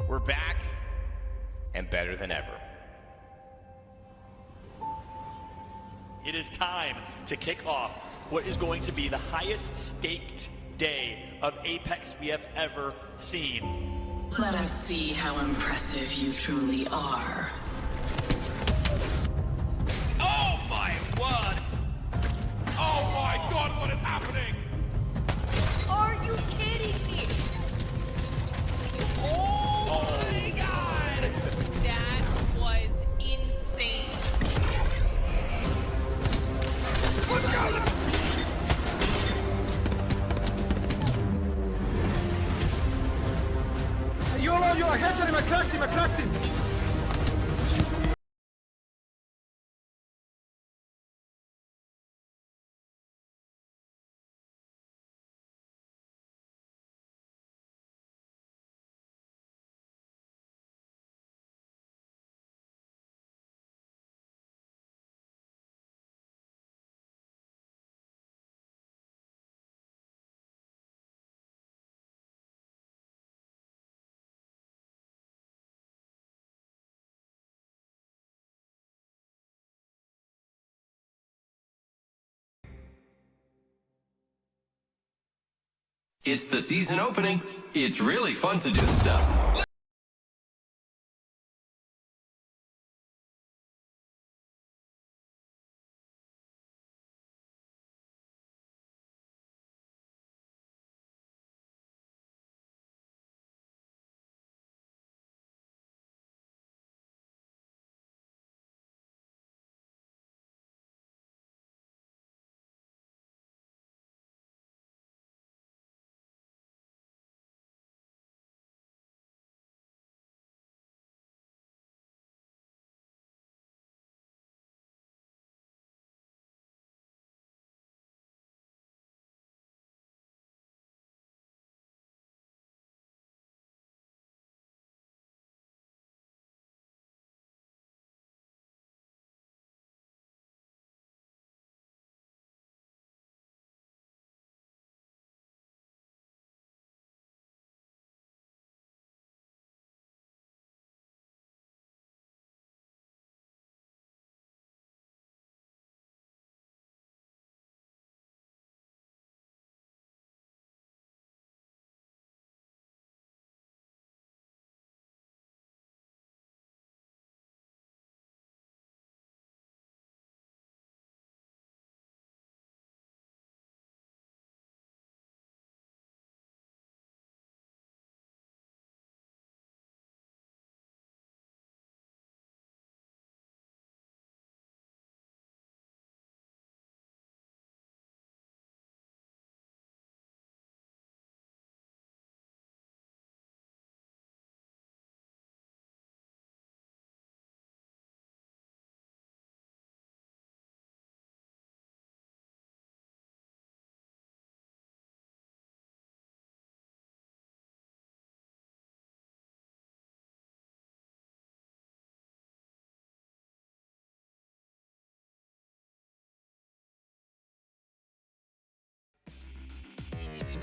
We're back and better than ever. It is time to kick off what is going to be the highest staked day of Apex we have ever seen. Let us see how impressive you truly are. Oh my word! Oh my god, what is happening? Are you kidding me? Oh my god! That was insane. Let's go! يلا هجري مكركتي It's the season opening. It's really fun to do stuff.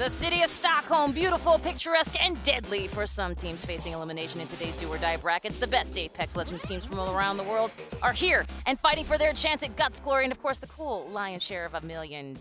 The city of Stockholm, beautiful, picturesque, and deadly for some teams facing elimination in today's do-or-die brackets. The best Apex Legends teams from all around the world are here and fighting for their chance at Guts, Glory, and of course the cool lion's share of $1 million.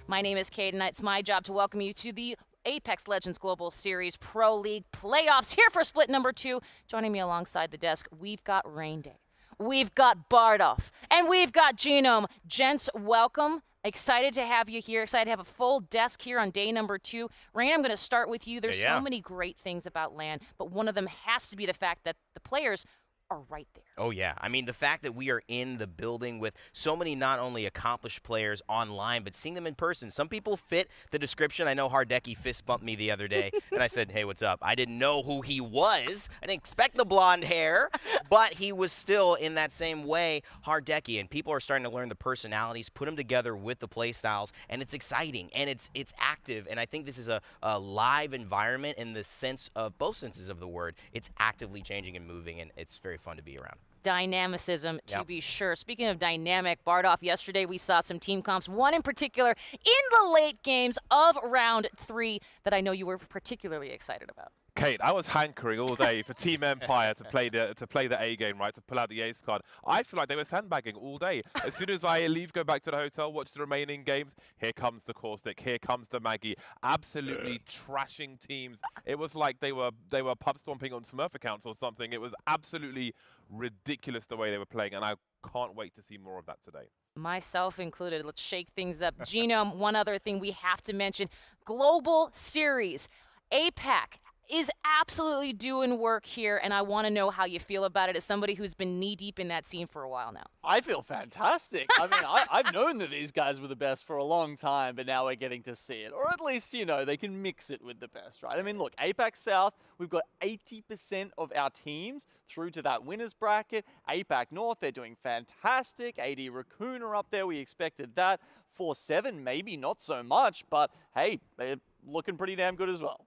My name is Kate, and it's my job to welcome you to the Apex Legends Global Series Pro League playoffs here for split number 2. Joining me alongside the desk, we've got Rain Day, we've got Bardoff, and we've got Genome. Gents, welcome. Excited to have you here. Excited to have a full desk here on day number 2. Rain, I'm going to start with you. There's so many great things about LAN, but one of them has to be the fact that the players are right there. Oh, yeah. I mean, the fact that we are in the building with so many not only accomplished players online, but seeing them in person. Some people fit the description. I know Hardeki fist bumped me the other day, and I said, hey, what's up? I didn't know who he was. I didn't expect the blonde hair, but he was still in that same way Hardeki, and people are starting to learn the personalities, put them together with the play styles, and it's exciting, and it's active, and I think this is a live environment in the sense of both senses of the word. It's actively changing and moving, and it's very fun to be around. Dynamicism, to be sure. Speaking of dynamic, Bardoff, yesterday we saw some team comps, one in particular in the late games of round 3 that I know you were particularly excited about. Kate, I was hankering all day for Team Empire to play the A game, right, to pull out the ace card. I feel like they were sandbagging all day. As soon as I leave, go back to the hotel, watch the remaining games, here comes the Caustic, here comes the Maggie, absolutely trashing teams. It was like they were pub stomping on Smurf accounts or something. It was absolutely ridiculous the way they were playing, and I can't wait to see more of that today. Myself included. Let's shake things up. Genome, one other thing we have to mention, Global Series, APAC is absolutely doing work here, and I want to know how you feel about it as somebody who's been knee-deep in that scene for a while now. I feel fantastic. I mean, I've known that these guys were the best for a long time, but now we're getting to see it. Or at least, you know, they can mix it with the best, right? I mean, look, APAC South, we've got 80% of our teams through to that winner's bracket. APAC North, they're doing fantastic. AD Raccoon are up there. We expected that. 4-7, maybe not so much, but hey, they're looking pretty damn good as well.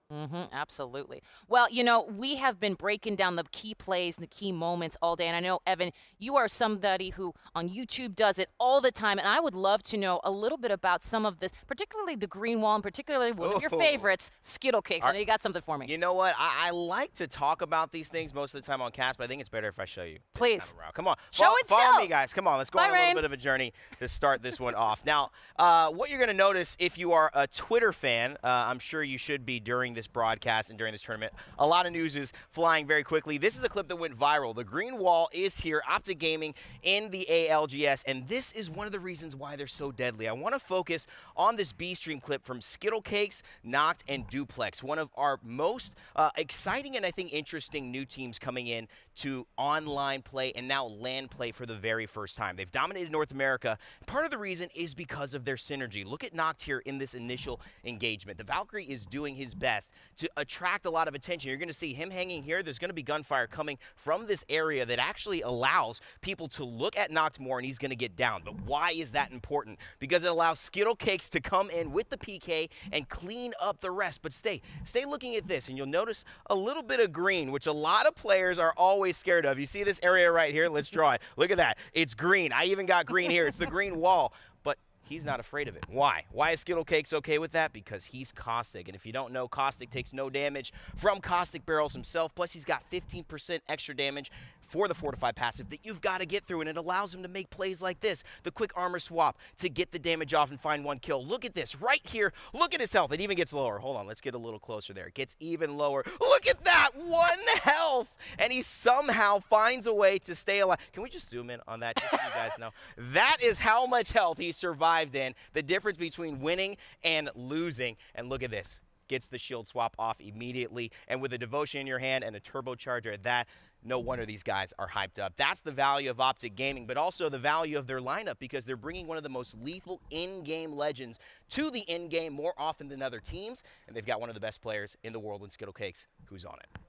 Absolutely. Well, you know, we have been breaking down the key plays and the key moments all day, and I know, Evan, you are somebody who on YouTube does it all the time, and I would love to know a little bit about some of this, particularly the green wall, and particularly one of your favorites, Skittle Cakes. I know you got something for me. You know what? I like to talk about these things most of the time on cast, but I think it's better if I show you. Please. Come on. Show and tell. Follow me, guys. Come on. Let's go on a Rain. little bit of a journey to start this one off. Now, what you're going to notice if you are a Twitter fan, I'm sure you should be during this broadcast and during this tournament. A lot of news is flying very quickly. This is a clip that went viral. The green wall is here, Optic Gaming in the ALGS, and this is one of the reasons why they're so deadly. I want to focus on this B-Stream clip from Skittle Cakes, Noct, and Duplex, one of our most exciting and I think interesting new teams coming in to online play and now LAN play for the very first time. They've dominated North America. Part of the reason is because of their synergy. Look at Noct here in this initial engagement. The Valkyrie is doing his best to attract a lot of attention. You're going to see him hanging here. There's going to be gunfire coming from this area that actually allows people to look at Noct more, and he's going to get down. But why is that important? Because it allows Skittle Cakes to come in with the PK and clean up the rest. But stay looking at this, and you'll notice a little bit of green, which a lot of players are always scared of. You see this area right here? Let's draw it. Look at that. It's green. I even got green here. It's the green wall. But he's not afraid of it. Why? Why is Skittle Cakes okay with that? Because he's Caustic. And if you don't know, Caustic takes no damage from Caustic Barrels himself. Plus, he's got 15% extra damage for the Fortified passive that you've got to get through, and it allows him to make plays like this. The quick armor swap to get the damage off and find one kill. Look at this right here. Look at his health. It even gets lower. Hold on. Let's get a little closer there. It gets even lower. Look at that. 1 health. And he somehow finds a way to stay alive. Can we just zoom in on that just so you guys know? That is how much health he survived in. The difference between winning and losing. And look at this. Gets the shield swap off immediately. And with a devotion in your hand and a turbocharger at that, no wonder these guys are hyped up. That's the value of Optic Gaming, but also the value of their lineup because they're bringing one of the most lethal in-game legends to the in-game more often than other teams, and they've got one of the best players in the world in Skittle Cakes who's on it.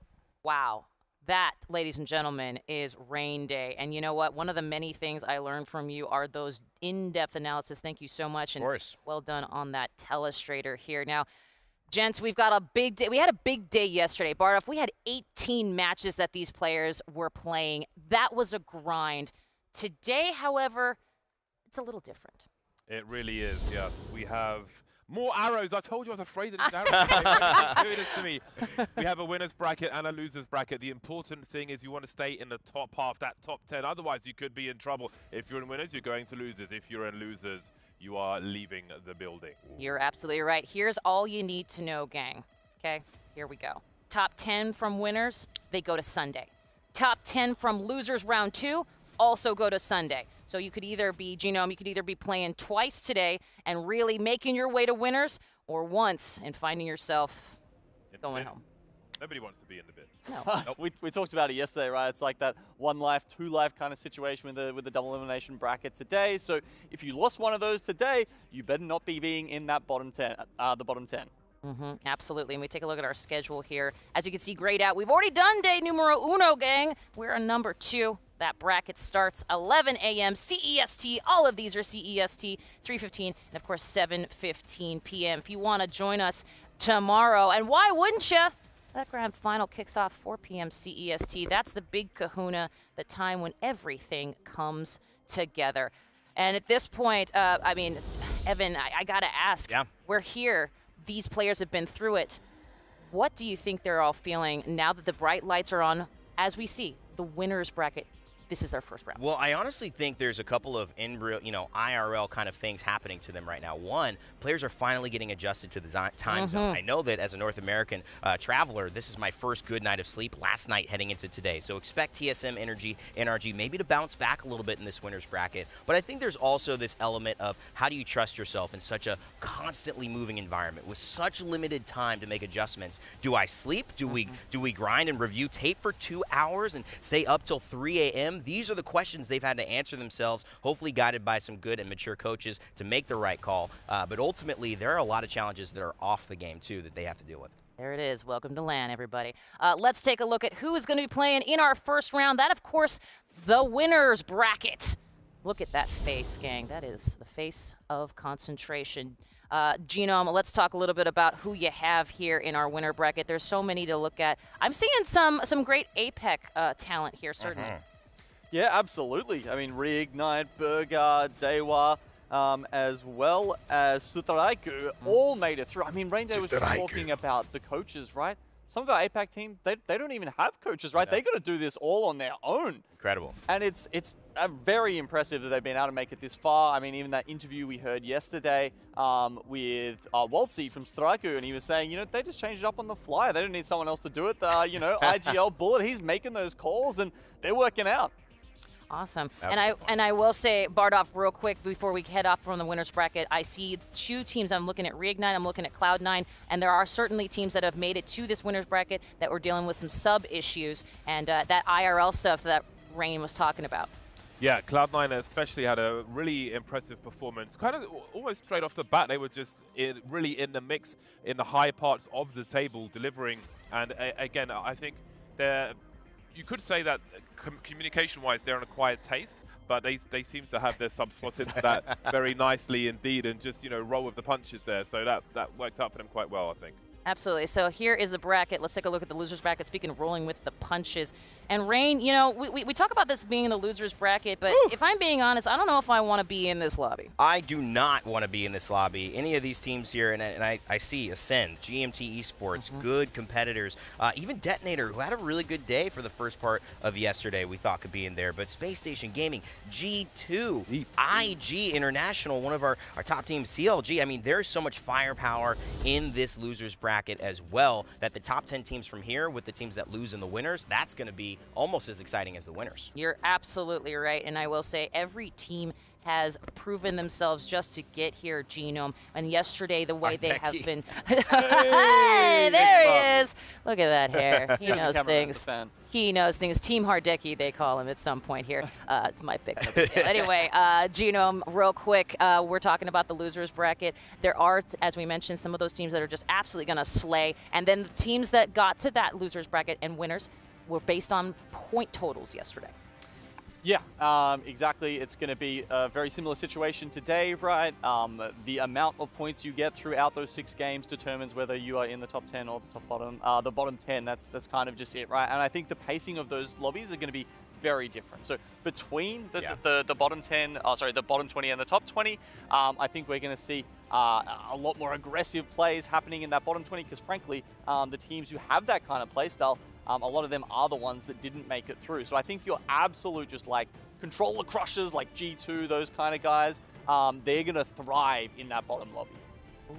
Wow. That, ladies and gentlemen, is Rain Day. And you know what? One of the many things I learned from you are those in-depth analysis. Thank you so much. And of course. Well done on that telestrator here. Now, gents, we've got a big day. We had a big day yesterday. Bardoff, we had 18 matches that these players were playing. That was a grind. Today, however, it's a little different. It really is, yes. We have More arrows. I told you I was afraid of these arrows. They're doing this to me. We have a winner's bracket and a loser's bracket. The important thing is you want to stay in the top half, that top 10. Otherwise, you could be in trouble. If you're in winners, you're going to losers. If you're in losers, you are leaving the building. You're absolutely right. Here's all you need to know, gang. Okay, here we go. Top 10 from winners, they go to Sunday. Top 10 from losers round 2 also go to Sunday. So you could either be, Genome, you could either be playing twice today and really making your way to winners, or once and finding yourself going home. Nobody wants to be in the bid. No. Nope. We talked about it yesterday, right? It's like that 1 life, 2 life kind of situation with the double elimination bracket today. So if you lost one of those today, you better not be being in that bottom 10, the bottom 10. Absolutely. And we take a look at our schedule here. As you can see, grayed out. We've already done day numero uno, gang. We're on number 2. That bracket starts 11 a.m. CEST. All of these are CEST, 3:15, and of course 7:15 p.m. If you want to join us tomorrow, and why wouldn't you? That grand final kicks off 4 p.m. CEST. That's the big kahuna, the time when everything comes together. And at this point, I mean, Evan, I got to ask. Yeah. We're here. These players have been through it. What do you think they're all feeling now that the bright lights are on? As we see, the winner's bracket, this is their first round. Well, I honestly think there's a couple of IRL kind of things happening to them right now. One, players are finally getting adjusted to the time zone. I know that as a North American traveler, this is my first good night of sleep last night heading into today. So expect TSM NRG maybe to bounce back a little bit in this winner's bracket. But I think there's also this element of how do you trust yourself in such a constantly moving environment with such limited time to make adjustments? Do I sleep? Do we grind and review tape for 2 hours and stay up till 3 a.m.? These are the questions they've had to answer themselves, hopefully guided by some good and mature coaches to make the right call. But ultimately, there are a lot of challenges that are off the game, too, that they have to deal with. There it is. Welcome to LAN, everybody. Let's take a look at who is going to be playing in our first round. That, of course, the winner's bracket. Look at that face, gang. That is the face of concentration. Genome, let's talk a little bit about who you have here in our winner bracket. There's so many to look at. I'm seeing some great APEC talent here, certainly. Yeah, absolutely. I mean, Reignite, Burger, Dewa, as well as Sutaraiku all made it through. I mean, Rainday was just talking about the coaches, right? Some of our APAC team, they don't even have coaches, right? They're going to do this all on their own. Incredible. And it's very impressive that they've been able to make it this far. I mean, even that interview we heard yesterday with Waltzy from Straiku, and he was saying, they just changed it up on the fly. They don't need someone else to do it. IGL Bullet, he's making those calls, and they're working out. Awesome. And I will say, Bardolph, real quick, before we head off from the winner's bracket, I see 2 teams. I'm looking at Reignite, I'm looking at Cloud9, and there are certainly teams that have made it to this winner's bracket that were dealing with some sub issues and that IRL stuff that Rain was talking about. Yeah, Cloud9 especially had a really impressive performance. Kind of almost straight off the bat, they were just really in the mix in the high parts of the table, delivering. And again, I think you could say that communication-wise, they're on a quiet taste, but they seem to have their subs slot into that very nicely indeed, and just roll with the punches there. So that worked out for them quite well, I think. Absolutely. So here is the bracket. Let's take a look at the loser's bracket. Speaking of rolling with the punches. And Rain, we talk about this being the loser's bracket, but if I'm being honest, I don't know if I want to be in this lobby. I do not want to be in this lobby. Any of these teams here, and I see Ascend, GMT Esports, good competitors, even Detonator, who had a really good day for the first part of yesterday, we thought could be in there. But Space Station Gaming, G2, IG International, one of our top teams, CLG. I mean, there's so much firepower in this loser's bracket as well that the top 10 teams from here with the teams that lose in the winners, that's going to be almost as exciting as the winners. You're absolutely right, and I will say every team has proven themselves just to get here, Genome. And yesterday, the way they have been... Hey, there he is! Look at that hair. He knows things. He knows things. Team Hardeki, they call him at some point here. It's my pick. Anyway, Genome, real quick, we're talking about the losers bracket. There are, as we mentioned, some of those teams that are just absolutely going to slay. And then the teams that got to that losers bracket and winners were based on point totals yesterday. Yeah, exactly. It's going to be a very similar situation today, right? The amount of points you get throughout those 6 games determines whether you are in the top 10 or the bottom 10. That's kind of just it, right? And I think the pacing of those lobbies are going to be very different. So between the bottom 10, the bottom 20 and the top 20, I think we're going to see a lot more aggressive plays happening in that bottom 20, because frankly, the teams who have that kind of play style, a lot of them are the ones that didn't make it through. So I think your absolute just like controller crushers like G2, those kind of guys, they're going to thrive in that bottom lobby.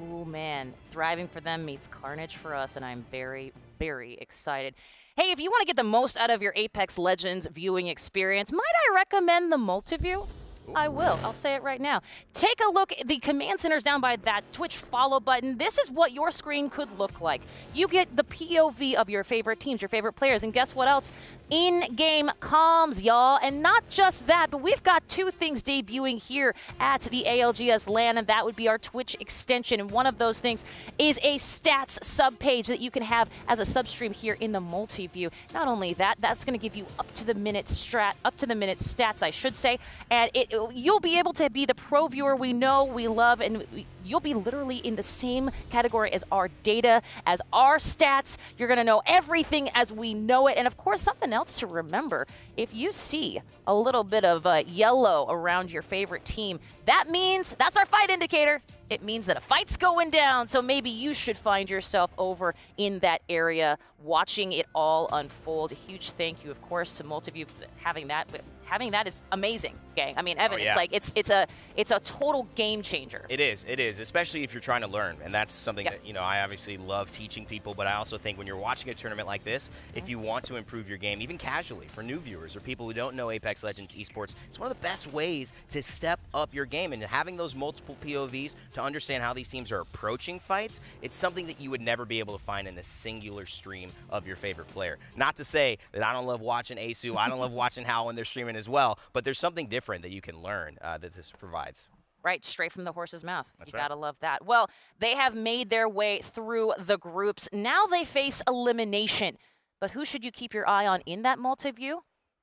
Oh man, thriving for them meets carnage for us, and I'm very, very excited. Hey, if you want to get the most out of your Apex Legends viewing experience, might I recommend the Multiview? I will. I'll say it right now. Take a look at the command centers down by that Twitch follow button. This is what your screen could look like. You get the POV of your favorite teams, your favorite players, and guess what else? In-game comms, y'all. And not just that, but we've got two things debuting here at the ALGS LAN, and that would be our Twitch extension. And one of those things is a stats subpage that you can have as a substream here in the Multiview. Not only that, that's going to give you up-to-the-minute stats, I should say, and you'll be able to be the pro viewer we know, we love, and you'll be literally in the same category as our data, as our stats. You're going to know everything as we know it. And of course, something else to remember, if you see a little bit of yellow around your favorite team, that means that's our fight indicator. It means that a fight's going down, so maybe you should find yourself over in that area watching it all unfold. A huge thank you, of course, to Multiview for having that. Having that is amazing, gang. I mean, Evan, yeah. it's a total game changer. It is, especially if you're trying to learn, and that's something that, you know, I obviously love teaching people, but I also think when you're watching a tournament like this, if you want to improve your game, even casually, for new viewers or people who don't know Apex Legends esports, it's one of the best ways to step up your game, and having those multiple POVs to understand how these teams are approaching fights, it's something that you would never be able to find in a singular stream of your favorite player. Not to say that I don't love watching Asu, I don't love watching How when they're streaming as well, but there's something different that you can learn that this provides. Right, straight from the horse's mouth. That's you right. gotta love that. Well, they have made their way through the groups. Now they face elimination. But who should you keep your eye on in that Multiview?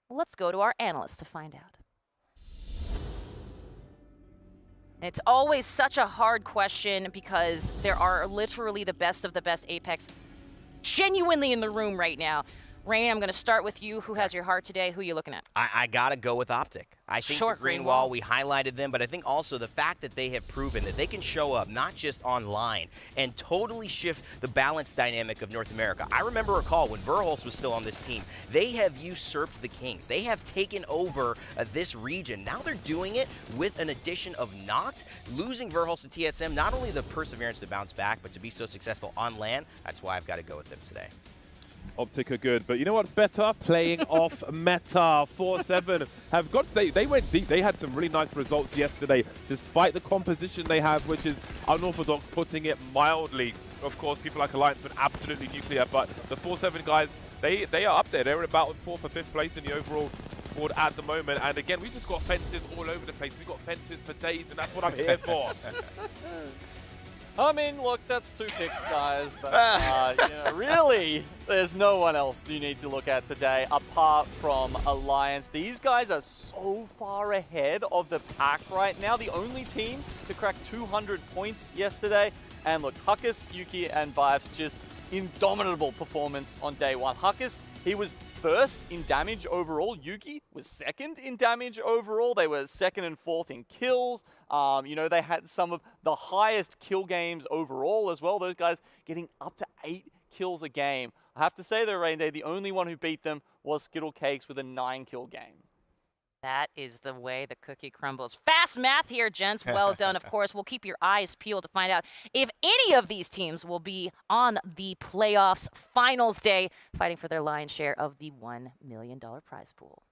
Well, let's go to our analyst to find out. It's always such a hard question because there are literally the best of the best Apex genuinely in the room right now. Rain, I'm going to start with you. Who has your heart today? Who are you looking at? I got to go with Optic. I think the Green Wall, we highlighted them, but I think also the fact that they have proven that they can show up not just online and totally shift the balance dynamic of North America. I remember a call when Verholst was still on this team. They have usurped the Kings. They have taken over this region. Now they're doing it with an addition of Noct. Losing Verholst to TSM, not only the perseverance to bounce back, but to be so successful on LAN. That's why I've got to go with them today. Optic are good, but you know what's better? Playing off meta. 4-7 have got to, they went deep. They had some really nice results yesterday, despite the composition they have, which is unorthodox, putting it mildly. Of course, people like Alliance been absolutely nuclear, but the 4-7 guys, they are up there. They're about 4th or 5th place in the overall board at the moment. And again, we just got fences all over the place. We got fences for days, and that's what I'm here for. I mean, look, that's 2 picks, guys, but you know, really, there's no one else you need to look at today apart from Alliance. These guys are so far ahead of the pack right now. The only team to crack 200 points yesterday. And look, Huckus, Yuki, and Vibes, just indomitable performance on day one. Huckus, he was first in damage overall. Yuki was second in damage overall. They were 2nd and 4th in kills. You know, they had some of the highest kill games overall as well. Those guys getting up to 8 kills a game. I have to say though, Rain Day, the only one who beat them was Skittle Cakes with a 9-kill game. That is the way the cookie crumbles. Fast math here, gents. Well done. Of course, we'll keep your eyes peeled to find out if any of these teams will be on the playoffs finals day, fighting for their lion's share of the $1 million prize pool.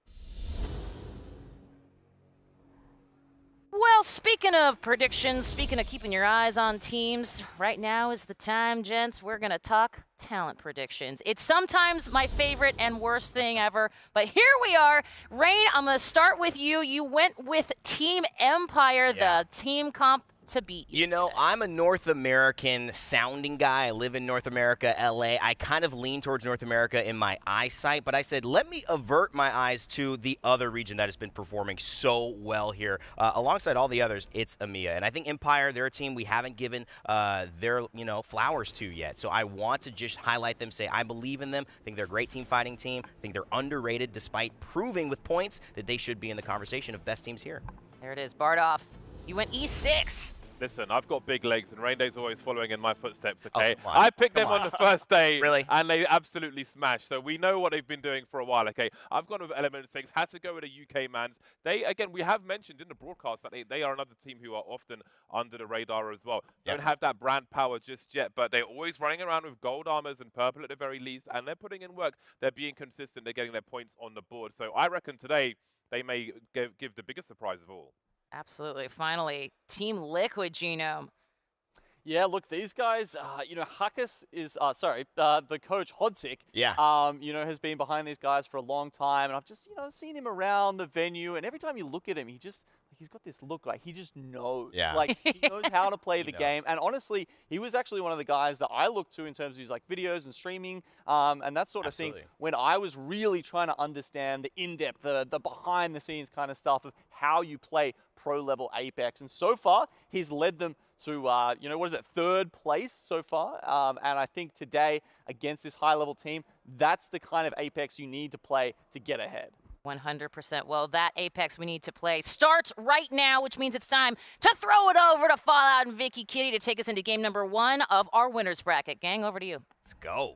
Well, speaking of predictions, speaking of keeping your eyes on teams, right now is the time, gents. We're going to talk talent predictions. It's sometimes my favorite and worst thing ever, but here we are. Rain, I'm going to start with you. You went with Team Empire, the team comp to beat you. You know, I'm a North American sounding guy. I live in North America, LA. I kind of lean towards North America in my eyesight, but I said, let me avert my eyes to the other region that has been performing so well here. Alongside all the others, it's EMEA. And I think Empire, they're a team we haven't given their, flowers to yet. So I want to just highlight them, say I believe in them. I think they're a great team fighting team. I think they're underrated despite proving with points that they should be in the conversation of best teams here. There it is, Bardoff. You went E6. Listen, I've got big legs, and Rain Day's always following in my footsteps, okay? come on. I picked them on the first day, Really? and they absolutely smashed. So we know what they've been doing for a while, okay? I've gone with Element 6, had to go with a UK Mans. They, again, we have mentioned in the broadcast that they are another team who are often under the radar as well. Yep. Don't have that brand power just yet, but they're always running around with gold armors and purple at the very least, and they're putting in work. They're being consistent. They're getting their points on the board. So I reckon today they may give the biggest surprise of all. Absolutely. Finally, Team Liquid, Genome. Yeah, look, these guys, Huckus is, the coach, Hodzik, Yeah. has been behind these guys for a long time. And I've just, seen him around the venue. And every time you look at him, he's got this look like he just knows. Yeah. Like, he knows how to play the knows. game. And honestly, he was actually one of the guys that I looked to in terms of his, videos and streaming and that sort of thing when I was really trying to understand the in-depth, the behind-the-scenes kind of stuff of how you play pro-level Apex. And so far, he's led them to, third place so far. And I think today, against this high-level team, that's the kind of Apex you need to play to get ahead. 100%. Well, that Apex we need to play starts right now, which means it's time to throw it over to Fallout and Vicky Kitty to take us into game number 1 of our winners bracket. Gang, over to you. Let's go.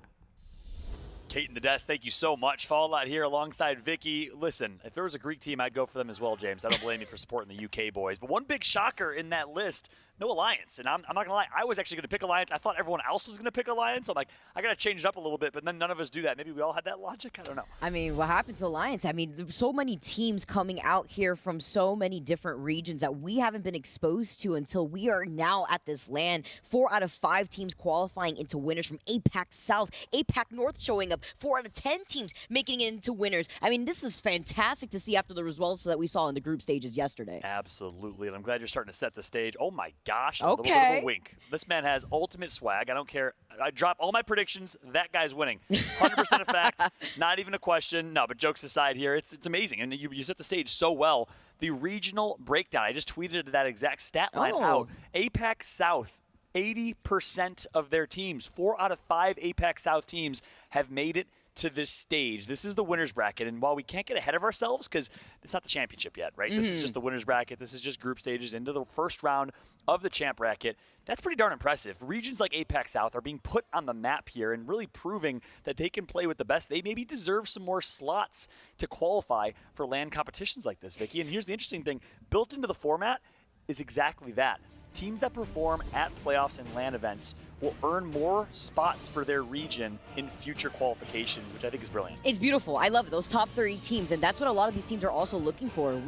Kate and the desk, thank you so much. Fallout here alongside Vicky. Listen, if there was a Greek team, I'd go for them as well, James. I don't blame you for supporting the UK boys. But one big shocker in that list, no Alliance. And I'm not going to lie, I was actually going to pick Alliance. I thought everyone else was going to pick Alliance. So I'm like, I got to change it up a little bit. But then none of us do that. Maybe we all had that logic. I don't know. I mean, what happened to Alliance? I mean, there's so many teams coming out here from so many different regions that we haven't been exposed to until we are now at this LAN. 4 out of 5 teams qualifying into winners from APAC South, APAC North showing up. 4 out of 10 teams making it into winners. I mean, this is fantastic to see after the results that we saw in the group stages yesterday. Absolutely, and I'm glad you're starting to set the stage. Oh my gosh, a Okay. little bit of a wink. This man has ultimate swag. I don't care. I drop all my predictions. That guy's winning. 100% a fact. Not even a question. No, but jokes aside here, it's amazing. And you set the stage so well. The regional breakdown, I just tweeted that exact stat line out. APAC South, 80% of their teams, 4 out of 5 APAC South teams have made it to this stage. This is the winners bracket, and while we can't get ahead of ourselves because it's not the championship yet, right? This is just the winners bracket. This is just group stages into the first round of the champ bracket. That's pretty darn impressive. Regions like APAC South are being put on the map here and really proving that they can play with the best. They maybe deserve some more slots to qualify for LAN competitions like this, Vicky. And here's the interesting thing. Built into the format is exactly that. Teams that perform at playoffs and LAN events will earn more spots for their region in future qualifications, which I think is brilliant. It's beautiful. I love it. Those top 30 teams, and that's what a lot of these teams are also looking for,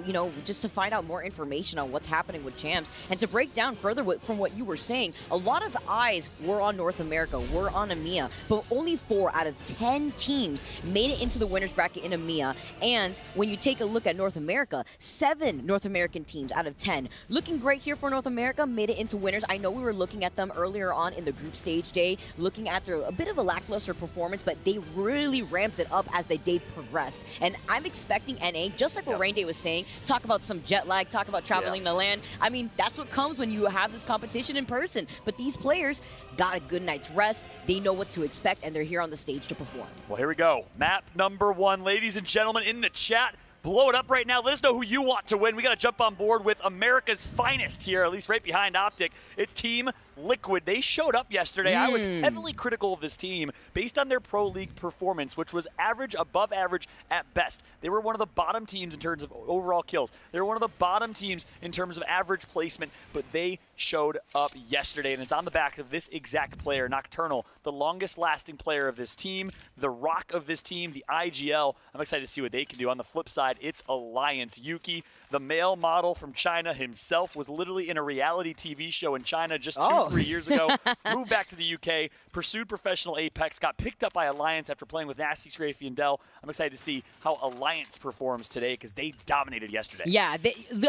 just to find out more information on what's happening with champs. And to break down further from what you were saying, a lot of eyes were on North America, were on EMEA, but only 4 out of 10 teams made it into the winners bracket in EMEA. And when you take a look at North America, 7 North American teams out of 10. Looking great here for North America, made it into winners. I know we were looking at them earlier on in the group stage day, looking at a bit of a lackluster performance, but they really ramped it up as the day progressed. And I'm expecting NA, just like what Rain Day was saying, talk about some jet lag, talk about traveling to LAN. I mean, that's what comes when you have this competition in person. But these players got a good night's rest. They know what to expect, and they're here on the stage to perform. Well, here we go. Map number 1, ladies and gentlemen, in the chat. Blow it up right now. Let us know who you want to win. We got to jump on board with America's finest here, at least right behind Optic. It's Team Liquid. They showed up yesterday. I was heavily critical of this team based on their Pro League performance, which was average, above average at best. They were one of the bottom teams in terms of overall kills. They were one of the bottom teams in terms of average placement, but they showed up yesterday, and it's on the back of this exact player, Nocturnal, the longest lasting player of this team, the rock of this team, the IGL. I'm excited to see what they can do. On the flip side, it's Alliance. Yuki, the male model from China himself, was literally in a reality TV show in China just 2-3 years ago, moved back to the UK, pursued professional Apex, got picked up by Alliance after playing with Nasty, Strafey, and Dell. I'm excited to see how Alliance performs today because they dominated yesterday. Yeah,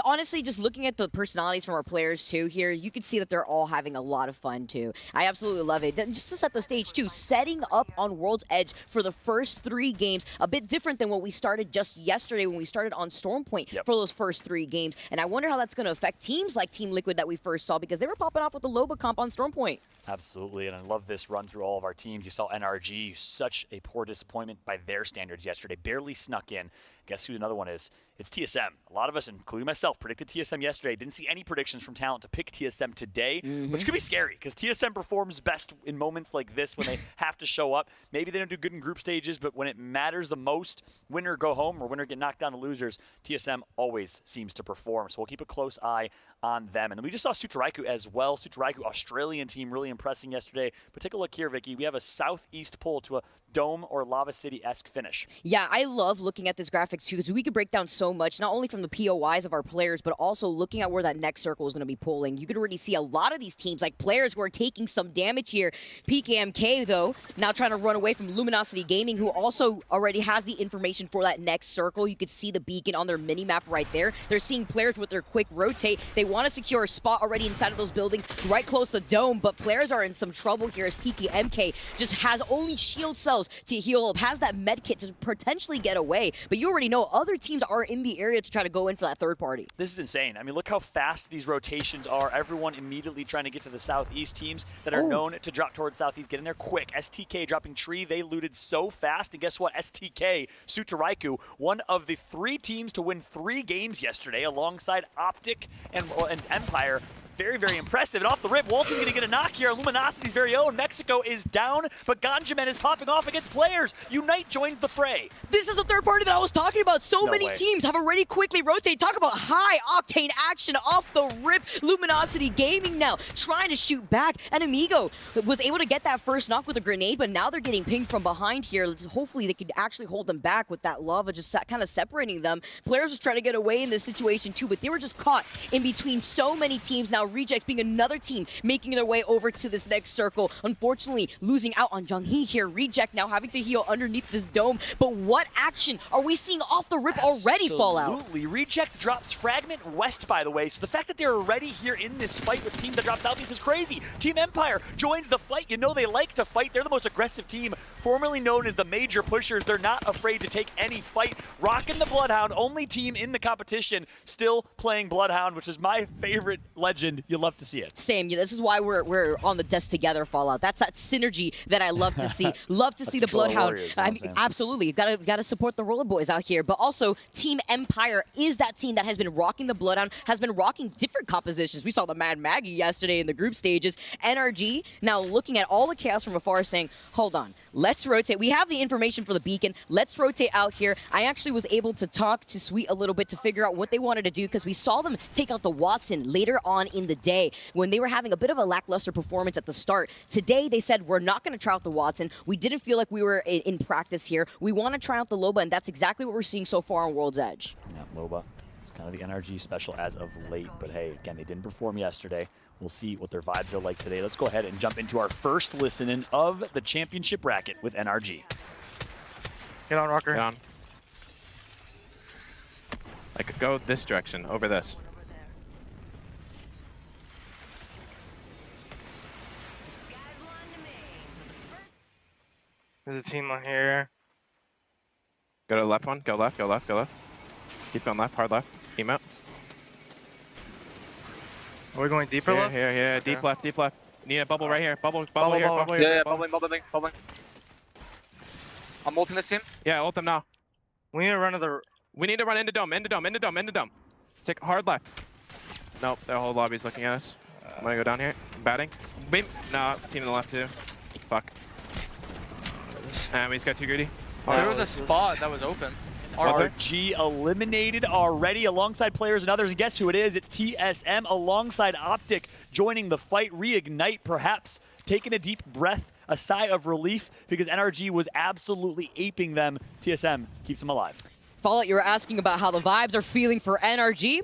honestly, just looking at the personalities from our players too here, you can see that they're all having a lot of fun too. I absolutely love it. Just to set the stage too, setting up on World's Edge for the first 3 games, a bit different than what we started just yesterday when we started on Stormpoint for those first 3 games. And I wonder how that's going to affect teams like Team Liquid that we first saw because they were popping off with the Loba comp on Stormpoint. Absolutely, and I love this run through all of our teams. You saw NRG, such a poor disappointment by their standards yesterday, barely snuck in. Guess who another one is? it's TSM. A lot of us, including myself, predicted TSM yesterday. Didn't see any predictions from Talent to pick TSM today, which could be scary because TSM performs best in moments like this when they have to show up. Maybe they don't do good in group stages, but when it matters the most, winner go home or winner get knocked down to losers, TSM always seems to perform. So we'll keep a close eye on them. And then we just saw Sutaraiku as well. Sutaraiku, Australian team, really impressing yesterday. But take a look here, Vicky. We have a southeast pull to a Dome or Lava City-esque finish. Yeah, I love looking at this graphics too because we could break down so much, not only from the POIs of our players, but also looking at where that next circle is going to be pulling. You could already see a lot of these teams, like players who are taking some damage here. PKMK, though, now trying to run away from Luminosity Gaming, who also already has the information for that next circle. You could see the beacon on their mini-map right there. They're seeing players with their quick rotate. They want to secure a spot already inside of those buildings, right close to the Dome, but players are in some trouble here as PKMK just has only shield cells to heal up, has that med kit to potentially get away, but you already know other teams are in the area to try to go in for that third party. This is insane. I mean, look how fast these rotations are. Everyone immediately trying to get to the southeast. Teams that are known to drop towards southeast, get in there quick. STK dropping tree, they looted so fast, and guess what? STK, Sutaraiku, one of the 3 teams to win 3 games yesterday alongside Optic and Empire. Very, very impressive. And off the rip, Walton's going to get a knock here. Luminosity's very own. Mexico is down, but Ganjamin is popping off against players. Unite joins the fray. This is the third party that I was talking about. So many teams have already quickly rotated. Talk about high-octane action off the rip. Luminosity Gaming now trying to shoot back. And Amigo was able to get that first knock with a grenade, but now they're getting pinged from behind here. Hopefully they could actually hold them back with that lava just kind of separating them. Players was trying to get away in this situation too, but they were just caught in between so many teams. Now Rejects being another team making their way over to this next circle. Unfortunately, losing out on Jung-hee here. Reject now having to heal underneath this dome. But what action are we seeing off the rip already, Fallout? Absolutely. Reject drops Fragment West, by the way. So the fact that they're already here in this fight with teams that drop Southeast is crazy. Team Empire joins the fight. You know they like to fight. They're the most aggressive team, formerly known as the Major Pushers. They're not afraid to take any fight. Rocking the Bloodhound, only team in the competition still playing Bloodhound, which is my favorite legend. You love to see it. Same. Yeah, this is why we're on the desk together, Fallout. That's that synergy that I love to see. Love to see the Bloodhound. I mean, absolutely. You gotta support the Roller Boys out here. But also, Team Empire is that team that has been rocking the Bloodhound, has been rocking different compositions. We saw the Mad Maggie yesterday in the group stages. NRG now looking at all the chaos from afar, saying, "Hold on, let's rotate. We have the information for the beacon. Let's rotate out here." I actually was able to talk to Sweet a little bit to figure out what they wanted to do because we saw them take out the Watson later on in the day when they were having a bit of a lackluster performance at the start. Today, they said, we're not going to try out the Watson. We didn't feel like we were in practice here. We want to try out the Loba, and that's exactly what we're seeing so far on World's Edge. Yeah, Loba. It's kind of the NRG special as of late, but hey, again, they didn't perform yesterday. We'll see what their vibes are like today. Let's go ahead and jump into our first listening of the championship bracket with NRG. Get on, Rocker. Get on. I could go this direction, over this. There's a team on here. Go to the left one. Go left, go left, go left. Keep going left, hard left. Team out. Are we going deeper left? Here, here, Okay. deep left, deep left. Need a bubble right here. Bubble Bubble, here, bubble. bubble here. Yeah, bubbling. I'm ulting this team. Yeah, ult them now. We need to run to the... We need to run into dome. Take hard left. Nope, their whole lobby's looking at us. I'm gonna go down here. Batting. Wait, no, team on the left too. Fuck. And we just got too greedy. There was a spot that was open. RG eliminated already alongside players and others. And guess who it is? It's TSM alongside Optic joining the fight. Reignite perhaps taking a deep breath, a sigh of relief because NRG was absolutely aping them. TSM keeps them alive. Fallout, you were asking about how the vibes are feeling for NRG.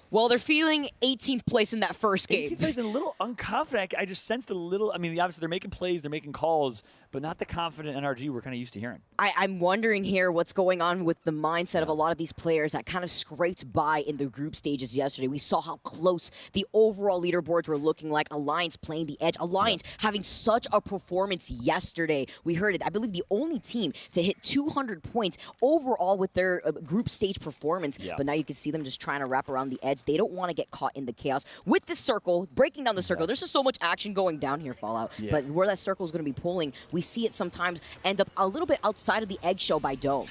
Well, they're feeling 18th place in that first game. 18th place and a little unconfident. I just sensed a little, I mean, obviously they're making plays, they're making calls, but not the confident NRG we're kind of used to hearing. I'm wondering here what's going on with the mindset of a lot of these players that kind of scraped by in the group stages yesterday. We saw how close the overall leaderboards were looking like. Alliance playing the edge. Alliance having such a performance yesterday. We heard it. I believe the only team to hit 200 points overall with their group stage performance. But now you can see them just trying to wrap around the edge. They don't want to get caught in the chaos. With this circle, breaking down the circle, there's just so much action going down here, Fallout. But where that circle is going to be pulling, we see it sometimes end up a little bit outside of the eggshell by Dome.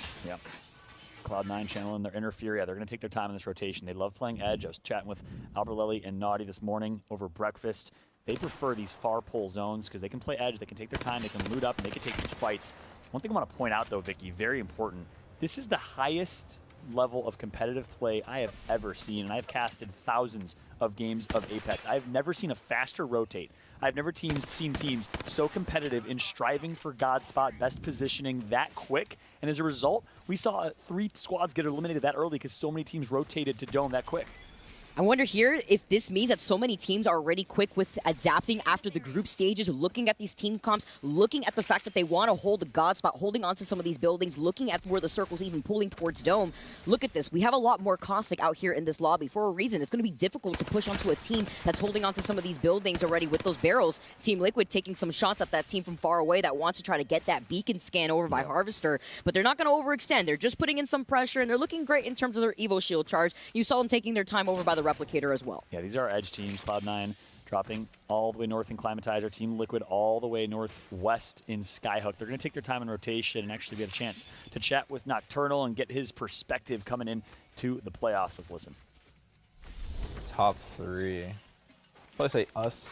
Cloud9 channeling their Interfere. Yeah, they're going to take their time in this rotation. They love playing Edge. I was chatting with Alberlelli and Naughty this morning over breakfast. They prefer these far pull zones because they can play Edge, they can take their time, they can loot up, and they can take these fights. One thing I want to point out, though, Vicky, very important, this is the highest level of competitive play I have ever seen, and I've casted thousands of games of Apex. I've never seen a faster rotate. I've never seen teams so competitive in striving for God spot, best positioning that quick, and as a result, we saw 3 squads get eliminated that early because so many teams rotated to dome that quick. I wonder here if this means that so many teams are already quick with adapting after the group stages, looking at these team comps, looking at the fact that they want to hold the God spot, holding onto some of these buildings, looking at where the circle's even pulling towards dome. Look at this. We have a lot more Caustic out here in this lobby for a reason. It's going to be difficult to push onto a team that's holding onto some of these buildings already with those barrels. Team Liquid taking some shots at that team from far away that wants to try to get that beacon scan over by Harvester, but they're not going to overextend. They're just putting in some pressure, and they're looking great in terms of their Evo Shield charge. You saw them taking their time over by the Replicator as well. Yeah, these are our Edge teams. Cloud9 dropping all the way north in Climatizer. Team Liquid all the way northwest in Skyhook. They're going to take their time in rotation and actually get a chance to chat with Nocturnal and get his perspective coming in to the playoffs. Let's listen. Top 3. Let's say us,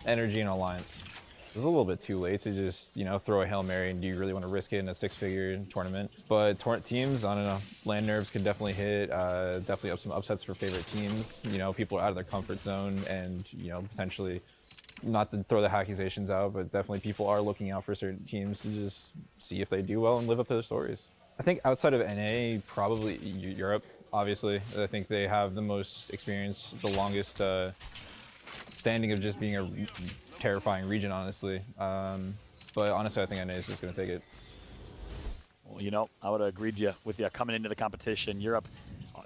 Energy, and Alliance. It's a little bit too late to just, throw a Hail Mary, and do you really want to risk it in a 6-figure tournament? But teams, I don't know, land nerves could definitely hit, definitely up some upsets for favorite teams. People are out of their comfort zone, and, potentially, not to throw the accusations out, but definitely people are looking out for certain teams to just see if they do well and live up to their stories. I think outside of NA, probably Europe, obviously. I think they have the most experience, the longest standing of just being a terrifying region, honestly. But honestly, I think NA is just going to take it. Well, I would have agreed with you coming into the competition. Europe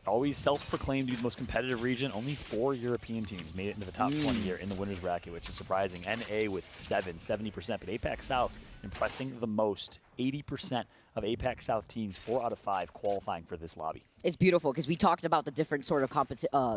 always self-proclaimed to be the most competitive region. Only 4 European teams made it into the top 20 here in the winners bracket, which is surprising. NA with 70%, but APAC South impressing the most. 80% of APAC South teams, 4 out of 5 qualifying for this lobby. It's beautiful because we talked about the different sort of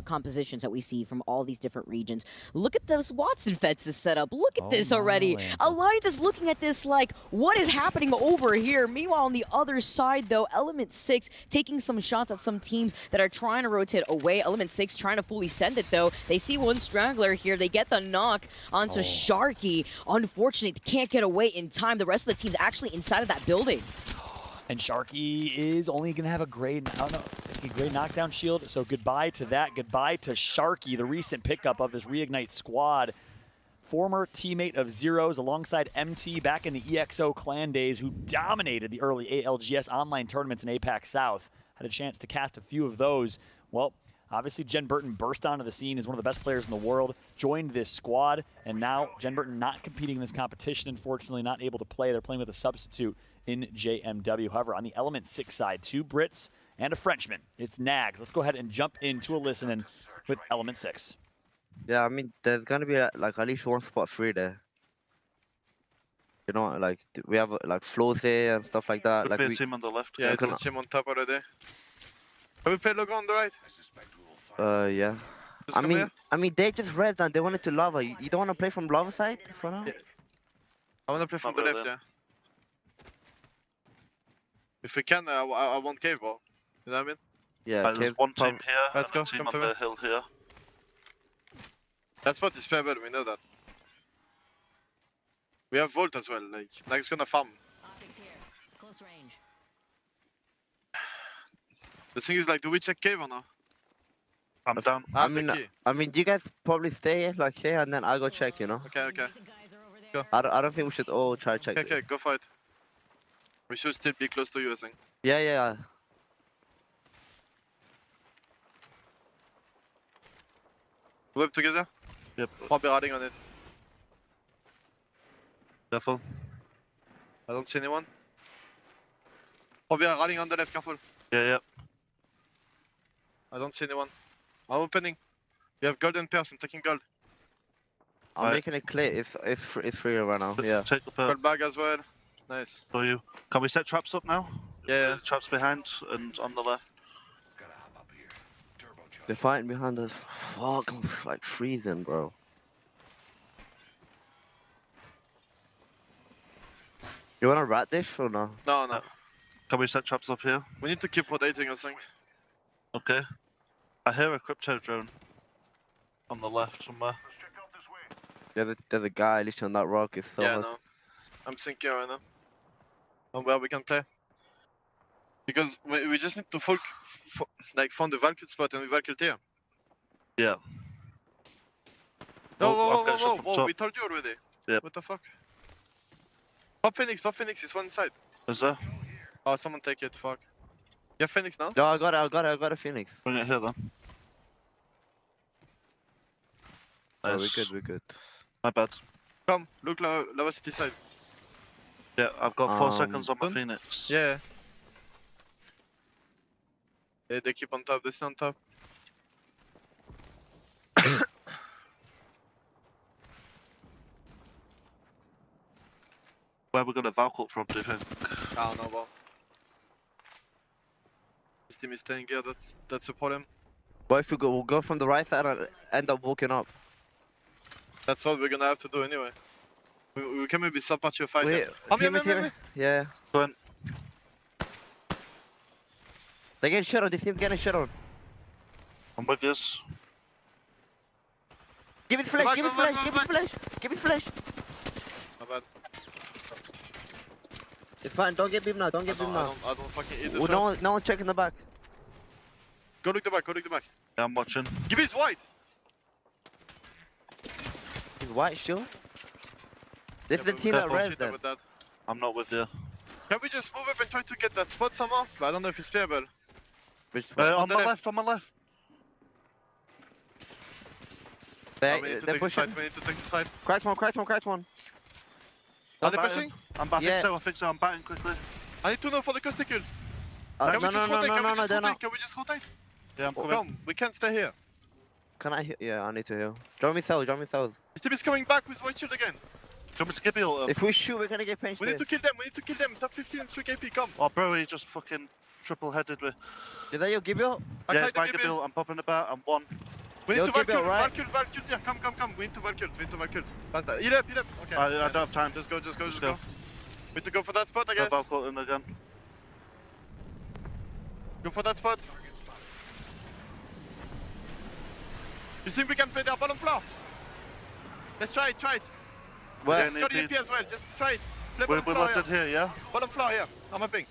compositions that we see from all these different regions. Look at this Watson fences set up. Look at this already. Alliance is looking at this like, what is happening over here? Meanwhile, on the other side, though, Element 6 taking some shots at some teams that are trying to rotate away. Element 6 trying to fully send it, though. They see one straggler here. They get the knock onto Sharky. Unfortunately, they can't get away in time. The rest of the team's actually inside of that building. And Sharky is only going to have a great knockdown shield. So goodbye to that. Goodbye to Sharky, the recent pickup of this Reignite squad. Former teammate of Zeros alongside MT back in the EXO clan days, who dominated the early ALGS online tournaments in APAC South. Had a chance to cast a few of those. Well, obviously, Jen Burton burst onto the scene as one of the best players in the world, joined this squad, and now Jen Burton not competing in this competition, unfortunately, not able to play. They're playing with a substitute in JMW. However, on the Element 6 side, 2 Brits and a Frenchman. It's Nags. Let's go ahead and jump into a listen-in with Element 6. Yeah, I mean, there's going to be like at least one spot free there. Like we have like flows there and stuff like that. Could be a team on the left. Yeah, it's a team on top already. Have we played logo on the right? Yeah. I mean, they just res and they wanted to lava. You don't want to play from lava side for now? Yeah. I want to play from the left, yeah. If we can, I want cave ball. You know what I mean? Yeah, there's one team here, let's go. and a team Come on to the me. hill here. That spot is fair, but we know that. We have Volt as well, like, Nag's gonna farm. The thing is, like, do we check cave or no? I'm down. I mean, you guys probably stay like here and then I'll go check, Okay. Go. I don't think we should all try to check. Okay, go for it. We should still be close to you, I think. Yeah. Web together? Yep. Probably riding on it. Careful. I don't see anyone. Probably riding on the left, careful. Yeah. I don't see anyone. I'm opening. We have golden pairs, I'm taking gold. I'm making it clear, it's free right now, yeah. Take the pearl. Gold bag as well. Nice. For you. Can we set traps up now? Yeah. Traps behind and on the left. They're fighting behind us. Fuck, I'm like freezing, bro. You wanna rat this or no? No. Can we set traps up here? We need to keep rotating, I think. Okay. I hear a crypto drone on the left somewhere. There's a guy literally on that rock. It's so Yeah, hard. no. I'm thinking right now. On where we can play. Because we just need to find the Valkyrie spot and we Valkyrie here. Yeah. No, I'll get shot from whoa, top. we told you already. Yeah. What the fuck? Pop Phoenix, is one side. Is there? Oh, someone take it, fuck. You have Phoenix now? No, I got a Phoenix. Bring it here then. Oh, Nice. we're good. My bad. Come, look Lava City side. Yeah, I've got 4 seconds on my done? Phoenix. Yeah. Yeah, they keep on top, they stay on top. Where are we going to Valkyrie from, do you think? I don't know, bro. This team is staying here, that's the problem. But if we'll go from the right side and end up walking up. That's what we're gonna have to do anyway. We can maybe sub-match your fight. Wait, Me. Yeah. Go on. They're getting shot on. This team's getting shot on. I'm with yous. Give it flash, give it flash. My bad. It's fine, don't get beamed now, don't get beamed now. I don't fucking eat the Well, shot. no one checking the back. Go look the back. Yeah, I'm watching. Give me his white! He's white still. This is the but we team can't that res bullshit them. with that. I'm not with you. Can we just move up and try to get that spot somehow? But I don't know if it's playable. On my left, on my left. We need to They're take this pushing. fight, we need to take this fight. Cracked one. Are they pushing? I think so, I'm batting quickly. I need to know for the Costicle. No, Can we just rotate? they're not. Can we just rotate? Yeah, I'm coming. Come, we can't stay here. Can I heal? Yeah, I need to heal. Join me cells. This team is coming back with white shield again. Come and skip you. If we shoot, we're gonna get pinched. We need to kill them, top 15, 3 KP, come. Oh, bro, he just fucking triple-headed with. Did that your give you? Yeah, it's my Gabil. I'm popping about. I'm one. We need Yo, to keep it, Valkyrie, right? Valkyrie, yeah, come. We need to Valkyrie. Heal up. Okay. I don't have time. Just go. Still. We need to go for that spot, I guess. Valkyrie in again. Go for that spot. You think we can play their bottom floor? Let's try it. Where? Just got the AP as well, just try it. Play We're bottom floor locked here, yeah? Bottom floor here, I'm a ping.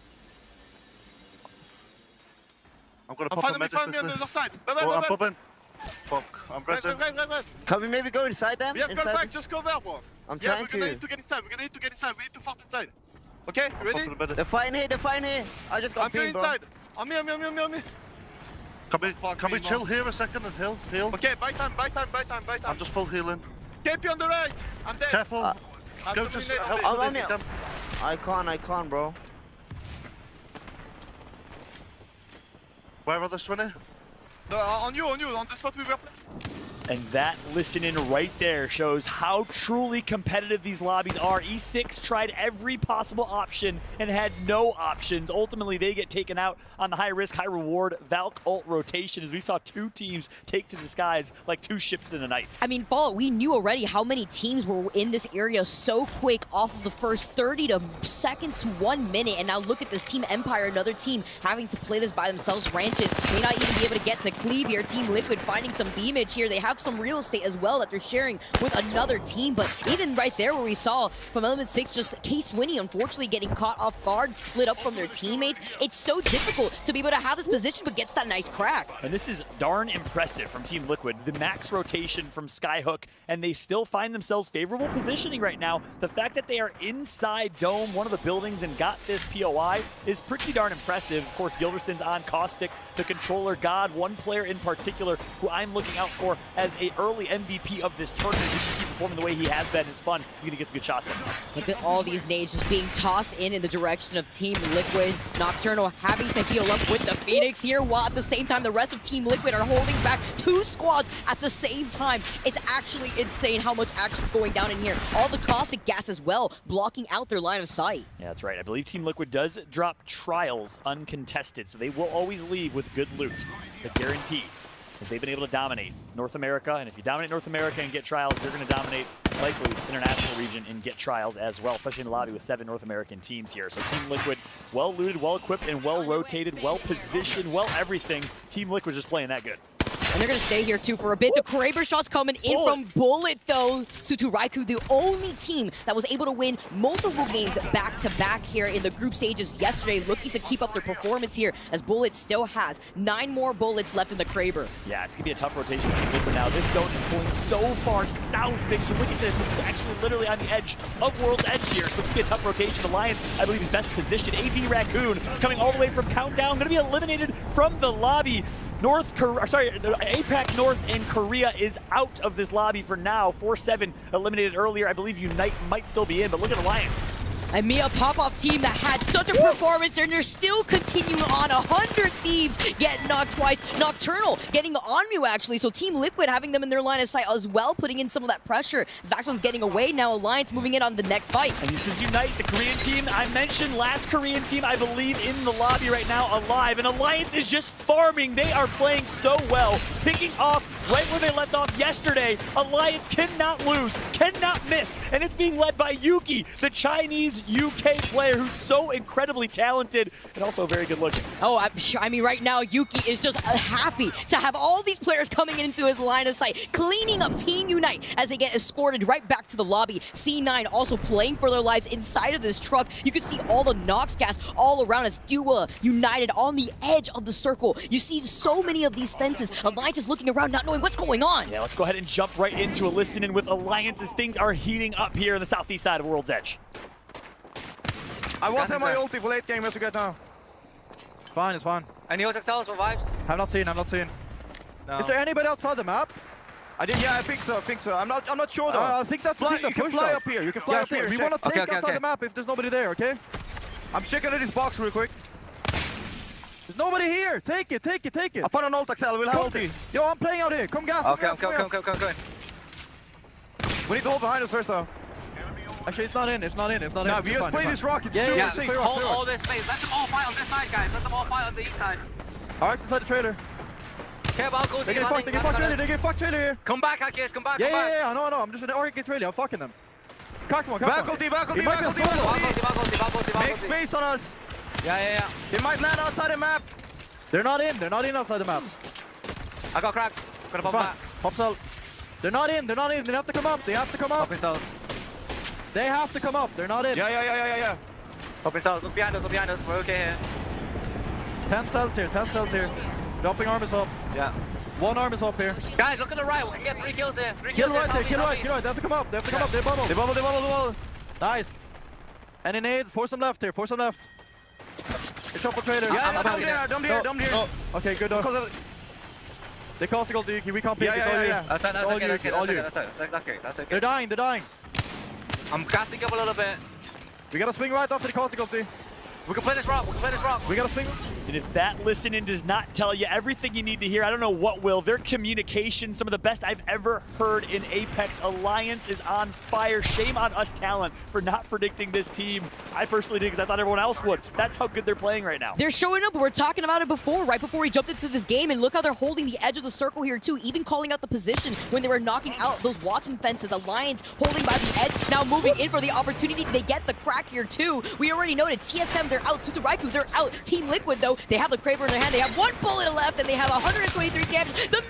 I'm gonna I'm pop a medic find me on quickly. the other side. I'm popping. Fuck, I'm Res. resing. Can we maybe go inside them? We have gone Inside back, just go there, bro. I'm Yeah, trying we're gonna to. need to get inside, we need to force inside. Okay, you ready? Popping a medic. They're fighting here. I just got I'm going pinned, bro. inside. On me. Can we chill here a second and heal? Okay, buy time. I'm just full healing. KP on the right. I'm dead. Careful. I'm Go so just many nades help on me. with on this, it. you can. I can't, bro. Where are they, Swinny? No, on you, on the spot we were playing. And that listening right there shows how truly competitive these lobbies are. E6 tried every possible option and had no options. Ultimately, they get taken out on the high risk, high reward Valk ult rotation as we saw two teams take to the skies like two ships in the night. I mean, Fallout, we knew already how many teams were in this area so quick off of the first 30 seconds to 1 minute. And now look at this Team Empire, another team having to play this by themselves. Ranches may not even be able to get to Cleave here. Team Liquid finding some beamage here. They have some real estate as well that they're sharing with another team. But even right there where we saw from Element 6, just K-Swinny unfortunately getting caught off guard, split up from their teammates. It's so difficult to be able to have this position, but gets that nice crack. And this is darn impressive from Team Liquid. The max rotation from Skyhook, and they still find themselves favorable positioning right now. The fact that they are inside Dome, one of the buildings, and got this POI is pretty darn impressive. Of course, Gilderson's on Caustic, the controller god, one player in particular who I'm looking out for as a early MVP of this tournament. He can keep performing the way he has been. It's fun. He's gonna get some good shots in. Look at all these nades just being tossed in the direction of Team Liquid. Nocturnal having to heal up with the Phoenix here, while at the same time the rest of Team Liquid are holding back two squads at the same time. It's actually insane how much action is going down in here. All the caustic gas as well, blocking out their line of sight. Yeah, that's right. I believe Team Liquid does drop trials uncontested, so they will always leave with good loot. It's a guarantee. is they've been able to dominate North America, and if you dominate North America and get trials, you're going to dominate likely international region and get trials as well, especially in the lobby with 7 North American teams here. So Team Liquid, well looted, well equipped, and well rotated, well positioned, well everything. Team Liquid just playing that good. And they're going to stay here, too, for a bit. The Kraber shot's coming in from Bullet, though. Sutu Raikou, the only team that was able to win multiple games back-to-back here in the group stages yesterday, looking to keep up their performance here, as Bullet still has 9 more bullets left in the Kraber. Yeah, it's going to be a tough rotation for Team Liquid now. This zone is pulling so far south. And you look at this, it's actually literally on the edge of World's Edge here, so it's going to be a tough rotation. Alliance, I believe, is best positioned. AD Raccoon coming all the way from Countdown, going to be eliminated from the lobby. APAC North and Korea is out of this lobby for now. 4-7 eliminated earlier. I believe Unite might still be in, but look at Alliance. A Mia pop-off team that had such a performance, and they're still continuing on. 100 Thieves getting knocked twice. Nocturnal getting the on-mu, actually. So Team Liquid having them in their line of sight as well, putting in some of that pressure. Vaxxon's getting away. Now Alliance moving in on the next fight. And this is Unite, the Korean team. I mentioned last Korean team, I believe, in the lobby right now, alive. And Alliance is just farming. They are playing so well, picking off right where they left off yesterday. Alliance cannot lose, cannot miss. And it's being led by Yuki, the Chinese UK player who's so incredibly talented and also very good looking. Oh, I mean, right now, Yuki is just happy to have all these players coming into his line of sight, cleaning up Team Unite as they get escorted right back to the lobby. C9 also playing for their lives inside of this truck. You can see all the Nox gas all around as Dua United on the edge of the circle. You see so many of these fences. Alliance is looking around, not knowing what's going on. Yeah, let's go ahead and jump right into a listen-in with Alliance as things are heating up here in the southeast side of World's Edge. I won't have my ulti for late game, let's get now. It's fine, it's fine. Any XLs for vibes? Have not seen. No. Is there anybody outside the map? Yeah, I think so. I'm not sure though. I think that's you can fly up here. You can fly up here. We want to take outside the map if there's nobody there, okay? I'm checking in this box real quick. There's nobody here. Take it. I found an ult, Axel. We'll have ulti. Yo, I'm playing out here. Come gas. Okay, I'm going. We need to hold behind us first though. Actually, it's not in. Nah, we just play this rocket. Yeah. Hold all this space. Let them all fight on this side, guys. Let them all fight on the east side. Alright, inside the trailer. Okay, Balcony. They get fucked trailer here. Come back, ALGS. Come back. Yeah, I know. I'm just in the Orchid trailer. I'm fucking them. Come on. Balcony. Make space on us. Yeah. They might land outside the map. They're not in outside the map. I got cracked. Gonna pop back. Pops out. They're not in. They have to come up. Popping cells. They have to come up. They're not in. Yeah. Popping cells. Look behind us. We're okay here. 10 cells here. Dropping arm is up. Yeah. 1 arm is up here. Guys, look at the right. We can get 3 kills here. 3 Kill kills right there. Kill right. They have to come up. They bubble. Nice. Any nades? Force them left here. It's up for trader. Yeah, dumb here. Oh, okay, good. They cast the goal to Yuki. We can't beat it. That's okay. They're dying. I'm gassing up a little bit. We gotta swing right after the casting ulti. We can play this rock. We gotta swing. And if that listen-in does not tell you everything you need to hear, I don't know what will. Their communication, some of the best I've ever heard in Apex. Alliance is on fire. Shame on us talent for not predicting this team. I personally did because I thought everyone else would. That's how good they're playing right now. They're showing up. We're talking about it before, right before we jumped into this game, and look how they're holding the edge of the circle here too, even calling out the position when they were knocking out those Watson fences. Alliance holding by the edge, now moving in for the opportunity. They get the crack here too. We already noted TSM, they're out. Sutu Raikou, they're out. Team Liquid though, they have the Kraber in their hand. They have 1 bullet left, and they have 123 damage. The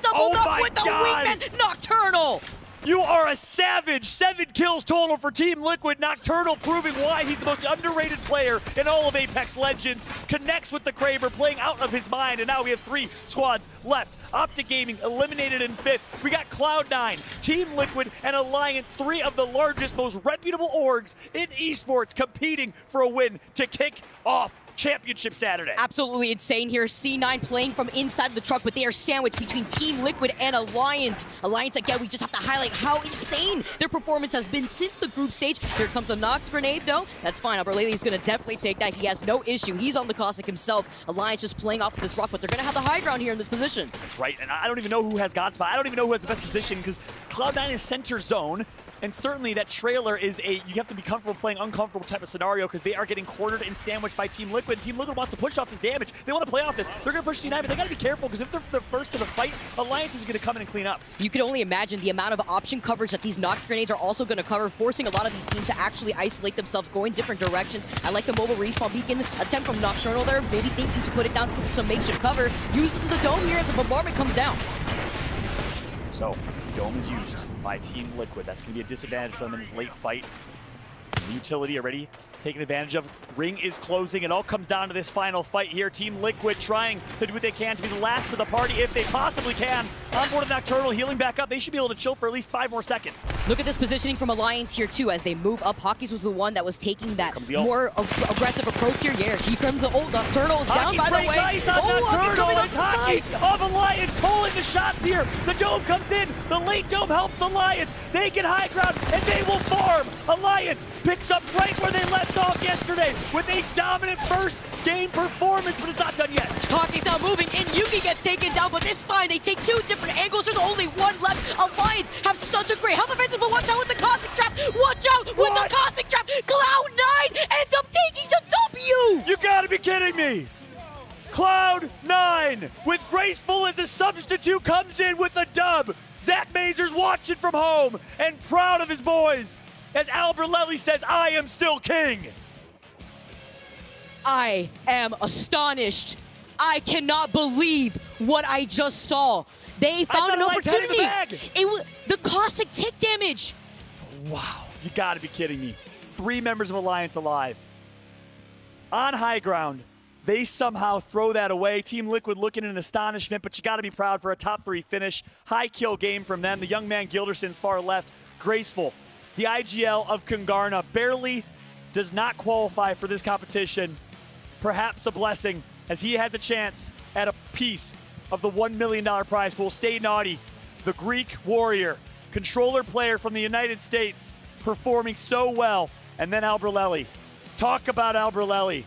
double knock with the wingman, Nocturnal. You are a savage. 7 kills total for Team Liquid. Nocturnal proving why he's the most underrated player in all of Apex Legends. Connects with the Kraber, playing out of his mind, and now we have 3 squads left. Optic Gaming eliminated in 5th. We got Cloud9, Team Liquid, and Alliance, 3 of the largest, most reputable orgs in esports, competing for a win to kick off Championship Saturday. Absolutely insane here. C9 playing from inside of the truck, but they are sandwiched between Team Liquid and Alliance. Alliance, again, we just have to highlight how insane their performance has been since the group stage. Here comes a Nox grenade, though. That's fine. Abraleli is going to definitely take that. He has no issue. He's on the Caustic himself. Alliance just playing off of this rock, but they're going to have the high ground here in this position. That's right, and I don't even know who has God Spot. I don't even know who has the best position because Cloud9 is center zone. And certainly that trailer is you have to be comfortable playing uncomfortable type of scenario because they are getting cornered and sandwiched by Team Liquid. Team Liquid wants to push off this damage. They want to play off this. They're going to push C9, but they got to be careful because if they're the first to the fight, Alliance is going to come in and clean up. You can only imagine the amount of option coverage that these Nox grenades are also going to cover, forcing a lot of these teams to actually isolate themselves, going different directions. I like the mobile respawn beacon attempt from Nocturnal there, maybe thinking to put it down for some makeshift cover. Uses the dome here as the bombardment comes down. So, dome is used by Team Liquid. That's going to be a disadvantage for them in this late fight. The utility already taken advantage of. Ring is closing. It all comes down to this final fight here. Team Liquid trying to do what they can to be the last to the party if they possibly can. On board of Nocturnal, healing back up. They should be able to chill for at least 5 more seconds. Look at this positioning from Alliance here too as they move up. Hockeys was the one that was taking that more aggressive approach here. Yeah, here comes the old Nocturnal is down by the way. Ice on Nocturnal and Hockeys of Alliance calling the shots here. The dome comes in. The late dome helps Alliance. They get high ground and they will farm. Alliance picks up right where they left off yesterday with a dominant first game performance, but it's not done yet. Hockeys now moving in. Yuki gets taken down, but it's fine. They take 2 different angles. There's only one left. Alliance have such a great health advantage, but watch out with the Caustic Trap. Watch out with the Caustic Trap. Cloud9 ends up taking the W. You gotta be kidding me. Cloud9 with Graceful as a substitute comes in with a dub. Zach Mazur's watching from home and proud of his boys. As Alberlelli says, I am still king. I am astonished. I cannot believe what I just saw. They found an opportunity. It was the caustic tick damage. Wow, you gotta be kidding me. 3 members of Alliance alive. On high ground, they somehow throw that away. Team Liquid looking in astonishment, but you gotta be proud for a top 3 finish. High kill game from them. The young man Gilderson's far left. Graceful. The IGL of Kungarna barely does not qualify for this competition. Perhaps a blessing, as he has a chance at a piece of the $1 million prize pool. Stay naughty. The Greek warrior, controller player from the United States, performing so well. And then Alberlelli. Talk about Alberlelli.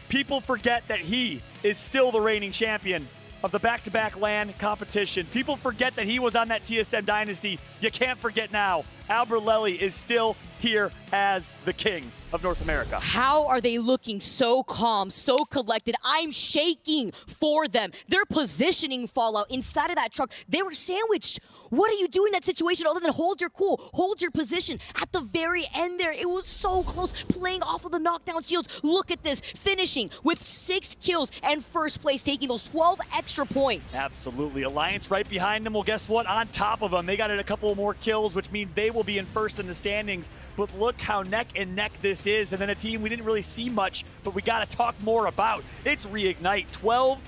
People forget that he is still the reigning champion of the back-to-back LAN competitions. People forget that he was on that TSM dynasty. You can't forget now. Alberlelli is still here as the king of North America. How are they looking so calm, so collected? I'm shaking for them. Their positioning Fallout inside of that truck, they were sandwiched. What are you doing in that situation other than hold your cool, hold your position? At the very end there, it was so close, playing off of the knockdown shields. Look at this, finishing with 6 kills and first place, taking those 12 extra points. Absolutely. Alliance right behind them. Well, guess what? On top of them, they got a couple more kills, which means they will be in first in the standings. But look how neck and neck this is. And then a team we didn't really see much, but we got to talk more about. It's Reignite. 12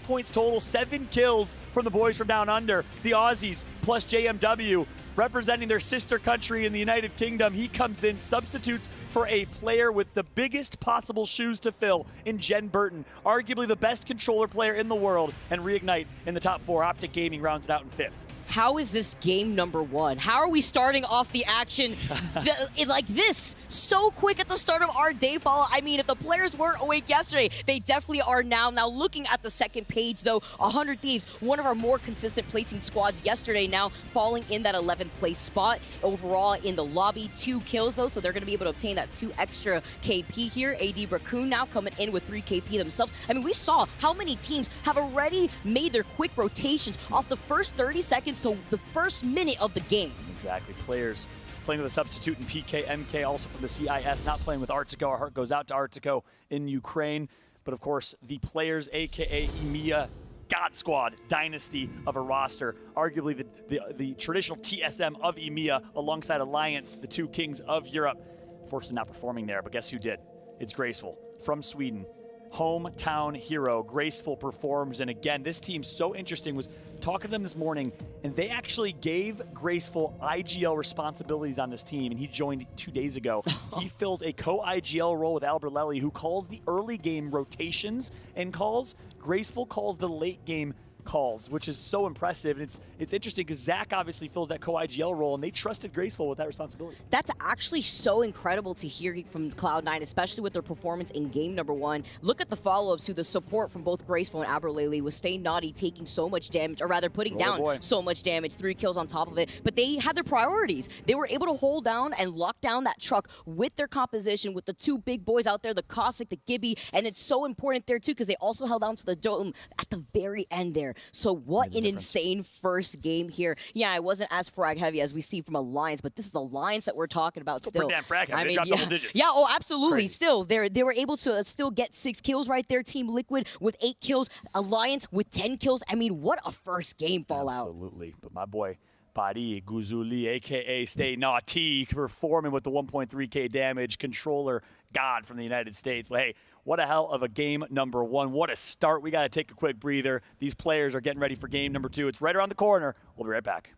points total, 7 kills from the boys from down under. The Aussies plus JMW representing their sister country in the United Kingdom. He comes in, substitutes for a player with the biggest possible shoes to fill in Jen Burton, arguably the best controller player in the world, and Reignite in the top 4. Optic Gaming rounds it out in 5th. How is this game number 1? How are we starting off the action like this? So quick at the start of our day, Follow. I mean, if the players weren't awake yesterday, they definitely are now. Now, looking at the second page, though, 100 Thieves, one of our more consistent placing squads yesterday, now falling in that 11th place spot. Overall, in the lobby, 2 kills, though, so they're going to be able to obtain that 2 extra KP here. AD Raccoon now coming in with 3 KP themselves. I mean, we saw how many teams have already made their quick rotations off the first 30 seconds to the first minute of the game. Exactly. Players playing with a substitute in PK, MK, also from the CIS, not playing with Artico. Our heart goes out to Artico in Ukraine. But of course, the players, aka EMEA God Squad dynasty of a roster, arguably the traditional TSM of EMEA alongside Alliance, the 2 kings of Europe. Fortunately not performing there, but guess who did? It's Graceful from Sweden. Hometown hero, Graceful performs, and again, this team so interesting. Was talking to them this morning, and they actually gave Graceful IGL responsibilities on this team, and he joined 2 days ago. He fills a co-IGL role with Alberlelli, who calls the early game rotations and calls. Graceful calls the late game calls, which is so impressive. And it's interesting because Zach obviously fills that co-IGL role, and they trusted Graceful with that responsibility. That's actually so incredible to hear from Cloud9, especially with their performance in game number 1. Look at the follow-ups to the support from both Graceful and Aberlele, with Stay Naughty taking so much damage, or rather putting down so much damage, 3 kills on top of it. But they had their priorities. They were able to hold down and lock down that truck with their composition, with the 2 big boys out there, the Cossack, the Gibby, and it's so important there too because they also held down to the dome at the very end there. So what an insane first game here. Yeah, it wasn't as frag heavy as we see from Alliance, but this is Alliance that we're talking about still. Pretty damn frag heavy. They dropped double digits. Yeah, oh, absolutely. Crazy. Still, they were able to still get 6 kills right there. Team Liquid with 8 kills, Alliance with 10 kills. I mean, what a first game Fallout. Absolutely. But my boy, Pari Guzuli, a.k.a. Stay Naughty, performing with the 1.3k damage, controller god from the United States. But hey, what a hell of a game number 1. What a start. We got to take a quick breather. These players are getting ready for game number 2. It's right around the corner. We'll be right back.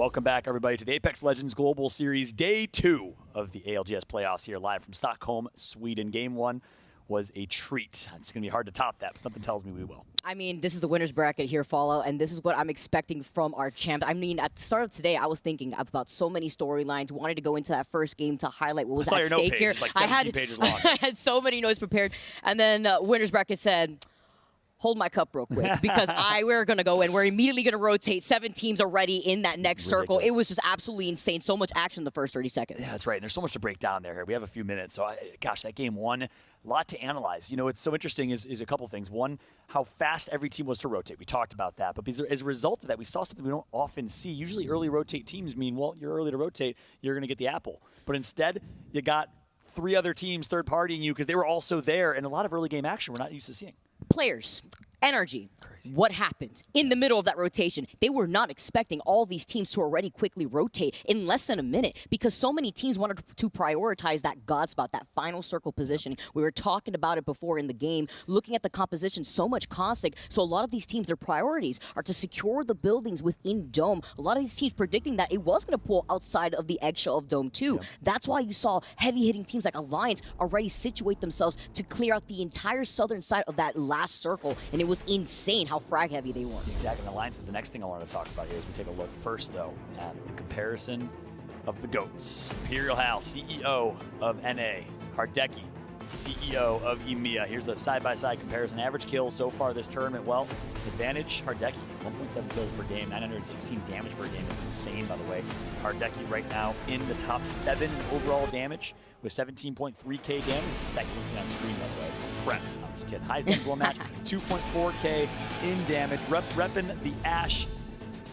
Welcome back, everybody, to the Apex Legends Global Series Day 2 of the ALGS playoffs here live from Stockholm, Sweden. Game 1 was a treat. It's going to be hard to top that, but something tells me we will. I mean, this is the winner's bracket here, Follow, and this is what I'm expecting from our champ. I mean, at the start of today, I was thinking about so many storylines, wanted to go into that first game to highlight what was at stake here. Like 17 pages long. I had so many notes prepared, and then winner's bracket said, hold my cup real quick, because we're going to go in. We're immediately going to rotate. 7 teams already in that next circle. It was just absolutely insane. So much action in the first 30 seconds. Yeah, that's right. And there's so much to break down there. We have a few minutes. So, gosh, that game 1, a lot to analyze. You know, what's so interesting is a couple things. One, how fast every team was to rotate. We talked about that. But as a result of that, we saw something we don't often see. Usually early rotate teams mean, well, you're early to rotate, you're going to get the apple. But instead, you got 3 other teams third-partying you because they were also there. And a lot of early game action we're not used to seeing. Players. Energy. Crazy. What happened in the middle of that rotation? They were not expecting all these teams to already quickly rotate in less than a minute because so many teams wanted to prioritize that God spot, that final circle positioning. We were talking about it before in the game, looking at the composition, so much caustic. So a lot of these teams, their priorities are to secure the buildings within Dome. A lot of these teams predicting that it was going to pull outside of the eggshell of Dome 2. Yeah. That's why you saw heavy-hitting teams like Alliance already situate themselves to clear out the entire southern side of that last circle, and it was insane how frag heavy they were. Exactly. And Alliance is the next thing I want to talk about here as we take a look first, though, at the comparison of the GOATs. Imperial Hal, CEO of NA. Hardeki, CEO of EMEA. Here's a side-by-side comparison. Average kills so far this tournament. Well, advantage Hardeki, 1.7 kills per game, 916 damage per game. Insane, by the way. Hardeki right now in the top 7 overall damage with 17.3k damage. It's the second we've seen on screen, by the way. It's crap. I'm just kidding. Highest damage match, 2.4k in damage. Repping the Ashe.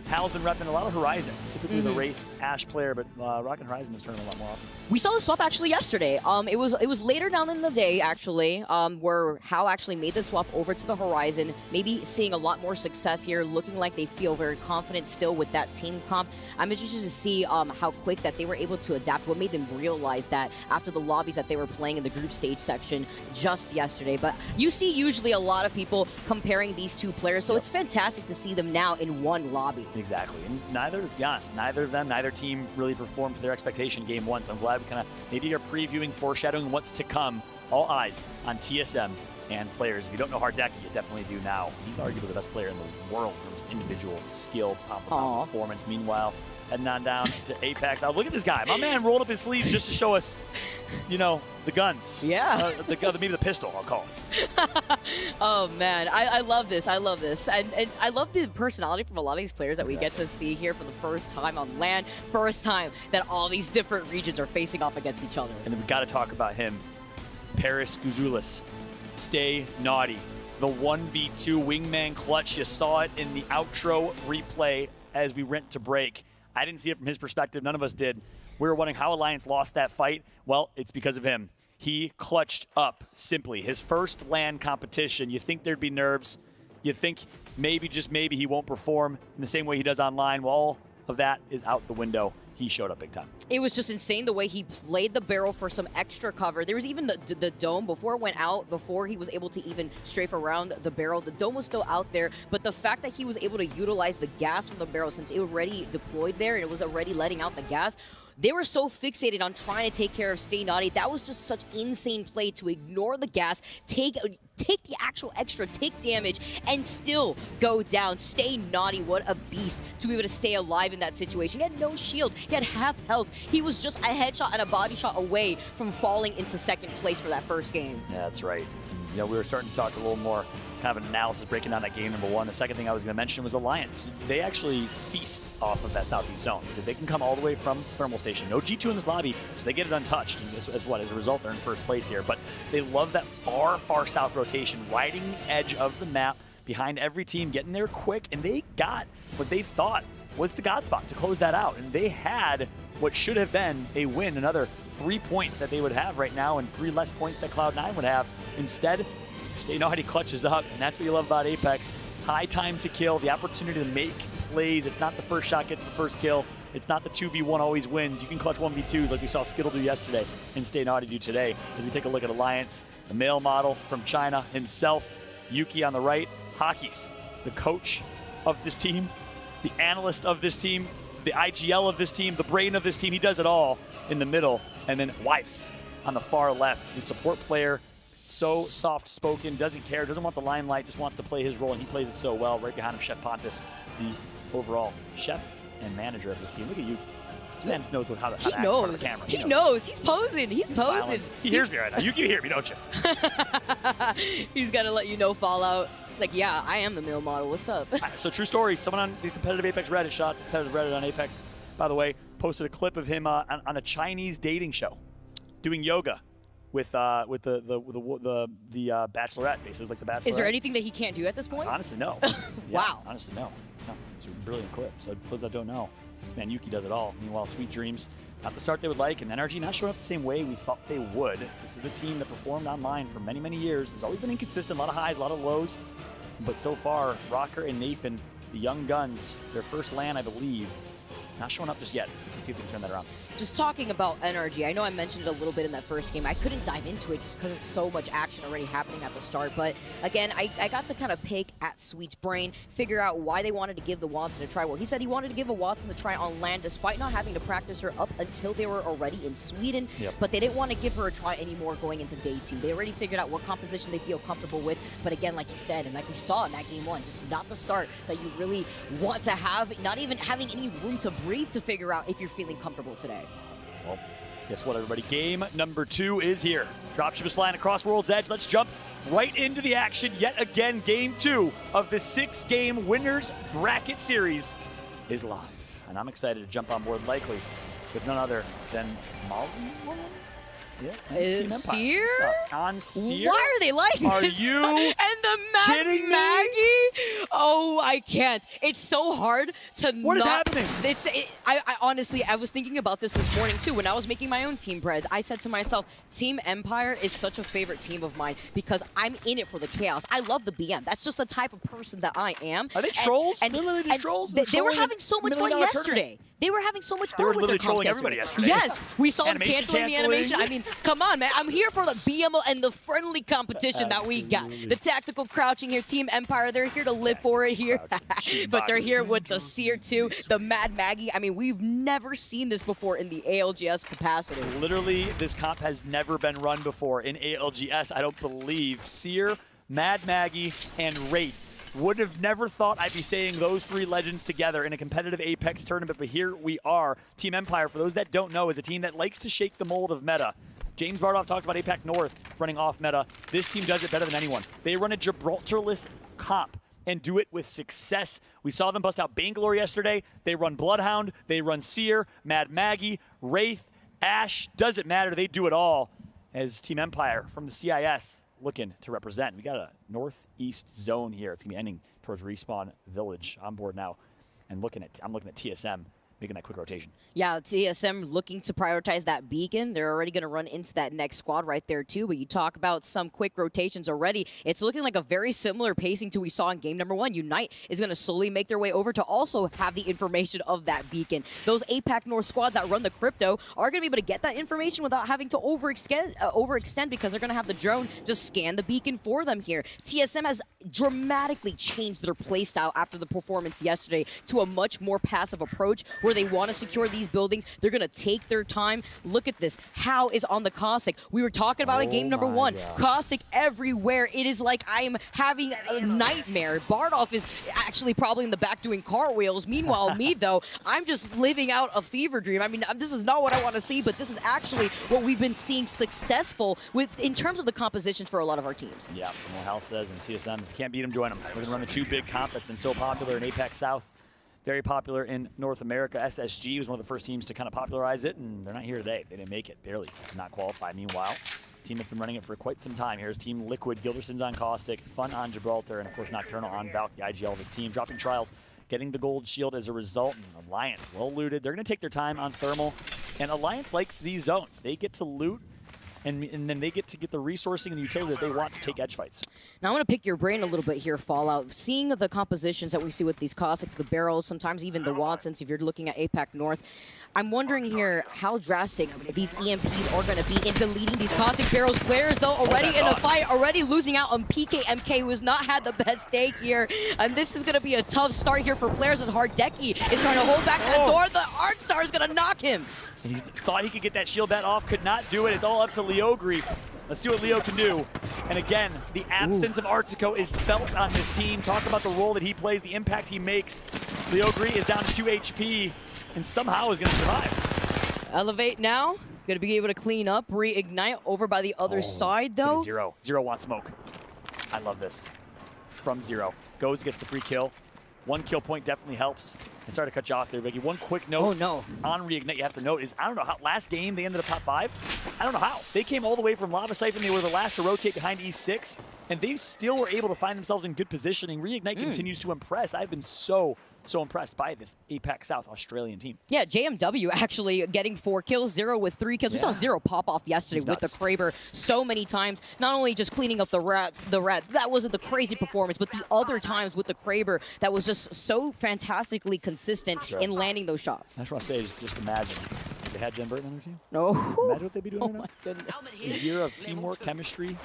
Hal's been repping a lot of Horizon, typically the Wraith Ashe player, but rocking Horizon this tournament a lot more often. We saw the swap actually yesterday. It was later down in the day actually, where Hal actually made the swap over to the Horizon. Maybe seeing a lot more success here, looking like they feel very confident still with that team comp. I'm interested to see how quick that they were able to adapt. What made them realize that after the lobbies that they were playing in the group stage section just yesterday. But you see usually a lot of people comparing these two players, so it's fantastic to see them now in one lobby. Exactly, and neither of them, neither team really performed to their expectation game 1, so I'm glad we kind of maybe are previewing, foreshadowing what's to come. All eyes on TSM and players. If you don't know Hardeki, you definitely do now. He's arguably the best player in the world in terms of individual skill, performance. Meanwhile, heading on down to Apex. Oh, look at this guy. My man rolled up his sleeves just to show us, you know, the guns. Yeah. Maybe the pistol, I'll call it. Oh, man. I love this. I love this. And I love the personality from a lot of these players that we get to see here for the first time on LAN. First time that all these different regions are facing off against each other. And then we've got to talk about him. Paris Guzoulis. Stay naughty. The 1v2 wingman clutch. You saw it in the outro replay as we went to break. I didn't see it from his perspective. None of us did. We were wondering how Alliance lost that fight. Well, it's because of him. He clutched up, simply. His first LAN competition. You think there'd be nerves. You think maybe, just maybe, he won't perform in the same way he does online. Well, all of that is out the window. He showed up big time. It was just insane the way he played the barrel for some extra cover. There was even the dome before it went out, before he was able to even strafe around the barrel. The dome was still out there, but the fact that he was able to utilize the gas from the barrel since it already deployed there and it was already letting out the gas, they were so fixated on trying to take care of Stay Naughty. That was just such insane play to ignore the gas, take the actual extra, take damage, and still go down. Stay Naughty, what a beast to be able to stay alive in that situation. He had no shield. He had half health. He was just a headshot and a body shot away from falling into second place for that first game. Yeah, that's right. And, you know, we were starting to talk a little more kind of an analysis breaking down that game number 1. The second thing I was going to mention was Alliance. They actually feast off of that southeast zone because they can come all the way from Thermal Station. No G2 in this lobby, so they get it untouched. And as a result, they're in first place here. But they love that far, far south rotation, riding the edge of the map behind every team, getting there quick, and they got what they thought was the God spot to close that out. And they had what should have been a win, another 3 points that they would have right now and 3 less points that Cloud9 would have. Instead, Stay Naughty clutches up, and that's what you love about Apex. High time to kill, the opportunity to make plays. It's not the first shot gets the first kill. It's not the 2v1 always wins. You can clutch 1v2s like we saw Skittle do yesterday and Stay Naughty do today. As we take a look at Alliance, the male model from China himself, Yuki on the right, Hockey's the coach of this team, the analyst of this team. the IGL of this team, the brain of this team. He does it all in the middle. And then Wipes on the far left, the support player. So soft-spoken, doesn't care, doesn't want the limelight, just wants to play his role, and he plays it so well. Right behind him, Chef Pontus, the overall chef and manager of this team. Look at Yuki. This man knows how to act in front of the camera. He knows. He's posing. He's posing. Smiling. He hears me right now. Yuki, you hear me, don't you? He's got to let you know, Fallout. It's like, yeah, I am the male model. What's up? So true story. Someone on the competitive Apex Reddit, shot competitive Reddit on Apex, by the way, posted a clip of him on a Chinese dating show doing yoga with the Bachelorette. Basically, it was like the Bachelorette. Is there anything that he can't do at this point? Honestly, no. Wow. Honestly, no. It's a brilliant clip. So for those that don't know, this man Yuki does it all. Meanwhile, Sweet Dreams, not the start they would like, and NRG not showing up the same way we thought they would. This is a team that performed online for many, many years. It's always been inconsistent, a lot of highs, a lot of lows. But so far, Rocker and Nathan, the young guns, their first LAN, I believe, not showing up just yet. We can see if we can turn that around. Just talking about NRG, I know I mentioned it a little bit in that first game. I couldn't dive into it just because it's so much action already happening at the start. But again, I got to kind of pick at Sweet's brain, figure out why they wanted to give the Watson a try. Well, he said he wanted to give a Watson the try on LAN despite not having to practice her up until they were already in Sweden. Yep. But they didn't want to give her a try anymore going into day 2. They already figured out what composition they feel comfortable with. But again, like you said, and like we saw in that game 1, just not the start that you really want to have, not even having any room to breathe to figure out if you're feeling comfortable today. Well, guess what, everybody? Game number 2 is here. Dropship is flying across World's Edge. Let's jump right into the action. Yet again, game 2 of the 6-game winners bracket series is live. And I'm excited to jump on board, likely with none other than Molly. Yeah, Seer? On Seer? Why are they like Are this? you and the kidding me? Maggie? Oh, I can't. It's so hard to What is not... happening? I honestly, I was thinking about this morning too when I was making my own team breads. I said to myself, Team Empire is such a favorite team of mine because I'm in it for the chaos. I love the BM. That's just the type of person that I am. Are they trolls? Literally just trolls? They were having so much fun yesterday. They were having so much fun with their trolling comps everybody yesterday. Yes, we saw them Animation canceling the animation. I mean, come on, man. I'm here for the BMO and the friendly competition that we got. The tactical crouching here, Team Empire, they're here to live for it here. But they're here with the Seer too, the Mad Maggie. I mean, we've never seen this before in the ALGS capacity. Literally, this comp has never been run before in ALGS, I don't believe. Seer, Mad Maggie, and Wraith. Would have never thought I'd be saying those 3 legends together in a competitive Apex tournament, but here we are. Team Empire, for those that don't know, is a team that likes to shake the mold of meta. James Bardoff talked about APAC North running off meta. This team does it better than anyone. They run a Gibraltar-less comp and do it with success. We saw them bust out Bangalore yesterday. They run Bloodhound. They run Seer, Mad Maggie, Wraith, Ash. Doesn't matter. They do it all as Team Empire from the CIS looking to represent. We got a northeast zone here. It's going to be ending towards Respawn Village. On board now. And I'm looking at TSM making that quick rotation. Yeah, TSM looking to prioritize that beacon. They're already going to run into that next squad right there too, but you talk about some quick rotations already. It's looking like a very similar pacing to we saw in game number 1. Unite is going to slowly make their way over to also have the information of that beacon. Those APAC North squads that run the crypto are going to be able to get that information without having to overextend because they're going to have the drone just scan the beacon for them here. TSM has dramatically changed their playstyle after the performance yesterday to a much more passive approach where they want to secure these buildings. They're going to take their time. Look at this. How is on the Caustic? We were talking about it game number 1. Caustic everywhere. It is like I am having a nightmare. Bardoff is actually probably in the back doing cartwheels. Meanwhile, me, though, I'm just living out a fever dream. I mean, this is not what I want to see, but this is actually what we've been seeing successful with in terms of the compositions for a lot of our teams. Yeah, Mo Hal says in TSM, if you can't beat them, join them. We're going to run the 2 big comp that's been so popular in APAC South. Very popular in North America. SSG was one of the first teams to kind of popularize it, and they're not here today. They didn't make it, barely, not qualified. Meanwhile, the team that's been running it for quite some time. Here's Team Liquid, Gilderson's on Caustic, Fun on Gibraltar, and of course Nocturnal on Valk, the IGL of his team. Dropping Trials, getting the gold shield as a result. And Alliance, well looted. They're going to take their time on Thermal, and Alliance likes these zones. They get to loot and then they get the resourcing and the utility that they want to take edge fights. Now I want to pick your brain a little bit here, Fallout. Seeing the compositions that we see with these Cossacks, the barrels, sometimes even the Watsons, if you're looking at APAC North, I'm wondering here how drastic these EMPs are going to be in deleting these Cossack barrels. Players, though, already in a fight, already losing out on PKMK, who has not had the best day here. And this is going to be a tough start here for players as Hardeki is trying to hold back that door. The Arcstar is going to knock him. And he thought he could get that shield bat off, could not do it. It's all up to Leogri. Let's see what Leo can do. And again, the absence of Artico is felt on this team. Talk about the role that he plays, the impact he makes. Leogri is down to 2 HP and somehow is going to survive. Elevate now. Going to be able to clean up, reignite over by the other side, though. Zero wants smoke. I love this. From Zero. Goes, gets the free kill. 1 kill point definitely helps. And sorry to cut you off there, Vicky. One quick note on Reignite you have to note is, I don't know how, last game they ended up top 5. I don't know how. They came all the way from Lava Siphon. They were the last to rotate behind E6, and they still were able to find themselves in good positioning. Reignite continues to impress. I've been so impressed by this APAC South Australian team. Yeah, JMW actually getting 4 kills, Zero with 3 kills. We saw Zero pop off yesterday with the Kraber so many times. Not only just cleaning up the rat, that wasn't the crazy performance, but the other times with the Kraber that was just so fantastically consistent in landing those shots. That's what I say, just imagine. If they had Jen Burton on their team? No. Imagine what they'd be doing right now. My goodness. A year of teamwork, chemistry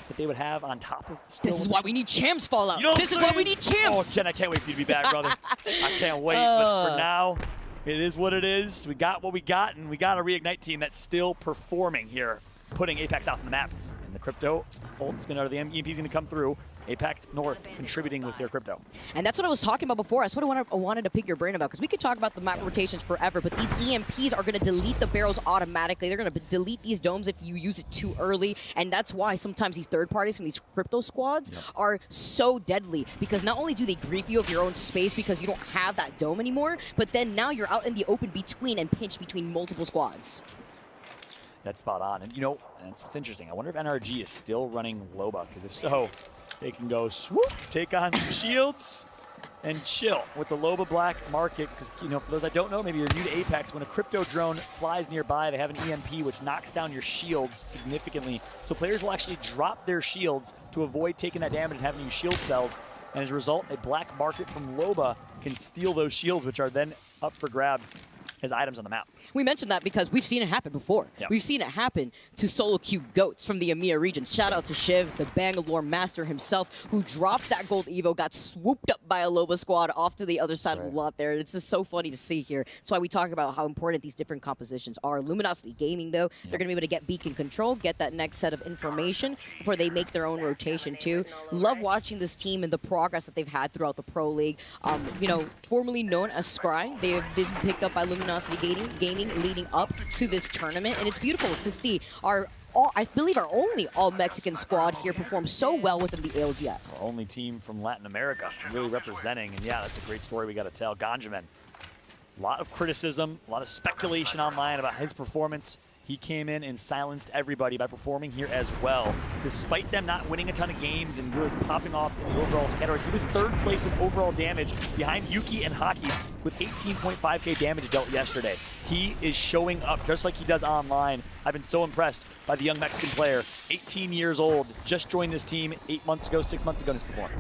that they would have on top of the This is why we need champs, Fallout. You know This is why we need champs. Oh, Jen, I can't wait for you to be back, brother. I can't wait. But for now, it is what it is. We got what we got, and we got a Reignite team that's still performing here, putting APAC South on the map. And the crypto ult's going to, the EMP's going to come through. APAC North contributing with their crypto. And that's what I was talking about before. That's what I wanted to pick your brain about, because we could talk about the map rotations forever, but these EMPs are going to delete the barrels automatically. They're going to delete these domes if you use it too early, and that's why sometimes these third parties from these crypto squads are so deadly, because not only do they grief you of your own space because you don't have that dome anymore, but then now you're out in the open between and pinched between multiple squads. That's spot on. And you know, that's what's interesting. I wonder if NRG is still running Loba, because if so, they can go swoop, take on some shields, and chill with the Loba Black market. Because, you know, for those that don't know, maybe you're new to Apex, when a crypto drone flies nearby, they have an EMP which knocks down your shields significantly. So players will actually drop their shields to avoid taking that damage and having to use shield cells. And as a result, a black market from Loba can steal those shields, which are then up for grabs as items on the map. We mentioned that because we've seen it happen before. We've seen it happen to solo queue goats from the EMEA region. Shout out to Shiv, the Bangalore master himself, who dropped that gold Evo, got swooped up by a Loba squad off to the other side of the lot there. It's just so funny to see here. That's why we talk about how important these different compositions are. Luminosity Gaming, though, they're going to be able to get beacon control, get that next set of information before they make their own rotation, too. Love watching this team and the progress that they've had throughout the Pro League. You know, formerly known as Scry, they have been picked up by Luminosity Gaming leading up to this tournament, and it's beautiful to see I believe our only all-Mexican squad here perform so well within the ALGS. Our only team from Latin America really representing, and yeah, that's a great story we got to tell. Ganjamin, a lot of criticism, a lot of speculation online about his performance. He came in and silenced everybody by performing here as well. Despite them not winning a ton of games and really popping off in the overall categories, he was 3rd place in overall damage behind Yuki and Hockey's with 18.5k damage dealt yesterday. He is showing up just like he does online. I've been so impressed by the young Mexican player, 18 years old, just joined this team 8 months ago, 6 months ago, and has performed.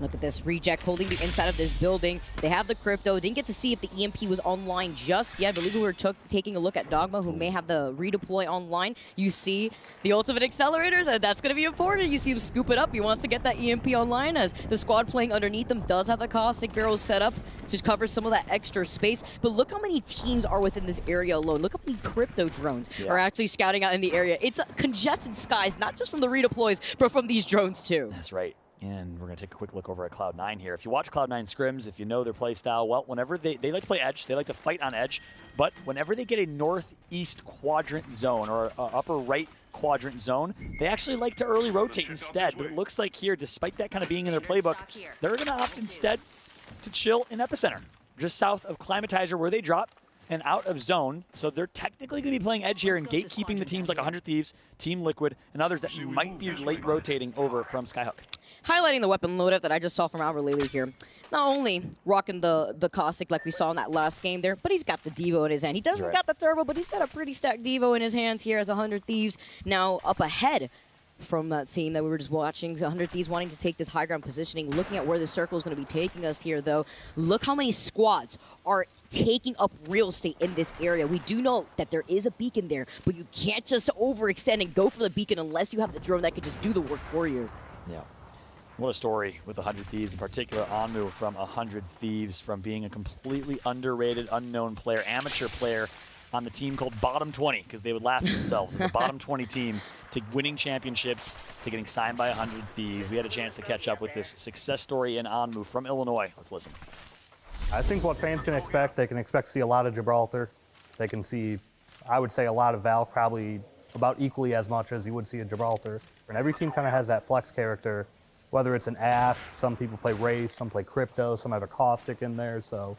Look at this, Reject holding the inside of this building. They have the crypto. Didn't get to see if the EMP was online just yet. I believe we were taking a look at Dogma, who may have the redeploy online. You see the ultimate accelerators, and that's going to be important. You see him scoop it up. He wants to get that EMP online, as the squad playing underneath them does have the Caustic Barrels set up to cover some of that extra space. But look how many teams are within this area alone. Look how many crypto drones are actually scouting out in the area. It's congested skies, not just from the redeploys, but from these drones too. That's right. And we're going to take a quick look over at Cloud9 here. If you watch Cloud9 scrims, if you know their play style, well, whenever they like to play edge, they like to fight on edge, but whenever they get a northeast quadrant zone or a upper right quadrant zone, they actually like to early rotate instead. But it looks like here, despite that kind of being in their playbook, they're going to opt instead to chill in Epicenter, just south of Climatizer where they drop. and out of zone. So they're technically going to be playing edge here and gatekeeping the teams like 100 Thieves, Team Liquid, and others that might be late rotating over from Skyhook. Highlighting the weapon loadout that I just saw from Alberlele here. Not only rocking the Caustic like we saw in that last game there, but he's got the Devo in his hand. He doesn't got the Turbo, but he's got a pretty stacked Devo in his hands here as 100 Thieves now up ahead from that scene that we were just watching. 100 Thieves wanting to take this high ground positioning. Looking at where the circle is going to be taking us here, though. Look how many squads are taking up real estate in this area. We do know that there is a beacon there, but you can't just overextend and go for the beacon unless you have the drone that can just do the work for you. Yeah. What a story with 100 Thieves, in particular Onmu from 100 Thieves, from being a completely underrated, unknown player, amateur player on the team called Bottom 20, because they would laugh at themselves as a Bottom 20 team, to winning championships, to getting signed by 100 Thieves. We had a chance to catch up with this success story in Onmu from Illinois. Let's listen. I think what fans can expect, they can expect to see a lot of Gibraltar. They can see, I would say, a lot of Valk, probably about equally as much as you would see at Gibraltar. And every team kind of has that flex character, whether it's an Ash, some people play Wraith, some play Crypto, some have a Caustic in there, so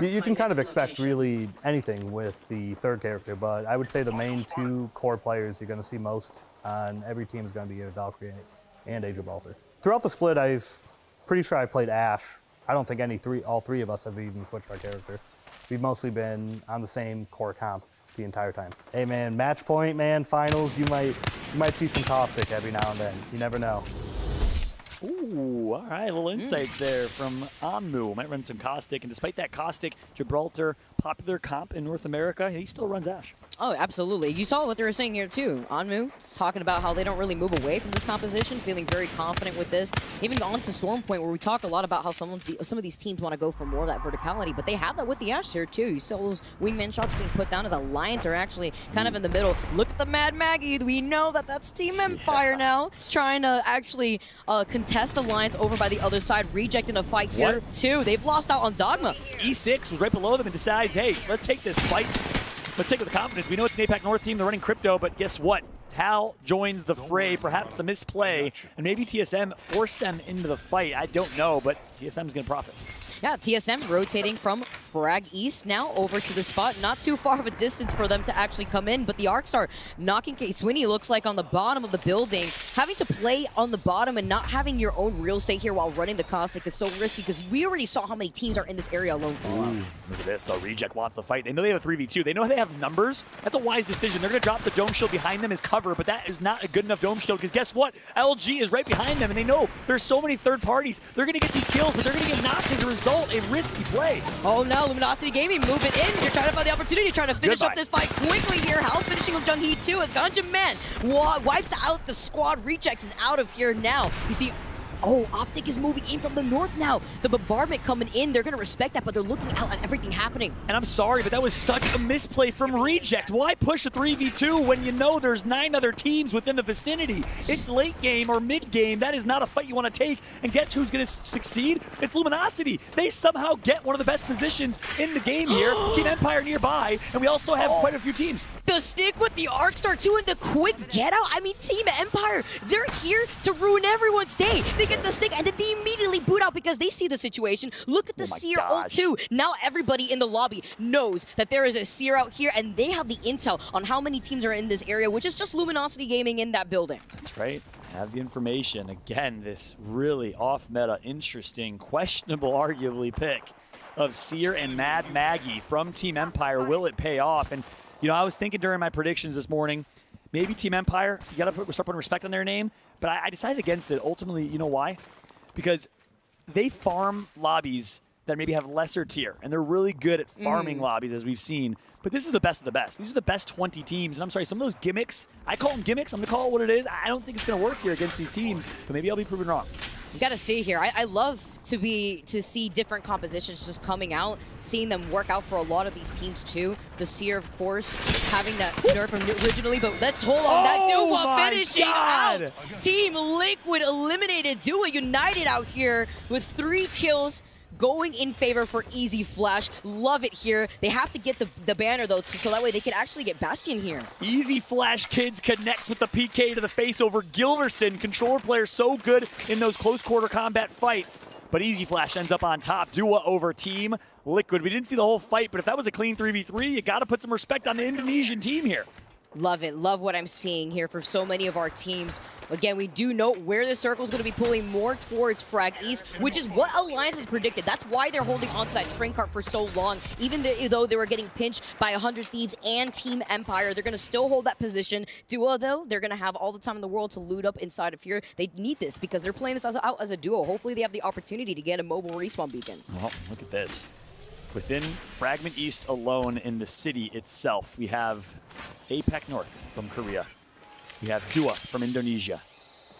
you can kind of expect really anything with the third character, but I would say the main two core players you're going to see most on every team is going to be a Valkyrie and a Gibraltar. Throughout the split, pretty sure I played Ash. I don't think all three of us have even switched our character. We've mostly been on the same core comp the entire time. Hey man, match point, man, finals, you might see some Caustic every now and then. You never know. Ooh, all right, a little insight there from Onmu. Might run some Caustic, and despite that Caustic, Gibraltar, popular comp in North America, he still runs Ash. Oh, absolutely. You saw what they were saying here, too. Onmu talking about how they don't really move away from this composition, feeling very confident with this. Even on to Storm Point, where we talk a lot about how some of these teams want to go for more of that verticality, but they have that with the Ash here, too. You saw those wingman shots being put down as Alliance are actually kind of in the middle. Look at the Mad Maggie. We know that that's Team Empire now, trying to actually contest Alliance over by the other side, rejecting a fight here, too. They've lost out on Dogma. E6 was right below them and decides, hey, let's take this fight. Let's take it with confidence. We know it's an APAC North team. They're running Crypto, but guess what? Hal joins the fray, perhaps a misplay, and maybe TSM forced them into the fight. I don't know, but TSM is going to profit. Yeah, TSM rotating from Frag East now over to the spot. Not too far of a distance for them to actually come in, but the Arcs are knocking K-Swinny, looks like, on the bottom of the building. Having to play on the bottom and not having your own real estate here while running the Caustic is so risky, because we already saw how many teams are in this area alone. Look at this, though. Reject wants the fight. They know they have a 3v2. They know they have numbers. That's a wise decision. They're going to drop the Dome Shield behind them as cover, but that is not a good enough Dome Shield, because guess what? LG is right behind them, and they know there's so many third parties. They're going to get these kills, but they're going to get knocked as a result. A risky play. Oh no, Luminosity Gaming moving in. You're trying to find the opportunity, trying to finish up this fight quickly here. Hal finishing with Jung Hee too as Ganja Man wipes out the squad. Rejects is out of here now. You see, oh, Optic is moving in from the north now. The bombardment coming in, they're going to respect that, but they're looking out at everything happening. And I'm sorry, but that was such a misplay from Reject. Why push a 3v2 when you know there's 9 other teams within the vicinity? It's late game or mid game. That is not a fight you want to take. And guess who's going to succeed? It's Luminosity. They somehow get one of the best positions in the game here. Team Empire nearby, and we also have quite a few teams. The stick with the Arcstar too, and the quick get out. I mean, Team Empire, they're here to ruin everyone's day. They get the stick, and then they immediately boot out because they see the situation. Look at the Seer ult too. Now everybody in the lobby knows that there is a Seer out here, and they have the intel on how many teams are in this area, which is just Luminosity Gaming in that building. That's right. Have the information. Again, this really off-meta, interesting, questionable, arguably, pick of Seer and Mad Maggie from Team Empire. Will it pay off? And, you know, I was thinking during my predictions this morning, maybe Team Empire, you got to start putting respect on their name, but I decided against it. Ultimately, you know why? Because they farm lobbies that maybe have lesser tier, and they're really good at farming lobbies, as we've seen. But this is the best of the best. These are the best 20 teams, and I'm sorry, some of those gimmicks, I call them gimmicks, I'm going to call it what it is. I don't think it's going to work here against these teams, but maybe I'll be proven wrong. You got to see here. I love to see different compositions just coming out, seeing them work out for a lot of these teams too. The Seer, of course, having that nerf originally, but let's hold on. That Duwa finishing out. Team Liquid eliminated. Duwa united out here with 3 kills. Going in favor for Easy Flash. Love it here. They have to get the banner, though, so that way they can actually get Bastion here. Easy Flash Kids connects with the PK to the face over Gilverson. Controller player so good in those close quarter combat fights. But Easy Flash ends up on top. Duwa over Team Liquid. We didn't see the whole fight, but if that was a clean 3v3, you got to put some respect on the Indonesian team here. Love it. Love what I'm seeing here for so many of our teams. Again, we do note where the circle is going to be pulling more towards Frag East, which is what Alliance has predicted. That's why they're holding onto that train cart for so long. Even though they were getting pinched by 100 Thieves and Team Empire, they're going to still hold that position. Duo, though, they're going to have all the time in the world to loot up inside of here. They need this because they're playing this out as a duo. Hopefully, they have the opportunity to get a mobile respawn beacon. Well, look at this. Within Fragment East alone in the city itself, we have APEC North from Korea. We have Dua from Indonesia.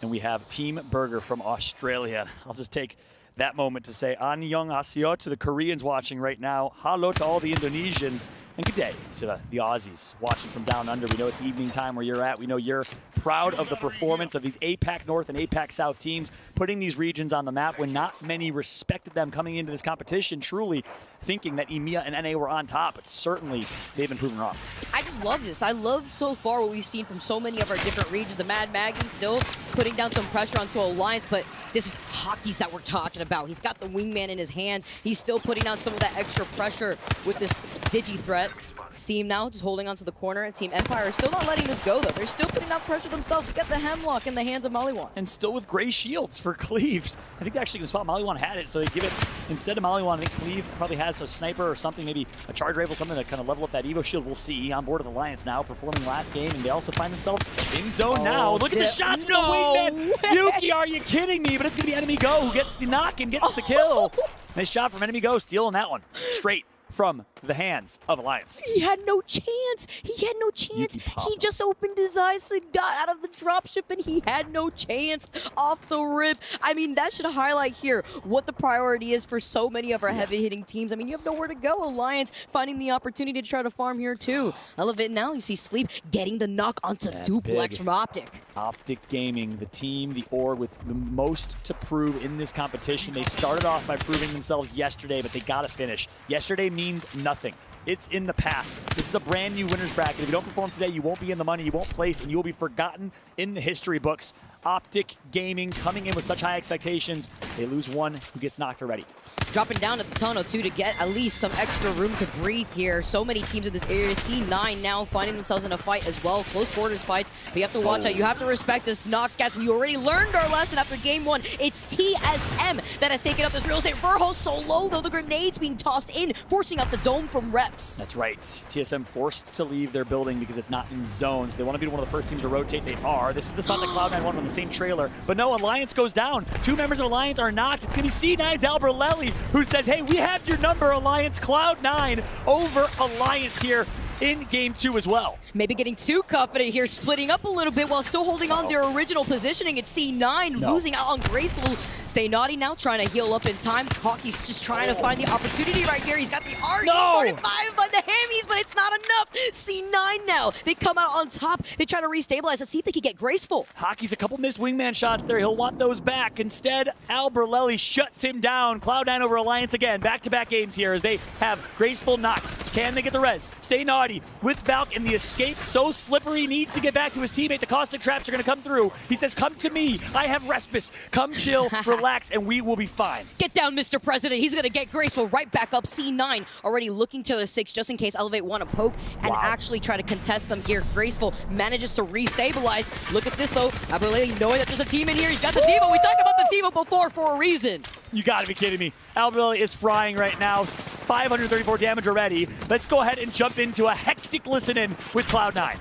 And we have Team Burger from Australia. I'll just take that moment to say annyeonghaseyo to the Koreans watching right now. Hello to all the Indonesians. And good day to the Aussies watching from down under. We know it's evening time where you're at. We know you're proud of the performance of these APAC North and APAC South teams, putting these regions on the map when not many respected them coming into this competition, truly thinking that EMEA and NA were on top, but certainly they've been proven wrong. I just love this. I love so far what we've seen from so many of our different regions. The Mad Maggie still putting down some pressure onto Alliance, but this is Hockey's that we're talking about. He's got the wingman in his hand. He's still putting down some of that extra pressure with this Digi threat. See him now just holding onto the corner, and Team Empire is still not letting this go, though. They're still putting out pressure themselves. You got the Hemlock in the hands of Maliwan. And still with gray shields for Cleaves. I think they're actually going to spot Maliwan had it, so they give it, instead of Maliwan, I think Cleve probably has a sniper or something, maybe a charge rifle, something to kind of level up that Evo shield. We'll see. On board with Alliance now, performing last game, and they also find themselves in zone now. Look at the shot from the wingman. Yuki, are you kidding me? But it's going to be Enemy Go who gets the knock and gets the kill. Nice shot from Enemy Go, stealing that one. Straight from the hands of Alliance. He had no chance. He had no chance. He just opened his eyes and got out of the dropship, and he had no chance off the rip. I mean, that should highlight here what the priority is for so many of our heavy-hitting teams. I mean, you have nowhere to go. Alliance finding the opportunity to try to farm here, too. Elevate now. You see Sleep getting the knock onto Duplex from Optic. Optic Gaming, the team, the org with the most to prove in this competition. They started off by proving themselves yesterday, but they got to finish. Yesterday means nothing. It's in the past. This is a brand new winner's bracket. If you don't perform today, you won't be in the money, you won't place, and you will be forgotten in the history books. Optic Gaming coming in with such high expectations. They lose one, who gets knocked already. Dropping down at the tunnel, too, to get at least some extra room to breathe here. So many teams in this area. C9 now finding themselves in a fight as well. Close quarters fights. But you have to watch out. You have to respect this Noxcast. We already learned our lesson after game one. It's TSM that has taken up this real estate. Verho so low, though. The grenades being tossed in, forcing out the dome from reps. That's right. TSM forced to leave their building because it's not in zones. They want to be one of the first teams to rotate. They are. This is the spot that Cloud9 won on the same trailer. But no, Alliance goes down. Two members of Alliance are knocked. It's going to be C9's Alberlelli, who says, hey, we have your number, Alliance. Cloud9 over Alliance here in game two as well. Maybe getting too confident here, splitting up a little bit while still holding on their original positioning. It's C9 losing out on Graceful. Stay naughty now, trying to heal up in time. Hockey's just trying to find the opportunity right here. He's got the RE45 by the Hammies, but it's not enough. C9 now. They come out on top. They try to restabilize. Let's see if they can get Graceful. Hockey's a couple missed wingman shots there. He'll want those back. Instead, Alberlelli shuts him down. Cloud9 over Alliance again. Back-to-back games here as they have Graceful knocked. Can they get the res? Stay naughty with Valk in the escape. So slippery, needs to get back to his teammate. The caustic traps are going to come through. He says, come to me. I have respite. Come chill, relax, and we will be fine. Get down, Mr. President. He's going to get Graceful right back up. C9 already looking to the 6 just in case Elevate want to poke and actually try to contest them here. Graceful manages to restabilize. Look at this, though. Alberlelli knowing that there's a team in here. He's got the Devo. We talked about the Devo before for a reason. You got to be kidding me. Alberlelli is frying right now. 534 damage already. Let's go ahead and jump into a hectic listen-in with Cloud9.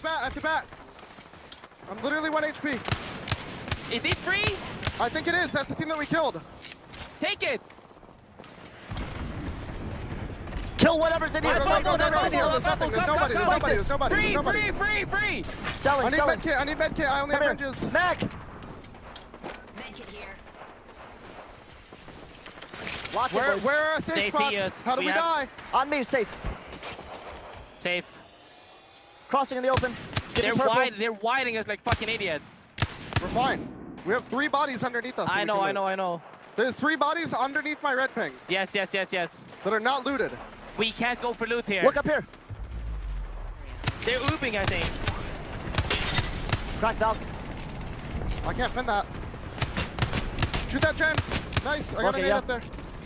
At the bat. I'm literally 1 HP. Is this free? I think it is. That's the team that we killed. Take it. Kill whatever's in here. There's nobody. Free. Selling. I need medkit. I only have vengeance. Mac. Medkit here. Where are our safe spots? How do we die? On me, safe. Safe. Crossing in the open. They're widening us like fucking idiots. We're fine. We have 3 bodies underneath us. I know. There's 3 bodies underneath my red ping. Yes. That are not looted. We can't go for loot here. Look up here. They're ooping, I think. Crack Valk. I can't fend that. Shoot that gen. Nice. I got a nade up there.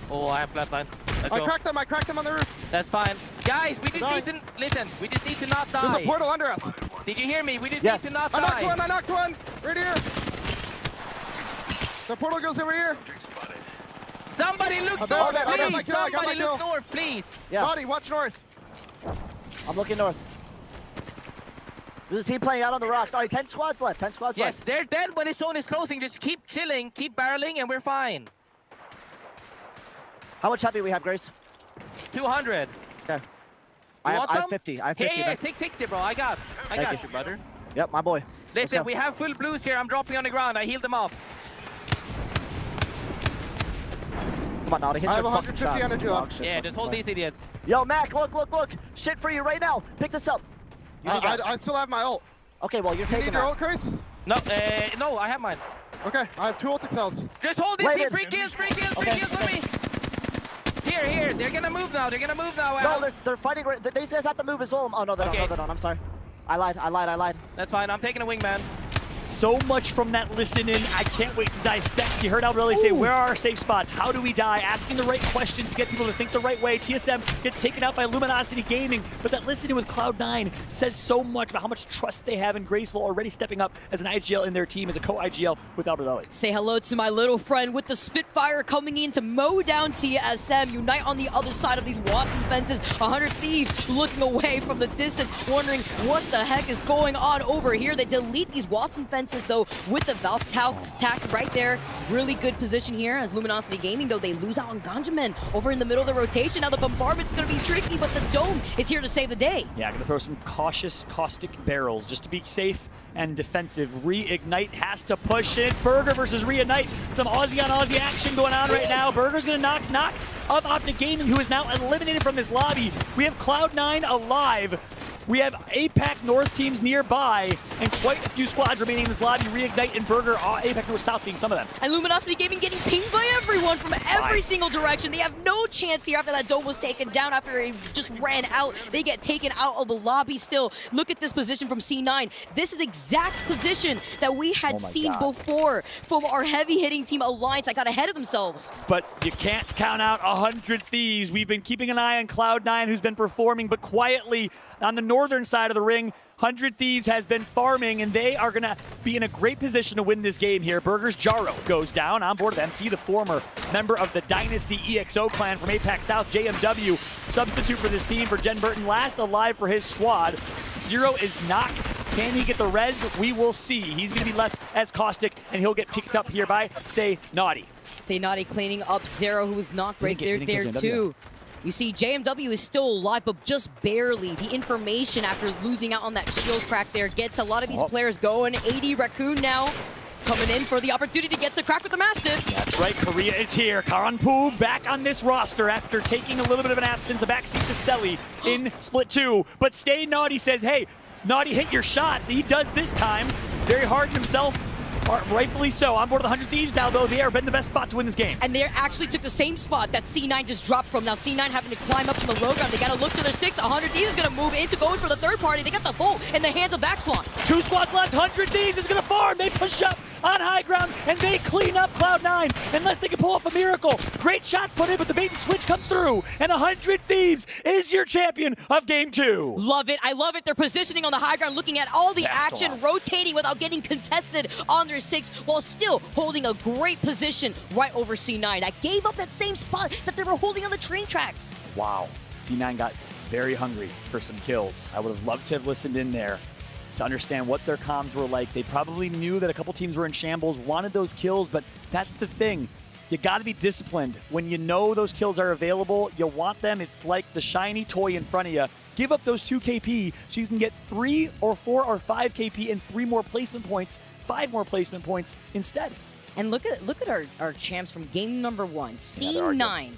Oh, I have flatline. I cracked them on the roof. That's fine. Guys, we just need to, listen, we just need to not die. There's a portal under us. Did you hear me? We just need to not die. I knocked one. Right here. The portal goes over here. Somebody look north, please. Somebody look north, please. Yeah. Body, watch north. I'm looking north. There's a team playing out on the rocks. All right, 10 squads left. 10 squads yes, left. they're dead when his zone is closing. Just keep chilling, keep barreling, and we're fine. How much heavy we have, Grace? 200. Okay. I have 50. I have 50. Here, take 60, bro. I got you, brother. Yep, my boy. Listen, we have full blues here. I'm dropping on the ground. I healed them off. Come on, now to hit I have your 150 fucking shots. energy left. Yeah, just hold these idiots. Yo, Mac, look. Shit for you right now. Pick this up. I still have my ult. Okay, well, you're taking You need your ult, Chris? No, I have mine. Okay, I have 2 ult cells. Just hold this team. Free kills with me. Here. They're gonna move now. No, they're fighting. These guys have to move as well. Oh, no, they don't. I'm sorry. I lied. That's fine. I'm taking a wingman. So much from that listen-in. I can't wait to dissect. You heard Albrelli say, where are our safe spots? How do we die? Asking the right questions to get people to think the right way. TSM gets taken out by Luminosity Gaming, but that listen-in with Cloud9 says so much about how much trust they have in Graceful, already stepping up as an IGL in their team, as a co-IGL with Albrelli. Say hello to my little friend with the Spitfire coming in to mow down TSM. Unite on the other side of these Watson fences. 100 Thieves looking away from the distance, wondering what the heck is going on over here. They delete these Watson fences though with the Valve tack right there. Really good position here as Luminosity Gaming, though they lose out on Ganjamin over in the middle of the rotation. Now the bombardment's going to be tricky, but the Dome is here to save the day. Yeah, going to throw some cautious caustic barrels just to be safe and defensive. Reignite has to push it. Burger versus Reignite. Some Aussie on Aussie action going on right now. Burger's going to knocked of Optic Gaming, who is now eliminated from this lobby. We have Cloud9 alive. We have APAC North teams nearby, and quite a few squads remaining in this lobby. Reignite and Burger, APAC North South being some of them. And Luminosity Gaming getting pinged by everyone from every single direction. They have no chance here after that Dome was taken down, after it just ran out. They get taken out of the lobby still. Look at this position from C9. This is exact position that we had seen before from our heavy-hitting team Alliance that got ahead of themselves. But you can't count out 100 Thieves. We've been keeping an eye on Cloud9, who's been performing, but quietly on the northern side of the ring, 100 Thieves has been farming, and they are going to be in a great position to win this game here. Burger's Jaro goes down on board of MT, the former member of the Dynasty EXO clan from APAC South. JMW, substitute for this team for Jen Burton, last alive for his squad. Zero is knocked. Can he get the res? We will see. He's going to be left as Caustic, and he'll get picked up here by Stay Naughty. Stay Naughty cleaning up Zero, who was knocked right there too. You see, JMW is still alive, but just barely. The information after losing out on that shield crack there gets a lot of these players going. 80 Raccoon now coming in for the opportunity, gets the crack with the Mastiff. That's right, Korea is here. Karanpu back on this roster after taking a little bit of an absence, a backseat to Selly in Split 2. But Stay Naughty says, hey, Naughty, hit your shots. He does this time. Very hard on himself. Rightfully so. On board of the 100 Thieves now, though. They are in the best spot to win this game. And they actually took the same spot that C9 just dropped from. Now C9 having to climb up from the low ground. They got to look to their 6. 100 Thieves is going to move into going for the third party. They got the Bolt in the hands of Backswan. 2 squads left. 100 Thieves is going to farm. They push up on high ground, and they clean up Cloud9 unless they can pull off a miracle. Great shots put in, but the bait and switch comes through, and 100 Thieves is your champion of Game 2. Love it. I love it. They're positioning on the high ground, looking at all the action, rotating without getting contested on their 6, while still holding a great position right over C9. That gave up that same spot that they were holding on the train tracks. Wow. C9 got very hungry for some kills. I would have loved to have listened in there to understand what their comms were like. They probably knew that a couple teams were in shambles, wanted those kills, but that's the thing. You got to be disciplined. When you know those kills are available, you want them. It's like the shiny toy in front of you. Give up those 2 KP so you can get 3 or 4 or 5 KP and 3 more placement points, 5 more placement points instead. And look at our champs from game number 1, C9.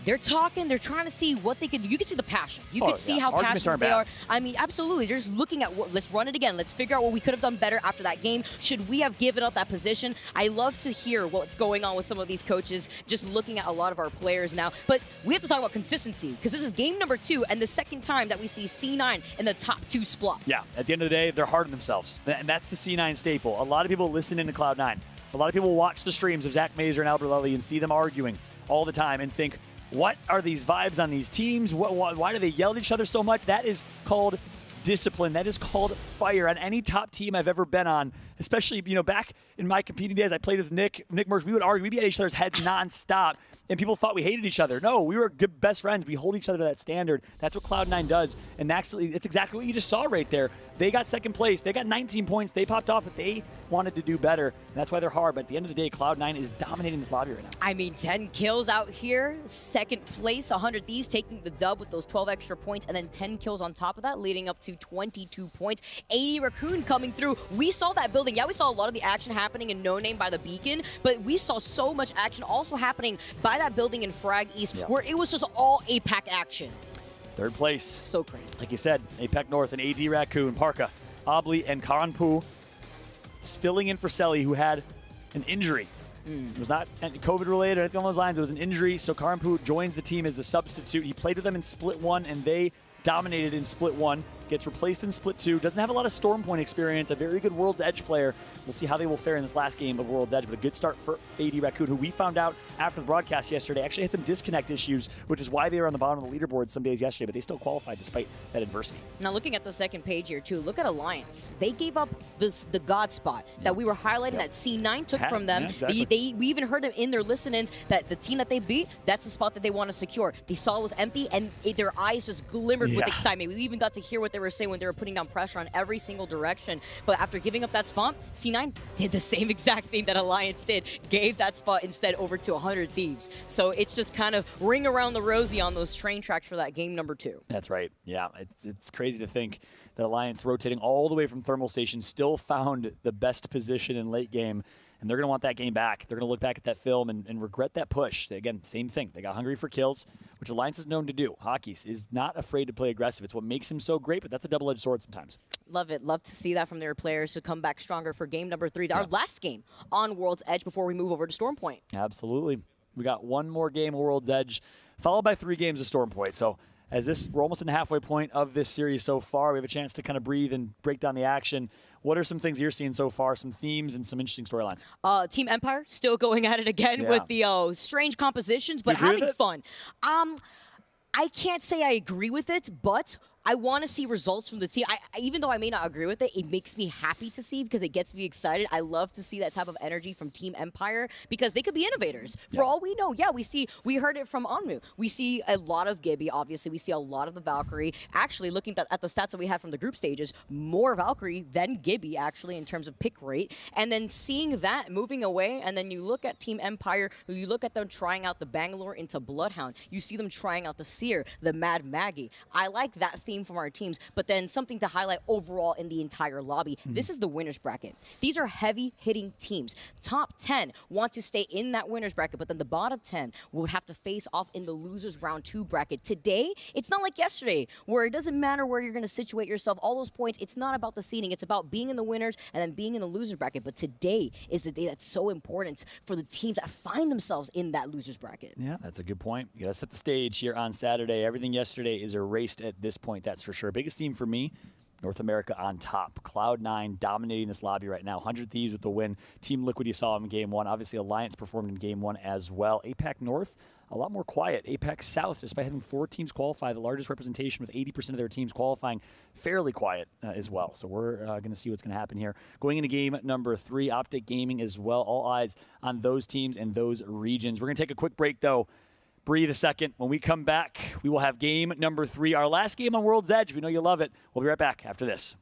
They're talking, they're trying to see what they can do. You can see the passion. You can see how passionate they are. I mean, absolutely. They're just looking at let's run it again. Let's figure out what we could have done better after that game. Should we have given up that position? I love to hear what's going on with some of these coaches, just looking at a lot of our players now. But we have to talk about consistency, because this is game number 2 and the second time that we see C9 in the top 2 spot. Yeah, at the end of the day, they're hard on themselves. And that's the C9 staple. A lot of people listen into Cloud9. A lot of people watch the streams of Zach Mazer and Albrelli and see them arguing all the time and think, what are these vibes on these teams? Why do they yell at each other so much? That is called discipline. That is called fire on any top team I've ever been on. Especially, back in my competing days, I played with Nick Merckx. We would argue. We'd be at each other's heads nonstop, and people thought we hated each other. No, we were good best friends. We hold each other to that standard. That's what Cloud9 does, and it's exactly what you just saw right there. They got second place. They got 19 points. They popped off, but they wanted to do better, and that's why they're hard. But at the end of the day, Cloud9 is dominating this lobby right now. I mean, 10 kills out here, second place, 100 Thieves taking the dub with those 12 extra points, and then 10 kills on top of that, leading up to 22 points. 80 Raccoon coming through. We saw that building. Yeah, we saw a lot of the action happening in No Name by the beacon, but we saw so much action also happening by that building in Frag East, where it was just all APAC action. Third place. So crazy. Like you said, APAC North and AD Raccoon, Parka, Obli, and Karanpu filling in for Selly, who had an injury. It was not COVID-related or anything along those lines. It was an injury, so Karanpu joins the team as the substitute. He played with them in Split 1, and they dominated in Split 1. Gets replaced in Split 2. Doesn't have a lot of Storm Point experience. A very good World's Edge player. We'll see how they will fare in this last game of World's Edge, but a good start for AD Raccoon, who we found out after the broadcast yesterday actually had some disconnect issues, which is why they were on the bottom of the leaderboard some days yesterday, but they still qualified despite that adversity. Now, looking at the second page here, too, look at Alliance. They gave up the God spot that we were highlighting that C9 took from them. Exactly. We even heard them in their listen-ins that the team that they beat, that's the spot that they want to secure. They saw it was empty, and their eyes just glimmered with excitement. We even got to hear what they were saying when they were putting down pressure on every single direction. But after giving up that spot, C9 did the same exact thing that Alliance did, gave that spot instead over to 100 Thieves. So it's just kind of ring around the rosy on those train tracks for that game number 2. That's right. Yeah, it's crazy to think that Alliance, rotating all the way from thermal station, still found the best position in late game. And they're going to want that game back. They're going to look back at that film and regret that push. Again, same thing. They got hungry for kills, which Alliance is known to do. Hockey's is not afraid to play aggressive. It's what makes him so great, but that's a double-edged sword sometimes. Love it. Love to see that from their players to come back stronger for game number 3. Our last game on World's Edge before we move over to Storm Point. Absolutely. We got one more game of World's Edge, followed by 3 games of Storm Point. So we're almost in the halfway point of this series so far. We have a chance to kind of breathe and break down the action. What are some things you're seeing so far, some themes and some interesting storylines? Team Empire still going at it again with the strange compositions, but having fun. I can't say I agree with it, but I want to see results from the team. Even though I may not agree with it, it makes me happy to see because it gets me excited. I love to see that type of energy from Team Empire because they could be innovators. For all we know, we heard it from Onmu. We see a lot of Gibby, obviously. We see a lot of the Valkyrie. Actually, looking at the stats that we had from the group stages, more Valkyrie than Gibby, actually, in terms of pick rate. And then seeing that moving away, and then you look at Team Empire, you look at them trying out the Bangalore into Bloodhound. You see them trying out the Seer, the Mad Maggie. I like that theme from our teams, but then something to highlight overall in the entire lobby. This is the winners bracket. These are heavy hitting teams. Top 10 want to stay in that winners bracket, but then the bottom 10 would have to face off in the losers round 2 bracket. Today, it's not like yesterday where it doesn't matter where you're going to situate yourself. All those points, it's not about the seeding. It's about being in the winners and then being in the losers bracket. But today is the day that's so important for the teams that find themselves in that losers bracket. Yeah, that's a good point. You got to set the stage here on Saturday. Everything yesterday is erased at this point, that's for sure. Biggest theme for me, North America on top. Cloud9 dominating this lobby right now. 100 Thieves with the win. Team Liquid you saw in Game 1. Obviously, Alliance performed in Game 1 as well. APAC North, a lot more quiet. APAC South, despite having 4 teams qualify, the largest representation with 80% of their teams qualifying, fairly quiet as well. So we're going to see what's going to happen here. Going into game number 3, Optic Gaming as well. All eyes on those teams and those regions. We're going to take a quick break, though. Breathe a second. When we come back, we will have game number 3, our last game on World's Edge. We know you love it. We'll be right back after this.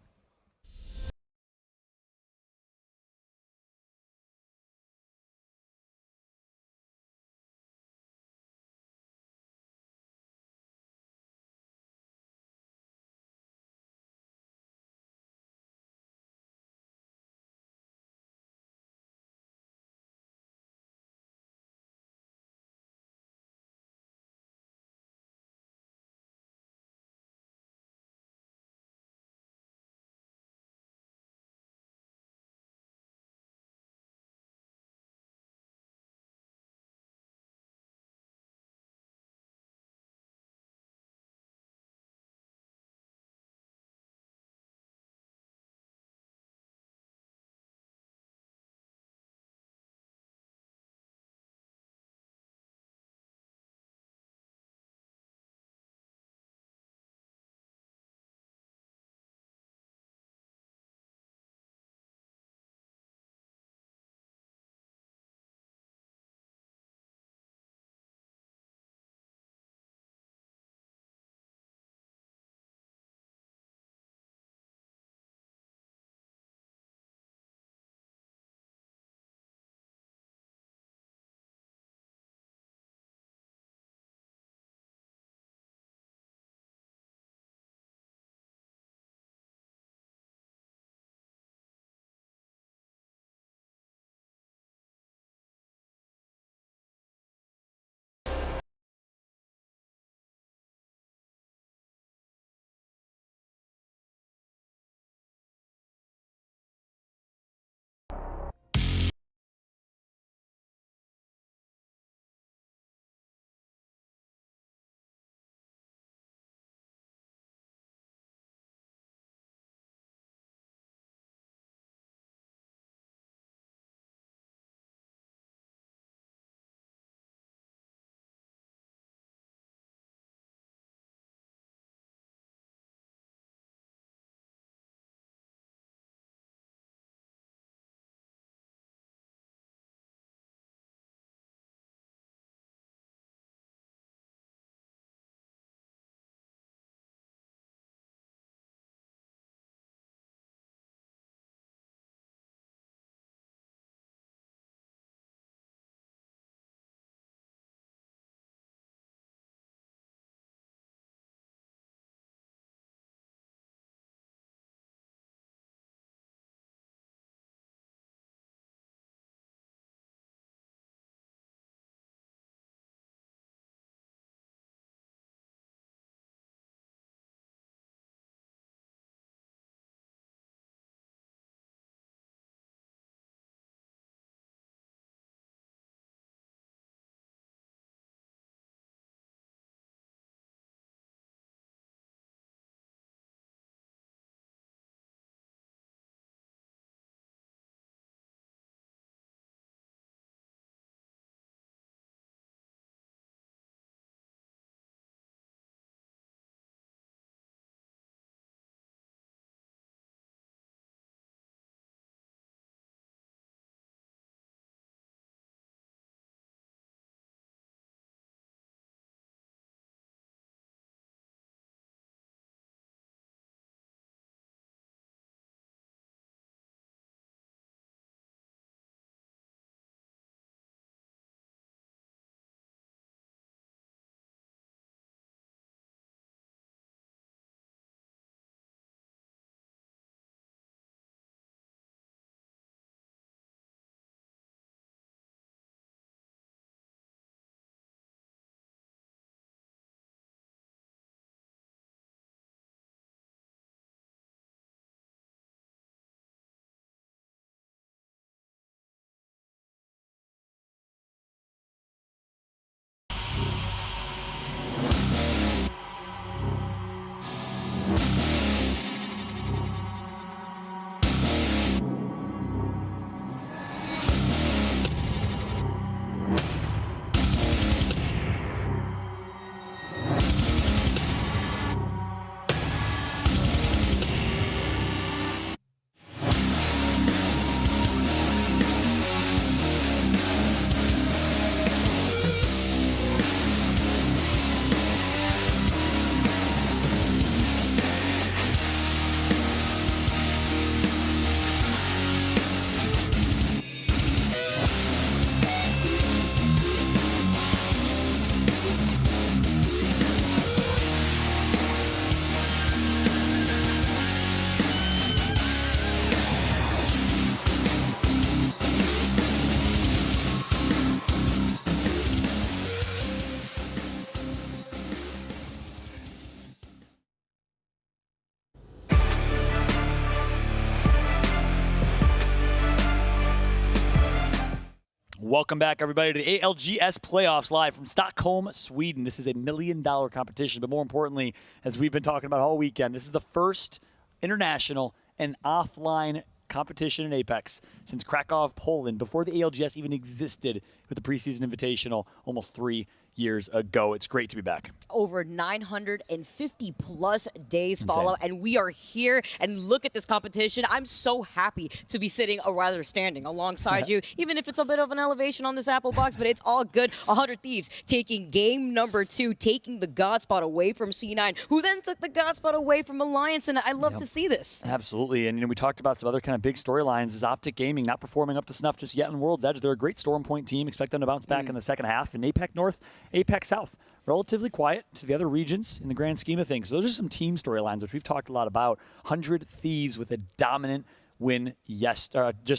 Welcome back, everybody, to ALGS Playoffs live from Stockholm, Sweden. This is a $1 million competition, but more importantly, as we've been talking about all weekend, this is the first international and offline competition in Apex since Krakow, Poland, before the ALGS even existed with the preseason invitational almost 3 years ago. It's great to be back. Over 950 plus days Insane. follow, and we are here. And look at this competition. I'm so happy to be sitting, or rather standing, alongside you, even if it's a bit of an elevation on this Apple box, but it's all good. 100 Thieves taking game number 2, taking the God spot away from C9, who then took the God spot away from Alliance, and I love to see this. Absolutely, and we talked about some other kind of big storylines. Is Optic Gaming not performing up to snuff just yet in World's Edge? They're a great Storm Point team. Expect them to bounce back in the second half. And APAC North, APAC South, relatively quiet to the other regions in the grand scheme of things. So those are some team storylines, which we've talked a lot about. 100 Thieves with a dominant win just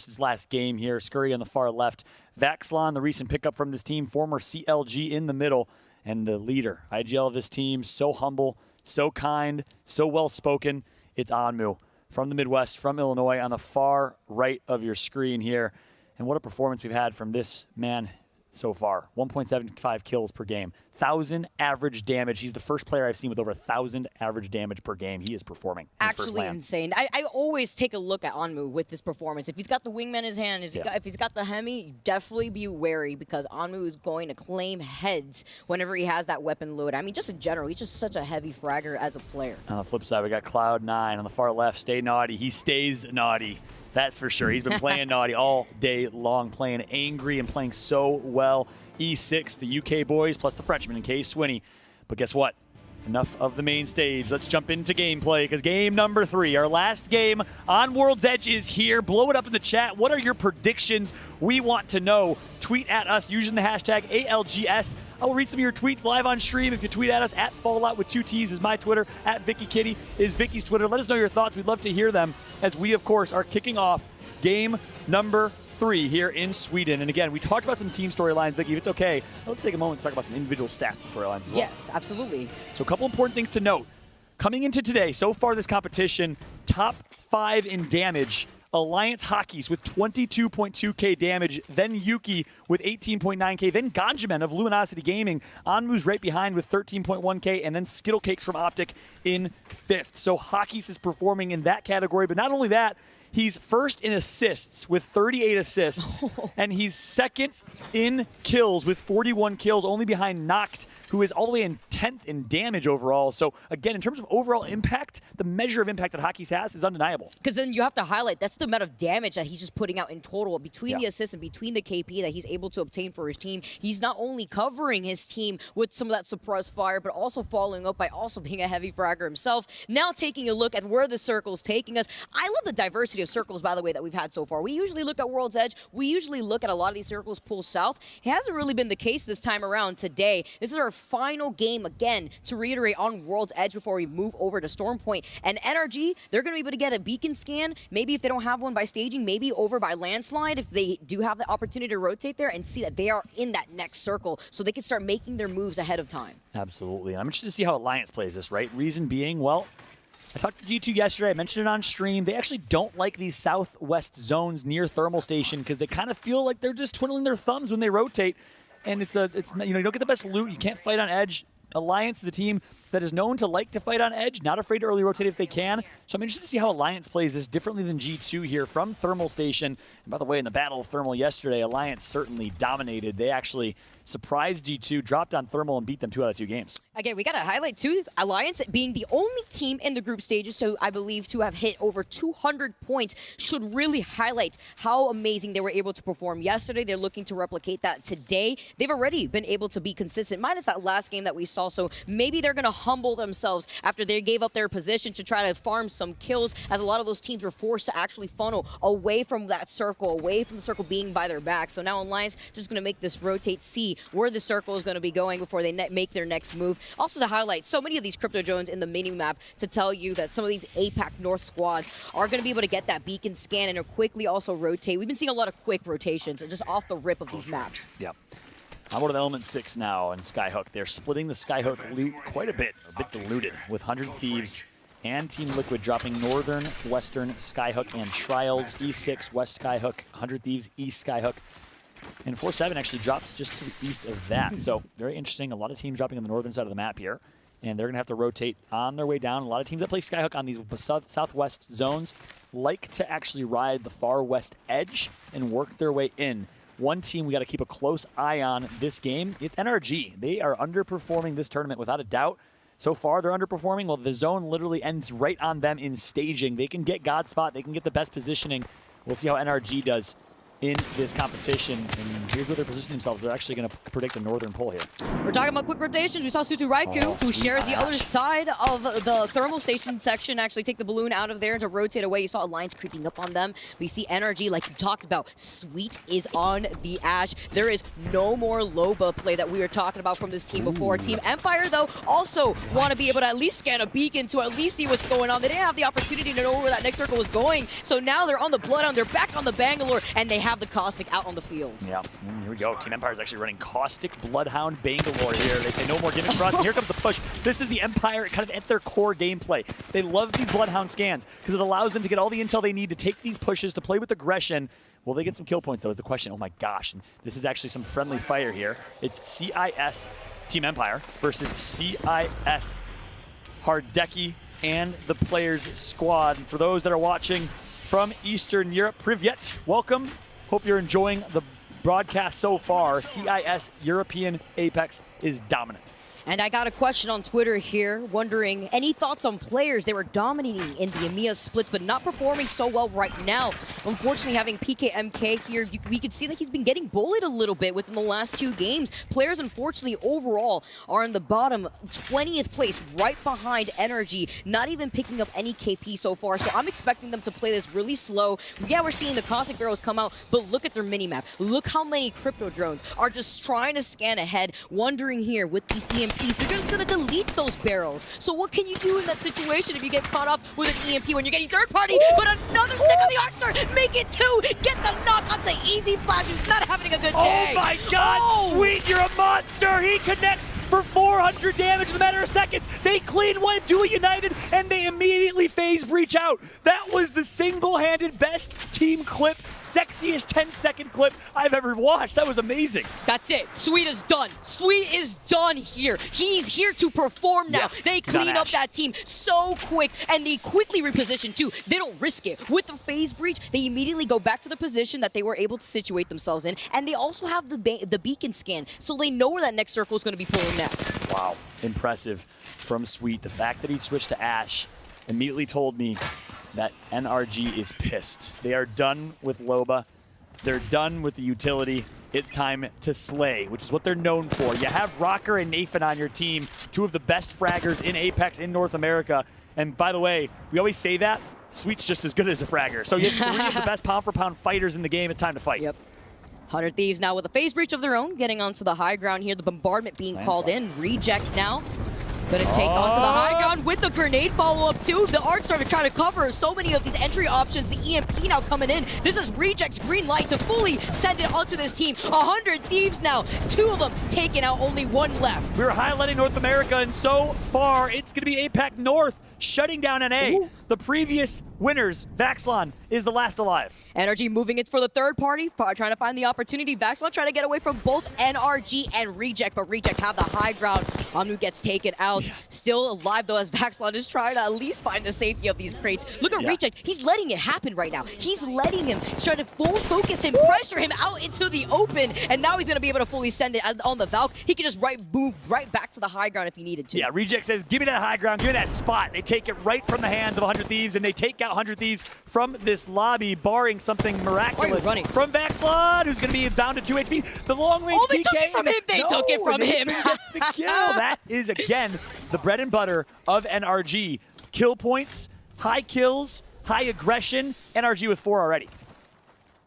his last game here. Scurry on the far left. Vaxlon, the recent pickup from this team, former CLG in the middle, and the leader, IGL of this team, so humble, so kind, so well-spoken. It's Anmu from the Midwest, from Illinois, on the far right of your screen here. And what a performance we've had from this man so far. 1.75 kills per game. 1,000 average damage. He's the first player I've seen with over 1,000 average damage per game. He is performing. Actually insane. I always take a look at Anmu with this performance. If he's got the wingman in his hand, if he's got the Hemi, definitely be wary because Anmu is going to claim heads whenever he has that weapon load. I mean, just in general, he's just such a heavy fragger as a player. On the flip side, we got Cloud9 on the far left. Stay naughty. He stays naughty. That's for sure. He's been playing naughty all day long, playing angry and playing so well. E6, the UK boys, plus the Frenchman in K Swinney. But guess what? Enough of the main stage. Let's jump into gameplay because game number 3, our last game on World's Edge is here. Blow it up in the chat. What are your predictions? We want to know. Tweet at us using the hashtag ALGS. I will read some of your tweets live on stream. If you tweet at us, at Fallout with 2 T's is my Twitter. At VickyKitty is Vicky's Twitter. Let us know your thoughts. We'd love to hear them as we, of course, are kicking off game number 3 here in Sweden. And again, we talked about some team storylines. Vicky, if it's okay, let's take a moment to talk about some individual stats and storylines as well. Yes, absolutely. So a couple important things to note. Coming into today, so far this competition, top 5 in damage. Alliance Hockeys with 22.2k damage, then Yuki with 18.9k, then Ganjaman of Luminosity Gaming. Anmu's right behind with 13.1k, and then Skittlecakes from Optic in 5th. So Hockeys is performing in that category, but not only that, he's first in assists with 38 assists, and he's second in kills with 41 kills, only behind Noct, who is all the way in 10th in damage overall. So again, in terms of overall impact, the measure of impact that Hockeys has is undeniable. Because then you have to highlight, that's the amount of damage that he's just putting out in total between the assists and between the KP that he's able to obtain for his team. He's not only covering his team with some of that suppressed fire, but also following up by also being a heavy fragger himself. Now taking a look at where the circle's taking us. I love the diversity of circles, by the way, that we've had so far. We usually look at World's Edge. We usually look at a lot of these circles pull south. It hasn't really been the case this time around today. This is our final game, again, to reiterate, on World's Edge before we move over to Storm Point. And NRG, they're going to be able to get a beacon scan, maybe if they don't have one by staging, maybe over by landslide, if they do have the opportunity to rotate there and see that they are in that next circle, so they can start making their moves ahead of time. Absolutely. And I'm interested to see how Alliance plays this, right? Reason being, well, I talked to G2 yesterday. I mentioned it on stream. They actually don't like these southwest zones near Thermal Station because they kind of feel like they're just twiddling their thumbs when they rotate. And it's you don't get the best loot. You can't fight on edge. Alliance is a team that is known to like to fight on edge, not afraid to early rotate if they can. So I'm interested to see how Alliance plays this differently than G2 here from Thermal Station. And by the way, in the Battle of Thermal yesterday, Alliance certainly dominated. They actually surprised G2, dropped on Thermal, and beat them 2 out of 2 games. Again, we got to highlight, too, Alliance being the only team in the group stages to, I believe, to have hit over 200 points should really highlight how amazing they were able to perform yesterday. They're looking to replicate that today. They've already been able to be consistent, minus that last game that we saw. So maybe they're going to humble themselves after they gave up their position to try to farm some kills, as a lot of those teams were forced to actually funnel away from that circle, away from the circle being by their back. So now Alliance just going to make this rotate, see where the circle is going to be going before they make their next move. Also to highlight so many of these crypto drones in the mini-map to tell you that some of these APAC North squads are going to be able to get that beacon scan and quickly also rotate. We've been seeing a lot of quick rotations just off the rip of these maps. Yep. I'll go to the Element 6 now and Skyhook. They're splitting the Skyhook loot quite a bit diluted, with 100 Thieves and Team Liquid dropping Northern, Western, Skyhook, and Trials, E6, West Skyhook, 100 Thieves, East Skyhook. And 4-7 actually drops just to the east of that. So very interesting. A lot of teams dropping on the northern side of the map here. And they're going to have to rotate on their way down. A lot of teams that play Skyhook on these southwest zones like to actually ride the far west edge and work their way in. One team we got to keep a close eye on this game, it's NRG. They are underperforming this tournament without a doubt. So far, they're underperforming. Well, the zone literally ends right on them in staging. They can get God Spot. They can get the best positioning. We'll see how NRG does in this competition. And here's where they're positioning themselves. They're actually going to predict the northern pole here. We're talking about quick rotations. We saw Sutu Raikou, who shares the other side of the thermal station section, actually take the balloon out of there to rotate away. You saw Alliance creeping up on them. We see NRG, like you talked about. Sweet is on the Ash. There is no more Loba play that we were talking about from this team before. Team Empire, though, also want to be able to at least scan a beacon to at least see what's going on. They didn't have the opportunity to know where that next circle was going. So now they're on the Bloodhound. They're back on the Bangalore, and they have the Caustic out on the field. Yeah, here we go. Team Empire is actually running Caustic, Bloodhound, Bangalore here. They say no more gimmick cross, and here comes the push. This is the Empire kind of at their core gameplay. They love these Bloodhound scans because it allows them to get all the intel they need to take these pushes, to play with aggression. Will they get some kill points, though, is the question. Oh my gosh, and this is actually some friendly fire here. It's CIS, Team Empire, versus CIS, Hardeki, and the players' squad. And for those that are watching from Eastern Europe, Privyet, welcome. Hope you're enjoying the broadcast so far. CIS European Apex is dominant. And I got a question on Twitter here, wondering, any thoughts on players? They were dominating in the EMEA splits, but not performing so well right now. Unfortunately, having PKMK here, we could see that he's been getting bullied a little bit within the last 2 games. Players, unfortunately, overall, are in the bottom 20th place, right behind Energy, not even picking up any KP so far. So I'm expecting them to play this really slow. Yeah, we're seeing the Caustic Barrels come out, but look at their minimap. Look how many crypto drones are just trying to scan ahead, wondering here with these EMPs, they're just going to delete those barrels. So what can you do in that situation if you get caught up with an EMP when you're getting third party, but another stick on the Arcstar, make it 2, get the knock onto Easy Flash, who's not having a good day. Oh my god, Sweet, you're a monster! He connects for 400 damage in a matter of seconds. They clean one, dual united, and they immediately phase breach out. That was the single-handed best team clip, sexiest 10-second clip I've ever watched. That was amazing. That's it. Sweet is done. Sweet is done here. He's here to perform now. Yeah, they clean up that team so quick, and they quickly reposition too. They don't risk it. With the phase breach, they immediately go back to the position that they were able to situate themselves in, and they also have the beacon scan, so they know where that next circle is going to be pulling next. Wow, impressive from Sweet. The fact that he switched to Ash immediately told me that NRG is pissed. They are done with Loba. They're done with the utility. It's time to slay, which is what they're known for. You have Rocker and Nathan on your team, 2 of the best fraggers in Apex in North America. And by the way, we always say that, Sweet's just as good as a fragger. So you have 3 of the best pound-for-pound fighters in the game. It's time to fight. Yep. 100 Thieves now with a phase breach of their own, getting onto the high ground here. The bombardment being called in. Reject now. Gonna take onto the high ground with the grenade follow-up too. The Arc started trying to cover so many of these entry options. The EMP now coming in. This is Reject's green light to fully send it onto this team. 100 Thieves now. 2 of them taken out, only 1 left. We were highlighting North America, and so far it's gonna be APAC North shutting down NA. Ooh. The previous winners, Vaxlon, is the last alive. NRG moving it for the third party, trying to find the opportunity. Vaxlon trying to get away from both NRG and Reject, but Reject have the high ground. Amnu gets taken out. Yeah. Still alive, though, as Vaxlon is trying to at least find the safety of these crates. Look at Reject. He's letting it happen right now. He's letting him, trying to full focus him, pressure him out into the open, and now he's going to be able to fully send it on the Valk. He can just move right back to the high ground if he needed to. Yeah, Reject says, give me that high ground, give me that spot. They take it right from the hands of 100 Thieves, and they take out 100 Thieves from this lobby, barring something miraculous from Vaxlon, who's going to be down to 2 HP. The long-range PK. They took it from him. They took it from him. The kill. That is, again, the bread and butter of NRG. Kill points, high kills, high aggression. NRG with 4 already.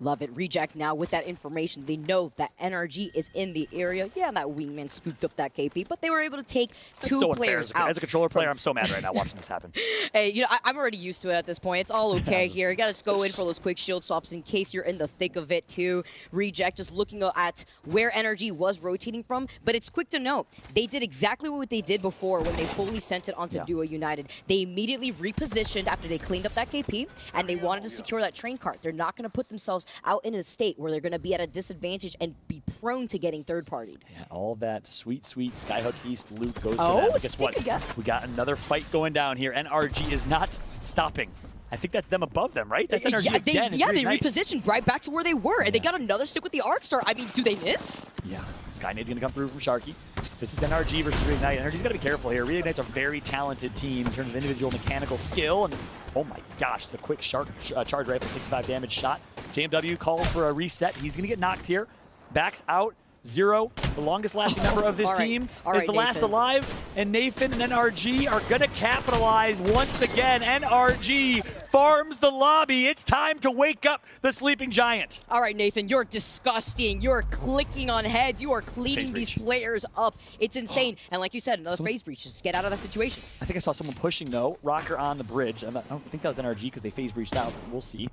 Love it. Reject now with that information. They know that NRG is in the area. Yeah, that wingman scooped up that KP, but they were able to take 2 players out. As a controller player, I'm so mad right now watching this happen. Hey, you know, I'm already used to it at this point. It's all okay here. You got to go in for those quick shield swaps in case you're in the thick of it too. Reject just looking at where NRG was rotating from, but it's quick to note. They did exactly what they did before when they fully sent it onto Duo United. They immediately repositioned after they cleaned up that KP, and they wanted to secure that train cart. They're not going to put themselves themselves out in a state where they're going to be at a disadvantage and be prone to getting third-partied. Yeah, all that sweet, sweet Skyhook East loot goes to Oh, them. Guess what? again. We got another fight going down here. NRG is not stopping. I think that's them above them, right? That's NRG Yeah, again. they repositioned right back to where they were, and they got another stick with the Arc Star. I mean, do they miss? Yeah, Skynade's going to come through from Sharky. This is NRG versus Reignite. NRG's got to be careful here. Reignite's a very talented team in terms of individual mechanical skill, and oh my gosh, the quick charge rifle, 65 damage shot. JMW calls for a reset. He's going to get knocked here. Backs out. Zero, the longest lasting member of this team, is the last alive, and Nathan and NRG are going to capitalize once again. NRG farms the lobby. It's time to wake up the sleeping giant. All right, Nathan, you're disgusting. You're clicking on heads. You are cleaning these players up. It's insane. And like you said, another phase breach. Just get out of that situation. I think I saw someone pushing, though. Rocker on the bridge. I don't think that was NRG because they phase breached out. We'll see.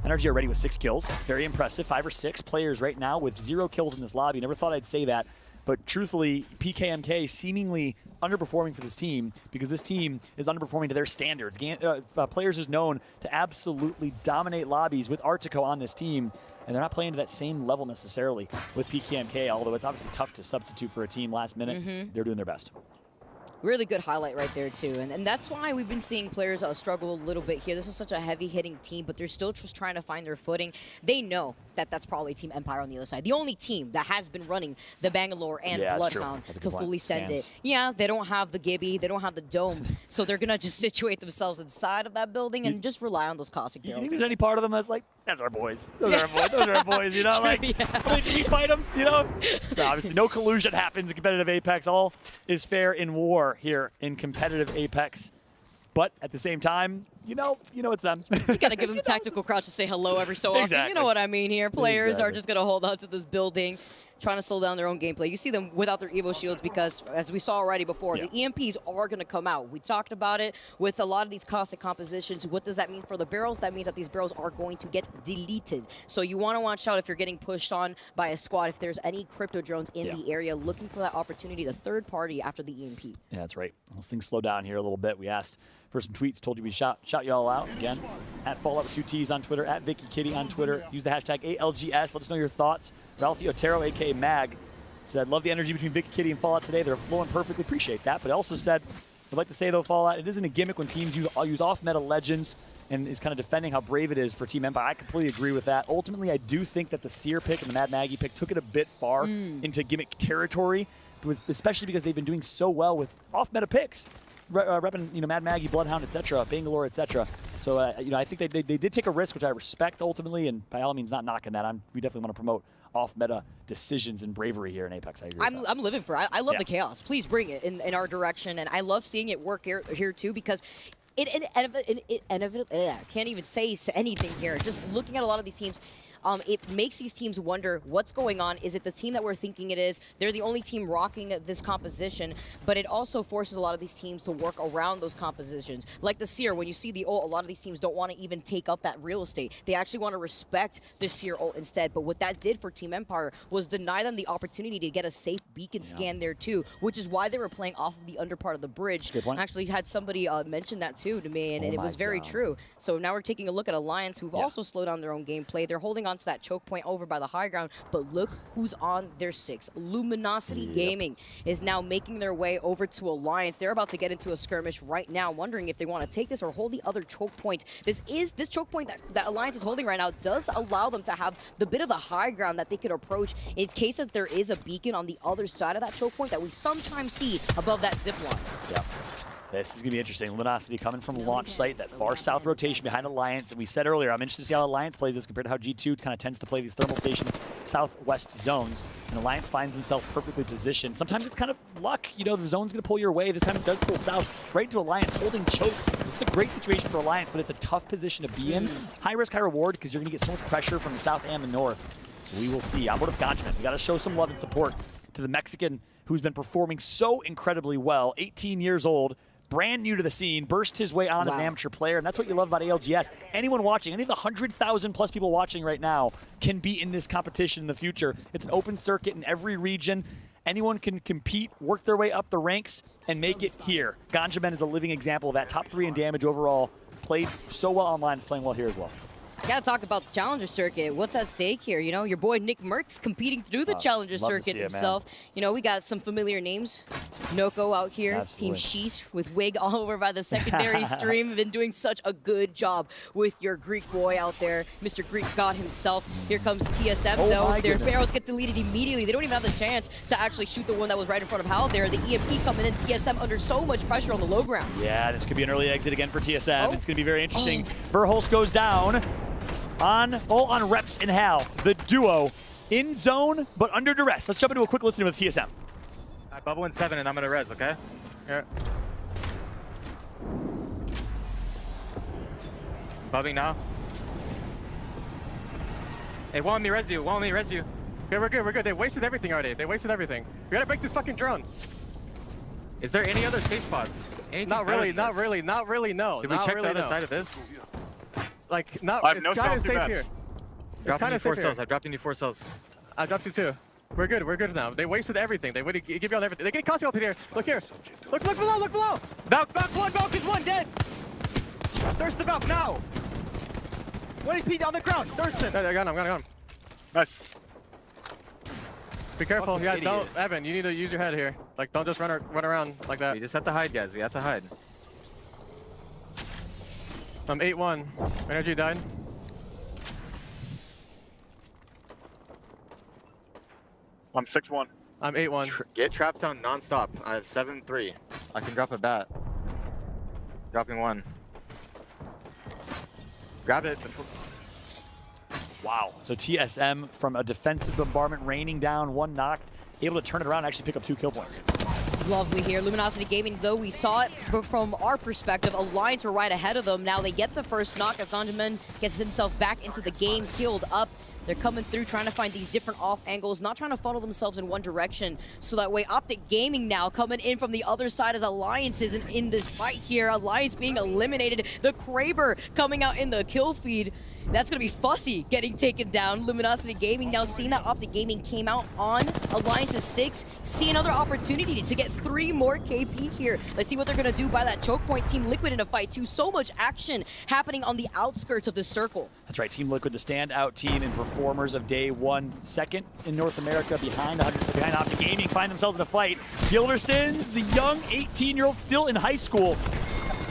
NRG already with 6 kills. Very impressive. 5 or 6 players right now with 0 kills in this lobby. Never thought I'd say that. But truthfully, PKMK seemingly underperforming for this team because this team is underperforming to their standards. Players is known to absolutely dominate lobbies with Artico on this team, and they're not playing to that same level necessarily with PKMK, although it's obviously tough to substitute for a team last minute. They're doing their best. Really good highlight right there, too. And that's why we've been seeing players struggle a little bit here. This is such a heavy-hitting team, but they're still just trying to find their footing. They know that that's probably Team Empire on the other side. The only team that has been running the Bangalore and Bloodhound to fully send it. Yeah, they don't have the Gibby. They don't have the Dome. So they're going to just situate themselves inside of that building and just rely on those caustic barrels. You think there's any part of them that's like, that's our boys. Those are our boys. Those are our boys. You know, True, like, yeah. you fight them, you know? So obviously, no collusion happens in competitive Apex. All is fair in war here in competitive Apex. But at the same time, you know it's them. You got to give them a tactical crouch to say hello every so often. Exactly. You know what I mean here. Players are just going to hold on to this building, trying to slow down their own gameplay. You see them without their Evo shields because, as we saw already before, the EMPs are going to come out. We talked about it with a lot of these caustic compositions. What does that mean for the barrels? That means that these barrels are going to get deleted. So you want to watch out if you're getting pushed on by a squad, if there's any crypto drones in the area looking for that opportunity to third party after the EMP. Yeah, that's right. Those things slow down here a little bit. We asked for some tweets, told you we'd shout you all out. Again, at Fallout with 2 T's on Twitter, at Vicky Kitty on Twitter. Use the hashtag ALGS. Let us know your thoughts. Ralphie Otero, a.k.a. Mag, said, love the energy between Vicky Kitty and Fallout today. They're flowing perfectly. Appreciate that. But also said, would like to say, though, Fallout, it isn't a gimmick when teams use off-meta legends and is kind of defending how brave it is for Team Empire. I completely agree with that. Ultimately, I do think that the Seer pick and the Mad Maggie pick took it a bit far into gimmick territory, especially because they've been doing so well with off-meta picks. Repping, Mad Maggie, Bloodhound, etc., Bangalore, etc. So, I think they did take a risk, which I respect ultimately, and by all means, not knocking that. We definitely want to promote off-meta decisions and bravery here in Apex. I agree. I'm living for it. I love the chaos. Please bring it in our direction, and I love seeing it work here too because. Can't even say anything here. Just looking at a lot of these teams, it makes these teams wonder what's going on. Is it the team that we're thinking it is? They're the only team rocking this composition, but it also forces a lot of these teams to work around those compositions. Like the Seer, when you see the ult, a lot of these teams don't want to even take up that real estate. They actually want to respect the Seer ult instead, but what that did for Team Empire was deny them the opportunity to get a safe beacon scan there too, which is why they were playing off of the under part of the bridge. Good point. I actually had somebody mention that too to me, and it was very true. So now we're taking a look at Alliance, who've also slowed down their own gameplay. They're holding on to that choke point over by the high ground, but look who's on their 6. Luminosity Gaming is now making their way over to Alliance. They're about to get into a skirmish right now, wondering if they want to take this or hold the other choke point. This choke point that Alliance is holding right now does allow them to have the bit of the high ground that they could approach in case that there is a beacon on the other side of that choke point that we sometimes see above that zip line. Yep. This is going to be interesting. Luminosity coming from launch site, that far south rotation behind Alliance. And we said earlier, I'm interested to see how Alliance plays this compared to how G2 kind of tends to play these thermal station southwest zones. And Alliance finds himself perfectly positioned. Sometimes it's kind of luck. The zone's going to pull your way. This time it does pull south right into Alliance, holding choke. This is a great situation for Alliance, but it's a tough position to be in. High risk, high reward, because you're going to get so much pressure from the south and the north. So we will see. Outward of Ganjamin. We got to show some love and support to the Mexican who's been performing so incredibly well. 18 years old. Brand new to the scene, burst his way on as an amateur player, and that's what you love about ALGS. Anyone watching, any of the 100,000 plus people watching right now can be in this competition in the future. It's an open circuit in every region. Anyone can compete, work their way up the ranks, and make it here. Ganjamin is a living example of that. Top 3 in damage overall. Played so well online, is playing well here as well. Gotta talk about the Challenger Circuit. What's at stake here? You know, your boy Nick Merckx competing through the Challenger love to Circuit see it, himself. You know, we got some familiar names. Noko out here, Absolutely. Team Sheesh with Wig all over by the secondary stream. Been doing such a good job with your Greek boy out there, Mr. Greek God himself. Here comes TSM, though. Their barrels get deleted immediately. They don't even have the chance to actually shoot the one that was right in front of Hal there. The EMP coming in, TSM under so much pressure on the low ground. Yeah, this could be an early exit again for TSM. It's going to be very interesting. Verhulst goes down on Reps and Hal. The duo in zone, but under duress. Let's jump into a quick listen with TSM. I bubble in 7 and I'm gonna res, okay? Here. Bubbing now. Hey, won't let me res you, won't let me res you. Yeah, we're good, we're good. They wasted everything already. They wasted everything. We gotta break this fucking drone. Is there any other safe spots? Anything Not really, better than not this? really, no. Did we not check really, the other no. side of this? Like, not, I have it's no kind of cells, safe too here. bad. It's Dropping kind you of 4 safe cells, here. I dropped you 4 cells. I dropped you 2. We're good now. They wasted everything. They would give you all everything. They're getting Cosmo here. Look here. Look below, look below. Valk 1, Valk is 1, dead! Thirst the Valk now! 1 HP on the ground, Thurston! I got him. Nice. Be careful. Fucking Yeah, idiot. don't, Evan, you need to use your head here. Like, don't just run around like that. We just have to hide, guys. We have to hide. I'm 8-1. Energy died. I'm 6-1. I'm 8-1. Get traps down non-stop. I have 7-3. I can drop a bat. Dropping 1. Grab it. Wow. So TSM from a defensive bombardment raining down, 1 knocked, able to turn it around and actually pick up 2 kill points. Lovely here. Luminosity Gaming, though, we saw it, but from our perspective, Alliance are right ahead of them. Now they get the first knock as Ganjamin gets himself back into the game, healed up. They're coming through, trying to find these different off angles, not trying to funnel themselves in one direction. So that way, Optic Gaming now coming in from the other side as Alliance is in this fight here. Alliance being eliminated. The Kraber coming out in the kill feed. That's going to be Fussy getting taken down. Luminosity Gaming now seeing that Optic Gaming came out on Alliance's 6. See another opportunity to get 3 more KP here. Let's see what they're going to do by that choke point. Team Liquid in a fight too. So much action happening on the outskirts of this circle. That's right, Team Liquid, the standout team and performers of day 1. Second in North America behind Optic Gaming, find themselves in a fight. Gildersons, the young 18-year-old still in high school.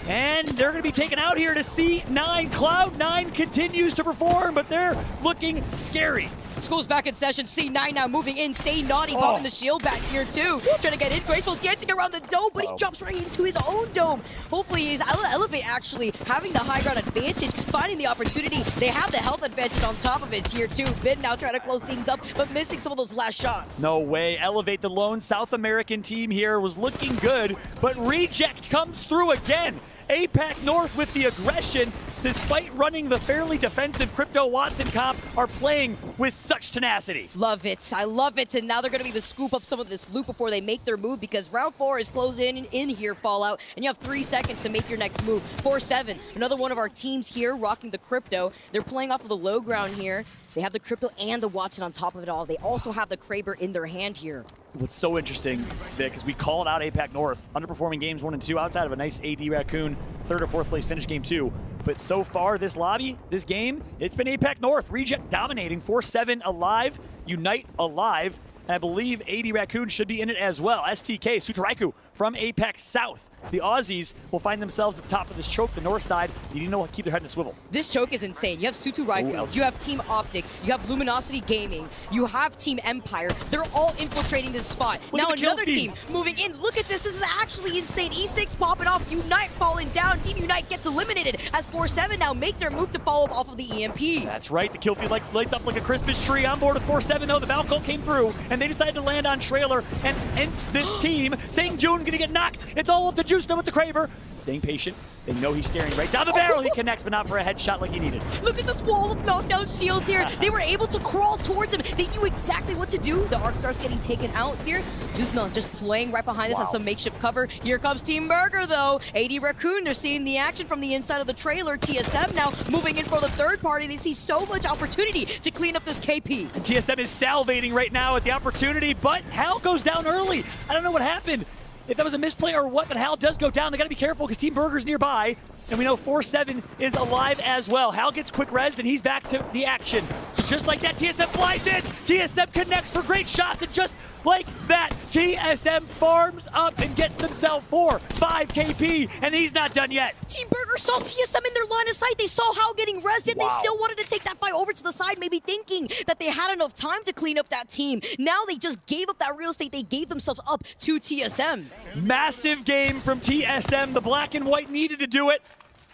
And they're going to be taken out here to C9. Cloud9 continues to perform, but they're looking scary. School's back in session. C9 now moving in. Stay naughty, popping the shield back here too. Trying to get in. Graceful dancing around the dome, but he jumps right into his own dome. Hopefully he's Elevate actually having the high ground advantage, finding the opportunity. They have the health advantage on top of it. Tier 2. Bid now trying to close things up, but missing some of those last shots. No way. Elevate, the lone South American team here, was looking good, but Reject comes through again. APAC North with the aggression, despite running the fairly defensive Crypto Watson comp, are playing with such tenacity. Love it. I love it. And now they're going to be able to scoop up some of this loot before they make their move, because round 4 is closing in here, Fallout, and you have 3 seconds to make your next move. 4-7. Another one of our teams here rocking the Crypto. They're playing off of the low ground here. They have the Crypto and the Watson on top of it all. They also have the Kraber in their hand here. What's so interesting, Vic, is we called out APAC North, underperforming games 1 and 2, outside of a nice AD Raccoon 3rd or 4th place finish game 2. But so far, this lobby, this game, it's been APAC North. Reject dominating, 4-7 alive, Unite alive, and I believe AD Raccoon should be in it as well. STK, Sutaraiku from APAC South. The Aussies will find themselves at the top of this choke, the north side. You need to know how to keep their head in a swivel. This choke is insane. You have Sutu Raikou, you have Team Optic, you have Luminosity Gaming, you have Team Empire. They're all infiltrating this spot. Look now at the kill another feed. team moving in. Look at this. This is actually insane. E6 popping off. Unite falling down. Team Unite gets eliminated as 4-7 now make their move to follow up off of the EMP. That's right. The kill feed lights up like a Christmas tree. On board with 4-7 though. The Valkyrie came through, and they decided to land on Trailer and end this team. Saying June gonna get knocked. It's all up to Juice now with the Kraber. Staying patient. They know he's staring right down the barrel. He connects, but not for a headshot like he needed. Look at this wall of knockdown shields here. They were able to crawl towards him. They knew exactly what to do. The arc starts getting taken out here. Just playing right behind us as some makeshift cover. Here comes Team Burger, though. AD Raccoon, they're seeing the action from the inside of the trailer. TSM now moving in for the third party. They see so much opportunity to clean up this KP. And TSM is salivating right now at the opportunity, but Hal goes down early. I don't know what happened. if that was a misplay or what, but Hal does go down. They got to be careful because Team Burger's nearby. And we know 4-7 is alive as well. Hal gets quick res, and he's back to the action. So just like that, TSM flies in. TSM connects for great shots, and just like that, TSM farms up and gets himself 4-5 KP, and he's not done yet. Team Burger saw TSM in their line of sight. They saw Hal getting rested. Wow. They still wanted to take that fight over to the side, maybe thinking that they had enough time to clean up that team. Now they just gave up that real estate. They gave themselves up to TSM. Massive game from TSM. The black and white needed to do it.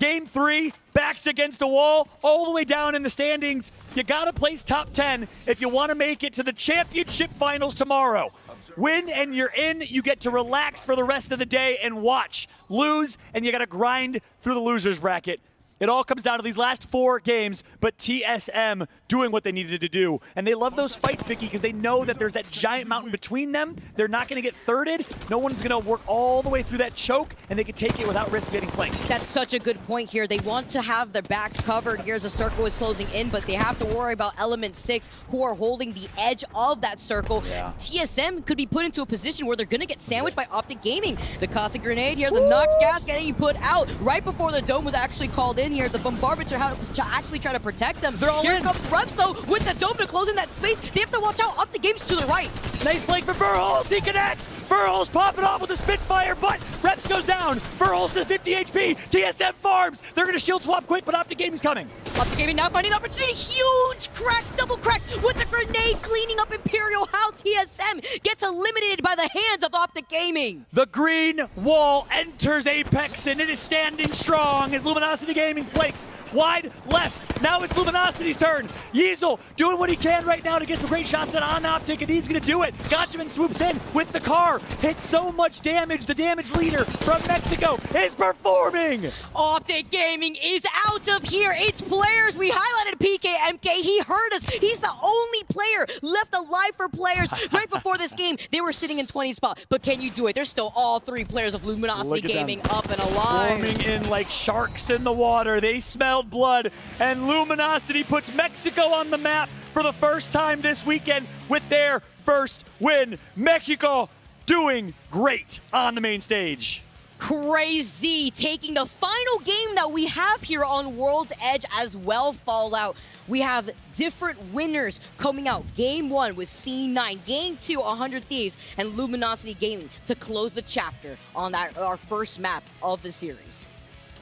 Game 3, backs against a wall, all the way down in the standings. You gotta place top 10 if you want to make it to the championship finals tomorrow. Win and you're in. You get to relax for the rest of the day and watch. Lose and you gotta grind through the losers bracket. It all comes down to these last 4 games, but TSM doing what they needed to do. And they love those fights, Vicky, because they know that there's that giant mountain between them. They're not going to get thirded. No one's going to work all the way through that choke, and they can take it without risk getting flanked. That's such a good point here. They want to have their backs covered. Here's a circle is closing in, but they have to worry about Element 6, who are holding the edge of that circle. Yeah. TSM could be put into a position where they're going to get sandwiched by Optic Gaming. The Cossack Grenade here, the Nox gas getting put out right before the dome was actually called in here. The bombardments are actually trying to protect them. They're all here in. Comes Reps, though, with the dome to close in that space. They have to watch out. Optic Games to the right. Nice flank for Burholes. He connects. Burholes popping off with a Spitfire, but Reps goes down. Burholes to 50 HP. TSM farms. They're going to shield swap quick, but Optic Gaming's coming. Optic Gaming now finding the opportunity. Huge cracks, double cracks with the grenade cleaning up Imperial. How TSM gets eliminated by the hands of Optic Gaming. The green wall enters Apex, and it is standing strong as Luminosity Gaming flakes. Wide left. Now it's Luminosity's turn. Yeezel doing what he can right now to get some great shots on Optic, and he's going to do it. Gotchaman swoops in with the car. Hits so much damage. The damage leader from Mexico is performing. Optic Gaming is out of here. It's players. We highlighted PKMK. He heard us. He's the only player left alive for players. Right before this game, they were sitting in 20th spot. But can you do it? There's still all 3 players of Luminosity Gaming up and alive. Swarming in like sharks in the water. They smelled blood, and Luminosity puts Mexico on the map for the first time this weekend with their first win. Mexico doing great on the main stage. Crazy, taking the final game that we have here on World's Edge as well, Fallout. We have different winners coming out. Game 1 with C9, Game 2, 100 Thieves, and Luminosity Gaming to close the chapter on our first map of the series.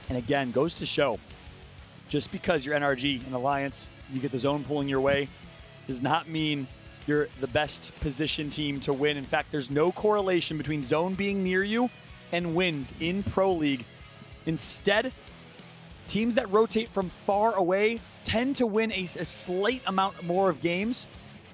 And again, goes to show, just because you're NRG and Alliance, you get the zone pulling your way, does not mean you're the best positioned team to win. In fact, there's no correlation between zone being near you and wins in Pro League. Instead, teams that rotate from far away tend to win a slight amount more of games.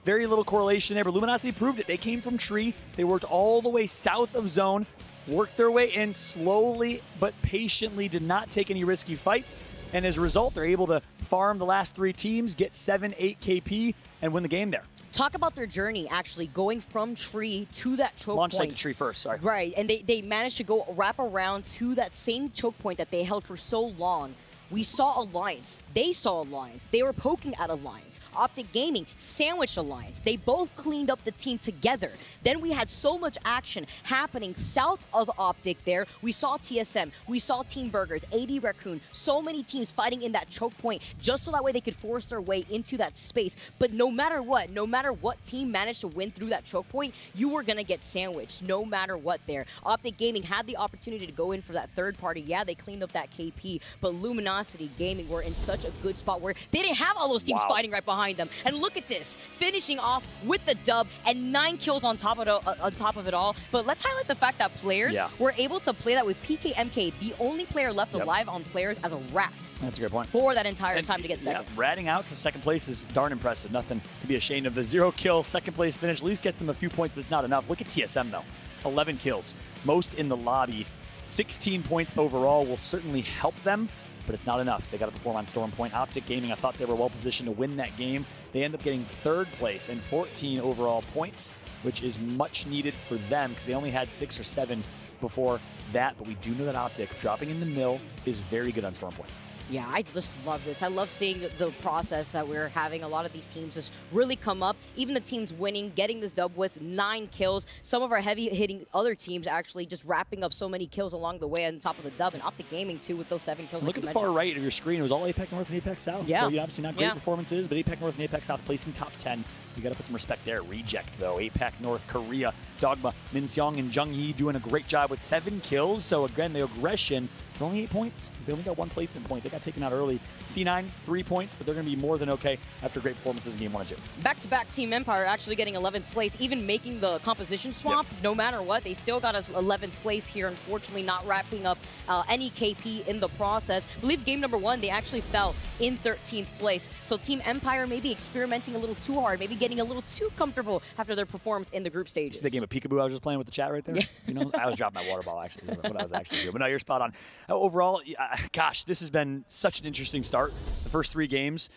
Very little correlation there, but Luminosity proved it. They came from tree. They worked all the way south of zone, worked their way in slowly but patiently, did not take any risky fights. And as a result, they're able to farm the last 3 teams, get 7-8 KP, and win the game there. Talk about their journey, actually, going from tree to that choke Launch point. like the tree first, sorry. Right, and they managed to go wrap around to that same choke point that they held for so long. We saw Alliance. They saw Alliance. They were poking at Alliance. Optic Gaming sandwiched Alliance. They both cleaned up the team together. Then we had so much action happening south of Optic there. We saw TSM. We saw Team Burgers, AD Raccoon. So many teams fighting in that choke point just so that way they could force their way into that space. But no matter what team managed to win through that choke point, you were going to get sandwiched no matter what there. Optic Gaming had the opportunity to go in for that third party. Yeah, they cleaned up that KP, but Luminosity Gaming were in such a good spot where they didn't have all those teams fighting right behind them. And look at this, finishing off with the dub and 9 kills on top of it all. But let's highlight the fact that players were able to play that with PKMK, the only player left alive on players as a rat. That's a good point. For that entire time to get second. Yeah, ratting out to second place is darn impressive. Nothing to be ashamed of. The 0 kill second place finish at least gets them a few points, but it's not enough. Look at TSM though, 11 kills, most in the lobby. 16 points overall will certainly help them, but it's not enough. They got to perform on Storm Point. Optic Gaming, I thought they were well positioned to win that game. They end up getting 3rd place and 14 overall points, which is much needed for them because they only had 6 or 7 before that. But we do know that Optic dropping in the mill is very good on Storm Point. Yeah, I just love this. I love seeing the process that we're having. A lot of these teams just really come up. Even the teams winning, getting this dub with 9 kills. Some of our heavy-hitting other teams actually just wrapping up so many kills along the way on top of the dub. And Optic Gaming, too, with those 7 kills. Look at the far right of your screen. It was all APAC North and APAC South. Yeah. So, obviously not great performances, but APAC North and APAC South placing top 10. You got to put some respect there. Reject, though. APAC North, Korea, Dogma, Minseong, and Jung-Hee doing a great job with 7 kills. So, again, the aggression, but only 8 points. They only got 1 placement point. They got taken out early. C9, 3 points, but they're going to be more than okay after great performances in Game 1 and 2. Back-to-back Team Empire actually getting 11th place, even making the composition swap. No matter what, they still got us 11th place here, unfortunately not wrapping up any KP in the process. I believe game number 1, they actually fell in 13th place. So Team Empire maybe experimenting a little too hard, maybe getting a little too comfortable after their performance in the group stages. The game of peekaboo I was just playing with the chat right there? You know, I was dropping my water ball, actually, is what I was actually doing. But no, you're spot on. Overall, gosh, this has been such an interesting start. The first 3 games,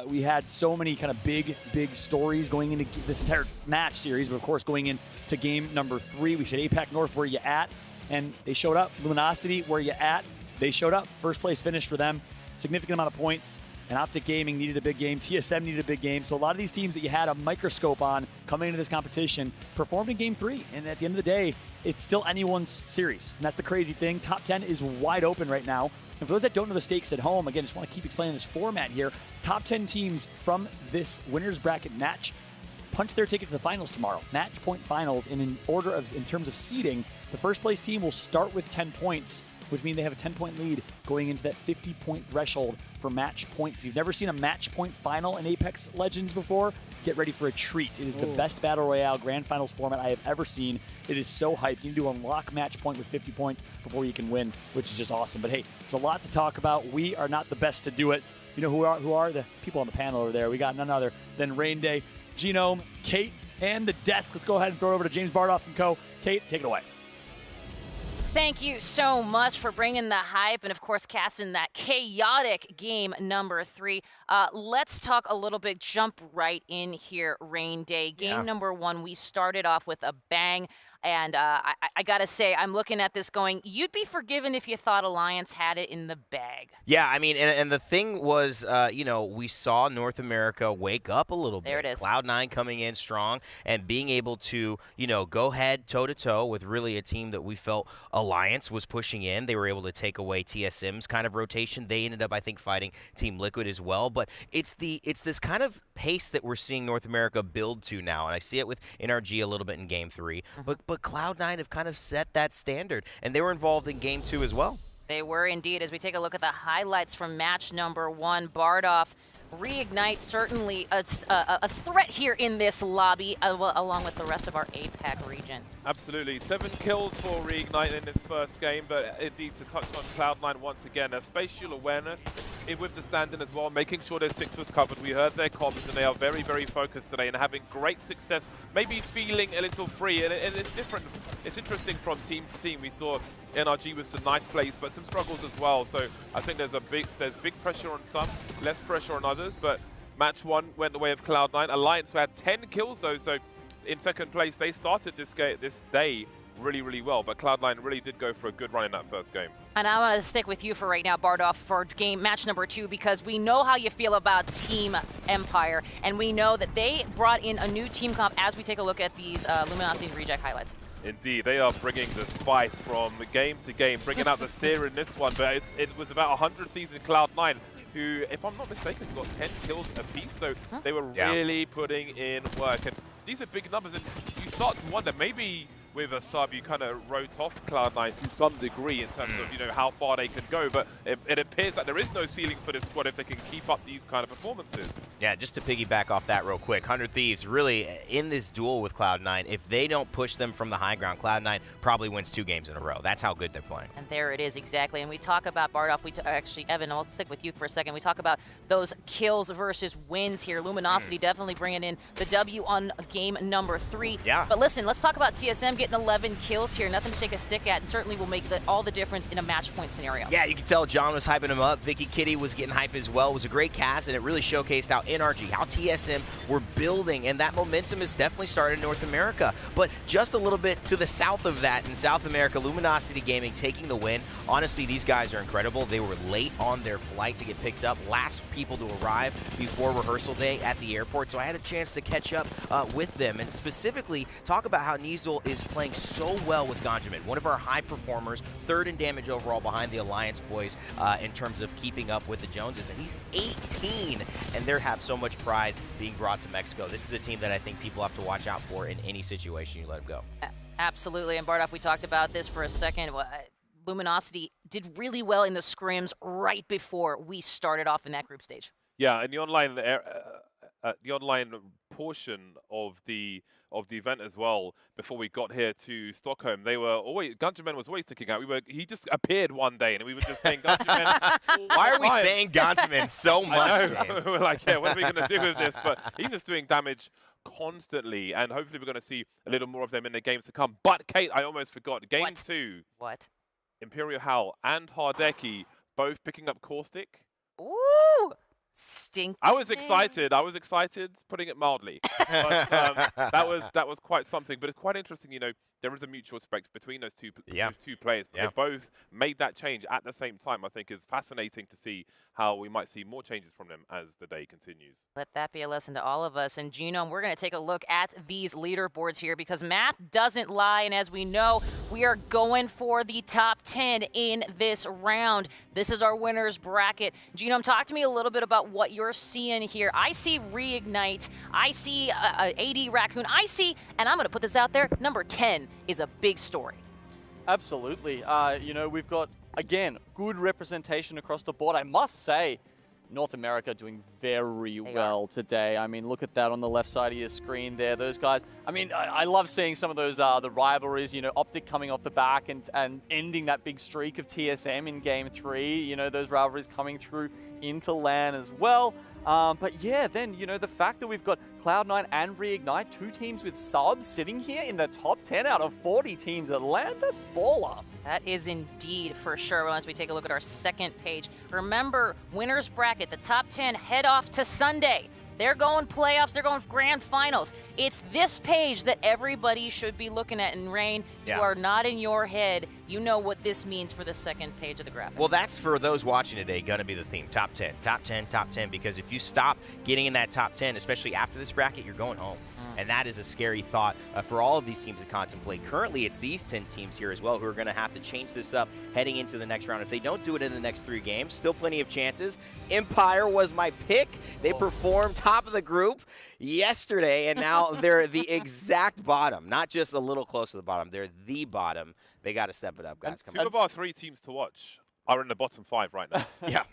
we had so many kind of big stories going into this entire match series. But of course, going into game number 3, we said APAC North, where you at? And they showed up. Luminosity, where you at? They showed up. First place finish for them. Significant amount of points. And Optic Gaming needed a big game. TSM needed a big game. So a lot of these teams that you had a microscope on coming into this competition performed in game 3. And at the end of the day, it's still anyone's series. And that's the crazy thing. Top 10 is wide open right now. And for those that don't know the stakes at home, again, just want to keep explaining this format here. Top 10 teams from this winner's bracket match punch their ticket to the finals tomorrow. Match point finals. And in terms of seeding, the first place team will start with 10 points, which means they have a 10-point lead going into that 50-point threshold for match point. If you've never seen a match point final in Apex Legends before, get ready for a treat. It is the best Battle Royale Grand Finals format I have ever seen. It is so hyped. You need to unlock match point with 50 points before you can win, which is just awesome. But hey, there's a lot to talk about. We are not the best to do it. You know who are the people on the panel over there? We got none other than Rain Day, Genome, Kate, and the desk. Let's go ahead and throw it over to James Bardoff and co. Kate, take it away. Thank you so much for bringing the hype and, of course, casting that chaotic game number 3. Let's talk a little bit, jump right in here, Rain Day. Game number 1, we started off with a bang. And I got to say, I'm looking at this going, you'd be forgiven if you thought Alliance had it in the bag. Yeah, I mean, and the thing was, we saw North America wake up a little bit. There it is. Cloud9 coming in strong and being able to, go head toe-to-toe with really a team that we felt Alliance was pushing in. They were able to take away TSM's kind of rotation. They ended up, I think, fighting Team Liquid as well. But it's this kind of pace that we're seeing North America build to now. And I see it with NRG a little bit in Game 3. But Cloud9 have kind of set that standard, and they were involved in Game 2 as well. They were indeed. As we take a look at the highlights from match number 1, Bardoff, Reignite certainly a threat here in this lobby, along with the rest of our APAC region. Absolutely. 7 kills for Reignite in this first game, but indeed to touch on Cloud9 once again, a spatial awareness with the stand-in as well, making sure their 6 was covered. We heard their comms, and they are very, very focused today and having great success, maybe feeling a little free, and it's different. It's interesting from team to team. We saw NRG with some nice plays, but some struggles as well. So I think there's big pressure on some, less pressure on others. But match 1 went the way of Cloud9. Alliance, who had 10 kills though, so in second place, they started this day really, really well. But Cloud9 really did go for a good run in that first game. And I want to stick with you for right now, Bardoff, for match number 2, because we know how you feel about Team Empire, and we know that they brought in a new team comp as we take a look at these Luminosity Reject highlights. Indeed, they are bringing the spice from game to game, bringing out the sear in this one. But it was about 100 season Cloud9, who, if I'm not mistaken, got 10 kills apiece. So they were really putting in work. And these are big numbers. And you start to wonder, maybe with a sub, you kind of wrote off Cloud9 to some degree in terms of, how far they can go. But it appears that there is no ceiling for this squad if they can keep up these kind of performances. Yeah, just to piggyback off that real quick, 100 Thieves really in this duel with Cloud9, if they don't push them from the high ground, Cloud9 probably wins 2 games in a row. That's how good they're playing. And there it is, exactly. And we talk about Bardoff. Actually, Evan, I'll stick with you for a second. We talk about those kills versus wins here. Luminosity definitely bringing in the W on game number 3. Yeah. But listen, let's talk about TSM getting getting 11 kills here. Nothing to take a stick at, and certainly will make all the difference in a match point scenario. Yeah, you can tell John was hyping him up. Vicky Kitty was getting hype as well. It was a great cast, and it really showcased how NRG, how TSM were building, and that momentum has definitely started in North America. But just a little bit to the south of that, in South America, Luminosity Gaming taking the win. Honestly, these guys are incredible. They were late on their flight to get picked up, last people to arrive before rehearsal day at the airport, so I had a chance to catch up with them, and specifically talk about how Nizel is playing so well with Ganjamin, one of our high performers, third in damage overall behind the Alliance boys in terms of keeping up with the Joneses, and he's 18, and they have so much pride being brought to Mexico. This is a team that I think people have to watch out for in any situation you let them go. Absolutely, and Bardoff, we talked about this for a second. Luminosity did really well in the scrims right before we started off in that group stage. Yeah, and the online portion of the event as well. Before we got here to Stockholm, they were always Ganjamin was always sticking out. He just appeared one day, and we were just saying Ganjamin. Why are we saying Ganjamin so much? We're like, yeah, what are we going to do with this? But he's just doing damage constantly, and hopefully we're going to see a little more of them in the games to come. But Kate, I almost forgot. Game 2. What? Imperial Howl and Hardeki both picking up Caustic. Ooh! Stink. I was excited, putting it mildly. But that was quite something. But it's quite interesting, you know, there is a mutual respect between those two players. But they both made that change at the same time. I think it's fascinating to see how we might see more changes from them as the day continues. Let that be a lesson to all of us. And Genome, we're going to take a look at these leaderboards here because math doesn't lie. And as we know, we are going for the top 10 in this round. This is our winner's bracket. Genome, talk to me a little bit about what you're seeing here. I see Reignite. I see AD Raccoon. I see, and I'm going to put this out there, number 10 is a big story. Absolutely. You know, we've got, again, good representation across the board. I must say, North America doing very well today. I mean, look at that on the left side of your screen there. Those guys, I mean, I love seeing some of those, the rivalries, you know, Optic coming off the back and ending that big streak of TSM in Game 3. You know, those rivalries coming through into LAN as well. But yeah, then, you know, the fact that we've got Cloud9 and Reignite, 2 teams with subs sitting here in the top 10 out of 40 teams at LAN, that's baller. That is indeed for sure. Once we take a look at our second page, remember, winner's bracket, the top 10 head off to Sunday. They're going playoffs. They're going grand finals. It's this page that everybody should be looking at. And Rain, you are not in your head. You know what this means for the second page of the graphic. Well, that's for those watching today going to be the theme. Top 10, top 10, top 10. Because if you stop getting in that top 10, especially after this bracket, you're going home. And that is a scary thought for all of these teams to contemplate. Currently, it's these 10 teams here as well who are going to have to change this up heading into the next round. If they don't do it in the next 3 games, still plenty of chances. Empire was my pick. They performed top of the group yesterday, and now they're the exact bottom. Not just a little close to the bottom. They're the bottom. They got to step it up, guys. Come on. 2 of our 3 teams to watch are in the bottom 5 right now. Yeah.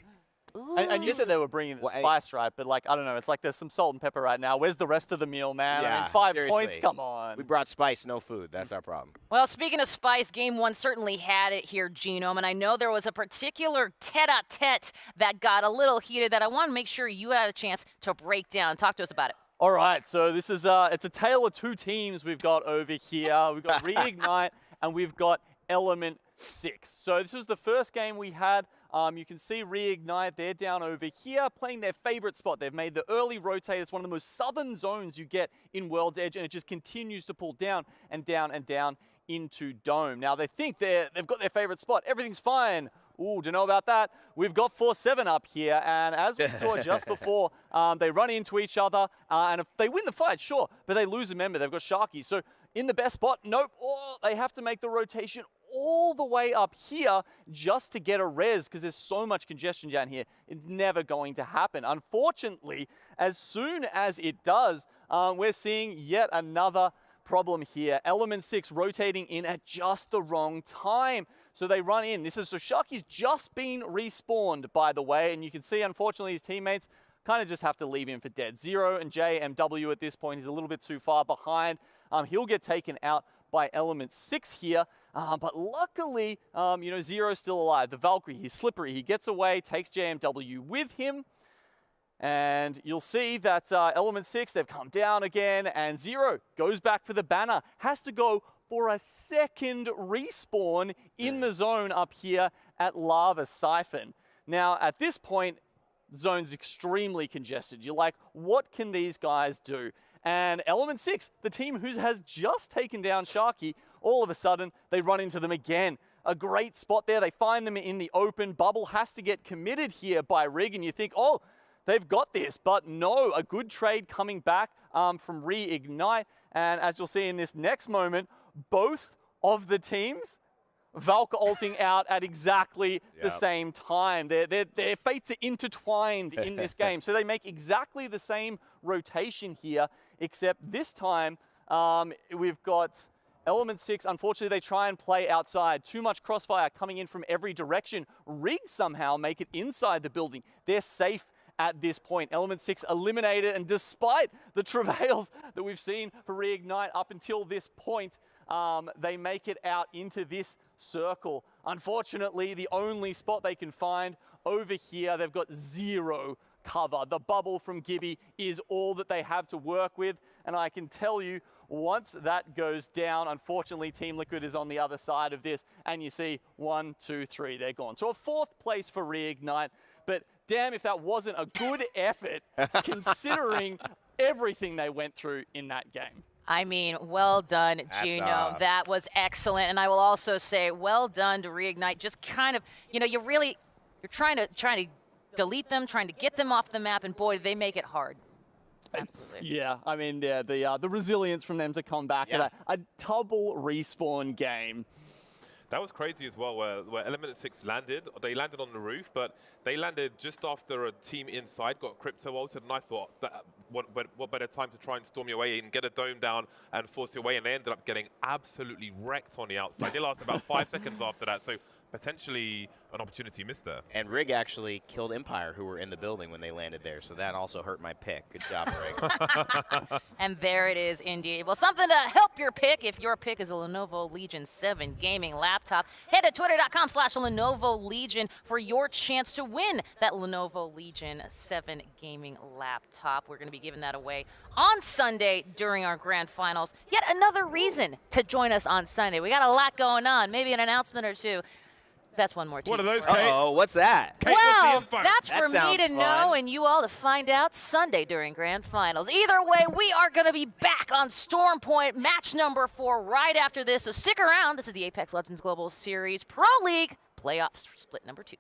And you said they were bringing the spice, right? But, like, I don't know. It's like there's some salt and pepper right now. Where's the rest of the meal, man? Yeah, I mean, 5 seriously. points? Come on. We brought spice, no food. That's our problem. Well, speaking of spice, Game 1 certainly had it here, Genome. And I know there was a particular tete-a-tete that got a little heated that I want to make sure you had a chance to break down. Talk to us about it. All right, so this is it's a tale of 2 teams we've got over here. We've got Reignite and we've got Element 6. So this was the first game we had. You can see Reignite, they're down over here playing their favorite spot. They've made the early rotate. It's one of the most southern zones you get in World's Edge, and it just continues to pull down and down and down into Dome. Now, they think they've got their favorite spot. Everything's fine. Ooh, don't know about that. We've got 4-7 up here, and as we saw just before, they run into each other, and if they win the fight, sure, but they lose a member. They've got Sharky. So in the best spot, nope. Oh, they have to make the rotation all the way up here just to get a res because there's so much congestion down here. It's never going to happen. Unfortunately, as soon as it does, we're seeing yet another problem here. Element 6 rotating in at just the wrong time. So they run in. So Sharky's just been respawned, by the way, and you can see, unfortunately, his teammates kind of just have to leave him for dead. Zero and JMW at this point, he's a little bit too far behind. He'll get taken out by Element 6 here. But luckily, you know, Zero's still alive. The Valkyrie, he's slippery. He gets away, takes JMW with him. And you'll see that Element 6, they've come down again. And Zero goes back for the banner. Has to go for a second respawn in the zone up here at Lava Siphon. Now, at this point, the zone's extremely congested. You're like, what can these guys do? And Element 6, the team who has just taken down Sharky, all of a sudden, they run into them again. A great spot there. They find them in the open. Bubble has to get committed here by Rig, and you think, oh, they've got this. But no, a good trade coming back from Reignite. And as you'll see in this next moment, both of the teams, Valk ulting out at exactly the same time. Their fates are intertwined in this game. So they make exactly the same rotation here, except this time we've got Element 6, unfortunately, they try and play outside. Too much crossfire coming in from every direction. Rig somehow make it inside the building. They're safe at this point. Element 6 eliminated, and despite the travails that we've seen for Reignite up until this point, they make it out into this circle. Unfortunately, the only spot they can find over here, they've got zero cover. The bubble from Gibby is all that they have to work with, and I can tell you, once that goes down, unfortunately, Team Liquid is on the other side of this, and you see 1, 2, 3, they're gone. So a 4th place for Reignite, but damn if that wasn't a good effort considering everything they went through in that game. I mean, well done, Gino. That was excellent. And I will also say, well done to Reignite. Just kind of, you know, you're trying to delete them, trying to get them off the map, and boy, they make it hard. Absolutely. Yeah, I mean, the resilience from them to come back at a double respawn game. That was crazy as well, where Element 6 landed. They landed on the roof, but they landed just after a team inside got crypto ulted, and I thought, what better time to try and storm your way in, get a dome down, and force your way, and they ended up getting absolutely wrecked on the outside. They lasted about 5 seconds after that, so potentially an opportunity missed there. And Rig actually killed Empire, who were in the building when they landed there, so that also hurt my pick. Good job, Rig. And there it is, indeed. Well, something to help your pick. If your pick is a Lenovo Legion 7 gaming laptop, head to twitter.com/Lenovo Legion for your chance to win that Lenovo Legion 7 gaming laptop. We're going to be giving that away on Sunday during our grand finals. Yet another reason to join us on Sunday. We got a lot going on, maybe an announcement or two. That's one more team. What are those, Kate? Uh-oh, what's that? Kate, well, what's that's for me to know and you all to find out Sunday during Grand Finals. Either way, we are going to be back on Storm Point, match number 4, right after this. So stick around. This is the Apex Legends Global Series Pro League Playoffs split number 2.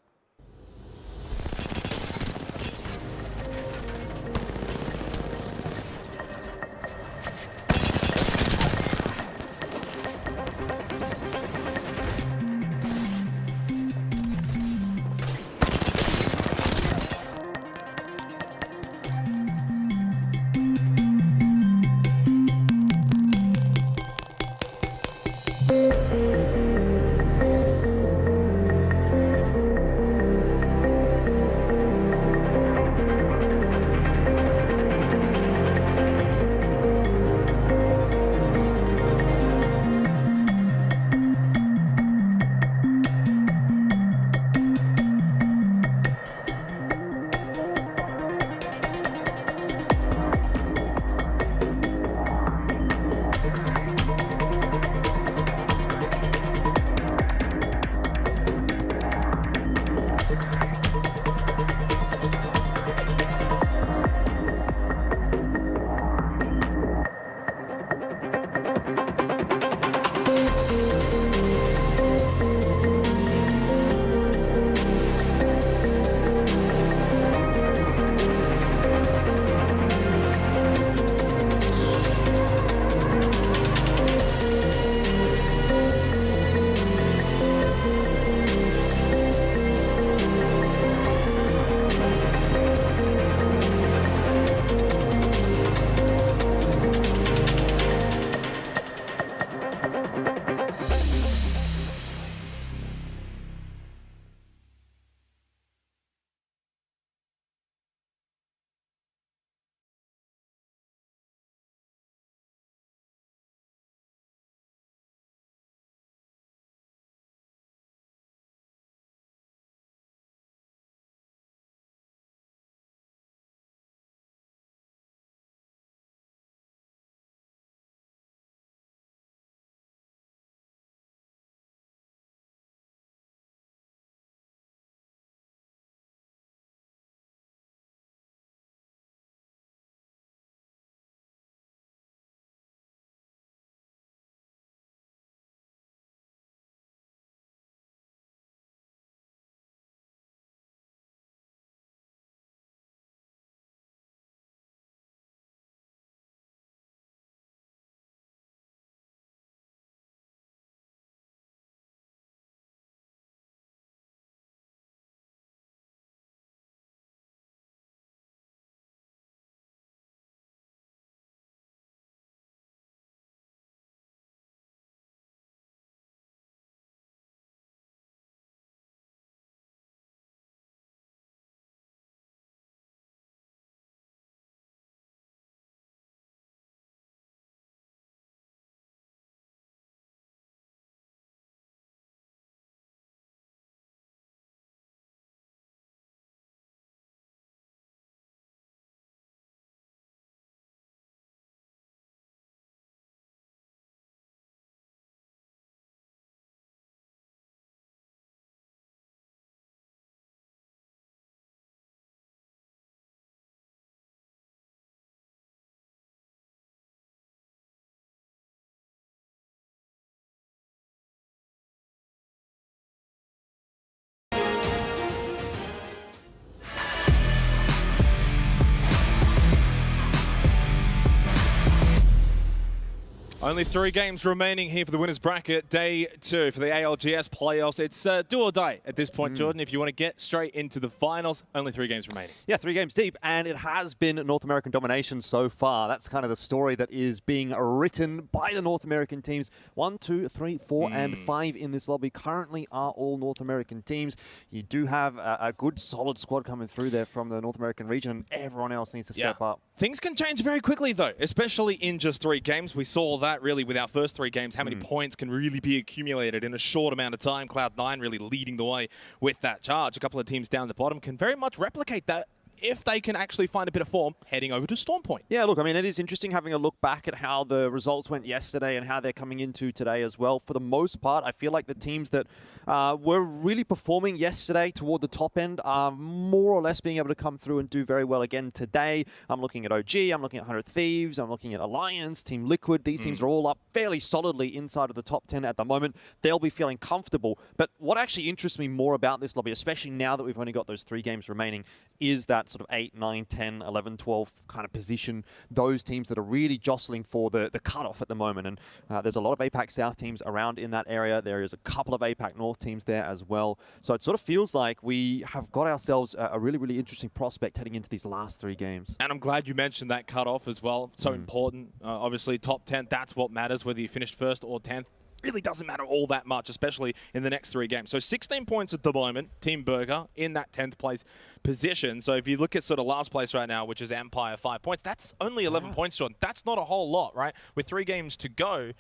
Only 3 games remaining here for the winners bracket, day 2 for the ALGS playoffs. It's do or die at this point, Jordan. If you want to get straight into the finals, only 3 games remaining. Yeah, 3 games deep, and it has been North American domination so far. That's kind of the story that is being written by the North American teams. 1, 2, 3, 4, and 5 in this lobby currently are all North American teams. You do have a good, solid squad coming through there from the North American region, and everyone else needs to step up. Things can change very quickly, though, especially in just 3 games. We saw that really with our first 3 games, how many points can really be accumulated in a short amount of time. Cloud9 really leading the way with that charge. A couple of teams down the bottom can very much replicate that if they can actually find a bit of form heading over to Storm Point. Yeah, look, I mean, it is interesting having a look back at how the results went yesterday and how they're coming into today as well. For the most part, I feel like the teams that were really performing yesterday toward the top end are more or less being able to come through and do very well again today. I'm looking at OG, I'm looking at 100 Thieves, I'm looking at Alliance, Team Liquid. These teams are all up fairly solidly inside of the top 10 at the moment. They'll be feeling comfortable. But what actually interests me more about this lobby, especially now that we've only got those 3 games remaining, is that sort of 8, 9, 10, 11, 12 kind of position. Those teams that are really jostling for the cutoff at the moment. And there's a lot of APAC South teams around in that area. There is a couple of APAC North teams there as well. So it sort of feels like we have got ourselves a really, really interesting prospect heading into these last 3 games. And I'm glad you mentioned that cutoff as well. So important. Obviously, top 10, that's what matters, whether you finished 1st or 10th. Really doesn't matter all that much, especially in the next 3 games. So 16 points at the moment, Team Burger in that 10th place position. So if you look at sort of last place right now, which is Empire, 5 points, that's only 11 points, Jordan. That's not a whole lot, right? With 3 games to go,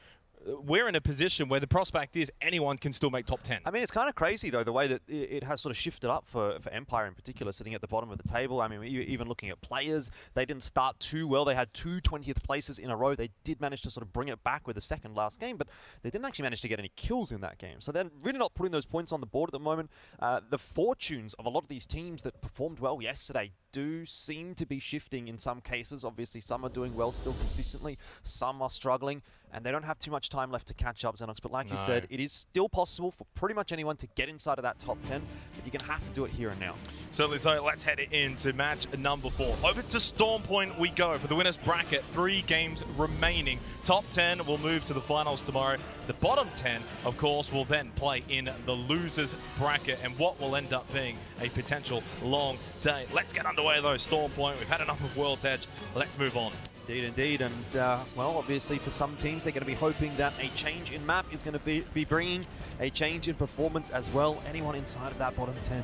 we're in a position where the prospect is anyone can still make top 10. I mean, it's kind of crazy, though, the way that it has sort of shifted up for Empire in particular, sitting at the bottom of the table. I mean, even looking at players, they didn't start too well. They had 2 20th places in a row. They did manage to sort of bring it back with the second last game, but they didn't actually manage to get any kills in that game. So they're really not putting those points on the board at the moment. The fortunes of a lot of these teams that performed well yesterday do seem to be shifting in some cases. Obviously, some are doing well still consistently. Some are struggling, and they don't have too much time left to catch up, Xenox. But like you said, it is still possible for pretty much anyone to get inside of that top 10, but you're going to have to do it here and now. Certainly so. Let's head into match number 4. Over to Storm Point we go for the winners bracket. 3 games remaining. Top 10 will move to the finals tomorrow. The bottom 10, of course, will then play in the losers bracket, and what will end up being a potential long day. Let's get underway, though. Storm Point, we've had enough of World's Edge. Let's move on. Indeed. And, well, obviously for some teams, they're going to be hoping that a change in map is going to be bringing a change in performance as well. Anyone inside of that bottom 10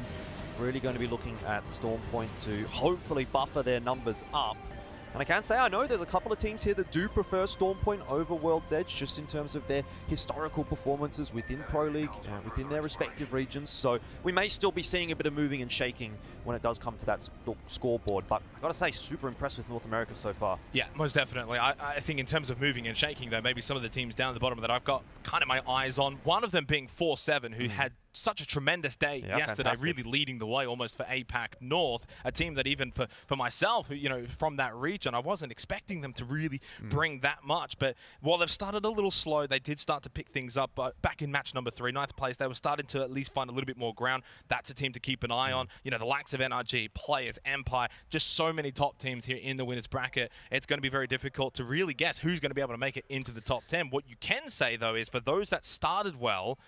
really going to be looking at Storm Point to hopefully buffer their numbers up. And I can say, I know there's a couple of teams here that do prefer Storm Point over World's Edge, just in terms of their historical performances within Pro League, within their respective regions. So we may still be seeing a bit of moving and shaking when it does come to that scoreboard. But I got to say, super impressed with North America so far. Yeah, most definitely. I think in terms of moving and shaking, though, maybe some of the teams down the bottom that I've got kind of my eyes on, one of them being 4-7, who had such a tremendous day yesterday, really leading the way almost for APAC North, a team that even for myself, you know, from that region, I wasn't expecting them to really bring that much. But while they've started a little slow, they did start to pick things up. But back in match number 3, 9th place, they were starting to at least find a little bit more ground. That's a team to keep an eye on. You know, the likes of NRG, Players, Empire, just so many top teams here in the winners bracket. It's going to be very difficult to really guess who's going to be able to make it into the top 10. What you can say, though, is for those that started well,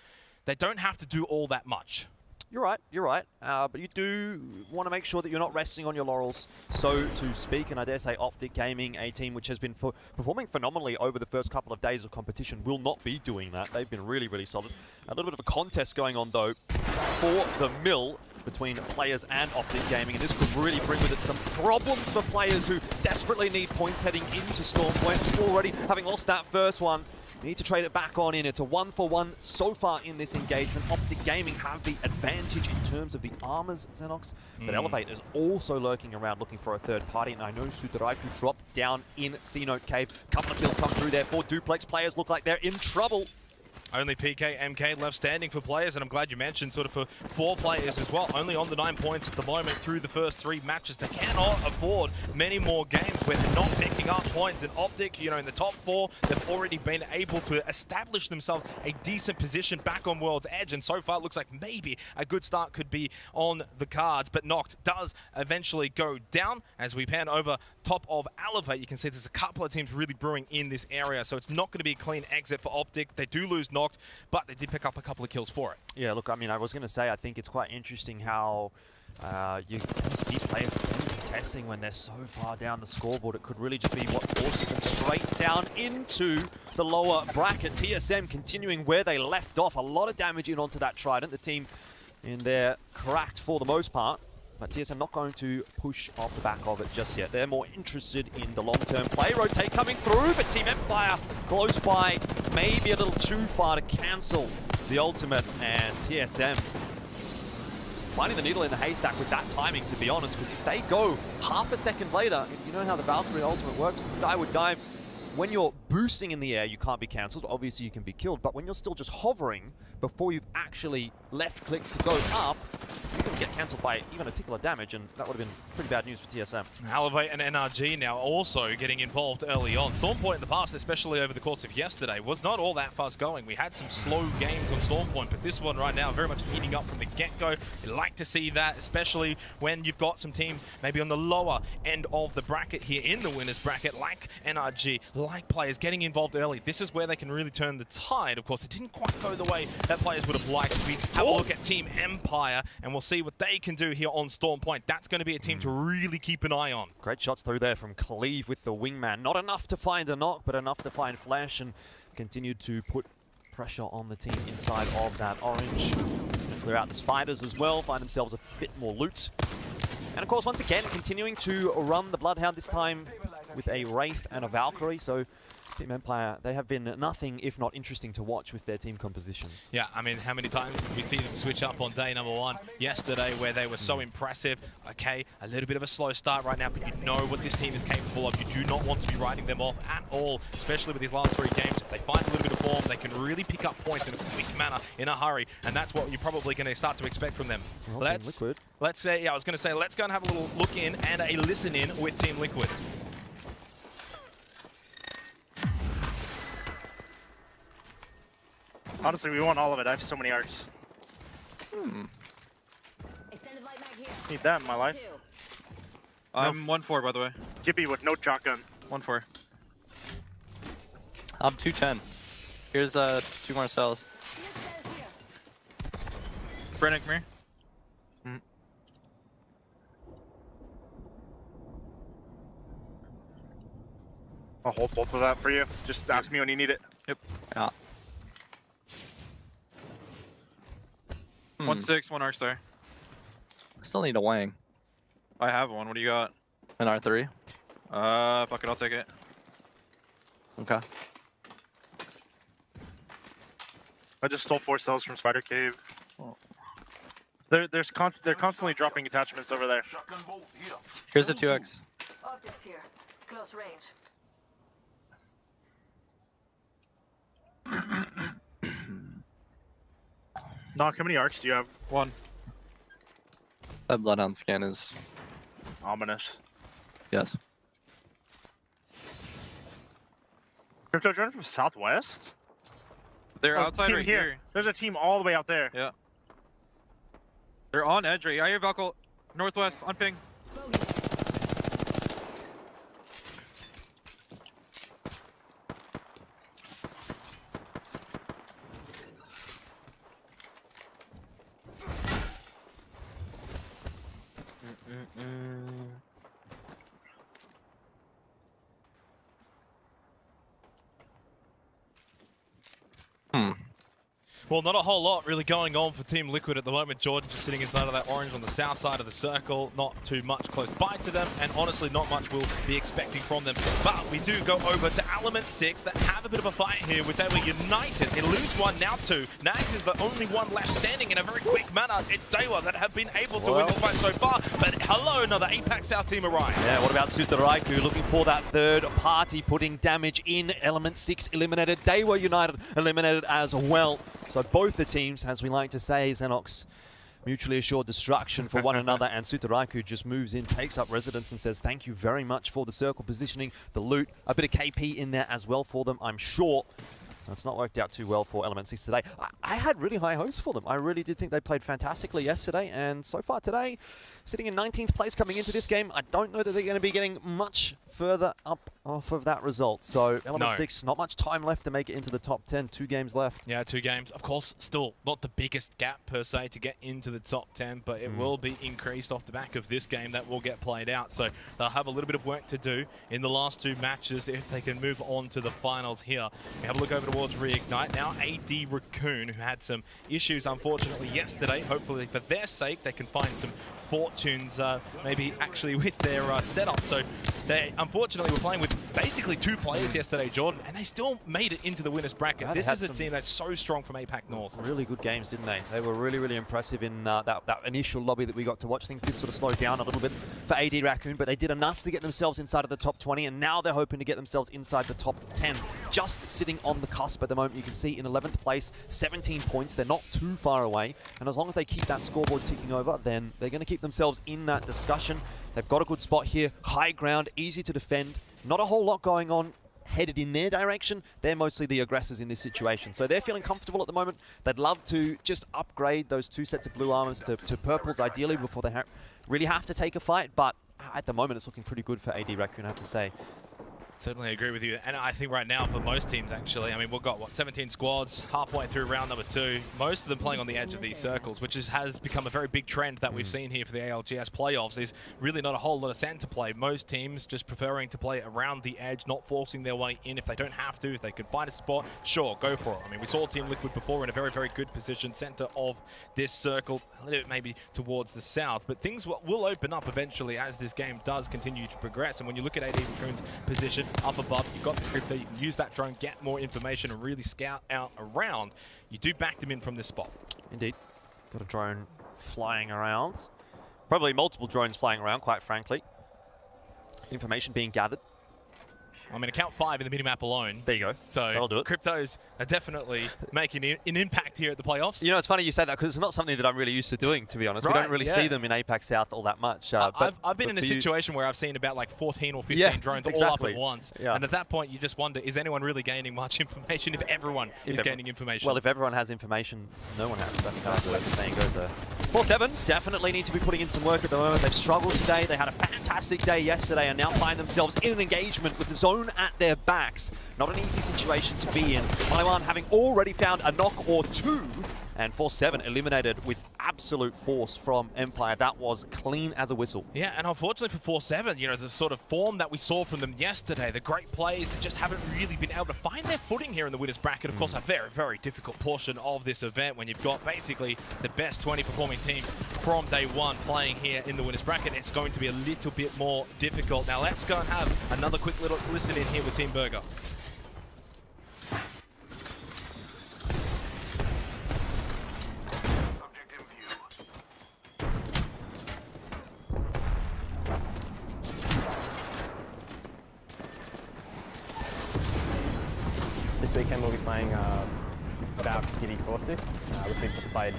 they don't have to do all that much. You're right. But you do want to make sure that you're not resting on your laurels, so to speak. And I dare say Optic Gaming, a team which has been performing phenomenally over the first couple of days of competition, will not be doing that. They've been really, really solid. A little bit of a contest going on, though, for the mill between Players and Optic Gaming, and this could really bring with it some problems for Players who desperately need points heading into Storm Point. Already having lost that first one, need to trade it back on in. It's a 1-for-1 so far in this engagement. Optic Gaming have the advantage in terms of the armors, Xenox. But Elevate is also lurking around looking for a third party. And I know Sutaraiku dropped down in C-Note Cave. Couple of kills come through there for Duplex. Players look like they're in trouble. Only PK, MK left standing for players, and I'm glad you mentioned sort of for 4 players as well. Only on the 9 points at the moment through the first 3 matches. They cannot afford many more games where they're not picking up points. And Optic, you know, in the top 4, they've already been able to establish themselves a decent position back on World's Edge, and so far it looks like maybe a good start could be on the cards. But Noct does eventually go down as we pan over top of Elevate. You can see there's a couple of teams really brewing in this area, so it's not going to be a clean exit for Optic. They do lose Noct, but they did pick up a couple of kills for it. Yeah, look, I mean, I was going to say, I think it's quite interesting how you see players contesting when they're so far down the scoreboard. It could really just be what forces them straight down into the lower bracket. TSM continuing where they left off. A lot of damage in onto that Trident. The team in there cracked for the most part, but TSM not going to push off the back of it just yet. They're more interested in the long-term play. Rotate coming through, but Team Empire close by, maybe a little too far to cancel the ultimate, and TSM finding the needle in the haystack with that timing, to be honest, because if they go half a second later, if you know how the Valkyrie ultimate works, the Skyward Dive, when you're boosting in the air, you can't be cancelled. Obviously, you can be killed, but when you're still just hovering before you've actually left-click to go up, you can get cancelled by even a tickle of damage, and that would have been pretty bad news for TSM. Elevate and NRG now also getting involved early on. Stormpoint in the past, especially over the course of yesterday, was not all that fast going. We had some slow games on Stormpoint, but this one right now very much heating up from the get-go. You like to see that, especially when you've got some teams maybe on the lower end of the bracket here in the winners bracket, like NRG, like players getting involved early. This is where they can really turn the tide. Of course, it didn't quite go the way that players would have liked. We have a look at Team Empire, and we'll see what they can do here on Stormpoint. That's going to be a team to really keep an eye on. Great shots through there from Cleave with the wingman. Not enough to find a knock, but enough to find Flash, and continue to put pressure on the team inside of that orange. Clear out the spiders as well, find themselves a bit more loot. And of course, once again, continuing to run the Bloodhound, this time with a Wraith and a Valkyrie. So Team Empire, they have been nothing if not interesting to watch with their team compositions. Yeah, I mean, how many times did we see them switch up on day number 1 yesterday where they were so impressive? Okay, a little bit of a slow start right now, but you know what this team is capable of. You do not want to be writing them off at all, especially with these last 3 games. If they find a little bit of form, they can really pick up points in a quick manner, in a hurry, and that's what you're probably going to start to expect from them. Well, let's say, yeah, I was going to say, let's go and have a little look in and a listen in with Team Liquid. Honestly, we want all of it. I have so many arcs. Need that in my life. I'm 1-4, by the way. Gibby with no shotgun. 1-4. I'm 210. Here's 2 more cells. Brennan, come here. I'll hold both of that for you. Just ask me when you need it. Yep. Yeah. 1-6, 1 arc star. I still need a wang. I have one. What do you got? An R3. Fuck it, I'll take it. Okay. I just stole 4 cells from Spider Cave. They're constantly dropping attachments over there. Here's the 2x. Optics here. Close range. Knock, how many arcs do you have? 1. That Bloodhound scan is ominous. Yes. Crypto drone from southwest? They're outside team right here. here. There's a team all the way out there. Yeah. They're on edge right here. I hear Valkyrie. Northwest, on ping. Well, not a whole lot really going on for Team Liquid at the moment. Jordan just sitting inside of that orange on the south side of the circle. Not too much close by to them, and honestly, not much we'll be expecting from them. But we do go over to Element 6 that have a bit of a fight here with They Were United. They lose 1, now 2. Nags is the only one left standing in a very quick manner. It's Dewa that have been able to win this fight so far. But hello, also another APAC South team arrives. Yeah, what about Sutaraiku looking for that third party, putting damage in. Element 6 eliminated. Daewoo United eliminated as well. So both the teams, as we like to say, Xenox, mutually assured destruction for one another, and Sutaraiku just moves in, takes up residence and says thank you very much for the circle positioning, the loot, a bit of KP in there as well for them, I'm sure. So it's not worked out too well for Element 6 today. I had really high hopes for them. I really did think they played fantastically yesterday, and so far today, sitting in 19th place coming into this game, I don't know that they're going to be getting much further up off of that result. So Element 6, not much time left to make it into the top 10. 2 games left. Yeah, 2 games. Of course, still not the biggest gap per se to get into the top 10, but it will be increased off the back of this game that will get played out. So they'll have a little bit of work to do in the last 2 matches if they can move on to the finals here. We have a look over towards Reignite. Now AD Raccoon, who had some issues unfortunately yesterday. Hopefully for their sake they can find some fortunes maybe actually with their setup. So they unfortunately were playing with basically 2 players yesterday, Jordan, and they still made it into the winners bracket. Yeah, this is a team that's so strong from APAC North. Really good games, didn't they? They were really, really impressive in that initial lobby that we got to watch. Things did sort of slow down a little bit for AD Raccoon, but they did enough to get themselves inside of the top 20, and now they're hoping to get themselves inside the top 10. Just sitting on the cusp at the moment. You can see in 11th place, 17 points. They're not too far away, and as long as they keep that scoreboard ticking over, then they're going to keep themselves in that discussion. They've got a good spot here, high ground, easy to defend. Not a whole lot going on headed in their direction. They're mostly the aggressors in this situation. So they're feeling comfortable at the moment. They'd love to just upgrade those 2 sets of blue armors to purples ideally before they really have to take a fight. But at the moment, it's looking pretty good for AD Raccoon, I have to say. Certainly agree with you, and I think right now for most teams actually, I mean we've got what, 17 squads halfway through round number 2, most of them playing on the edge of these circles, which has become a very big trend that we've seen here for the ALGS playoffs. There's really not a whole lot of center play. Most teams just preferring to play around the edge, not forcing their way in if they don't have to. If they can find a spot, sure, go for it. I mean, we saw Team Liquid before in a very, very good position, center of this circle, a little bit maybe towards the south, but things will open up eventually as this game does continue to progress. And when you look at AD Raccoon's position, up above, you've got the crypto, you can use that drone, get more information and really scout out around. You do back them in from this spot. Indeed. Got a drone flying around. Probably multiple drones flying around, quite frankly. Information being gathered. I mean, account 5 in the minimap alone. There you go. So that'll do it. Cryptos are definitely making an impact here at the playoffs. You know, it's funny you say that because it's not something that I'm really used to doing, to be honest. Right, we don't really see them in APAC South all that much. I've been in a situation where I've seen about like 14 or 15 drones all up at once. Yeah. And at that point, you just wonder, is anyone really gaining much information if everyone is gaining information? Well, if everyone has information, no one has. That's how the saying goes. 4-7 definitely need to be putting in some work at the moment. They've struggled today. They had a fantastic day yesterday and now find themselves in an engagement with the zone at their backs. Not an easy situation to be in. Taiwan having already found a knock or 2, and 4-7 eliminated with absolute force from Empire. That was clean as a whistle. Yeah, and unfortunately for 4-7, you know, the sort of form that we saw from them yesterday, the great plays that just haven't really been able to find their footing here in the winners bracket. Of course, a very, very difficult portion of this event when you've got basically the best 20 performing team from day one playing here in the winners bracket. It's going to be a little bit more difficult. Now let's go and have another quick little listen in here with Team Burger. This weekend we'll be playing Valk Giddy Caustic, which we've just played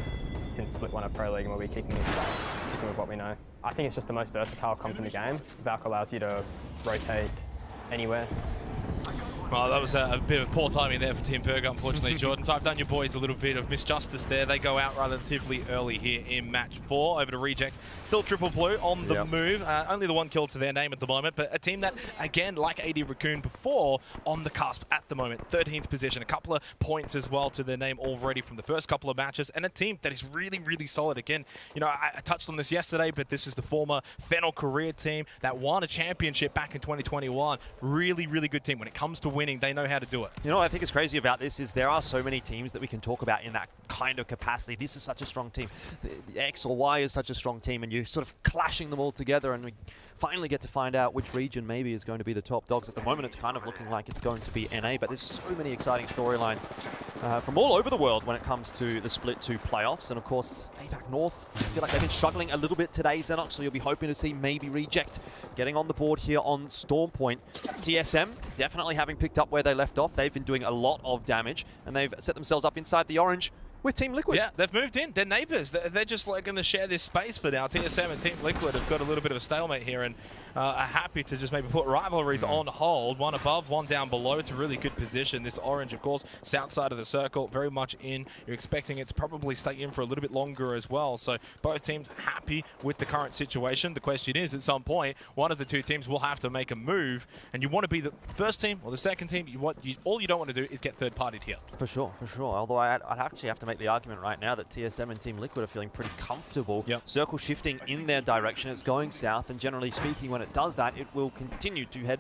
since Split 1 of Pro League, and we'll be sticking with what we know. I think it's just the most versatile comp in the game. Valk allows you to rotate anywhere. Well, that was a bit of poor timing there for Team Burger, unfortunately, Jordan. So I've done your boys a little bit of misjustice there. They go out relatively early here in match 4. Over to Reject. Still triple blue on the move. Only the 1 kill to their name at the moment, but a team that, again, like AD Raccoon before, on the cusp at the moment. 13th position. A couple of points as well to their name already from the first couple of matches, and a team that is really, really solid. Again, you know, I touched on this yesterday, but this is the former Fennel career team that won a championship back in 2021. Really, really good team. When it comes to winning, they know how to do it. You know what I think is crazy about this is there are so many teams that we can talk about in that kind of capacity. This is such a strong team. The X or Y is such a strong team, and you're sort of clashing them all together. And finally get to find out which region maybe is going to be the top dogs. At the moment, it's kind of looking like it's going to be NA, but there's so many exciting storylines from all over the world when it comes to the Split 2 playoffs. And of course, APAC North, I feel like they've been struggling a little bit today, Xenox, so you'll be hoping to see maybe Reject getting on the board here on Storm Point. TSM definitely having picked up where they left off. They've been doing a lot of damage, and they've set themselves up inside the orange with Team Liquid. Yeah, they've moved in. They're neighbours. They're just like going to share this space for now. TSM and Team Liquid have got a little bit of a stalemate here and are happy to just maybe put rivalries on hold. One above, one down below. It's a really good position. This orange, of course, south side of the circle, very much in. You're expecting it to probably stay in for a little bit longer as well. So both teams happy with the current situation. The question is, at some point, one of the two teams will have to make a move, and you want to be the first team or the second team. All you don't want to do is get third-partied here. For sure, for sure. Although I'd actually have to make the argument right now that TSM and Team Liquid are feeling pretty comfortable. Circle shifting in their direction. It's going south, and generally speaking, when it does that, it will continue to head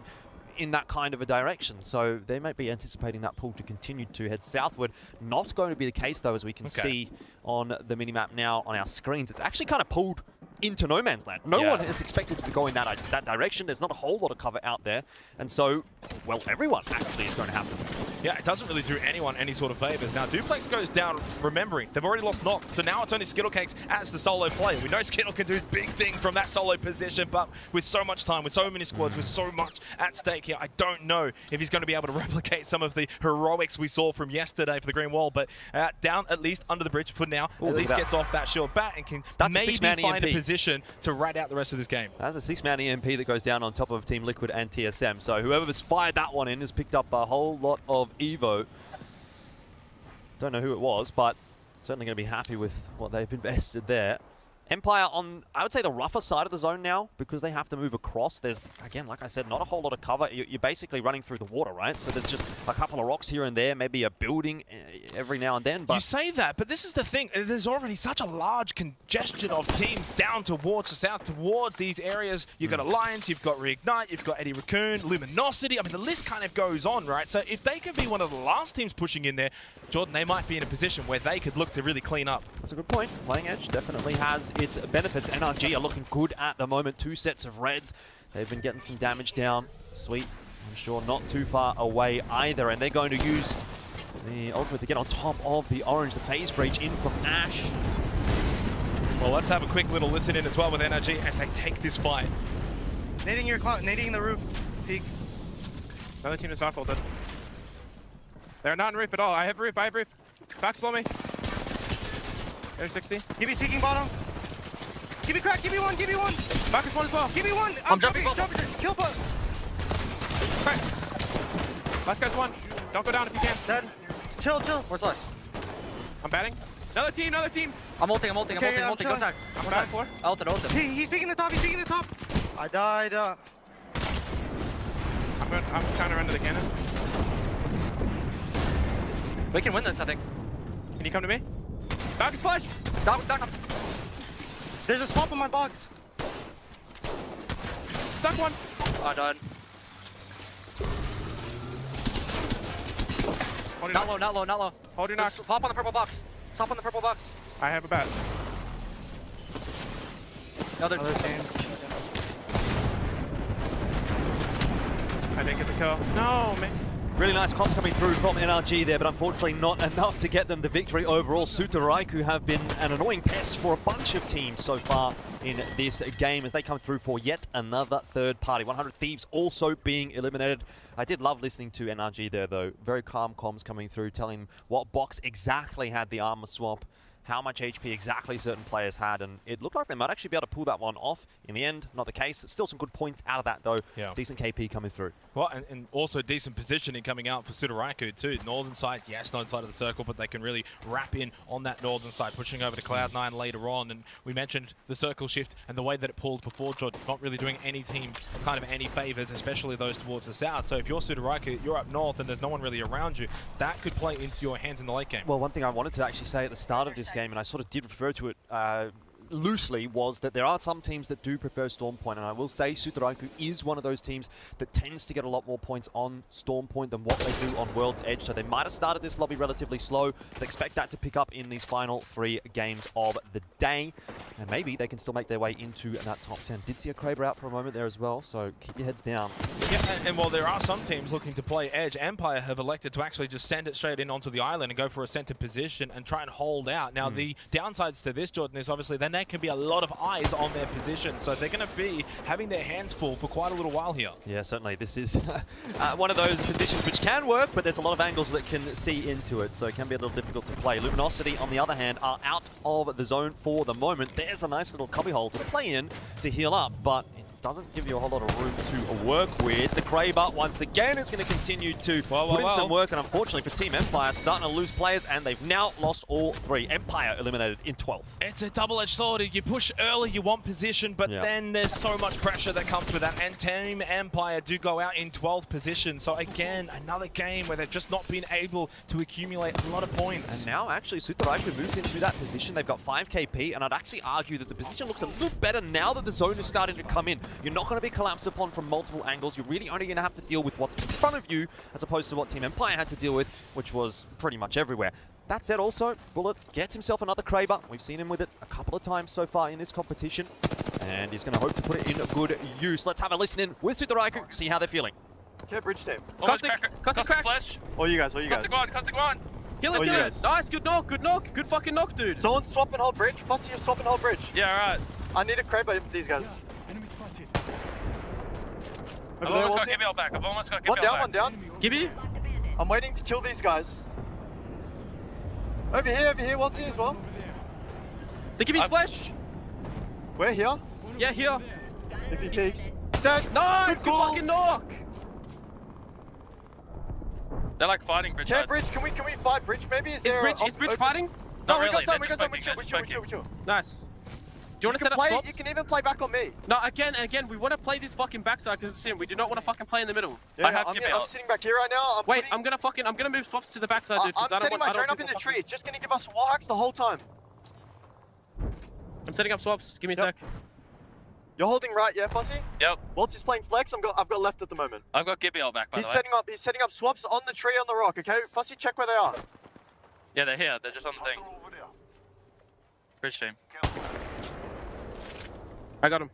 in that kind of a direction. So they might be anticipating that pool to continue to head southward. Not going to be the case, though, as we can see on the minimap now on our screens. It's actually kind of pulled into no man's land. No one is expected to go in that direction. There's not a whole lot of cover out there. And so, well, everyone actually is going to have to. Yeah, it doesn't really do anyone any sort of favors. Now, Duplex goes down, remembering, they've already lost Knock, so now it's only Skittlecakes as the solo player. We know Skittle can do big thing from that solo position, but with so much time, with so many squads, with so much at stake here, I don't know if he's going to be able to replicate some of the heroics we saw from yesterday for the Green Wall, but down at least under the bridge for now, at least gets off that shield bat and can maybe find a position to rat out the rest of this game. That's a 6-man EMP that goes down on top of Team Liquid and TSM, so whoever's fired that one in has picked up a whole lot of Evo. Don't know who it was, but certainly going to be happy with what they've invested there. Empire on, I would say, the rougher side of the zone now because they have to move across. There's, again, like I said, not a whole lot of cover. You're basically running through the water, right? So there's just a couple of rocks here and there, maybe a building every now and then. But you say that, but this is the thing. There's already such a large congestion of teams down towards the south, towards these areas. You've got Alliance, you've got Reignite, you've got Eddie Raccoon, Luminosity. I mean, the list kind of goes on, right? So if they can be one of the last teams pushing in there, Jordan, they might be in a position where they could look to really clean up. That's a good point. Playing Edge definitely has its benefits. NRG are looking good at the moment. 2 sets of reds. They've been getting some damage down. Sweet. I'm sure not too far away either. And they're going to use the ultimate to get on top of the orange. The phase breach in from Ash. Well, let's have a quick little listen in as well with NRG as they take this fight. Nading your nading the roof. Peek. Another team is not ulted. They're not in roof at all. I have roof. Backsplow me. There's 60. Give me speaking bottom. Give me crack. Give me one. Back is one as well. Give me one. I'm jumping. Kill bot. Crack. Last guy's one. Don't go down if you can. Dead. Chill. Where's last? I'm batting. Another team. I'm ulting. Go tag. I'm batting for. I ulted. He's peeking the top. I died. I'm trying to run to the cannon. We can win this, I think. Can you come to me? Dog is flash! Down. There's a swamp on my box. Stuck one. I died. Not low. Hold your knock. Hop on the purple box. Stop on the purple box. I have a bat. Another team. I didn't get the kill. No, man. Really nice comps coming through from NRG there, but unfortunately not enough to get them the victory overall. Sutaraiku have been an annoying pest for a bunch of teams so far in this game as they come through for yet another third party. 100 Thieves also being eliminated. I did love listening to NRG there, though. Very calm comms coming through, telling what box exactly had the armor swap, how much HP exactly certain players had, and it looked like they might actually be able to pull that one off. In the end, not the case. Still some good points out of that, though. Yeah. Decent KP coming through. Well, and also decent positioning coming out for Sutaraiku too. Northern side, yes, northern side of the circle, but they can really wrap in on that northern side, pushing over to Cloud9 later on. And we mentioned the circle shift and the way that it pulled before, Jordan, not really doing any team kind of any favors, especially those towards the south. So if you're Sutaraiku, you're up north and there's no one really around you, that could play into your hands in the late game. Well, one thing I wanted to actually say at the start of this game, and I sort of did refer to it loosely was that there are some teams that do prefer Storm Point, and I will say Sutoraiku is one of those teams that tends to get a lot more points on Storm Point than what they do on World's Edge. So they might have started this lobby relatively slow, but expect that to pick up in these final 3 games of the day. And maybe they can still make their way into that top 10. Did see a Kraber out for a moment there as well, so keep your heads down. Yeah, and while there are some teams looking to play Edge, Empire have elected to actually just send it straight in onto the island and go for a center position and try and hold out. Now, the downsides to this, Jordan, is obviously then there can be a lot of eyes on their position, so they're going to be having their hands full for quite a little while here. Yeah, certainly. This is one of those positions which can work, but there's a lot of angles that can see into it, so it can be a little difficult to play. Luminosity, on the other hand, are out of the zone for the moment. There's a nice little cubbyhole to play in to heal up, but it doesn't give you a whole lot of room to work with. The Kraber, once again, is going to continue to put in some work, and unfortunately for Team Empire, starting to lose players, and they've now lost all 3. Empire eliminated in 12th. It's a double-edged sword. You push early, you want position, but then there's so much pressure that comes with that, and Team Empire do go out in 12th position. So again, another game where they've just not been able to accumulate a lot of points. And now, actually, Sutoraiku moves into that position. They've got 5 KP, and I'd actually argue that the position looks a little better now that the zone is starting to come in. You're not going to be collapsed upon from multiple angles. You're really only going to have to deal with what's in front of you, as opposed to what Team Empire had to deal with, which was pretty much everywhere. That said, also, Bullet gets himself another Kraber. We've seen him with it a couple of times so far in this competition, and he's going to hope to put it in good use. Let's have a listen in with Sutoraiku, see how they're feeling. Okay, bridge team. Caustic flash. All you guys, all you guys. Caustic one. Kill him, kill him. Nice, good knock, good fucking knock, dude. Someone swap and hold bridge. Fussy, you swap and hold bridge. Yeah, alright. I need a Kraber for these guys. Enemy spotted. I've almost got Gibby back. I've almost got Gibby back. One down. Gibby. I'm waiting to kill these guys. Over here, Walty as well. The Gibby's flash. We're here. Yeah, here. If he peeks. Dead. Nice, good fucking knock. They're like fighting bridge. Okay, bridge. Can we fight bridge? Maybe is bridge fighting? No, Not really. we got some. We chill. Nice. Do you want to set up swaps? You can even play back on me. No, again, we want to play this fucking backside because it's him. We do not want to fucking play in the middle. Yeah, I'm sitting back here right now. I'm gonna move swaps to the backside, dude. I'm setting my drone up in the tree. It's just gonna give us wall hacks the whole time. I'm setting up swaps. Give me a sec. You're holding right, yeah, Fussy? Yep. Waltz is playing flex. I've got left at the moment. I've got Gibby back, by the way. He's setting up swaps on the tree on the rock. Okay, Fussy, check where they are. Yeah, they're here. They're just on the thing. Bridge team. I got him.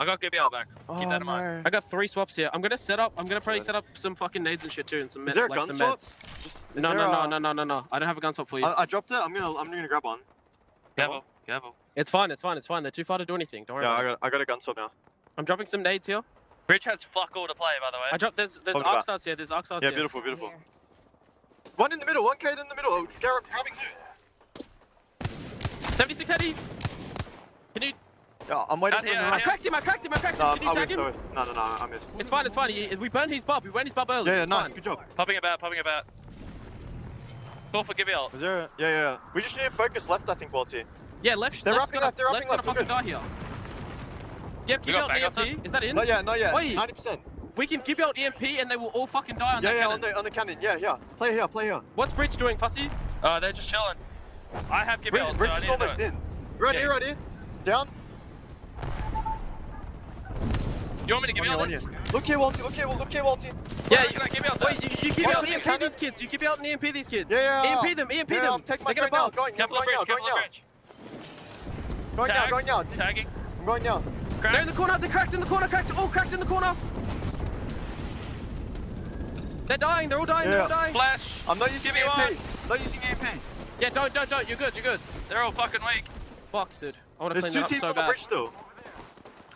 I got Gibby back. Keep that in mind. I got 3 swaps here. I'm gonna probably set up some fucking nades and shit too, and some Is there a gun swap? No. I don't have a gun swap for you. I dropped it. I'm gonna grab one. Careful. It's fine. They're too far to do anything. Don't worry. Yeah, I got a gun swap now. I'm dropping some nades here. Bridge has fuck all to play, by the way. I dropped. There's arc stars here. There's arc stars here. Yeah, beautiful. One in the middle. 1K in the middle. Oh, grabbing loot. 76 heady. Can you? Yeah, I'm waiting for him. I cracked him. No, Can you tag him? No, I missed. It's fine. We burned his bob. Early. Yeah, nice. Good job. Popping about. Call for Gibby ult. Was there? Yeah. We just need to focus left, I think, Walty. Yeah, left. They're wrapping left. Left's gonna fucking die here. Yep, Gibby ult EMP. Is that in? Not yet. Wait. 90%. We can Gibby ult EMP and they will all fucking die on that cannon. Yeah, on the cannon. Yeah. Play here. What's Bridge doing, Fussy? They're just chilling. I have Gibby ult, so I need to do it. Bridge is almost in. Right here. Down. You want me to give you all this? Look here, Walty. Yeah, you can give me out. Wait, you give me out and EMP these kids. You give me out and EMP these kids. Yeah. EMP them. I'm taking my drone now. Going now. Tagging. I'm going now. They're in the corner. They're cracked in the corner. All cracked in the corner. They're dying. They're all dying. Flash. I'm not using EMP. Yeah, don't. You're good. They're all fucking weak. Fuck, dude. I want to clean that up so bad. There's 2 teams on the bridge still.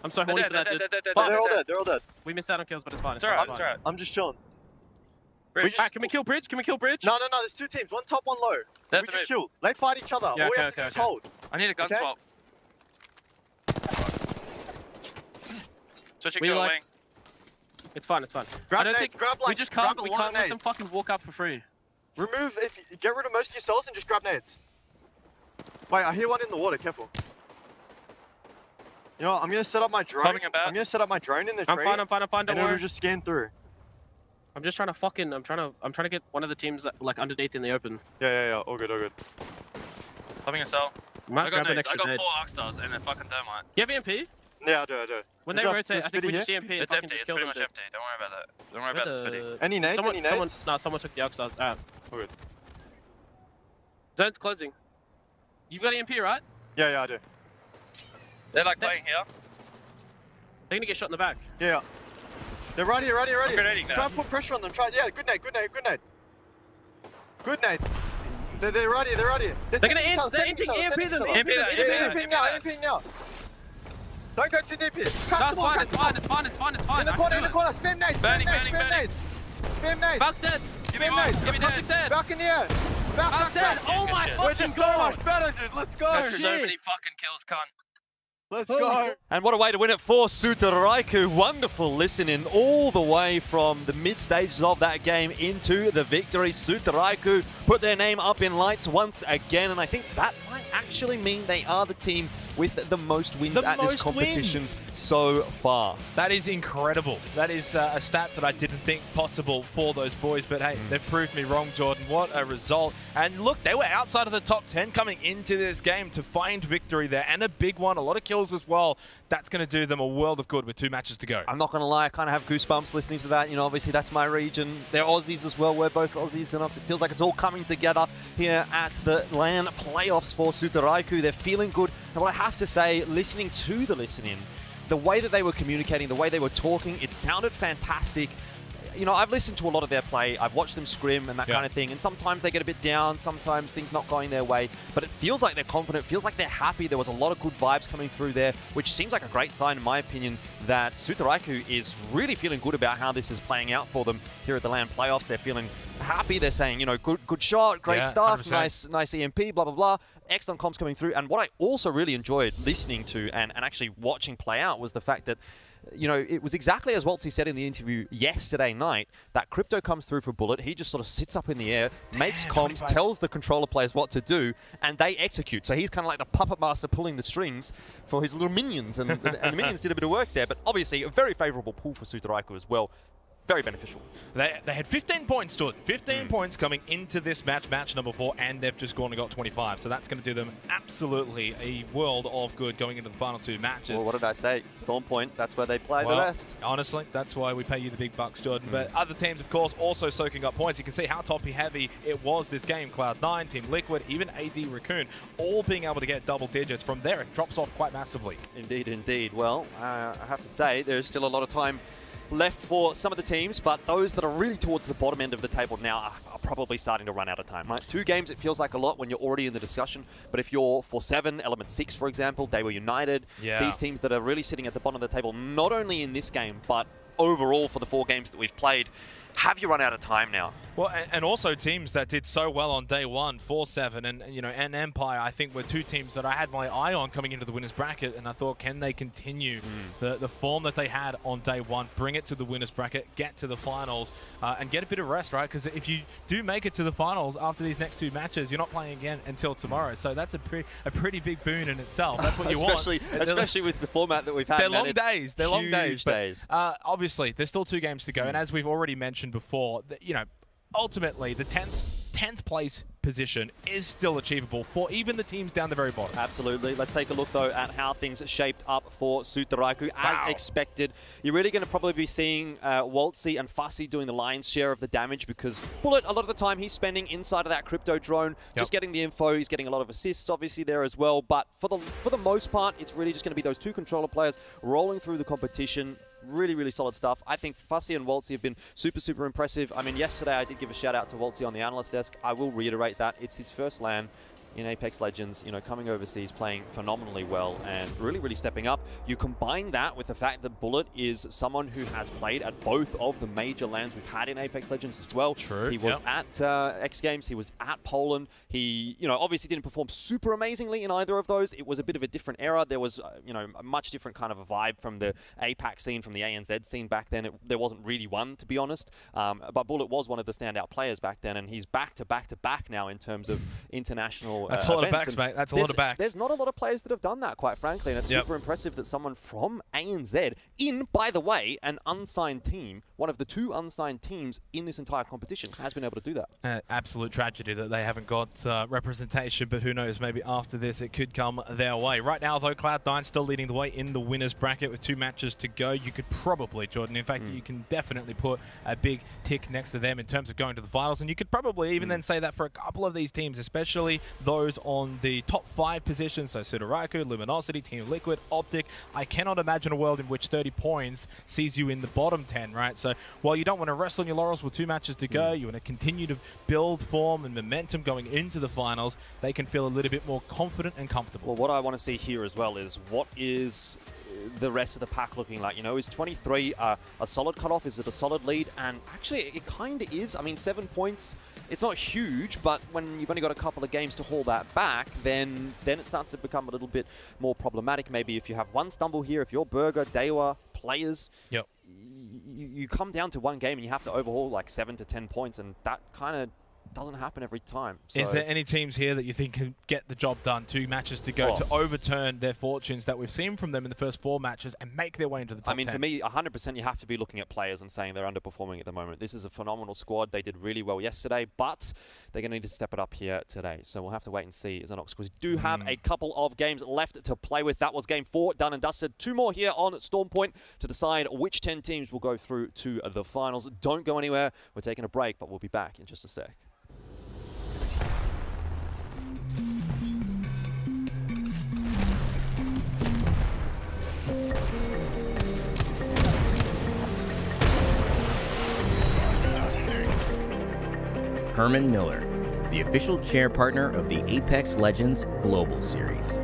I'm so horny for that, dude. They're all dead. We missed out on kills, but it's fine. It's alright. I'm just chilling. Can we kill Bridge? No. There's 2 teams. One top, one low. We just chill. They fight each other. Yeah, all we have to do is hold. I need a gun swap. Switching to a wing. It's fine. Grab nades. We can't let them fucking walk up for free. Get rid of most of yourselves and just grab nades. Wait, I hear one in the water. Careful. You know what, I'm gonna set up my drone. I'm gonna set up my drone in the tree. I'm fine. Don't and worry. it'll just scan through. I'm just trying to I'm trying to get one of the teams like underneath in the open. Yeah. All good. Having a cell. Might I grab got an nades. I extra got nade. 4 arc stars and a fucking thermite. You have EMP? Yeah, I do. When Is they that- rotate, is I think we Spitty just here? EMP. It's empty. It's pretty much empty. Don't worry about that. Don't worry about the spitty. Any nades? Someone, Any nades? someone took the arc stars. All good. Zone's closing. You've got EMP, right? Yeah, I do. They're like playing here. They're gonna get shot in the back. Yeah. They're right here. I'm grenading Try that. and put pressure on them. Yeah, good nade. Good nade. They're right here. They're gonna EMP them. EMP now. Don't go too deep here. No, it's fine. In the corner. Spam nades. Burning. Spam nades. Val's dead. Give me one. Give me Val's dead. Back in the air. Val's dead. Oh my Good shit. We're fucking just so god. much better, dude. Let's go. That's so many fucking kills, cunt. Let's go. And what a way to win it for Sutaraiku. Wonderful listening all the way from the mid stages of that game into the victory. Sutaraiku put their name up in lights once again, and I think that might actually mean they are the team with the most wins at this competition so far. That is incredible. That is a stat that I didn't think possible for those boys, but hey, they've proved me wrong, Jordan. What a result. And look, they were outside of the top 10 coming into this game to find victory there, and a big one, a lot of kills as well. That's going to do them a world of good with 2 matches to go. I'm not going to lie, I kind of have goosebumps listening to that. You know, obviously that's my region. They're Aussies as well. We're both Aussies, and it feels like it's all coming together here at the LAN playoffs for Sutaraiku. They're feeling good. And what I have to say, listening to the listening, the way that they were communicating, the way they were talking, it sounded fantastic. You know, I've listened to a lot of their play. I've watched them scrim and that kind of thing. And sometimes they get a bit down. Sometimes things not going their way. But it feels like they're confident. It feels like they're happy. There was a lot of good vibes coming through there, which seems like a great sign, in my opinion, that Sutaraiku is really feeling good about how this is playing out for them here at the LAN playoffs. They're feeling happy. They're saying, you know, good shot, great stuff, 100%. nice EMP, blah, blah, blah. Excellent comms coming through. And what I also really enjoyed listening to and actually watching play out was the fact that, you know, it was exactly as Waltzy said in the interview yesterday night, that Crypto comes through for Bullet. He just sort of sits up in the air, makes comms, 25. tells the controller players what to do, and they execute. So he's kind of like the puppet master pulling the strings for his little minions, and the minions did a bit of work there. But obviously, a very favorable pull for Sutaraiku as well. Very beneficial. They had 15 points, Jordan. 15 points coming into this match number 4, and they've just gone and got 25. So that's going to do them absolutely a world of good going into the final 2 matches. Well, what did I say? Storm Point, that's where they play the best. Honestly, that's why we pay you the big bucks, Jordan. But other teams, of course, also soaking up points. You can see how toppy-heavy it was this game. Cloud9, Team Liquid, even AD Raccoon, all being able to get double digits. From there, it drops off quite massively. Indeed, indeed. Well, I have to say, there's still a lot of time left for some of the teams, but those that are really towards the bottom end of the table now are probably starting to run out of time, right? 2 games, it feels like a lot when you're already in the discussion, but if you're 4-7, Element 6, for example, they were United, these teams that are really sitting at the bottom of the table, not only in this game, but overall for the 4 games that we've played, have you run out of time now? Well, and also teams that did so well on day 1, 4-7, and you know, and Empire, I think were 2 teams that I had my eye on coming into the winners bracket, and I thought, can they continue the form that they had on day 1, bring it to the winners bracket, get to the finals, and get a bit of rest, right? Because if you do make it to the finals after these next 2 matches, you're not playing again until tomorrow. So that's a pretty big boon in itself. That's what you especially, want. Especially with the format that we've had. They're long days. They're long days. But, obviously, there's still 2 games to go, and as we've already mentioned before, you know, ultimately the 10th place position is still achievable for even the teams down the very bottom. Absolutely. Let's take a look, though, at how things shaped up for Sutaraiku. As expected, you're really going to probably be seeing Waltzy and Fussy doing the lion's share of the damage, because Bullet, a lot of the time, he's spending inside of that crypto drone, just getting the info. He's getting a lot of assists, obviously, there as well. But for the most part, it's really just going to be those 2 controller players rolling through the competition. Really, really solid stuff. I think Fussy and Waltzy have been super, super impressive. I mean, yesterday I did give a shout out to Waltzy on the analyst desk. I will reiterate that. It's his first LAN in Apex Legends, you know, coming overseas, playing phenomenally well and really, really stepping up. You combine that with the fact that Bullet is someone who has played at both of the major LANs we've had in Apex Legends as well. True. He was at X Games, he was at Poland. He, you know, obviously didn't perform super amazingly in either of those. It was a bit of a different era. There was, you know, a much different kind of a vibe from the APAC scene, from the ANZ scene back then. There wasn't really one, to be honest. But Bullet was one of the standout players back then, and he's back to back now in terms of international international That's a lot of events. backs, And mate. That's a lot of backs. There's not a lot of players that have done that, quite frankly, and it's super impressive that someone from ANZ, by the way, an unsigned team, one of the 2 unsigned teams in this entire competition, has been able to do that. Absolute tragedy that they haven't got representation, but who knows, maybe after this it could come their way. Right now, though, Cloud9 still leading the way in the winners bracket with 2 matches to go. You could probably, Jordan, in fact, you can definitely put a big tick next to them in terms of going to the finals, and you could probably even then say that for a couple of these teams, especially those on the top 5 positions, so Sudaraku, Luminosity, Team Liquid, Optic. I cannot imagine a world in which 30 points sees you in the bottom 10, right? So while you don't want to rest on your laurels with 2 matches to go, you want to continue to build form and momentum going into the finals, they can feel a little bit more confident and comfortable. Well, what I want to see here as well is what is the rest of the pack looking like? You know, is 23 a solid cutoff? Is it a solid lead? And actually, it kind of is. I mean, 7 points, it's not huge, but when you've only got a couple of games to haul that back, then it starts to become a little bit more problematic. Maybe if you have one stumble here, if you're Burger, Dewa, players, you come down to one game and you have to overhaul like 7 to 10 points, and that kind of doesn't happen every time. So is there any teams here that you think can get the job done? 2 matches to go to overturn their fortunes that we've seen from them in the first 4 matches and make their way into the top 10? I mean, for me, 100% you have to be looking at players and saying they're underperforming at the moment. This is a phenomenal squad. They did really well yesterday, but they're going to need to step it up here today. So we'll have to wait and see as Xenox, because we do have a couple of games left to play with. That was game 4, done and dusted. 2 more here on Storm Point to decide which 10 teams will go through to the finals. Don't go anywhere. We're taking a break, but we'll be back in just a sec. Herman Miller, the official chair partner of the Apex Legends Global Series.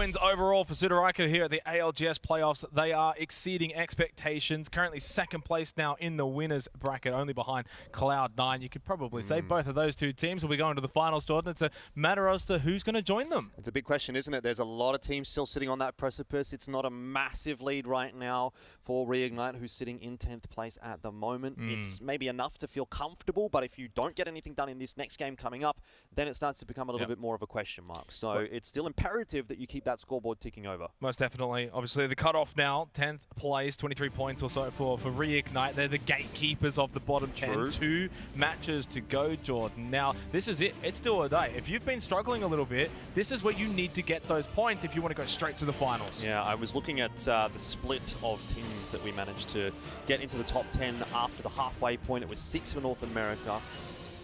wins overall for Sudoraiko here at the ALGS playoffs. They are exceeding expectations. Currently second place now in the winners bracket, only behind Cloud9. You could probably say both of those two teams will be going to the finals, Jordan. It's a matter as to who's going to join them. It's a big question, isn't it? There's a lot of teams still sitting on that precipice. It's not a massive lead right now for Reignite, who's sitting in 10th place at the moment. It's maybe enough to feel comfortable, but if you don't get anything done in this next game coming up, then it starts to become a little bit more of a question mark. So it's still imperative that you keep that scoreboard ticking over. Most definitely. Obviously, the cutoff now, 10th place, 23 points or so for Reignite. They're the gatekeepers of the bottom 10. True. 2 matches to go, Jordan. Now, this is it. It's still a day. If you've been struggling a little bit, this is where you need to get those points if you want to go straight to the finals. Yeah, I was looking at the split of teams that we managed to get into the top 10 after the halfway point. It was 6 for North America,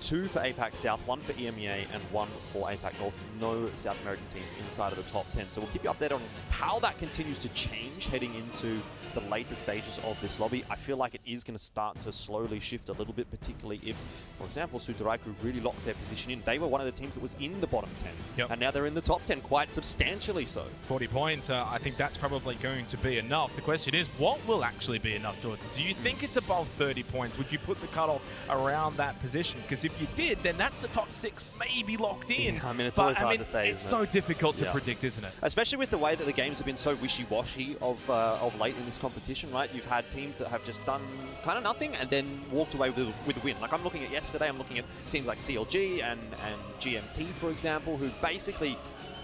2 for APAC South, 1 for EMEA, and 1 for APAC North. No South American teams inside of the top 10. So we'll keep you updated on how that continues to change heading into the later stages of this lobby. I feel like it is going to start to slowly shift a little bit, particularly if, for example, Sudoraiko really locks their position in. They were one of the teams that was in the bottom 10, and now they're in the top 10, quite substantially so. 40 points, I think that's probably going to be enough. The question is, what will actually be enough, Jordan? Do you think it's above 30 points? Would you put the cutoff around that position? Because if you did, then that's the top 6 maybe locked in. Yeah, I mean, it's always hard to say. It's so difficult to predict, isn't it? Especially with the way that the games have been so wishy-washy of late in this competition, right? You've had teams that have just done kind of nothing and then walked away with a win. Like I'm looking at yesterday, I'm looking at teams like CLG and GMT, for example, who basically,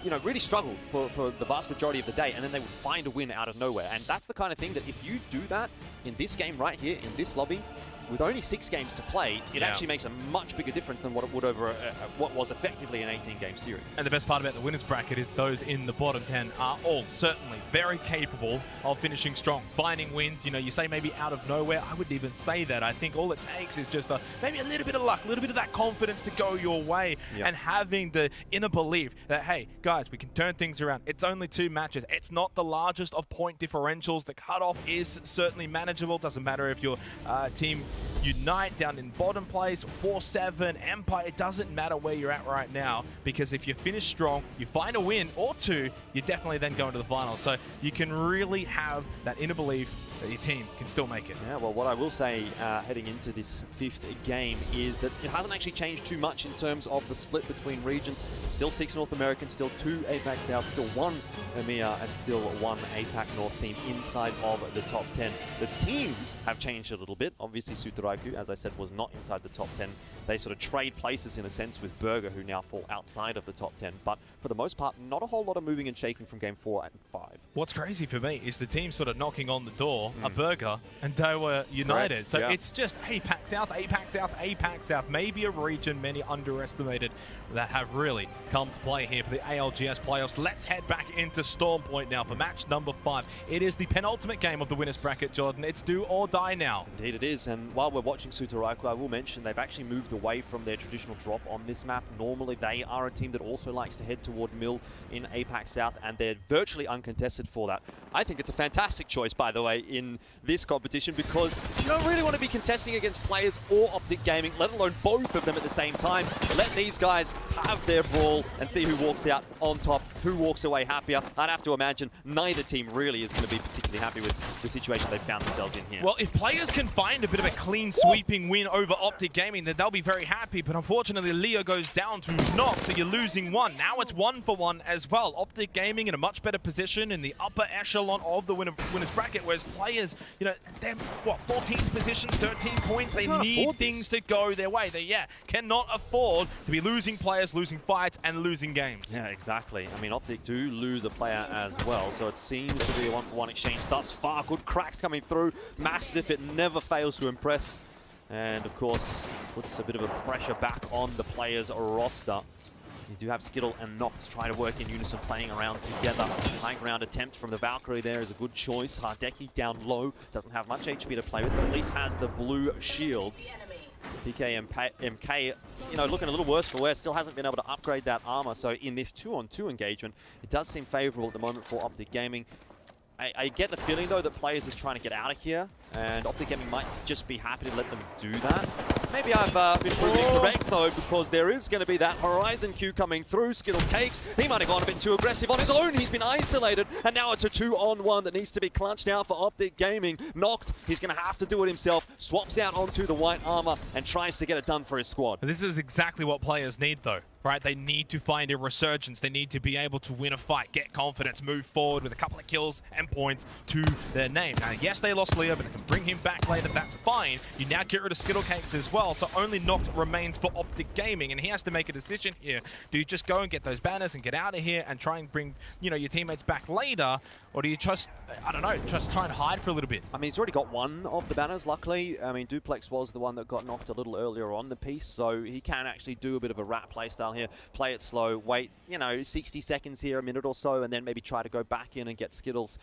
you know, really struggled for the vast majority of the day, and then they would find a win out of nowhere. And that's the kind of thing that if you do that in this game right here, in this lobby, with only 6 games to play, it actually makes a much bigger difference than what it would over what was effectively an 18-game series. And the best part about the winners bracket is those in the bottom 10 are all certainly very capable of finishing strong, finding wins. You know, you say maybe out of nowhere. I wouldn't even say that. I think all it takes is just maybe a little bit of luck, a little bit of that confidence to go your way, and having the inner belief that, hey, guys, we can turn things around. It's only 2 matches. It's not the largest of point differentials. The cutoff is certainly manageable. Doesn't matter if your team Unite down in bottom place, 4-7, Empire, it doesn't matter where you're at right now, because if you finish strong, you find a win or 2, you definitely then go into the finals. So you can really have that inner belief that your team can still make it. Yeah, well, what I will say heading into this 5th game is that it hasn't actually changed too much in terms of the split between regions. Still 6 North American, still 2 APAC South, still 1 EMEA, and still 1 APAC North team inside of the top 10. The teams have changed a little bit. Obviously, Sudoraiko, as I said, was not inside the top 10. They sort of trade places in a sense with Burger, who now fall outside of the top 10. But for the most part, not a whole lot of moving and shaking from game 4 and 5. What's crazy for me is the team sort of knocking on the door, a Burger and Doha United. Correct. So it's just APAC South, APAC South, APAC South. Maybe a region many underestimated that have really come to play here for the ALGS playoffs. Let's head back into Storm Point now for match number 5. It is the penultimate game of the winners bracket, Jordan. It's do or die now. Indeed it is, and while we're watching Sudoraiko, I will mention they've actually moved away from their traditional drop on this map. Normally they are a team that also likes to head toward Mill in APAC South, and they're virtually uncontested for that. I think it's a fantastic choice, by the way, in this competition, because you don't really want to be contesting against players or Optic Gaming, let alone both of them at the same time. Let these guys have their brawl and see who walks out on top, who walks away happier. I'd have to imagine neither team really is going to be particularly happy with the situation they've found themselves in here. Well, if players can find a bit of a clean sweeping win over Optic Gaming, then they'll be very happy, but unfortunately Leo goes down to knock, so you're losing 1. Now it's 1-for-1 as well. Optic Gaming in a much better position in the upper echelon of the winners bracket, whereas players, you know, they're, what, 14th position, 13 points. They need things to go their way. They, cannot afford to be losing players, losing fights, and losing games. Yeah, exactly. I mean, Optic do lose a player as well, so it seems to be a 1-for-1 exchange thus far. Good cracks coming through. Mastiff, it never fails to impress. And, of course, puts a bit of a pressure back on the players' roster. You do have Skittle and Noct to try to work in unison, playing around together. High ground attempt from the Valkyrie there is a good choice. Hardeki down low, doesn't have much HP to play with, but at least has the blue shields. PK MK, you know, looking a little worse for wear, still hasn't been able to upgrade that armor. So in this 2-on-2 engagement, it does seem favorable at the moment for Optic Gaming. I get the feeling, though, that players is trying to get out of here, and Optic Gaming might just be happy to let them do that. Maybe I've been proven incorrect, though, because there is going to be that Horizon Q coming through. Skittle Cakes, he might have gone a bit too aggressive on his own. He's been isolated, and now it's a 2-on-1 that needs to be clutched out for Optic Gaming. Knocked, he's going to have to do it himself, swaps out onto the white armor, and tries to get it done for his squad. This is exactly what players need, though. Right, they need to find a resurgence. They need to be able to win a fight, get confidence, move forward with a couple of kills and points to their name. Now, yes, they lost Leo, but they can bring him back later. That's fine. You now get rid of Skittle Cakes as well, so only Noct remains for Optic Gaming, and he has to make a decision here. Do you just go and get those banners and get out of here and try and bring, your teammates back later, or do you just, I don't know, just try and hide for a little bit? I mean, he's already got one of the banners, luckily. I mean, Duplex was the one that got knocked a little earlier on the piece, so he can actually do a bit of a rat playstyle here. Play it slow, wait, 60 seconds here, a minute or so, and then maybe try to go back in and get Skittles'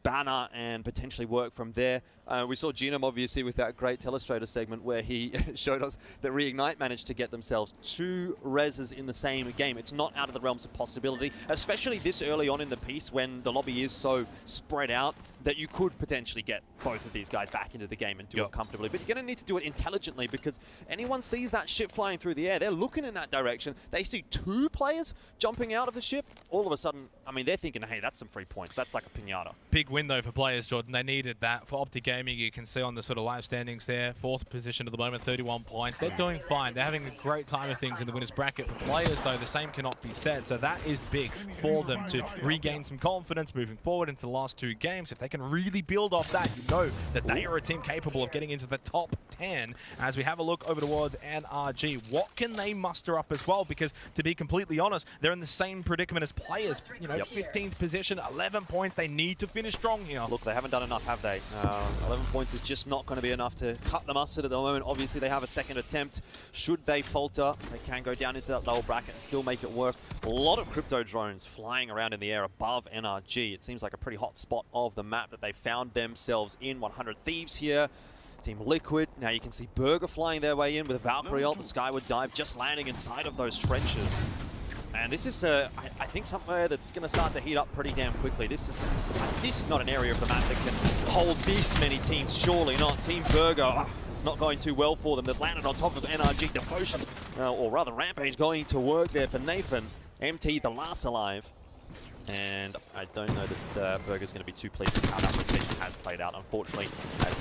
banner and potentially work from there. We saw Genome, obviously, with that great Telestrator segment where he showed us that Reignite managed to get themselves 2 reses in the same game. It's not out of the realms of possibility, especially this early on in the piece when the lobby is so spread out that you could potentially get both of these guys back into the game and do it comfortably. But you're going to need to do it intelligently, because anyone sees that ship flying through the air, they're looking in that direction, they see 2 players jumping out of the ship, all of a sudden, I mean, they're thinking, hey, that's some free points. That's like a pinata. Big win, though, for players, Jordan. They needed that. For Optic Gaming, you can see on the sort of live standings there, 4th position at the moment, 31 points. They're doing fine. They're having a great time of things in the winners bracket. For players, though, the same cannot be said. So that is big for them to regain some confidence moving forward into the last 2 games. If they can really build off that, you know that they are a team capable of getting into the top 10. As we have a look over towards NRG, what can they muster up as well? Because to be completely honest, they're in the same predicament as players. 15th position, 11 points. They need to finish strong here. Look, they haven't done enough, have they? 11 points is just not going to be enough to cut the mustard at the moment. Obviously, they have a second attempt. Should they falter, they can go down into that lower bracket and still make it work. A lot of crypto drones flying around in the air above NRG. It seems like a pretty hot spot of the map that they found themselves in. 100 Thieves here. Team Liquid. Now you can see Burger flying their way in with a Valkyrie ult, the Skyward Dive just landing inside of those trenches. And this is, I think, somewhere that's going to start to heat up pretty damn quickly. This is not an area of the map that can hold this many teams. Surely not. Team Burger, it's not going too well for them. They've landed on top of NRG. Devotion, or rather Rampage, going to work there for Nathan. MT, the last alive. And I don't know that Burger's going to be too pleased with how that rotation has played out, unfortunately.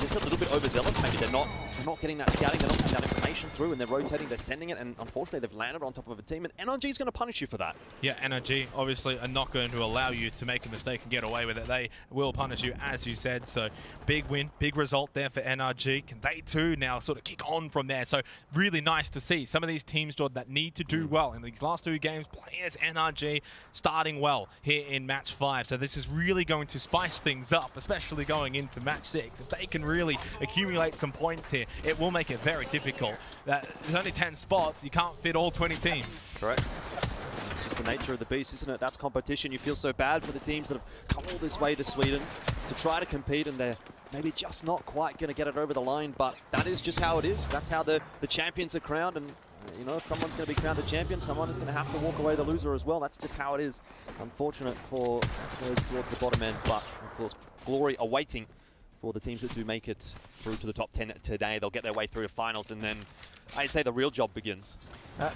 Just a little bit overzealous. Maybe they're not getting that scouting, they're not getting that information through, and they're rotating, they're sending it, and unfortunately they've landed on top of a team, and NRG is going to punish you for that. Yeah, NRG obviously are not going to allow you to make a mistake and get away with it. They will punish you, as you said. So big win, big result there for NRG. Can they too now sort of kick on from there? So really nice to see some of these teams, Jordan, that need to do well in these last 2 games. Players, NRG starting well here in match 5. So this is really going to spice things up, especially going into match 6. If they can really accumulate some points here, it will make it very difficult. There's only 10 spots. You can't fit all 20 teams. Correct. It's just the nature of the beast, isn't it? That's competition. You feel so bad for the teams that have come all this way to Sweden to try to compete, and they're maybe just not quite going to get it over the line, but that is just how it is. That's how the champions are crowned, and if someone's going to be crowned the champion, someone is going to have to walk away the loser as well. That's just how it is. Unfortunate for those towards the bottom end, but of course, glory awaiting for the teams that do make it through to the top 10 today. They'll get their way through to finals, and then I'd say the real job begins.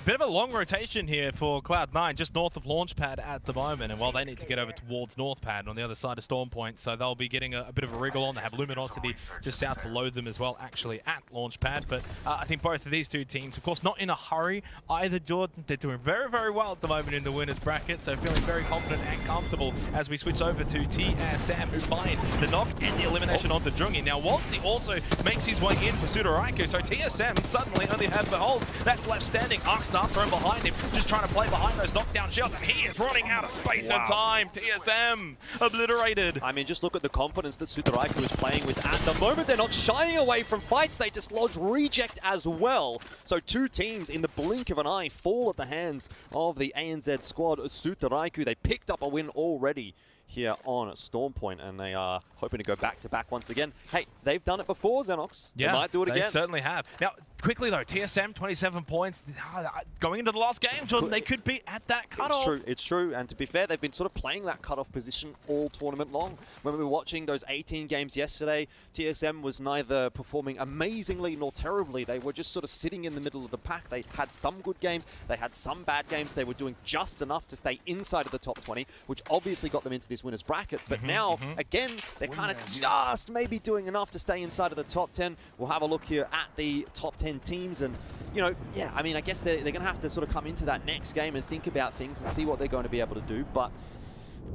Bit of a long rotation here for Cloud9, just north of Launchpad at the moment, and they need to get over towards Northpad on the other side of Stormpoint, so they'll be getting a bit of a wriggle on. They have Luminosity just south below them as well, actually at Launchpad, but I think both of these 2 teams, of course, not in a hurry either, Jordan. They're doing very, very well at the moment in the winners bracket, so feeling very confident and comfortable as we switch over to TSM, who find the knock and the elimination onto Jungi. Now, Waltzy also makes his way in for Sudaraiku, so TSM suddenly only have Verholst that's left standing. Arkstar thrown behind him, just trying to play behind those knockdown shells, and he is running out of space and time. TSM obliterated. I mean, just look at the confidence that Sudaraiku is playing with at the moment. They're not shying away from fights. They dislodge Reject as well. So 2 teams in the blink of an eye fall at the hands of the ANZ squad. Sudaraiku, they picked up a win already here on Stormpoint, and they are hoping to go back-to-back once again. Hey, they've done it before, Xenox. Yeah, they might do it again. They certainly have. Now, Quickly though, TSM 27 points. Going into the last game, Jordan, they could be at that cutoff. It's true, it's true. And to be fair, they've been sort of playing that cutoff position all tournament long. When we were watching those 18 games yesterday, TSM was neither performing amazingly nor terribly. They were just sort of sitting in the middle of the pack. They had some good games, they had some bad games. They were doing just enough to stay inside of the top 20, which obviously got them into this winner's bracket. But now, again, they're kind of just maybe doing enough to stay inside of the top 10. We'll have a look here at the top 10 teams, and you know, yeah, I mean, I guess they're going to have to sort of come into that next game and think about things and see what they're going to be able to do. But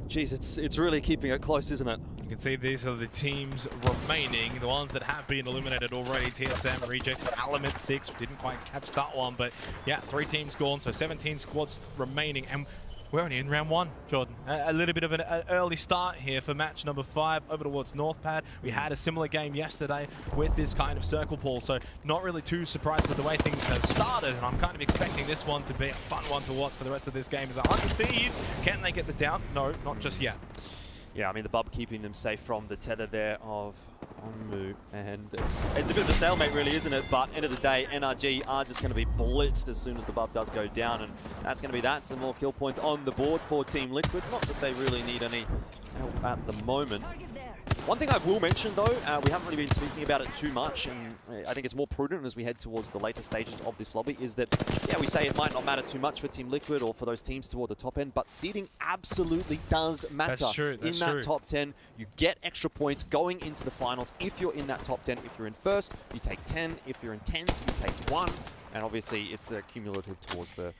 geez, it's really keeping it close, isn't it? You can see these are the teams remaining, the ones that have been eliminated already. TSM rejected Element 6, didn't quite catch that one, but yeah, 3 teams gone, so 17 squads remaining, and we're only in round 1, Jordan. A little bit of an early start here for match number 5 over towards Northpad. We had a similar game yesterday with this kind of circle pool, so not really too surprised with the way things have started, and I'm kind of expecting this one to be a fun one to watch for the rest of this game. Is 100 Thieves, can they get the down? No, not just yet. Yeah, I mean, the Bub keeping them safe from the tether there of Onmu, and it's a bit of a stalemate really, isn't it? But end of the day, NRG are just going to be blitzed as soon as the Bub does go down, and that's going to be that. Some more kill points on the board for Team Liquid. Not that they really need any help at the moment. One thing I will mention though, we haven't really been speaking about it too much, and I think it's more prudent as we head towards the later stages of this lobby, is that, yeah, we say it might not matter too much for Team Liquid or for those teams toward the top end, but seeding absolutely does matter. That's true, that's in that true. top 10, you get extra points going into the finals if you're in that top 10. If you're in first, you take 10. If you're in 10th, you take 1. And obviously, it's cumulative towards the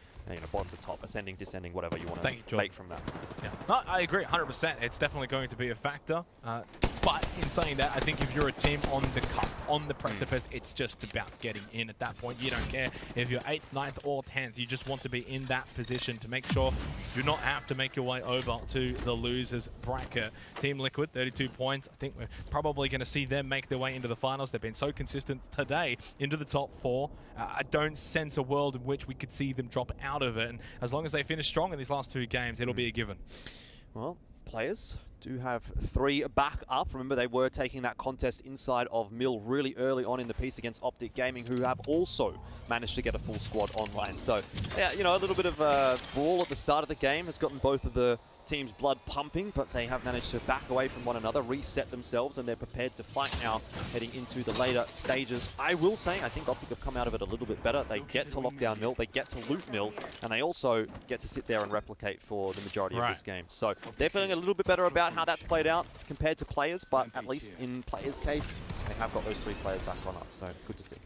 bottom to top, ascending, descending, whatever you want to make from that. Yeah, no, I agree 100%. It's definitely going to be a factor. But in saying that, I think if you're a team on the cusp, on the precipice, it's just about getting in at that point. You don't care if you're 8th, 9th, or 10th. You just want to be in that position to make sure you do not have to make your way over to the losers bracket. Team Liquid, 32 points. I think we're probably going to see them make their way into the finals. They've been so consistent today into the top 4. I don't sense a world in which we could see them drop out of it. And as long as they finish strong in these last 2 games, it'll be a given. Well, players do have 3 back up. Remember, they were taking that contest inside of Mill really early on in the piece against Optic Gaming, who have also managed to get a full squad online. So, yeah, you know, a little bit of a brawl at the start of the game has gotten both of the team's blood pumping, but they have managed to back away from one another, reset themselves, and they're prepared to fight now heading into the later stages. I will say, I think Optic have come out of it a little bit better. They get to lock down Mill, they get to loot Mill, and they also get to sit there and replicate for the majority of this game. So they're feeling a little bit better about how that's played out compared to players, but at least in players' case, they have got those 3 players back on up, so good to see.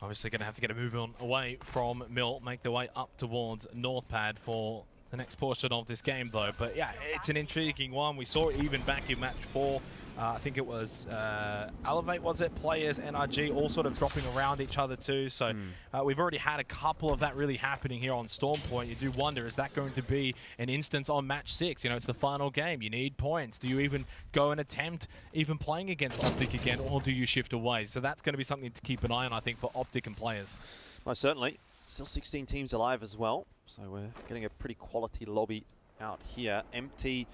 Obviously going to have to get a move on away from Mill, make their way up towards Northpad for the next portion of this game though. But yeah, it's an intriguing one. We saw it even back in match 4. I think it was Elevate, was it? Players, NRG, all sort of dropping around each other too. So we've already had a couple of that really happening here on Storm Point. You do wonder, is that going to be an instance on match 6? You know, it's the final game. You need points. Do you even go and attempt even playing against Optic again, or do you shift away? So that's going to be something to keep an eye on, I think, for Optic and players. Most certainly. Still 16 teams alive as well. So we're getting a pretty quality lobby out here. Empty.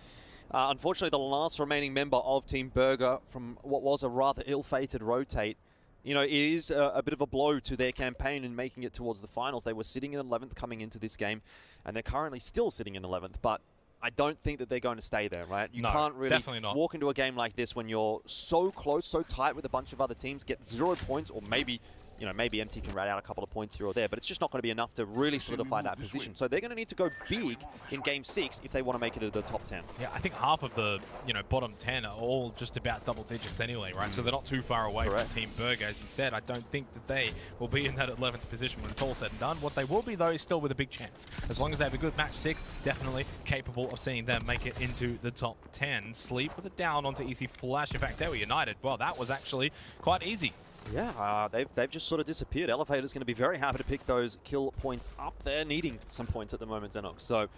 Unfortunately, the last remaining member of Team Burger from what was a rather ill-fated rotate, you know, it is a bit of a blow to their campaign in making it towards the finals. They were sitting in 11th coming into this game, and they're currently still sitting in 11th, but I don't think that they're going to stay there, right? You can't really walk into a game like this when you're so close, so tight with a bunch of other teams, get 0 points, or maybe, you know, maybe MT can rat out a couple of points here or there, but it's just not going to be enough to really solidify that position. So they're going to need to go big in Game 6 if they want to make it to the top 10. Yeah, I think half of the, you know, bottom 10 are all just about double digits anyway, right? So they're not too far away from Team Burger. As you said, I don't think that they will be in that 11th position when it's all said and done. What they will be, though, is still with a big chance. As long as they have a good match 6, definitely capable of seeing them make it into the top 10. Sleep with a down onto Easy Flash. In fact, they were united. Well, that was actually quite easy. Yeah, they've just sort of disappeared. Elevator's going to be very happy to pick those kill points up there, needing some points at the moment, Xenox. So,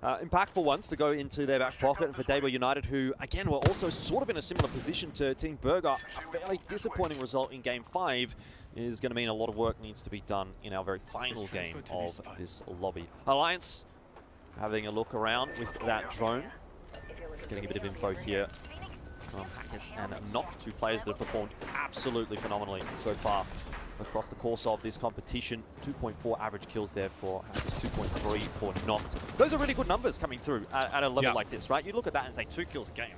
impactful ones to go into their back pocket. And for Daewoo United, who, again, were also sort of in a similar position to Team Burger, a fairly disappointing result in Game 5 is going to mean a lot of work needs to be done in our very final game of this lobby. Alliance having a look around with that drone. Getting a bit of info here. Hackers and Knock, 2 players that have performed absolutely phenomenally so far across the course of this competition. 2.4 average kills there for Hackers, 2.3 for Noct. Those are really good numbers coming through at a level like this, right? You look at that and say 2 kills a game.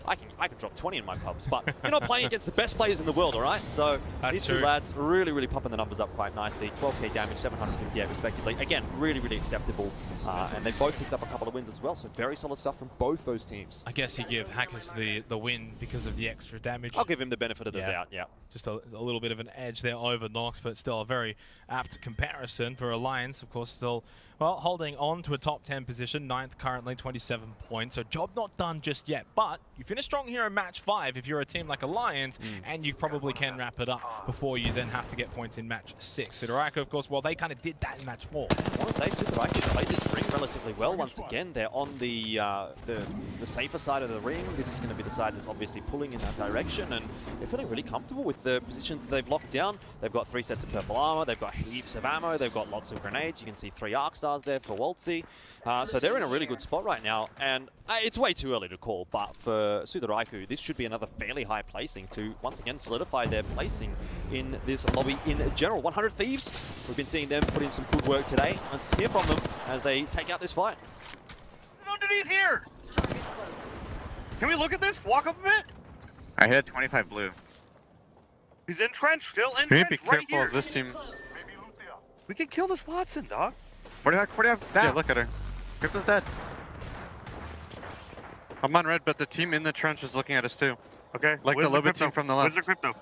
I can drop 20 in my pubs, but you're not playing against the best players in the world, all right? So these two lads really, really pumping the numbers up quite nicely. 12k damage, 758 respectively. Again, really, really acceptable. And they both picked up a couple of wins as well, so very solid stuff from both those teams. I guess you give Hackers the win because of the extra damage. I'll give him the benefit of the doubt, yeah. Just a little bit of an edge there over Noct, but still a very apt comparison for Alliance, of course, still, well, holding on to a top 10 position, 9th currently, 27 points. So job not done just yet, but you finish strong here in match 5 if you're a team like Alliance, and you probably can wrap it up before you then have to get points in match 6. Sudaraiku, of course, well, they kind of did that in match 4. I want to say Sudaraiku played this ring relatively well once again. They're on the safer side of the ring. This is going to be the side that's obviously pulling in that direction, and they're feeling really comfortable with the position that they've locked down. They've got 3 sets of purple armor, they've got heaps of ammo, they've got lots of grenades. You can see 3 arc stars there for Waltzy. So they're in a really good spot right now, and it's way too early to call, but for Sudaraiku, this should be another fairly high placing to once again solidify their placing in this lobby in general. 100 Thieves, we've been seeing them put in some good work today. Let's hear from them as they take out this fight. Underneath here! Can we look at this? Walk up a bit? I hit 25 blue. He's in trench, still in Maybe trench, be right careful here. of this team. We can kill this Watson, dog. 45 down. Yeah, look at her. Crypto's dead. I'm on red, but the team in the trench is looking at us too. Okay. Like the Loba team from the left. Where's the Crypto?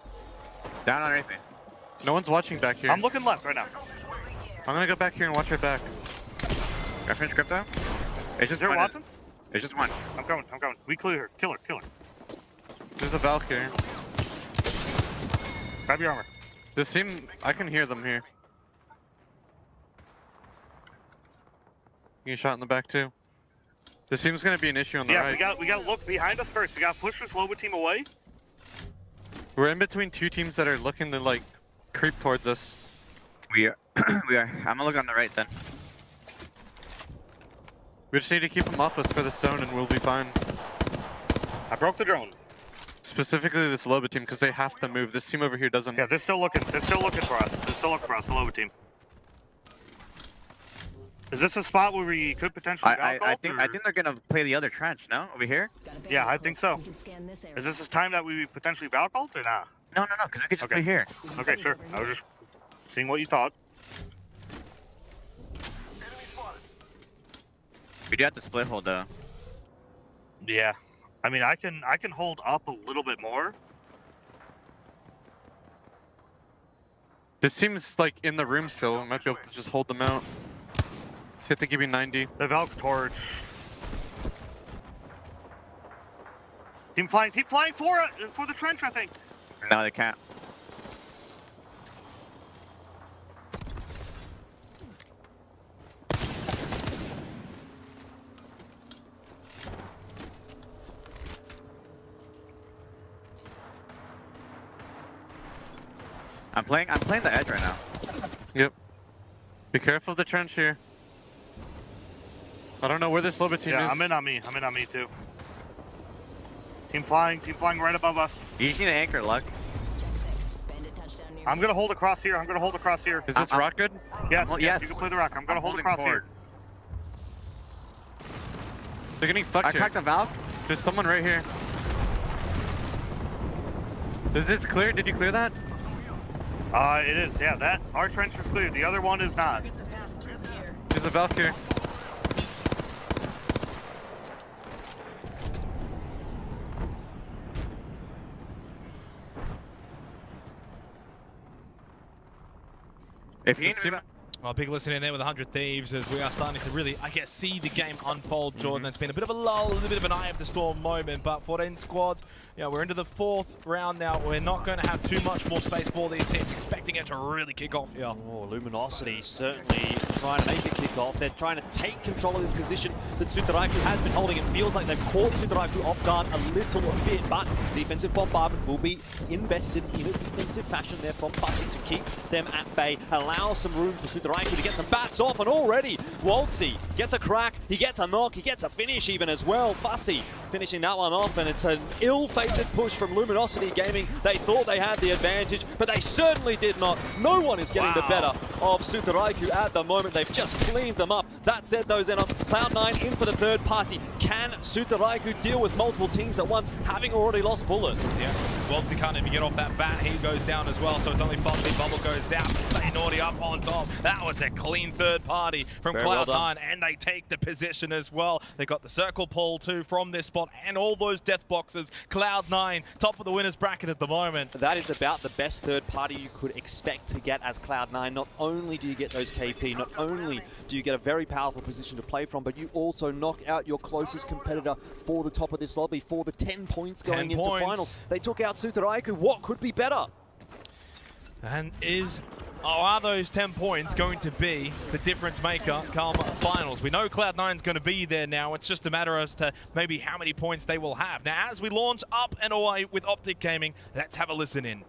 Down on anything. No one's watching back here. I'm looking left right now. I'm gonna go back here and watch her back. I finished Crypto? It's just there one. Watson? It's just one. I'm coming. We clear her. Kill her. There's a Valk here. Grab your armor. This team, I can hear them here. Getting shot in the back too. This seems gonna be an issue on the right. Yeah, we gotta look behind us first. We gotta push this Loba team away. We're in between 2 teams that are looking to like creep towards us. We are. I'm gonna look on the right then. We just need to keep them off us for the zone and we'll be fine. I broke the drone. Specifically this Loba team, because they have to move. This team over here doesn't. Yeah, they're still looking for us. The Loba team. Is this a spot where we could potentially I think they're gonna play the other trench, no? Over here? Yeah, I think so. Is this a time that we potentially Valk ult or not? No, because we could just play here. Okay, sure. I was just seeing what you thought. We do have to split hold though. Yeah. I mean, I can hold up a little bit more. This seems like in the room still. We might be able to just hold them out. Hit the GB 90. The Valk's torch. Team flying for the trench, I think. No, they can't. I'm playing the edge right now. Yep. Be careful of the trench here. I don't know where this Loba team is. Yeah, I'm in on me too. Team flying right above us. You just need to anchor, Luck. I'm gonna hold across here. Is this rock good? Yes, yes. You can play the rock. I'm gonna hold across here. They're getting fucked here. I cracked the valve. There's someone right here. Is this clear? Did you clear that? It is. Yeah, that our trench is clear. The other one is not. There's a valve here. If you need Well, big listen in there with 100 Thieves as we are starting to really, I guess, see the game unfold, Jordan. It's been a bit of a lull, a little bit of an eye of the storm moment, but 14 squads, we're into the 4th round now. We're not going to have too much more space for these teams, expecting it to really kick off here. Oh, Luminosity certainly trying to make it kick off. They're trying to take control of this position that Sudaraiku has been holding. It feels like they've caught Sudaraiku off guard a little bit, but defensive bombardment will be invested in a defensive fashion there from Fussy to keep them at bay, allow some room for Sudaraiku to get some bats off, and already Waltzy gets a crack, he gets a knock, he gets a finish even as well. Fussy finishing that one off, and it's an ill-fated push from Luminosity Gaming. They thought they had the advantage, but they certainly did not. No one is getting the better of Sutaraiku at the moment. They've just cleaned them up. That said, though, Xenon, Cloud9 in for the third party. Can Sutaraiku deal with multiple teams at once, having already lost Bullet? Yeah, Welty can't even get off that bat. He goes down as well, so it's only Fuzzy. Bubble goes out, but Stay Naughty up on top. That was a clean third party from Cloud9, and they take the position as well. They got the circle pull too from this spot, and all those death boxes. Cloud9, top of the winners bracket at the moment. That is about the best third party you could expect to get as Cloud9. Not only do you get those KP, not only do you get a very powerful position to play from, but you also knock out your closest competitor for the top of this lobby, for the 10 points going into finals. They took out Sutaraiku. What could be better? And are those 10 points going to be the difference maker come finals? We know Cloud9's going to be there now. It's just a matter as to maybe how many points they will have. Now, as we launch up and away with Optic Gaming, let's have a listen in.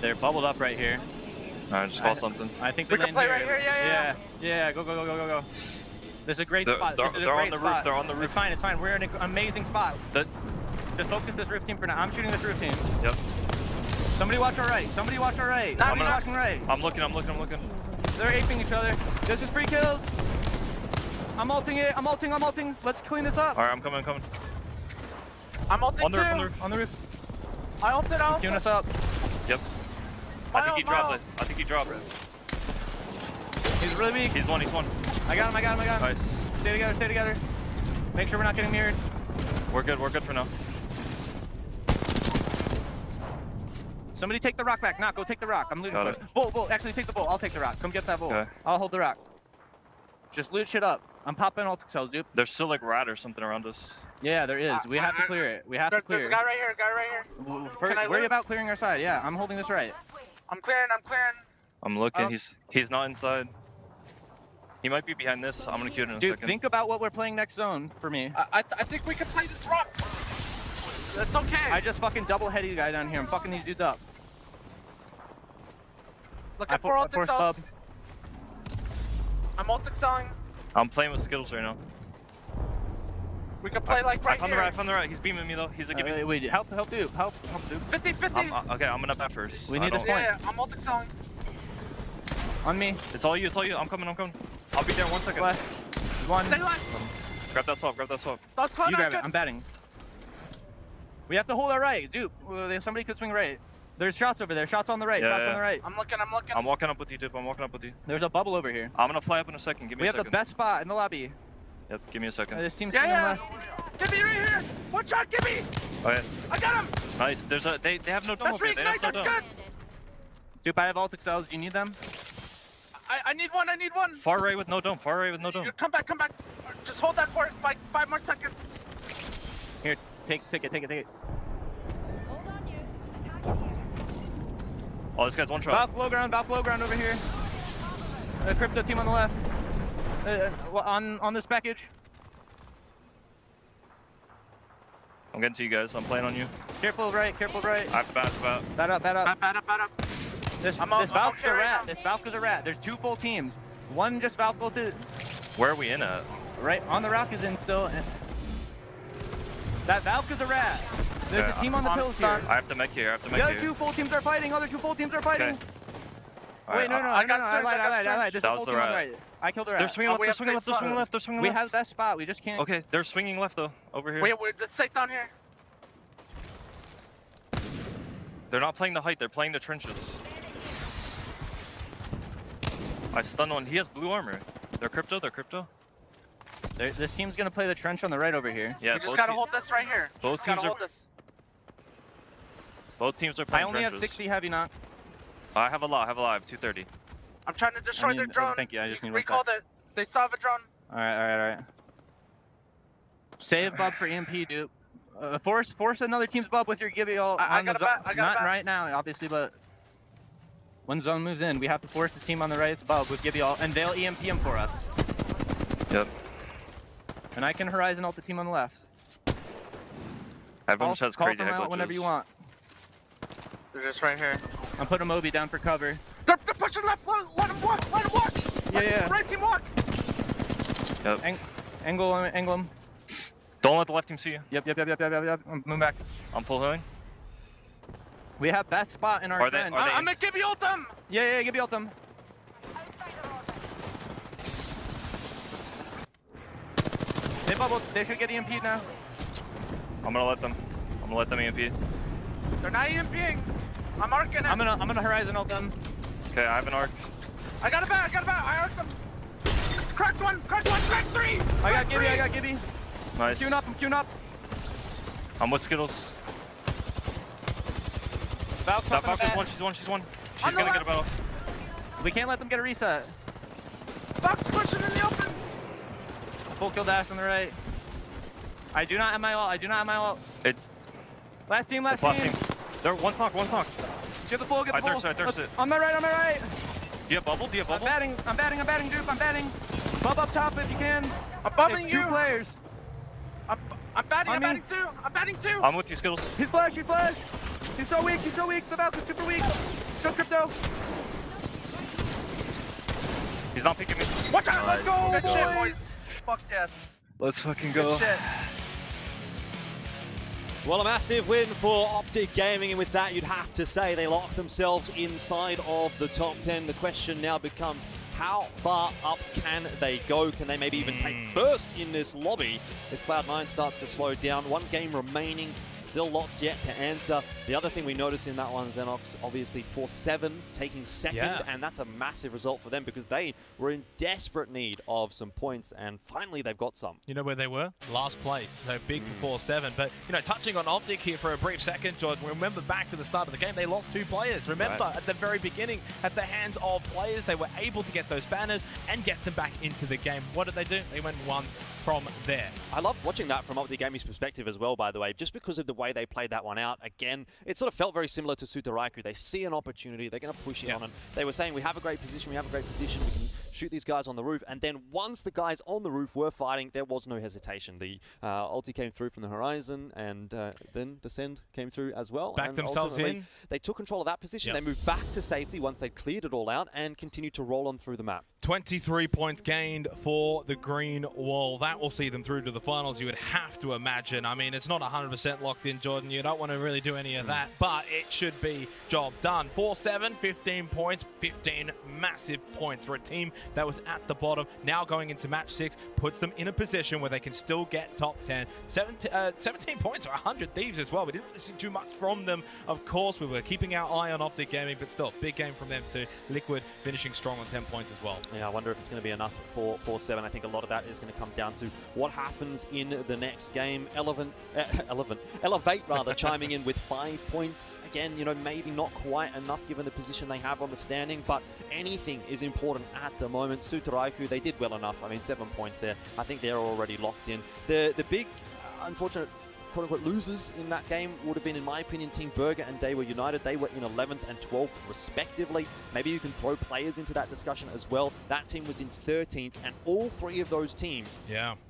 They're bubbled up right here. I just saw something. I think we can play right here. Yeah. Go. This is a great spot. This is a great spot. They're on the roof. It's fine. We're in an amazing spot. Just focus this roof team for now. I'm shooting this roof team. Yep. Somebody watch our right. Somebody watch our right. I'm watching right. I'm looking. They're aping each other. This is free kills. I'm ulting it. I'm ulting. Let's clean this up. All right, I'm coming. I'm ulting On the roof. I ulted out. Queuing us up. Yep. I think he dropped it. He's really weak. He's one. I got him. Nice. Stay together. Make sure we're not getting mirrored. We're good for now. Somebody take the rock back. Go take the rock. I'm looting for it. Bull, actually take the bull. I'll take the rock. Come get that bull. Okay. I'll hold the rock. Just loot shit up. I'm popping ultic cells, dude. There's still like rat or something around us. Yeah, there is. We have to clear it. There's a guy right here. Worry about clearing our side. Yeah, I'm holding this right. I'm clearing. I'm looking. He's not inside. He might be behind this. I'm gonna queue it in a second. Dude, think about what we're playing next zone for me. I think we can play this rock. That's okay. I just fucking double-headed the guy down here. I'm fucking these dudes up. Looking for ultic cells. I'm ultic selling. I'm playing with Skittles right now. We can play like right here. I found the right. He's beaming me though. He's a giving. Wait, help dude. Help dude. 50-50. Okay, I'm gonna bat first. We need this point. Yeah, I'm ultic selling. On me. It's all you. I'm coming. I'll be there 1 second. Left. One. Stay left. Grab that swap. That's close. You grab it. I'm batting. We have to hold our right. Dude, somebody could swing right. There's shots over there. Shots on the right. Yeah, on the right. I'm looking. I'm walking up with you, dude. There's a bubble over here. I'm gonna fly up in a second. Give me a second. We have the best spot in the lobby. Yep, give me a second. This team's left. Give me right here. One shot, give me. Okay. I got him. Nice. They have no dome over here. They have no dome. Good. Dude, I have ultic cells. Do you need them? I need one. Far right with no dome. Come back. Just hold that for 5 more seconds. Here, take it. Oh, this guy's one shot. Valk low ground over here. Crypto team on the left. On this package. I'm getting to you guys. I'm playing on you. Careful right. I have to bat. Bat up. Bat up. This Valk's a rat. This Valk is a rat. There's 2 full teams. One just Valk ulted. Where are we in at? Right on the rock is in still. That Valk is a rat. There's a team on the pills here. I have to mech here. The other 2 full teams are fighting. Other 2 full teams are fighting. Okay. Wait, no. I lied. There's a full team on the right. I killed the rat. They're swinging left. We have best spot. We just can't. Okay, they're swinging left though. Over here. Wait, let's take down here. They're not playing the height. They're playing the trenches. I stunned one. He has blue armor. They're crypto. This team's gonna play the trench on the right over here. Yeah, we just gotta hold this right here. Both teams are playing I only trenches. have 60 heavy knock. I have a lot. I have 230. I'm trying to destroy their drone. Thank you. I just need recalled it. They still have a drone. All right. Save Bub for EMP, dude. Force another team's Bub with your Gibby all. I got a bat. Not right now, obviously, but when zone moves in, we have to force the team on the right's Bub with Gibby all, and they'll EMP him for us. Yep. And I can Horizon ult the team on the left. Everyone just has crazy head glitches. Whenever you want. They're just right here. I'm putting Moby down for cover. They're pushing left. Let him walk. Yeah. Right team walk. Yep. Angle him. Don't let the left team see you. Yep. I'm moving back. I'm full healing. We have best spot in our Are trend. they I'm gonna give you ult them! Yeah, give you ult them. They bubbled. They should get EMP'd now. I'm gonna let them EMP. They're not EMPing. I'm arcing it. I'm gonna horizon ult them. Okay, I have an arc. I got a bat. I arced them. Cracked one, cracked three. I got Gibby. Nice. I'm queuing up. I'm with Skittles. She's one. She's gonna get a battle. We can't let them get a reset. Valk's pushing in the open. Full kill dash on the right. I do not have my ult. It's last team. They're one knock. Get the full. I thirst it. On my right. Do you have bubble? I'm batting, Duke. I'm batting. Bub up top if you can. I'm bubbing you. 2 players. I'm batting two. I'm with you, Skittles. He's flash. He's so weak. The Valk is super weak. Just crypto. He's not picking me. Watch out. Let's go, Good boys. shit, boys. Fuck yes. Let's fucking go. Good shit. Well, a massive win for Optic Gaming, and with that, you'd have to say they lock themselves inside of the top 10. The question now becomes, how far up can they go? Can they maybe even take first in this lobby if Cloud9 starts to slow down? 1 game remaining. Still lots yet to answer. The other thing we noticed in that one, Xenox, obviously 4-7 taking second, and that's a massive result for them because they were in desperate need of some points, and finally they've got some. You know where they were? Last place, so big for 4-7. But, you know, touching on Optic here for a brief second, Jordan, remember back to the start of the game, they lost 2 players. Remember, at the very beginning, at the hands of players, they were able to get those banners and get them back into the game. What did they do? They went 1 from there. I love watching that from Optic Gaming's perspective as well, by the way, just because of the way they played that one out. Again, it sort of felt very similar to Sutaraiku. They see an opportunity, they're going to push it on, and they were saying, we have a great position, we can shoot these guys on the roof. And then once the guys on the roof were fighting, there was no hesitation. The ulti came through from the horizon, and then the send came through as well. Backed themselves in. They took control of that position. They moved back to safety once they'd cleared it all out and continued to roll on through the map. 23 points gained for the Green Wall. That will see them through to the finals, you would have to imagine. I mean, it's not 100% locked in, Jordan. You don't want to really do any of that, but it should be job done. 4-7, 15 points, 15 massive points for a team that was at the bottom. Now going into match 6 puts them in a position where they can still get top 10. 17 points or 100 Thieves as well. We didn't really see too much from them. Of course, we were keeping our eye on Optic Gaming, but still, big game from them too. Liquid finishing strong on 10 points as well. Yeah, I wonder if it's going to be enough for 4-7. I think a lot of that is going to come down to what happens in the next game. Elevate chiming in with 5 points. Again, you know, maybe not quite enough given the position they have on the standing, but anything is important at the moment. Sutaraiku, they did well enough. I mean, 7 points there. I think they're already locked in. The big, unfortunate quote-unquote losers in that game would have been, in my opinion, Team Burger and They Were United. They were in 11th and 12th, respectively. Maybe you can throw players into that discussion as well. That team was in 13th, and all 3 of those teams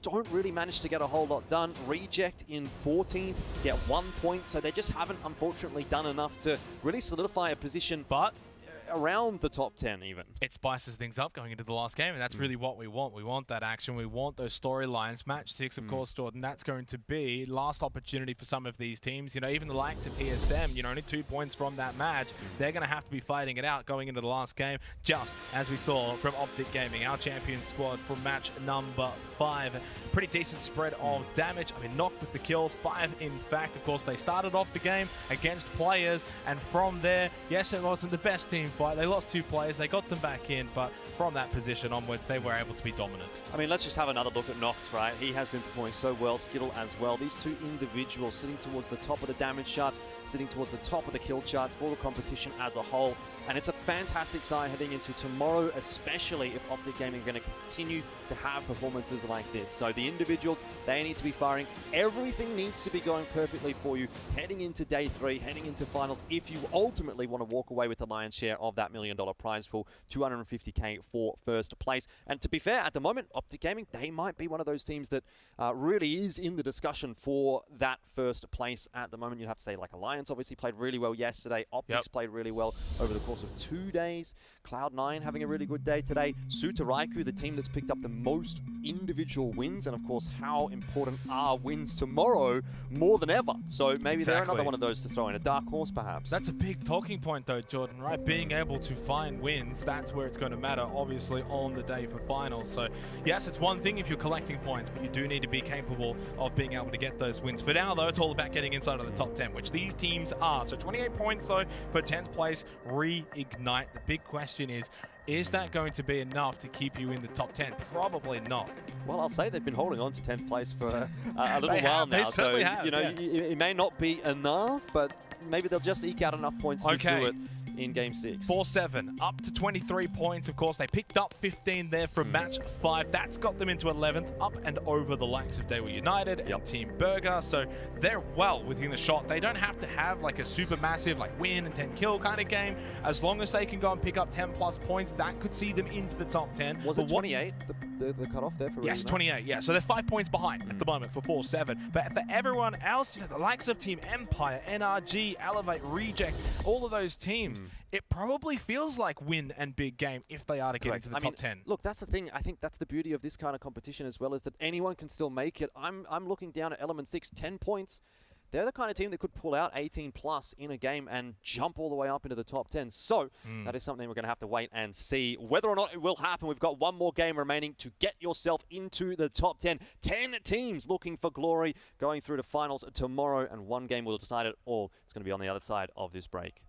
don't really manage to get a whole lot done. Reject in 14th, get 1 point, so they just haven't, unfortunately, done enough to really solidify a position. But around the top 10 even. It spices things up going into the last game, and that's really what we want. We want that action. We want those storylines. Match 6, of course, Jordan, that's going to be last opportunity for some of these teams. You know, even the likes of TSM, you know, only 2 points from that match. They're going to have to be fighting it out going into the last game, just as we saw from Optic Gaming, our champion squad from match number 5. Pretty decent spread of damage. I mean, knocked with the kills, 5 in fact. Of course, they started off the game against players, and from there, yes, it wasn't the best team fight. They lost 2 players, they got them back in, but from that position onwards, they were able to be dominant. I mean, let's just have another look at Nox, right? He has been performing so well, Skittle as well. These 2 individuals sitting towards the top of the damage charts, sitting towards the top of the kill charts for the competition as a whole. And it's a fantastic sign heading into tomorrow, especially if Optic Gaming are going to continue to have performances like this. So the individuals, they need to be firing. Everything needs to be going perfectly for you heading into day 3, heading into finals, if you ultimately want to walk away with the lion's share of that $1 million prize pool, $250K for first place. And to be fair, at the moment, Optic Gaming, they might be one of those teams that really is in the discussion for that first place at the moment. You'd have to say, like, Alliance obviously played really well yesterday. Optics played really well over the course of 2 days. Cloud9 having a really good day today. Sutaraiku, the team that's picked up the most individual wins, and of course, how important are wins tomorrow more than ever. So maybe they're another one of those to throw in, a dark horse perhaps. That's a big talking point though, Jordan, right? Being able to find wins, that's where it's going to matter, obviously, on the day for finals. So yes, it's one thing if you're collecting points, but you do need to be capable of being able to get those wins. For now though, it's all about getting inside of the top 10, which these teams are. So 28 points though for 10th place, reignite. The big question is that going to be enough to keep you in the top 10? Probably not. Well, I'll say they've been holding on to 10th place for a little while now. They certainly have, you know, it may not be enough, but maybe they'll just eke out enough points to do it in Game 6. 4-7, up to 23 points. Of course, they picked up 15 there from match 5. That's got them into 11th, up and over the likes of Daewoo United and Team Burger. So they're well within the shot. They don't have to have like a super massive like win and 10 kill kind of game. As long as they can go and pick up 10 plus points, that could see them into the top 10. Was it 28, the cutoff there for Yes, 28, yeah. So they're 5 points behind at the moment for 4-7. But for everyone else, you know, the likes of Team Empire, NRG, Elevate, Reject, all of those teams, it probably feels like win and big game if they are to get into the top 10. Look, that's the thing. I think that's the beauty of this kind of competition as well, is that anyone can still make it. I'm looking down at Element 6, 10 points. They're the kind of team that could pull out 18 plus in a game and jump all the way up into the top 10. So that is something we're going to have to wait and see whether or not it will happen. We've got one more game remaining to get yourself into the top 10. 10 teams looking for glory going through to finals tomorrow, and one game will decide it all. It's going to be on the other side of this break.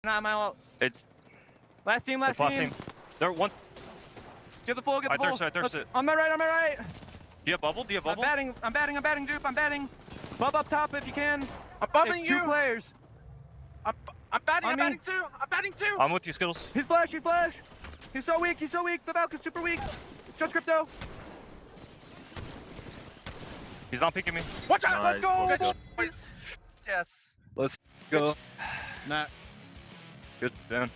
Nah, my ult. It's Last team, last team. They're one. Get the full, get the full. I thirst it. On my right, on my right. Do you have bubble? Do you have bubble? I'm batting, dupe, I'm batting. Bub up top if you can. I'm bumping It's you. 2 players. I'm batting, On I'm me. batting too. I'm batting too. I'm with you, Skittles. He's flash, he flash. He's so weak, The Valk is super weak. Just crypto. He's not picking me. Watch out, let's go, Good. boys. Yes. Let's go. Nah. Good, man.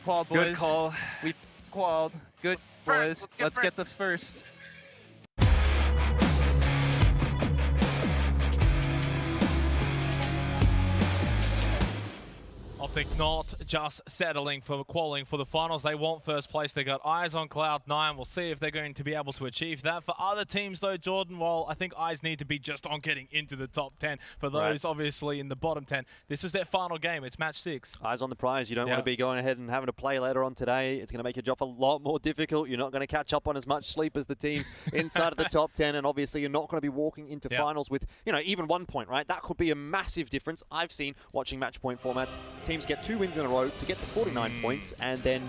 Quad, boys. Good call. We qualled. Good, boys. Let's get this first. Optic not just settling for qualifying for the finals. They want first place. They got eyes on Cloud9. We'll see if they're going to be able to achieve that. For other teams, though, Jordan, well, I think eyes need to be just on getting into the top 10. For those, obviously, in the bottom 10, this is their final game. It's match 6. Eyes on the prize. You don't want to be going ahead and having to play later on today. It's going to make your job a lot more difficult. You're not going to catch up on as much sleep as the teams inside of the top 10. And obviously, you're not going to be walking into finals with, even 1 point, right? That could be a massive difference. I've seen, watching match point formats, teams get 2 wins in a row to get to 49 points, and then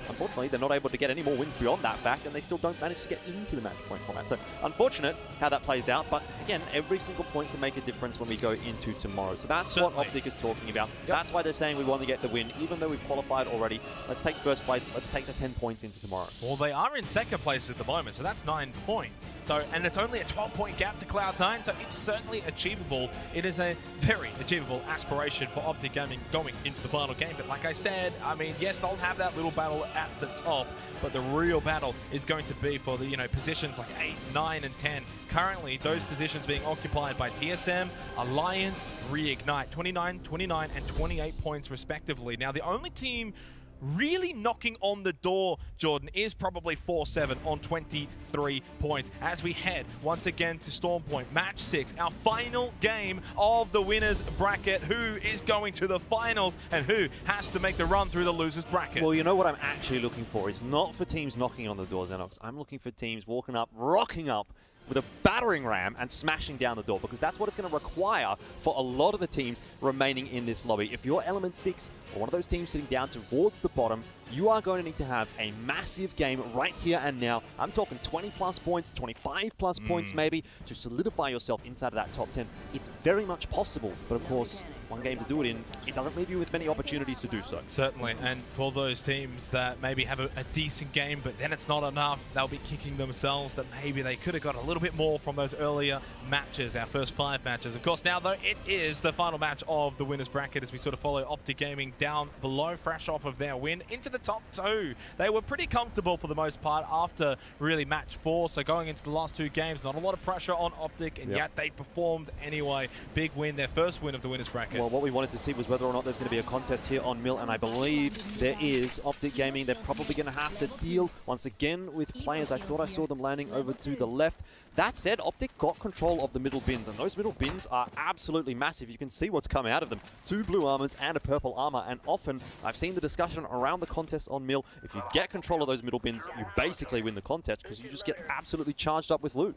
unfortunately they're not able to get any more wins beyond that fact, and they still don't manage to get into the match point format. So unfortunate how that plays out, but again, every single point can make a difference when we go into tomorrow. So that's what Optic is talking about. That's why they're saying we want to get the win, even though we've qualified already. Let's take first place. Let's take the 10 points into tomorrow. Well, they are in second place at the moment, so that's 9 points. So, and it's only a 12-point gap to Cloud9, so it's certainly achievable. It is a very achievable aspiration for Optic Gaming going into the final game. But like I said, I mean, yes, they'll have that little battle at the top, but the real battle is going to be for the, positions like 8, 9, and 10. Currently, those positions being occupied by TSM, Alliance, Reignite, 29, 29, and 28 points respectively. Now, the only team really knocking on the door, Jordan, is probably 4-7 on 23 points as we head once again to Storm Point. Match 6, our final game of the winners bracket. Who is going to the finals and who has to make the run through the losers bracket? Well, you know what I'm actually looking for is not for teams knocking on the door, Xenox. I'm looking for teams walking up, rocking up with a battering ram and smashing down the door, because that's what it's going to require for a lot of the teams remaining in this lobby. If you're Element 6 or one of those teams sitting down towards the bottom, you are going to need to have a massive game right here and now. I'm talking 20-plus points, 25-plus points maybe, to solidify yourself inside of that top 10. It's very much possible, but of course, one game to do it in, it doesn't leave you with many opportunities to do so. Certainly, and for those teams that maybe have a decent game, but then it's not enough, they'll be kicking themselves that maybe they could have got a little bit more from those earlier matches, our first 5 matches. Of course, now though, it is the final match of the winners bracket as we sort of follow Optic Gaming down below, fresh off of their win, into the top 2. They were pretty comfortable for the most part after really match 4, so going into the last 2 games, not a lot of pressure on Optic, and yet they performed anyway. Big win, their first win of the winners bracket. Well, what we wanted to see was whether or not there's going to be a contest here on Mill, and I believe there is. Optic Gaming, they're probably going to have to deal once again with players. I thought I saw them landing over to the left. That said, Optic got control of the middle bins, and those middle bins are absolutely massive. You can see what's come out of them. 2 blue armors and a purple armor, and often I've seen the discussion around the contest on Mill. If you get control of those middle bins, you basically win the contest because you just get absolutely charged up with loot.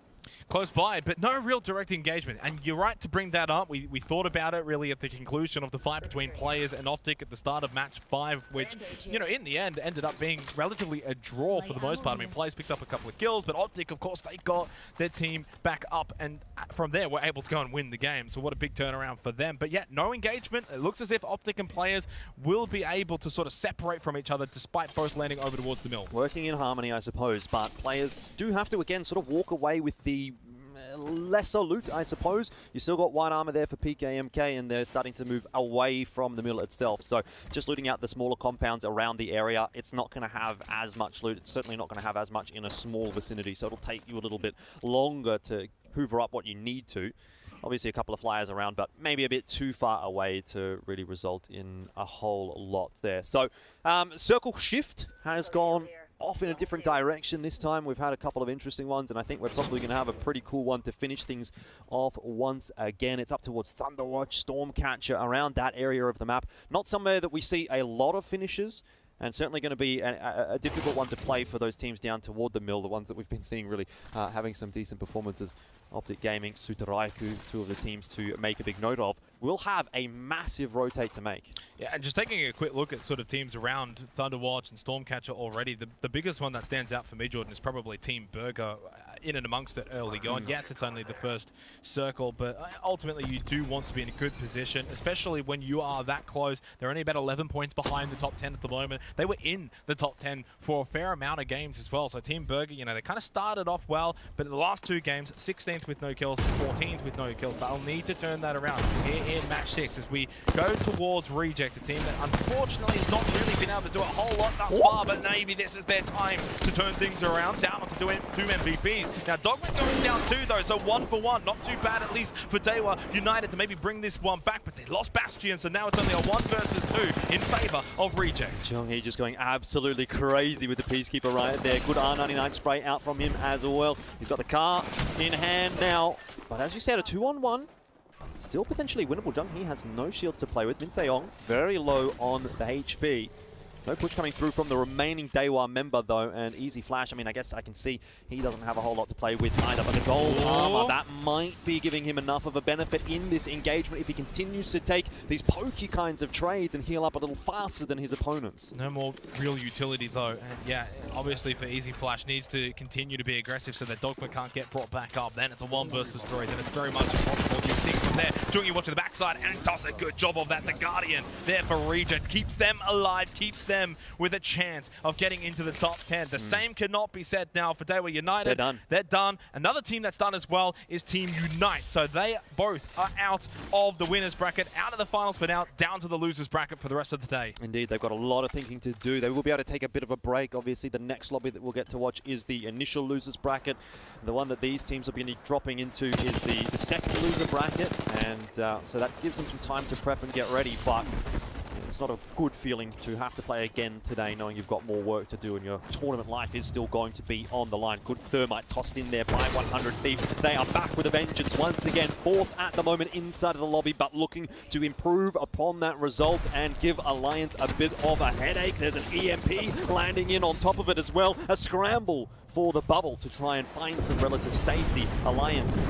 Close by, but no real direct engagement. And you're right to bring that up. We thought about it really at the conclusion of the fight between players and Optic at the start of match 5, which, in the end ended up being relatively a draw for the most part. I mean, players picked up a couple of kills, but Optic, of course, they got their team back up, and from there were able to go and win the game. So what a big turnaround for them. But yet, no engagement. It looks as if Optic and players will be able to sort of separate from each other despite both landing over towards the mill. Working in harmony, I suppose, but players do have to, again, sort of walk away with the lesser loot, I suppose. You still got 1 armor there for PKMK, and they're starting to move away from the mill itself. So just looting out the smaller compounds around the area, it's not going to have as much loot. It's certainly not going to have as much in a small vicinity, so it'll take you a little bit longer to hoover up what you need to. Obviously a couple of flyers around, but maybe a bit too far away to really result in a whole lot there. So Circle Shift has gone off in a different direction this time. We've had a couple of interesting ones, and I think we're probably going to have a pretty cool one to finish things off once again. It's up towards Thunderwatch, Stormcatcher, around that area of the map. Not somewhere that we see a lot of finishes, and certainly going to be a difficult one to play for those teams down toward the mill, the ones that we've been seeing really having some decent performances. Optic Gaming, Sutaraiku, 2 of the teams to make a big note of. will have a massive rotate to make. Yeah, and just taking a quick look at sort of teams around Thunderwatch and Stormcatcher already, the biggest one that stands out for me, Jordan, is probably Team Burger in and amongst it early on. Yes, it's only the first circle, but ultimately you do want to be in a good position, especially when you are that close. They're only about 11 points behind the top 10 at the moment. They were in the top 10 for a fair amount of games as well. So Team Burger, you know, they kind of started off well, but in the last 2 games, 16th with no kills, 14th with no kills. They'll need to turn that around here in match 6 as we go towards Reject, a team that unfortunately has not really been able to do a whole lot thus far, but maybe this is their time to turn things around. Down to 2 MVPs. Now, Dogman going down 2 though, so 1 for 1. Not too bad, at least for Daewoo United to maybe bring this one back, but they lost Bastion, so now it's only a 1 versus 2 in favor of Reject. Jeonghae just going absolutely crazy with the Peacekeeper right there. Good R99 spray out from him as well. He's got the car in hand now, but as you said, a 2-on-1. Still potentially winnable. Jeonghae has no shields to play with. Min Se-yong very low on the HP. No push coming through from the remaining Daewoo member, though, and Easy Flash. I mean, I guess I can see he doesn't have a whole lot to play with either, but the gold armor, that might be giving him enough of a benefit in this engagement if he continues to take these pokey kinds of trades and heal up a little faster than his opponents. No more real utility, though. And yeah, obviously for Easy Flash, needs to continue to be aggressive so that Dogma can't get brought back up. Then it's a 1 versus 3. Then it's very much impossible. You think from there, Jeonghae watching the backside and does a good job of that. The Guardian there for Reject keeps them alive, keeps them with a chance of getting into the top 10. The same cannot be said now for Daewoo United. They're done. They're done. Another team that's done as well is Team Unite. So they both are out of the winners bracket, out of the finals for now, down to the losers bracket for the rest of the day. Indeed, they've got a lot of thinking to do. They will be able to take a bit of a break. Obviously, the next lobby that we'll get to watch is the initial losers bracket. The one that these teams will be dropping into is the second loser bracket, and so that gives them some time to prep and get ready, but it's not a good feeling to have to play again today knowing you've got more work to do and your tournament life is still going to be on the line. Good Thermite tossed in there by 100 Thieves. They are back with a vengeance once again. 4th at the moment inside of the lobby, but looking to improve upon that result and give Alliance a bit of a headache. There's an EMP landing in on top of it as well. A scramble for the bubble to try and find some relative safety. Alliance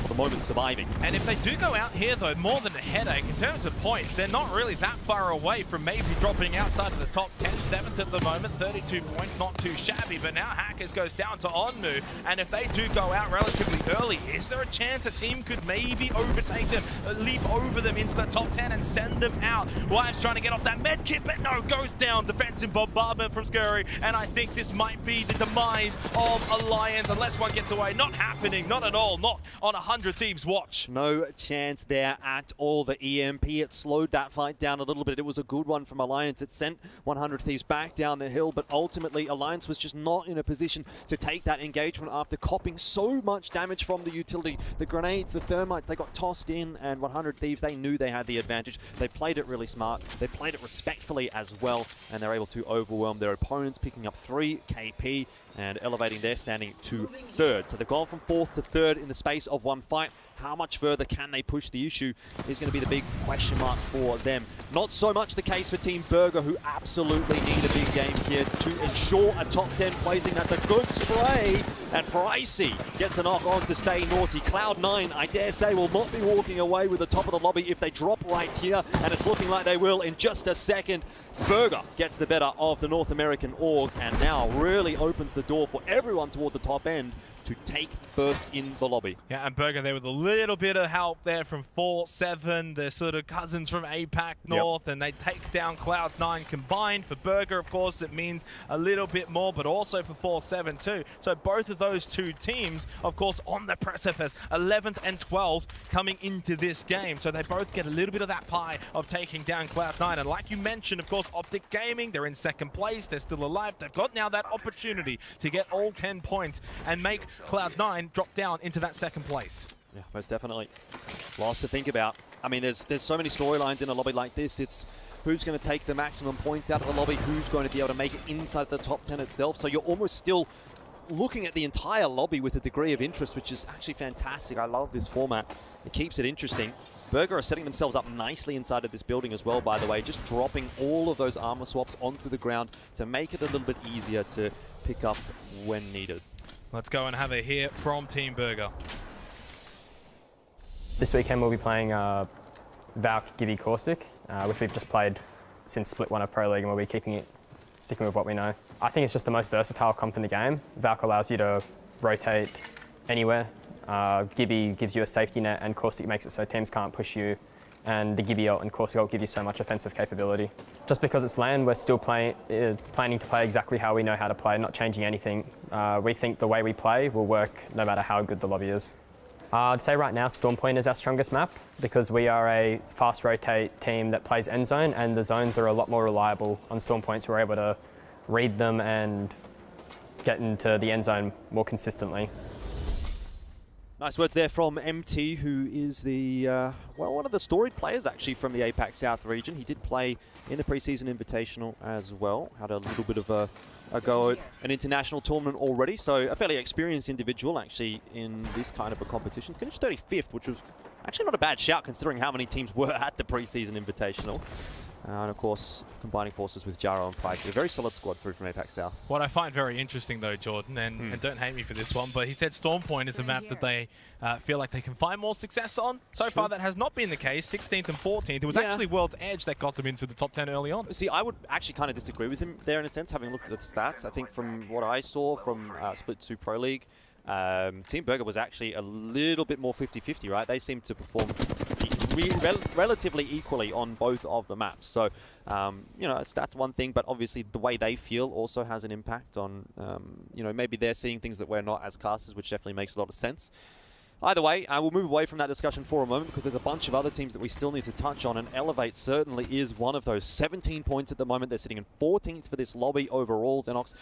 for the moment surviving. And if they do go out here though, more than a headache in terms of points, they're not really that far away from maybe dropping outside of the top 10. 7th at the moment, 32 points, not too shabby, but now Hackers goes down to Onmu, and if they do go out relatively early, is there a chance a team could maybe overtake them, leap over them into the top 10 and send them out? Wyatt's trying to get off that med kit, but no, goes down. Defensive bombardment from Scurry, and I think this might be the demise of Alliance unless one gets away. Not happening, not at all, not on 100 Thieves watch. No chance there at all. The EMP, it slowed that fight down a little bit. It was a good one from Alliance. It sent 100 Thieves back down the hill, but ultimately Alliance was just not in a position to take that engagement after copping so much damage from the utility. The grenades, the thermites, they got tossed in, and 100 Thieves, they knew they had the advantage. They played it really smart. They played it respectfully as well, and they're able to overwhelm their opponents, picking up 3 KP and elevating their standing to 3rd. So they've gone from 4th to 3rd in the space of 1 fight. How much further can they push the issue is going to be the big question mark for them. Not so much the case for Team Burger, who absolutely need a big game here to ensure a top 10 placing. That's a good spray, and Pricey gets the knock on to stay naughty. Cloud9, I dare say, will not be walking away with the top of the lobby if they drop right here, and it's looking like they will in just a second. Burger gets the better of the North American org, and now really opens the door for everyone toward the top end to take first in the lobby. Yeah, and Burger there with a little bit of help there from 4-7, the sort of cousins from APAC North, and they take down Cloud9 combined. For Burger, of course, it means a little bit more, but also for 4-7 too. So both of those two teams, of course, on the precipice, 11th and 12th coming into this game. So they both get a little bit of that pie of taking down Cloud9. And like you mentioned, of course, Optic Gaming, they're in 2nd place, they're still alive. They've got now that opportunity to get all 10 points and make Cloud9 drop down into that 2nd place. Yeah, most definitely. Lots to think about. I mean, there's so many storylines in a lobby like this. It's who's going to take the maximum points out of the lobby, who's going to be able to make it inside the top 10 itself. So you're almost still looking at the entire lobby with a degree of interest, which is actually fantastic. I love this format. It keeps it interesting. Burger are setting themselves up nicely inside of this building as well, by the way, just dropping all of those armor swaps onto the ground to make it a little bit easier to pick up when needed. Let's go and have a hear from Team Burger. This weekend we'll be playing Valk, Gibby, Caustic, which we've just played since Split 1 of Pro League, and we'll be sticking with what we know. I think it's just the most versatile comp in the game. Valk allows you to rotate anywhere. Gibby gives you a safety net, and Caustic makes it so teams can't push you. And the Gibby ult and Caustic ult give you so much offensive capability. Just because it's LAN, we're still planning to play exactly how we know how to play, not changing anything. We think the way we play will work no matter how good the lobby is. I'd say right now Storm Point is our strongest map because we are a fast rotate team that plays end zone, and the zones are a lot more reliable on Storm Points. We're able to read them and get into the end zone more consistently. Nice words there from MT, who is the, well, one of the storied players actually from the APAC South region. He did play in the preseason invitational as well. Had a little bit of a go at an international tournament already, so a fairly experienced individual actually in this kind of a competition. Finished 35th, which was actually not a bad shout considering how many teams were at the preseason invitational. And of course, combining forces with Jaro and Price. A very solid squad through from APAC South. What I find very interesting though, Jordan, and don't hate me for this one, but he said Storm Point is a map that they feel like they can find more success on. So far that has not been the case. 16th and 14th. It was actually World's Edge that got them into the top 10 early on. See, I would actually kind of disagree with him there in a sense, having looked at the stats. I think from what I saw from Split 2 Pro League, Team Burger was actually a little bit more 50-50, right? They seemed to perform relatively equally on both of the maps. So, you know, that's one thing, but obviously the way they feel also has an impact on, you know, maybe they're seeing things that we're not as casters, which definitely makes a lot of sense. Either way, we'll move away from that discussion for a moment because there's a bunch of other teams that we still need to touch on, and Elevate certainly is one of those. 17 points at the moment. They're sitting in 14th for this lobby overall, Xenox.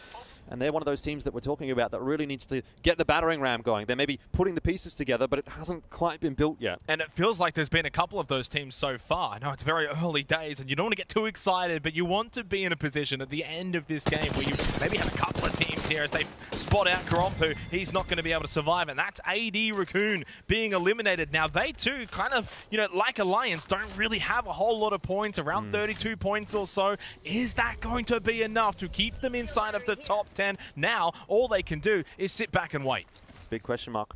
And they're one of those teams that we're talking about that really needs to get the battering ram going. They're maybe putting the pieces together, but it hasn't quite been built yet. And it feels like there's been a couple of those teams so far. I know it's very early days, and you don't want to get too excited, but you want to be in a position at the end of this game where you maybe have a couple of teams here as they spot out Grompu. He's not going to be able to survive, and that's AD Raccoon being eliminated. Now, they too, kind of, you know, like Alliance, don't really have a whole lot of points, around 32 points or so. Is that going to be enough to keep them inside of the top 10? Now, all they can do is sit back and wait. It's a big question mark.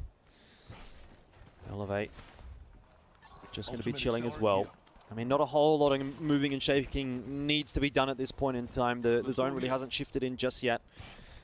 Elevate. Just going to be chilling as well. I mean, not a whole lot of moving and shaking needs to be done at this point in time. The zone really hasn't shifted in just yet.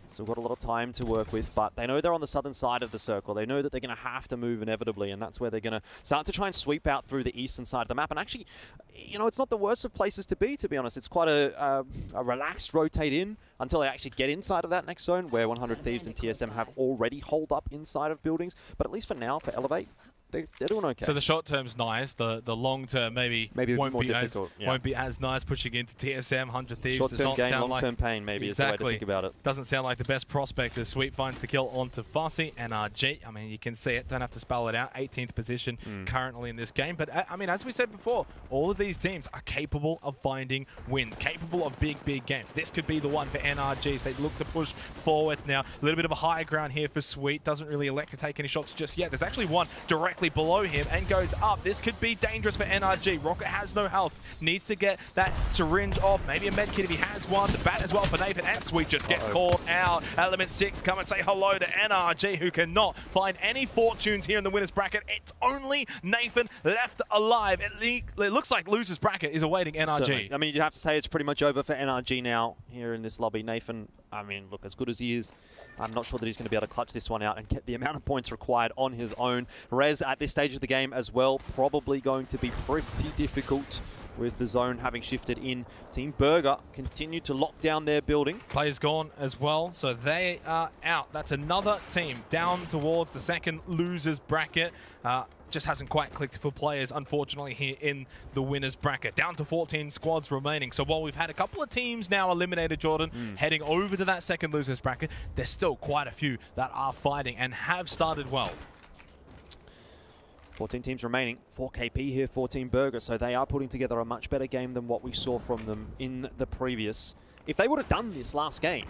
Still got a lot of time to work with, but they know they're on the southern side of the circle. They know that they're going to have to move inevitably, and that's where they're going to start to try and sweep out through the eastern side of the map. And actually, you know, it's not the worst of places to be honest. It's quite a relaxed rotate in until they actually get inside of that next zone, where 100 Thieves and TSM have already holed up inside of buildings. But at least for now, for Elevate, they're doing okay. So the short term's nice. The long term maybe won't more be difficult. won't be as nice. Pushing into TSM, 100 Thieves Short does term not gain, sound long term like pain. Maybe is the way to think about it. Doesn't sound like the best prospect as Sweet finds the kill onto Fussy. NRG, I mean, you can see it. Don't have to spell it out. 18th position currently in this game. But I mean, as we said before, all of these teams are capable of finding wins, capable of big games. This could be the one for NRGs. They look to push forward now. A little bit of a high ground here for Sweet. Doesn't really elect to take any shots just yet. There's actually one directly below him and goes up. This could be dangerous for NRG. Rocket has no health. Needs to get that syringe off. Maybe a med kit if he has one. The bat as well for Nathan, and Sweet just gets called out. Element 6 come and say hello to NRG, who cannot find any fortunes here in the winner's bracket. It's only Nathan left alive. It looks like loser's bracket is awaiting NRG. Certainly. I mean, you'd have to say it's pretty much over for NRG now here in this lobby. Nathan, I mean, look, as good as he is, I'm not sure that he's going to be able to clutch this one out and get the amount of points required on his own. Rez at this stage of the game as well, probably going to be pretty difficult with the zone having shifted in. Team Burger continue to lock down their building. Players gone as well, so they are out. That's another team down towards the second losers bracket. Just hasn't quite clicked for players, unfortunately, here in the winners bracket. Down to 14 squads remaining. So while we've had a couple of teams now eliminated, Jordan, heading over to that second losers bracket, there's still quite a few that are fighting and have started well. 14 teams remaining. 4KP here for Team Burger, so they are putting together a much better game than what we saw from them in the previous. If they would have done this last game,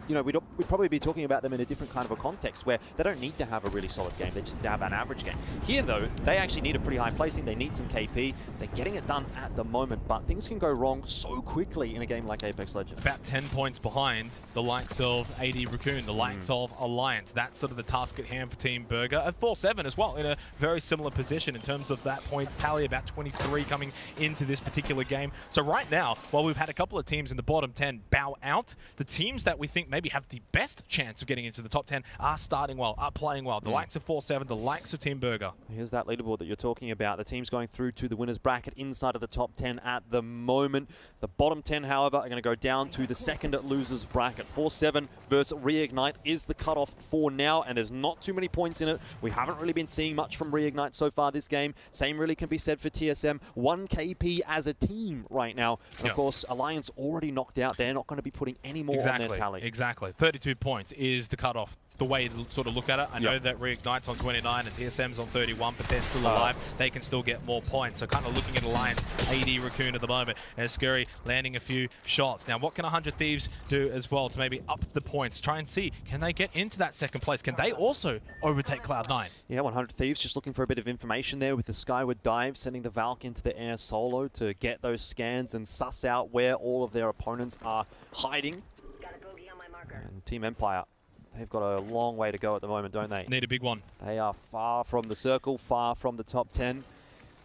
you know, we'd probably be talking about them in a different kind of a context where they don't need to have a really solid game. They just need to have an average game. Here, though, they actually need a pretty high placing. They need some KP. They're getting it done at the moment, but things can go wrong so quickly in a game like Apex Legends. About 10 points behind the likes of AD Raccoon, the likes of Alliance. That's sort of the task at hand for Team Burger. At 4-7 as well, in a very similar position in terms of that points tally, about 23 coming into this particular game. So right now, while we've had a couple of teams in the bottom 10 bow out, the teams that we think maybe have the best chance of getting into the top 10 are starting well, are playing well. The likes of 4-7, the likes of Team Burger. Here's that leaderboard that you're talking about. The teams going through to the winners bracket inside of the top 10 at the moment. The bottom 10, however, are going to go down to the second losers bracket. 4-7 versus Reignite is the cutoff for now, and there's not too many points in it. We haven't really been seeing much from Reignite so far this game. Same really can be said for TSM. 1 KP as a team right now. And of course, Alliance already knocked out. They're not going to be putting any more on their tally. Exactly. 32 points is the cutoff. The way to sort of look at it, I know that Reignite's on 29 and TSM's on 31, but they're still alive. They can still get more points. So kind of looking at Alliance, AD Raccoon at the moment, and Scurry landing a few shots. Now, what can 100 Thieves do as well to maybe up the points? Try and see, can they get into that second place? Can they also overtake Cloud9? Yeah, 100 Thieves just looking for a bit of information there with the Skyward Dive, sending the Valk into the air solo to get those scans and suss out where all of their opponents are hiding. And Team Empire, they've got a long way to go at the moment, don't they? Need a big one. They are far from the circle, far from the top 10.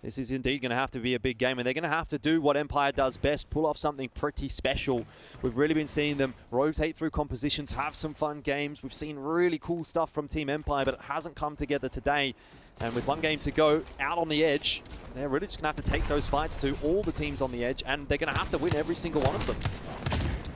This is indeed going to have to be a big game, and they're going to have to do what Empire does best, pull off something pretty special. We've really been seeing them rotate through compositions, have some fun games. We've seen really cool stuff from Team Empire, but it hasn't come together today. And with one game to go, out on the edge, they're really just going to have to take those fights to all the teams on the edge, and they're going to have to win every single one of them.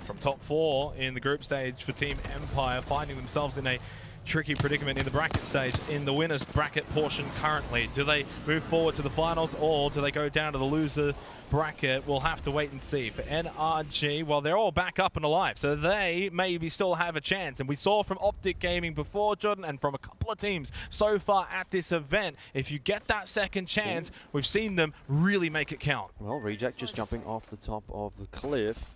From top 4 in the group stage for Team Empire, finding themselves in a tricky predicament in the bracket stage, in the winners bracket portion currently. Do they move forward to the finals, or do they go down to the loser bracket? We'll have to wait and see. For NRG, well, they're all back up and alive, so they maybe still have a chance. And we saw from Optic Gaming before, Jordan, and from a couple of teams so far at this event, if you get that second chance, we've seen them really make it count. Well, Reject just jumping off the top of the cliff.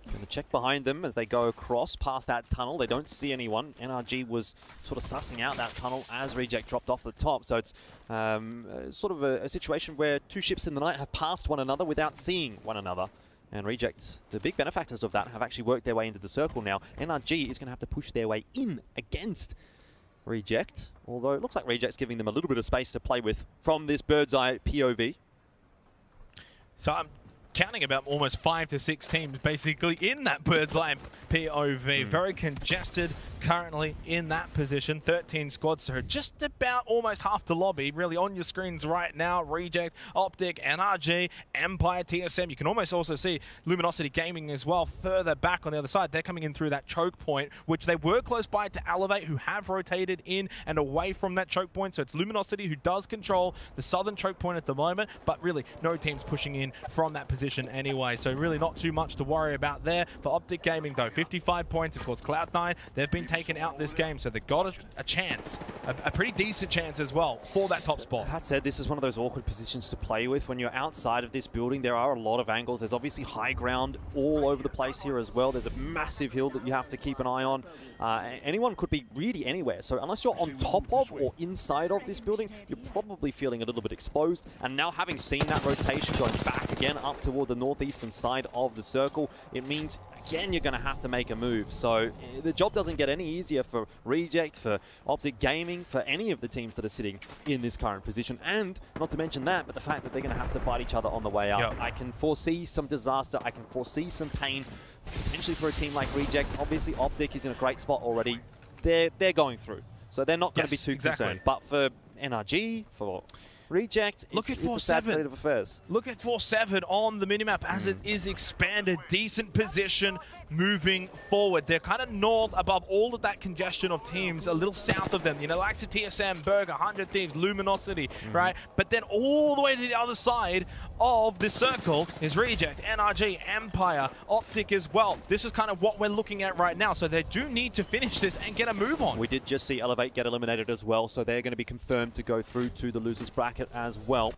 Going to check behind them as they go across past that tunnel. They don't see anyone. NRG was sort of sussing out that tunnel as Reject dropped off the top. So it's sort of a situation where two ships in the night have passed one another without seeing one another. And Reject, the big benefactors of that, have actually worked their way into the circle now. NRG is going to have to push their way in against Reject. Although it looks like Reject's giving them a little bit of space to play with from this bird's eye POV. So I'm counting about almost 5 to 6 teams basically in that bird's eye POV. Very congested currently in that position. 13 squads, so just about almost half the lobby really on your screens right now. Reject, Optic, NRG, Empire, TSM. You can almost also see Luminosity Gaming as well further back on the other side. They're coming in through that choke point, which they were close by to Elevate, who have rotated in and away from that choke point. So it's Luminosity who does control the southern choke point at the moment, but really no teams pushing in from that position anyway. So really not too much to worry about there. For Optic Gaming though, 55 points. Of course, Cloud9, they've been taken out this game, so they've got a chance, a pretty decent chance as well for that top spot. That said, this is one of those awkward positions to play with. When you're outside of this building, there are a lot of angles. There's obviously high ground all over the place here as well. There's a massive hill that you have to keep an eye on. Anyone could be really anywhere, so unless you're on top of or inside of this building, you're probably feeling a little bit exposed. And now having seen that rotation going back again up toward the northeastern side of the circle, it means again you're going to have to make a move. So the job doesn't get any easier for Reject, for Optic Gaming, for any of the teams that are sitting in this current position. And not to mention that, but the fact that they're going to have to fight each other on the way up. Yep. I can foresee some disaster. I can foresee some pain, potentially for a team like Reject. Obviously, Optic is in a great spot already. They're going through, so they're not going to be too concerned. But for NRG, for Reject, it's a sad state of affairs. Look at 4-7 on the minimap as it is expanded. Decent position moving forward. They're kind of north above all of that congestion of teams, a little south of them. You know, likes of TSM, Burger, 100 Thieves, Luminosity, right? But then all the way to the other side of the circle is Reject, NRG, Empire, Optic as well. This is kind of what we're looking at right now. So they do need to finish this and get a move on. We did just see Elevate get eliminated as well, so they're going to be confirmed to go through to the losers bracket as well.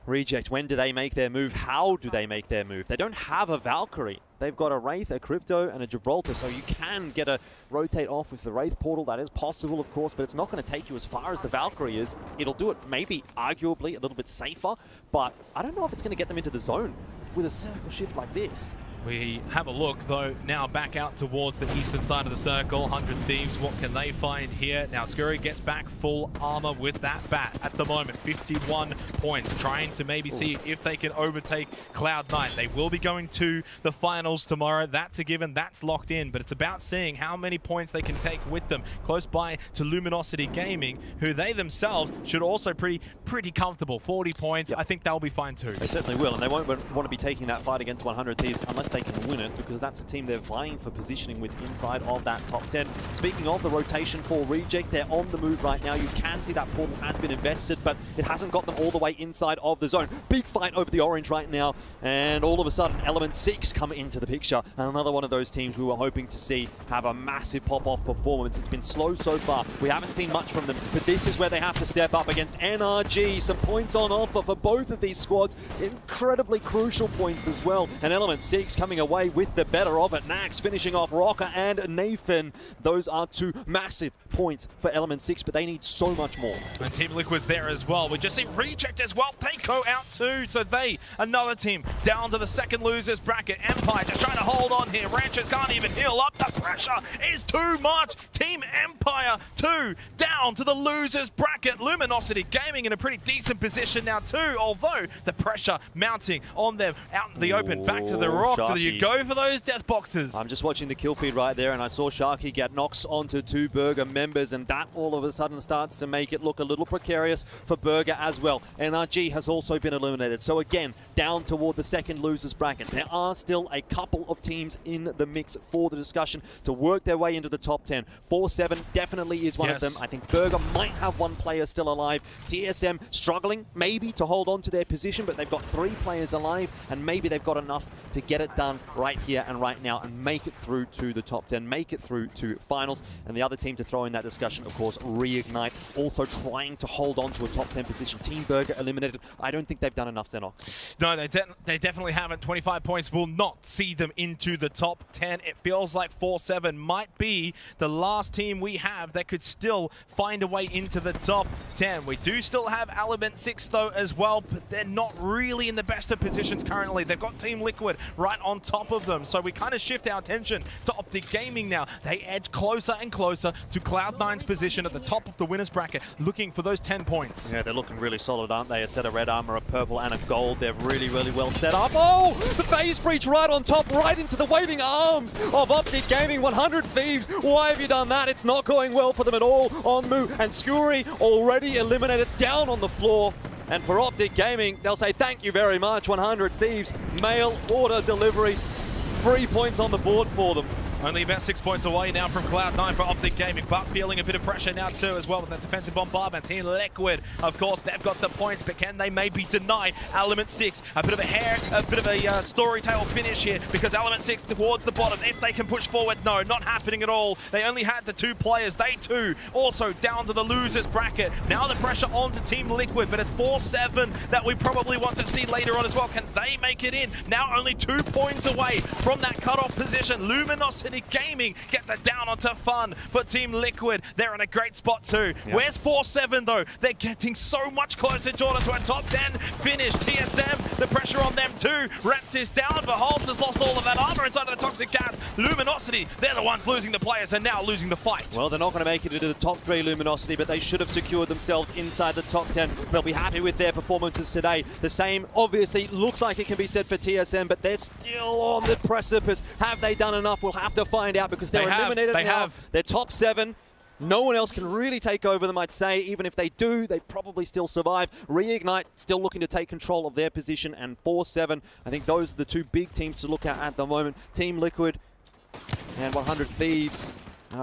Reject, when do they make their move? How do they make their move? They don't have a Valkyrie. They've got a Wraith, a Crypto, and a Gibraltar, so you can get a rotate off with the Wraith portal. That is possible, of course, but it's not going to take you as far as the Valkyrie is. It'll do it maybe, arguably, a little bit safer, but I don't know if it's going to get them into the zone with a circle shift like this. We have a look, though, now back out towards the eastern side of the circle. 100 Thieves, what can they find here? Now, Scurry gets back full armor with that bat at the moment. 51 points, trying to maybe see if they can overtake Cloud9. They will be going to the finals tomorrow. That's a given, that's locked in, but it's about seeing how many points they can take with them. Close by to Luminosity Gaming, who they themselves should also pretty comfortable. 40 points, I think they'll be fine too. They certainly will, and they won't want to be taking that fight against 100 Thieves unless they can win it, because that's a team they're vying for positioning with inside of that top 10. Speaking of the rotation for Reject, they're on the move right now. You can see that portal has been invested, but it hasn't got them all the way inside of the zone. Big fight over the orange right now, and all of a sudden Element 6 come into the picture, and another one of those teams we were hoping to see have a massive pop-off performance. It's been slow so far. We haven't seen much from them, but this is where they have to step up against NRG. Some points on offer for both of these squads. Incredibly crucial points as well, and Element 6 coming away with the better of it. Nax finishing off Rocker and Nathan. Those are two massive points for Element 6, but they need so much more. And Team Liquid's there as well. We just see Reject as well. They go out too. So they, another team, down to the second losers bracket. Empire just trying to hold on here. Ranchers can't even heal up. The pressure is too much. Team Empire 2 down to the losers bracket. Luminosity Gaming in a pretty decent position now too, although the pressure mounting on them out in the open. Back to the rock. Do you go for those death boxes? I'm just watching the kill feed right there, and I saw Sharky get knocks onto two Burger members, and that all of a sudden starts to make it look a little precarious for Burger as well. NRG has also been eliminated. So again, down toward the second losers bracket. There are still a couple of teams in the mix for the discussion to work their way into the top 10. 4-7 definitely is one of them. I think Burger might have one player still alive. TSM struggling maybe to hold on to their position, but they've got 3 players alive, and maybe they've got enough to get it done right here and right now and make it through to the top 10, make it through to finals. And the other team to throw in that discussion, of course, Reignite, also trying to hold on to a top 10 position. Team Burger eliminated. I don't think they've done enough, Xenox. No, they definitely haven't. 25 points will not see them into the top 10. It feels like 4-7 might be the last team we have that could still find a way into the top 10. We do still have Element 6 though as well, but they're not really in the best of positions currently. They've got Team Liquid right on top of them, so we kind of shift our attention to Optic Gaming now. They edge closer and closer to Cloud9's position at the top of the winners bracket, looking for those 10 points. Yeah, they're looking really solid, aren't they? A set of red armor, a purple, and a gold. They're really, really well set up. Oh, the phase breach right on top, right into the waiting arms of Optic Gaming. 100 Thieves. Why have you done that? It's not going well for them at all on Moo. And Scurry already eliminated down on the floor. And for Optic Gaming, they'll say thank you very much. 100 Thieves, mail order delivery. 3 points on the board for them. Only about 6 points away now from Cloud9 for Optic Gaming, but feeling a bit of pressure now too as well with that defensive bombardment. Team Liquid, of course, they've got the points, but can they maybe deny Element 6? A bit of a story tale finish here, because Element 6 towards the bottom, if they can push forward, no, not happening at all. They only had the 2 players, they too also down to the losers bracket. Now the pressure on to Team Liquid, but it's 4-7 that we probably want to see later on as well. Can they make it in? Now only 2 points away from that cutoff position. Luminosity Gaming get that down onto fun for Team Liquid. They're in a great spot too. Yep. Where's 4-7 though? They're getting so much closer, Jordan, to a top 10 finish. TSM, the pressure on them too. Raptors down, but Holtz has lost all of that armor inside of the toxic gas. Luminosity, they're the ones losing the players and now losing the fight. Well, they're not going to make it into the top 3, Luminosity, but they should have secured themselves inside the top 10. They'll be happy with their performances today. The same, obviously, looks like it can be said for TSM, but they're still on the precipice. Have they done enough? We'll have to find out, because they're eliminated now. They're top 7. No one else can really take over them, I'd say. Even if they do, they probably still survive. Reignite still looking to take control of their position, and 4-7. I think those are the 2 big teams to look at the moment. Team Liquid and 100 Thieves.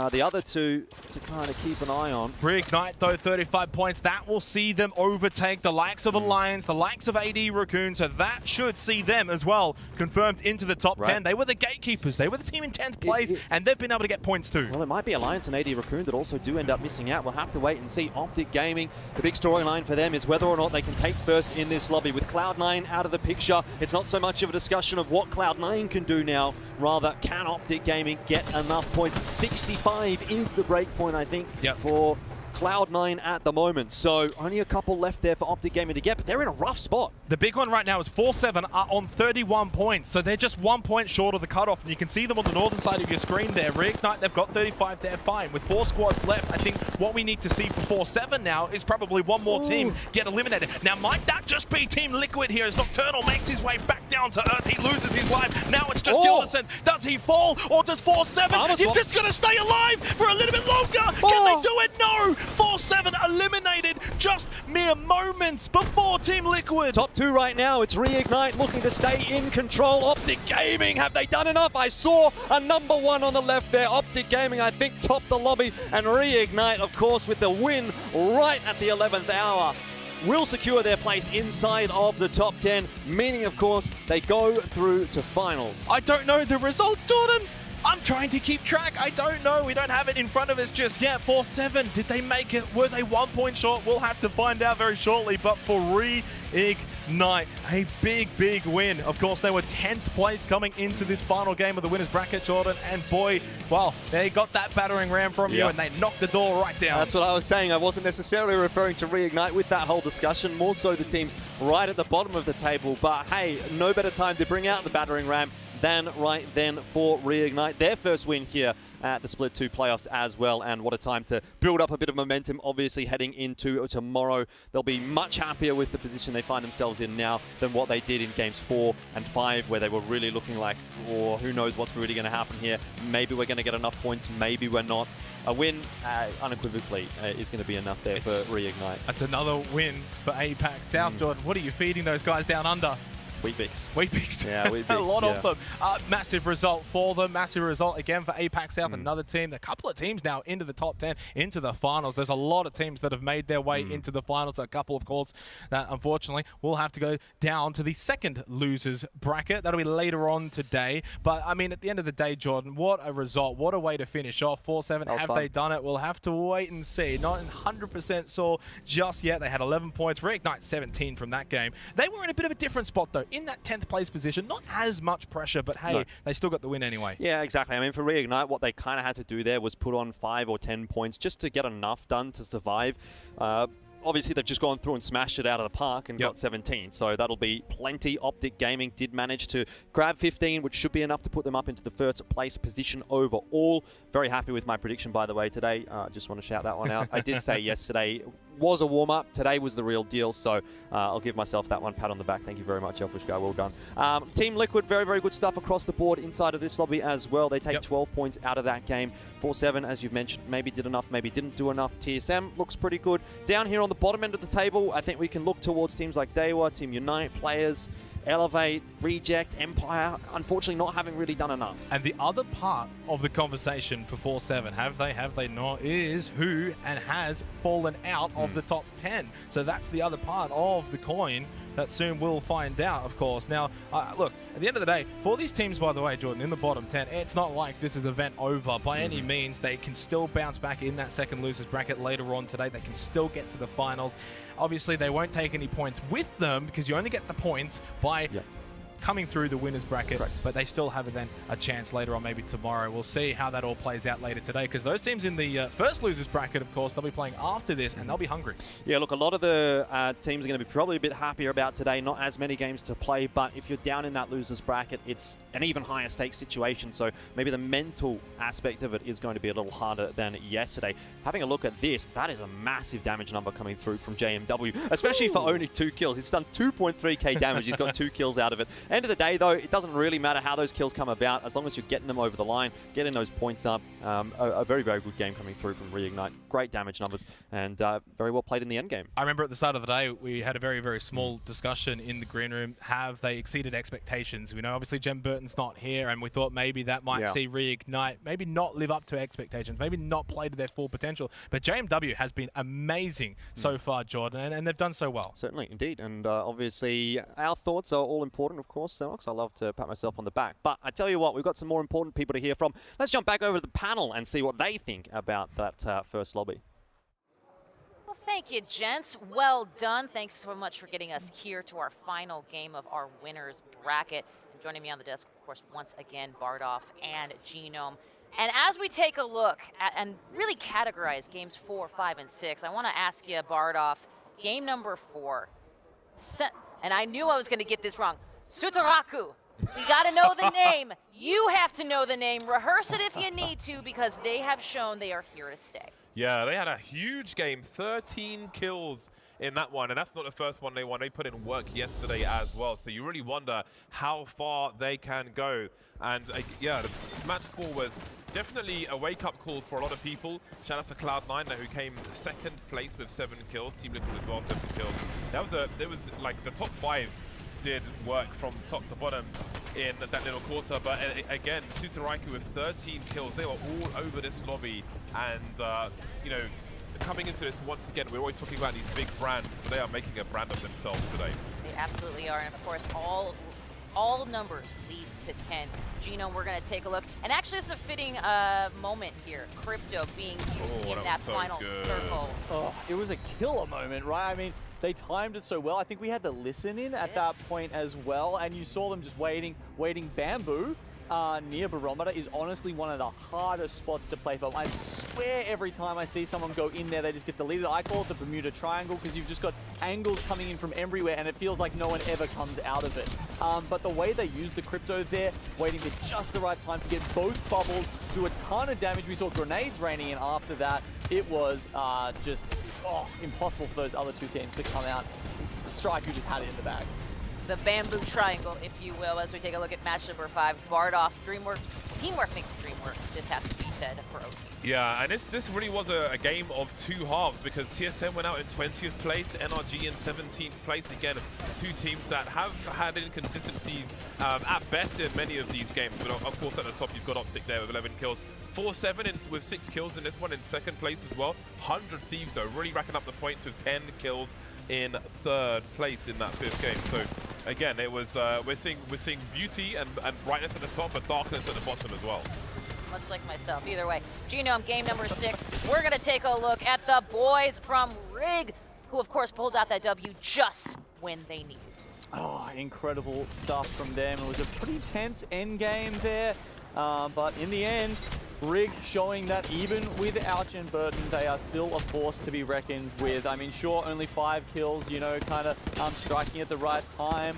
the other two to kind of keep an eye on. Reignite, though, 35 points. That will see them overtake the likes of Alliance, the likes of AD Raccoon, so that should see them as well confirmed into the top 10. They were the gatekeepers. They were the team in 10th place, and they've been able to get points too. Well, it might be Alliance and AD Raccoon that also do end up missing out. We'll have to wait and see. Optic Gaming, the big storyline for them is whether or not they can take first in this lobby. With Cloud9 out of the picture, it's not so much of a discussion of what Cloud9 can do now, rather can Optic Gaming get enough points. 65 is the break point, I think, for Cloud9 at the moment. So only a couple left there for Optic Gaming to get, but they're in a rough spot. The big one right now is 4-7 are on 31 points, so they're just 1 point short of the cutoff, and you can see them on the northern side of your screen there. Reignite, they've got 35, they're fine. With 4 squads left, I think what we need to see for 4-7 now is probably one more team get eliminated. Now, might that just be Team Liquid here as Nocturnal makes his way back down to Earth? He loses his life. Now it's just Gilderson. Does he fall, or does 4-7? He's just going to stay alive for a little bit longer. Can they do it? No! 4-7 eliminated just mere moments before Team Liquid. Top 2 right now, it's Reignite looking to stay in control. Optic Gaming, have they done enough? I saw a number 1 on the left there. Optic Gaming, I think, topped the lobby, and Reignite, of course, with the win right at the 11th hour, will secure their place inside of the top 10, meaning, of course, they go through to finals. I don't know the results, Jordan. I'm trying to keep track. I don't know. We don't have it in front of us just yet. 4-7. Did they make it? Were they 1 point short? We'll have to find out very shortly. But for Reignite, a big win. Of course, they were 10th place coming into this final game of the winners bracket, Jordan. And boy, well, they got that battering ram from you, and they knocked the door right down. That's what I was saying. I wasn't necessarily referring to Reignite with that whole discussion. More so the teams right at the bottom of the table. But hey, no better time to bring out the battering ram than right then for Reignite. Their first win here at the Split 2 playoffs as well, and what a time to build up a bit of momentum, obviously heading into tomorrow. They'll be much happier with the position they find themselves in now than what they did in games 4 and 5, where they were really looking like, oh, who knows what's really going to happen here. Maybe we're going to get enough points, maybe we're not. A win, unequivocally, is going to be enough there for Reignite. That's another win for APAC South, Jordan. What are you feeding those guys down under? Weet-Bix. Yeah, Weet-Bix. A lot of them. Massive result for them. Massive result again for APAC South, another team. A couple of teams now into the top 10, into the finals. There's a lot of teams that have made their way into the finals. A couple, of course, that unfortunately will have to go down to the second losers bracket. That'll be later on today. But, I mean, at the end of the day, Jordan, what a result. What a way to finish off. 4-7. Have they done it? We'll have to wait and see. Not 100% sure just yet. They had 11 points. Reignite 17 from that game. They were in a bit of a different spot, though. In that 10th place position, not as much pressure, but hey, they still got the win anyway. Yeah, exactly. I mean, for Reignite, what they kind of had to do there was put on 5 or 10 points just to get enough done to survive. Obviously, they've just gone through and smashed it out of the park and got 17, so that'll be plenty. Optic Gaming did manage to grab 15, which should be enough to put them up into the first place position overall. Very happy with my prediction, by the way, today. Just want to shout that one out. I did say yesterday was a warm-up. Today was the real deal, so I'll give myself that one pat on the back. Thank you very much, Elfish Guy. Well done. Team Liquid, very good stuff across the board inside of this lobby as well. They take 12 points out of that game. 4-7, as you've mentioned, maybe did enough, maybe didn't do enough. TSM looks pretty good. Down here on the bottom end of the table, I think we can look towards teams like Dewa, Team Unite, Players, Elevate, Reject, Empire, unfortunately not having really done enough. And the other part of the conversation for 4-7, have they not, is who and has fallen out of the top 10. So that's the other part of the coin that soon we'll find out, of course. Now, look, at the end of the day, for these teams, by the way, Jordan, in the bottom 10, it's not like this is event over by any means. They can still bounce back in that second losers bracket later on today. They can still get to the finals. Obviously, they won't take any points with them because you only get the points by coming through the winners bracket, but they still have then a chance later on, maybe tomorrow. We'll see how that all plays out later today, because those teams in the first losers bracket, of course, they'll be playing after this, and they'll be hungry. Yeah, look, a lot of the teams are going to be probably a bit happier about today. Not as many games to play, but if you're down in that losers bracket, it's an even higher stakes situation, so maybe the mental aspect of it is going to be a little harder than yesterday. Having a look at this, that is a massive damage number coming through from JMW, especially for only 2 kills. He's done 2.3k damage. He's got 2 kills out of it. End of the day, though, it doesn't really matter how those kills come about as long as you're getting them over the line, getting those points up. A very, very good game coming through from Reignite. Great damage numbers and very well played in the end game. I remember at the start of the day, we had a very, very small discussion in the green room. Have they exceeded expectations? We know obviously Jem Burton's not here, and we thought maybe that might see Reignite maybe not live up to expectations, maybe not play to their full potential. But JMW has been amazing so far, Jordan, and they've done so well. Certainly, indeed. And obviously, our thoughts are all important, of course, Xenox. I love to pat myself on the back. But I tell you what, we've got some more important people to hear from. Let's jump back over to the panel and see what they think about that first lobby. Well, thank you, gents. Well done. Thanks so much for getting us here to our final game of our winners bracket. And joining me on the desk, of course, once again, Bardoff and Genome. And as we take a look at and really categorize games 4, 5, and 6, I want to ask you, Bardoff, game number 4. And I knew I was going to get this wrong. Sutaraku. We got to know the name. You have to know the name. Rehearse it if you need to, because they have shown they are here to stay. Yeah, they had a huge game, 13 kills in that one, and that's not the first one they won. They put in work yesterday as well, so you really wonder how far they can go. And yeah, the match 4 was definitely a wake-up call for a lot of people. Shout out to Cloud9 who came second place with 7 kills. Team Liquid as well, 7 kills. There was like the top 5 did work from top to bottom in that little quarter, but again, Sutaraiku with 13 kills. They were all over this lobby, and you know, coming into this once again, we're always talking about these big brands, but they are making a brand of themselves today. They absolutely are, and of course, all numbers lead to 10. Genome, we're going to take a look, and actually, this is a fitting moment here. Crypto being used in that final circle. Oh, it was a killer moment, right? I mean, they timed it so well. I think we had the listen in at that point as well, and you saw them just waiting. Bamboo near Barometer is honestly one of the hardest spots to play from. I swear every time I see someone go in there, they just get deleted. I call it the Bermuda Triangle because you've just got angles coming in from everywhere, and it feels like no one ever comes out of it. But the way they used the Crypto there, waiting for just the right time to get both bubbles, do a ton of damage. We saw grenades raining in after that. It was just impossible for those other two teams to come out. Strike, who just had it in the bag. The Bamboo Triangle, if you will, as we take a look at match number 5. Bardoff, Dreamwork. Teamwork makes the dream work. This has to be said for OG. Yeah, and this really was a game of 2 halves, because TSM went out in 20th place, NRG in 17th place. Again, 2 teams that have had inconsistencies at best in many of these games. But of course, at the top, you've got Optic there with 11 kills. 4-7 with 6 kills in this one in second place as well. 100 Thieves, though, really racking up the points with 10 kills in third place in that 5th game. So again, it was we're seeing beauty and brightness at the top, but darkness at the bottom as well. Much like myself. Either way, Genome, game number 6. We're going to take a look at the boys from Rig, who of course pulled out that W just when they needed. Oh, incredible stuff from them. It was a pretty tense end game there, but in the end, Rig showing that even without Jen Burton, they are still a force to be reckoned with. I mean, sure, only 5 kills, you know, kind of striking at the right time.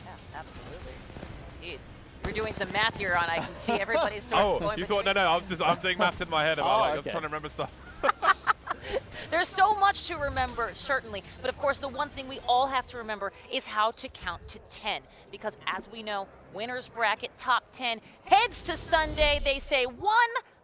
Yeah, absolutely. Indeed. We're doing some math here on, I can see everybody's sort of going you thought, no, I'm doing maths in my head about I was trying to remember stuff. There's so much to remember, certainly, but of course the one thing we all have to remember is how to count to 10, because as we know, winners bracket top 10 heads to Sunday. They say 1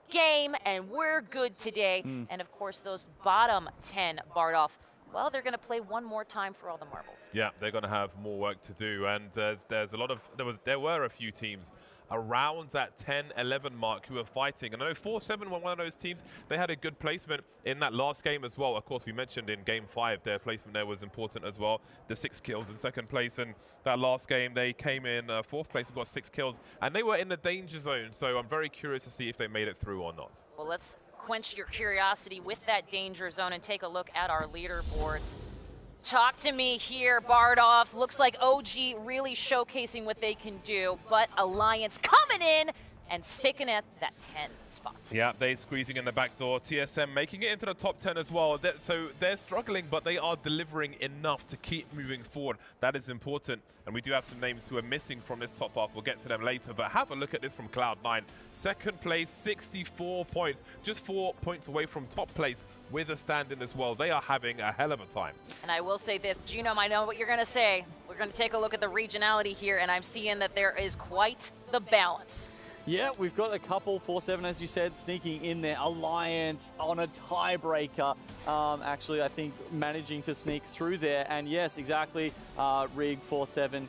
game and we're good today. And of course those bottom 10, Bardoff, well, they're going to play one more time for all the marbles. Yeah, they're going to have more work to do, and there's a lot of there were a few teams around that 10-11 mark who are fighting. And I know 4-7 were one of those teams. They had a good placement in that last game as well. Of course, we mentioned in game 5, their placement there was important as well. The 6 kills in second place. And that last game, they came in 4th place and got 6 kills. And they were in the danger zone. So I'm very curious to see if they made it through or not. Well, let's quench your curiosity with that danger zone and take a look at our leaderboards. Talk to me here, Bardoff. Looks like OG really showcasing what they can do, but Alliance coming in and sticking at that 10 spot. Yeah, they squeezing in the back door. TSM making it into the top 10 as well. So they're struggling, but they are delivering enough to keep moving forward. That is important. And we do have some names who are missing from this top half. We'll get to them later. But have a look at this from Cloud9. Second place, 64 points. Just 4 points away from top place with a stand-in as well. They are having a hell of a time. And I will say this, Genome, I know what you're going to say. We're going to take a look at the regionality here, and I'm seeing that there is quite the balance. Yeah, we've got a couple, 4-7, as you said, sneaking in there. Alliance on a tiebreaker. Actually, I think managing to sneak through there. And yes, exactly, Rig 4-7,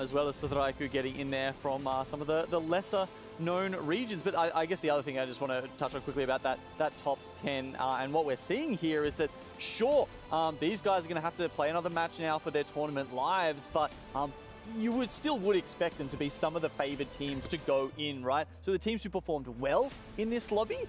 as well as Sudraiku getting in there from some of the lesser known regions. But I guess the other thing I just want to touch on quickly about that top 10 and what we're seeing here is that, sure, these guys are going to have to play another match now for their tournament lives, but you would expect them to be some of the favored teams to go in, right? So the teams who performed well in this lobby,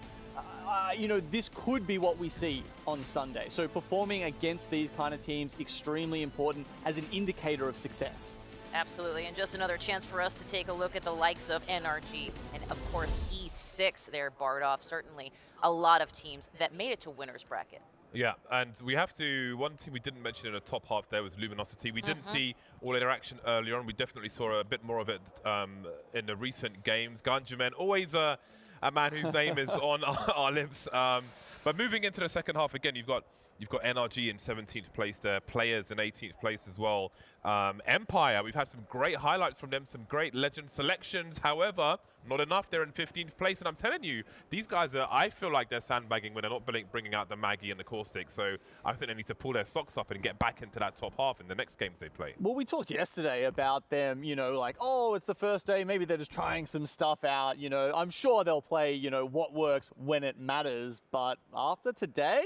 this could be what we see on Sunday. So performing against these kind of teams, extremely important as an indicator of success. Absolutely, and just another chance for us to take a look at the likes of NRG and, of course, E6 there, Bardov. Certainly a lot of teams that made it to winner's bracket. Yeah, and we have to, one team we didn't mention in the top half there was Luminosity. We didn't see all their action earlier on. We definitely saw a bit more of it in the recent games. Ganjaman, always a man whose name is on our lips. But moving into the second half, again, you've got NRG in 17th place there, Players in 18th place as well. Empire, we've had some great highlights from them, some great legend selections. However, not enough. They're in 15th place. And I'm telling you, these guys I feel like they're sandbagging when they're not bringing out the Maggie and the Caustic. So I think they need to pull their socks up and get back into that top half in the next games they play. Well, we talked yesterday about them, like, oh, it's the first day. Maybe they're just trying some stuff out. I'm sure they'll play, what works when it matters. But after today,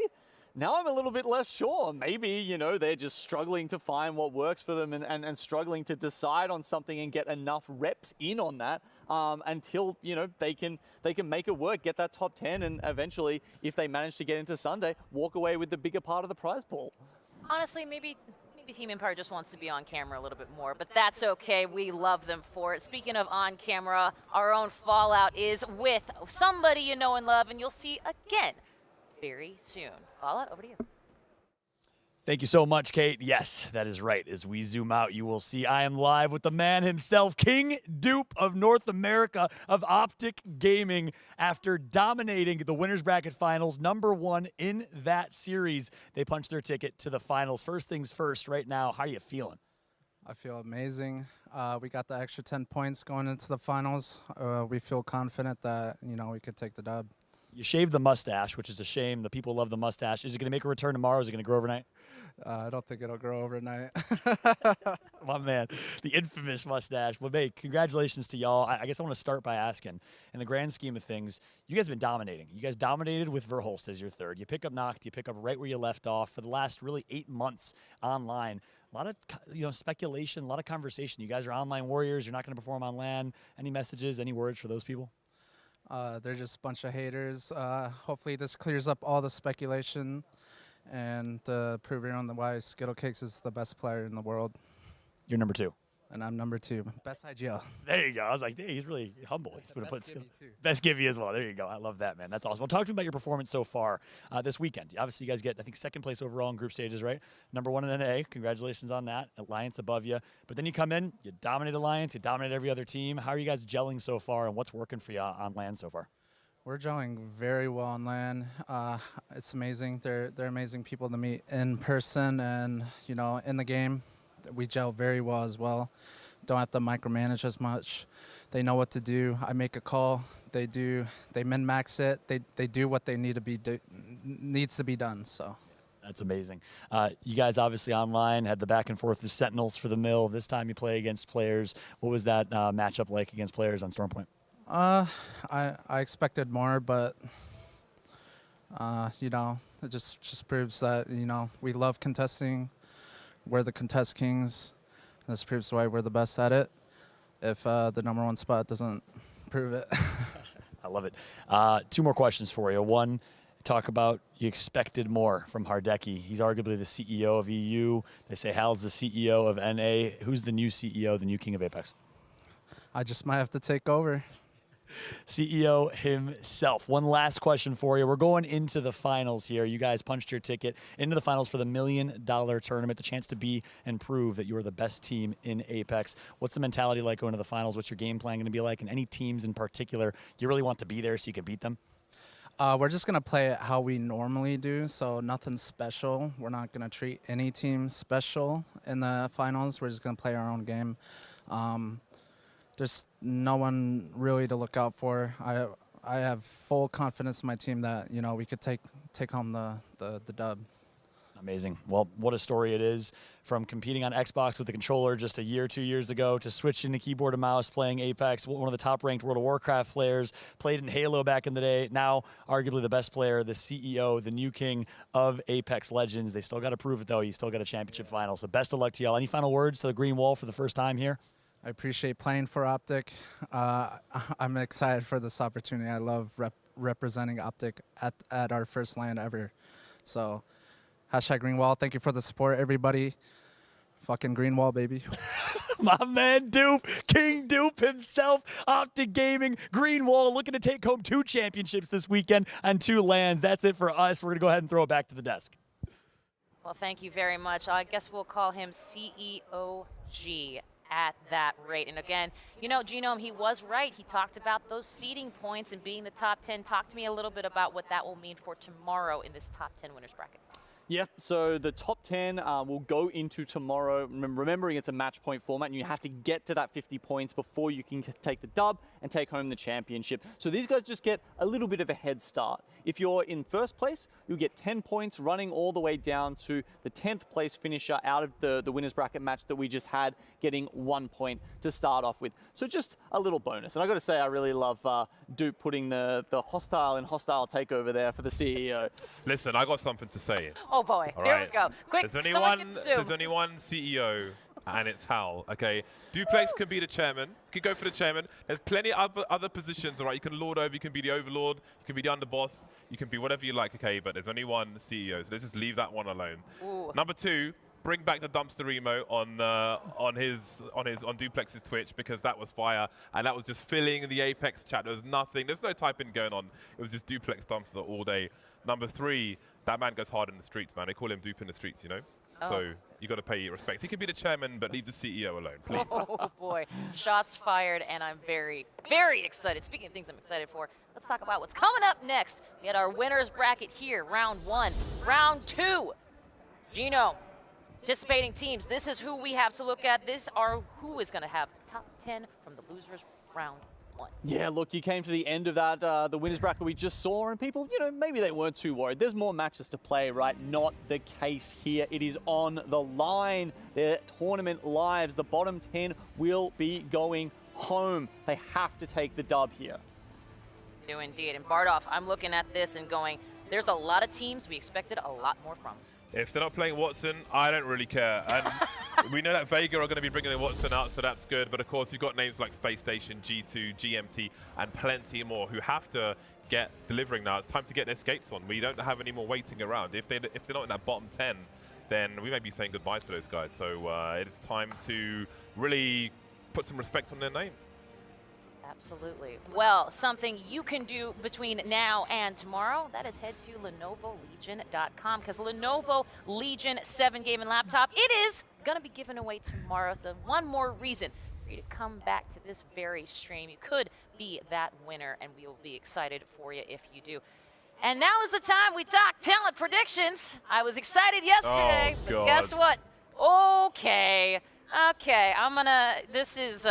now I'm a little bit less sure. Maybe, they're just struggling to find what works for them and struggling to decide on something and get enough reps in on that until, they can make it work, get that top 10, and eventually, if they manage to get into Sunday, walk away with the bigger part of the prize pool. Honestly, maybe Team Empire just wants to be on camera a little bit more, but that's okay. We love them for it. Speaking of on camera, our own Fallout is with somebody you know and love, and you'll see again very soon. Fallout, over to you. Thank you so much, Kate. Yes, that is right. As we zoom out, you will see I am live with the man himself, King Dupe of North America of Optic Gaming. After dominating the Winners Bracket Finals, #1 in that series, they punched their ticket to the finals. First things first, right now, how are you feeling? I feel amazing. We got the extra 10 points going into the finals. We feel confident that, we could take the dub. You shaved the mustache, which is a shame. The people love the mustache. Is it going to make a return tomorrow? Is it going to grow overnight? I don't think it'll grow overnight. My man, the infamous mustache. Well, mate, congratulations to y'all. I guess I want to start by asking, in the grand scheme of things, you guys have been dominating. You guys dominated with Verholst as your third. You pick up Noct, you pick up right where you left off for the last really 8 months online. A lot of speculation, a lot of conversation. You guys are online warriors. You're not going to perform on LAN. Any messages, any words for those people? They're just a bunch of haters. Hopefully this clears up all the speculation and prove everyone why Skittle Cakes is the best player in the world. You're number 2. And I'm number 2. Best IGL. There you go. I was like, hey, he's really humble. He's going to put best Gibby as well. There you go. I love that, man. That's awesome. Well, talk to me about your performance so far this weekend. Obviously, you guys get, I think, 2nd place overall in group stages, right? #1 in NA. Congratulations on that. Alliance above you. But then you come in, you dominate Alliance, you dominate every other team. How are you guys gelling so far, and what's working for you on LAN so far? We're gelling very well on LAN. It's amazing. They're amazing people to meet in person and, in the game. We gel very well as well. Don't have to micromanage as much. They know what to do. I make a call. They do. They min-max it. They do what they need to be needs to be done. So. That's amazing. You guys obviously online had the back and forth with Sentinels for the mill. This time you play against Players. What was that matchup like against Players on Stormpoint? I expected more, but it just proves that we love contesting. We're the contest kings. This proves why we're the best at it. If the #1 spot doesn't prove it. I love it. 2 more questions for you. One, talk about you expected more from Hardecki. He's arguably the CEO of EU. They say Hal's the CEO of NA. Who's the new CEO, the new king of Apex? I just might have to take over. CEO himself. One last question for you. We're going into the finals here. You guys punched your ticket into the finals for the $1 million tournament, the chance to be and prove that you are the best team in Apex. What's the mentality like going to the finals? What's your game plan going to be like? And any teams in particular you really want to be there so you can beat them? We're just going to play it how we normally do, so nothing special. We're not going to treat any team special in the finals. We're just going to play our own game. There's no one really to look out for. I have full confidence in my team that, you know, we could take home the dub. Amazing. Well, what a story it is, from competing on Xbox with the controller just a year, 2 years ago, to switching to keyboard and mouse, playing Apex, one of the top-ranked World of Warcraft players, played in Halo back in the day, now arguably the best player, the CEO, the new king of Apex Legends. They still got to prove it, though. You still got a championship final, so best of luck to y'all. Any final words to the Green Wall for the first time here? I appreciate playing for Optic. I'm excited for this opportunity. I love representing Optic at our first LAN ever. So, #Greenwall. Thank you for the support, everybody. Fucking Greenwall, baby. My man Dupe, King Dupe himself, Optic Gaming, Greenwall, looking to take home 2 championships this weekend and 2 LANs. That's it for us. We're going to go ahead and throw it back to the desk. Well, thank you very much. I guess we'll call him CEOG at that rate. And again, you know, Genome, he was right. He talked about those seeding points and being the top 10. Talk to me a little bit about what that will mean for tomorrow in this top 10 winners bracket. Yeah, so the top 10 will go into tomorrow. Remembering it's a match point format, and you have to get to that 50 points before you can take the dub and take home the championship. So these guys just get a little bit of a head start. If you're in first place, you'll get 10 points running all the way down to the 10th place finisher out of the winners bracket match that we just had, getting 1 point to start off with. So just a little bonus. And I got to say, I really love Dupe putting the hostile and hostile takeover there for the CEO. Listen, I got something to say. Oh boy, All here right. we go. Quick, there's only one CEO, and it's Hal. Okay, Duplex can be the chairman. Could go for the chairman. There's plenty of other positions. All right, you can lord over. You can be the overlord. You can be the underboss. You can be whatever you like. Okay, but there's only one CEO, so let's just leave that one alone. Ooh. Number 2. Bring back the dumpster emote on Duplex's Twitch, because that was fire, and that was just filling the Apex chat. There was nothing. There's no typing going on. It was just Duplex dumpster all day. Number 3, that man goes hard in the streets, man. They call him Dupe in the streets, you know. Oh. So you got to pay your respects. He can be the chairman, but leave the CEO alone, please. Oh boy, shots fired, and I'm very, very excited. Speaking of things I'm excited for, let's talk about what's coming up next. We had our winners bracket here, round 1, round 2. Genome. Participating teams, this is who we have to look at. This are who is going to have the top 10 from the losers round 1. Yeah, look, you came to the end of that, the winners bracket we just saw, and people, you know, maybe they weren't too worried. There's more matches to play, right? Not the case here. It is on the line. Their tournament lives. The bottom 10 will be going home. They have to take the dub here. Do indeed. And Bardoff, I'm looking at this and going, there's a lot of teams we expected a lot more from. If they're not playing Watson, I don't really care. And we know that Vega are going to be bringing Watson out, so that's good. But of course, you've got names like Space Station, G2, GMT, and plenty more who have to get delivering now. It's time to get their skates on. We don't have any more waiting around. If they're not in that bottom 10, then we may be saying goodbye to those guys. So it is time to really put some respect on their name. Absolutely. Well, something you can do between now and tomorrow, that is head to LenovoLegion.com, because Lenovo Legion 7 gaming laptop, it is going to be given away tomorrow. So one more reason for you to come back to this very stream. You could be that winner, and we will be excited for you if you do. And now is the time we talk talent predictions. I was excited yesterday, but guess what? Okay, I'm going to, this is...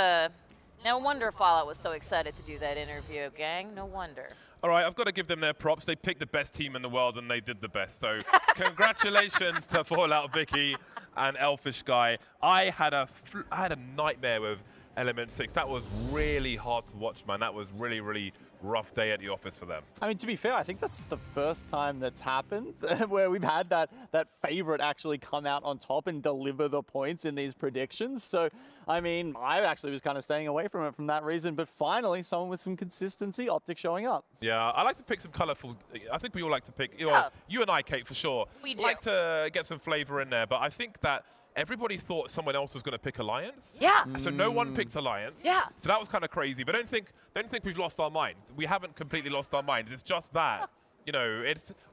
No wonder Fallout was so excited to do that interview, gang. No wonder. All right, I've got to give them their props. They picked the best team in the world, and they did the best. So congratulations to Fallout Vicky and Elfish Guy. I had a nightmare with Element 6. That was really hard to watch, man. That was really, really rough day at the office for them. I mean, to be fair, I think that's the first time that's happened where we've had that favorite actually come out on top and deliver the points in these predictions. So, I mean, I actually was kind of staying away from it from that reason. But finally, someone with some consistency, Optic showing up. Yeah, I like to pick some colourful. I think we all like to pick. You know, you and I, Kate, for sure. We do. Like to get some flavour in there, but I think that everybody thought someone else was going to pick Alliance. Yeah. So no one picked Alliance. Yeah. So that was kind of crazy. But don't think we've lost our minds. We haven't completely lost our minds. It's just that, you know,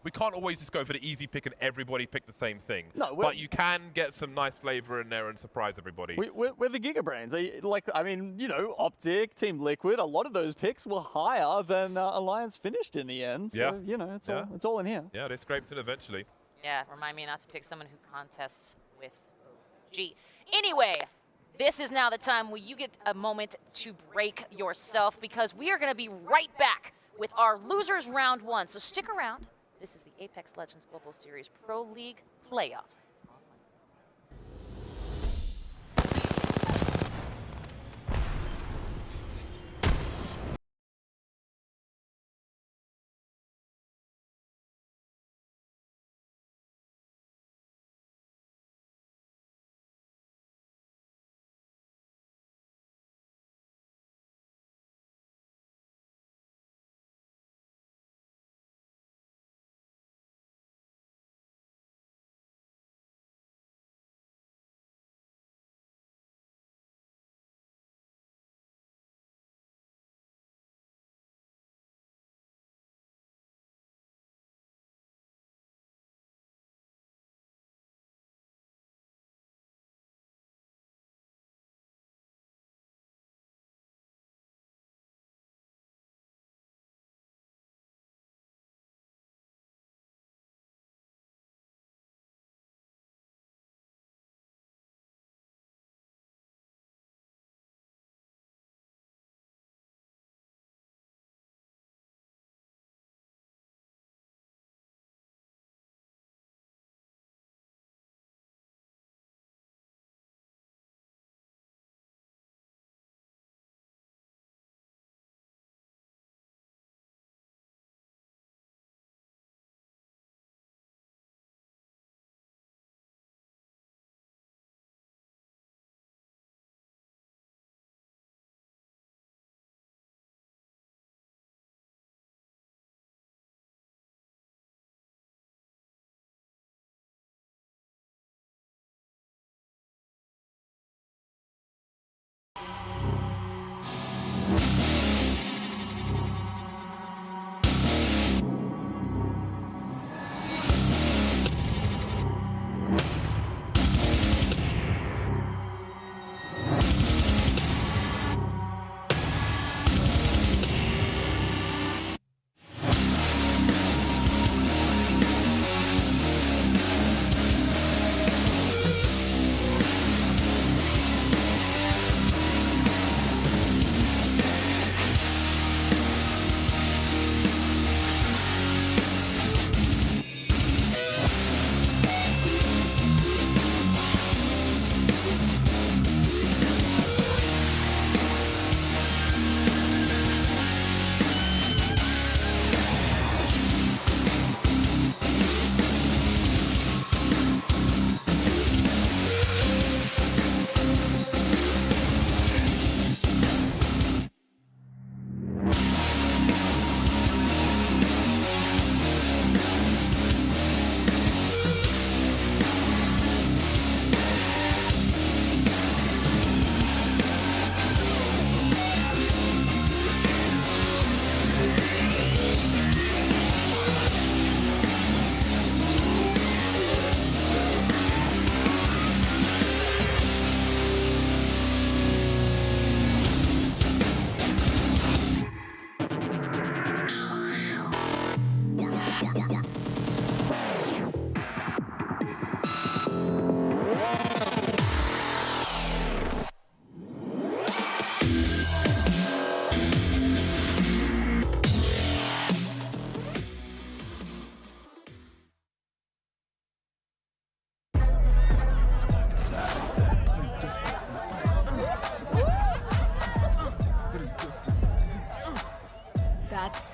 we can't always just go for the easy pick and everybody pick the same thing. No, but you can get some nice flavour in there and surprise everybody. We're the Giga Brains. I mean, you know, Optic, Team Liquid, a lot of those picks were higher than Alliance finished in the end. So, you know, it's all in here. Yeah, they scraped it eventually. Yeah, remind me not to pick someone who contests with OG. Anyway, this is now the time where you get a moment to break yourself because we are going to be right back with our losers round 1. So stick around. This is the Apex Legends Global Series Pro League playoffs.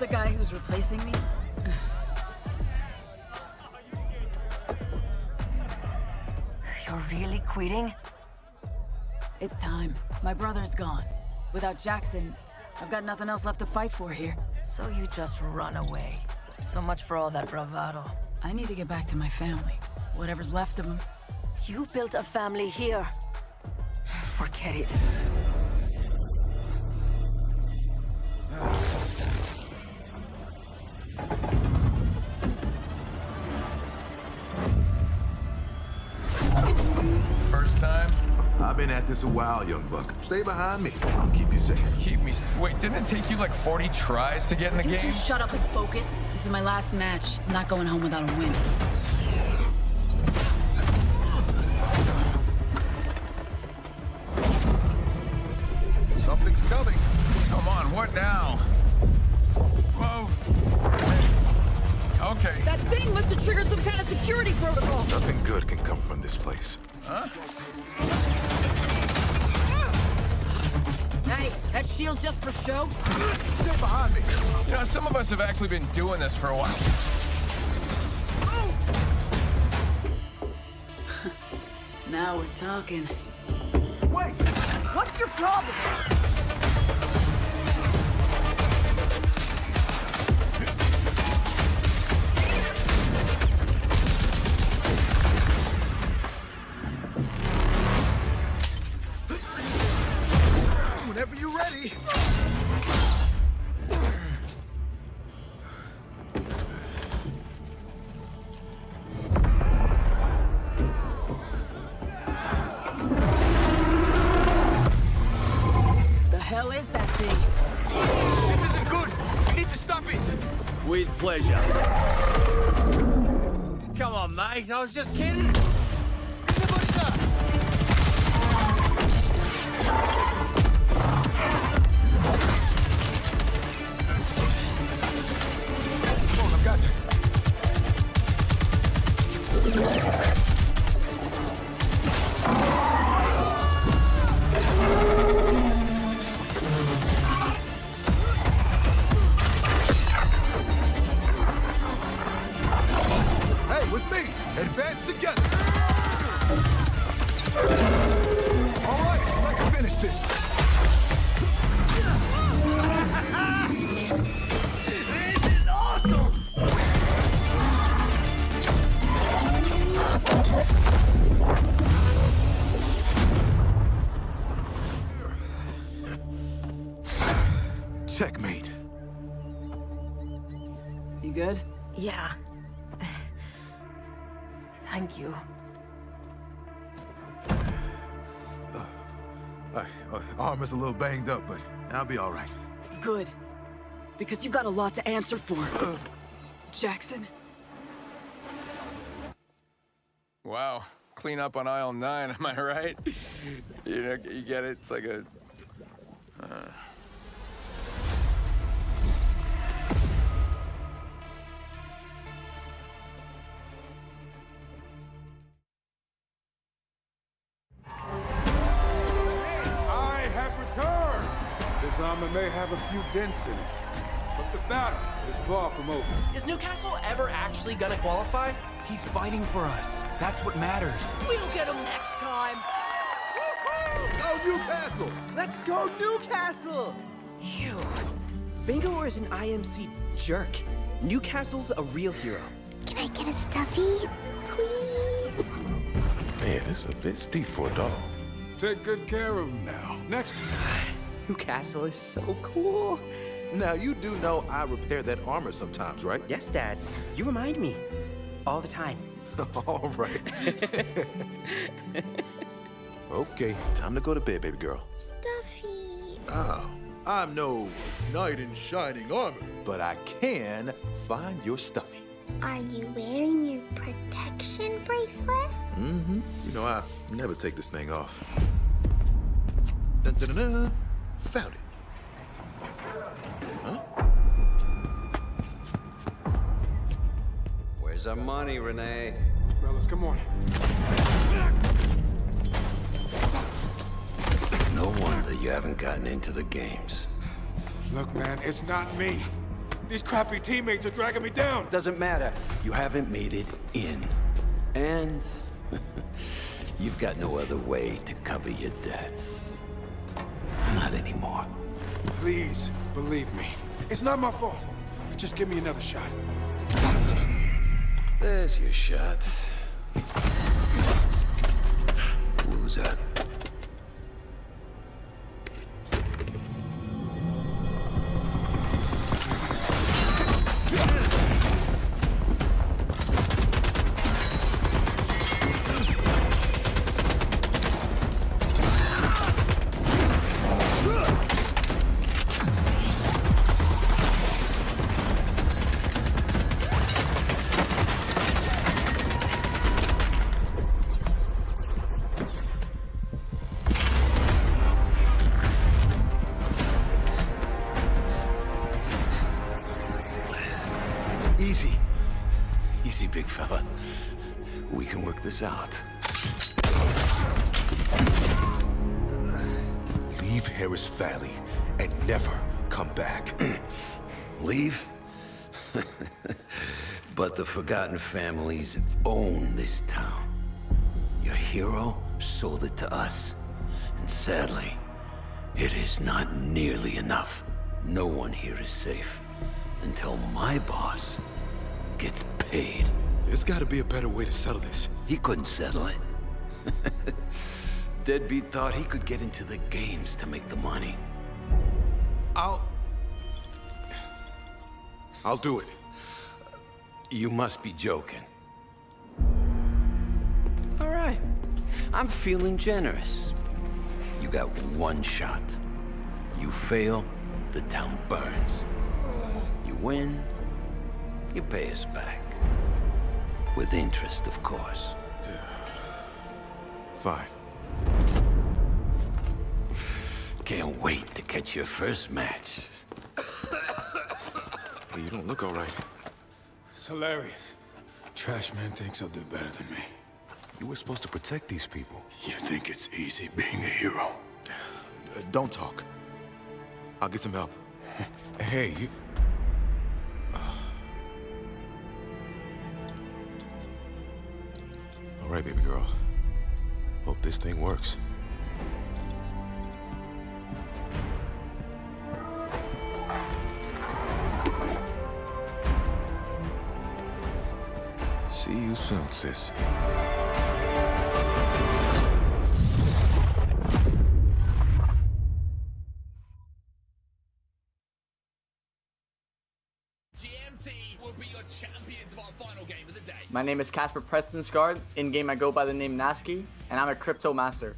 the guy who's replacing me? You're really quitting? It's time. My brother's gone. Without Jackson, I've got nothing else left to fight for here. So you just run away. So much for all that bravado. I need to get back to my family. Whatever's left of them. You built a family here. Forget it. First time? I've been at this a while, young buck. Stay behind me. I'll keep you safe. Keep me safe? Wait, didn't it take you like 40 tries to get in the game? You shut up and focus. This is my last match. I'm not going home without a win. Something's coming. Come on, what now? Whoa. Okay. That thing must have triggered some kind of security protocol. Nothing good can come from this place. Huh? Hey, that shield just for show? Stay behind me. You know, some of us have actually been doing this for a while. Now we're talking. Wait! What's your problem? Whenever you're ready. The hell is that thing? This isn't good. We need to stop it. With pleasure. Come on, mate. I was just kidding. Hey, with me. Advance together. All right, let's finish this. This is awesome! Checkmate. You good? Yeah. Thank you. Arm is a little banged up, but I'll be all right. Good. Because you've got a lot to answer for. Jackson? Wow. Clean up on aisle 9, am I right? You know, you get it? It's like a... I have returned. This armor may have a few dents in it, but the battle is far from over. Is Newcastle ever actually gonna qualify? He's fighting for us. That's what matters. We'll get him next time. Go Newcastle! Let's go Newcastle! You. Bangalore is an IMC jerk. Newcastle's a real hero. Can I get a stuffy, please? Man, it's a bit steep for a dog. Take good care of him now. Next. Newcastle is so cool. Now, you do know I repair that armor sometimes, right? Yes, Dad. You remind me. All the time. All right. Okay, time to go to bed, baby girl. Stuffy. Oh, I'm no knight in shining armor, but I can find your stuffy. Are you wearing your protection bracelet? Mm-hmm. You know, I never take this thing off. Dun, dun, dun, dun. Found it. Huh? Where's our money, Renee? Fellas, come on. No wonder you haven't gotten into the games. Look, man, it's not me. These crappy teammates are dragging me down. Doesn't matter. You haven't made it in. And you've got no other way to cover your debts. Not anymore. Please, believe me. It's not my fault. Just give me another shot. There's your shot. Loser. Easy. Easy, big fella. We can work this out. Leave Harris Valley and never come back. Leave? But the Forgotten families own this town. Your hero sold it to us. And sadly, it is not nearly enough. No one here is safe until my boss gets paid. There's got to be a better way to settle this. He couldn't settle it. Deadbeat thought he could get into the games to make the money. I'll do it. You must be joking. All right. I'm feeling generous. You got one shot. You fail, the town burns. You win, you pay us back. With interest, of course. Fine. Can't wait to catch your first match. Hey, you don't look all right. It's hilarious. Trash man thinks he'll do better than me. You were supposed to protect these people. You think it's easy being a hero? Don't talk. I'll get some help. Hey, you... All right, baby girl. Hope this thing works. See you soon, sis. My name is Casper Prestonsgaard. In game I go by the name Nasky, and I'm a crypto master.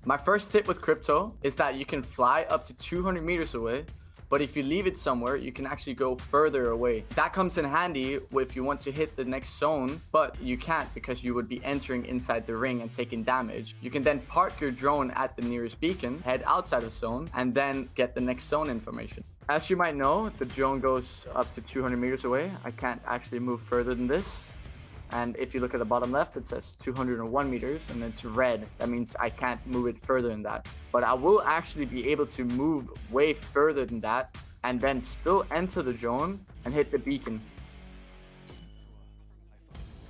My first tip with crypto is that you can fly up to 200 meters away, but if you leave it somewhere, you can actually go further away. That comes in handy if you want to hit the next zone, but you can't because you would be entering inside the ring and taking damage. You can then park your drone at the nearest beacon, head outside the zone, and then get the next zone information. As you might know, the drone goes up to 200 meters away. I can't actually move further than this. And if you look at the bottom left, it says 201 meters and it's red. That means I can't move it further than that. But I will actually be able to move way further than that and then still enter the drone and hit the beacon.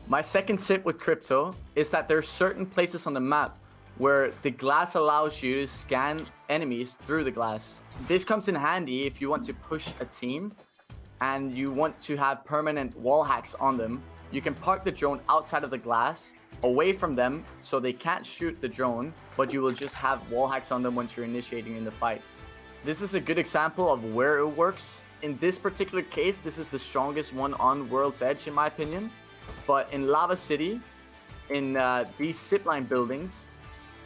My second tip with crypto is that there are certain places on the map where the glass allows you to scan enemies through the glass. This comes in handy if you want to push a team and you want to have permanent wall hacks on them. You can park the drone outside of the glass, away from them, so they can't shoot the drone, but you will just have wall hacks on them once you're initiating in the fight. This is a good example of where it works. In this particular case, this is the strongest one on World's Edge, in my opinion. But in Lava City, in these zipline buildings,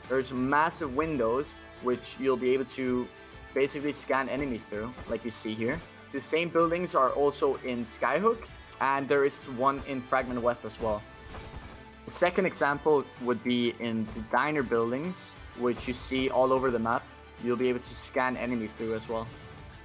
there's massive windows, which you'll be able to basically scan enemies through, like you see here. The same buildings are also in Skyhook, and there is one in Fragment West as well. The second example would be in the diner buildings, which you see all over the map. You'll be able to scan enemies through as well.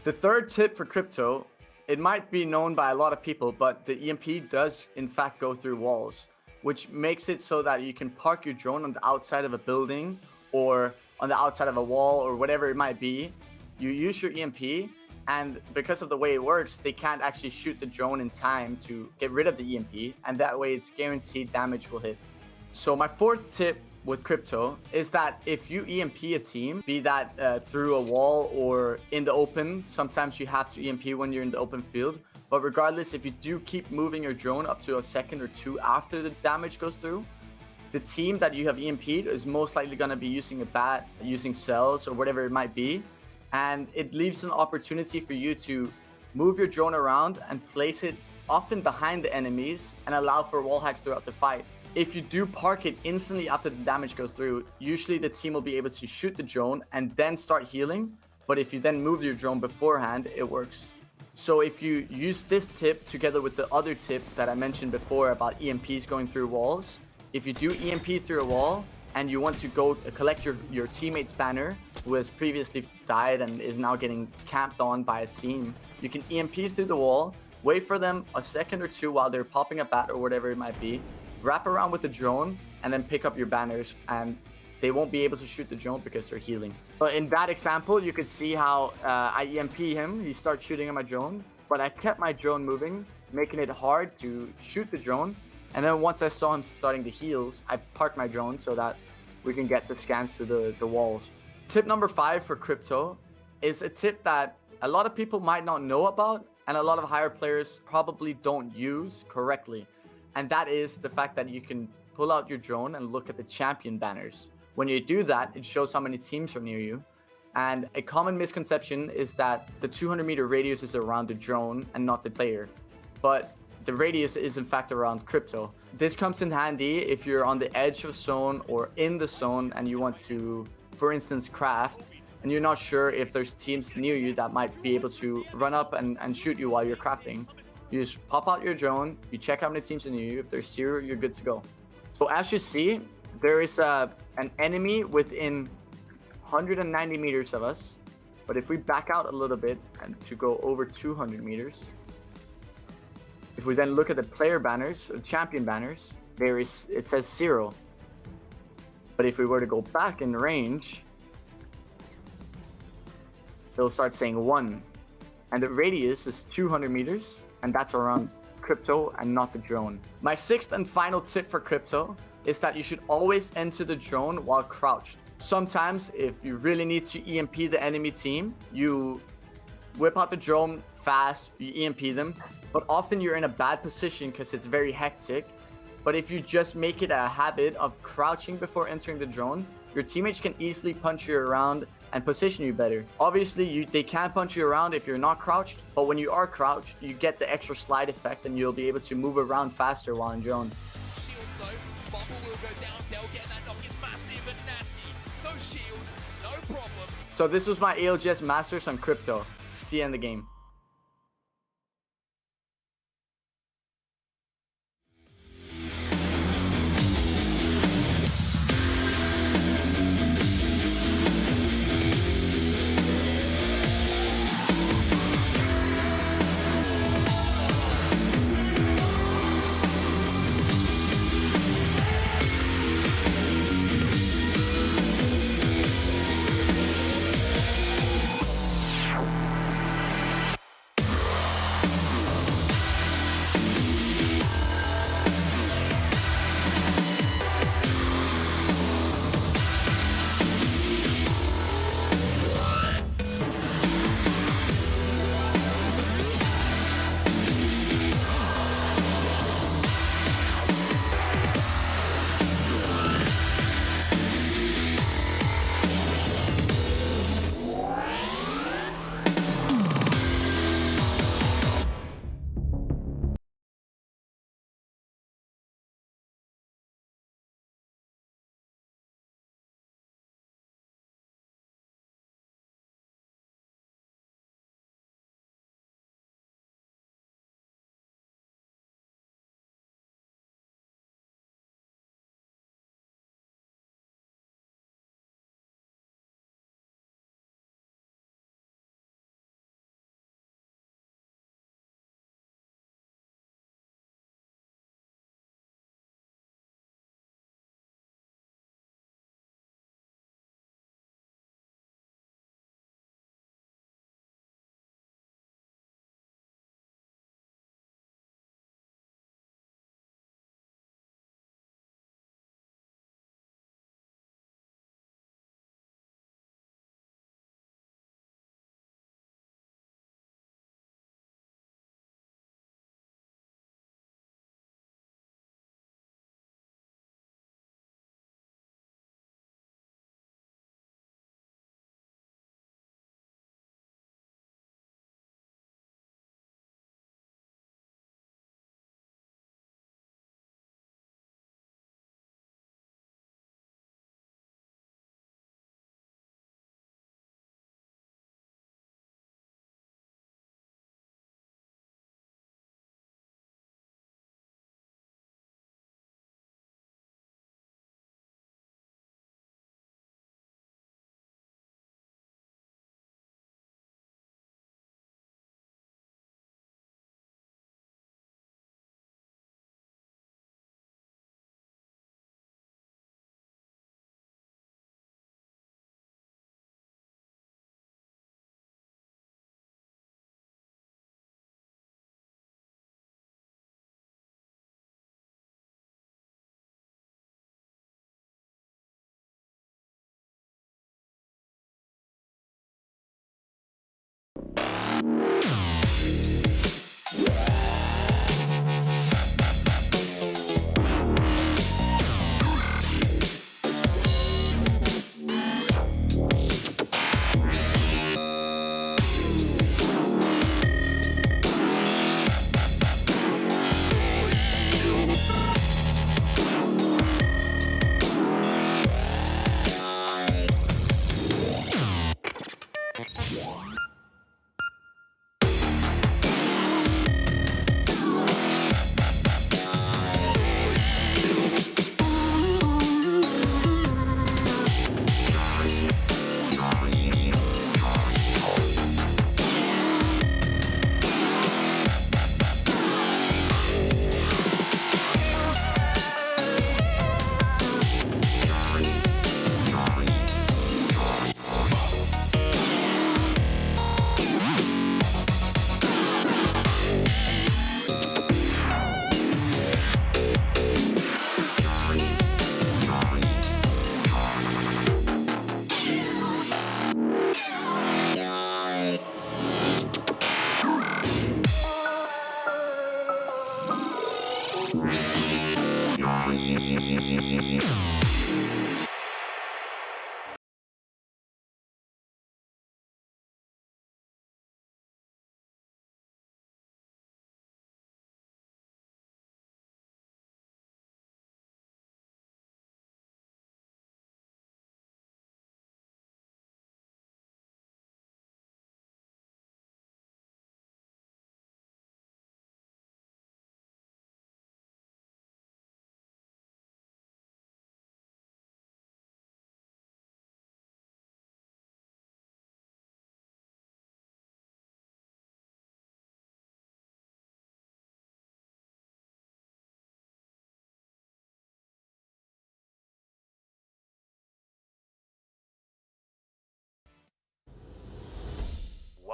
The third tip for crypto, it might be known by a lot of people, but the EMP does in fact go through walls, which makes it so that you can park your drone on the outside of a building or on the outside of a wall or whatever it might be. You use your EMP And because of the way it works, they can't actually shoot the drone in time to get rid of the EMP, and that way it's guaranteed damage will hit. So my fourth tip with crypto is that if you EMP a team, be that through a wall or in the open, sometimes you have to EMP when you're in the open field. But regardless, if you do keep moving your drone up to a second or two after the damage goes through, the team that you have EMP'd is most likely going to be using a bat, using cells or whatever it might be. And it leaves an opportunity for you to move your drone around and place it often behind the enemies and allow for wall hacks throughout the fight. If you do park it instantly after the damage goes through, usually the team will be able to shoot the drone and then start healing. But if you then move your drone beforehand, it works. So if you use this tip together with the other tip that I mentioned before about EMPs going through walls, if you do EMP through a wall and you want to go collect your teammate's banner who has previously died and is now getting camped on by a team, you can EMP through the wall, wait for them a second or two while they're popping a bat or whatever it might be, wrap around with the drone, and then pick up your banners, and they won't be able to shoot the drone because they're healing. But in that example, you could see how I EMP him, he starts shooting at my drone, but I kept my drone moving, making it hard to shoot the drone. And then once I saw him starting the heals, I parked my drone so that we can get the scans to the walls. Tip number 5 for crypto is a tip that a lot of people might not know about and a lot of higher players probably don't use correctly. And that is the fact that you can pull out your drone and look at the champion banners. When you do that, it shows how many teams are near you. And a common misconception is that the 200-meter radius is around the drone and not the player. But the radius is in fact around crypto. This comes in handy if you're on the edge of zone or in the zone and you want to, for instance, craft, and you're not sure if there's teams near you that might be able to run up and shoot you while you're crafting. You just pop out your drone, you check how many teams are near you. If there's 0, you're good to go. So as you see, there is an enemy within 190 meters of us. But if we back out a little bit and to go over 200 meters, if we then look at the player banners, or champion banners, it says 0. But if we were to go back in range, it'll start saying 1. And the radius is 200 meters, and that's around crypto and not the drone. My 6th and final tip for crypto is that you should always enter the drone while crouched. Sometimes, if you really need to EMP the enemy team, you whip out the drone fast, you EMP them, but often you're in a bad position because it's very hectic. But if you just make it a habit of crouching before entering the drone, your teammates can easily punch you around and position you better. Obviously, they can't punch you around if you're not crouched, but when you are crouched, you get the extra slide effect and you'll be able to move around faster while in drone. So this was my ALGS Masters on crypto. See you in the game.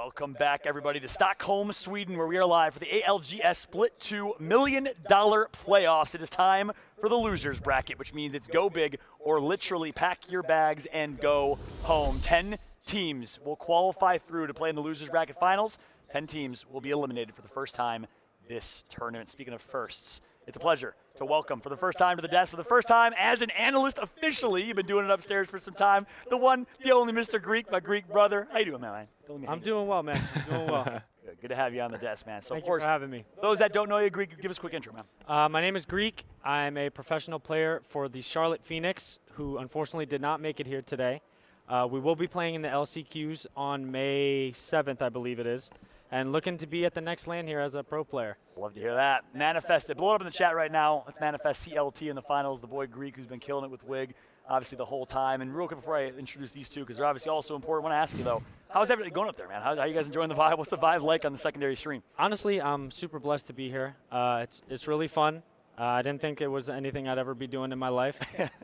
Welcome back, everybody, to Stockholm, Sweden, where we are live for the ALGS Split 2 $1 million playoffs. It is time for the losers bracket, which means it's go big or literally pack your bags and go home. 10 teams will qualify through to play in the losers bracket finals. 10 teams will be eliminated for the first time this tournament. Speaking of firsts, it's a pleasure to welcome for the first time to the desk, for the first time as an analyst officially. You've been doing it upstairs for some time. The one, the only Mr. Greek, my Greek brother. How you doing, man? I'm doing well, man. I'm doing well. Good to have you on the desk, man. So Thank of course, you for having me. Those that don't know you, Greek, give us a quick intro, man. My name is Greek. I'm a professional player for the Charlotte Phoenix, who unfortunately did not make it here today. We will be playing in the LCQs on May 7th, I believe it is, and looking to be at the next LAN here as a pro player. Love to hear that. Manifest it. Blow it up in the chat right now. Let's manifest CLT in the finals. The boy Greek, who's been killing it with Wig, obviously the whole time. And real quick before I introduce these two, because they're obviously also important, I want to ask you, though, how's everything going up there, man? How are you guys enjoying the vibe? What's the vibe like on the secondary stream? Honestly, I'm super blessed to be here. It's really fun. I didn't think it was anything I'd ever be doing in my life,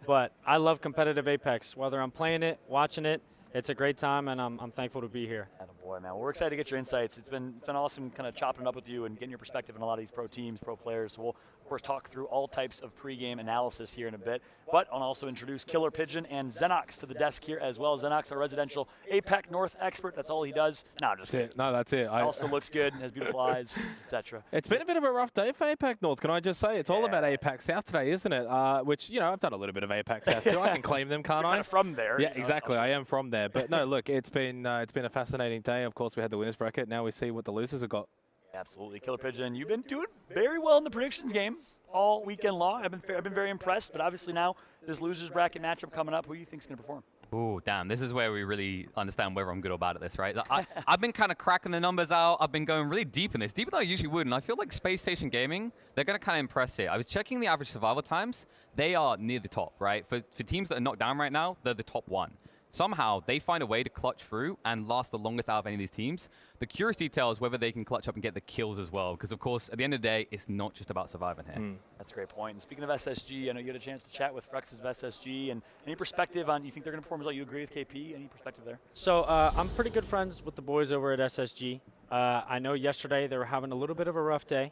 but I love competitive Apex. Whether I'm playing it, watching it, it's a great time, and I'm thankful to be here. Boy, man. Well, we're excited to get your insights. It's been awesome kind of chopping it up with you and getting your perspective on a lot of these pro teams, pro players. So we'll, of course, talk through all types of pregame analysis here in a bit. But I'll also introduce Killer Pigeon and Xenox to the desk here as well. Xenox, our residential APAC North expert. That's all he does. No, just that's it. No, that's it. Also looks good, has beautiful eyes, etc. It's been a bit of a rough day for APAC North, can I just say? It's all about APAC South today, isn't it? Which, you know, I've done a little bit of APAC South too. I can claim them, can't I? Kind of from there. Yeah, exactly. I am from there. But no, look, it's been a fascinating day. Of course, we had the winners bracket. Now we see what the losers have got. Absolutely. Killer Pigeon, you've been doing very well in the predictions game all weekend long. I've been very impressed, but obviously now this losers bracket matchup coming up, who do you think's going to perform? Oh, damn. This is where we really understand whether I'm good or bad at this, right? I've been kind of cracking the numbers out. I've been going really deep in this, deeper than I usually would, and I feel like Space Station Gaming, they're going to kind of impress here. I was checking the average survival times. They are near the top, right? For teams that are knocked down right now, they're the top one. Somehow, they find a way to clutch through and last the longest out of any of these teams. The curious detail is whether they can clutch up and get the kills as well, because, of course, at the end of the day, it's not just about surviving here. That's a great point. And speaking of SSG, I know you had a chance to chat with Frexes of SSG, and any perspective on, you think they're going to perform as well? You agree with KP? Any perspective there? So I'm pretty good friends with the boys over at SSG. I know yesterday they were having a little bit of a rough day.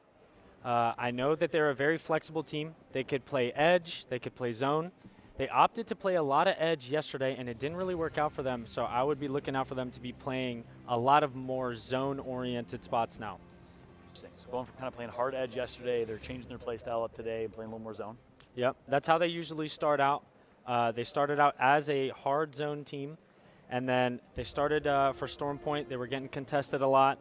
I know that they're a very flexible team. They could play edge, they could play zone. They opted to play a lot of edge yesterday, and it didn't really work out for them, so I would be looking out for them to be playing a lot of more zone-oriented spots now. Interesting. So going from kind of playing hard edge yesterday, they're changing their play style up today and playing a little more zone? Yep, that's how they usually start out. They started out as a hard zone team, and then they started for Storm Point. They were getting contested a lot,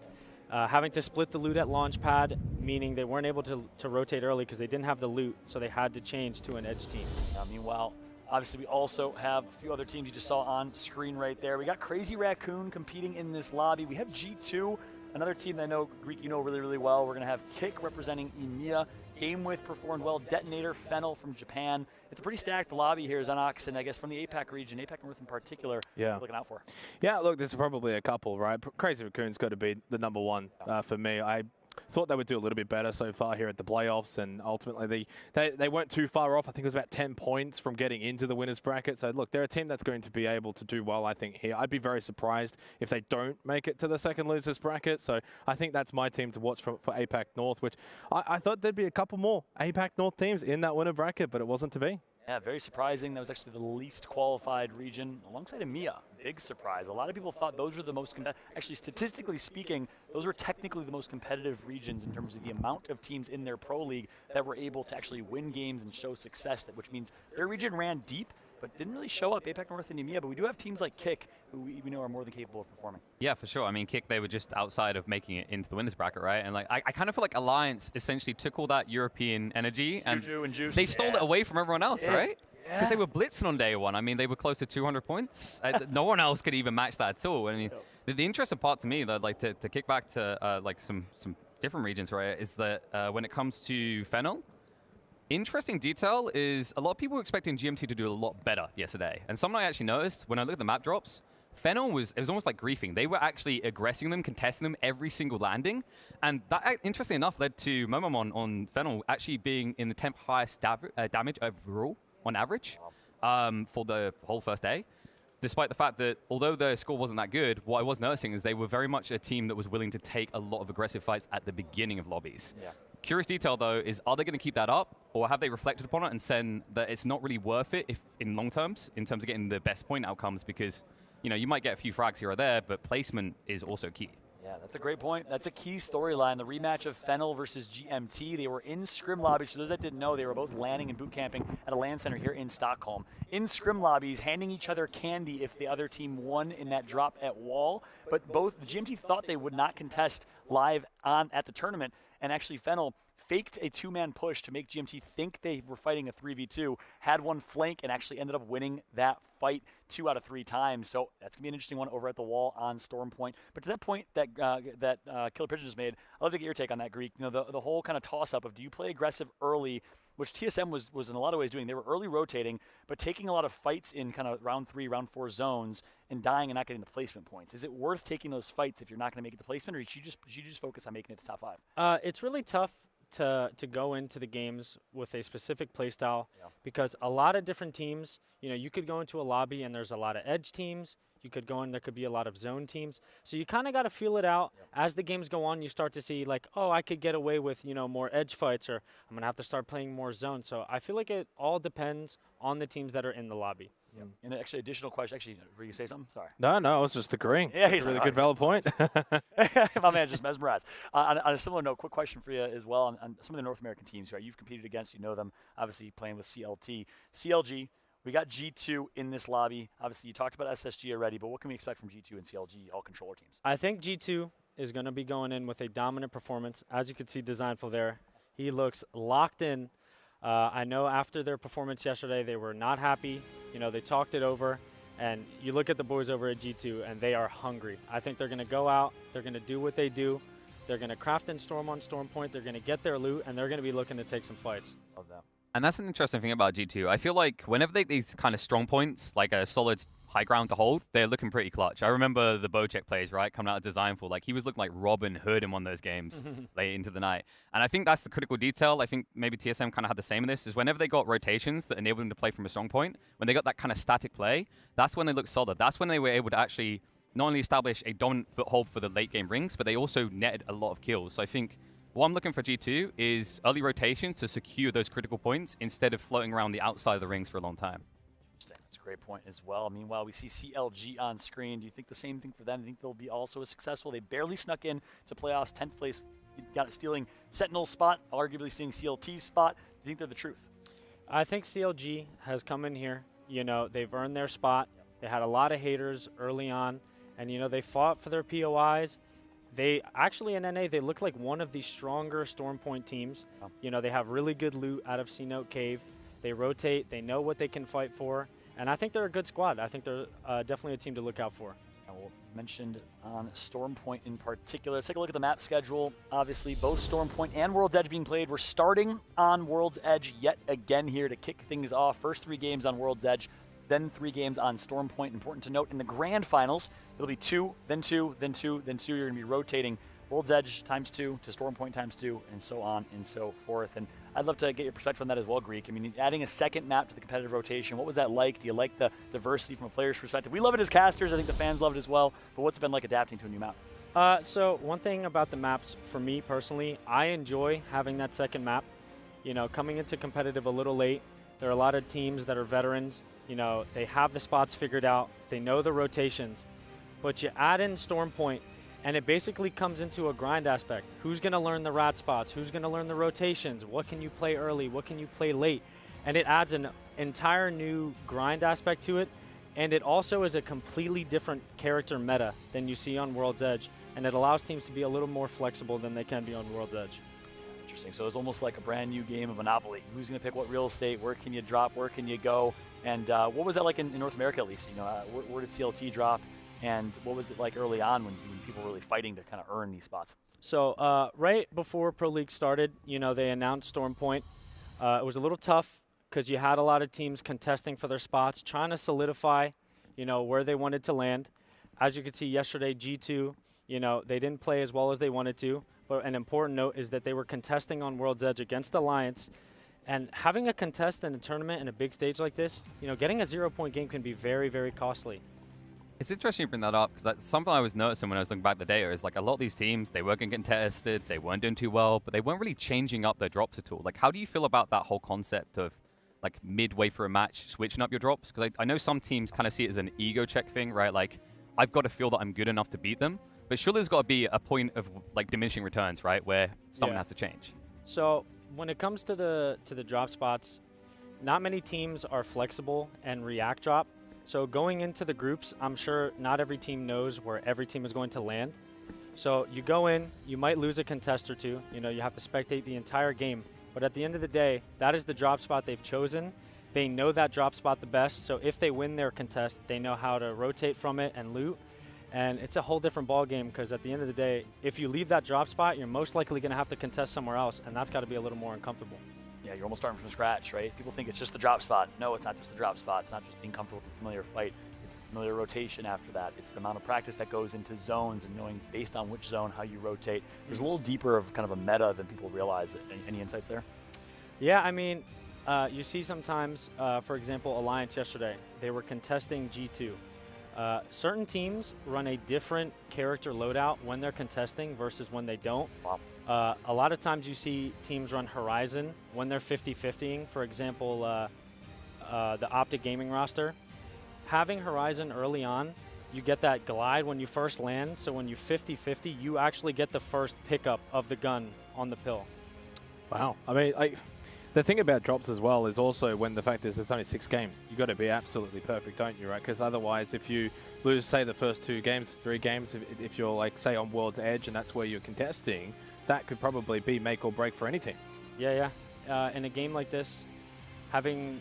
having to split the loot at launch pad, meaning they weren't able to rotate early because they didn't have the loot, so they had to change to an edge team. Meanwhile, obviously, we also have a few other teams you just saw on screen right there. We got Crazy Raccoon competing in this lobby. We have G2, another team that I know, Greek, you know really, really well. We're going to have Kick representing EMEA. Game With performed well. Detonator, Fennel from Japan. It's a pretty stacked lobby here, Xenox, and I guess from the APAC region, APAC North in particular, looking out for. Yeah, look, there's probably a couple, right? Crazy Raccoon's got to be the number one for me. I thought they would do a little bit better so far here at the playoffs, and ultimately they weren't too far off. I think it was about 10 points from getting into the winners bracket. So look, they're a team that's going to be able to do well, I think, here. I'd be very surprised if they don't make it to the second losers bracket. So I think that's my team to watch for APAC North, which I thought there'd be a couple more APAC North teams in that winner bracket, but it wasn't to be. Yeah, very surprising. That was actually the least qualified region alongside EMEA. Big surprise. A lot of people thought those were the most actually, statistically speaking, those were technically the most competitive regions in terms of the amount of teams in their pro league that were able to actually win games and show success, which means their region ran deep, but didn't really show up, APAC North and EMEA. But we do have teams like Kick, who we know are more than capable of performing. Yeah, for sure. I mean, Kick, they were just outside of making it into the winners bracket, right? And like, I kind of feel like Alliance essentially took all that European energy and juice. They stole it away from everyone else, right? Because they were blitzing on day one. I mean, they were close to 200 points. No one else could even match that at all. I mean, the interesting part to me, though, like to kick back to like some different regions, right, is that when it comes to Fennel, interesting detail is a lot of people were expecting GMT to do a lot better yesterday. And something I actually noticed when I look at the map drops, Fennel was almost like griefing. They were actually aggressing them, contesting them every single landing. And that, interestingly enough, led to Momomon on Fennel actually being in the 10th highest damage overall on average for the whole first day. despite the fact that although their score wasn't that good, what I was noticing is they were very much a team that was willing to take a lot of aggressive fights at the beginning of lobbies. Yeah. Curious detail, though, is are they going to keep that up, or have they reflected upon it and said that it's not really worth it if in long terms, in terms of getting the best point outcomes, because you might get a few frags here or there, but placement is also key. Yeah, that's a great point. That's a key storyline. The rematch of Fennel versus GMT. They were in scrim lobbies. For those that didn't know, they were both landing and boot camping at a LAN center here in Stockholm. In scrim lobbies, handing each other candy if the other team won in that drop at wall. But both the GMT thought they would not contest live at the tournament, and actually Fennel faked a two-man push to make GMT think they were fighting a 3v2, had one flank, and actually ended up winning that fight 2 out of 3 times. So that's going to be an interesting one over at the wall on Storm Point. But to that point that Killer Pigeon just made, I'd love to get your take on that, Greek. The whole kind of toss-up of do you play aggressive early, which TSM was in a lot of ways doing. They were early rotating, but taking a lot of fights in kind of round 3, round 4 zones and dying and not getting the placement points. Is it worth taking those fights if you're not going to make it to placement, or should you just focus on making it to top 5? It's really tough to go into the games with a specific playstyle because a lot of different teams, you could go into a lobby and there's a lot of edge teams. You could go in, there could be a lot of zone teams. So you kind of got to feel it out. As the games go on, you start to see like, oh, I could get away with, more edge fights, or I'm going to have to start playing more zone. So I feel like it all depends on the teams that are in the lobby. And actually, additional question. Actually, were you say something? Sorry. No, I was just agreeing. Yeah, he's a really like, good valid point. My man just mesmerized. On a similar note, quick question for you as well on some of the North American teams, right? You've competed against, you know them, obviously playing with CLT. CLG, we got G2 in this lobby. Obviously, you talked about SSG already, but what can we expect from G2 and CLG, all controller teams? I think G2 is going to be going in with a dominant performance. As you can see, Designful there, he looks locked in. I know after their performance yesterday, they were not happy. They talked it over. And you look at the boys over at G2, and they are hungry. I think they're going to go out. They're going to do what they do. They're going to craft and storm on Storm Point. They're going to get their loot, and they're going to be looking to take some fights. Love that. And that's an interesting thing about G2. I feel like whenever they these kind of strong points, like a solid high ground to hold, they're looking pretty clutch. I remember the Bocek plays, right, coming out of Designful. Like, he was looking like Robin Hood in one of those games late into the night. And I think that's the critical detail. I think maybe TSM kind of had the same in this, is whenever they got rotations that enabled them to play from a strong point, when they got that kind of static play, that's when they looked solid. That's when they were able to actually not only establish a dominant foothold for the late game rings, but they also netted a lot of kills. So I think what I'm looking for G2 is early rotation to secure those critical points instead of floating around the outside of the rings for a long time. That's a great point as well. Meanwhile, we see CLG on screen. Do you think the same thing for them? Do you think they'll be also as successful? They barely snuck in to playoffs, 10th place, got it stealing Sentinel's spot, arguably stealing CLT's spot. Do you think they're the truth? I think CLG has come in here. They've earned their spot. They had a lot of haters early on, and they fought for their POIs. They actually, in NA, they look like one of the stronger Storm Point teams. They have really good loot out of C-Note Cave. They rotate. They know what they can fight for. And I think they're a good squad. I think they're definitely a team to look out for. Well, mentioned on Storm Point in particular. Let's take a look at the map schedule. Obviously, both Storm Point and World's Edge being played. We're starting on World's Edge yet again here to kick things off. First 3 games on World's Edge, then 3 games on Storm Point. Important to note, in the grand finals, it'll be 2, then 2, then 2, then 2. You're going to be rotating World's Edge times 2 to Storm Point times 2, and so on and so forth. And I'd love to get your perspective on that as well, Greek. I mean, adding a second map to the competitive rotation, what was that like? Do you like the diversity from a player's perspective? We love it as casters. I think the fans love it as well. But what's it been like adapting to a new map? So one thing about the maps, for me personally, I enjoy having that second map. Coming into competitive a little late, there are a lot of teams that are veterans. They have the spots figured out. They know the rotations. But you add in Storm Point, and it basically comes into a grind aspect. Who's going to learn the rat spots? Who's going to learn the rotations? What can you play early? What can you play late? And it adds an entire new grind aspect to it. And it also is a completely different character meta than you see on World's Edge. And it allows teams to be a little more flexible than they can be on World's Edge. Interesting. So it's almost like a brand new game of Monopoly. Who's going to pick what real estate? Where can you drop? Where can you go? And what was that like in North America, at least? Where did CLT drop? And what was it like early on when people were really fighting to kind of earn these spots? So right before Pro League started, they announced Storm Point. It was a little tough because you had a lot of teams contesting for their spots, trying to solidify, where they wanted to land. As you could see yesterday, G2, they didn't play as well as they wanted to. But an important note is that they were contesting on World's Edge against Alliance. And having a contest in a tournament in a big stage like this, you know, getting a 0-point game can be very, very costly. It's interesting you bring that up, because something I was noticing when I was looking back at the data is like a lot of these teams, they weren't getting contested, they weren't doing too well, but they weren't really changing up their drops at all. Like, how do you feel about that whole concept of like midway through a match switching up your drops? Because I know some teams kind of see it as an ego check thing, right? Like, I've got to feel that I'm good enough to beat them, but surely there's got to be a point of like diminishing returns, right, where something has to change. So when it comes to the drop spots, not many teams are flexible and react drop. So going into the groups, I'm sure not every team knows where every team is going to land. So you go in, you might lose a contest or two. You know, you have to spectate the entire game. But at the end of the day, that is the drop spot they've chosen. They know that drop spot the best. So if they win their contest, they know how to rotate from it and loot. And it's a whole different ball game, because at the end of the day, if you leave that drop spot, you're most likely going to have to contest somewhere else, and that's got to be a little more uncomfortable. Yeah, you're almost starting from scratch, right? People think it's just the drop spot. No, it's not just the drop spot. It's not just being comfortable with the familiar fight. It's the familiar rotation after that. It's the amount of practice that goes into zones and knowing based on which zone how you rotate. There's a little deeper of kind of a meta than people realize. Any insights there? Yeah, I mean, you see sometimes, for example, Alliance yesterday, they were contesting G2. Certain teams run a different character loadout when they're contesting versus when they don't. Wow. A lot of times you see teams run Horizon when they're 50-50ing. For example, the Optic Gaming roster. Having Horizon early on, you get that glide when you first land. So when you 50-50, you actually get the first pickup of the gun on the pill. Wow. I mean, the thing about drops as well is also when the fact is it's only 6 games. You've got to be absolutely perfect, don't you, right? Because otherwise, if you lose, say, the first 2 games, 3 games, if you're, like, say, on World's Edge and that's where you're contesting, that could probably be make or break for any team. Yeah. In a game like this, having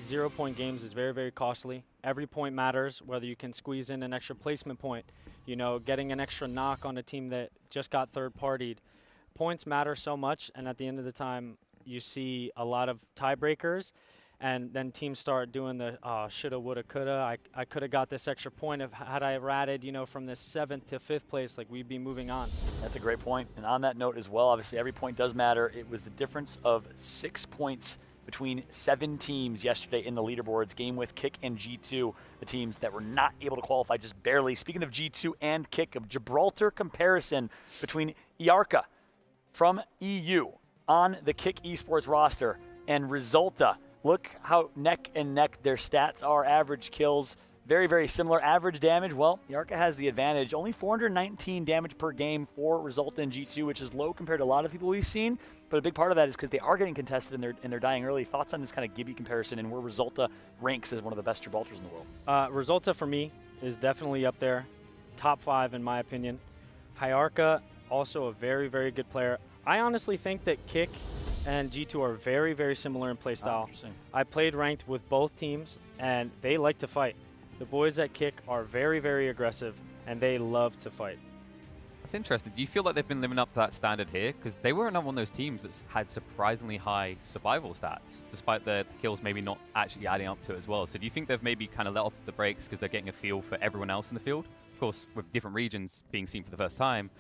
0-point games is very, very costly. Every point matters, whether you can squeeze in an extra placement point, you know, getting an extra knock on a team that just got third-partied. Points matter so much, and at the end of the time, you see a lot of tiebreakers, and then teams start doing the shoulda, woulda, coulda. I could have got this extra point if had I ratted, you know, from this 7th to 5th place, like we'd be moving on. That's a great point. And on that note as well, obviously every point does matter. It was the difference of 6 points between 7 teams yesterday in the leaderboards, game with Kick and G2, the teams that were not able to qualify just barely. Speaking of G2 and Kick, a Gibraltar comparison between Iarka from EU on the Kick Esports roster and Resulta. Look how neck and neck their stats are. Average kills, very, very similar. Average damage, well, Iarka has the advantage. Only 419 damage per game for Resulta in G2, which is low compared to a lot of people we've seen. But a big part of that is because they are getting contested and they're dying early. Thoughts on this kind of Gibby comparison and where Resulta ranks as one of the best Gibraltars in the world? Resulta, for me, is definitely up there. Top 5, in my opinion. Iarka, also a very, very good player. I honestly think that Kick and G2 are very, very similar in playstyle. I played ranked with both teams, and they like to fight. The boys at Kick are very, very aggressive, and they love to fight. That's interesting. Do you feel like they've been living up to that standard here? Because they were another one of those teams that's had surprisingly high survival stats, despite the kills maybe not actually adding up to it as well. So do you think they've maybe kind of let off the brakes because they're getting a feel for everyone else in the field? Of course, with different regions being seen for the first time,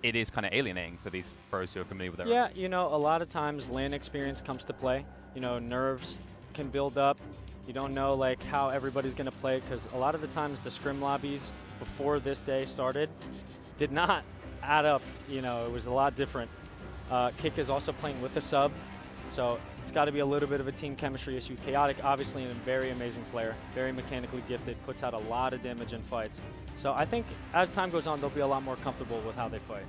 it is kind of alienating for these pros who are familiar with their Yeah, you know, a lot of times LAN experience comes to play. You know, nerves can build up. You don't know, like, how everybody's going to play, because a lot of the times the scrim lobbies before this day started did not add up. You know, it was a lot different. Kick is also playing with a sub, so it's got to be a little bit of a team chemistry issue. Chaotic, obviously, a very amazing player, very mechanically gifted, puts out a lot of damage in fights. So I think as time goes on, they'll be a lot more comfortable with how they fight.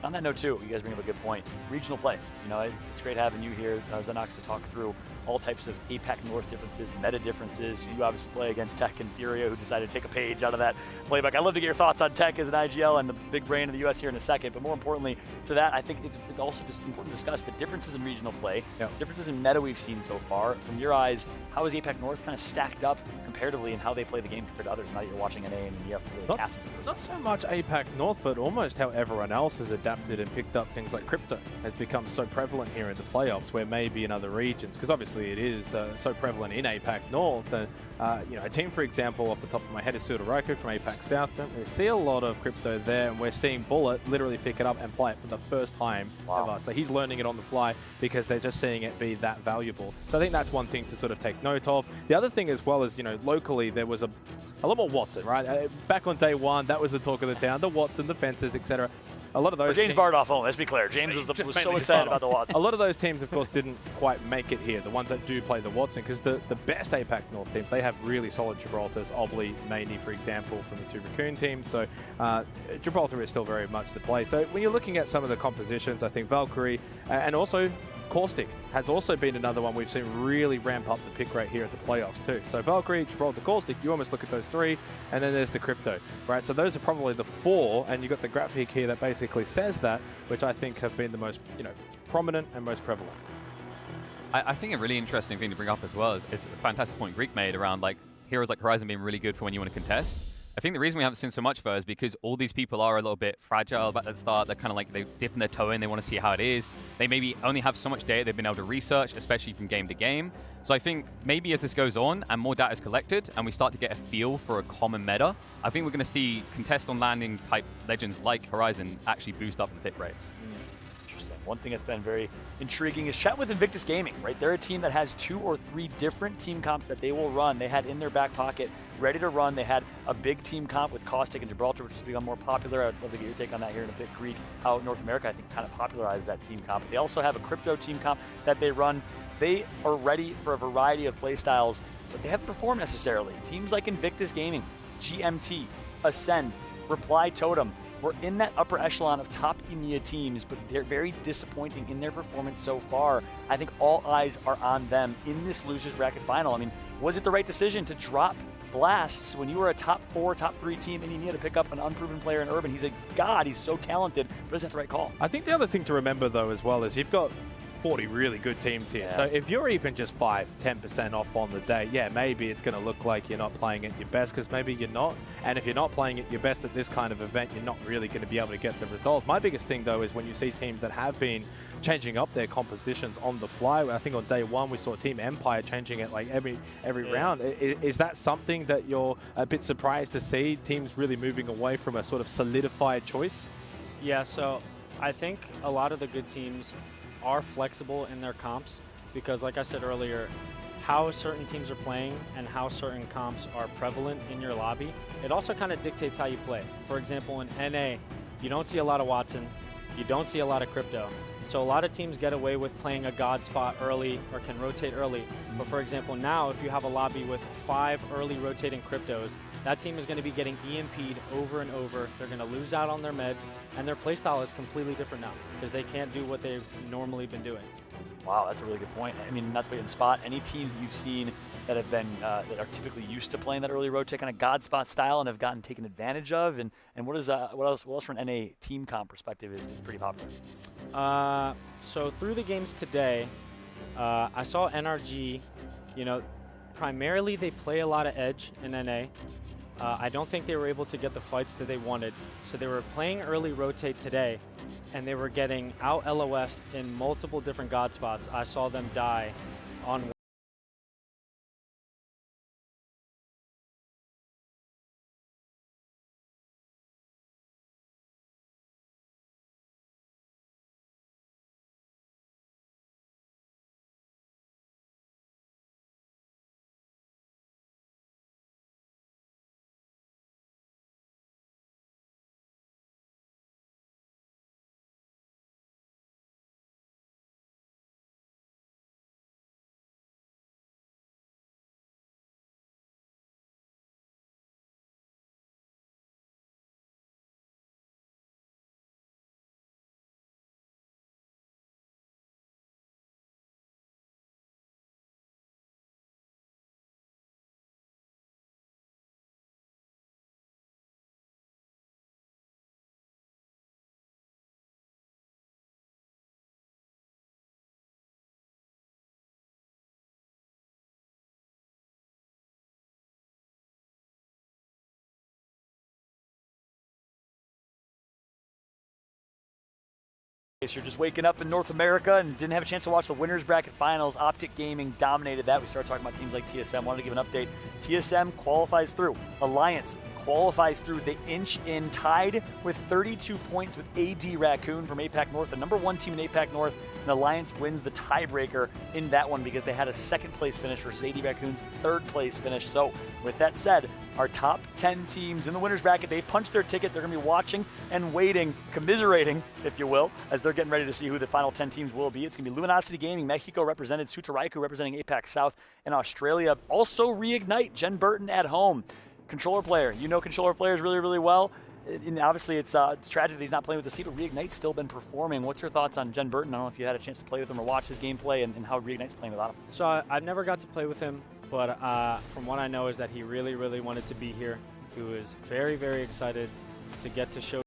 On that note, too, you guys bring up a good point. Regional play. You know, it's great having you here, Xenox, to talk through all types of APAC North differences, meta differences. You obviously play against Tech and Furia, who decided to take a page out of that playbook. I'd love to get your thoughts on Tech as an IGL and the big brain of the U.S. here in a second. But more importantly to that, I think it's also just important to discuss the differences in regional play, differences in meta we've seen so far. From your eyes, how is APAC North kind of stacked up comparatively in how they play the game compared to others? Now that you're watching NA and you have to really cast it. Not so much APAC North, but almost how everyone else has adapted adapted and picked up things like crypto has become so prevalent here in the playoffs, where maybe in other regions, because obviously it is so prevalent in APAC North. And a team, for example, off the top of my head is Sudoraku from APAC South. Don't really see a lot of crypto there, and we're seeing Bullet literally pick it up and play it for the first time ever. So he's learning it on the fly because they're just seeing it be that valuable. So I think that's one thing to sort of take note of. The other thing as well is, locally there was a lot more Watson, right? Back on day one, that was the talk of the town, the Watson, the fences, etc. A lot of those. James Bardoff only, let's be clear. James was so excited about the Watson. A lot of those teams, of course, didn't quite make it here, the ones that do play the Watson, because the best APAC North teams, they have really solid Gibraltars, Obley, Maney, for example, from the two Raccoon teams. So Gibraltar is still very much the play. So when you're looking at some of the compositions, I think Valkyrie and also Caustic has also been another one we've seen really ramp up the pick rate here at the playoffs too. So Valkyrie, Gibraltar, Caustic, you almost look at those three, and then there's the Crypto, right? So those are probably the four, and you've got the graphic here that basically says that, which I think have been the most, prominent and most prevalent. I think a really interesting thing to bring up as well is a fantastic point Greek made around like heroes like Horizon being really good for when you want to contest. I think the reason we haven't seen so much though is because all these people are a little bit fragile at the start. They're kind of like, they dip in their toe in, they want to see how it is. They maybe only have so much data they've been able to research, especially from game to game. So I think maybe as this goes on and more data is collected and we start to get a feel for a common meta, I think we're going to see contest on landing type legends like Horizon actually boost up in the pick rates. Interesting. One thing that's been very intriguing is chat with Invictus Gaming, right? They're a team that has 2 or 3 different team comps that they will run. They had in their back pocket ready to run. They had a big team comp with Caustic and Gibraltar, which has become more popular. I'd love to get your take on that here in a bit, Greek. How North America, I think, kind of popularized that team comp. They also have a crypto team comp that they run. They are ready for a variety of play styles, but they haven't performed necessarily. Teams like Invictus Gaming, GMT, Ascend, Reply Totem, we're in that upper echelon of top EMEA teams, but they're very disappointing in their performance so far. I think all eyes are on them in this losers bracket final. I mean, was it the right decision to drop Blasts when you were a top 4, top 3 team in EMEA to pick up an unproven player in Urban? He's a god, he's so talented, but is that the right call? I think the other thing to remember though as well is you've got 40 really good teams here. Yeah. So if you're even just 5-10% off on the day, yeah, maybe it's going to look like you're not playing at your best, because maybe you're not. And if you're not playing at your best at this kind of event, you're not really going to be able to get the result. My biggest thing though is when you see teams that have been changing up their compositions on the fly. I think on day one we saw Team Empire changing it like every round. Is that something that you're a bit surprised to see, teams really moving away from a sort of solidified choice? Yeah, so I think a lot of the good teams are flexible in their comps because, like I said earlier, how certain teams are playing and how certain comps are prevalent in your lobby, it also kind of dictates how you play. For example, in NA, you don't see a lot of Watson, you don't see a lot of Crypto. So a lot of teams get away with playing a god spot early or can rotate early. But for example, now if you have a lobby with 5 early rotating Cryptos, that team is going to be getting EMP'd over and over. They're going to lose out on their meds, and their playstyle is completely different now because they can't do what they've normally been doing. Wow, that's a really good point. I mean, that's what you spot. Any teams that you've seen that have been that are typically used to playing that early rotate kind of god spot style and have gotten taken advantage of, and what else from an NA team comp perspective is pretty popular? So through the games today, I saw NRG. Primarily they play a lot of edge in NA. I don't think they were able to get the fights that they wanted, so they were playing early rotate today, and they were getting out LOS'd in multiple different god spots. I saw them die on If you're just waking up in North America and didn't have a chance to watch the winners bracket finals, Optic Gaming dominated that. We started talking about teams like TSM. Wanted to give an update. TSM qualifies through. Alliance qualifies through. They inch in, tied with 32 points with AD Raccoon from APAC North, the #1 team in APAC North. And Alliance wins the tiebreaker in that one because they had a second place finish versus AD Raccoon's third place finish. So with that said, our top 10 teams in the winners bracket, they've punched their ticket. They're going to be watching and waiting, commiserating, if you will, as they're getting ready to see who the final 10 teams will be. It's going to be Luminosity Gaming, Mexico represented, Sutaraiku representing APAC South, and Australia. Also Reignite, Jen Burton at home. Controller player. You know controller players really, really well. And obviously, it's tragic that he's not playing with the seed, but Reignite's still been performing. What's your thoughts on Jen Burton? I don't know if you had a chance to play with him or watch his gameplay and how Reignite's playing without him. So I never got to play with him, but from what I know is that he really, really wanted to be here. He was very, very excited to get to show.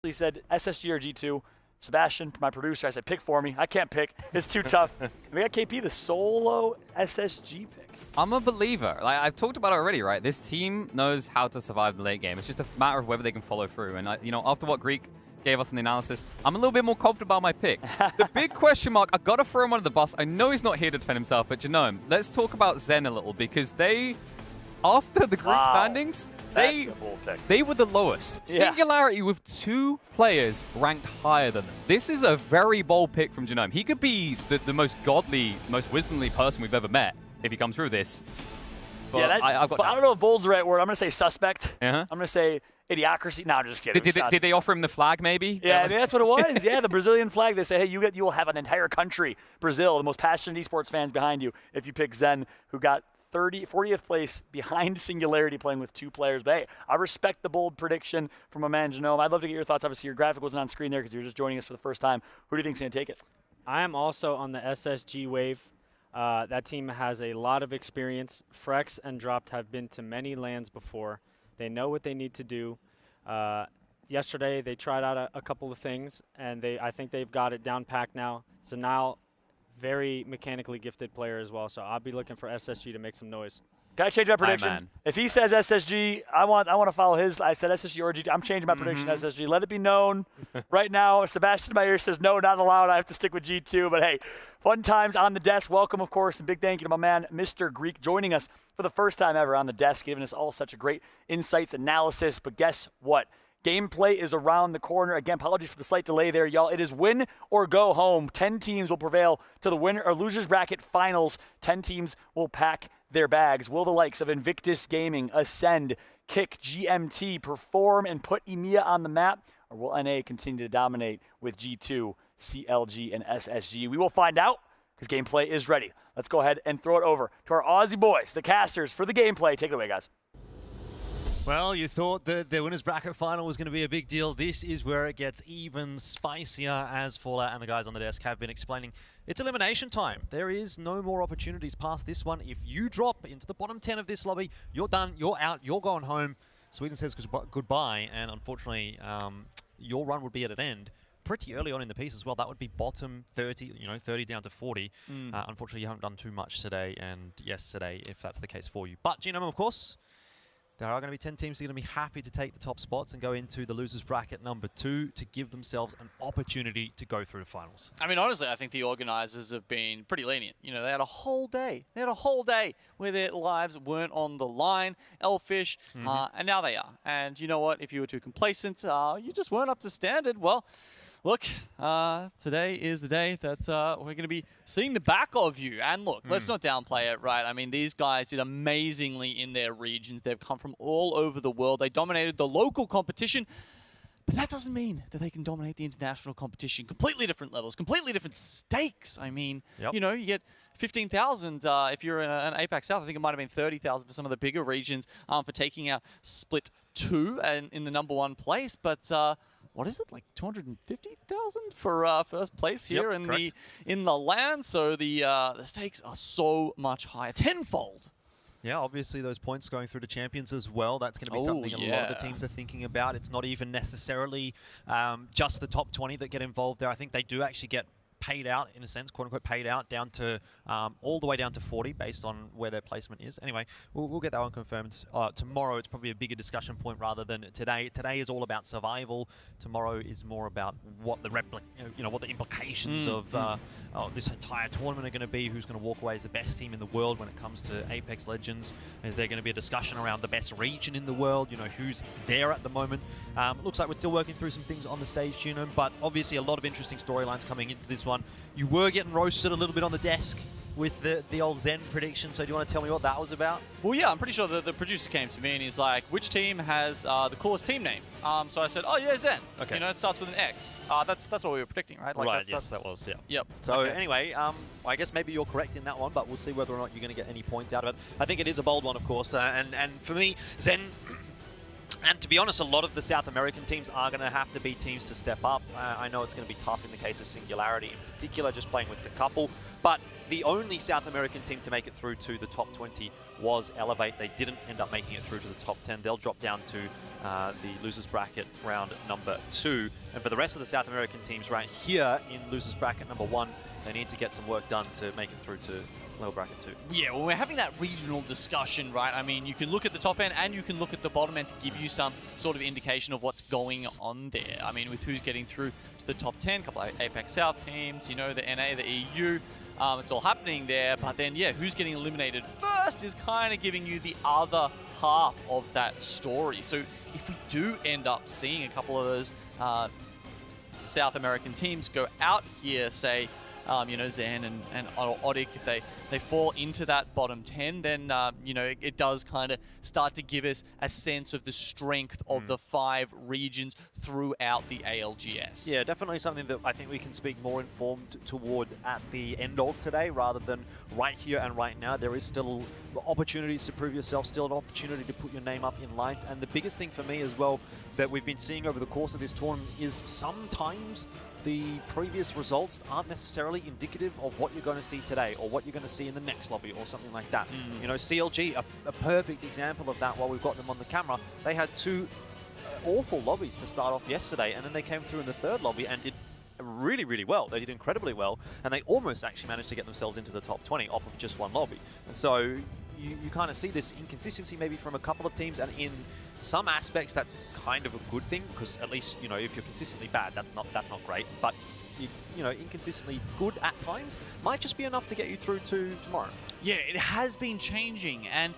He said SSG or G2. Sebastian, my producer, I said pick for me. I can't pick. It's too tough. We got KP, the solo SSG pick. I'm a believer. Like I've talked about it already, right? This team knows how to survive the late game. It's just a matter of whether they can follow through. And you know, after what Greek gave us in the analysis, I'm a little bit more confident about my pick. The big question mark, I gotta throw him under the bus. I know he's not here to defend himself, but Genome, let's talk about Zen a little because they, after the group standings, they were the lowest. Yeah. Singularity with 2 players ranked higher than them. This is a very bold pick from Genome. He could be the most godly, most wisdomly person we've ever met if he comes through this. But yeah, I've got but I don't know if bold's the right word. I'm going to say suspect. Uh-huh. I'm going to say idiocracy. No, I'm just kidding. Did they offer him the flag, maybe? Yeah, I mean, that's what it was. Yeah, the Brazilian flag. They say, hey, you will have an entire country, Brazil, the most passionate esports fans behind you if you pick Zen, who got 40th place behind Singularity playing with 2 players. But hey, I respect the bold prediction from my man Genome. I'd love to get your thoughts. Obviously, your graphic wasn't on screen there because you were just joining us for the first time. Who do you think's going to take it? I am also on the SSG wave. That team has a lot of experience. Frex and Dropped have been to many lands before. They know what they need to do. Yesterday, they tried out a couple of things, and I think they've got it down packed now. So now, very mechanically gifted player as well. So I'll be looking for SSG to make some noise. Can I change my prediction? If he says SSG, I want to follow his. I said SSG or GT. I'm changing my prediction to SSG. Let it be known. Right now, Sebastian in my ear says no, not allowed. I have to stick with G2. But hey, fun times on the desk. Welcome, of course, and big thank you to my man, Mr. Greek, joining us for the first time ever on the desk, giving us all such a great insights, analysis. But guess what? Gameplay is around the corner. Again, apologies for the slight delay there, y'all. It is win or go home. 10 teams will prevail to the winner or losers bracket finals. 10 teams will pack their bags. Will the likes of Invictus Gaming, Ascend, Kick, GMT perform and put EMEA on the map? Or will NA continue to dominate with G2, CLG, and SSG? We will find out because gameplay is ready. Let's go ahead and throw it over to our Aussie boys, the casters, for the gameplay. Take it away, guys. Well, you thought that the winners bracket final was going to be a big deal. This is where it gets even spicier, as Fallout and the guys on the desk have been explaining. It's elimination time. There is no more opportunities past this one. If you drop into the bottom 10 of this lobby, you're done, you're out, you're going home. Sweden says goodbye, and unfortunately, your run would be at an end. pretty early on in the piece as well. That would be bottom 30, 30 down to 40. Unfortunately, you haven't done too much today and yesterday, if that's the case for you. But Genome, of course, there are going to be 10 teams that are going to be happy to take the top spots and go into the losers bracket number 2 to give themselves an opportunity to go through the finals. I mean, honestly, I think the organizers have been pretty lenient. They had a whole day. They had a whole day where their lives weren't on the line, Elfish, and now they are. And you know what? If you were too complacent, you just weren't up to standard, well, look, today is the day that we're going to be seeing the back of you. And look, let's not downplay it, right? I mean, these guys did amazingly in their regions. They've come from all over the world. They dominated the local competition. But that doesn't mean that they can dominate the international competition. Completely different levels, completely different stakes. I mean, you get 15,000 if you're in an APAC South. I think it might have been 30,000 for some of the bigger regions for taking out Split 2 and in the #1 place. But what is it, like 250,000 for first place here in the LAN? So the stakes are so much higher, tenfold. Yeah, obviously those points going through to champions as well. That's going to be something a lot of the teams are thinking about. It's not even necessarily just the top 20 that get involved there. I think they do actually get paid out, in a sense, quote-unquote paid out, down to all the way down to 40 based on where their placement is. Anyway, we'll get that one confirmed. Tomorrow it's probably a bigger discussion point rather than today. Today is all about survival. Tomorrow is more about what the what the implications of this entire tournament are going to be. Who's going to walk away as the best team in the world when it comes to Apex Legends? Is there going to be a discussion around the best region in the world? Who's there at the moment? Looks like we're still working through some things on the stage, Genome, but obviously a lot of interesting storylines coming into this one. You were getting roasted a little bit on the desk with the old Zen prediction, so do you want to tell me what that was about? Well, yeah, I'm pretty sure the producer came to me and he's like, which team has the coolest team name? So I said, oh yeah, Zen. Okay. It starts with an X. That's what we were predicting, right? Like Right, yes, that was, yeah. Yep. So anyway, I guess maybe you're correct in that one, but we'll see whether or not you're going to get any points out of it. I think it is a bold one, of course, and for me, Zen... And to be honest, a lot of the South American teams are going to have to be teams to step up. I know it's going to be tough in the case of Singularity in particular, just playing with the couple. But the only South American team to make it through to the top 20 was Elevate. They didn't end up making it through to the top 10. They'll drop down to the losers bracket round number 2. And for the rest of the South American teams right here in losers bracket number 1, they need to get some work done to make it through to lower bracket 2. Yeah, well, we're having that regional discussion, right? I mean, you can look at the top end and you can look at the bottom end to give you some sort of indication of what's going on there. I mean, with who's getting through to the top 10, a couple of Apex South teams, the NA, the EU, it's all happening there. But then, yeah, who's getting eliminated first is kind of giving you the other half of that story. So if we do end up seeing a couple of those South American teams go out here, say, Zen and Odic, if they fall into that bottom 10, then, it does kind of start to give us a sense of the strength of the 5 regions throughout the ALGS. Yeah, definitely something that I think we can speak more informed toward at the end of today rather than right here and right now. There is still opportunities to prove yourself, still an opportunity to put your name up in lines. And the biggest thing for me as well that we've been seeing over the course of this tournament is sometimes the previous results aren't necessarily indicative of what you're going to see today or what you're going to see in the next lobby or something like that. CLG, a perfect example of that while we've got them on the camera. They had 2 awful lobbies to start off yesterday, and then they came through in the 3rd lobby and did really, really well. They did incredibly well, and they almost actually managed to get themselves into the top 20 off of just 1 lobby. And so you kind of see this inconsistency maybe from a couple of teams, and in some aspects that's kind of a good thing, because at least, if you're consistently bad, that's not great. But inconsistently good at times might just be enough to get you through to tomorrow. Yeah, it has been changing, and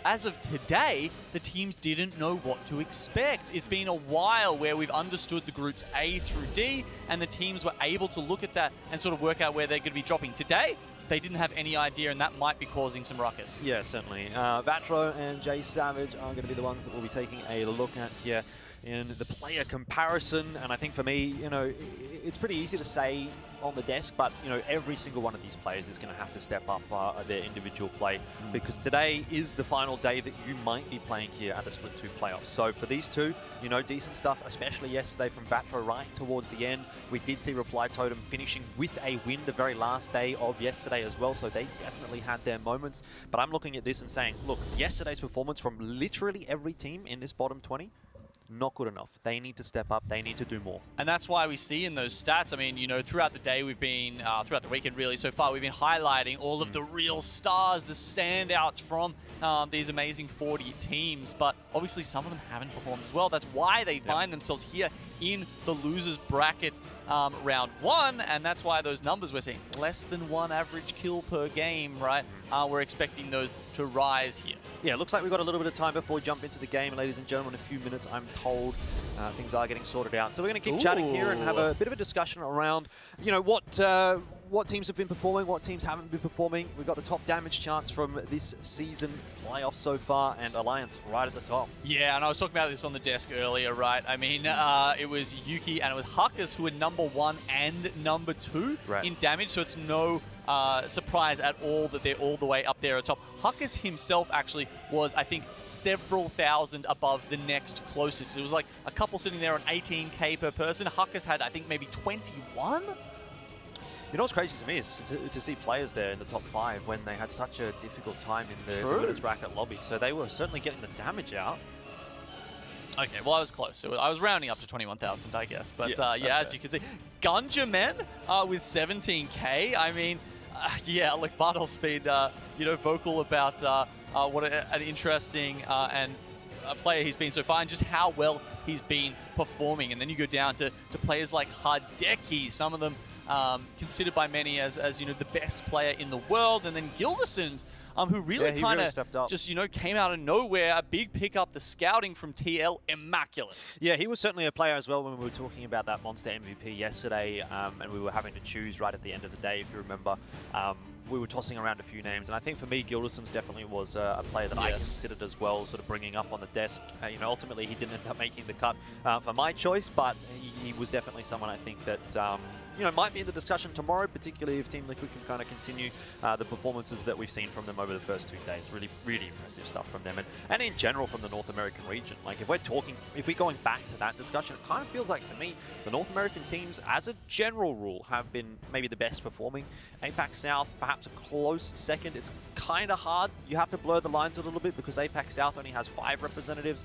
as of today, the teams didn't know what to expect. It's been a while where we've understood the groups A through D, and the teams were able to look at that and sort of work out where they're going to be dropping. Today, they didn't have any idea, and that might be causing some ruckus. Yeah, certainly. Vatro and Jay Savage are going to be the ones that we'll be taking a look at here in the player comparison. And I think for me, it's pretty easy to say on the desk, but every single one of these players is going to have to step up their individual play, because today is the final day that you might be playing here at the Split 2 playoffs. So for these two, decent stuff, especially yesterday from Vatro right towards the end. We did see Reply Totem finishing with a win the very last day of yesterday as well, so they definitely had their moments. But I'm looking at this and saying, look, yesterday's performance from literally every team in this bottom 20, not good enough. They need to step up. They need to do more. And that's why we see in those stats, I mean, you know, throughout the day we've been, throughout the weekend really so far, we've been highlighting all of the real stars, the standouts from these amazing 40 teams. But obviously some of them haven't performed as well. That's why they find themselves here in the losers bracket round 1. And that's why those numbers we're seeing, less than 1 average kill per game, right? We're expecting those to rise here. Yeah, looks like we've got a little bit of time before we jump into the game. Ladies and gentlemen, in a few minutes, I'm told things are getting sorted out. So we're going to keep chatting here and have a bit of a discussion around, you know, what teams have been performing, what teams haven't been performing. We've got the top damage charts from this season playoffs so far, and Alliance right at the top. Yeah, and I was talking about this on the desk earlier, right? I mean, it was Yuki and it was Huckers who were #1 and #2 in damage, so it's no surprise at all that they're all the way up there at top. Huckers himself actually was, I think, several thousand above the next closest. It was like a couple sitting there on 18k per person. Huckers had, I think, maybe 21? You know what's crazy to me is to see players there in the top 5 when they had such a difficult time in the winners bracket lobby. So they were certainly getting the damage out. Okay, well, I was close. I was rounding up to 21,000, I guess. But yeah, as you can see, Gunjamen with 17k. I mean, yeah, look, Bardolph's been, you know, vocal about what an interesting and a player he's been so far and just how well he's been performing. And then you go down to players like Hardeki, some of them considered by many as you know, the best player in the world, and then Gildersons, who really kind of just, you know, came out of nowhere. A big pickup, the scouting from TL, immaculate. Yeah, he was certainly a player as well when we were talking about that Monster MVP yesterday, and we were having to choose right at the end of the day, if you remember. We were tossing around a few names, and I think for me, Gildersons definitely was a player that I considered as well, sort of bringing up on the desk. You know, ultimately he didn't end up making the cut for my choice, but he was definitely someone I think that you know, might be in the discussion tomorrow, particularly if Team Liquid can kind of continue the performances that we've seen from them over the first 2 days. Really, really impressive stuff from them, and in general from the North American region. Like, if we're going back to that discussion, it kind of feels like to me the North American teams, as a general rule, have been maybe the best performing. APAC South, perhaps a close second. It's kind of hard. You have to blur the lines a little bit because APAC South only has 5 representatives.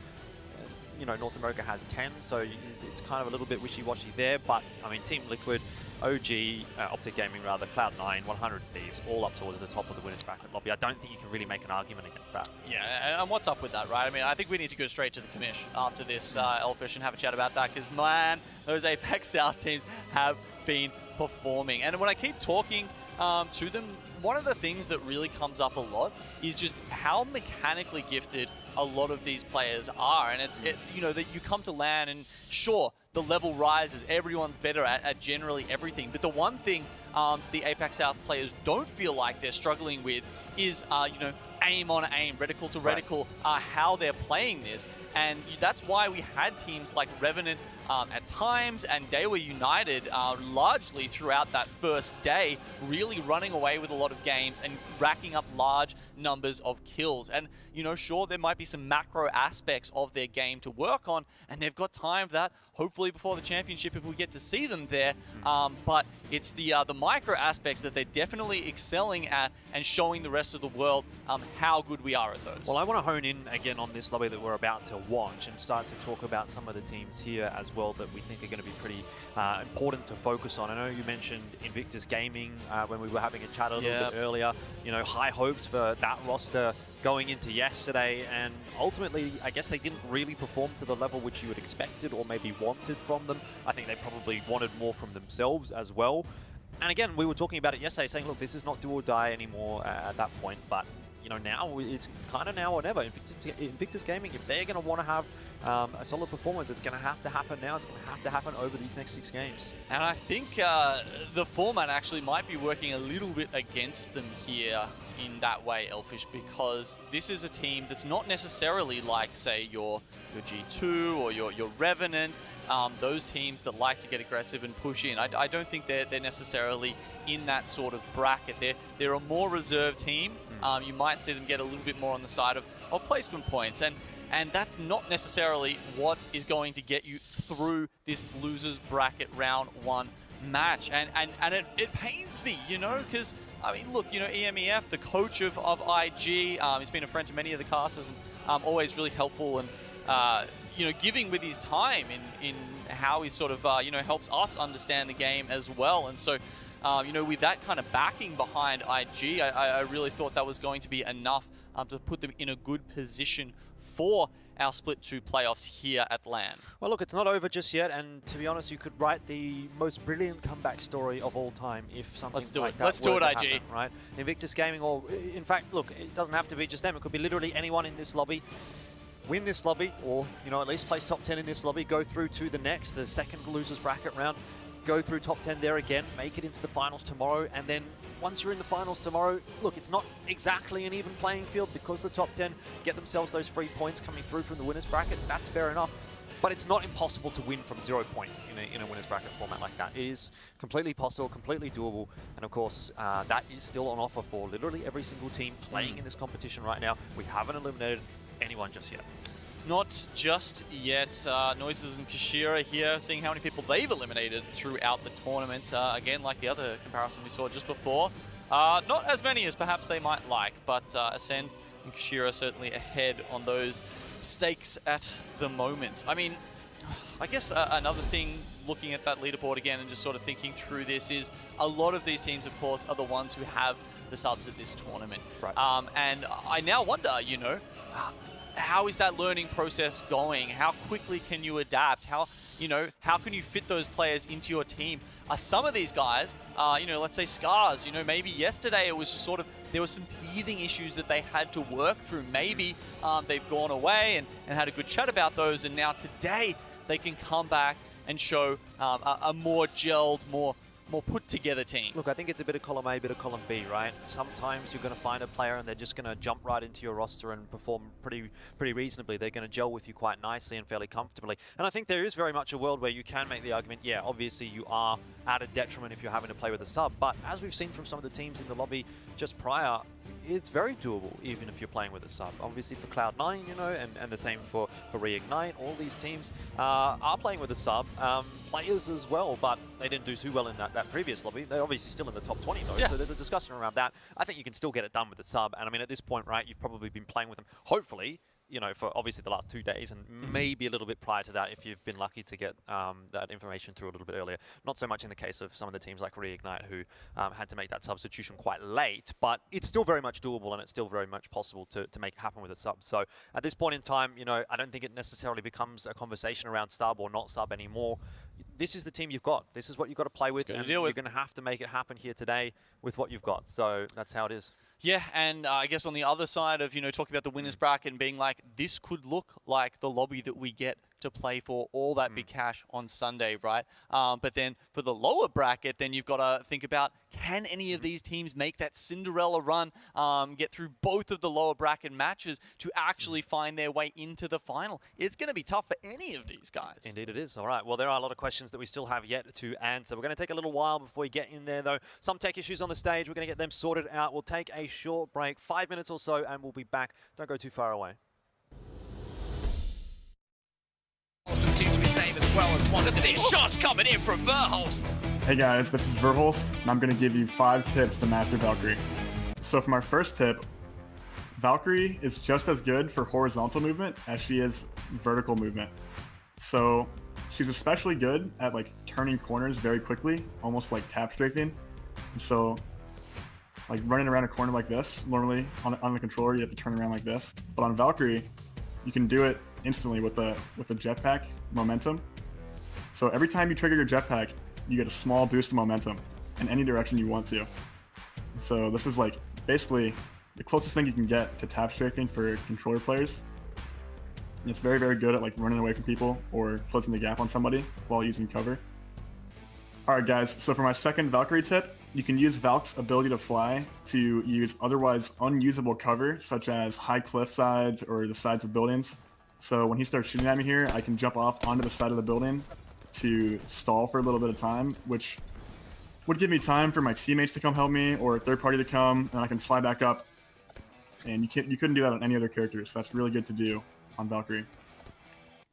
You know, North America has 10, so it's kind of a little bit wishy-washy there. But I mean, Team Liquid, OG, Optic Gaming rather, Cloud9, 100 Thieves, all up towards the top of the winners bracket lobby. I don't think you can really make an argument against that. Yeah, and what's up with that, right? I mean, I think we need to go straight to the commish after this Elfish and have a chat about that, because man, those APAC South teams have been performing. And when I keep talking to them, one of the things that really comes up a lot is just how mechanically gifted a lot of these players are. And you know, that you come to LAN and sure, the level rises, everyone's better at generally everything. But the one thing the APAC South players don't feel like they're struggling with is, you know, aim on aim, reticle to reticle, how they're playing this. And that's why we had teams like Revenant at times, and they were united largely throughout that first day, really running away with a lot of games and racking up large numbers of kills. And, you know, sure, there might be some macro aspects of their game to work on, and they've got time for that, hopefully before the championship if we get to see them there. But it's the micro aspects that they're definitely excelling at and showing the rest of the world how good we are at those. Well, I want to hone in again on this lobby that we're about to watch and start to talk about some of the teams here as well that we think are going to be pretty important to focus on. I know you mentioned Invictus Gaming when we were having a chat a little bit earlier. You know, high hopes for that roster going into yesterday, and ultimately I guess they didn't really perform to the level which you had expected or maybe wanted from them. I think they probably wanted more from themselves as well. And again, we were talking about it yesterday, saying, look, this is not do or die anymore at that point, but you know, now it's kind of now or never. Invictus Gaming, if they're going to want to have a solid performance, it's going to have to happen now. It's going to have to happen over these next 6 games. And I think the format actually might be working a little bit against them here in that way, Elfish, because this is a team that's not necessarily like, say, your G2 or your Revenant, those teams that like to get aggressive and push in. I don't think they're necessarily in that sort of bracket. They're a more reserved team. You might see them get a little bit more on the side of placement points, and that's not necessarily what is going to get you through this losers bracket round 1 match. And it pains me, you know, because I mean, look, you know, EMEF, the coach of IG, he's been a friend to many of the casters, and always really helpful and giving with his time in how he sort of, helps us understand the game as well. And so, with that kind of backing behind IG, I really thought that was going to be enough to put them in a good position for our Split 2 playoffs here at LAN. Well, look, it's not over just yet, and to be honest, you could write the most brilliant comeback story of all time if something Let's do like it. that Let's do were it, to IG. happen, right? Invictus Gaming, or in fact, look, it doesn't have to be just them. It could be literally anyone in this lobby. Win this lobby, or at least place top 10 in this lobby, go through to the second losers bracket round, go through top 10 there again, make it into the finals tomorrow, and then once you're in the finals tomorrow, look, it's not exactly an even playing field because the top 10 get themselves those 3 points coming through from the winners bracket. That's fair enough. But it's not impossible to win from 0 points in a winners bracket format like that. It is completely possible, completely doable, and of course, that is still on offer for literally every single team playing in this competition right now. We haven't eliminated anyone just yet. Not just yet. Noises and Kashira here, seeing how many people they've eliminated throughout the tournament. Again, like the other comparison we saw just before. Not as many as perhaps they might like, but Ascend and Kashira certainly ahead on those stakes at the moment. I mean, I guess another thing looking at that leaderboard again and just sort of thinking through this is a lot of these teams, of course, are the ones who have the subs at this tournament. Right. And I now wonder, how is that learning process going? How quickly can you adapt? How can you fit those players into your team? Some of these guys, let's say Scars, maybe yesterday it was just sort of, there were some teething issues that they had to work through. Maybe they've gone away and had a good chat about those, and now today they can come back and show a more gelled, more put together team. Look, I think it's a bit of column A, bit of column B, right? Sometimes you're going to find a player and they're just going to jump right into your roster and perform pretty reasonably. They're going to gel with you quite nicely and fairly comfortably. And I think there is very much a world where you can make the argument, yeah, obviously you are at a detriment if you're having to play with a sub. But as we've seen from some of the teams in the lobby just prior, it's very doable even if you're playing with a sub. Obviously for Cloud9, and the same for Reignite. All these teams are playing with a sub. Players as well, but they didn't do too well in that previous lobby. They're obviously still in the top 20 though, so there's a discussion around that. I think you can still get it done with the sub, and I mean at this point, right, you've probably been playing with them, hopefully, for obviously the last 2 days, and maybe a little bit prior to that if you've been lucky to get that information through a little bit earlier. Not so much in the case of some of the teams like Reignite who had to make that substitution quite late, but it's still very much doable and it's still very much possible to make it happen with a sub. So at this point in time, I don't think it necessarily becomes a conversation around sub or not sub anymore. This is the team you've got. This is what you've got to play with, and you're going to have to make it happen here today with what you've got. So that's how it is. Yeah, and I guess on the other side of, talking about the winners bracket and being like, this could look like the lobby that we get to play for all that big cash on Sunday, right? But then for the lower bracket, then you've got to think about, can any of these teams make that Cinderella run, get through both of the lower bracket matches to actually find their way into the final? It's going to be tough for any of these guys. Indeed it is. All right, well, there are a lot of questions that we still have yet to answer. We're going to take a little while before we get in there, though. Some tech issues on the stage. We're going to get them sorted out. We'll take a short break, 5 minutes or so, and we'll be back. Don't go too far away. Shots coming in from Verholst. Hey guys, this is Verholst, and I'm going to give you 5 tips to master Valkyrie. So for my first tip, Valkyrie is just as good for horizontal movement as she is vertical movement. So she's especially good at turning corners very quickly, almost like tap strafing. And so running around a corner like this, normally on the controller you have to turn around like this. But on Valkyrie, you can do it instantly with a jetpack momentum. So every time you trigger your jetpack, you get a small boost of momentum in any direction you want to. So this is basically the closest thing you can get to tap strafing for controller players. And it's very, very good at running away from people or closing the gap on somebody while using cover. Alright guys, so for my second Valkyrie tip, you can use Valk's ability to fly to use otherwise unusable cover, such as high cliff sides or the sides of buildings. So when he starts shooting at me here, I can jump off onto the side of the building to stall for a little bit of time, which would give me time for my teammates to come help me or a third party to come, and I can fly back up. And you couldn't do that on any other character, so that's really good to do on Valkyrie.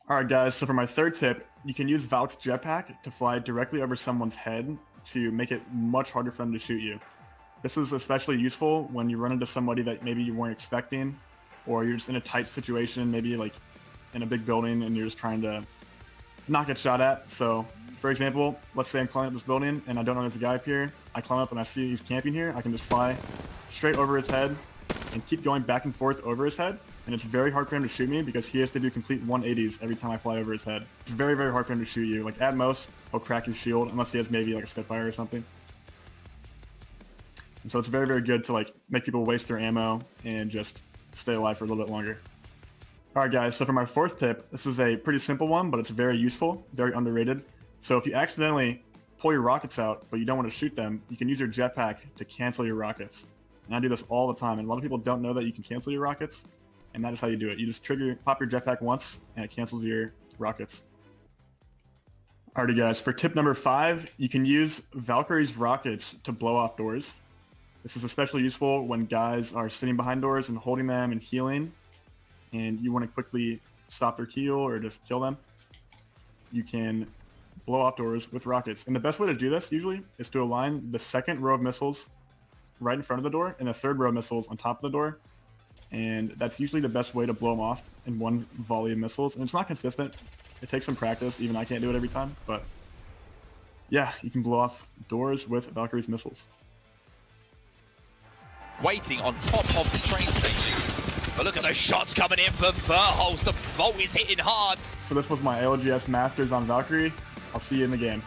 Alright guys, so for my third tip, you can use Valk's jetpack to fly directly over someone's head to make it much harder for them to shoot you. This is especially useful when you run into somebody that maybe you weren't expecting, or you're just in a tight situation, maybe in a big building and you're just trying to not get shot at. So, for example, let's say I'm climbing up this building and I don't know there's a guy up here. I climb up and I see he's camping here. I can just fly straight over his head and keep going back and forth over his head. And it's very hard for him to shoot me because he has to do complete 180s every time I fly over his head. It's very, very hard for him to shoot you. Like, at most, he'll crack your shield unless he has maybe like a Spitfire or something. And so it's very, very good to like make people waste their ammo and just stay alive for a little bit longer. All right, guys, so for my fourth tip, this is a pretty simple one, but it's very useful, very underrated. So if you accidentally pull your rockets out, but you don't want to shoot them, you can use your jetpack to cancel your rockets. And I do this all the time, and a lot of people don't know that you can cancel your rockets, and that is how you do it. You just pop your jetpack once, and it cancels your rockets. Alrighty, guys, for tip number 5, you can use Valkyrie's rockets to blow off doors. This is especially useful when guys are sitting behind doors and holding them and healing, and you want to quickly stop their kill or just kill them. You can blow off doors with rockets. And the best way to do this, usually, is to align the second row of missiles right in front of the door and the third row of missiles on top of the door. And that's usually the best way to blow them off in one volley of missiles. And it's not consistent. It takes some practice. Even I can't do it every time. But yeah, you can blow off doors with Valkyrie's missiles. Waiting on top of the train station. But look at those shots coming in for Verholst. The bolt is hitting hard. So this was my ALGS Masters on Valkyrie. I'll see you in the game.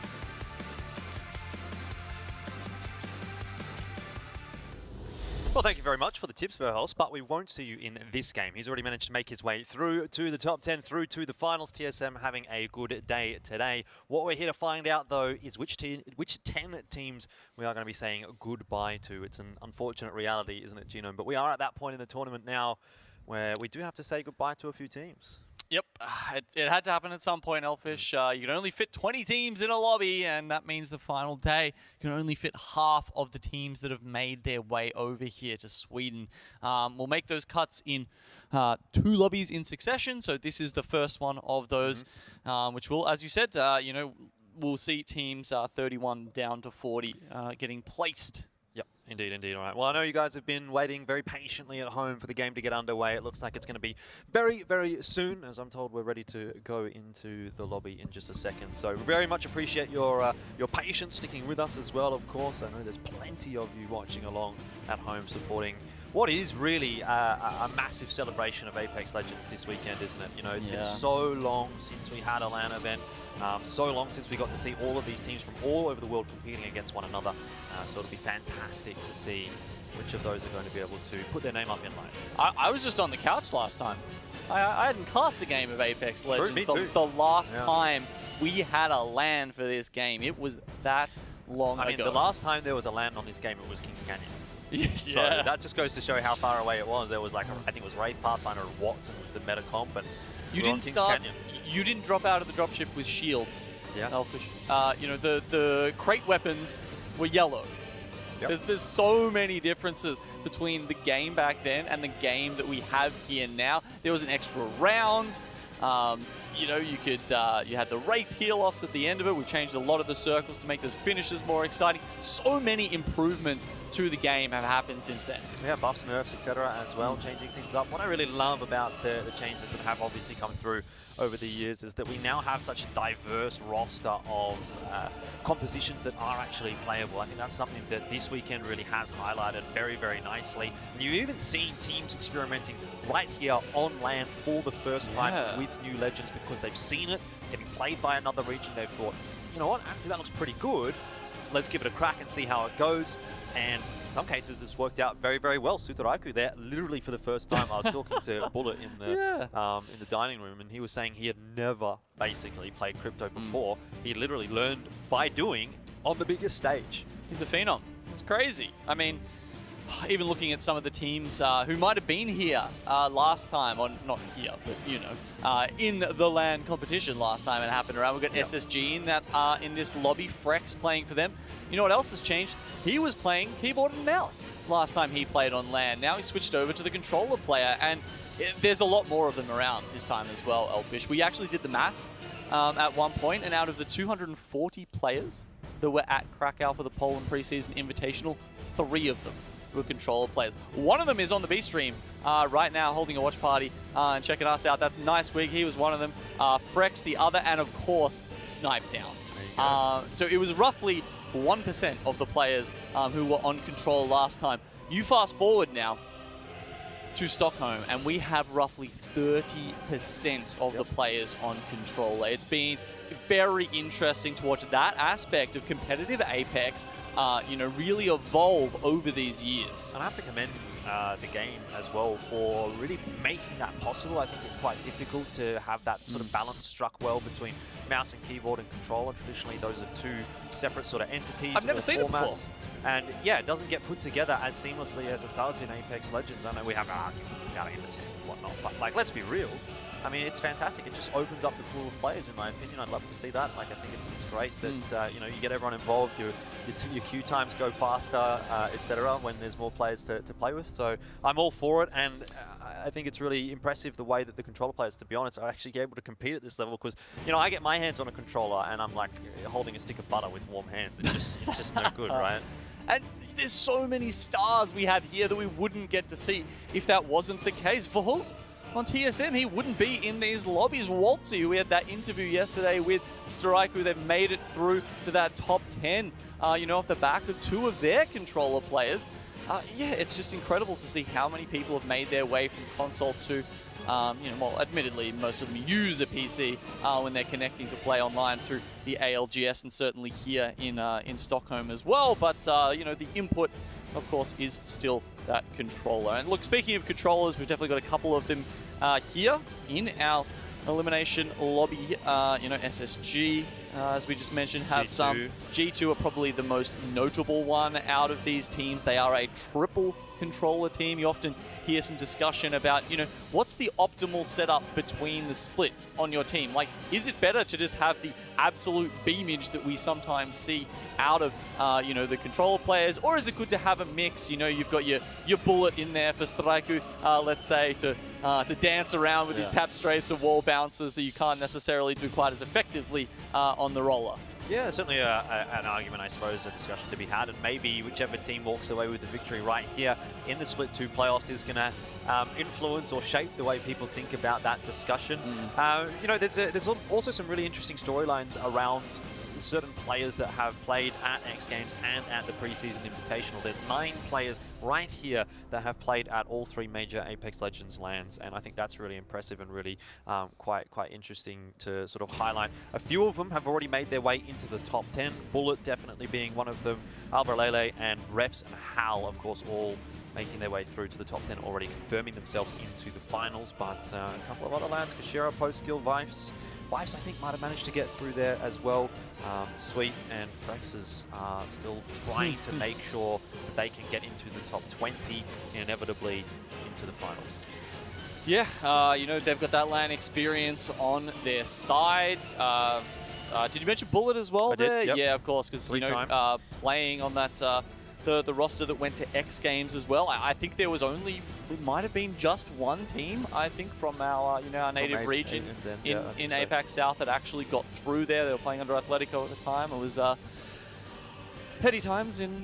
Well, thank you very much for the tips, Verholst, but we won't see you in this game. He's already managed to make his way through to the top 10, through to the finals. TSM having a good day today. What we're here to find out, though, is which 10 teams we are going to be saying goodbye to. It's an unfortunate reality, isn't it, Genome? But we are at that point in the tournament now where we do have to say goodbye to a few teams. Yep, it had to happen at some point, Elfish. You can only fit 20 teams in a lobby, and that means the final day can only fit half of the teams that have made their way over here to Sweden. We'll make those cuts in 2 lobbies in succession, so this is the first one of those, which will, as you said, we'll see teams 31 down to 40 getting placed. Yep, indeed, indeed. All right. Well, I know you guys have been waiting very patiently at home for the game to get underway. It looks like it's going to be very, very soon. As I'm told, we're ready to go into the lobby in just a second. So very much appreciate your patience sticking with us as well, of course. I know there's plenty of you watching along at home supporting what is really a massive celebration of Apex Legends this weekend, isn't it? You know, it's been so long since we had a LAN event. So long since we got to see all of these teams from all over the world competing against one another. So it'll be fantastic to see which of those are going to be able to put their name up in lights. I was just on the couch last time. I hadn't cast a game of Apex Legends. True, me too. The last time we had a LAN for this game, it was that long ago. I mean, the last time there was a LAN on this game, it was Kings Canyon. So Yeah. that just goes to show how far away it was. There was like, I think it was Raid Pathfinder and Watson was the meta comp, and You we were on didn't Kings start. Canyon. You didn't drop out of the dropship with shields. Yeah. Elfish. The crate weapons were yellow. Yep. There's so many differences between the game back then and the game that we have here now. There was an extra round. You had the Wraith heal-offs at the end of it. We changed a lot of the circles to make those finishes more exciting. So many improvements to the game have happened since then. Yeah, buffs, nerfs, etc. as well, changing things up. What I really love about the changes that have obviously come through over the years is that we now have such a diverse roster of compositions that are actually playable. I think that's something that this weekend really has highlighted very, very nicely. And you've even seen teams experimenting right here on LAN for the first time with new legends because they've seen it getting played by another region. They've thought, you know what, actually that looks pretty good. Let's give it a crack and see how it goes. And in some cases, this worked out very, very well. Sutaraiku there, literally for the first time. I was talking to Bullet in the dining room, and he was saying he had never basically played Crypto before. He literally learned by doing on the biggest stage. He's a phenom. It's crazy. I mean, even looking at some of the teams who might have been here last time, or not here, but in the LAN competition last time it happened around. We've got SSG in this lobby, Frex playing for them. You know what else has changed? He was playing keyboard and mouse last time he played on LAN. Now he switched over to the controller player, and there's a lot more of them around this time as well, Elfish. We actually did the maths at one point, and out of the 240 players that were at Krakow for the Poland preseason Invitational, 3 of them who are controller players. One of them is on the B stream right now, holding a watch party and checking us out. That's Nice Wig. He was one of them. Frex, the other, and of course, Snipe Down. So it was roughly 1% of the players who were on control last time. You fast forward now to Stockholm, and we have roughly 30% of the players on controller. It's been very interesting to watch that aspect of competitive Apex, really evolve over these years. And I have to commend the game as well for really making that possible. I think it's quite difficult to have that sort of balance struck well between mouse and keyboard and controller. Traditionally, those are two separate sort of entities. I've never seen it before. And yeah, it doesn't get put together as seamlessly as it does in Apex Legends. I know we have arguments about aim assist and whatnot, but like, let's be real. I mean, it's fantastic. It just opens up the pool of players, in my opinion. I'd love to see that. Like, I think it's great that you get everyone involved. Your queue times go faster, etc. when there's more players to play with. So I'm all for it, and I think it's really impressive the way that the controller players, to be honest, are actually able to compete at this level. Because I get my hands on a controller and I'm like holding a stick of butter with warm hands. It's just no good, right? And there's so many stars we have here that we wouldn't get to see if that wasn't the case. Verhulst on TSM, he wouldn't be in these lobbies. Waltzy, who we had that interview yesterday with Strike, they've made it through to that top 10, off the back of two of their controller players. It's just incredible to see how many people have made their way from console to, admittedly, most of them use a PC when they're connecting to play online through the ALGS, and certainly here in Stockholm as well. But, the input, of course, is still that controller. And look, speaking of controllers, we've definitely got a couple of them here in our elimination lobby. SSG, as we just mentioned, have some. G2 are probably the most notable one out of these teams. They are a triple controller team. You often hear some discussion about, what's the optimal setup between the split on your team? Like, is it better to just have the absolute beamage that we sometimes see out of, the controller players? Or is it good to have a mix? You've got your bullet in there for Straiku, let's say, to dance around with his tap strafes and wall bounces that you can't necessarily do quite as effectively on the roller. Yeah, certainly an argument, I suppose, a discussion to be had, and maybe whichever team walks away with the victory right here in the Split 2 playoffs is going to influence or shape the way people think about that discussion. There's also some really interesting storylines around certain players that have played at X Games and at the preseason invitational. There's 9 players right here that have played at all 3 major Apex Legends lands, and I think that's really impressive and really quite interesting to sort of highlight. A few of them have already made their way into the top 10, Bullet definitely being one of them, Alvarlele and Reps and Hal, of course, all making their way through to the top 10, already confirming themselves into the finals. But a couple of other lands, Kashira, Post-Skill, Vibes, I think, might have managed to get through there as well. Sweet and Frexes are still trying to make sure that they can get into the top 20 and inevitably into the finals. Yeah, they've got that LAN experience on their side. Did you mention Bullet as well there? Yep. Yeah, of course, because, playing on that the roster that went to X Games as well. I think there was only, it might have been just one team, I think, from our our native region in APAC South that actually got through there. They were playing under Atletico at the time. It was heady times in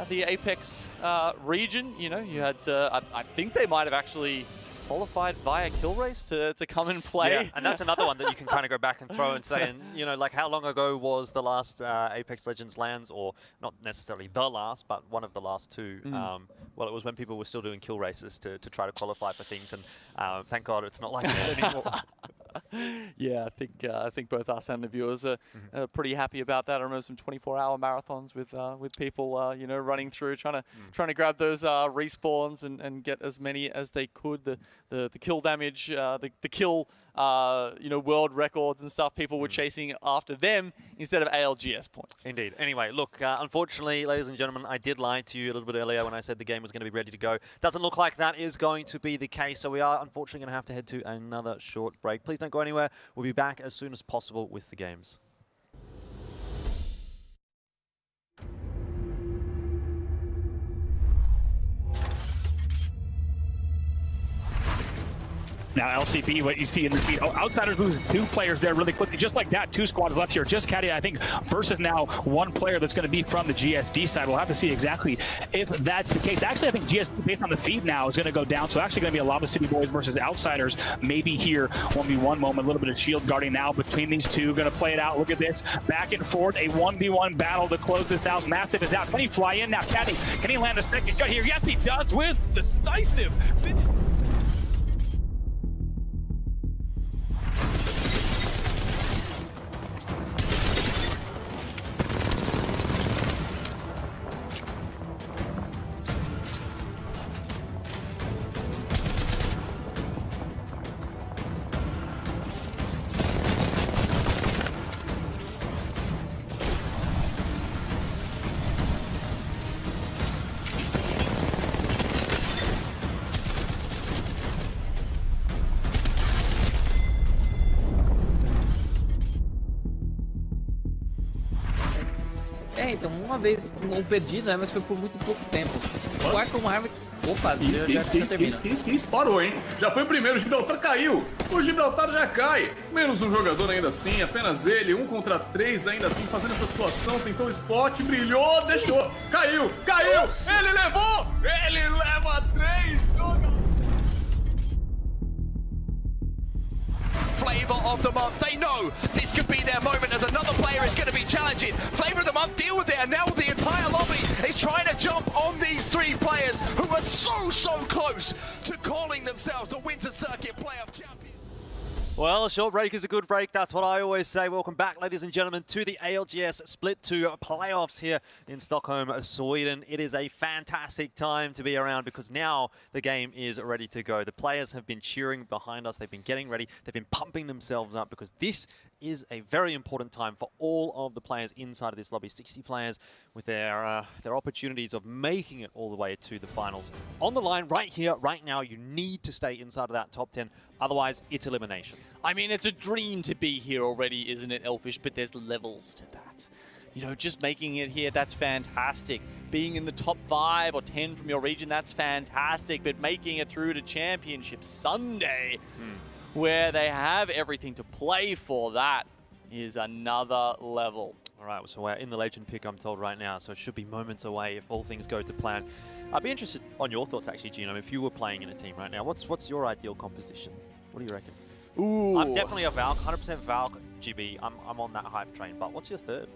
the Apex region. You had I think they might have actually qualified via kill race to come and play. Yeah, and that's another one that you can kind of go back and throw and say, and like how long ago was the last Apex Legends lands, or not necessarily the last, but one of the last 2. Well, it was when people were still doing kill races to try to qualify for things, and thank God it's not like that anymore. Yeah, I think both us and the viewers are pretty happy about that. I remember some 24-hour marathons with people running through trying to grab those respawns and get as many as they could. The kill damage, the kill world records and stuff. People were chasing after them instead of ALGS points. Indeed. Anyway, look, unfortunately, ladies and gentlemen, I did lie to you a little bit earlier when I said the game was going to be ready to go. Doesn't look like that is going to be the case, so we are unfortunately going to have to head to another short break. Please don't go anywhere. We'll be back as soon as possible with the games. Now LCB, what you see in the feed, Outsiders loses 2 players there really quickly. Just like that, 2 squads left here. Just Caddy, I think, versus now 1 player that's going to be from the GSD side. We'll have to see exactly if that's the case. Actually, I think GSD, based on the feed now, is going to go down. So actually going to be a Lava City Boys versus Outsiders. Maybe here, 1v1 moment, a little bit of shield guarding now between these two. Going to play it out. Look at this. Back and forth, a 1v1 battle to close this out. Massive is out. Can he fly in now? Caddy, can he land a second shot here? Yes, he does with decisive finish. Então uma vez um perdido, né? Mas foi por muito pouco tempo. O arco é uma arma que... Opa, Isso, parou, hein? Já foi o primeiro, o Gibraltar caiu. O Gibraltar já cai. Menos um jogador ainda assim, apenas ele, 1 contra 3 ainda assim, fazendo essa situação, tentou o spot, brilhou, deixou. Caiu! Nossa. Ele levou! Ele leva 3, joga! Flavor of the month. They know this could be their moment as another player is going to be challenging. Flavor of the month, deal with it. And now the entire lobby is trying to jump on these 3 players who are so close to calling themselves the Winter Circuit Playoff Champions. Well, a short break is a good break. That's what I always say. Welcome back, ladies and gentlemen, to the ALGS Split 2 playoffs here in Stockholm, Sweden. It is a fantastic time to be around because now the game is ready to go. The players have been cheering behind us. They've been getting ready. They've been pumping themselves up because this is a very important time for all of the players inside of this lobby. 60 players with their opportunities of making it all the way to the finals. On the line right here, right now, you need to stay inside of that top 10. Otherwise, it's elimination. I mean, it's a dream to be here already, isn't it, Elfish? But there's levels to that. You know, just making it here, that's fantastic. Being in the top 5 or 10 from your region, that's fantastic. But making it through to Championship Sunday, where they have everything to play for, that is another level. All right, so we're in the legend pick, I'm told right now, so it should be moments away if all things go to plan. I'd be interested on your thoughts, actually, Gino. If you were playing in a team right now, what's your ideal composition? What do you reckon? Ooh. I'm definitely a Valk, 100% Valk, GB. I'm on that hype train, but what's your third?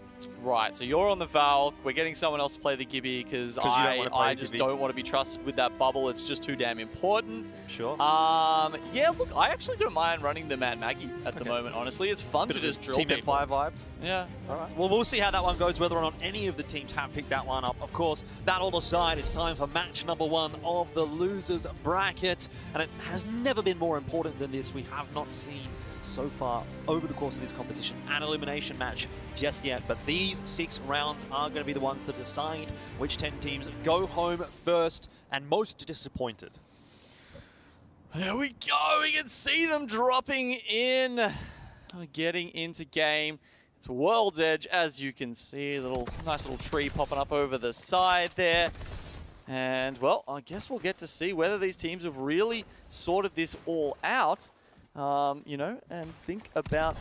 Right, so you're on the Valk. We're getting someone else to play the Gibby because I just don't want to be trusted with that bubble. It's just too damn important. Sure. Yeah, look, I actually don't mind running the Mad Maggie at the moment, honestly. It's fun to just drill Team people. Empire vibes. Yeah. All right. Well, we'll see how that one goes, whether or not any of the teams have picked that one up. Of course, that all aside, it's time for match number 1 of the losers bracket. And it has never been more important than this. We have not seen so far over the course of this competition an elimination match just yet, but these 6 rounds are going to be the ones that decide which 10 teams go home first and most disappointed. There we go. We can see them dropping in, getting into game. It's World's Edge, as you can see, nice little tree popping up over the side there. And well, I guess we'll get to see whether these teams have really sorted this all out. You know, and think about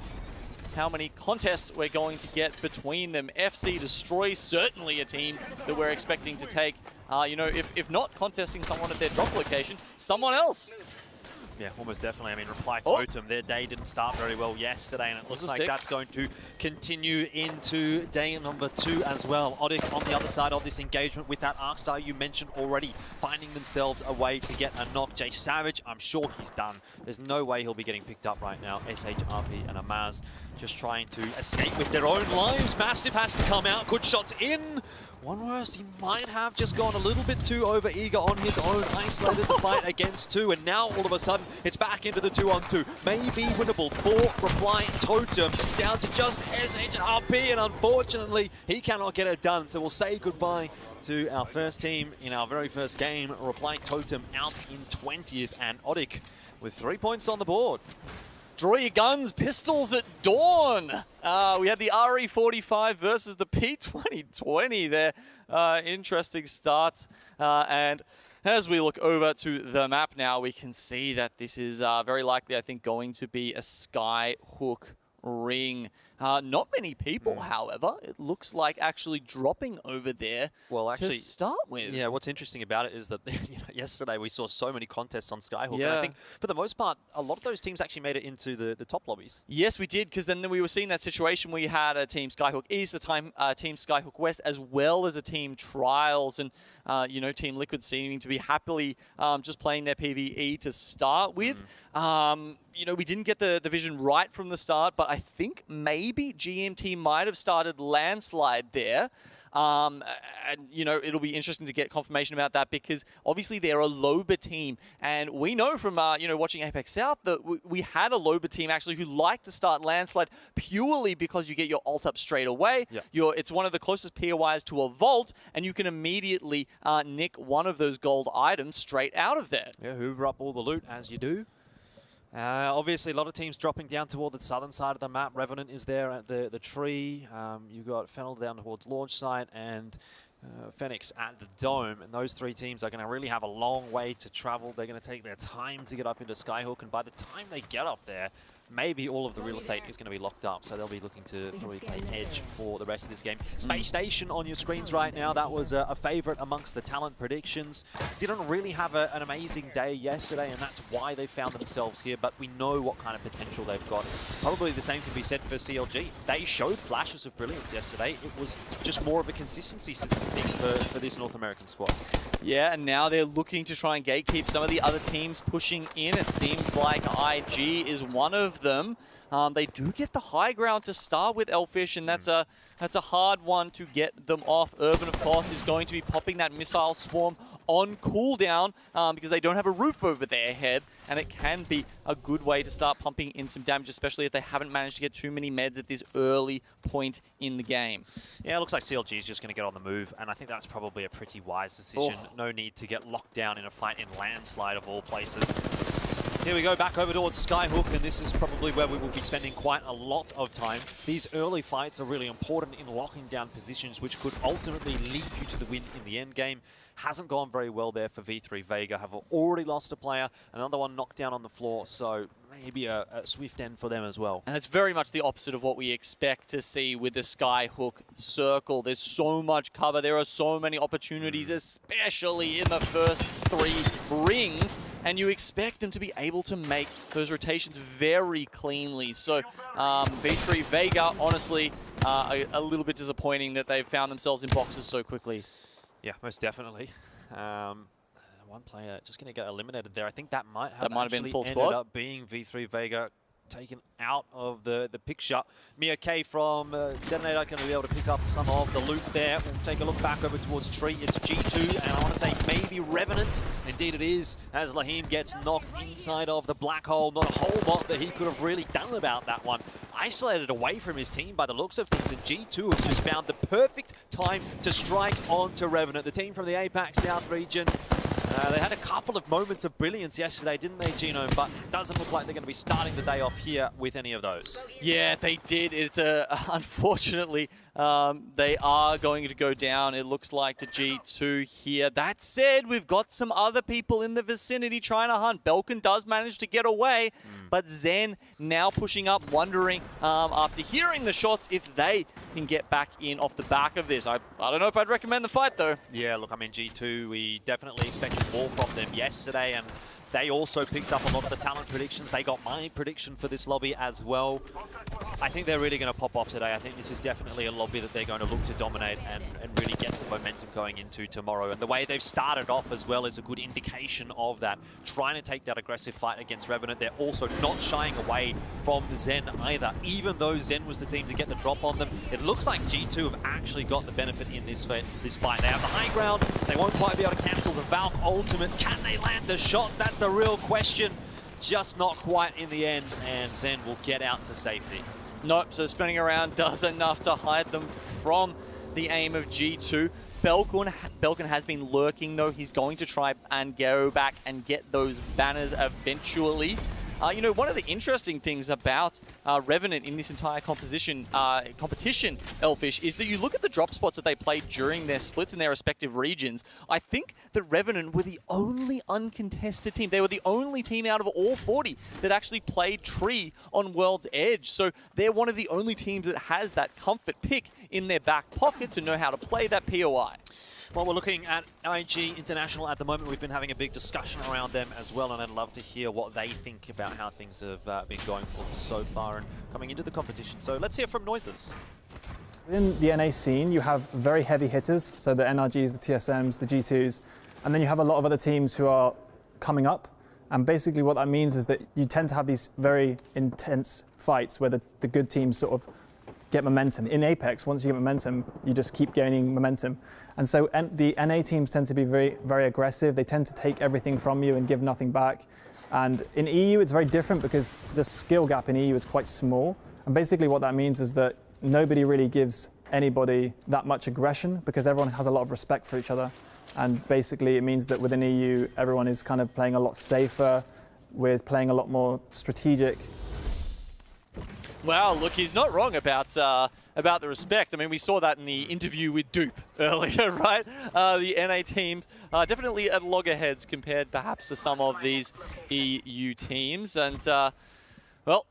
how many contests we're going to get between them. FC Destroy, certainly a team that we're expecting to take, you know, if not contesting someone at their drop location, someone else. Yeah, almost definitely. I mean, Reply Totem, their day didn't start very well yesterday, and it looks like that's going to continue into day number 2 as well. Odik on the other side of this engagement with that Arcstar you mentioned already, finding themselves a way to get a knock. Jay Savage, I'm sure he's done. There's no way he'll be getting picked up right now. SHRP and Amaz just trying to escape with their own lives. Massive has to come out. Good shots in. One worse, he might have just gone a little bit too over-eager on his own, isolated the fight against 2, and now all of a sudden it's back into the 2-on-2. Maybe winnable for Reply Totem, down to just SHRP, and unfortunately he cannot get it done. So we'll say goodbye to our first team in our very first game. Reply Totem out in 20th, and Odik with 3 points on the board. Draw your guns, pistols at dawn. We had the RE45 versus the P2020 there. Interesting start. And As we look over to the map now, we can see that this is very likely, I think, going to be a Skyhook ring. Not many people, however, it looks like actually dropping over there to start with. Yeah, what's interesting about it is that yesterday we saw so many contests on Skyhook, and Yeah. I think for the most part, a lot of those teams actually made it into the top lobbies. Yes, we did, because then we were seeing that situation where you had a Team Skyhook East, a Team Skyhook West, as well as a Team Trials, and Team Liquid seeming to be happily just playing their PvE to start with. We didn't get the vision right from the start, but I think maybe GMT might have started Landslide there. It'll be interesting to get confirmation about that, because obviously they're a Loba team, and we know from watching Apex South that we had a Loba team actually who liked to start Landslide purely because you get your ult up straight away. Yeah. It's one of the closest POIs to a vault, and you can immediately nick one of those gold items straight out of there. Yeah, hoover up all the loot as you do. Obviously, a lot of teams dropping down toward the southern side of the map. Revenant is there at the tree. You've got Fennel down towards launch site, and Phoenix at the dome. And those three teams are going to really have a long way to travel. They're going to take their time to get up into Skyhook, and by the time they get up there, maybe all of the real estate is going to be locked up, so they'll be looking to probably play edge for the rest of this game. Space Station on your screens right now, that was a favorite amongst the talent predictions. Didn't really have an amazing day yesterday, and that's why they found themselves here, but we know what kind of potential they've got. Probably the same can be said for CLG. They showed flashes of brilliance yesterday. It was just more of a consistency thing for this North American squad. Yeah, and now they're looking to try and gatekeep some of the other teams pushing in. It seems like IG is one of them. They do get the high ground to start with, Elfish, and that's a hard one to get them off. Urban, of course, is going to be popping that missile swarm on cooldown because they don't have a roof over their head, and it can be a good way to start pumping in some damage, especially if they haven't managed to get too many meds at this early point in the game. Yeah, it looks like CLG is just going to get on the move, and I think that's probably a pretty wise decision. No need to get locked down in a fight in Landslide of all places. Here we go, back over towards Skyhook, and this is probably where we will be spending quite a lot of time. These early fights are really important in locking down positions, which could ultimately lead you to the win in the end game. Hasn't gone very well there for V3 Vega. Have already lost a player, another one knocked down on the floor, so maybe a swift end for them as well. And it's very much the opposite of what we expect to see with the Skyhook circle. There's so much cover. There are so many opportunities, especially in the first 3 rings, and you expect them to be able to make those rotations very cleanly. So V3 Vega, honestly, a little bit disappointing that they've found themselves in boxes so quickly. Yeah, most definitely. One player just going to get eliminated there. I think that might have been full ended squad. up being V3 Vega taken out of the picture. Mia K from Detonator going to be able to pick up some of the loot there. We'll take a look back over towards Tree. It's G2, and I want to say maybe Revenant. Indeed it is, as Lahim gets knocked inside of the black hole. Not a whole lot that he could have really done about that one. Isolated away from his team by the looks of things, and G2 have just found the perfect time to strike onto Revenant. The team from the APAC South region, they had a couple of moments of brilliance yesterday, didn't they, Gino? But it doesn't look like they're going to be starting the day off here with any of those. Yeah, they did. It's unfortunately, they are going to go down, it looks like, to G2 here. That said, we've got some other people in the vicinity trying to hunt. Belkin does manage to get away, but Zen now pushing up, wondering, after hearing the shots, if they can get back in off the back of this. I don't know if I'd recommend the fight, though. Yeah, look, I mean, G2, we definitely expected more from them yesterday, and they also picked up a lot of the talent predictions. They got my prediction for this lobby as well. I think they're really going to pop off today. I think this is definitely a lobby that they're going to look to dominate and really get some momentum going into tomorrow. And the way they've started off as well is a good indication of that. Trying to take that aggressive fight against Revenant. They're also not shying away from Zen either. Even though Zen was the team to get the drop on them, it looks like G2 have actually got the benefit in this fight. They have the high ground. They won't quite be able to cancel the Valk ultimate. Can they land the shot? That's the real question. Just not quite in the end, and Zen will get out to safety. Nope, so spinning around does enough to hide them from the aim of G2. Belkin has been lurking, though. He's going to try and go back and get those banners eventually. You know, one of the interesting things about Revenant in this entire competition, Elfish, is that you look at the drop spots that they played during their splits in their respective regions. I think that Revenant were the only uncontested team. They were the only team out of all 40 that actually played Tree on World's Edge. So they're one of the only teams that has that comfort pick in their back pocket to know how to play that POI. Well, we're looking at IG International at the moment. We've been having a big discussion around them as well, and I'd love to hear what they think about how things have been going for them so far and coming into the competition. So let's hear from Noises. Within the NA scene, you have very heavy hitters, so the NRGs, the TSMs, the G2s, and then you have a lot of other teams who are coming up. And basically what that means is that you tend to have these very intense fights where the good teams sort of get momentum. In Apex, once you get momentum, you just keep gaining momentum. And so the NA teams tend to be very, very aggressive. They tend to take everything from you and give nothing back. And in EU, it's very different because the skill gap in EU is quite small. And basically what that means is that nobody really gives anybody that much aggression because everyone has a lot of respect for each other. And basically it means that within EU, everyone is kind of playing a lot safer, with playing a lot more strategic. Well, look, he's not wrong about the respect. I mean, we saw that in the interview with Dupe earlier, right? The NA teams are definitely at loggerheads compared perhaps to some of these EU teams. And, well,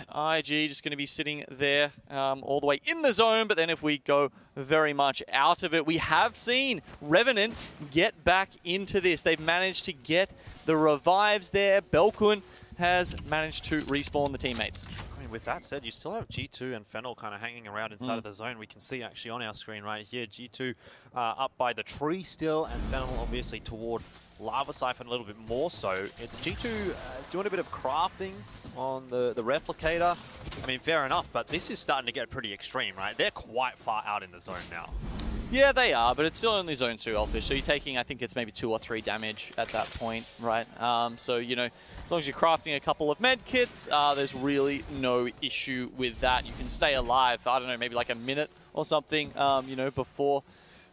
IG just going to be sitting there all the way in the zone. But then if we go very much out of it, we have seen Revenant get back into this. They've managed to get the revives there. Belkun has managed to respawn the teammates. With that said, you still have G2 and Fennel kind of hanging around inside of the zone. We can see actually on our screen right here, G2 up by the tree still, and Fennel obviously toward Lava Siphon a little bit more so. It's G2 doing a bit of crafting on the replicator. I mean, fair enough, but this is starting to get pretty extreme, right? They're quite far out in the zone now. Yeah, they are, but it's still only zone 2, Elfish. So you're taking, I think it's maybe 2 or 3 damage at that point, right? So, you know, as long as you're crafting a couple of med kits, there's really no issue with that. You can stay alive, I don't know, maybe like a minute or something, you know, before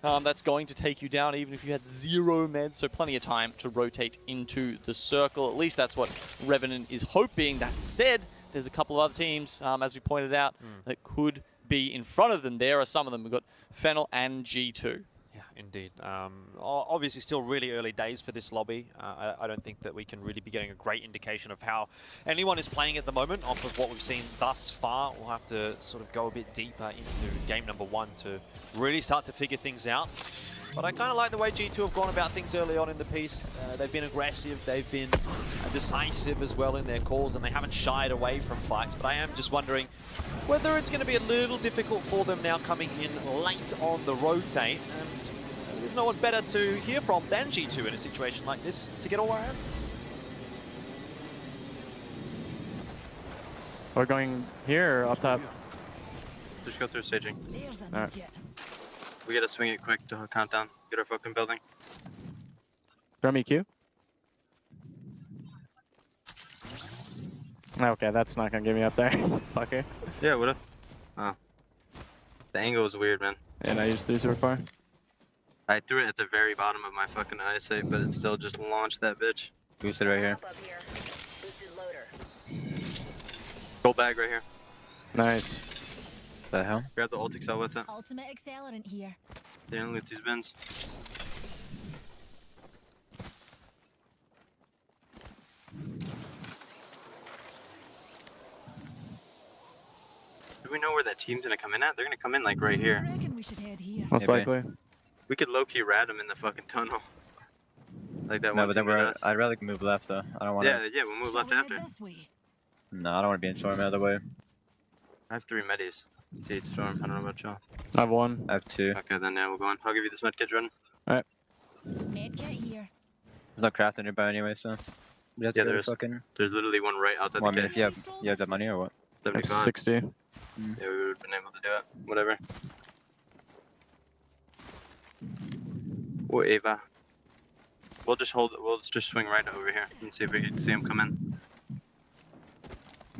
that's going to take you down, even if you had 0 meds. So plenty of time to rotate into the circle. At least that's what Revenant is hoping. That said, there's a couple of other teams, as we pointed out, that could be in front of them. There are some of them. We've got Fennel and G2. Yeah, indeed. Obviously still really early days for this lobby. I don't think that we can really be getting a great indication of how anyone is playing at the moment off of what we've seen thus far. We'll have to sort of go a bit deeper into game number 1 to really start to figure things out. But I kind of like the way G2 have gone about things early on in the piece. They've been aggressive, they've been decisive as well in their calls, and they haven't shied away from fights. But I am just wondering whether it's going to be a little difficult for them now coming in late on the rotate. And there's no one better to hear from than G2 in a situation like this to get all our answers. We're going here or up top? Just go through staging. Alright. We gotta swing it quick to countdown. Get our fucking building. Throw me Q. Okay, that's not gonna get me up there. Fucker. Yeah, would've. Oh. The angle was weird, man. And I just threw super far. I threw it at the very bottom of my fucking eyesight, but it still just launched that bitch. Boosted right here. Gold bag right here. Nice. The hell? Grab the ult excel with it. Ultimate accelerant here. Dealing with these bins. Do we know where that team's gonna come in at? They're gonna come in like right here. Most likely. We could low-key rat them in the fucking tunnel. Like that No, one but then team with us. I'd rather move left though. I don't want to. Yeah, we'll move left after. No, I don't want to be in storm either way. I have 3 medis. Gate storm. I don't know about y'all. I have 1. I have 2. Okay, then yeah, we'll go on. I'll give you this medkit, Jordan. Alright. Medkit here. There's no crafting nearby anyway, so. Yeah, there's literally one right outside well, the I mean, gate. if you have that money or what? 75. 60. Yeah, we would have been able to do it. Whatever. Or Ava. We'll just hold it. We'll just swing right over here and see if we can see him come in.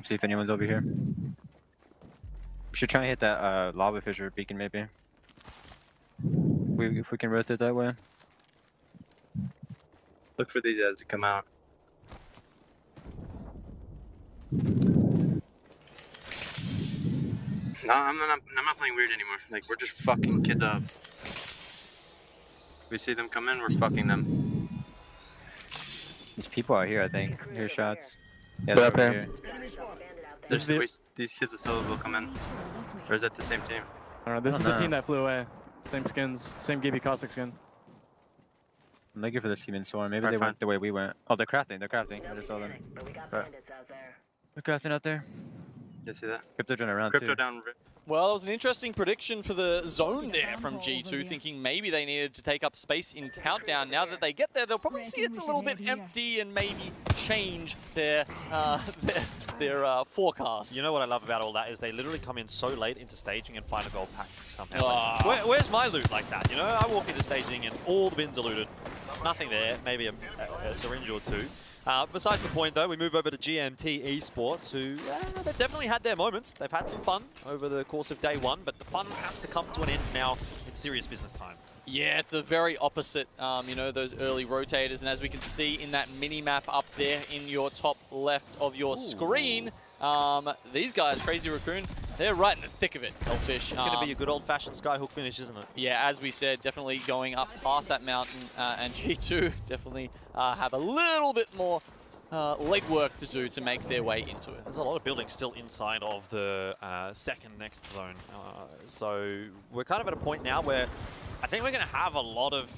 See if anyone's over here. We should try and hit that lava fissure beacon maybe. If we can rotate that way. Look for these guys to come out. I'm not playing weird anymore. Like, we're just fucking kids up. We see them come in, we're fucking them. These people are here, I think. Hear shots. Yeah, They're they're up over here. These kids of Solo will come in. Or is that the same team? I don't know. This is the team that flew away. Same skins. Same GB Caustic skin. I'm looking for the team in Storm. Maybe they went the way we went. Oh, they're crafting. They're crafting. I just saw them. They're crafting out there. You see that? Crypto down around Crypto too. down. Well, it was an interesting prediction for the zone there from G2, thinking maybe they needed to take up space in Countdown. Now that they get there, they'll probably see it's a little bit empty and maybe change their forecast. You know what I love about all that is they literally come in so late into staging and find a gold pack somehow. Oh. Where's my loot like that? You know, I walk into staging and all the bins are looted. Nothing there, maybe a syringe or two. Besides the point, though, we move over to GMT Esports, who they've definitely had their moments. They've had some fun over the course of day one, but the fun has to come to an end now. It's serious business time. Yeah, it's the very opposite, you know, those early rotators. And as we can see in that mini-map up there in your top left of your screen, these guys, Crazy Raccoon, they're right in the thick of it, Elfish. It's going to be a good old-fashioned skyhook finish, isn't it? Yeah, as we said, definitely going up past that mountain, and G2 definitely have a little bit more legwork to do to make their way into it. There's a lot of buildings still inside of the second next zone. So we're kind of at a point now where I think we're going to have a lot of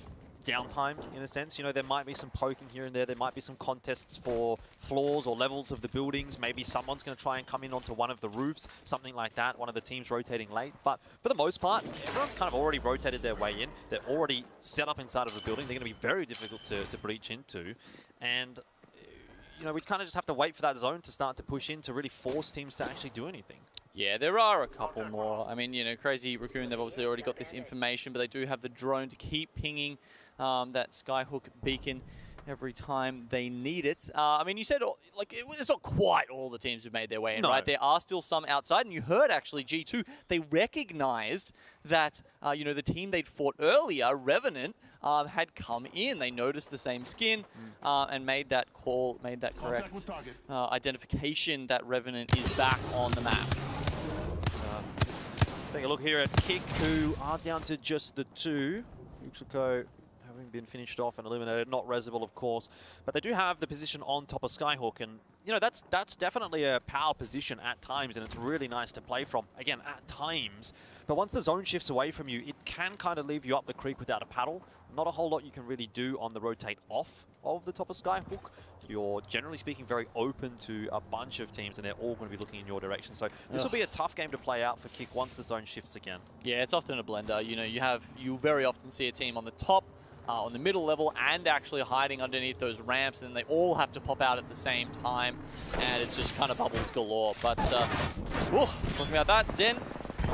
downtime, in a sense. You know, there might be some poking here and there. There might be some contests for floors or levels of the buildings. Maybe someone's going to try and come in onto one of the roofs, something like that. One of the teams rotating late. But for the most part, everyone's kind of already rotated their way in. They're already set up inside of the building. They're going to be very difficult to breach into. And you know, we kind of just have to wait for that zone to start to push in to really force teams to actually do anything. Yeah, there are a couple more. I mean, you know, Crazy Raccoon, they've obviously already got this information, but they do have the drone to keep pinging that Skyhook beacon every time they need it. I mean, you said, like, it's not quite all the teams who've made their way in, right? There are still some outside, and you heard, actually, G2, they recognized that, you know, the team they'd fought earlier, Revenant, had come in. They noticed the same skin and made that call, made that correct identification that Revenant is back on the map. Take a look here at Kick, who are down to just the two. Yuxuko having been finished off and eliminated, not Resible, of course. But they do have the position on top of Skyhook, and you know, that's definitely a power position at times, and it's really nice to play from, again, at times. But once the zone shifts away from you, it can kind of leave you up the creek without a paddle. Not a whole lot you can really do on the rotate off of the top of Skyhook. You're, generally speaking, very open to a bunch of teams, and they're all going to be looking in your direction. So this will be a tough game to play out for Kick once the zone shifts again. Yeah, it's often a blender. You know, you very often see a team on the top, on the middle level, and actually hiding underneath those ramps, and then they all have to pop out at the same time, and it's just kind of bubbles galore. But, talking about that, Zen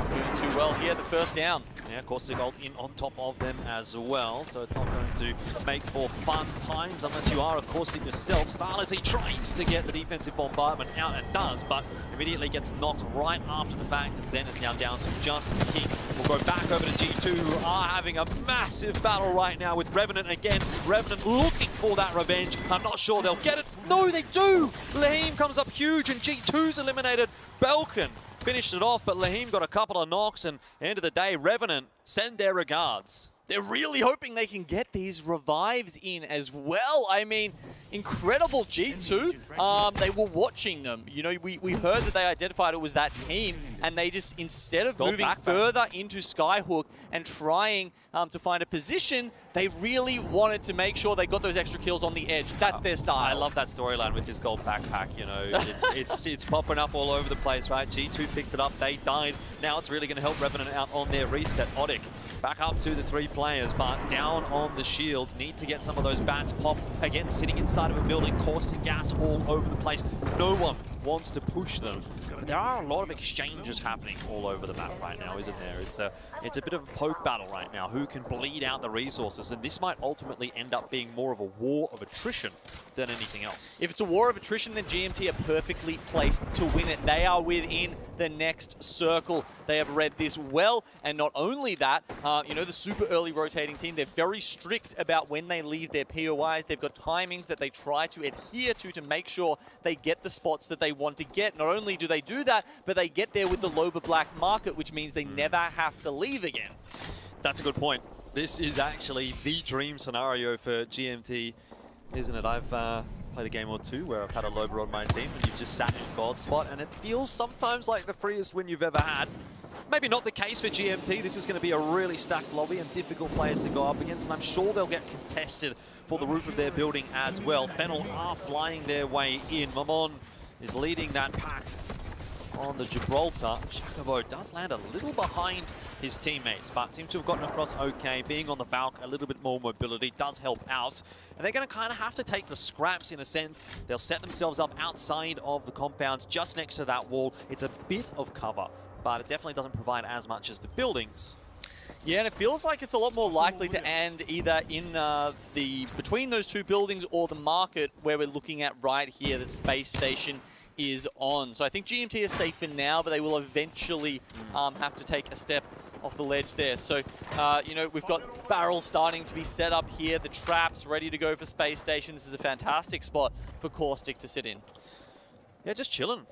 doing too well here, the first down. Yeah, of course, Gold in on top of them as well, so it's not going to make for fun times unless you are, of course, it yourself. Starless, he tries to get the defensive bombardment out and does, but immediately gets knocked right after the fact, and Zen is now down to just King. We'll go back over to G2, who are having a massive battle right now with Revenant again. Revenant looking for that revenge. I'm not sure they'll get it. No, they do! Lahim comes up huge, and G2's eliminated. Belkin finished it off, but Lahim got a couple of knocks, and end of the day, Revenant send their regards. They're really hoping they can get these revives in as well. I mean, incredible G2. They were watching them. You know, we heard that they identified it was that team, and they just, instead of moving further into Skyhook and trying to find a position, they really wanted to make sure they got those extra kills on the edge. That's their style. I love that storyline with this gold backpack. You know, it's popping up all over the place, right? G2 picked it up, they died. Now it's really going to help Revenant out on their reset. Odic back up to the 3 players, but down on the shields. Need to get some of those bats popped. Again, sitting inside of a building, coursing gas all over the place. No one wants to push them. But there are a lot of exchanges happening all over the map right now, isn't there? It's a bit of a poke battle right now. Who can bleed out the resources? And this might ultimately end up being more of a war of attrition than anything else. If it's a war of attrition, then GMT are perfectly placed to win it. They are within the next circle. They have read this well, and not only that, you know, the super early rotating team, they're very strict about when they leave their POIs. They've got timings that they try to adhere to make sure they get the spots that they they want to get. Not only do they do that, but they get there with the Loba Black market, which means they never have to leave again. That's a good point. This is actually the dream scenario for GMT, isn't it? I've played a game or two where I've had a Loba on my team and you've just sat in God spot, and it feels sometimes like the freest win you've ever had. Maybe not the case for GMT. This is going to be a really stacked lobby and difficult players to go up against, and I'm sure they'll get contested for the roof of their building as well. Fennel are flying their way in. Mamon is leading that pack on the Gibraltar. Jacobo does land a little behind his teammates, but seems to have gotten across okay. Being on the Valk, a little bit more mobility does help out. And they're going to kind of have to take the scraps in a sense. They'll set themselves up outside of the compounds just next to that wall. It's a bit of cover, but it definitely doesn't provide as much as the buildings. Yeah, and it feels like it's a lot more likely to end either in between those two buildings or the market where we're looking at right here that Space Station is on. So I think GMT is safe for now, but they will eventually have to take a step off the ledge there. So, you know, we've got barrels starting to be set up here, the traps ready to go for Space Station. This is a fantastic spot for Caustic to sit in. Yeah, just chilling.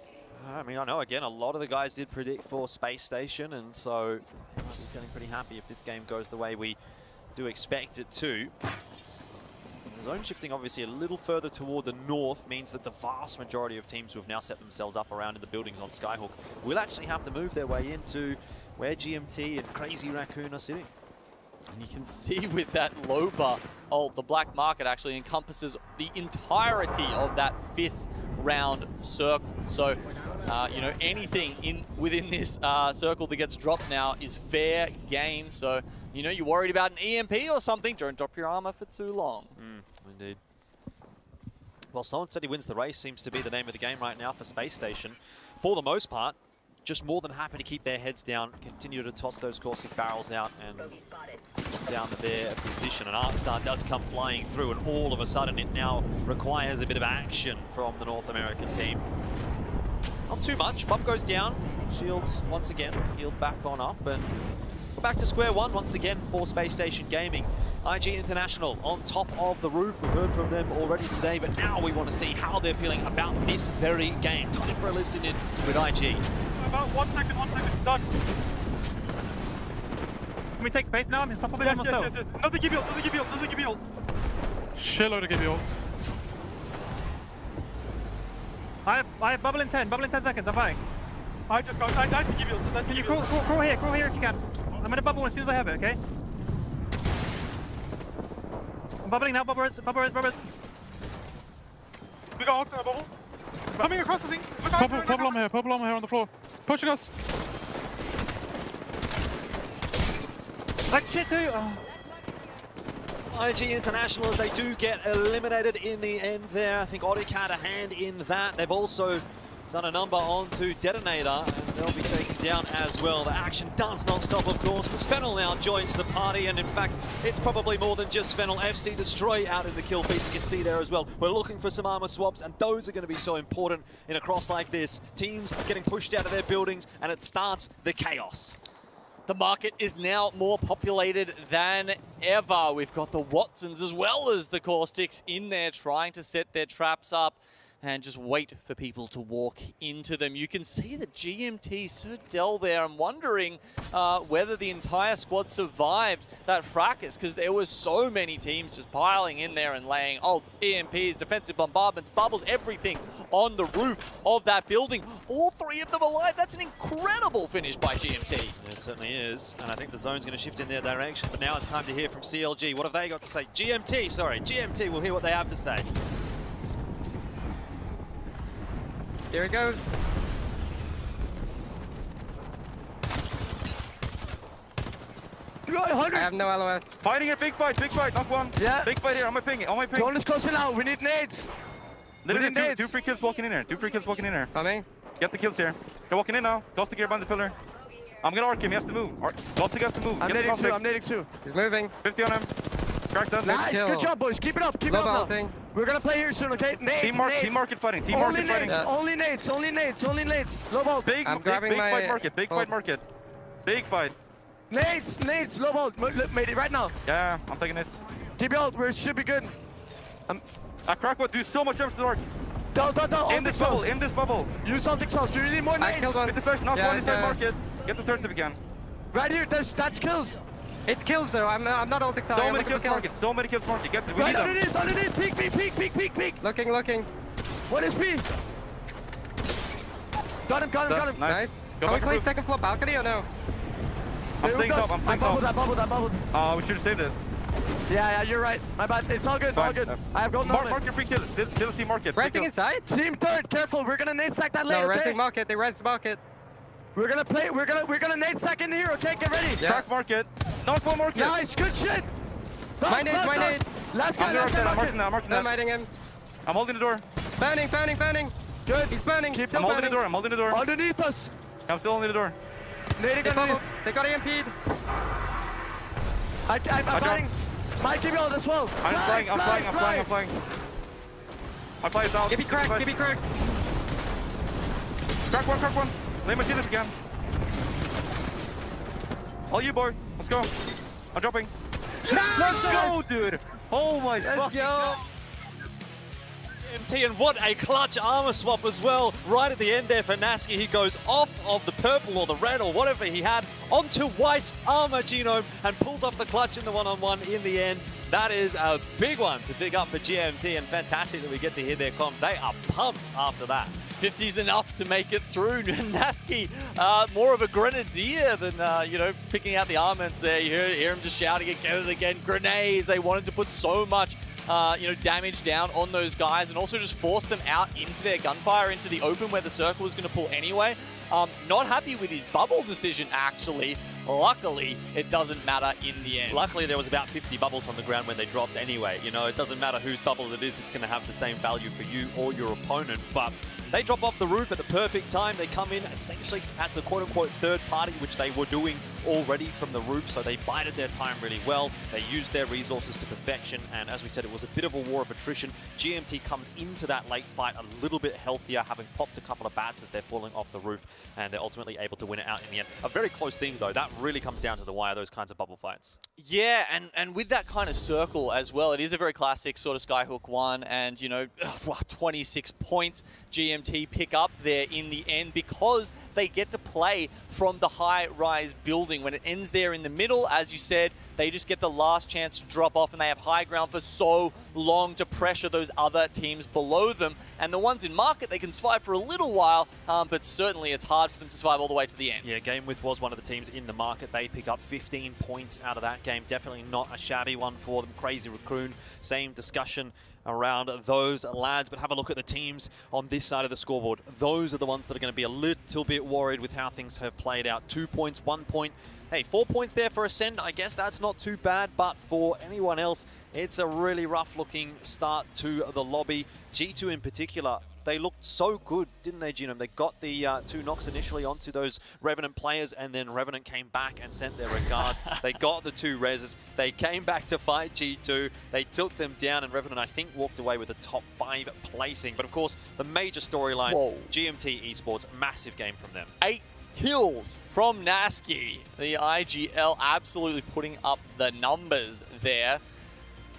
I mean, I know, again, a lot of the guys did predict for Space Station, and so I might be feeling pretty happy if this game goes the way we do expect it to. The zone shifting obviously a little further toward the north means that the vast majority of teams who have now set themselves up around in the buildings on Skyhawk will actually have to move their way into where GMT and Crazy Raccoon are sitting. And you can see with that Loba ult, the black market actually encompasses the entirety of that 5th round circle. So, you know, anything within this circle that gets dropped now is fair game. So, you know, you're worried about an EMP or something, don't drop your armor for too long. Indeed. Well, Someone Said He Wins the Race seems to be the name of the game right now for Space Station. For the most part, just more than happy to keep their heads down, continue to toss those caustic barrels out and down to their position. And Arcstar does come flying through, and all of a sudden it now requires a bit of action from the North American team. Not too much. Bump goes down. Shields once again healed back on up, and we're back to square one once again for Space Station Gaming. IG International on top of the roof. We've heard from them already today, but now we want to see how they're feeling about this very game. Time for a listen in with IG. About 1 second, done. Can we take space now? I'm probably by myself. Yes. Another give ult. Shitload of give ults. I have bubble in 10 seconds, I'm fine. I just got, I to give ult. Can you crawl here if you can. I'm gonna bubble as soon as I have it, okay? I'm bubbling now, bubble res. We got Octa bubble. Coming across, I think. Purple armor here on the floor. Pushing us. Like shit too. Oh. IG International, as they do get eliminated in the end there. I think Odik had a hand in that. They've also done a number onto Detonator, and they'll be taken down as well. The action does not stop, of course, because Fennel now joins the party, and in fact, it's probably more than just Fennel. FC Destroy out in the kill feed, you can see there as well. We're looking for some armor swaps, and those are going to be so important in a cross like this. Teams getting pushed out of their buildings, and it starts the chaos. The market is now more populated than ever. We've got the Watsons as well as the Caustics in there trying to set their traps up and just wait for people to walk into them. You can see the GMT Sir Del there. I'm wondering whether the entire squad survived that fracas, because there was so many teams just piling in there and laying ults, EMPs, defensive bombardments, bubbles, everything on the roof of that building. All 3 of them alive. That's an incredible finish by GMT. Yeah, it certainly is, and I think the zone's going to shift in their direction, but now it's time to hear from CLG. What have they got to say? GMT, we'll hear what they have to say. Here it goes. I have no LOS. Fighting here, big fight, knock one. Yeah. Big fight here, on my ping. Don't let's close it out, we need nades. Literally two free kills walking in here. Coming. Get the kills here. They're walking in now. Close the gear behind the pillar. I'm gonna arc him, he has to move. Caustic has to move. I'm nading two. He's moving. 50 on him. Cracked that. Nice, good job, boys. Keep it up now. We're gonna play here soon, okay? Nades, Team market fighting. Only nades. Low ball. Big fight market. Big fight. Nades, low ball. Made it right now. Yeah, I'm taking this. Keep it out, we should be good. Crackwood, do so much damage to the arc. Don't. In this bubble. Use ultic cells. Do you need more nades? I killed one. Hit the first, knock one inside market. Get the third if you can. Right here, that's kills. It's kills though. I'm not ultic cells. So many kills market. So many kills market. Get the. Right underneath. Peek. Looking. What is P? Got him. Nice. Can we play second floor balcony or no? I'm staying top. I bubbled. Oh, we should have saved it. Yeah, you're right. My bad. It's all good. I have golden helmet. Market free kill. Still see market. Resting inside? Team third, careful. We're gonna nade sack that later. No, resting market. They res market. We're gonna nade sack in here, okay? Get ready. Yeah. Track market. Knock one market. Nice, good shit. My nades. Last guy, I'm marking that. I'm hiding him. I'm holding the door. Fanning. Good. He's fanning. I'm holding the door. Underneath us. I'm still holding the door. Nading underneath. They got EMP'd. I'm fighting. Might give you all this well. I'm flying. I'm flying down. Give me crack. Crack one. Lay machine if you can. All you, boy. Let's go. I'm dropping. Let's go, dude. Oh my god. GMT, and what a clutch armor swap as well. Right at the end there for Nasky, he goes off of the purple or the red or whatever he had onto white armor genome and pulls off the clutch in the one-on-one in the end. That is a big one to big up for GMT, and fantastic that we get to hear their comms. They are pumped after that. 50's enough to make it through. Nasky, more of a grenadier than, picking out the armaments there. You hear him just shouting again. Grenades. They wanted to put so much damage down on those guys and also just force them out into their gunfire, into the open where the circle was going to pull anyway. Not happy with his bubble decision, actually. Luckily, it doesn't matter in the end. Luckily, there was about 50 bubbles on the ground when they dropped anyway. You know, it doesn't matter whose bubble it is, it's going to have the same value for you or your opponent. But they drop off the roof at the perfect time. They come in essentially as the quote-unquote third party, which they were doing already from the roof, so they bided their time really well. They used their resources to perfection, and as we said, it was a bit of a war of attrition. GMT comes into that late fight a little bit healthier, having popped a couple of bats as they're falling off the roof, and they're ultimately able to win it out in the end. A very close thing, though. That really comes down to the wire, those kinds of bubble fights. Yeah, and with that kind of circle as well, it is a very classic sort of Skyhook one, and 26 points GMT pick up there in the end because they get to play from the high-rise building. When it ends there in the middle, as you said, they just get the last chance to drop off, and they have high ground for so long to pressure those other teams below them. And the ones in market, they can survive for a little while, but certainly it's hard for them to survive all the way to the end. Yeah, Game With was one of the teams in the market. They pick up 15 points out of that game. Definitely not a shabby one for them. Crazy Raccoon, same discussion around those lads, but have a look at the teams on this side of the scoreboard. Those are the ones that are going to be a little bit worried with how things have played out. 2 points, 1 point. Hey, 4 points there for Ascend. I guess that's not too bad, but for anyone else, it's a really rough-looking start to the lobby. G2 in particular, they looked so good, didn't they, Genome? They got the 2 knocks initially onto those Revenant players, and then Revenant came back and sent their regards. They got the 2 reses. They came back to fight G2. They took them down, and Revenant, I think, walked away with a top 5 placing. But, of course, the major storyline, GMT Esports, massive game from them. 8 kills from Nasky. The IGL absolutely putting up the numbers there.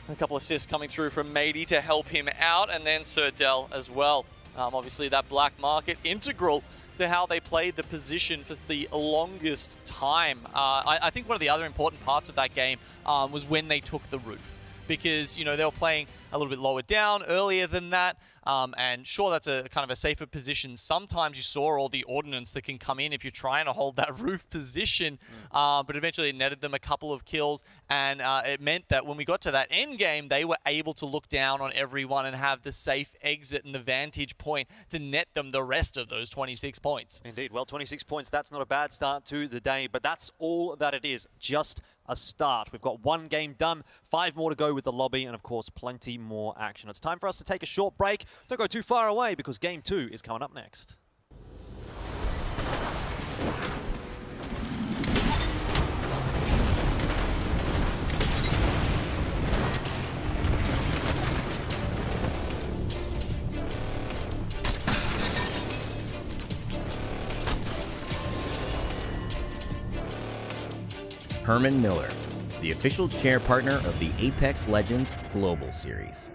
A couple assists coming through from Matey to help him out, and then Surdell as well. Obviously, that black market integral to how they played the position for the longest time. I think one of the other important parts of that game was when they took the roof, because they were playing a little bit lower down earlier than that. And sure, that's a kind of a safer position. Sometimes you saw all the ordnance that can come in if you're trying to hold that roof position. But eventually it netted them a couple of kills. And it meant that when we got to that end game, they were able to look down on everyone and have the safe exit and the vantage point to net them the rest of those 26 points. Indeed. Well, 26 points, that's not a bad start to the day, but that's all that it is. Just a start. We've got 1 game done, 5 more to go with the lobby, and of course, plenty more action. It's time for us to take a short break. Don't go too far away because Game 2 is coming up next. Herman Miller, the official chair partner of the Apex Legends Global Series.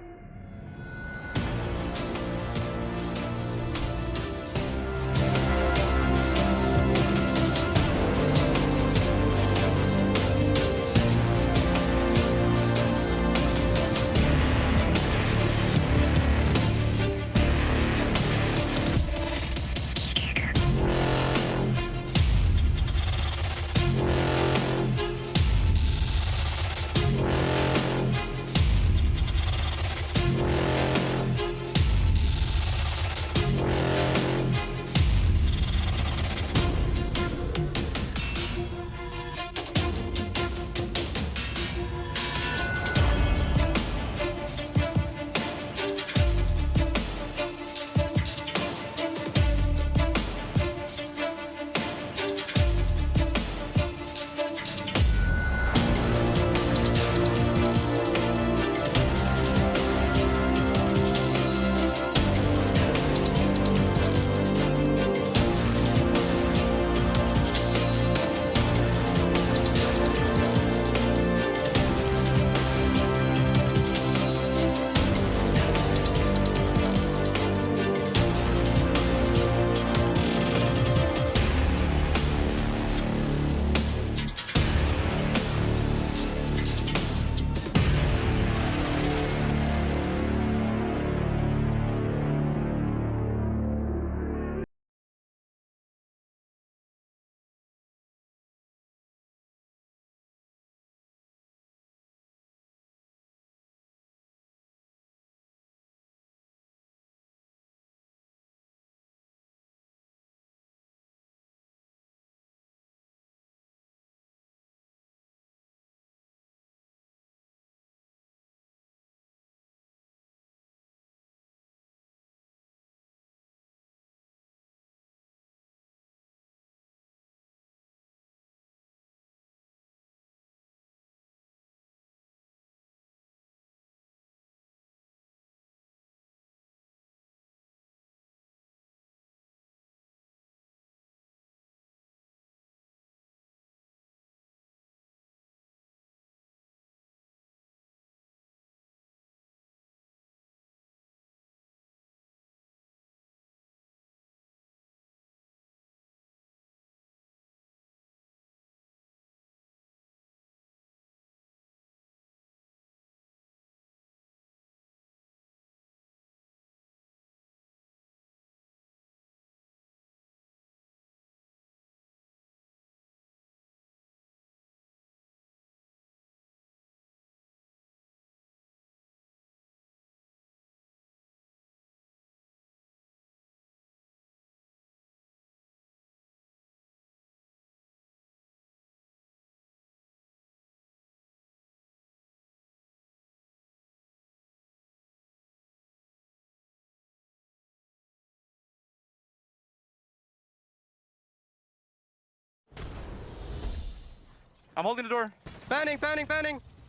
I'm holding the door. Fanning.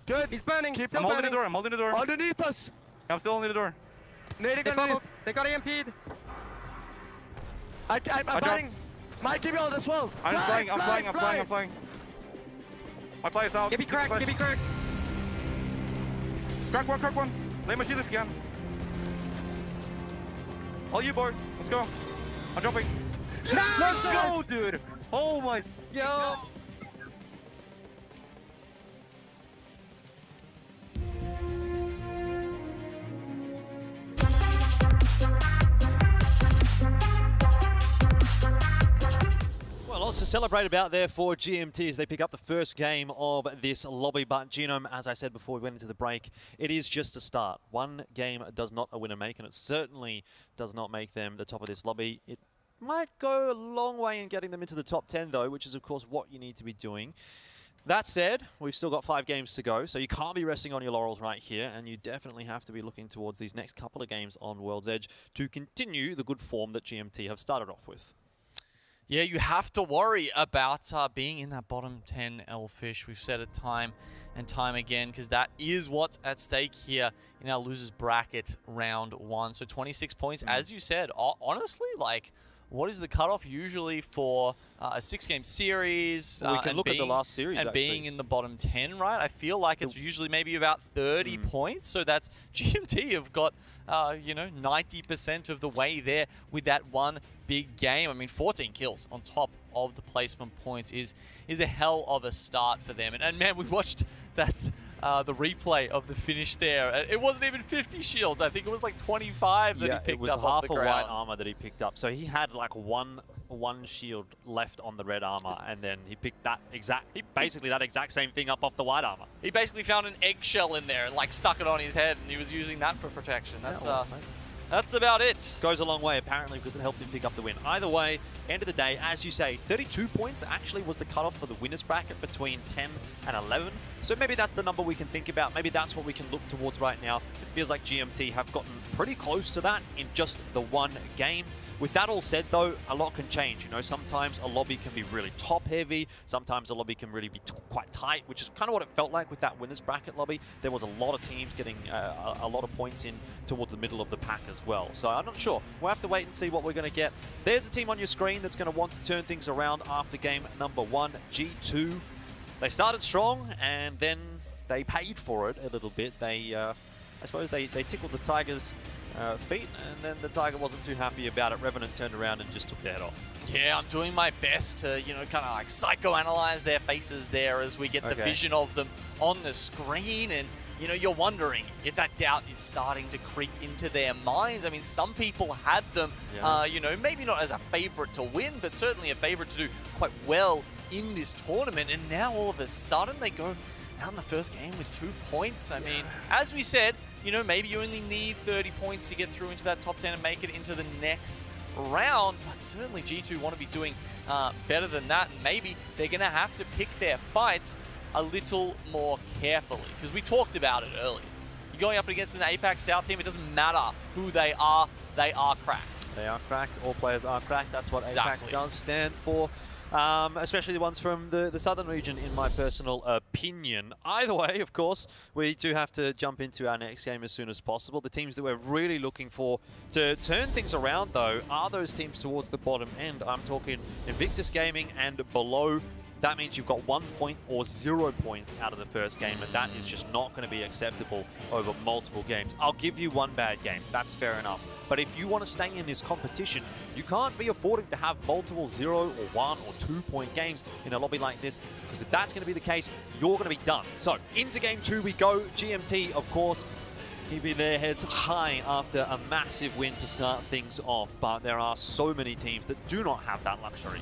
Good. He's fanning. I'm holding the door. I'm holding the door. Underneath us. I'm still holding the door. They bubbled. They got EMP'd. I'm fanning. Mike, give me all this well. I'm flying. My fly is out. Give me cracked. Crack one. Lay my shield if you can. All you, boy. Let's go. I'm jumping. Let's go, dude. Oh my. Yo. Well, lots to celebrate about there for GMT as they pick up the first game of this lobby. But Genome, as I said before we went into the break, it is just a start. One game does not a winner make, and it certainly does not make them the top of this lobby. It might go a long way in getting them into the top 10, though, which is, of course, what you need to be doing. That said, we've still got 5 games to go, so you can't be resting on your laurels right here, and you definitely have to be looking towards these next couple of games on World's Edge to continue the good form that GMT have started off with. Yeah, you have to worry about being in that bottom 10 Elfish. We've said it time and time again, because that is what's at stake here in our losers bracket round 1. So 26 points, as you said. Honestly, like, what is the cutoff usually for a 6-game series? Well, we can look at the last series, and actually. being in the bottom 10, right? I feel like it's usually maybe about 30 points. So that's GMT have got, 90% of the way there with that one big game. I mean, 14 kills on top of the placement points is a hell of a start for them. And man, we watched that the replay of the finish there. It wasn't even 50 shields. I think it was like 25 that he picked up. It was half half the a ground. white armor that he picked up. So he had like one shield left on the red armor, and then he picked that basically that exact same thing up off the white armor. He basically found an eggshell in there and like stuck it on his head, and he was using that for protection. That's about it. Goes a long way, apparently, because it helped him pick up the win. Either way, end of the day, as you say, 32 points actually was the cutoff for the winners bracket between 10 and 11. So maybe that's the number we can think about. Maybe that's what we can look towards right now. It feels like GMT have gotten pretty close to that in just the one game. With that all said, though, a lot can change. You know, sometimes a lobby can be really top-heavy. Sometimes a lobby can really be quite tight, which is kind of what it felt like with that winners bracket lobby. There was a lot of teams getting a lot of points in towards the middle of the pack as well. So I'm not sure. We'll have to wait and see what we're going to get. There's a team on your screen that's going to want to turn things around after game number 1, G2. They started strong, and then they paid for it a little bit. I suppose they tickled the Tigers' feet, and then the Tiger wasn't too happy about it. Revenant turned around and just took their head off. Yeah, I'm doing my best to, kind of like psychoanalyze their faces there as we get the vision of them on the screen. And, you're wondering if that doubt is starting to creep into their minds. I mean, some people had them, maybe not as a favorite to win, but certainly a favorite to do quite well in this tournament. And now all of a sudden they go out in the first game with 2 points. I mean, as we said, maybe you only need 30 points to get through into that top 10 and make it into the next round, but certainly G2 want to be doing better than that, and maybe they're going to have to pick their fights a little more carefully, because we talked about it earlier. You're going up against an APAC South team, it doesn't matter who they are cracked. They are cracked, all players are cracked, that's what APAC does stand for. Especially the ones from the southern region, in my personal opinion. Either way, of course, we do have to jump into our next game as soon as possible. The teams that we're really looking for to turn things around, though, are those teams towards the bottom end. I'm talking Invictus Gaming and below. That means you've got 1 point or 0 points out of the first game, and that is just not going to be acceptable over multiple games. I'll give you one bad game. That's fair enough. But if you want to stay in this competition, you can't be affording to have multiple 0 or 1 or 2 point games in a lobby like this, because if that's going to be the case, you're going to be done. So into game 2 we go. GMT, of course, keeping their heads high after a massive win to start things off, but there are so many teams that do not have that luxury.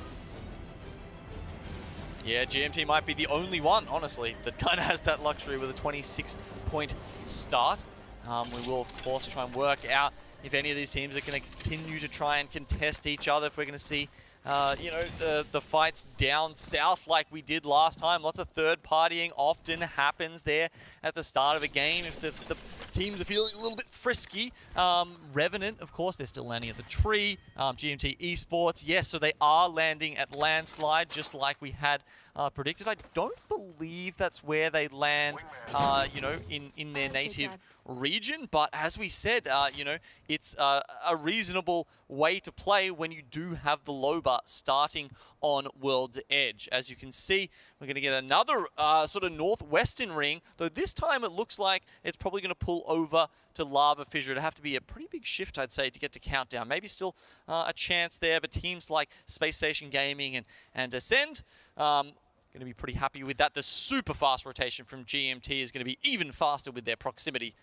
Yeah, GMT might be the only one, honestly, that kind of has that luxury with a 26-point start. We will, of course, try and work out if any of these teams are going to continue to try and contest each other, if we're going to see, the fights down south like we did last time. Lots of third partying often happens there at the start of a game. If the teams are feeling a little bit frisky. Revenant, of course, they're still landing at the tree. GMT Esports, yes, so they are landing at Landslide, just like we had predicted. I don't believe that's where they land, you know, in their native region, but as we said, you know, it's a reasonable way to play when you do have the Loba starting on World's Edge. As you can see, we're going to get another sort of northwestern ring, though this time it looks like it's probably going to pull over to Lava Fissure. It'd have to be a pretty big shift, I'd say, to get to Countdown. Maybe still a chance there, but teams like Space Station Gaming and Ascend, going to be pretty happy with that. The super fast rotation from GMT is going to be even faster with their proximity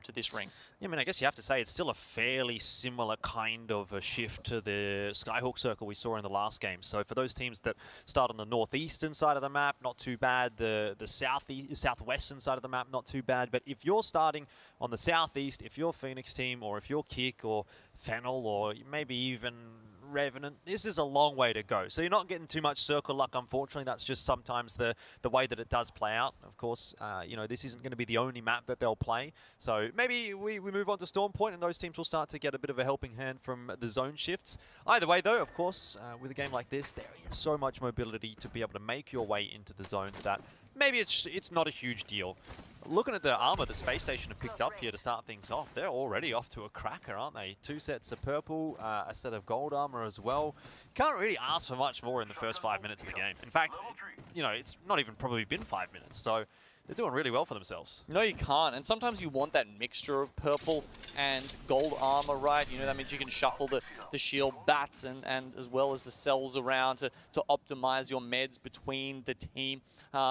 to this ring. Yeah, I mean, I guess you have to say it's still a fairly similar kind of a shift to the Skyhawk Circle we saw in the last game. So for those teams that start on the northeastern side of the map, not too bad. The southwestern side of the map, not too bad. But if you're starting on the southeast, if you're Phoenix team, or if you're Kick or Fennel, or maybe even Revenant, this is a long way to go. So you're not getting too much circle luck, unfortunately. That's just sometimes the way that it does play out. Of course, you know, this isn't going to be the only map that they'll play. So maybe we move on to Storm Point, and those teams will start to get a bit of a helping hand from the zone shifts. Either way, though, of course, with a game like this, there is so much mobility to be able to make your way into the zones that maybe it's not a huge deal. Looking at the armor that Space Station have picked up here to start things off, they're already off to a cracker, aren't they? 2 sets of purple, a set of gold armor as well. Can't really ask for much more in the first 5 minutes of the game. In fact, you know, it's not even probably been 5 minutes, so they're doing really well for themselves. No, you can't. And sometimes you want that mixture of purple and gold armor, right? You know, that means you can shuffle the shield bats and as well as the cells around to optimize your meds between the team.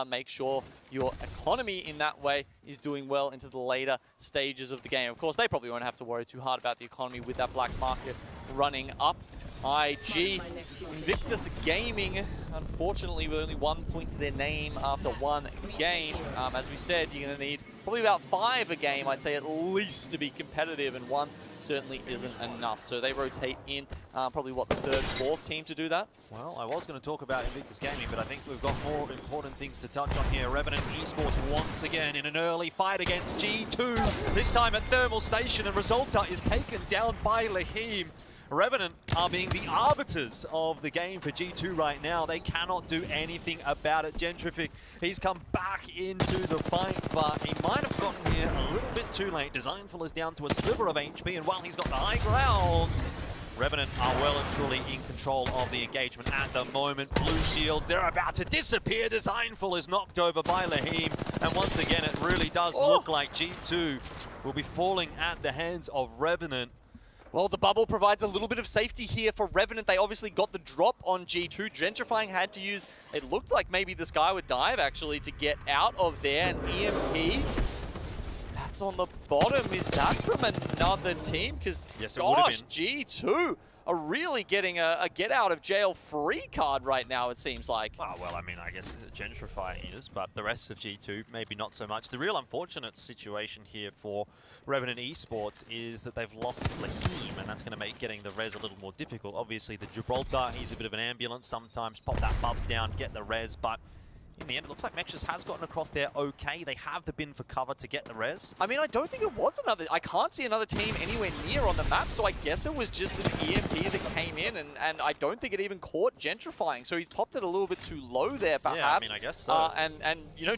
Make sure your economy in that way is doing well into the later stages of the game. Of course, they probably won't have to worry too hard about the economy with that black market running up. IG, Invictus Gaming, unfortunately with only 1 point to their name after one game. As we said, you're going to need probably about 5 a game, I'd say, at least to be competitive, and 1 certainly isn't enough. So they rotate in probably, what, the 3rd, 4th team to do that? Well, I was going to talk about Invictus Gaming, but I think we've got more important things to touch on here. Revenant Esports once again in an early fight against G2, this time at Thermal Station, and Resulta is taken down by Lahim. Revenant are being the arbiters of the game for G2 right now. They cannot do anything about it. Gentrific, he's come back into the fight, but he might have gotten here a little bit too late. Designful is down to a sliver of HP, and while he's got the high ground, Revenant are well and truly in control of the engagement at the moment. Blue Shield, they're about to disappear. Designful is knocked over by Lahim, and once again, it really does look like G2 will be falling at the hands of Revenant. Well, the bubble provides a little bit of safety here for Revenant. They obviously got the drop on G2. Gentrifying had to use, it looked like maybe the Skyward Dive actually to get out of there. An EMP, that's on the bottom. Is that from another team? Because yes, gosh, G2 are really getting a get out of jail free card right now, it seems like. Oh, well, I mean, I guess Gentrify is, but the rest of G2, maybe not so much. The real unfortunate situation here for Revenant Esports is that they've lost Lahim, and that's going to make getting the res a little more difficult. Obviously, the Gibraltar, he's a bit of an ambulance sometimes. Pop that buff down, get the res, but in the end, it looks like Mexus has gotten across there okay. They have the bin for cover to get the res. I mean, I don't think it was another... I can't see another team anywhere near on the map, so I guess it was just an EMP that came in, and I don't think it even caught Gentrifying. So he's popped it a little bit too low there, perhaps. Yeah, I mean, I guess so. And you know,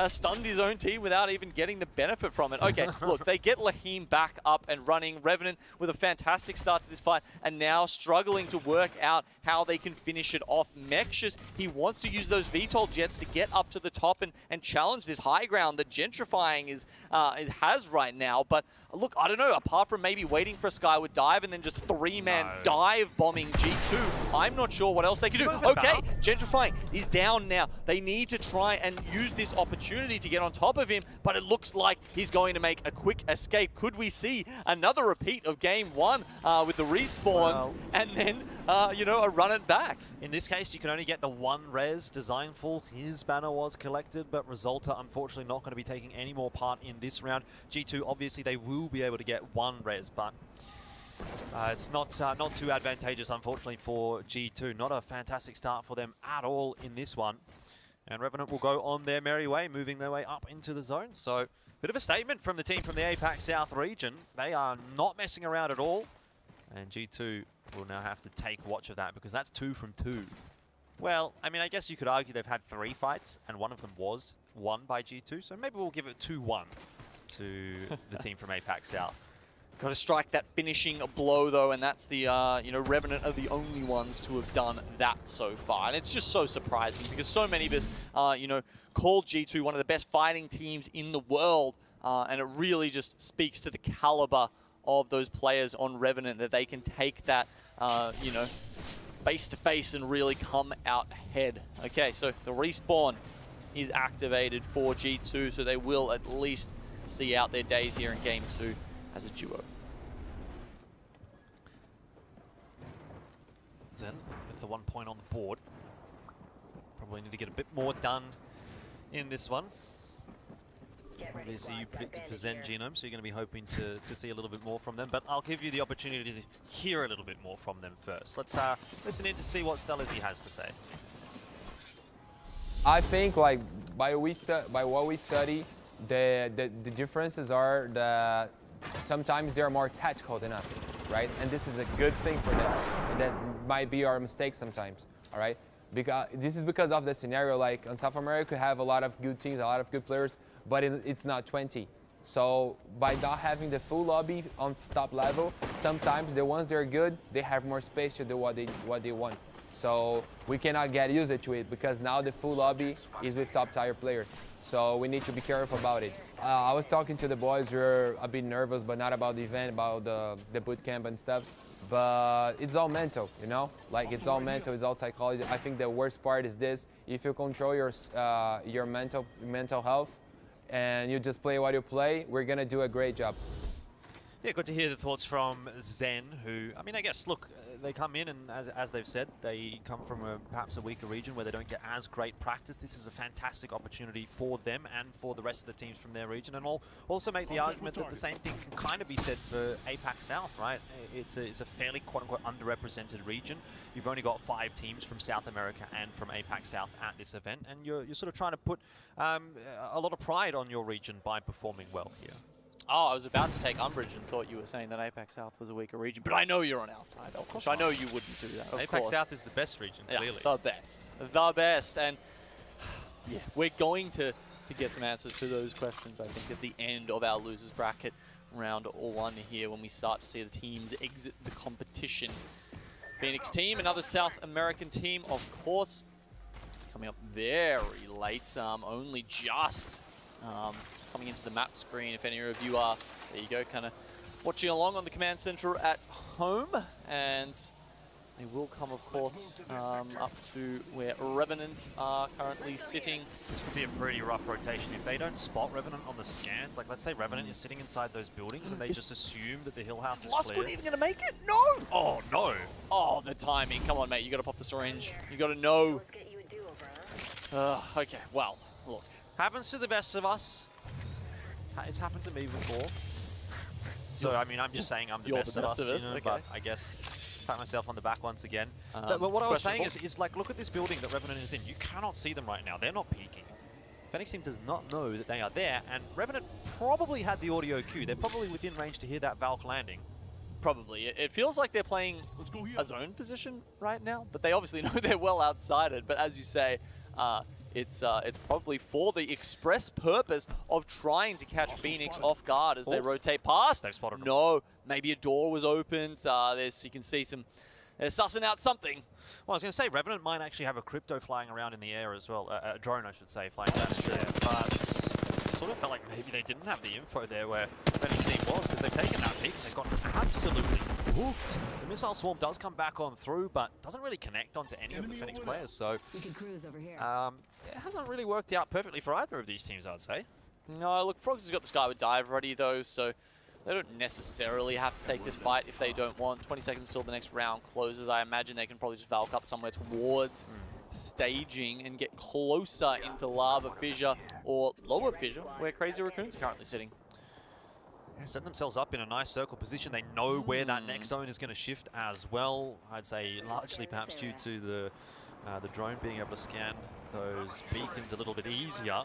stunned his own team without even getting the benefit from it. Okay, look, they get Lahim back up and running. Revenant with a fantastic start to this fight, and now struggling to work out how they can finish it off. Mexus, he wants to use those VTOL jets to get up to the top and challenge this high ground that Gentrifying has right now. But look, I don't know, apart from maybe waiting for a Skyward Dive and then just 3-man dive bombing G2, I'm not sure what else they can do. Okay, Gentrifying is down now. They need to try and use this opportunity to get on top of him, but it looks like he's going to make a quick escape. Could we see another repeat of game 1 with the respawns and then, you know, a run it back? In this case, you can only get the 1 res. Designful, his banner was collected, but Resulta unfortunately not going to be taking any more part in this round. G2, obviously, they will be able to get 1 res, but it's not too advantageous, unfortunately, for G2. Not a fantastic start for them at all in this one. And Revenant will go on their merry way, moving their way up into the zone. So Bit of a statement from the team from the APAC South region. They are not messing around at all. And G2 will now have to take watch of that because that's 2 from 2. Well, I mean, I guess you could argue they've had 3 fights and one of them was won by G2. So maybe we'll give it 2-1 to the team from APAC South. Got to strike that finishing blow, though, and that's the, you know, Revenant are the only ones to have done that so far. And it's just so surprising because so many of us, you know, called G2 one of the best fighting teams in the world, and it really just speaks to the caliber of those players on Revenant that they can take that, you know, face-to-face and really come out ahead. Okay, so the respawn is activated for G2, so they will at least see out their days here in Game 2 as a duo. Zen with the 1 point on the board. Probably need to get a bit more done in this one. Obviously you predicted for Zen Genome, so you're going to be hoping to see a little bit more from them, but I'll give you the opportunity to hear a little bit more from them first. Let's listen in to see what Stellizzi has to say. I think like by what we study, the differences are that sometimes they're more tactical than us, right? And this is a good thing for them. And that might be our mistake sometimes, all right? Because this is because of the scenario. Like on South America, we have a lot of good teams, a lot of good players, but it's not 20. So by not having the full lobby on top level, sometimes the ones that are good, they have more space to do what they want. So we cannot get used to it because now the full lobby is with top tier players. So we need to be careful about it. I was talking to the boys, we were a bit nervous, but not about the event, about the boot camp and stuff. But it's all mental, you know? Like it's all mental, it's all psychology. I think the worst part is this: if you control your mental health and you just play what you play, we're gonna do a great job. Yeah, good to hear the thoughts from Zen, who, I mean, I guess, look, they come in and, as they've said, they come from perhaps a weaker region where they don't get as great practice. This is a fantastic opportunity for them and for the rest of the teams from their region. And I'll also make the argument that the same thing can kind of be said for APAC South, right? It's a fairly, quote-unquote, underrepresented region. You've only got 5 teams from South America and from APAC South at this event, and you're sort of trying to put a lot of pride on your region by performing well here. Oh, I was about to take umbrage and thought you were saying that APAC South was a weaker region, but I know you're on our side, Elkosh. I know you wouldn't do that, of APAC course. South is the best region, clearly. Yeah, the best. And yeah, we're going to get some answers to those questions, I think, at the end of our losers bracket round 1 here when we start to see the teams exit the competition. Phoenix team, another South American team, of course, coming up very late, only just coming into the map screen. If any of you are, there you go, kind of watching along on the command center at home, and they will come, of course, up to where Revenant are currently sitting. This could be a pretty rough rotation. If they don't spot Revenant on the scans, like let's say Revenant is sitting inside those buildings and they just assume that the hill house is clear. Lost even going to make it? No! Oh, no. Oh, the timing. Come on, mate. You got to pop the syringe. You got to know. Okay, well, look. Happens to the best of us. It's happened to me before. So, I mean, I'm just saying I'm the best of us, you know, but I guess pat myself on the back once again. But what I was saying is like, look at this building that Revenant is in. You cannot see them right now. They're not peeking. Phoenix team does not know that they are there, and Revenant probably had the audio cue. They're probably within range to hear that Valk landing. Probably. It feels like they're playing a zone position right now, but they obviously know they're well outside it. But as you say, it's probably for the express purpose of trying to catch Phoenix off guard as they rotate past. They've spotted them. No, maybe a door was opened. You can see they're sussing out something. Well, I was going to say, Revenant might actually have a crypto flying around in the air as well. A drone, I should say, flying down in the air. But it sort of felt like maybe they didn't have the info there where Phoenix team was, because they've taken that peak and they've gotten absolutely hooked. The missile swarm does come back on through, but doesn't really connect onto any of the Phoenix players. So We can cruise over here. it hasn't really worked out perfectly for either of these teams, I'd say. No, look, Frogs has got the Skyward Dive ready though, so they don't necessarily have to take this fight if they don't want. 20 seconds till the next round closes. I imagine they can probably just Valk up somewhere towards staging and get closer into Lava Fissure or Lower Fissure, where Crazy Raccoons are currently sitting. Yeah, setting themselves up in a nice circle position. They know where that next zone is going to shift as well. I'd say largely perhaps due to the drone being able to scan those beacons a little bit easier.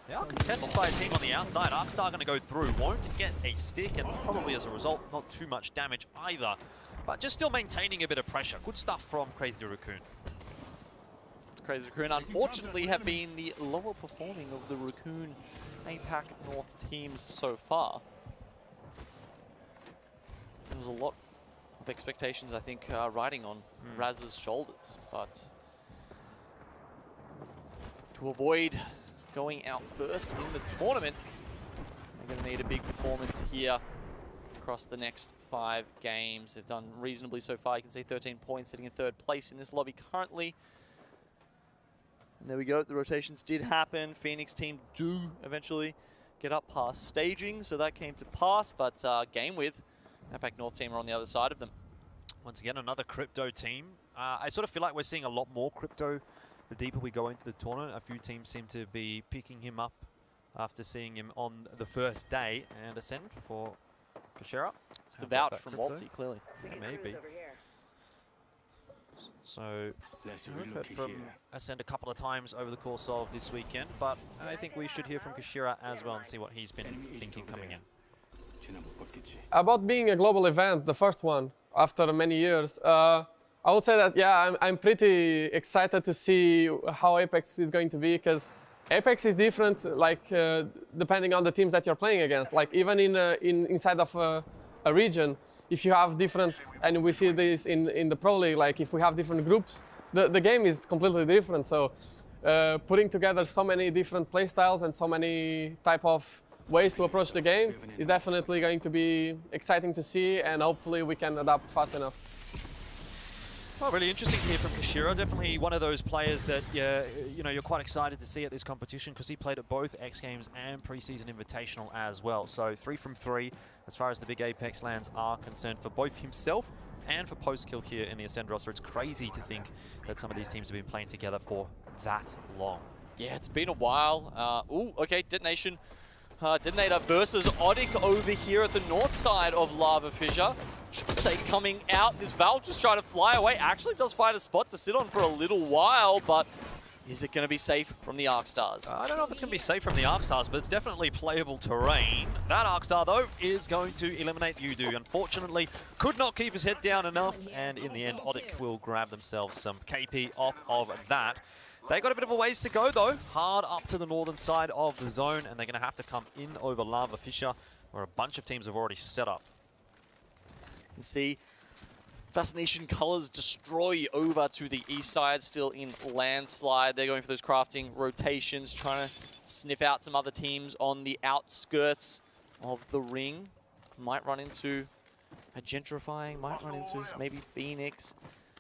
They are contested by a team on the outside. Arcstar going to go through, won't get a stick, and probably as a result, not too much damage either. But just still maintaining a bit of pressure. Good stuff from Crazy Raccoon. Crazy Raccoon, unfortunately, have been the lower performing of the Raccoon APAC North teams so far. There was a lot of expectations, I think, riding on Raz's shoulders, but to avoid going out first in the tournament, they're going to need a big performance here across the next 5 games. They've done reasonably so far. You can see 13 points, sitting in 3rd place in this lobby currently. And there we go. The rotations did happen. Phoenix team do eventually get up past staging, so that came to pass. But game with APAC North team are on the other side of them. Once again, another crypto team. I sort of feel like we're seeing a lot more crypto the deeper we go into the tournament. A few teams seem to be picking him up after seeing him on the first day. And Ascend for Kashera. It's the vouch from Waltzy, clearly. Yeah, maybe. So, we've heard from Ascend a couple of times over the course of this weekend, but I think we should hear from Kashera as well and see what he's been thinking coming in. About being a global event, the first one after many years, I would say that, yeah, I'm pretty excited to see how Apex is going to be, because Apex is different, like, depending on the teams that you're playing against. Like, even inside of a region, if you have different, and we see this in the Pro League, like, if we have different groups, the game is completely different. So, putting together so many different playstyles and so many type of ways to approach the game is definitely going to be exciting to see, and hopefully we can adapt fast enough. Well, really interesting to hear from Kashera. Definitely one of those players that you're quite excited to see at this competition, because he played at both X Games and preseason invitational as well. So 3 from 3 as far as the big Apex lands are concerned for both himself and for post-kill here in the Ascend roster. It's crazy to think that some of these teams have been playing together for that long. Yeah, it's been a while. Ooh, okay, Detonation. Detonator versus Odic over here at the north side of Lava Fissure. Take coming out. This Valve just trying to fly away. Actually does find a spot to sit on for a little while, but is it going to be safe from the Arcstars? I don't know if it's going to be safe from the Arcstars, but it's definitely playable terrain. That Arcstar, though, is going to eliminate Yudu. Unfortunately, could not keep his head down enough, and in the end, Odic will grab themselves some KP off of that. They got a bit of a ways to go, though. Hard up to the northern side of the zone, and they're going to have to come in over Lava Fissure, where a bunch of teams have already set up. You can see Fascination Colors destroy over to the east side, still in Landslide. They're going for those crafting rotations, trying to sniff out some other teams on the outskirts of the ring. Might run into a Gentrifying, might run into maybe Phoenix.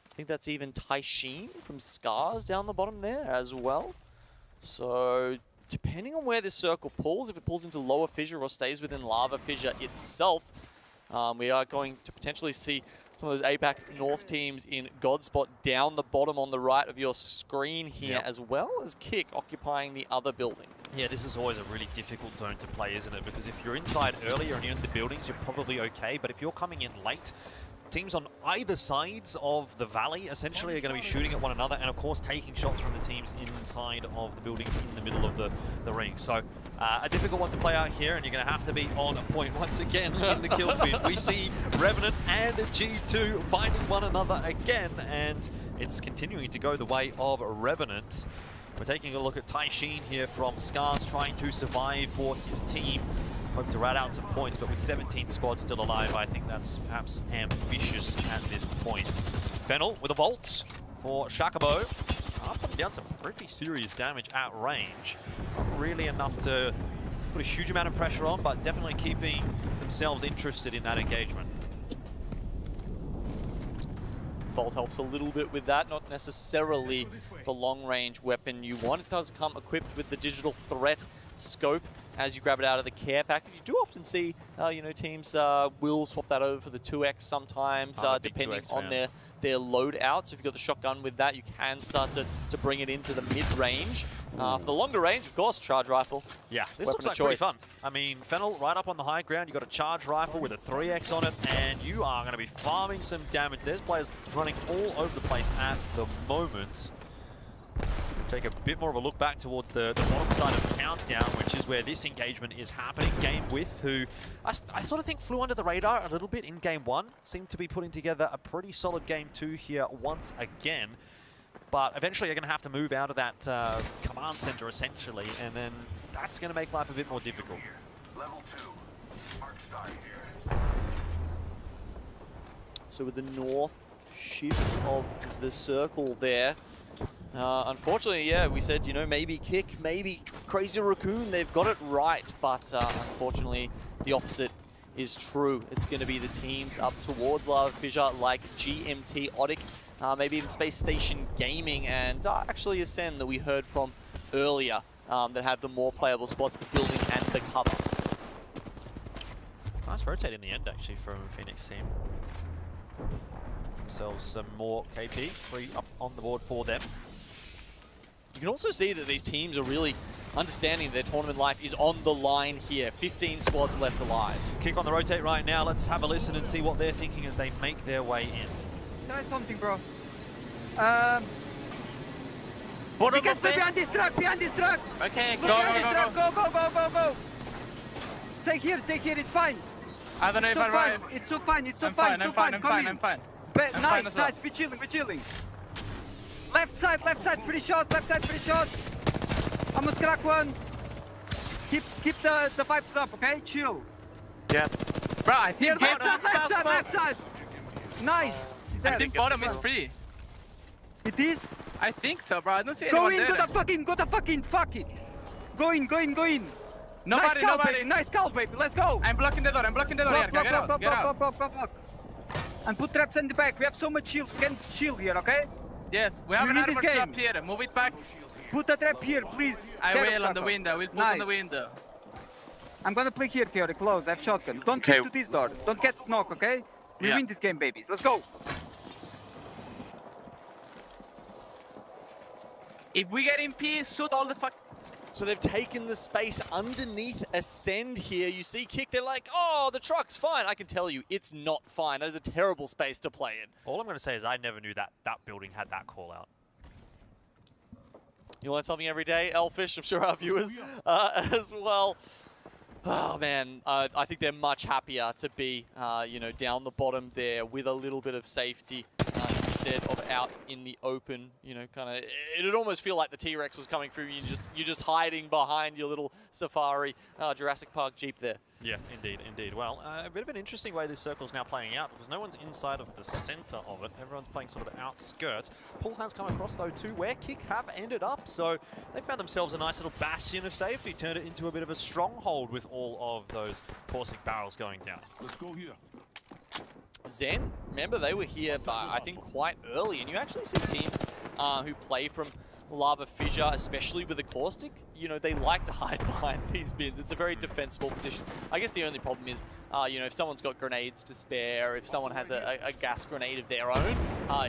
I think that's even Taishin from Scars down the bottom there as well. So depending on where this circle pulls, if it pulls into Lower Fissure or stays within Lava Fissure itself, we are going to potentially see some of those APAC North teams in Godspot down the bottom on the right of your screen here, as well as Kick occupying the other building. Yeah, this is always a really difficult zone to play, isn't it? Because if you're inside earlier and you're in the buildings, you're probably okay. But if you're coming in late, teams on either sides of the valley essentially are going to be shooting at one another, and of course taking shots from the teams inside of the buildings in the middle of the ring. So a difficult one to play out here, and you're going to have to be on point once again in the kill feed. We see Revenant and G2 finding one another again, and it's continuing to go the way of Revenant. We're taking a look at Taishin here from Scars, trying to survive for his team. Hope to rat out some points, but with 17 squads still alive, I think that's perhaps ambitious at this point. Fennel with a Volt for Shakabo. Putting down some pretty serious damage at range. Not really enough to put a huge amount of pressure on, but definitely keeping themselves interested in that engagement. Volt helps a little bit with that, not necessarily the long-range weapon you want. It does come equipped with the digital threat scope as you grab it out of the care package. You do often see, teams will swap that over for the 2X sometimes, depending on their loadout. So if you've got the shotgun with that, you can start to bring it into the mid-range. For the longer range, of course, charge rifle. Yeah, this looks like pretty fun. I mean, Fennel right up on the high ground. You've got a charge rifle with a 3X on it, and you are going to be farming some damage. There's players running all over the place at the moment. Take a bit more of a look back towards the bottom side of the countdown, which is where this engagement is happening. Game With, who I sort of think flew under the radar a little bit in Game 1, seemed to be putting together a pretty solid Game 2 here once again. But eventually you're going to have to move out of that command center, essentially, and then that's going to make life a bit more difficult. Level 2. Arc start here. So with the north shift of the circle there, unfortunately, yeah, we said, you know, maybe Kick, maybe Crazy Raccoon, they've got it right, but unfortunately the opposite is true. It's going to be the teams up towards Lava Fissure like GMT, Otic, maybe even Space Station Gaming, and actually Ascend that we heard from earlier that have the more playable spots, the building and the cover. Nice rotate in the end, actually, from Phoenix team. Themselves some more KP, 3 up on the board for them. You can also see that these teams are really understanding their tournament life is on the line here. 15 squads left alive. Kick on the rotate right now. Let's have a listen and see what they're thinking as they make their way in. Try something, bro. We can stay behind this truck, Okay, go. Go. Stay here, it's fine. I don't know if I'm right. It's so fine, I'm fine. Nice, we're chilling. Left side, free shots. Almost crack one. Keep the vibes up, okay? Chill. Yeah. Bro, I think Left side. Nice. I think bottom is free. It is? I think so, bro. I don't see Go anyone in, there. go the fucking, fuck it. Go in. Nobody. Nice call, baby. Let's go. I'm blocking the door. Block. And put traps in the back. We have so much shield. We can chill here, okay? Yes, we have an armor trap here. Move it back. Put a trap here, please. I will on the window. We'll put on the window. I'm gonna play here, Fiore. Close. I have shotgun. Don't push to this door. Don't get knocked, okay? We win this game, babies. Let's go. If we get in peace, shoot all the fuck. So they've taken the space underneath Ascend here. You see Kick, they're like, oh, the truck's fine. I can tell you, it's not fine. That is a terrible space to play in. All I'm going to say is I never knew that building had that call out. You learn something every day, Elfish. I'm sure our viewers as well. Oh, man, I think they're much happier to be, you know, down the bottom there with a little bit of safety instead of out in the open. You know, kind of, it'd almost feel like the T-Rex was coming through. You're just hiding behind your little Safari Jurassic Park Jeep there. Yeah, indeed. Well, a bit of an interesting way this circle's now playing out because no one's inside of the center of it. Everyone's playing sort of the outskirts. Paul has come across, though, too, where Kick have ended up. So they found themselves a nice little bastion of safety, turned it into a bit of a stronghold with all of those caustic barrels going down. Let's go here. Zen, remember they were here, I think, quite early, and you actually see teams who play from Lava Fissure, especially with the caustic, you know, they like to hide behind these bins. It's a very defensible position. I guess the only problem is, you know, if someone's got grenades to spare, if someone has a gas grenade of their own,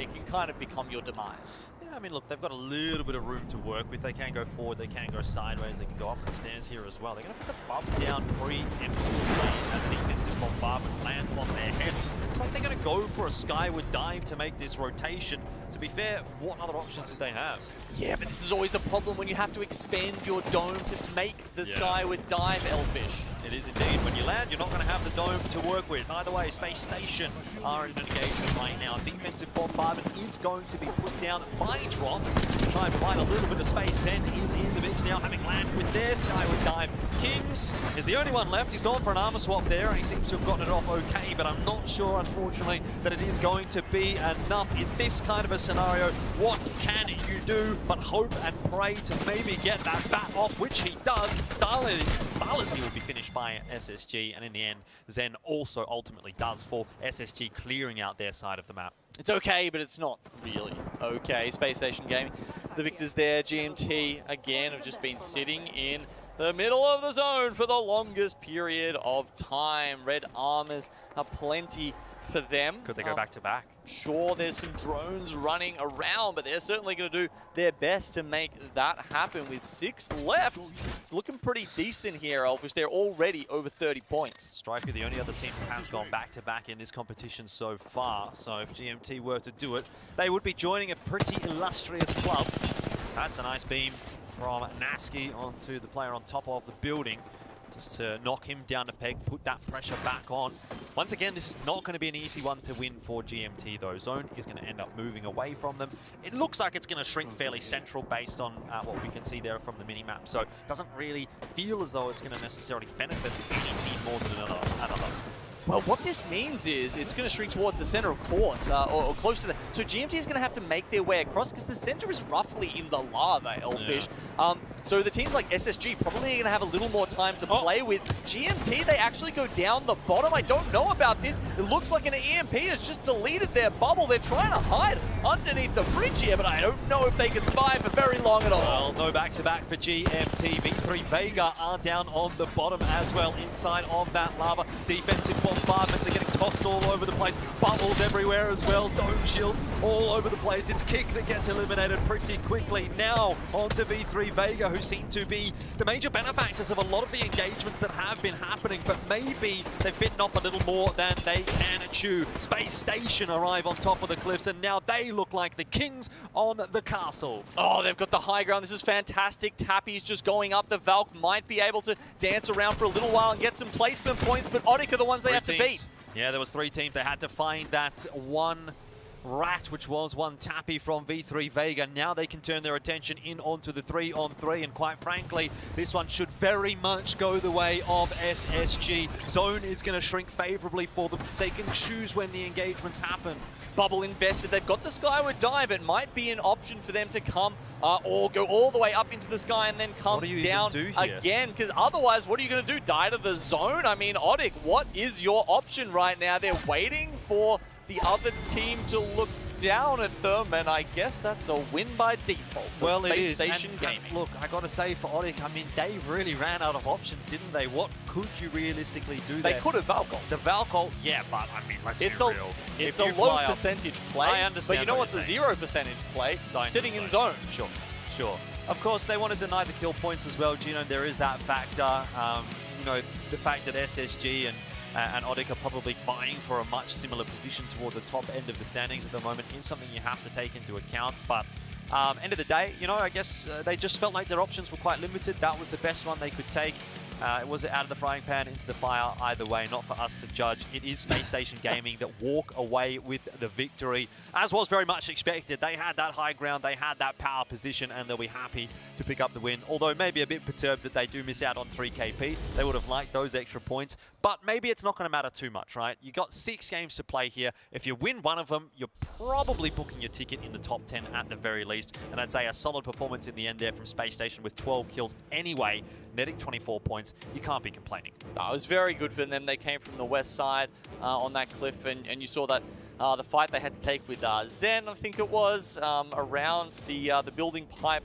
it can kind of become your demise. Yeah, I mean, look, they've got a little bit of room to work with. They can go forward, they can go sideways, they can go up the stairs here as well. They're going to put the buff down preemptively as an defensive bombardment lands on their head. Looks like they're going to go for a skyward dive to make this rotation. To be fair, what other options did they have? Yeah, but this is always the problem when you have to expand your dome to make the skyward dive, Elfish. It is indeed. When you land, you're not going to have the dome to work with. Either way, Space Station are in an engagement right now. Defensive bombardment is going to be put down by Dropped to try and provide a little bit of space. Zen is in the mix now, having landed with their skyward dive. Kings is the only one left. He's gone for an armor swap there, and he seems to have gotten it off okay, but I'm not sure, unfortunately, that it is going to be enough in this kind of a scenario. What can you do but hope and pray to maybe get that bat off, which he does. Starless, he will be finished by SSG, and in the end, Zen also ultimately does for SSG, clearing out their side of the map. It's okay, but it's not really okay. Space Station Gaming, the victors there. GMT, again, have just been sitting in the middle of the zone for the longest period of time. Red armors are plenty for them. Could they go back to back? Sure, there's some drones running around, but they're certainly going to do their best to make that happen. With 6 left, it's looking pretty decent here, Elfish. They're already over 30 points. Striker, the only other team that has gone back to back in this competition so far. So if GMT were to do it, they would be joining a pretty illustrious club. That's a nice beam from Nasky onto the player on top of the building. Just to knock him down a peg, put that pressure back on. Once again, this is not going to be an easy one to win for GMT, though. Zone is going to end up moving away from them. It looks like it's going to shrink fairly central based on what we can see there from the minimap. So it doesn't really feel as though it's going to necessarily benefit any team more than another. Well, what this means is it's going to shrink towards the center, of course, or close to that. So GMT is going to have to make their way across because the center is roughly in the lava, Elfish. Yeah. So the teams like SSG probably going to have a little more time to play with. GMT, they actually go down the bottom. I don't know about this. It looks like an EMP has just deleted their bubble. They're trying to hide underneath the bridge here, but I don't know if they can survive for very long at all. Well, no back-to-back for GMT. V3 Vega are down on the bottom as well, inside of that lava. Defensive bombardments are getting tossed all over the place. Bubbles everywhere as well. Dome shields all over the place. It's Kick that gets eliminated pretty quickly. Now onto V3 Vega, who seem to be the major benefactors of a lot of the engagements that have been happening, but maybe they've bitten off a little more than they can chew. Space Station arrive on top of the cliffs, and now they look like the kings on the castle. Oh, they've got the high ground. This is fantastic. Tappy's just going up. The Valk might be able to dance around for a little while and get some placement points, but Otic are the ones they have to beat. Yeah, there was 3 teams. They had to find that one rat, which was one Tappy from V3 Vega. Now they can turn their attention in onto the 3-on-3, and quite frankly, this one should very much go the way of SSG. Zone is going to shrink favorably for them. They can choose when the engagements happen. Bubble invested. They've got the Skyward Dive. It might be an option for them to come or go all the way up into the sky and then come down again. Because otherwise, what are you going to do? Die to the zone? I mean, Otic, what is your option right now? They're waiting for the other team to look down at them, and I guess that's a win by default for Well, Space it is. Station Gaming. Look, I got to say for Otic, I mean, they really ran out of options, didn't they? What could you realistically do there? They could have Valkol. The Valkol, yeah, but I mean, let's be real. It's a low percentage play. I understand. But you know what's a 0% play? Sitting in zone. Sure. Of course, they want to deny the kill points as well, Gino. There is that factor. You know, the fact that SSG and Otic are probably vying for a much similar position toward the top end of the standings at the moment is something you have to take into account. But end of the day, you know, I guess they just felt like their options were quite limited. That was the best one they could take. It was out of the frying pan into the fire either way, not for us to judge. It is Space Station Gaming that walk away with the victory, as was very much expected. They had that high ground, they had that power position, and they'll be happy to pick up the win. Although maybe a bit perturbed that they do miss out on 3 KP. They would have liked those extra points, but maybe it's not going to matter too much, right? You got 6 games to play here. If you win one of them, you're probably booking your ticket in the top 10 at the very least. And I'd say a solid performance in the end there from Space Station with 12 kills anyway, netting 24 points. You can't be complaining. It was very good for them. They came from the west side on that cliff, and you saw that the fight they had to take with Zen, I think it was, around the building pipe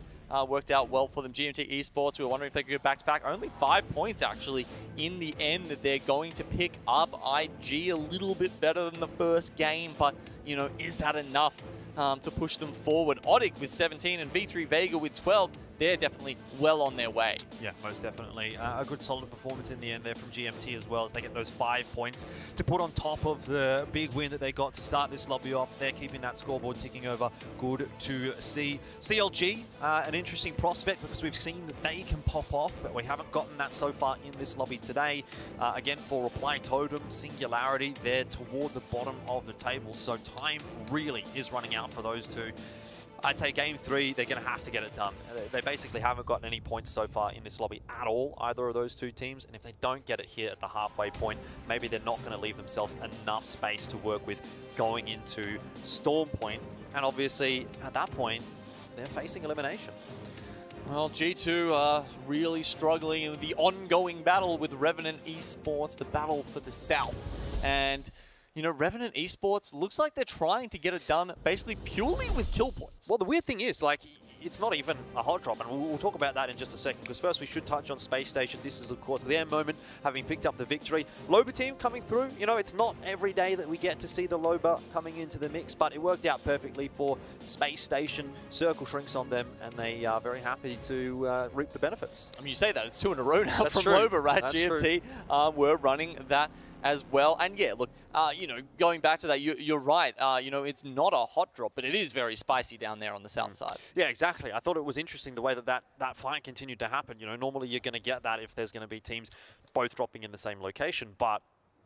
worked out well for them. GMT Esports, we were wondering if they could go back-to-back. Only 5 points, actually, in the end that they're going to pick up. IG a little bit better than the first game, but, you know, is that enough to push them forward? Otic with 17 and V3 Vega with 12. They're definitely well on their way. Yeah, most definitely. A good solid performance in the end there from GMT as well, as they get those 5 points to put on top of the big win that they got to start this lobby off. They're keeping that scoreboard ticking over. Good to see. CLG, an interesting prospect because we've seen that they can pop off, but we haven't gotten that so far in this lobby today. Again, for Reply Totem, Singularity, they're toward the bottom of the table, so time really is running out for those two. I'd say game 3, they're going to have to get it done. They basically haven't gotten any points so far in this lobby at all, either of those two teams. And if they don't get it here at the halfway point, maybe they're not going to leave themselves enough space to work with going into Storm Point. And obviously, at that point, they're facing elimination. Well, G2 are really struggling in the ongoing battle with Revenant Esports, the battle for the South. And you know, Revenant Esports looks like they're trying to get it done basically purely with kill points. Well, the weird thing is, like, it's not even a hot drop, and we'll talk about that in just a second, because first we should touch on Space Station. This is, of course, their moment, having picked up the victory. Loba team coming through. You know, it's not every day that we get to see the Loba coming into the mix, but it worked out perfectly for Space Station. Circle shrinks on them, and they are very happy to reap the benefits. I mean, you say that, it's 2 in a row now That's from true. Loba, right? That's GMT were running that as well. And yeah, look, you know, going back to that, you're right. You know, it's not a hot drop, but it is very spicy down there on the south side. Yeah, exactly. exactly. I thought it was interesting the way that fight continued to happen. You know, normally you're going to get that if there's going to be teams both dropping in the same location, but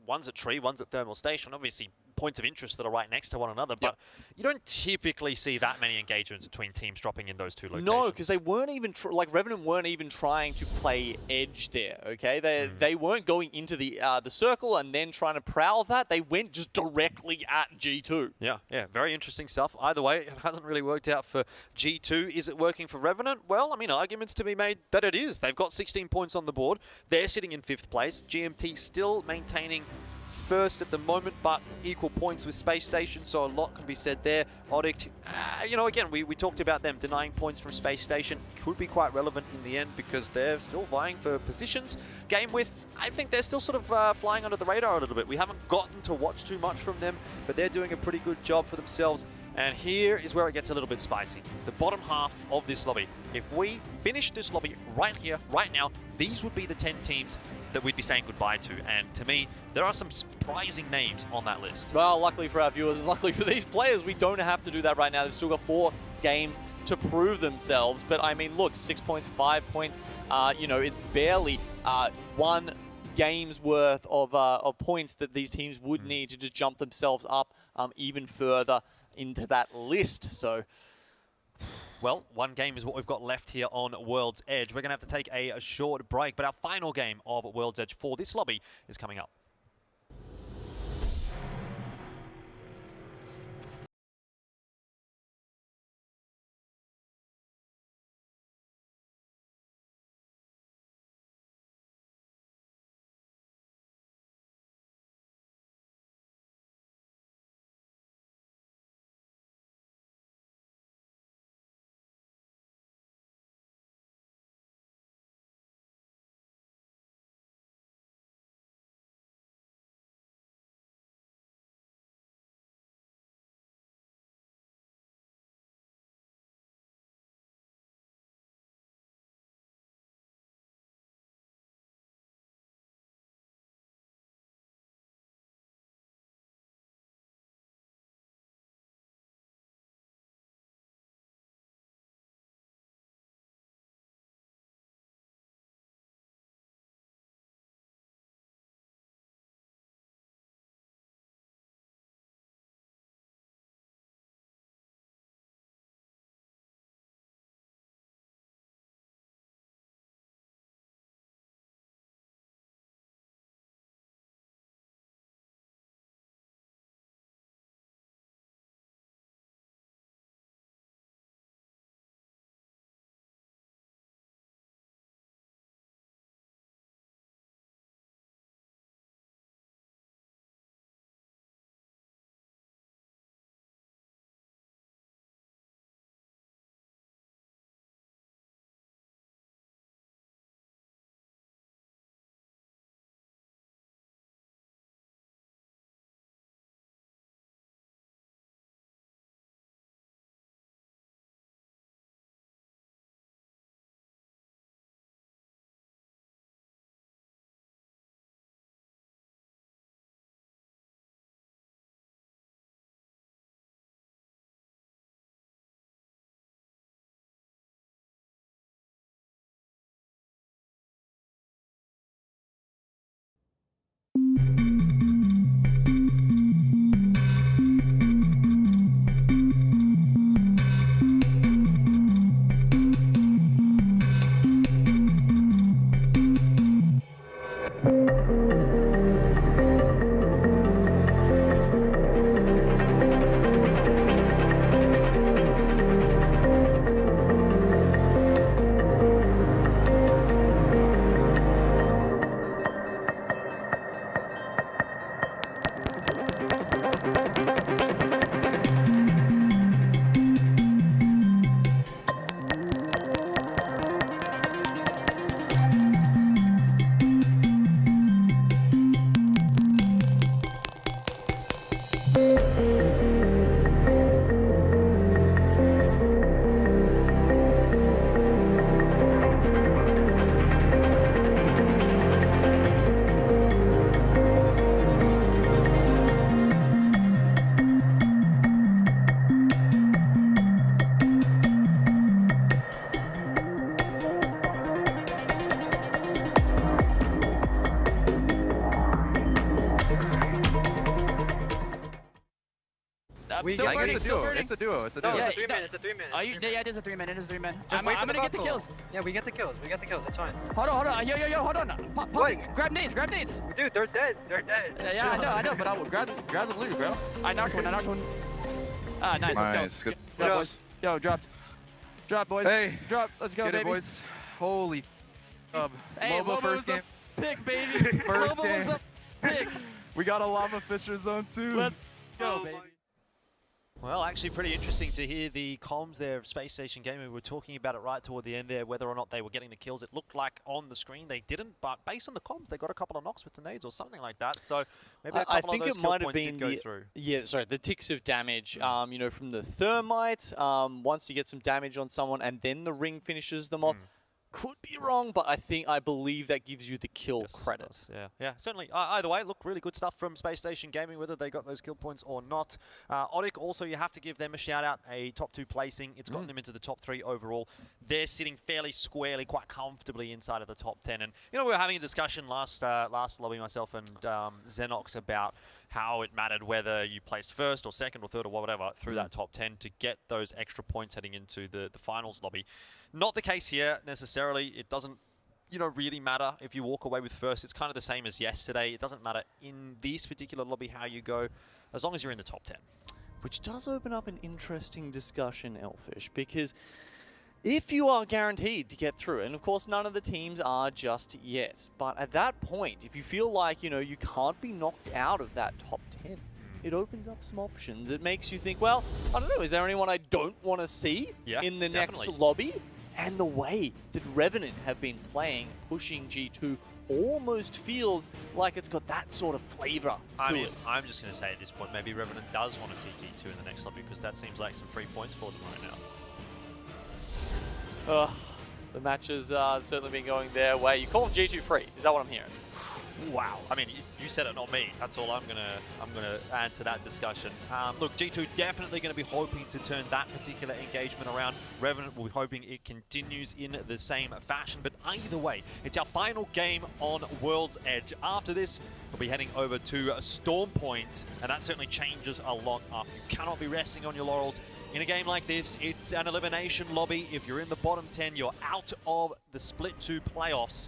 one's at Tree, one's at Thermal Station. Obviously, points of interest that are right next to one another, but you don't typically see that many engagements between teams dropping in those two locations. No, because they weren't even like Revenant weren't even trying to play edge there. Okay, they weren't going into the circle and then trying to prowl that. They went just directly at G2. Yeah, very interesting stuff. Either way, it hasn't really worked out for G2. Is it working for Revenant? Well, I mean, arguments to be made that it is. They've got 16 points on the board. They're sitting in 5th place. GMT still maintaining first at the moment, but equal points with Space Station, so a lot can be said there. Odic, you know, again, we talked about them denying points from Space Station. Could be quite relevant in the end because they're still vying for positions. Game With, I think they're still sort of flying under the radar a little bit. We haven't gotten to watch too much from them, but they're doing a pretty good job for themselves. And here is where it gets a little bit spicy. The bottom half of this lobby. If we finish this lobby right here, right now, these would be the 10 teams that we'd be saying goodbye to. And to me, there are some surprising names on that list. Well, luckily for our viewers and luckily for these players, we don't have to do that right now. They've still got 4 games to prove themselves. But I mean, look, 6 points, 5 points, you know, it's barely 1 game's worth of points that these teams would need to just jump themselves up even further into that list. So, well, 1 game is what we've got left here on World's Edge. We're going to have to take a short break, but our final game of World's Edge for this lobby is coming up. Still burning, it's a duo. It's a duo. It's a duo. No, it's a 3-man. It's a 3-man. Yeah, it is a 3-man. It is a 3-man. Just wait for I'm the gonna get the bubble. kills. Yeah, we get the kills. We get the kills. It's fine. Hold on. Yo, hold on. Pop, Wait. grab nades. Dude, they're dead. They're dead. Yeah, I know, but I will grab the loot, bro. I knocked one. Ah, nice. Nice. Good. Drop, boys. Yo, drop, boys. Hey. Drop. Let's go, Get baby. it, boys. Holy. Hey, Lobo first game. Pick, baby. First Lobo game. was the pick. We got a Llama Fisher zone too. Let's go, baby. Well, actually pretty interesting to hear the comms there of Space Station Gaming. We were talking about it right toward the end there, whether or not they were getting the kills. It looked like on the screen they didn't, but based on the comms, they got a couple of knocks with the nades or something like that. So maybe a couple of those kill points did go through. Yeah, sorry, the ticks of damage, you know, from the thermite, once you get some damage on someone and then the ring finishes them off. Could be wrong, but I believe that gives you the kill credit. Yeah, certainly. Either way, look, really good stuff from Space Station Gaming, whether they got those kill points or not. Odic, also, you have to give them a shout out, a top 2 placing. It's gotten them into the top 3 overall. They're sitting fairly squarely, quite comfortably inside of the top 10. And, you know, we were having a discussion last lobby, myself and Xenox, about how it mattered whether you placed first or second or third or whatever through that top 10 to get those extra points heading into the finals lobby. Not the case here necessarily. It doesn't, you know, really matter if you walk away with first. It's kind of the same as yesterday. It doesn't matter in this particular lobby how you go, as long as you're in the top 10. Which does open up an interesting discussion, Elfish, because if you are guaranteed to get through, and of course none of the teams are just yet, but at that point, if you feel like, you know, you can't be knocked out of that top 10, it opens up some options. It makes you think, well, I don't know, is there anyone I don't want to see in the next lobby? And the way that Revenant have been playing, pushing G2, almost feels like it's got that sort of flavor to it. I'm just going to say at this point, maybe Revenant does want to see G2 in the next lobby, because that seems like some free points for them right now. The matches have certainly been going their way. You call them G2 free, is that what I'm hearing? Wow. I mean, you said it, not me. That's all I'm gonna add to that discussion. Look, G2 definitely going to be hoping to turn that particular engagement around. Revenant will be hoping it continues in the same fashion. But either way, it's our final game on World's Edge. After this, we'll be heading over to Storm Point, and that certainly changes a lot up. You cannot be resting on your laurels. In a game like this, it's an elimination lobby. If you're in the bottom 10, you're out of the Split 2 playoffs.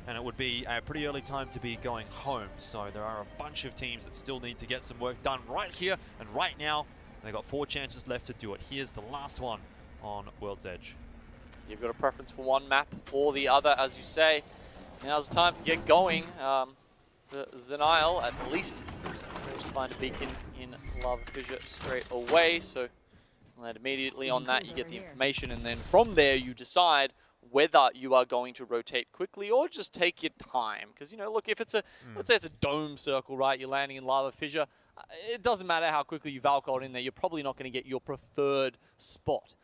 And it would be a pretty early time to be going home. So there are a bunch of teams that still need to get some work done right here and right now. They've got 4 chances left to do it. Here's the last one on World's Edge. You've got a preference for one map or the other, as you say. Now's the time to get going. The Zenile, at least, managed to find a beacon in Lava Fissure straight away. So land immediately on that, you get the information, and then from there you decide whether you are going to rotate quickly or just take your time. Because, you know, look, if it's a, let's say it's a dome circle, right? You're landing in Lava Fissure. It doesn't matter how quickly you Valkyrie in there. You're probably not going to get your preferred spot.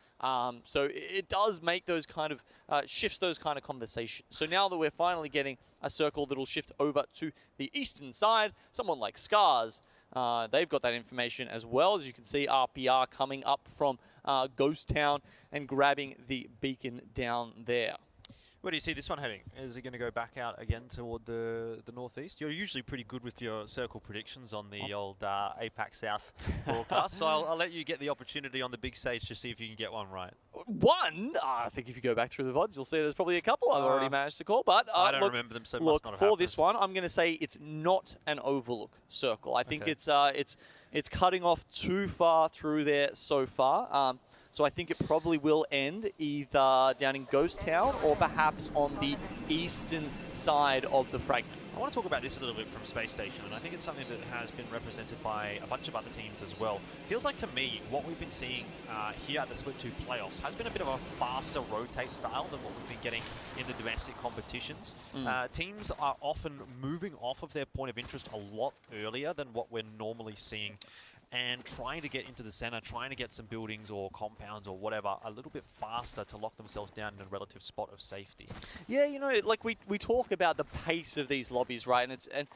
So it does make those kind of, shifts those kind of conversations. So now that we're finally getting a circle that'll shift over to the eastern side, someone like Scars, they've got that information as well. As you can see, RPR coming up from Ghost Town and grabbing the beacon down there. Where do you see this one heading? Is it going to go back out again toward the northeast? You're usually pretty good with your circle predictions on the old APAC South broadcast, so I'll let you get the opportunity on the big stage to see if you can get one right. One, I think if you go back through the VODs, you'll see there's probably a couple I've already managed to call, but I don't look, remember them, so it look, must not have for happened. this one, I'm going to say it's not an overlook circle. I think it's cutting off too far through there so far. So I think it probably will end either down in Ghost Town or perhaps on the eastern side of the fragment. I want to talk about this a little bit from Space Station, and I think it's something that has been represented by a bunch of other teams as well. Feels like to me, what we've been seeing here at the Split 2 playoffs has been a bit of a faster rotate style than what we've been getting in the domestic competitions. Teams are often moving off of their point of interest a lot earlier than what we're normally seeing, and trying to get into the center, trying to get some buildings or compounds or whatever a little bit faster to lock themselves down in a relative spot of safety. Yeah, you know, like we talk about the pace of these lobbies, right? And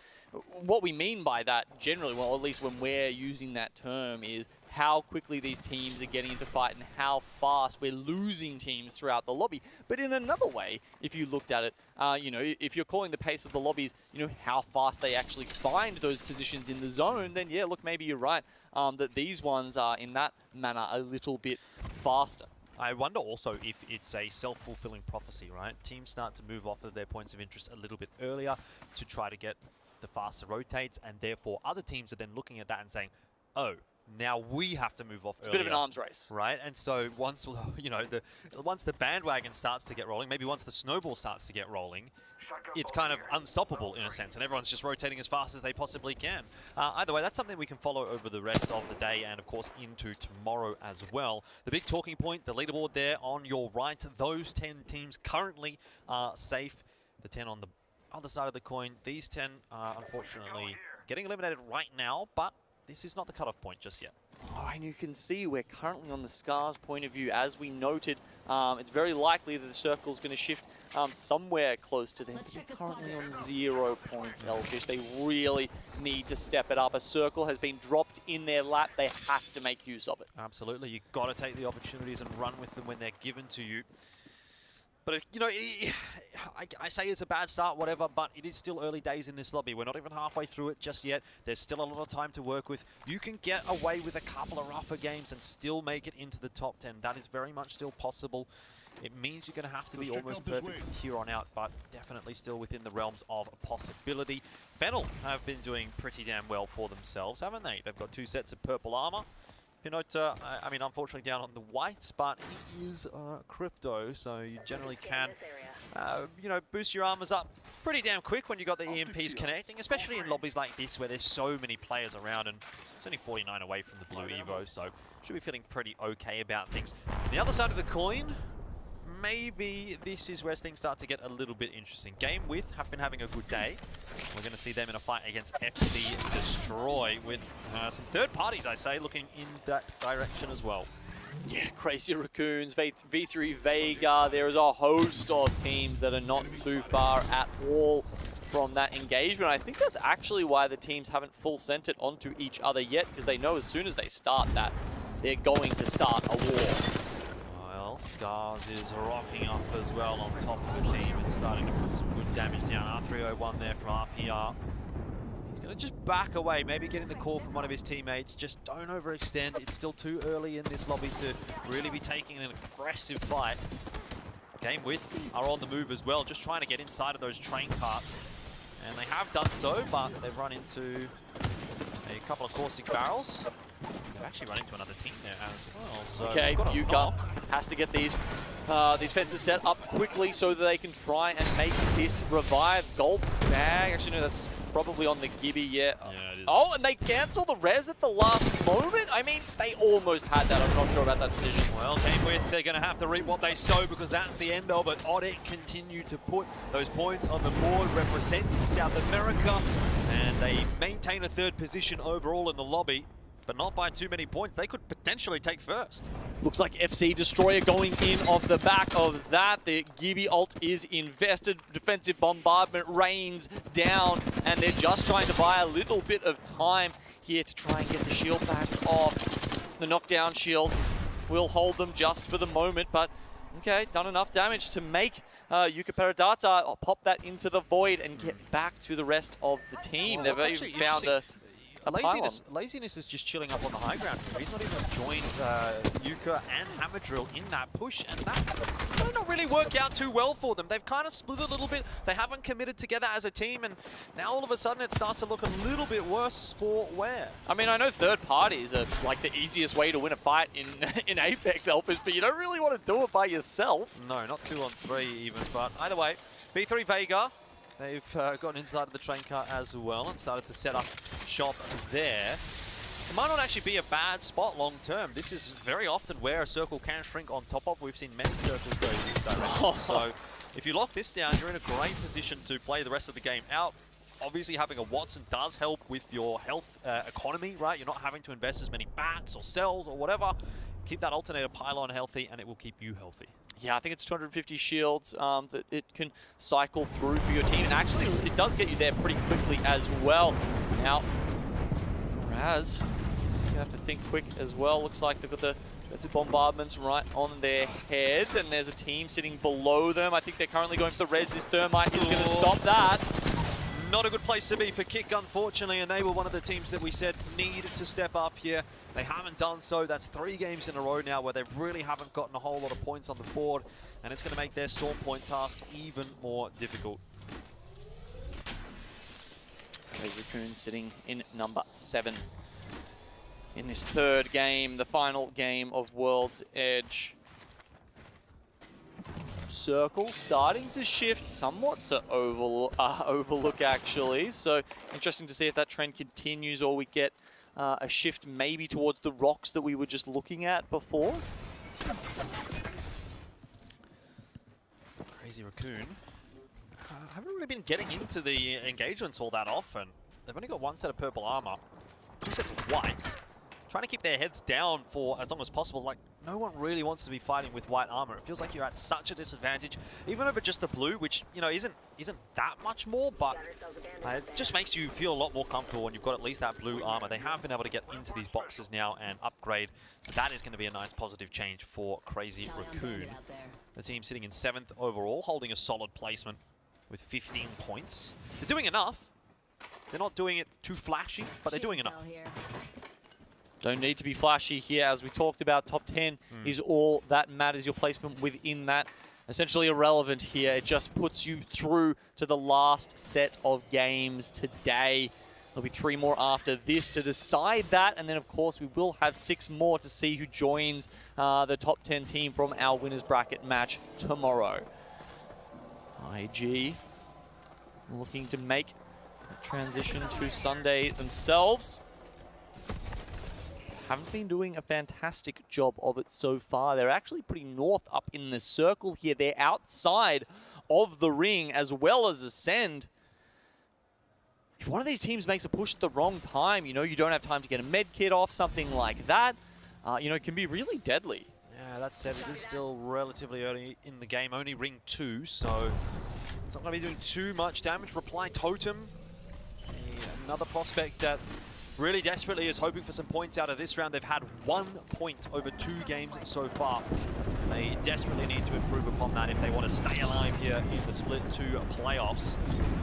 what we mean by that generally, well, at least when we're using that term, is how quickly these teams are getting into fight and how fast we're losing teams throughout the lobby. But in another way, if you looked at it, you know, if you're calling the pace of the lobbies, you know, how fast they actually find those positions in the zone, then yeah, look, maybe you're right, that these ones are in that manner a little bit faster. I wonder also if it's a self-fulfilling prophecy, right? Teams start to move off of their points of interest a little bit earlier to try to get the faster rotates, and therefore other teams are then looking at that and saying, oh, now we have to move off It's earlier. a bit of an arms race. Right? And so once, you know, once the bandwagon starts to get rolling, maybe once the snowball starts to get rolling, it's kind of unstoppable in a sense, and everyone's just rotating as fast as they possibly can. Either way, that's something we can follow over the rest of the day and, of course, into tomorrow as well. The big talking point, the leaderboard there on your right, those 10 teams currently are safe. The 10 on the other side of the coin, these 10 are unfortunately getting eliminated right now, but this is not the cutoff point just yet. Oh, and you can see we're currently on the Scars point of view. As we noted, it's very likely that the circle's going to shift somewhere close to them. They're currently on 0 points, Elfish. They really need to step it up. A circle has been dropped in their lap. They have to make use of it. Absolutely. You've got to take the opportunities and run with them when they're given to you. But, you know, I say it's a bad start, whatever, but it is still early days in this lobby. We're not even halfway through it just yet. There's still a lot of time to work with. You can get away with a couple of rougher games and still make it into the top 10. That is very much still possible. It means you're going to have to be almost perfect here on out, but definitely still within the realms of a possibility. Fennel have been doing pretty damn well for themselves, haven't they? They've got 2 sets of purple armor. Pinota, I mean, unfortunately down on the whites, but he is crypto, so you generally can, you know, boost your armors up pretty damn quick when you got the EMPs connecting, especially in lobbies like this where there's so many players around, and it's only 49 away from the blue Evo, so should be feeling pretty okay about things. On the other side of the coin, maybe this is where things start to get a little bit interesting. Game With have been having a good day. We're going to see them in a fight against FC Destroy with some third parties, I say, looking in that direction as well. Yeah, Crazy Raccoons, V3 Vega, there is a host of teams that are not too far at all from that engagement. I think that's actually why the teams haven't full sent it onto each other yet, because they know as soon as they start that, they're going to start a war. Scars is rocking up as well on top of the team and starting to put some good damage down. R301 there from RPR. He's going to just back away, maybe getting the call from one of his teammates. Just don't overextend. It's still too early in this lobby to really be taking an aggressive fight. Game With are on the move as well, just trying to get inside of those train carts. And they have done so, but they've run into a couple of caustic barrels. They've actually run into another team there as well. So okay, Yuka has to get these fences set up quickly so that they can try and make this revive. Gold bag. Actually, no, that's probably on the Gibby. Yeah, it is. Oh, and they cancel the res at the last moment? I mean, they almost had that. I'm not sure about that decision. Well, Game With, they're going to have to reap what they sow because that's the end of it. Oddek continue to put those points on the board representing South America, and they maintain a 3rd position overall in the lobby. But not by too many points. They could potentially take first. Looks like FC Destroyer going in off the back of that. The Gibby ult is invested. Defensive bombardment rains down, and they're just trying to buy a little bit of time here to try and get the shield bats off. The knockdown shield will hold them just for the moment, but okay, done enough damage to make Yuka Peradata pop that into the void and get back to the rest of the team. They've even found a Laziness is just chilling up on the high ground. He's not even joined Yuka and Hamadrill in that push, and that might not really work out too well for them. They've kind of split a little bit. They haven't committed together as a team, and now all of a sudden it starts to look a little bit worse for Ware. I mean, I know third parties are like the easiest way to win a fight in Apex, Elfish, but you don't really want to do it by yourself. No, not 2-on-3 even, but either way, V3 Vega, they've gotten inside of the train car as well and started to set up shop there. It might not actually be a bad spot long term. This is very often where a circle can shrink on top of. We've seen many circles go in this direction. So if you lock this down, you're in a great position to play the rest of the game out. Obviously, having a Watson does help with your health economy, right? You're not having to invest as many bats or cells or whatever. Keep that alternator pylon healthy, and it will keep you healthy. Yeah, I think it's 250 shields that it can cycle through for your team. And actually, it does get you there pretty quickly as well. Now, Raz gonna have to think quick as well. Looks like they've got the bombardments right on their head, and there's a team sitting below them. I think they're currently going for the res. This thermite is gonna stop that. Not a good place to be for Kick, unfortunately, and they were one of the teams that we said needed to step up here. They haven't done so. That's 3 games in a row now where they really haven't gotten a whole lot of points on the board, and it's going to make their Storm Point task even more difficult. Raccoon sitting in number 7 in this 3rd game, the final game of World's Edge. Circle starting to shift somewhat to Overlook actually, so interesting to see if that trend continues or we get a shift maybe towards the rocks that we were just looking at before. Crazy Raccoon haven't really been getting into the engagements all that often. They've only got 1 set of purple armor, 2 sets of white. Trying to keep their heads down for as long as possible. Like, no one really wants to be fighting with white armor. It feels like you're at such a disadvantage, even over just the blue, which, you know, isn't that much more, but it just makes you feel a lot more comfortable when you've got at least that blue armor. They have been able to get into these boxes now and upgrade, so that is going to be a nice positive change for Crazy Raccoon. The team sitting in 7th overall, holding a solid placement with 15 points. They're doing enough. They're not doing it too flashy, but they're doing enough. Don't need to be flashy here. As we talked about, top 10 is all that matters. Your placement within that, essentially irrelevant here. It just puts you through to the last set of games today. There'll be 3 more after this to decide that. And then, of course, we will have 6 more to see who joins the top 10 team from our winners bracket match tomorrow. IG looking to make a transition to Sunday themselves. Haven't been doing a fantastic job of it so far. They're actually pretty north up in the circle here. They're outside of the ring as well as Ascend. If one of these teams makes a push at the wrong time, you know, you don't have time to get a med kit off, something like that, you know, it can be really deadly. Yeah, that said, it is still relatively early in the game, only ring 2, so it's not going to be doing too much damage. Reply Totem, another prospect that really desperately is hoping for some points out of this round. They've had 1 point over 2 games so far. They desperately need to improve upon that if they want to stay alive here in the Split 2 playoffs.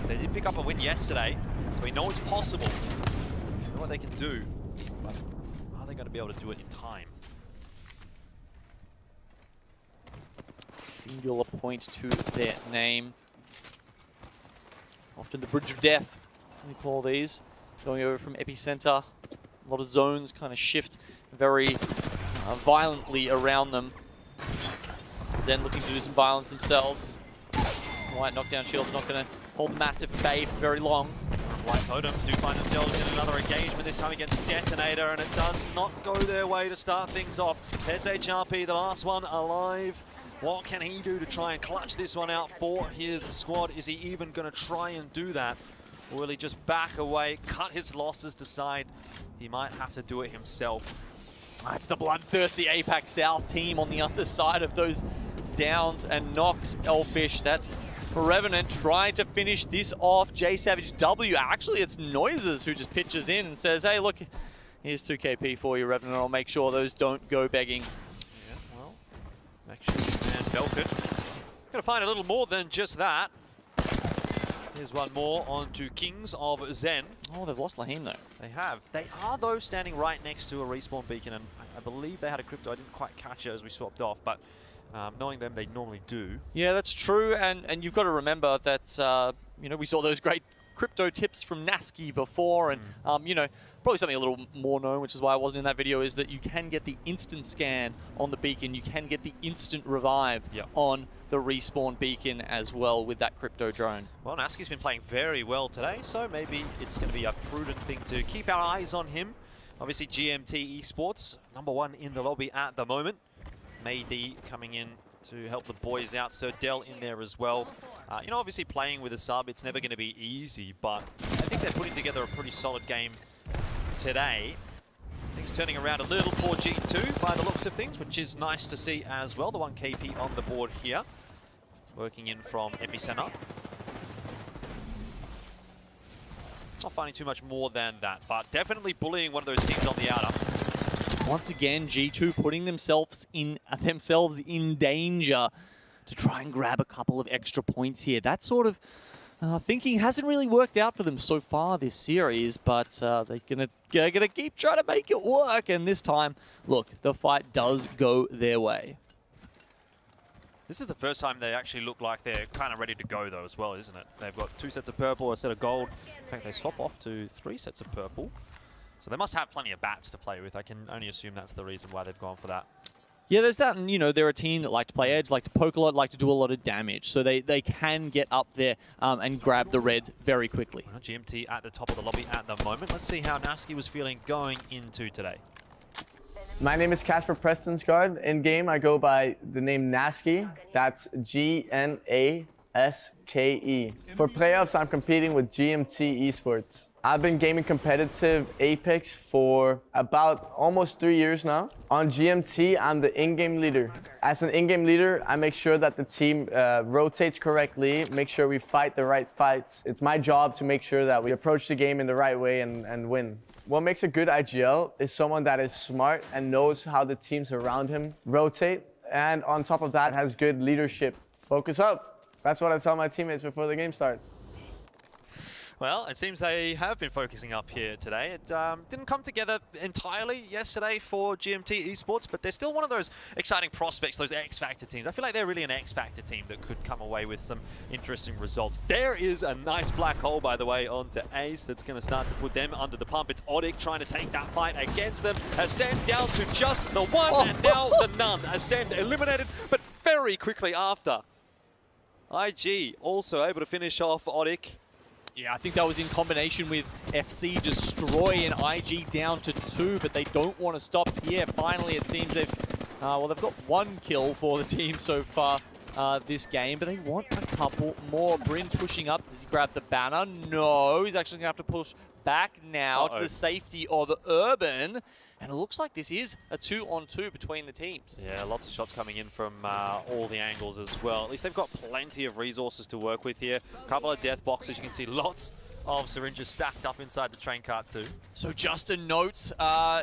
They did pick up a win yesterday, so we know it's possible. They know what they can do, but are they going to be able to do it in time? Singular point to their name. Often the Bridge of Death, we call these. Going over from Epicenter, a lot of zones kind of shift very violently around them. Zen looking to do some violence themselves. White knockdown shield's not going to hold massive bay for very long. White Totem do find themselves in another engagement, this time against Detonator, and it does not go their way to start things off. SHRP, the last one alive. What can he do to try and clutch this one out for his squad? Is he even going to try and do that? Or will he just back away, cut his losses, decide he might have to do it himself? It's the bloodthirsty APAC South team on the other side of those downs and knocks. Elfish, that's Revenant trying to finish this off. J Savage W. Actually, it's Noises who just pitches in and says, hey, look, here's 2 KP for you, Revenant. I'll make sure those don't go begging. Yeah, well, Nexus and Velvet gonna find a little more than just that. Here's one more onto Kings of Zen. Oh, they've lost Lahim, though. They have. They are, though, standing right next to a respawn beacon, and I believe they had a crypto. I didn't quite catch it as we swapped off, but knowing them, they normally do. Yeah, that's true, and you've got to remember that, you know, we saw those great crypto tips from Nasky before, and, you know, probably something a little more known, which is why I wasn't in that video, is that you can get the instant scan on the beacon. You can get the instant revive on the respawn beacon as well with that crypto drone. Well, Nasky's been playing very well today, so maybe it's going to be a prudent thing to keep our eyes on him. Obviously, GMT Esports, #1 in the lobby at the moment. Mayday coming in to help the boys out, so Dell in there as well. You know, obviously playing with a sub, it's never going to be easy, but I think they're putting together a pretty solid game today. Things turning around a little for G2 by the looks of things, which is nice to see as well. The 1 KP on the board here, working in from Epicenter. Not finding too much more than that, but definitely bullying one of those teams on the outer. once again, G2 putting themselves in danger to try and grab a couple of extra points here. That sort of thinking hasn't really worked out for them so far this series, but they're gonna keep trying to make it work. And this time, look, the fight does go their way. This is the first time they actually look like they're kind of ready to go, though, as well, isn't it? They've got 2 sets of purple, a set of gold. In fact, they swap off to 3 sets of purple. So they must have plenty of bats to play with. I can only assume that's the reason why they've gone for that. Yeah, there's that, and they're a team that like to play edge, like to poke a lot, like to do a lot of damage. So they can get up there and grab the red very quickly. Well, GMT at the top of the lobby at the moment. Let's see how Nasky was feeling going into today. My name is Casper Prestonsgaard. In game, I go by the name Nasky. That's Gnaske. For playoffs, I'm competing with GMT Esports. I've been gaming competitive Apex for about almost 3 years now. On GMT, I'm the in-game leader. As an in-game leader, I make sure that the team rotates correctly, make sure we fight the right fights. It's my job to make sure that we approach the game in the right way and win. What makes a good IGL is someone that is smart and knows how the teams around him rotate, and on top of that has good leadership. Focus up. That's what I tell my teammates before the game starts. Well, it seems they have been focusing up here today. It didn't come together entirely yesterday for GMT Esports, but they're still one of those exciting prospects, those X-Factor teams. I feel like they're really an X-Factor team that could come away with some interesting results. There is a nice black hole, by the way, onto Ace that's going to start to put them under the pump. It's Odic trying to take that fight against them. Ascend down to just the one, and now the none. Ascend eliminated, but very quickly after. IG also able to finish off Odic. Yeah, I think that was in combination with FC Destroy and IG down to 2, but they don't want to stop here. Finally, it seems they've got 1 kill for the team so far this game, but they want a couple more. Bryn pushing up. Does he grab the banner? No, he's actually going to have to push back now to the safety of Urban. And it looks like this is a 2-on-2 between the teams. Yeah, lots of shots coming in from all the angles as well. At least they've got plenty of resources to work with here. A couple of death boxes. You can see lots of syringes stacked up inside the train cart too. So just a note,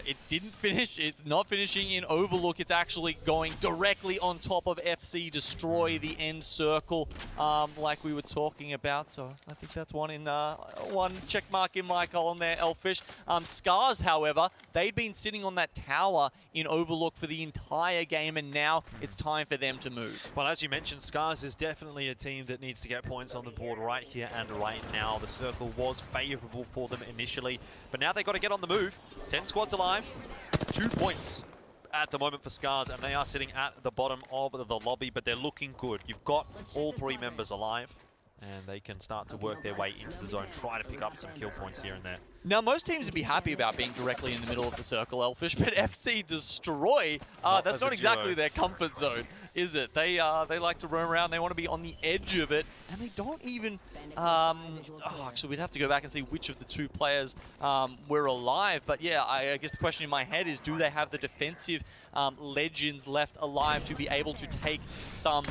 it didn't finish. It's not finishing in Overlook. It's actually going directly on top of FC Destroy, the end circle, like we were talking about. So I think that's one check mark in my column there, Elfish. Scars, however, they'd been sitting on that tower in Overlook for the entire game, and now it's time for them to move. Well, as you mentioned, Scars is definitely a team that needs to get points on the board right here and right now. The circle was favorable for them initially, but now they've got to get on the move. 10 squads alive, 2 points at the moment for Scars, and they are sitting at the bottom of the lobby, but they're looking good. You've got all 3 members alive, and they can start to work their way into the zone, try to pick up some kill points here and there. Now, most teams would be happy about being directly in the middle of the circle, Elfish, but FC Destroy, that's not exactly their comfort zone, is it? They like to roam around, they want to be on the edge of it, and they don't even... actually, we'd have to go back and see which of the 2 players were alive, but yeah, I guess the question in my head is, do they have the defensive legends left alive to be able to take some,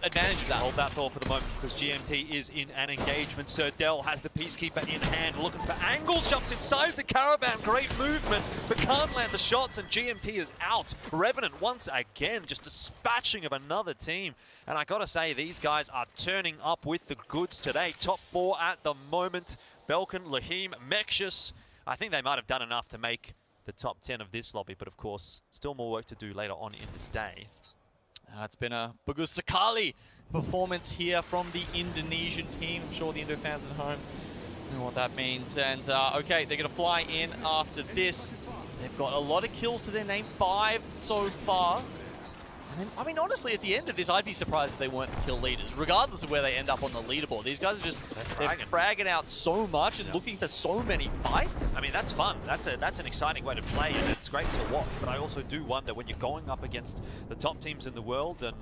advantage of that? Hold that thought for the moment, because GMT is in an engagement. Sir Dell has the Peacekeeper in hand, looking for angles, jumps inside the caravan, great movement, but can't land the shots, and GMT is out. Revenant once again, just dispatching of another team. And I gotta say, these guys are turning up with the goods today. Top 4 at the moment. Belkin, Lahim, Mekshus. I think they might have done enough to make the top 10 of this lobby, but of course, still more work to do later on in the day. It's been a bagus sekali performance here from the Indonesian team. I'm sure the Indo fans at home know what that means. And okay, they're going to fly in after this. They've got a lot of kills to their name, 5 so far. And I mean, honestly, at the end of this, I'd be surprised if they weren't the kill leaders, regardless of where they end up on the leaderboard. These guys are just they're fragging out so much and looking for so many fights. I mean, that's fun. That's an exciting way to play, and it's great to watch. But I also do wonder, when you're going up against the top teams in the world and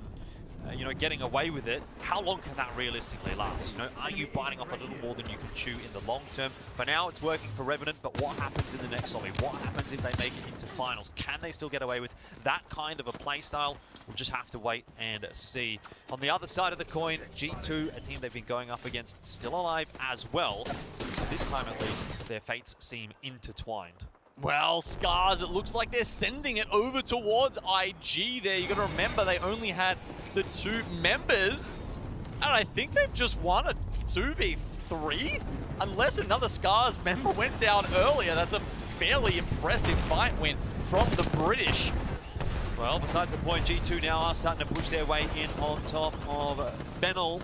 getting away with it, how long can that realistically last? Are you biting off a little more than you can chew in the long term? For now, it's working for Revenant, but what happens in the next lobby? What happens if they make it into finals? Can they still get away with that kind of a play style? We'll just have to wait and see. On the other side of the coin, G2, a team they've been going up against, still alive as well. This time, at least, their fates seem intertwined. Well, Scars, it looks like they're sending it over towards IG there. You got to remember, they only had the 2 members, and I think they've just won a 2v3? Unless another Scars member went down earlier. That's a fairly impressive fight win from the British. Well, besides the point, G2 now are starting to push their way in on top of Fennel.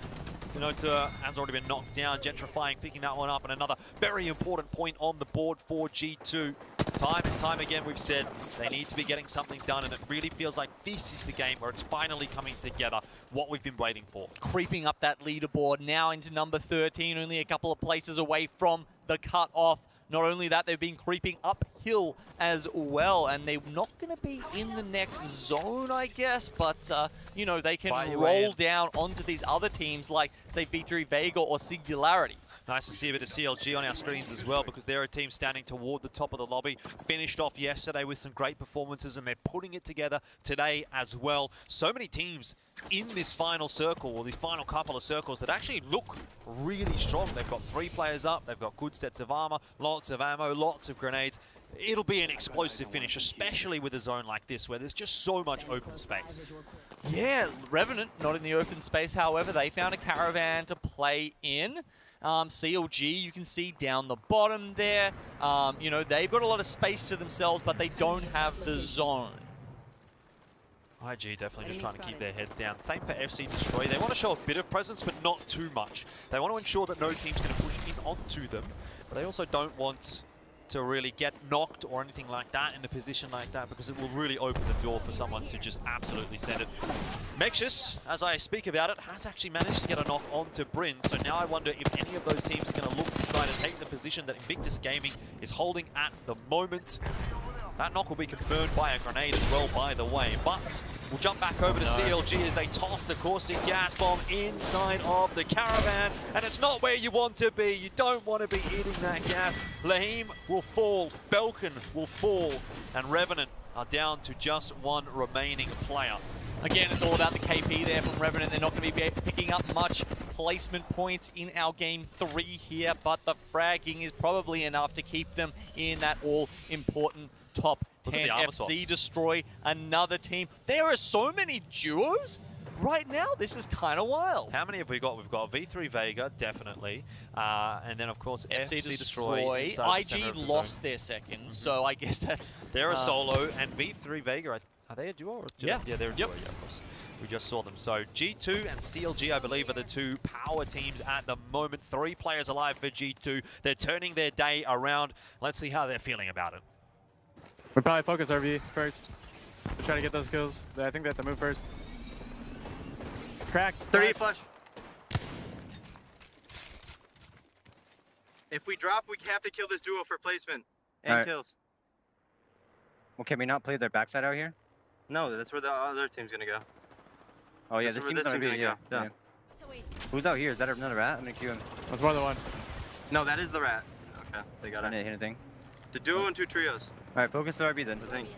Minota has already been knocked down, gentrifying, picking that one up, and another very important point on the board for G2. Time and time again, we've said they need to be getting something done, and it really feels like this is the game where it's finally coming together, what we've been waiting for. Creeping up that leaderboard now into number 13, only a couple of places away from the cut-off. Not only that, they've been creeping uphill as well, and they're not going to be in the next zone, I guess, but, you know, they can roll down onto these other teams like, say, V3 Vega or Singularity. Nice to see a bit of CLG on our screens as well, because they're a team standing toward the top of the lobby. Finished off yesterday with some great performances, and they're putting it together today as well. So many teams in this final circle, or these final couple of circles, that actually look really strong. They've got 3 players up, they've got good sets of armor, lots of ammo, lots of grenades. It'll be an explosive finish, especially with a zone like this, where there's just so much open space. Yeah, Revenant not in the open space, however, they found a caravan to play in. CLG, you can see down the bottom there. You know, they've got a lot of space to themselves, but they don't have the zone. IG definitely just trying to keep their heads down. Same for FC Destroy. They want to show a bit of presence, but not too much. They want to ensure that no team's going to push in onto them, but they also don't want to really get knocked or anything like that in a position like that, because it will really open the door for someone to just absolutely send it. Mexus, as I speak about it, has actually managed to get a knock onto Bryn, so now I wonder if any of those teams are going to look to try to take the position that Invictus Gaming is holding at the moment. That knock will be confirmed by a grenade as well, by the way. But we'll jump back over to CLG as they toss the caustic gas bomb inside of the caravan. And it's not where you want to be. You don't want to be eating that gas. Lahim will fall. Belkin will fall. And Revenant are down to just 1 remaining player. Again, it's all about the KP there from Revenant. They're not going to be picking up much placement points in our game 3 here, but the fragging is probably enough to keep them in that all-important top 10. FC Destroy, another team. There are so many duos right now. This is kind of wild. How many have we got? We've got V3 Vega, definitely. And then, of course, FC Destroy. IG lost their second, so I guess that's... They're a solo, and V3 Vega, are they a duo? Or yeah. Yeah, they're a duo, yeah, of course. We just saw them. So G2 and CLG, I believe, are the 2 power teams at the moment. 3 players alive for G2. They're turning their day around. Let's see how they're feeling about it. We probably focus RV first to try to get those kills. I think they have to move first. Crack. 30 flush. If we drop, we have to kill this duo for placement and kills. Well, can we not play their backside out here? No, that's where the other team's gonna go. Oh yeah, this team's gonna be, yeah. Who's out here? Is that another rat? I'm gonna queue him. That's more than one. No, that is the rat. Okay, they got it. I didn't hit anything. The duo and 2 trios. Alright, focus the RB then. I think.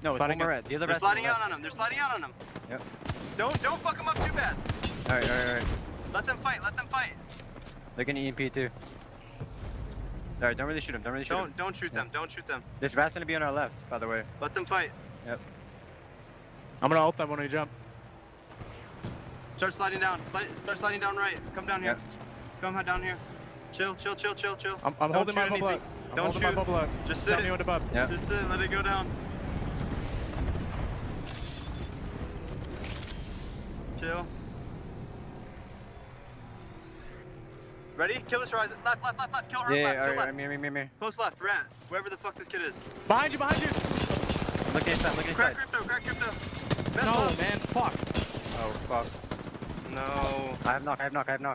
No, it's one more rat. The other rat's They're sliding out on him. They're sliding out on him. Yep. Don't fuck them up too bad. Alright. Let them fight. Let them fight. They're gonna EMP too. Alright, don't really shoot him. Don't really shoot him. Don't shoot them. Don't shoot them. This rat's gonna be on our left, by the way. Let them fight. Yep. I'm gonna ult them when we jump. Start sliding down. Start sliding down right. Come down here. Come down here. Chill. I'm holding my bubble up. Don't shoot. Just sit. Tell me when to bub. Yep. Just sit. Let it go down. Chill. Ready? Kill this rise. Left. Kill her left. Kill left. Me. Close left. Rat. Wherever the fuck this kid is. Behind you. Look inside. Crack crypto. No, man. Fuck. Oh, fuck. No. I have knock. I know.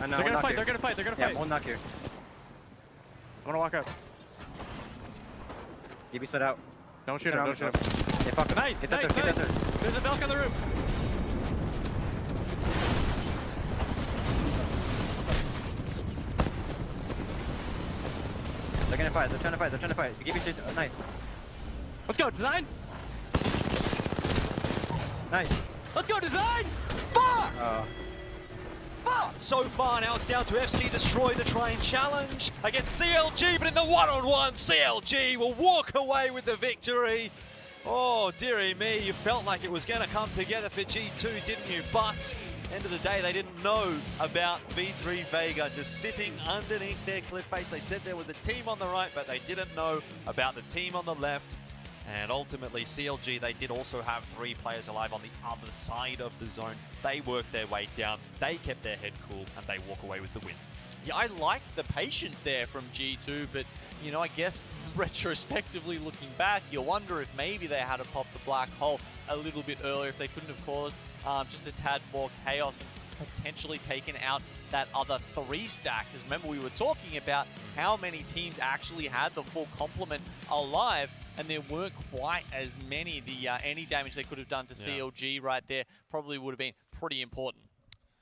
They're gonna fight. Yeah, I'm holding knock here. I'm gonna walk up. EB slid out. Don't shoot him. Yeah, fuck him. Nice. Get that third. There's a Belk on the roof. They're gonna fight. They're trying to fight. Give me chase. Nice. Let's go, design. Nice. Let's go, design. Fuck. Oh. Fuck. so far. Now it's down to FC Destroy to try and challenge against CLG, but in the one-on-one, CLG will walk away with the victory. Oh, dearie me, you felt like it was going to come together for G2, didn't you? But end of the day, they didn't know about V3 Vega just sitting underneath their cliff face. They said there was a team on the right, but they didn't know about the team on the left. And ultimately, CLG, they did also have 3 players alive on the other side of the zone. They worked their way down, they kept their head cool, and they walk away with the win. Yeah, I liked the patience there from G2, but, you know, I guess retrospectively looking back, you wonder if maybe they had to pop the black hole a little bit earlier, if they couldn't have caused just a tad more chaos and potentially taken out that other 3 stack. Because remember, we were talking about how many teams actually had the full complement alive, and there weren't quite as many. Any damage they could have done to CLG right there probably would have been pretty important.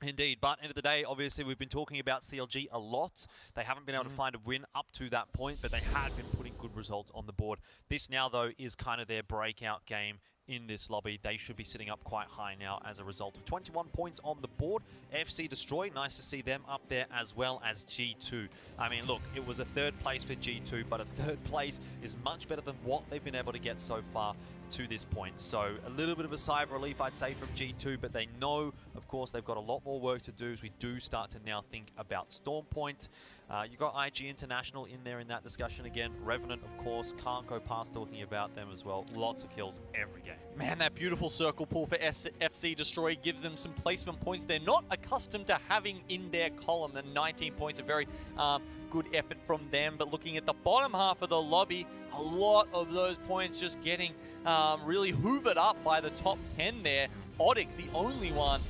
Indeed, but end of the day, obviously we've been talking about CLG a lot. They haven't been able to find a win up to that point, but they had been putting good results on the board. This now, though, is kind of their breakout game in this lobby. They should be sitting up quite high now as a result of 21 points on the board. FC Destroy, nice to see them up there as well as G2. I mean, look, it was a 3rd place for G2, but a 3rd place is much better than what they've been able to get so far to this point. So a little bit of a sigh of relief, I'd say, from G2, but they know, of course, they've got a lot more work to do as we do start to now think about Storm Point. You got IG International in there in that discussion again. Revenant, of course, can't go past talking about them as well. Lots of kills every game. Man, that beautiful circle pull for FC Destroy gives them some placement points they're not accustomed to having in their column. And 19 points, a very good effort from them. But looking at the bottom half of the lobby, a lot of those points just getting really hoovered up by the top 10 there. Odic, the only one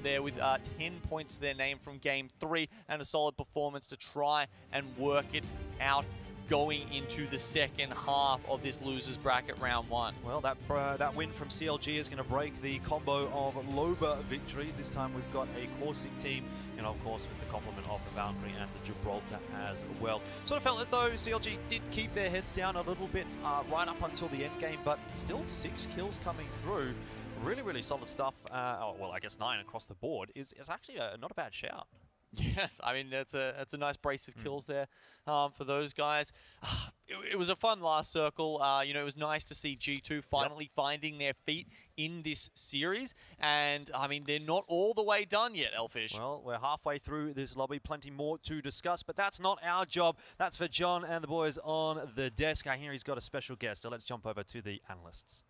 there with 10 points to their name from Game 3, and a solid performance to try and work it out going into the second half of this losers bracket round 1. Well, that win from CLG is going to break the combo of Loba victories. This time we've got a Corsic team, and of course with the complement of the Valkyrie and the Gibraltar as well. Sort of felt as though CLG did keep their heads down a little bit right up until the end game, but still 6 kills coming through. Really, really solid stuff. Well, I guess 9 across the board is actually not a bad shout. Yeah, I mean, that's a nice brace of kills there for those guys. It was a fun last circle. You know, it was nice to see G2 finally finding their feet in this series. And, I mean, they're not all the way done yet, Elfish. Well, we're halfway through this lobby. Plenty more to discuss, but that's not our job. That's for John and the boys on the desk. I hear he's got a special guest, so let's jump over to the analysts.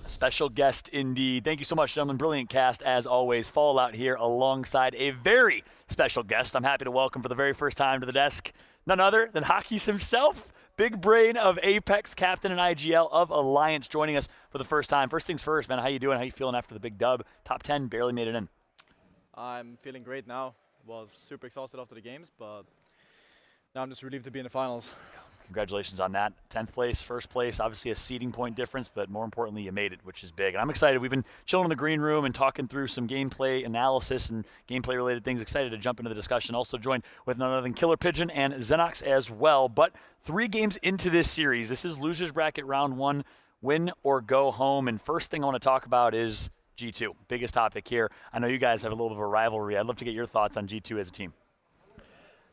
Special guest indeed. Thank you so much, gentlemen. Brilliant cast, as always. Fallout here alongside a very special guest. I'm happy to welcome for the very first time to the desk none other than Hockey's himself, big brain of Apex, captain and IGL of Alliance, joining us for the first time. First things first, man. How you doing? How you feeling after the big dub? Top 10, barely made it in. I'm feeling great now. Was super exhausted after the games, but now I'm just relieved to be in the finals. Congratulations on that. 10th place, first place, obviously a seeding point difference, but more importantly, you made it, which is big. And I'm excited. We've been chilling in the green room and talking through some gameplay analysis and gameplay-related things. Excited to jump into the discussion. Also joined with none other than Killer Pigeon and Xenox as well. But 3 games into this series, this is losers bracket round 1, win or go home. And first thing I want to talk about is G2, biggest topic here. I know you guys have a little bit of a rivalry. I'd love to get your thoughts on G2 as a team.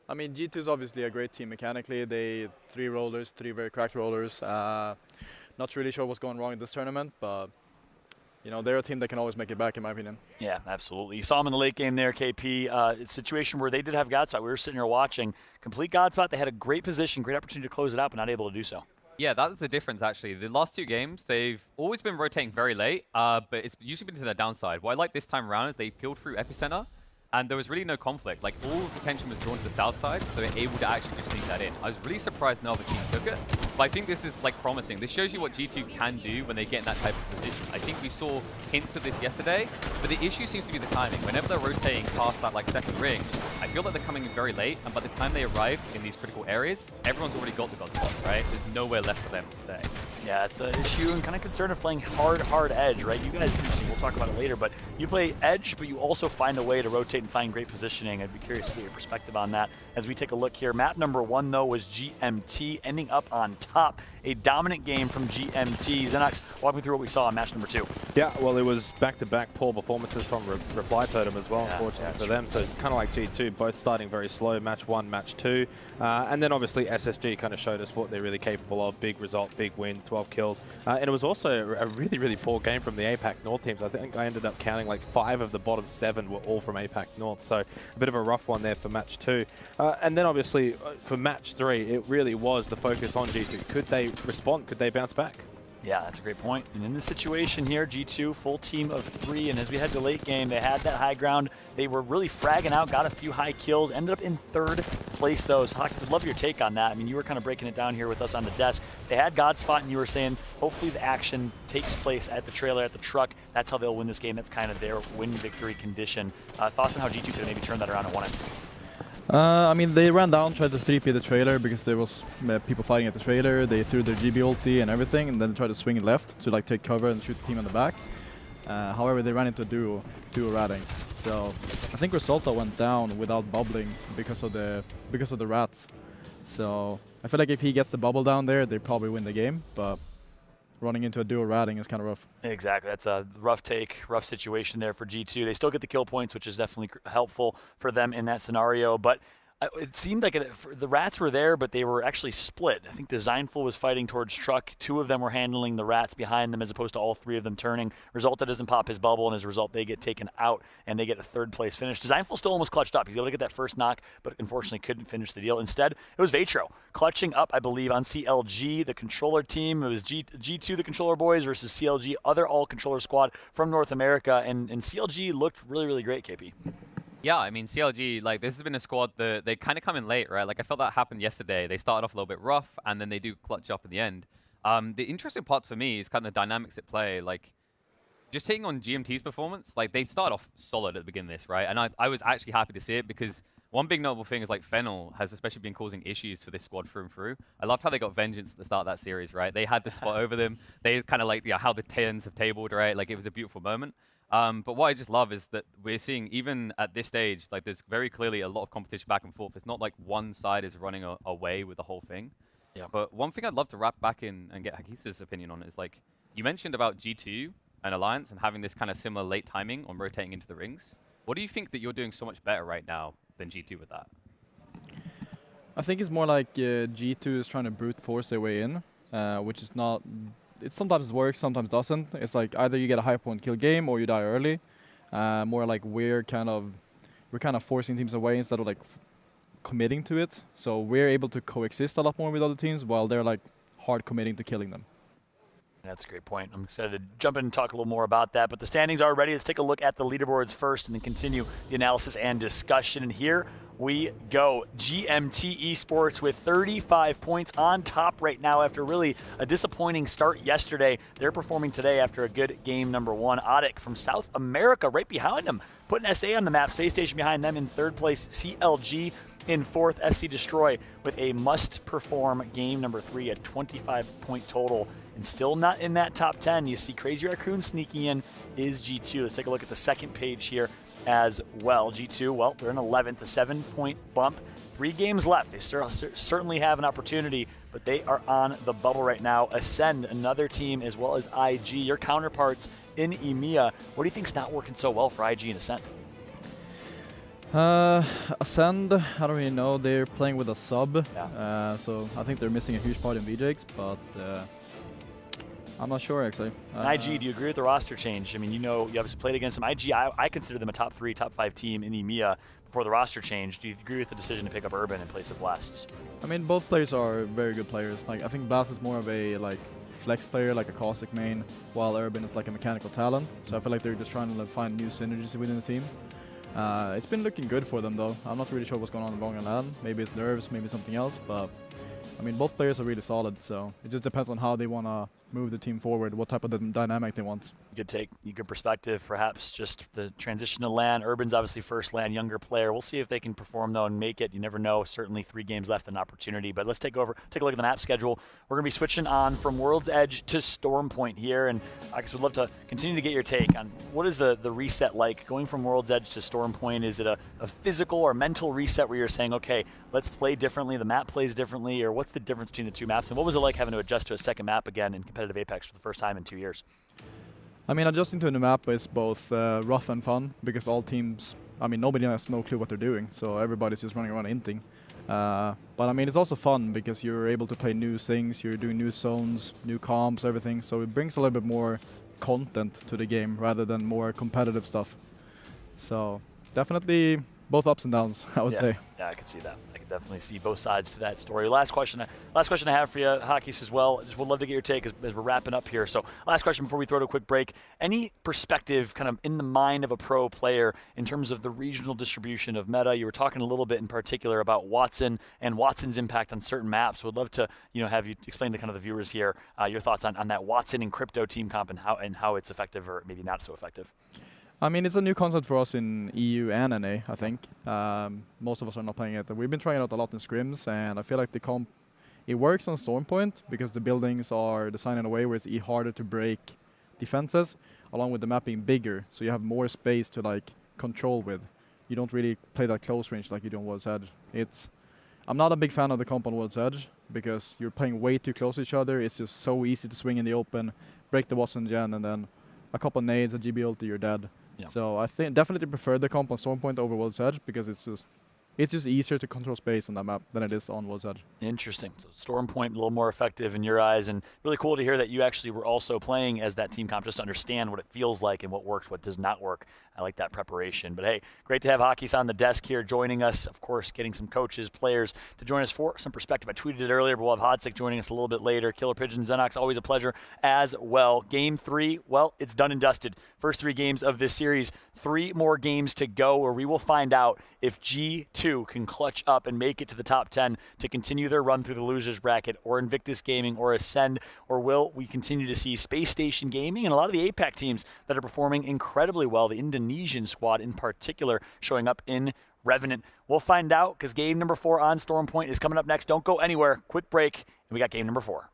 I mean, G2 is obviously a great team mechanically. They 3 rollers, 3 very cracked rollers. Not really sure what's going wrong in this tournament, but you know, they're a team that can always make it back, in my opinion. Yeah, absolutely. You saw them in the late game there, KP. It's a situation where they did have God Spot. We were sitting here watching. Complete God Spot. They had a great position, great opportunity to close it out, but not able to do so. Yeah, that's the difference, actually. The last 2 games, they've always been rotating very late, but it's usually been to their downside. What I like this time around is they peeled through Epicenter, and there was really no conflict. Like, all of the attention was drawn to the south side, so they're able to actually just sneak that in. I was really surprised no other team took it, but I think this is, like, promising. This shows you what G2 can do when they get in that type of position. I think we saw hints of this yesterday, but the issue seems to be the timing. Whenever they're rotating past that, like, second ring, I feel like they're coming in very late, and by the time they arrive in these critical areas, everyone's already got the God spot, right? There's nowhere left for them to stay. Yeah, it's an issue and kind of concern of playing hard edge, right? You guys, we'll talk about it later, but you play edge, but you also find a way to rotate and find great positioning. I'd be curious to get your perspective on that as we take a look here. Map number 1, though, was GMT, ending up on top. A dominant game from GMT. Xenox, walk me through what we saw in match number 2. Yeah, well, it was back-to-back poor performances from Reply Totem as well, unfortunately for them. So kind of like G2, both starting very slow, match 1, match 2. And then obviously SSG kind of showed us what they're really capable of. Big result, big win, 12 kills. And it was also a really, really poor game from the APAC North teams. I think I ended up counting like 5 of the bottom 7 were all from APAC North. So a bit of a rough one there for match 2. And then obviously for match 3, it really was the focus on G2. Could they respond? Could they bounce back? Yeah, that's a great point. And in this situation here, G2, full team of 3, and as we head to late game, they had that high ground. They were really fragging out, got a few high kills, ended up in 3rd place, though. So, Hawk, I'd love your take on that. I mean, you were kind of breaking it down here with us on the desk. They had Godspot, and you were saying, hopefully the action takes place at the trailer, at the truck. That's how they'll win this game. That's kind of their win-victory condition. Thoughts on how G2 could maybe turn that around and win it? I mean, they ran down, tried to 3P the trailer because there was people fighting at the trailer. They threw their GB ulti and everything, and then tried to swing left to like take cover and shoot the team in the back. However, they ran into a duo ratting. So I think Resulta went down without bubbling because of the rats. So I feel like if he gets the bubble down there, they probably win the game. But running into a duo ratting is kind of rough. Exactly. That's a rough take, rough situation there for G2. They still get the kill points, which is definitely helpful for them in that scenario. But it seemed like the rats were there, but they were actually split. I think Designful was fighting towards truck. 2 of them were handling the rats behind them as opposed to all 3 of them turning. Resulta doesn't pop his bubble, and as a result, they get taken out, and they get a 3rd place finish. Designful still almost clutched up. He's able to get that first knock, but unfortunately couldn't finish the deal. Instead, it was Vatro clutching up, I believe, on CLG, the controller team. It was G2, the controller boys, versus CLG, other all-controller squad from North America, and CLG looked really, really great, KP. Yeah, I mean, CLG, like, this has been a squad that they kind of come in late, right? Like, I felt that happened yesterday. They started off a little bit rough, and then they do clutch up at the end. The interesting part for me is kind of the dynamics at play. Like, just taking on GMT's performance, like, they start off solid at the beginning of this, right? And I was actually happy to see it because one big notable thing is, like, Fennel has especially been causing issues for this squad through and through. I loved how they got vengeance at the start of that series, right? They had the spot over them. They kind of, like, how the tens have tabled, right? Like, it was a beautiful moment. But what I just love is that we're seeing, even at this stage, like there's very clearly a lot of competition back and forth. It's not like one side is running away with the whole thing. Yeah. But one thing I'd love to wrap back in and get Hakisa's opinion on is, like, you mentioned about G2 and Alliance and having this kind of similar late timing on rotating into the rings. What do you think that you're doing so much better right now than G2 with that? I think it's more like G2 is trying to brute force their way in, which is not... It sometimes works, sometimes doesn't. It's like either you get a high point kill game or you die early. More like we're kind of forcing teams away instead of like committing to it. So we're able to coexist a lot more with other teams while they're like hard committing to killing them. That's a great point. I'm excited to jump in and talk a little more about that. But the standings are ready. Let's take a look at the leaderboards first and then continue the analysis and discussion. And here we go. GMT Esports with 35 points on top right now after really a disappointing start yesterday. They're performing today after a good game number 1. Audic from South America right behind them, putting SA on the map. Space Station behind them in 3rd place. CLG in 4th. FC Destroy with a must-perform game number 3, a 25-point total. And still not in that top 10. You see Crazy Raccoon sneaking in is G2. Let's take a look at the second page here as well. G2, well, they're in 11th, a 7-point bump. 3 games left. They certainly have an opportunity, but they are on the bubble right now. Ascend, another team, as well as IG, your counterparts in EMEA. What do you think's not working so well for IG and Ascend? Ascend, I don't really know. They're playing with a sub, so I think they're missing a huge part in VJX, but I'm not sure, actually. IG, do you agree with the roster change? I mean, you know, you obviously played against them. IG, I consider them a top 3, top 5 team in EMEA before the roster change. Do you agree with the decision to pick up Urban in place of Blasts? I mean, both players are very good players. Like, I think Blast is more of a like flex player, like a caustic main, while Urban is like a mechanical talent. So I feel like they're just trying to find new synergies within the team. It's been looking good for them, though. I'm not really sure what's going on in Bong and Land. Maybe it's nerves, maybe something else, but I mean, both players are really solid, so it just depends on how they want to move the team forward, what type of dynamic they want. Good take, good perspective. Perhaps just the transition to LAN. Urban's obviously first LAN, younger player. We'll see if they can perform though and make it. You never know. Certainly 3 games left, an opportunity. But let's take a look at the map schedule. We're gonna be switching on from World's Edge to Storm Point here, and I guess we'd love to continue to get your take on what is the reset like going from World's Edge to Storm Point. Is it a physical or mental reset where you're saying, okay, let's play differently, the map plays differently, or what's the difference between the 2 maps? And what was it like having to adjust to a second map again in competitive Apex for the first time in 2 years? I mean, adjusting to a new map is both rough and fun because all teams, I mean, nobody has no clue what they're doing, so everybody's just running around inting. But I mean, it's also fun because you're able to play new things, you're doing new zones, new comps, everything, so it brings a little bit more content to the game rather than more competitive stuff. So definitely both ups and downs, I would say. Yeah, I can see that. I can definitely see both sides to that story. Last question I have for you, Hakis, as well. Just would love to get your take as we're wrapping up here. So last question before we throw to a quick break. Any perspective kind of in the mind of a pro player in terms of the regional distribution of meta? You were talking a little bit in particular about Watson and Watson's impact on certain maps. Would love to have you explain to kind of the viewers here your thoughts on that Watson and crypto team comp and how it's effective or maybe not so effective. I mean, it's a new concept for us in EU and NA, I think. Most of us are not playing it. We've been trying it out a lot in scrims, and I feel like the comp, it works on Stormpoint because the buildings are designed in a way where it's harder to break defenses, along with the map being bigger, so you have more space to like control with. You don't really play that close range like you do on World's Edge. I'm not a big fan of the comp on World's Edge because you're playing way too close to each other. It's just so easy to swing in the open, break the Watson gen, and then a couple nades, a GB ulti, you're dead. Yeah. So I think definitely prefer the comp on Stormpoint over World's Edge because it's just easier to control space on that map than it is on World's Edge. Interesting. So Stormpoint a little more effective in your eyes, and really cool to hear that you actually were also playing as that team comp just to understand what it feels like and what works, what does not work. I like that preparation. But hey, great to have Hakis on the desk here joining us. Of course, getting some coaches, players to join us for some perspective. I tweeted it earlier, but we'll have Hodzik joining us a little bit later. Killer Pigeon, Xenox, always a pleasure as well. Game 3, well, it's done and dusted. First 3 games of this series. 3 more games to go where we will find out if G2 can clutch up and make it to the top 10 to continue their run through the losers bracket, or Invictus Gaming, or Ascend, or will we continue to see Space Station Gaming and a lot of the APAC teams that are performing incredibly well, the Indonesian squad in particular, showing up in Revenant. We'll find out because game number 4 on Stormpoint is coming up next. Don't go anywhere. Quick break, and we got game number 4.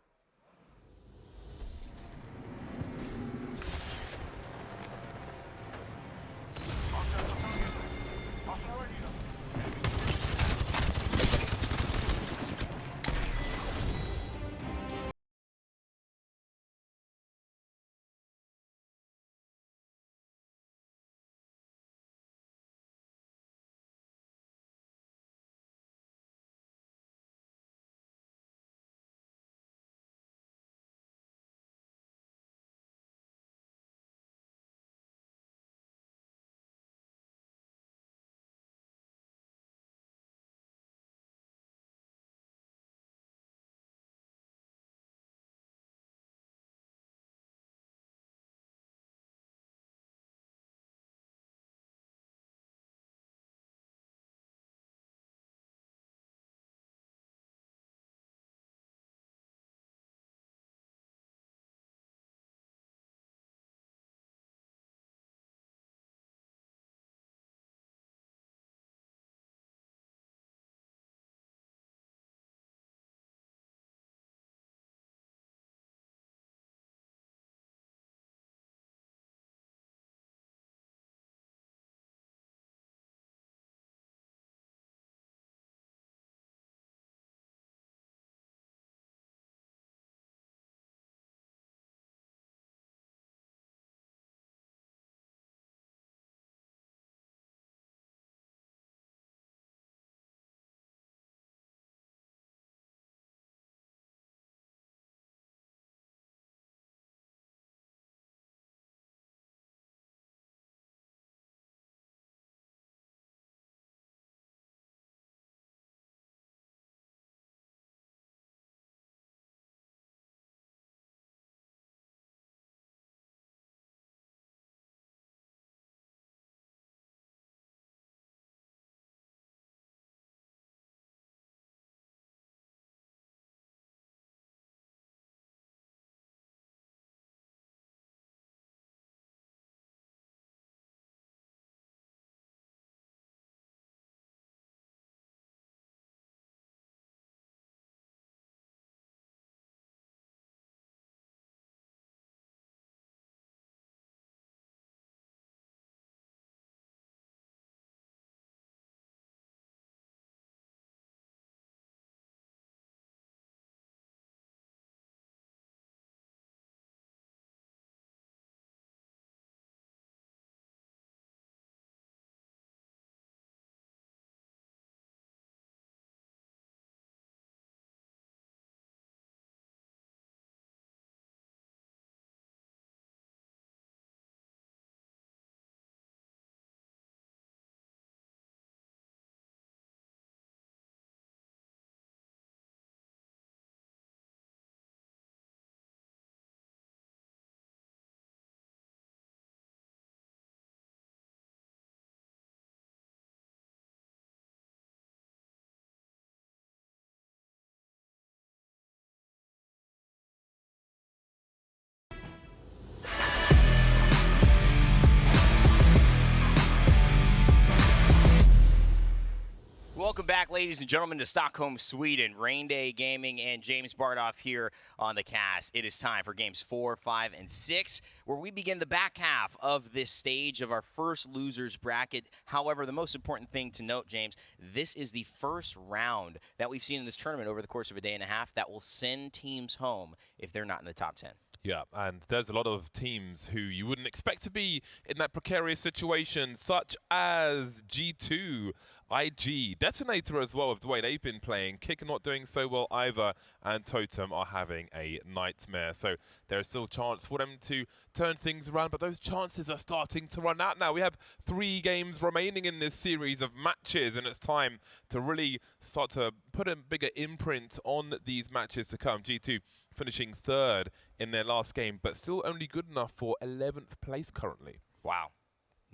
Welcome back, ladies and gentlemen, to Stockholm, Sweden. Rain Day Gaming and James Bardoff here on the cast. It is time for games 4, 5, and 6, where we begin the back half of this stage of our first losers bracket. However, the most important thing to note, James, this is the first round that we've seen in this tournament over the course of a day and a half that will send teams home if they're not in the top 10. Yeah, and there's a lot of teams who you wouldn't expect to be in that precarious situation, such as G2, IG, Detonator as well, with the way they've been playing. Kick are not doing so well either, and Totem are having a nightmare. So there's still a chance for them to turn things around, but those chances are starting to run out now. We have 3 games remaining in this series of matches, and it's time to really start to put a bigger imprint on these matches to come. G2 finishing 3rd in their last game, but still only good enough for 11th place currently. Wow.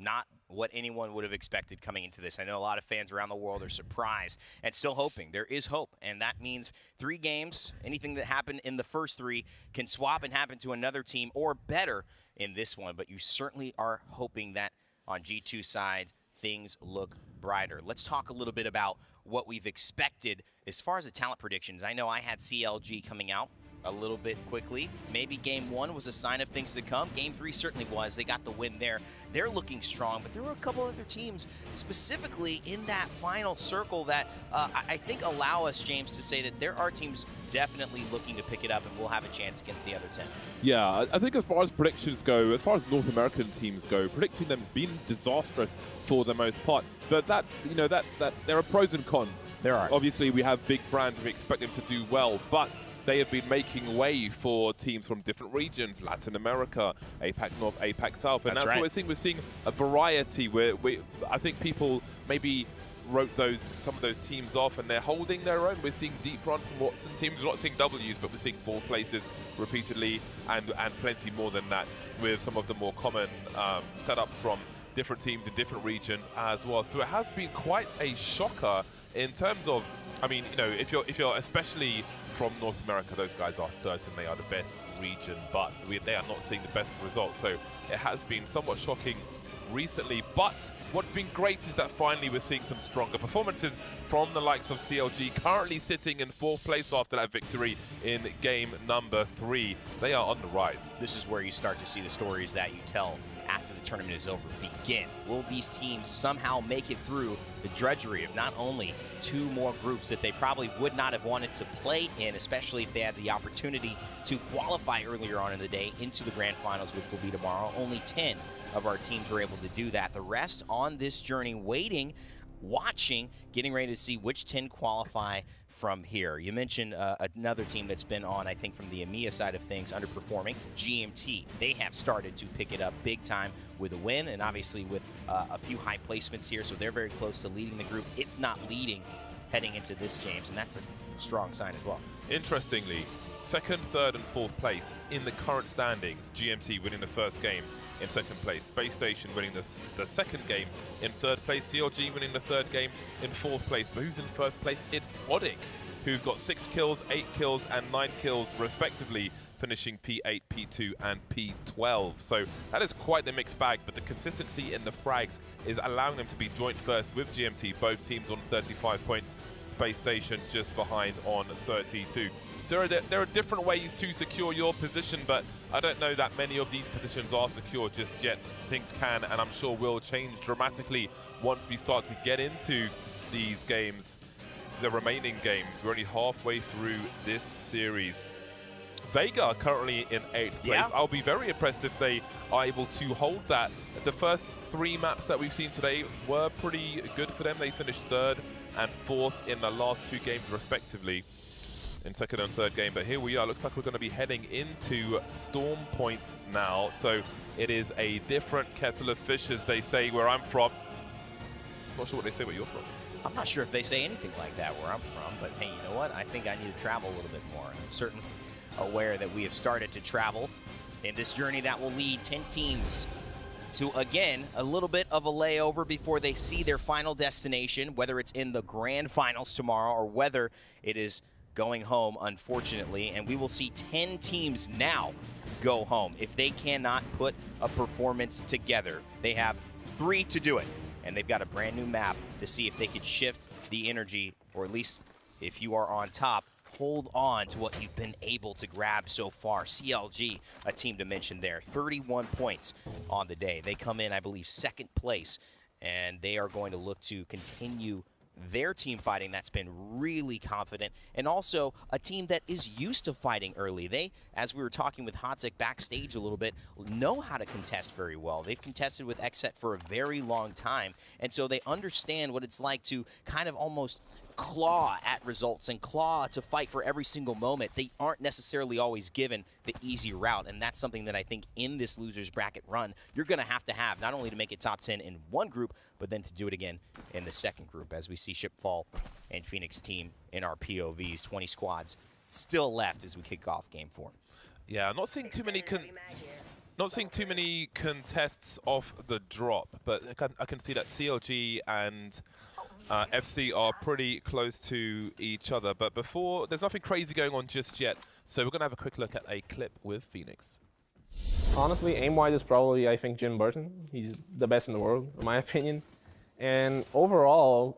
Not what anyone would have expected coming into this. I know a lot of fans around the world are surprised and still hoping. There is hope, and that means 3 games, anything that happened in the first 3 can swap and happen to another team, or better in this one. But you certainly are hoping that on G2 side, things look brighter. Let's talk a little bit about what we've expected as far as the talent predictions. I know I had CLG coming out a little bit quickly. Maybe game 1 was a sign of things to come. Game 3 certainly was. They got the win there. They're looking strong, but there were a couple other teams specifically in that final circle that I think allow us, James, to say that there are teams definitely looking to pick it up, and we'll have a chance against the other 10. Yeah, I think as far as predictions go, as far as North American teams go, predicting them has been disastrous for the most part. But that's, you know, that there are pros and cons. There are. Obviously, we have big brands and we expect them to do well, but they have been making way for teams from different regions, Latin America, APAC North, APAC South, and that's right. what we're seeing. We're seeing a variety where I think people maybe wrote some of those teams off, and they're holding their own. We're seeing deep runs from Watson teams. We're not seeing W's, but we're seeing 4th places repeatedly, and plenty more than that with some of the more common setups from different teams in different regions as well. So it has been quite a shocker in terms of, I mean, you know, if you're especially from North America, those guys are certain they are the best region, but they are not seeing the best results. So it has been somewhat shocking recently, but what's been great is that finally we're seeing some stronger performances from the likes of CLG, currently sitting in 4th place after that victory in game number 3. They are on the rise. This is where you start to see the stories that you tell after the tournament is over begin. Will these teams somehow make it through the drudgery of not only 2 more groups that they probably would not have wanted to play in, especially if they had the opportunity to qualify earlier on in the day into the grand finals, which will be tomorrow. Only 10 of our teams were able to do that. The rest on this journey waiting, watching, getting ready to see which 10 qualify from here. You mentioned another team that's been on, I think, from the EMEA side of things, underperforming, GMT. They have started to pick it up big time with a win, and obviously with a few high placements here, so they're very close to leading the group, if not leading, heading into this, James, and that's a strong sign as well. Interestingly, 2nd, 3rd, and 4th place in the current standings. GMT winning the 1st game in 2nd place. Space Station winning the 2nd game in 3rd place. CLG winning the 3rd game in 4th place. But who's in 1st place? It's Odic, who've got 6 kills, 8 kills, and 9 kills respectively, finishing P8, P2, and P12. So that is quite the mixed bag, but the consistency in the frags is allowing them to be joint first with GMT, both teams on 35 points. Space Station just behind on 32. So there are different ways to secure your position, but I don't know that many of these positions are secure just yet. Things can, and I'm sure will, change dramatically once we start to get into these games, the remaining games. We're only halfway through this series. Vega currently in 8th place. Yeah. I'll be very impressed if they are able to hold that. The first 3 maps that we've seen today were pretty good for them. They finished 3rd and 4th in the last 2 games respectively, in 2nd and 3rd game. But here we are. Looks like we're going to be heading into Storm Point now. So it is a different kettle of fish, as they say where I'm from. Not sure what they say where you're from. I'm not sure if they say anything like that where I'm from, but hey, you know what? I think I need to travel a little bit more. I'm certainly aware that we have started to travel in this journey that will lead 10 teams to, again, a little bit of a layover before they see their final destination, whether it's in the grand finals tomorrow or whether it is going home, unfortunately. And we will see 10 teams now go home if they cannot put a performance together. They have 3 to do it. and they've got a brand new map to see if they could shift the energy, or at least if you are on top, hold on to what you've been able to grab so far. CLG, a team to mention there, 31 points on the day. They come in, I believe, second place, and they are going to look to continue their team fighting that's been really confident, and also a team that is used to fighting early. They, as we were talking with Hotzek backstage a little bit, know how to contest very well. They've contested with XSET for a very long time, and so they understand what it's like to kind of almost claw at results and claw to fight for every single moment. They aren't necessarily always given the easy route, and that's something that I think in this losers bracket run you're going to have not only to make it top 10 in one group, but then to do it again in the second group, as we see Shipfall and Phoenix team in our POVs. 20 squads still left as we kick off game 4. Yeah, not seeing too many contests off the drop, but I can see that CLG and FC are pretty close to each other. But before, there's nothing crazy going on just yet, so we're going to have a quick look at a clip with Phoenix. Honestly, aim-wise is probably, I think, Jim Burton. He's the best in the world, in my opinion. And overall,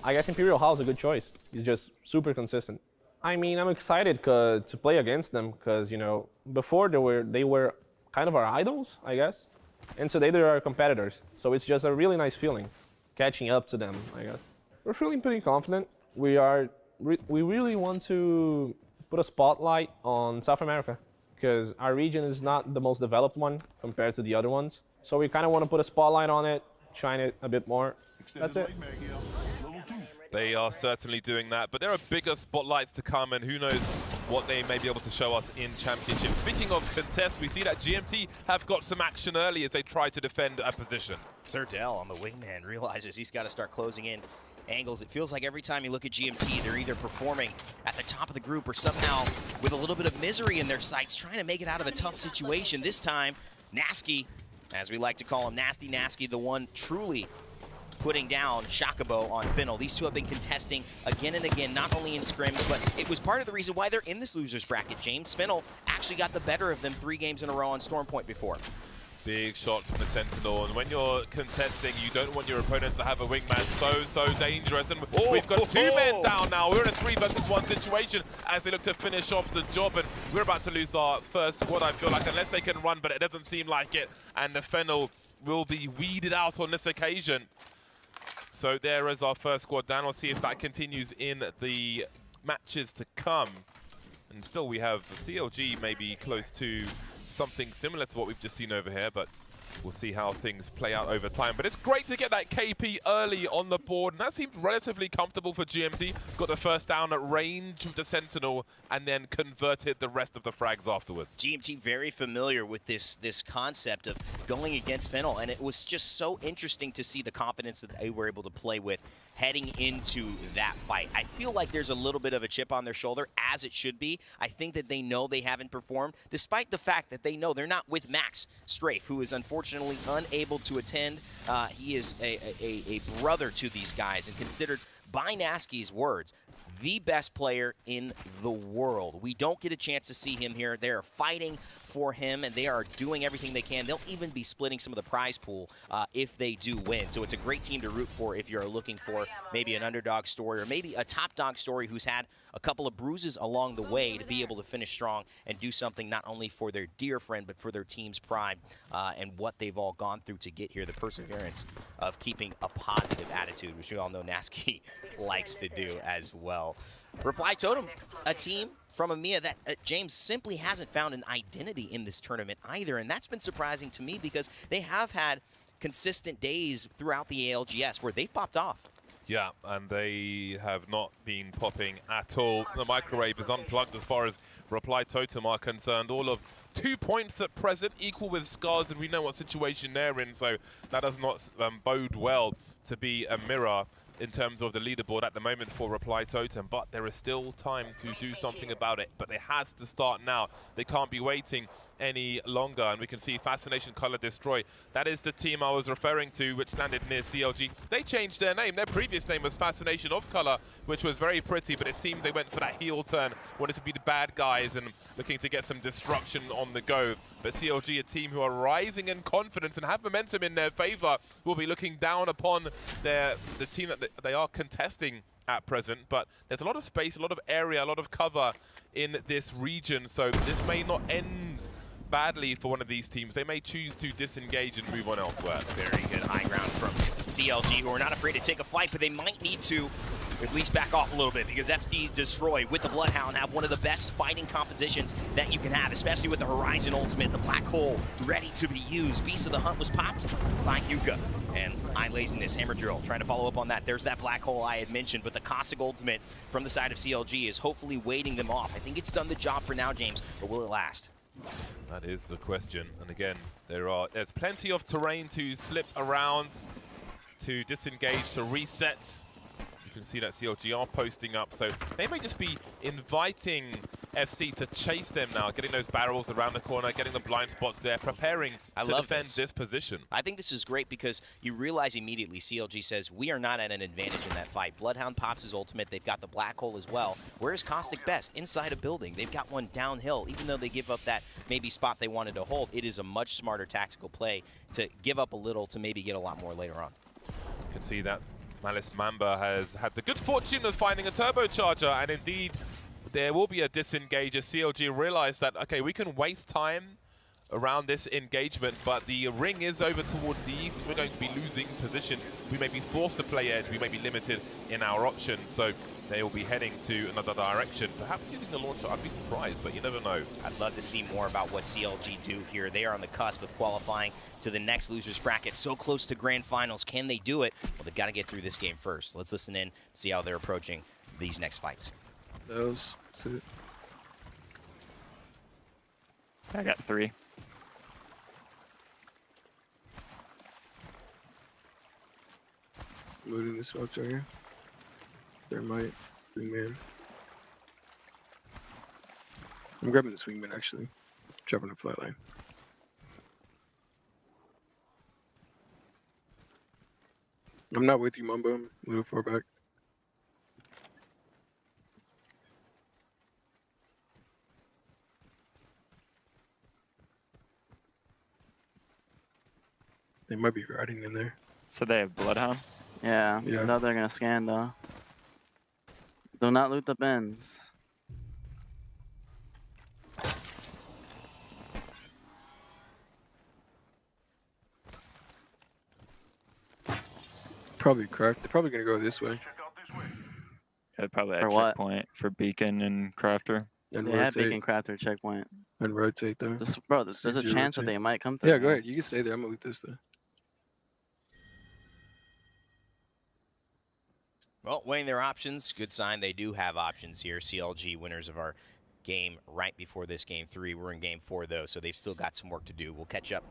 I guess Imperial Hall is a good choice. He's just super consistent. I mean, I'm excited to play against them because, you know, before they were kind of our idols, I guess. And today they're our competitors. So it's just a really nice feeling, catching up to them, I guess. We're feeling pretty confident. We really want to put a spotlight on South America because our region is not the most developed one compared to the other ones. So we kind of want to put a spotlight on it, shine it a bit more. That's it. They are certainly doing that, but there are bigger spotlights to come, and who knows what they may be able to show us in Championship. Speaking of contests, we see that GMT have got some action early as they try to defend a position. Serdell on the wingman realizes he's got to start closing in angles. It feels like every time you look at GMT, they're either performing at the top of the group or somehow with a little bit of misery in their sights, trying to make it out of a tough situation. This time, Nasky, as we like to call him, Nasty Nasky, the one truly putting down Shakabo on Finnel. These two have been contesting again and again, not only in scrims, but it was part of the reason why they're in this losers bracket, James. Finnel actually got the better of them 3 games in a row on Storm Point before. Big shot from the Sentinel, and when you're contesting, you don't want your opponent to have a wingman so dangerous. And we've got 2 men down now. We're in a 3 versus 1 situation as they look to finish off the job, and we're about to lose our first squad, I feel like, unless they can run, but it doesn't seem like it. And the Fennel will be weeded out on this occasion. So there is our first squad down. We'll see if that continues in the matches to come. And still we have the CLG maybe close to something similar to what we've just seen over here, but we'll see how things play out over time. But it's great to get that KP early on the board, and that seems relatively comfortable for GMT. Got the first down at range with the Sentinel, and then converted the rest of the frags afterwards. GMT very familiar with this concept of going against Fennel, and it was just so interesting to see the confidence that they were able to play with heading into that fight. I feel like there's a little bit of a chip on their shoulder, as it should be. I think that they know they haven't performed, despite the fact that they know they're not with Max Strafe, who is unfortunately unable to attend. He is a brother to these guys, and considered, by Nasky's words, the best player in the world. We don't get a chance to see him here. They're fighting for him, and they are doing everything they can. They'll even be splitting some of the prize pool if they do win. So it's a great team to root for if you're looking for maybe an underdog story or maybe a top dog story who's had a couple of bruises along the way to be able to finish strong and do something not only for their dear friend, but for their team's pride and what they've all gone through to get here. The perseverance of keeping a positive attitude, which we all know Nasky likes to do as well. Reply Totem, a team from EMEA that James simply hasn't found an identity in this tournament either, and that's been surprising to me because they have had consistent days throughout the ALGS where they've popped off. Yeah, and they have not been popping at all. The microwave is unplugged as far as Reply Totem are concerned. All of 2 points at present, equal with Scars, and we know what situation they're in, so that does not bode well to be a mirror in terms of the leaderboard at the moment for Reply Totem, but there is still time to do something about it. But it has to start now. They can't be waiting any longer, and we can see Fascination Color Destroy. That is the team I was referring to, which landed near CLG. They changed their name. Their previous name was Fascination of Color, which was very pretty, but it seems they went for that heel turn, wanted to be the bad guys and looking to get some destruction on the go. But CLG, a team who are rising in confidence and have momentum in their favor, will be looking down upon the team that they are contesting at present. But there's a lot of space, a lot of area, a lot of cover in this region, so this may not end badly for one of these teams. They may choose to disengage and move on elsewhere. Very good high ground from CLG, who are not afraid to take a fight, but they might need to at least back off a little bit, because FD Destroy with the Bloodhound have one of the best fighting compositions that you can have, especially with the Horizon Ultimate, the Black Hole ready to be used. Beast of the Hunt was popped by Yuka, and Eye Laziness, Hammer Drill, trying to follow up on that. There's that Black Hole I had mentioned, but the Caustic Ultimate from the side of CLG is hopefully waiting them off. I think it's done the job for now, James, but will it last? That is the question. And again, there's plenty of terrain to slip around, to disengage, to reset. You can see that CLG are posting up, so they may just be inviting FC to chase them now, getting those barrels around the corner, getting the blind spots there, preparing to defend this position. I think this is great because you realize immediately CLG says, we are not at an advantage in that fight. Bloodhound pops his ultimate. They've got the Black Hole as well. Where is Caustic best? Inside a building. They've got one downhill. Even though they give up that maybe spot they wanted to hold, it is a much smarter tactical play to give up a little to maybe get a lot more later on. You can see that Malice Mamba has had the good fortune of finding a turbocharger, and indeed there will be a disengage as CLG realize that, okay, we can waste time around this engagement, but the ring is over towards the east. We're going to be losing position. We may be forced to play edge. We may be limited in our options, so they will be heading to another direction. Perhaps using the launcher, I'd be surprised, but you never know. I'd love to see more about what CLG do here. They are on the cusp of qualifying to the next loser's bracket, so close to grand finals. Can they do it? Well, they've got to get through this game first. Let's listen in, see how they're approaching these next fights. I got 3. Looting the smoke right here. There might wingman. I'm grabbing this wingman actually. Dropping the flatline. I'm not with you, Mumbo. I'm a little far back. They might be riding in there. So they have Bloodhound? Yeah, I thought they're gonna scan though. Do not loot the bins. Probably cracked. They're probably gonna go this way. Yeah, probably at For what? checkpoint for Beacon and Crafter. And They had rotate. Beacon Crafter checkpoint. And rotate though. Bro, there's a Easy to chance that rotate. they might come through. Yeah, go ahead. You can stay there. I'm gonna loot this though. Well, weighing their options, good sign they do have options here. CLG winners of our game right before this game 3. We're in game 4 though, so they've still got some work to do. We'll catch up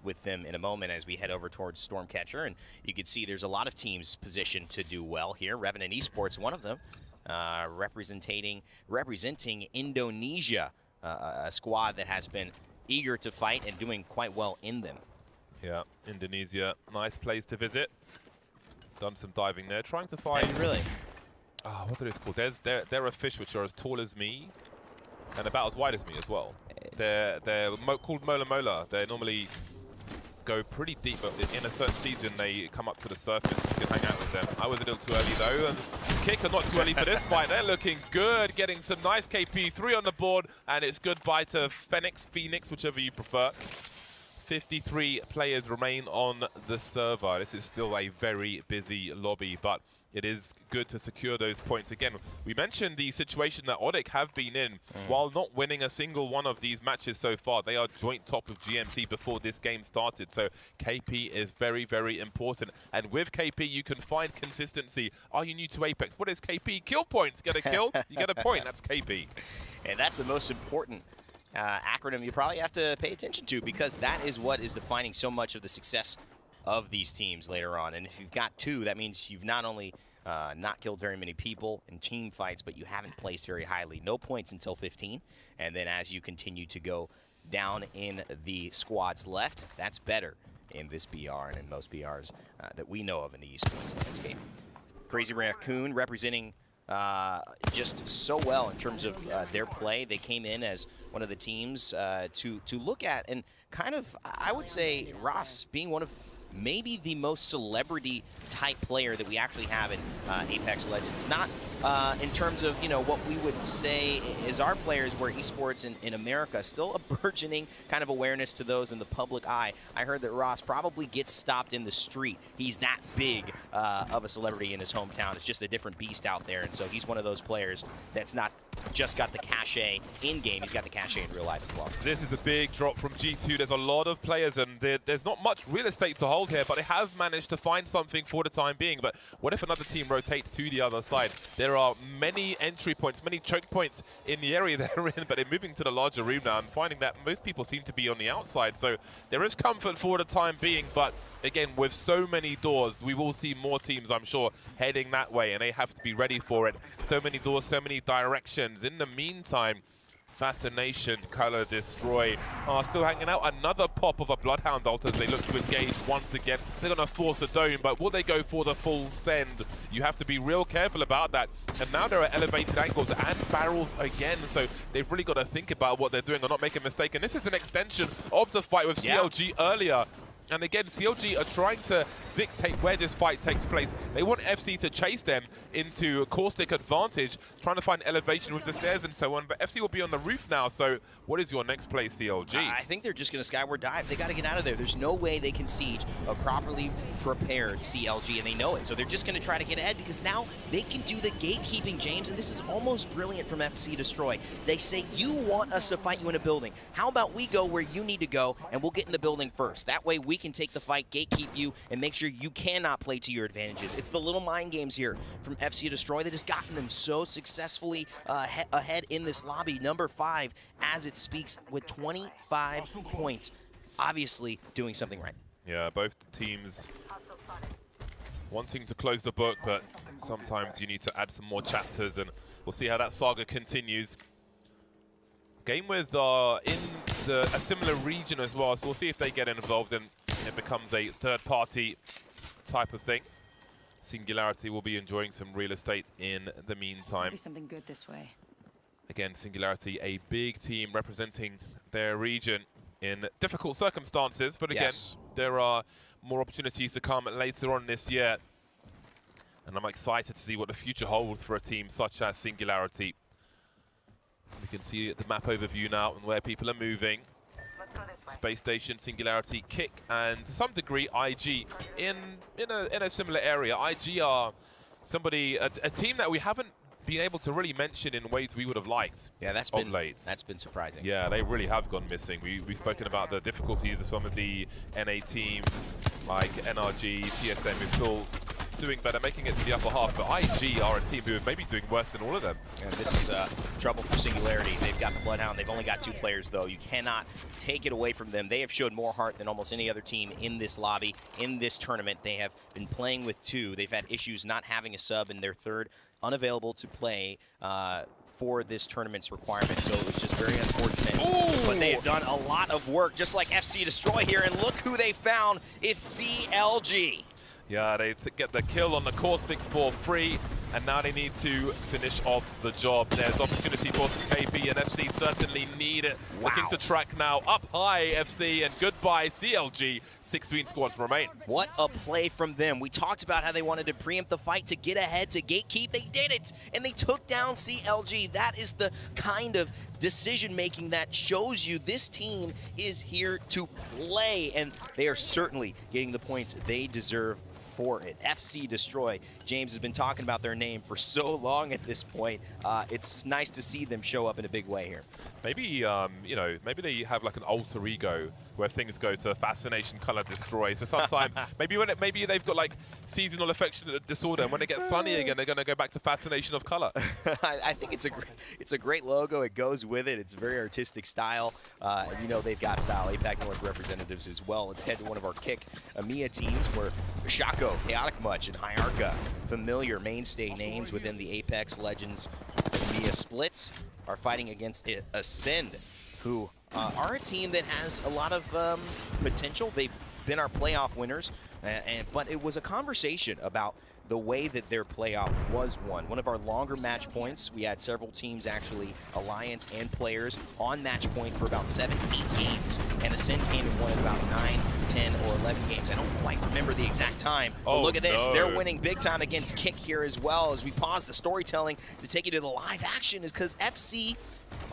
with them in a moment as we head over towards Stormcatcher, and you can see there's a lot of teams positioned to do well here. Revenant Esports, one of them, representing Indonesia, a squad that has been eager to fight and doing quite well in them. Yeah, Indonesia, nice place to visit. Done some diving there, trying to find. Really? Oh, what are those called? They're a fish which are as tall as me, and about as wide as me as well. They're called Mola Mola. They normally go pretty deep, but in a certain season they come up to the surface. You can hang out with them. I was a little too early though, and Kick are not too early for this fight. They're looking good, getting some nice KP. 3 on the board, and it's goodbye to Phoenix, whichever you prefer. 53 players remain on the server. This is still a very busy lobby, but it is good to secure those points. Again, we mentioned the situation that Odic have been in. While not winning a single one of these matches so far, they are joint top of GMT before this game started. So KP is very, very important. And with KP, you can find consistency. Are you new to Apex? What is KP? Kill points. Get a kill, you get a point. That's KP. And that's the most important acronym you probably have to pay attention to, because that is what is defining so much of the success of these teams later on. And if you've got 2, that means you've not only not killed very many people in team fights, but you haven't placed very highly. No points until 15, and then as you continue to go down in the squads left, that's better in this BR and in most BRs that we know of in the esports landscape. Crazy Raccoon representing just so well in terms of their play. They came in as one of the teams to look at, and kind of, I would say, Ross being one of maybe the most celebrity-type player that we actually have in Apex Legends. Not in terms of, you know, what we would say is our players, where esports in America still a burgeoning kind of awareness to those in the public eye. I heard that Ross probably gets stopped in the street. He's that big of a celebrity in his hometown. It's just a different beast out there, and so he's one of those players that's not just got the cachet in-game, he's got the cachet in real life as well. This is a big drop from G2. There's a lot of players, and there's not much real estate to hold here, but they have managed to find something for the time being. But what if another team rotates to the other side? There are many entry points, many choke points in the area they're in, but they're moving to the larger room now and finding that most people seem to be on the outside. So there is comfort for the time being, but again, with so many doors, we will see more teams, I'm sure, heading that way, and they have to be ready for it. So many doors, so many directions. In the meantime, Fascination, Color Destroy are still hanging out. Another pop of a Bloodhound ult as they look to engage once again. They're going to force a dome, but will they go for the full send? You have to be real careful about that. And now there are elevated angles and barrels again, so they've really got to think about what they're doing or not make a mistake. And this is an extension of the fight with CLG earlier. And again, CLG are trying to dictate where this fight takes place. They want FC to chase them into a caustic advantage, trying to find elevation with the stairs and so on. But FC will be on the roof now, so what is your next play, CLG? I think they're just going to skyward dive. They got to get out of there. There's no way they can siege a properly prepared CLG, and they know it. So they're just going to try to get ahead, because now they can do the gatekeeping, James, and this is almost brilliant from FC Destroy. They say, you want us to fight you in a building. How about we go where you need to go, and we'll get in the building first. That way we can take the fight, gatekeep you, and make sure you cannot play to your advantages. It's the little mind games here from FC Destroy that has gotten them so successfully ahead in this lobby. Number 5, as it speaks, with 25 points. Obviously doing something right. Yeah, both teams wanting to close the book, but sometimes you need to add some more chapters, and we'll see how that saga continues. Game with in a similar region as well, so we'll see if they get involved and it becomes a third-party type of thing. Singularity will be enjoying some real estate in the meantime. Maybe something good this way. Again, Singularity, a big team representing their region in difficult circumstances, but again, there are more opportunities to come later on this year. And I'm excited to see what the future holds for a team such as Singularity. We can see the map overview now and where people are moving. Space Station, Singularity, Kick, and to some degree IG in a similar area. IG are a team that we haven't been able to really mention in ways we would have liked. Yeah, that's been surprising. Yeah, they really have gone missing. We've spoken about the difficulties of some of the NA teams like NRG, TSM, who's still doing better, making it to the upper half, but IG are a team who are maybe doing worse than all of them. And this is trouble for Singularity. They've got the Bloodhound. They've only got 2 players, though. You cannot take it away from them. They have showed more heart than almost any other team in this lobby, in this tournament. They have been playing with 2. They've had issues not having a sub in their third, unavailable to play for this tournament's requirement, so it was just very unfortunate. Ooh. But they have done a lot of work, just like FC Destroy here, and look who they found. It's CLG. Yeah, they get the kill on the Caustic for free, and now they need to finish off the job. There's opportunity for some KP, and FC certainly need it. Wow. Looking to track now. Up high, FC, and goodbye, CLG. 16 squads remain. What a play from them. We talked about how they wanted to preempt the fight to get ahead, to gatekeep. They did it, and they took down CLG. That is the kind of decision-making that shows you this team is here to play, and they are certainly getting the points they deserve for it. FC Destroy. James has been talking about their name for so long at this point. It's nice to see them show up in a big way here. Maybe, you know, maybe they have like an alter ego where things go to fascination, color, destroy. So sometimes maybe they've got like seasonal affectionate disorder, and when it gets sunny again, they're going to go back to fascination of color. I think it's a great logo. It goes with it. It's a very artistic style. And you know they've got style. APAC North representatives as well. Let's head to one of our Kick EMEA teams where Shaco, Chaotic Much, and Hyarka, familiar mainstay names within the Apex Legends EMEA splits, are fighting against Ascend, who are a team that has a lot of potential. They've been our playoff winners, but it was a conversation about the way that their playoff was won. One of our longer match points, we had several teams actually, Alliance and players, on match point for about 7-8 games. And Ascend came and won in about 9, 10, or 11 games. I don't quite remember the exact time, but look at this. No. They're winning big time against Kick here as well. As we pause the storytelling to take you to the live action, is because FC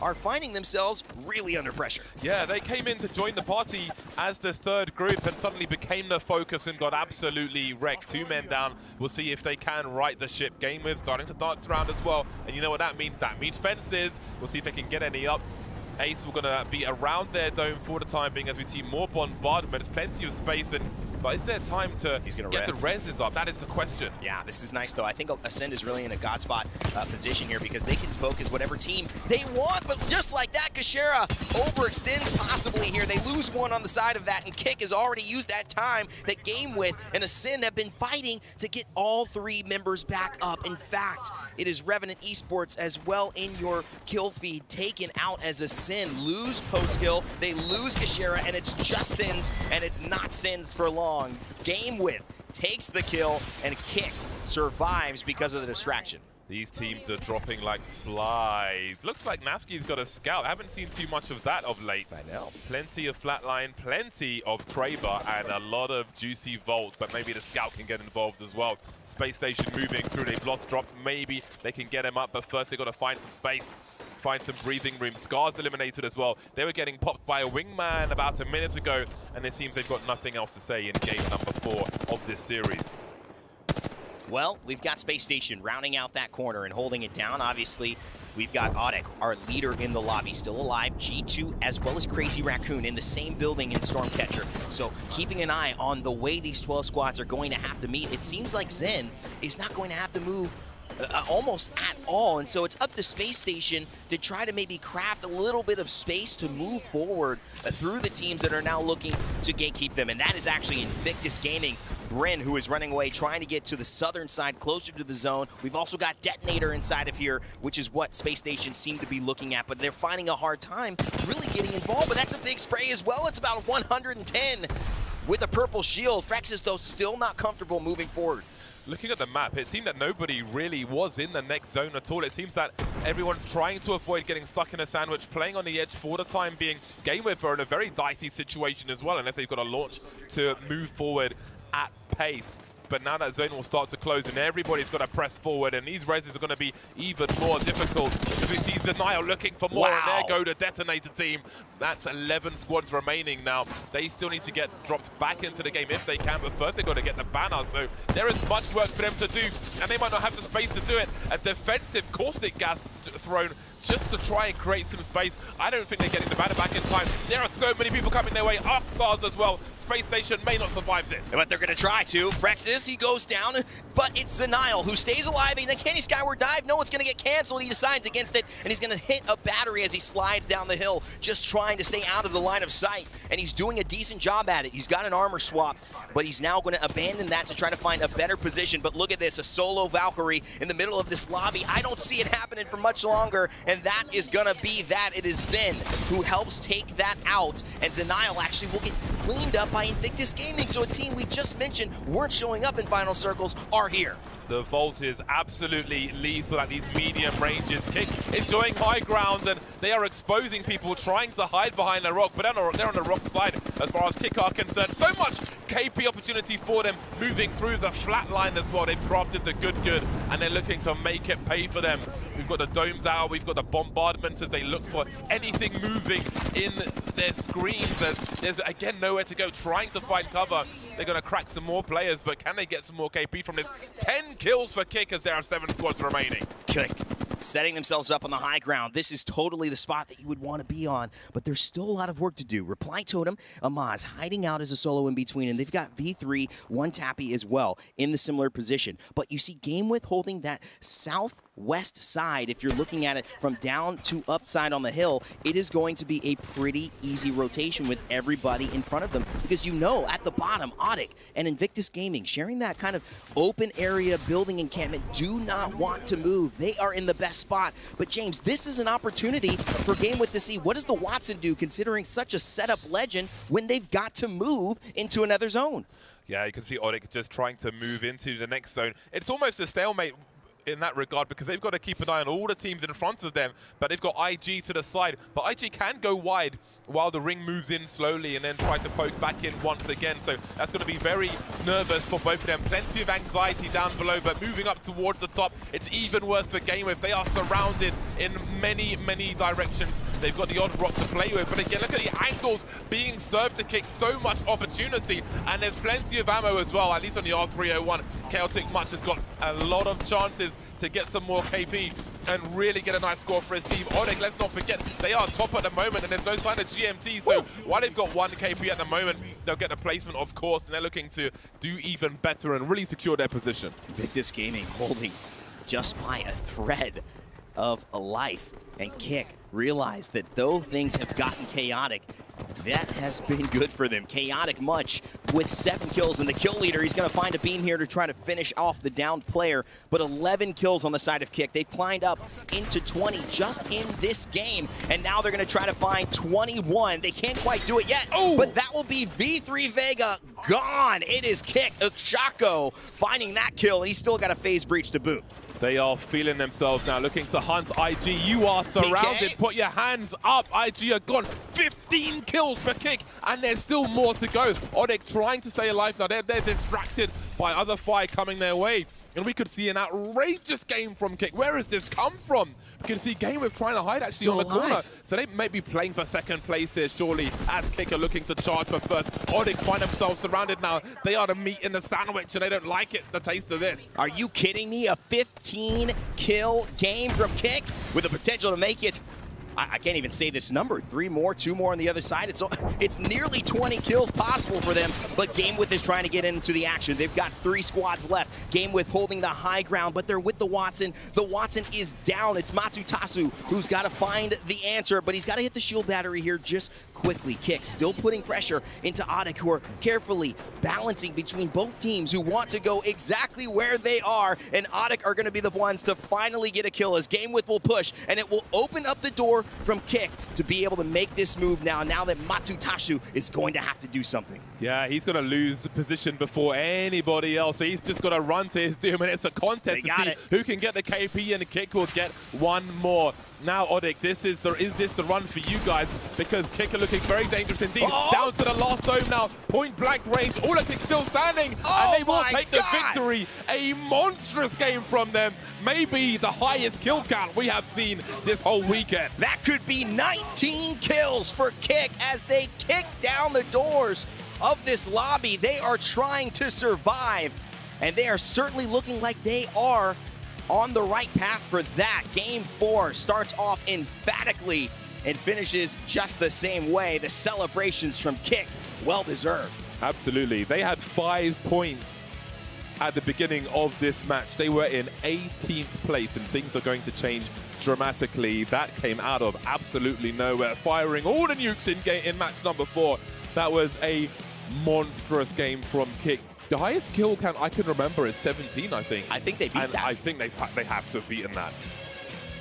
are finding themselves really under pressure. Yeah, they came in to join the party as the third group and suddenly became the focus and got absolutely wrecked. 2 men down. We'll see if they can right the ship. Game with starting to dance around as well. And you know what that means? That means fences. We'll see if they can get any up. Ace, we're going to be around their dome for the time being as we see more bombardment. There's plenty of space, but is there time to get the reses up? That is the question. Yeah, this is nice, though. I think Ascend is really in a god spot position here because they can focus whatever team they want, but just like that, Kashera overextends possibly here. They lose one on the side of that, and Kick has already used that time that Game With and Ascend have been fighting to get all 3 members back up. In fact, it is Revenant Esports as well in your kill feed, taken out as Ascend lose post-kill. They lose Kashera, and it's just Sins, and it's not Sins for long. Game With takes the kill, and Kick survives because of the distraction. These teams are dropping like flies. Looks like Naski's got a scout. I haven't seen too much of that of late. I know. Plenty of flatline, plenty of Kraber, and a lot of juicy vault, but maybe the scout can get involved as well. Space station moving through. They've lost drops. Maybe they can get him up, but first they've got to find some space. Find some breathing room. Scar's eliminated as well. They were getting popped by a wingman about a minute ago, and it seems they've got nothing else to say in game number 4 of this series. Well, we've got Space Station rounding out that corner and holding it down. Obviously, we've got Audek, our leader in the lobby, still alive. G2 as well as Crazy Raccoon in the same building in Stormcatcher. So keeping an eye on the way these 12 squads are going to have to meet. It seems like Zen is not going to have to move almost at all, and so it's up to Space Station to try to maybe craft a little bit of space to move forward through the teams that are now looking to gatekeep them, and that is actually Invictus Gaming. Bryn, who is running away, trying to get to the southern side, closer to the zone. We've also got Detonator inside of here, which is what Space Station seem to be looking at, but they're finding a hard time really getting involved, but that's a big spray as well. It's about 110 with a purple shield. Frexes, though, still not comfortable moving forward. Looking at the map, it seemed that nobody really was in the next zone at all. It seems that everyone's trying to avoid getting stuck in a sandwich, playing on the edge for the time being. Game With are in a very dicey situation as well, unless they've got a launch to move forward at pace. But now that zone will start to close and everybody's got to press forward, and these reses are going to be even more difficult. As we see Zenile looking for more, and there go the Detonator team. That's 11 squads remaining now. They still need to get dropped back into the game if they can, but first they've got to get the banner. So there is much work for them to do, and they might not have the space to do it. A defensive caustic gas thrown just to try and create some space. I don't think they're getting the banner back in time. There are so many people coming their way. Arcstars as well. Space Station may not survive this. But they're going to try to. Frexes, he goes down, but it's Zenile who stays alive. And then can he skyward dive? No, it's going to get canceled. He decides against it, and he's going to hit a battery as he slides down the hill, just trying to stay out of the line of sight. And he's doing a decent job at it. He's got an armor swap, but he's now going to abandon that to try to find a better position. But look at this, a solo Valkyrie in the middle of this lobby. I don't see it happening for much longer, and that is going to be that. It is Zen who helps take that out, and Zenile actually will get cleaned up by Invictus Gaming. So a team we just mentioned weren't showing up in final circles are here. The Vault is absolutely lethal at these medium ranges. Kick enjoying high ground, and they are exposing people trying to hide behind the rock, but they're on the wrong side as far as Kick are concerned. So much KP opportunity for them moving through the flat line as well. They've crafted the good, and they're looking to make it pay for them. We've got the domes out, we've got the bombardments as they look for anything moving in their screens. There's again nowhere to go, trying to find cover. They're going to crack some more players, but can they get some more KP from this? 10 kills for Kick as there are 7 squads remaining. Kick setting themselves up on the high ground. This is totally the spot that you would want to be on, but there's still a lot of work to do. Reply Totem, Amaz hiding out as a solo in between, and they've got V3, 1Tappy as well in the similar position. But you see GameWith holding that southwest side. If you're looking at it from down to upside on the hill, it is going to be a pretty easy rotation with everybody in front of them, because you know at the bottom, Audic and Invictus Gaming sharing that kind of open area building encampment do not want to move. They are in the best spot. But James, this is an opportunity for GameWith to see what does the Watson do, considering such a setup legend, when they've got to move into another zone. Yeah, you can see Audic just trying to move into the next zone. It's almost a stalemate in that regard, because they've got to keep an eye on all the teams in front of them, but they've got IG to the side. But IG can go wide while the ring moves in slowly and then try to poke back in once again. So that's going to be very nervous for both of them. Plenty of anxiety down below, but moving up towards the top, it's even worse for GameWith. They are surrounded in many, many directions. They've got the odd rock to play with, but again, look at the angles being served to Kick. So much opportunity, and there's plenty of ammo as well, at least on the R301. Chaotic Much has got a lot of chances to get some more KP and really get a nice score for his team. Audic, let's not forget, they are top at the moment, and there's no sign of GMT, so while they've got 1 KP at the moment, they'll get the placement, of course, and they're looking to do even better and really secure their position. Invictus Gaming holding just by a thread of a life, and Kick realize that though things have gotten chaotic, that has been good for them. Chaotic Much with 7 kills, and the kill leader, he's going to find a beam here to try to finish off the downed player, but 11 kills on the side of Kick. They climbed up into 20 just in this game, and now they're going to try to find 21. They can't quite do it yet, but that will be V3 Vega gone. It is Kick. Ukshako finding that kill, and he's still got a phase breach to boot. They are feeling themselves now, looking to hunt IG. You are surrounded. PK. Put your hands up. IG are gone. 15 kills for Kick, and there's still more to go. Audic trying to stay alive now. They're distracted by other fire coming their way. And we could see an outrageous game from Kick. Where has this come from? We can see GameWith trying to hide actually on the corner. So they may be playing for second place here, surely, as Kick are looking to charge for first. Audic find themselves surrounded now. They are the meat in the sandwich, and they don't like it, the taste of this. Are you kidding me? A 15-kill game from Kick with the potential to make it, I can't even say this number, 3 more, 2 more on the other side. It's nearly 20 kills possible for them, but GameWith is trying to get into the action. They've got 3 squads left. GameWith holding the high ground, but they're with the Watson. The Watson is down. It's Matutasu who's got to find the answer, but he's got to hit the shield battery here just quickly. Kick still putting pressure into Audic, who are carefully balancing between both teams who want to go exactly where they are, and Audic are going to be the ones to finally get a kill as GameWith will push, and it will open up the door from Kick to be able to make this move now that Matsutashu is going to have to do something. Yeah, he's going to lose position before anybody else, so he's just got to run to his doom, and it's a contest to see who can get the KP, and Kick will get 1 more. Now, Audic, is this the run for you guys? Because Kick are looking very dangerous indeed. Down to the last dome now, point blank range. Audic still standing, and they will take the victory. A monstrous game from them. Maybe the highest kill count we have seen this whole weekend. That could be 19 kills for Kick as they kick down the doors of this lobby. They are trying to survive, and they are certainly looking like they are on the right path for that. Game 4 starts off emphatically and finishes just the same way. The celebrations from Kick, well deserved. Absolutely. They had 5 points at the beginning of this match. They were in 18th place, and things are going to change dramatically. That came out of absolutely nowhere, firing all the nukes in match number 4. That was a monstrous game from Kick. The highest kill count I can remember is 17, I think. I think they beat that. I think they have to have beaten that.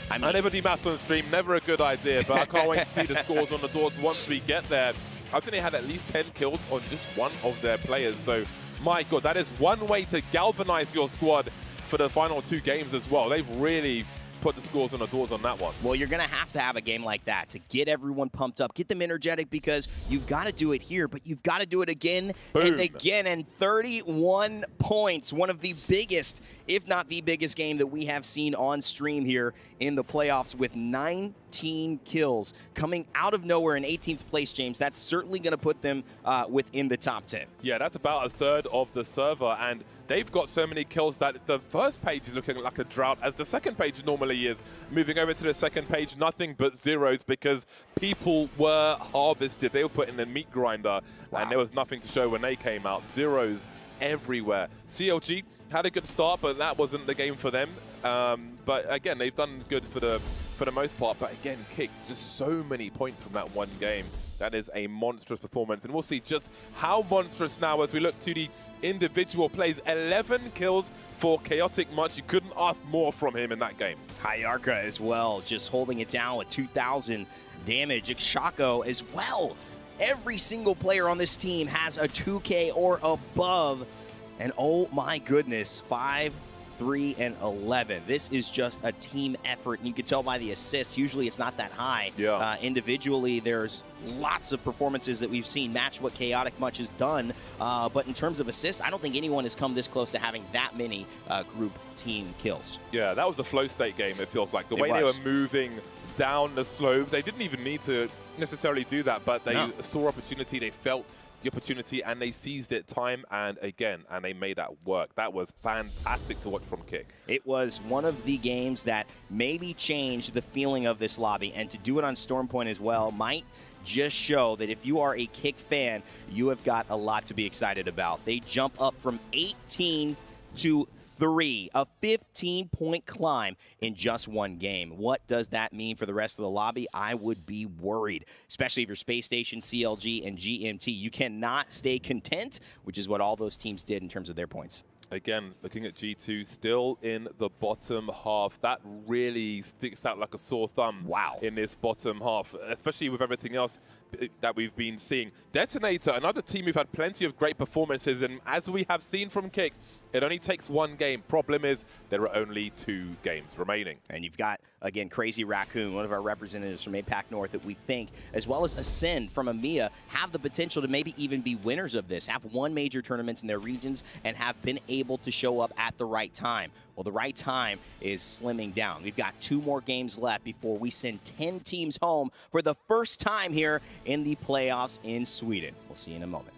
I never do maths on stream, never a good idea, but I can't wait to see the scores on the doors once we get there. I think they had at least 10 kills on just one of their players, so my God, that is one way to galvanize your squad for the final 2 games as well. They've really put the scores on the doors on that one. Well, you're going to have a game like that to get everyone pumped up, get them energetic, because you've got to do it here, but you've got to do it again and again. And 31 points, one of the biggest, if not the biggest game that we have seen on stream here in the playoffs, with 9 14 kills coming out of nowhere in 18th place, James. That's certainly going to put them within the top 10. Yeah, that's about a third of the server, and they've got so many kills that the first page is looking like a drought, as the second page normally is. Moving over to the second page, nothing but zeros because people were harvested. They were put in the meat grinder, and there was nothing to show when they came out. Zeros everywhere. CLG had a good start, but that wasn't the game for them. But again, they've done good for the most part. But again, Kick, just so many points from that one game. That is a monstrous performance, and we'll see just how monstrous now as we look to the individual plays. 11 kills for Chaotic Much. You couldn't ask more from him in that game. Hayarka as well, just holding it down with 2,000 damage. Ikshako as well. Every single player on this team has a 2K or above. And oh my goodness, 5, 3, and 11. This is just a team effort, and you can tell by the assists. Usually it's not that high. Yeah. Individually, there's lots of performances that we've seen match what Chaotic Much has done. But in terms of assists, I don't think anyone has come this close to having that many group team kills. Yeah, that was a flow state game, it feels like. The way they were moving down the slope, they didn't even need to necessarily do that, but they saw opportunity, they felt the opportunity, and they seized it time and again, and they made that work. That was fantastic to watch from Kick. It was one of the games that maybe changed the feeling of this lobby, and to do it on Storm Point as well might just show that if you are a Kick fan, you have got a lot to be excited about. They jump up from 18 to 3, a 15-point climb in just one game. What does that mean for the rest of the lobby? I would be worried, especially if you're Space Station, CLG, and GMT. You cannot stay content, which is what all those teams did in terms of their points. Again, looking at G2, still in the bottom half. That really sticks out like a sore thumb. Wow. In this bottom half, especially with everything else that we've been seeing. Detonator, another team who've had plenty of great performances, and as we have seen from Kick, it only takes one game. Problem is, there are only 2 games remaining. And you've got, again, Crazy Raccoon, one of our representatives from APAC North that we think, as well as Ascend from EMEA, have the potential to maybe even be winners of this, have won major tournaments in their regions, and have been able to show up at the right time. Well, the right time is slimming down. We've got 2 more games left before we send 10 teams home for the first time here in the playoffs in Sweden. We'll see you in a moment.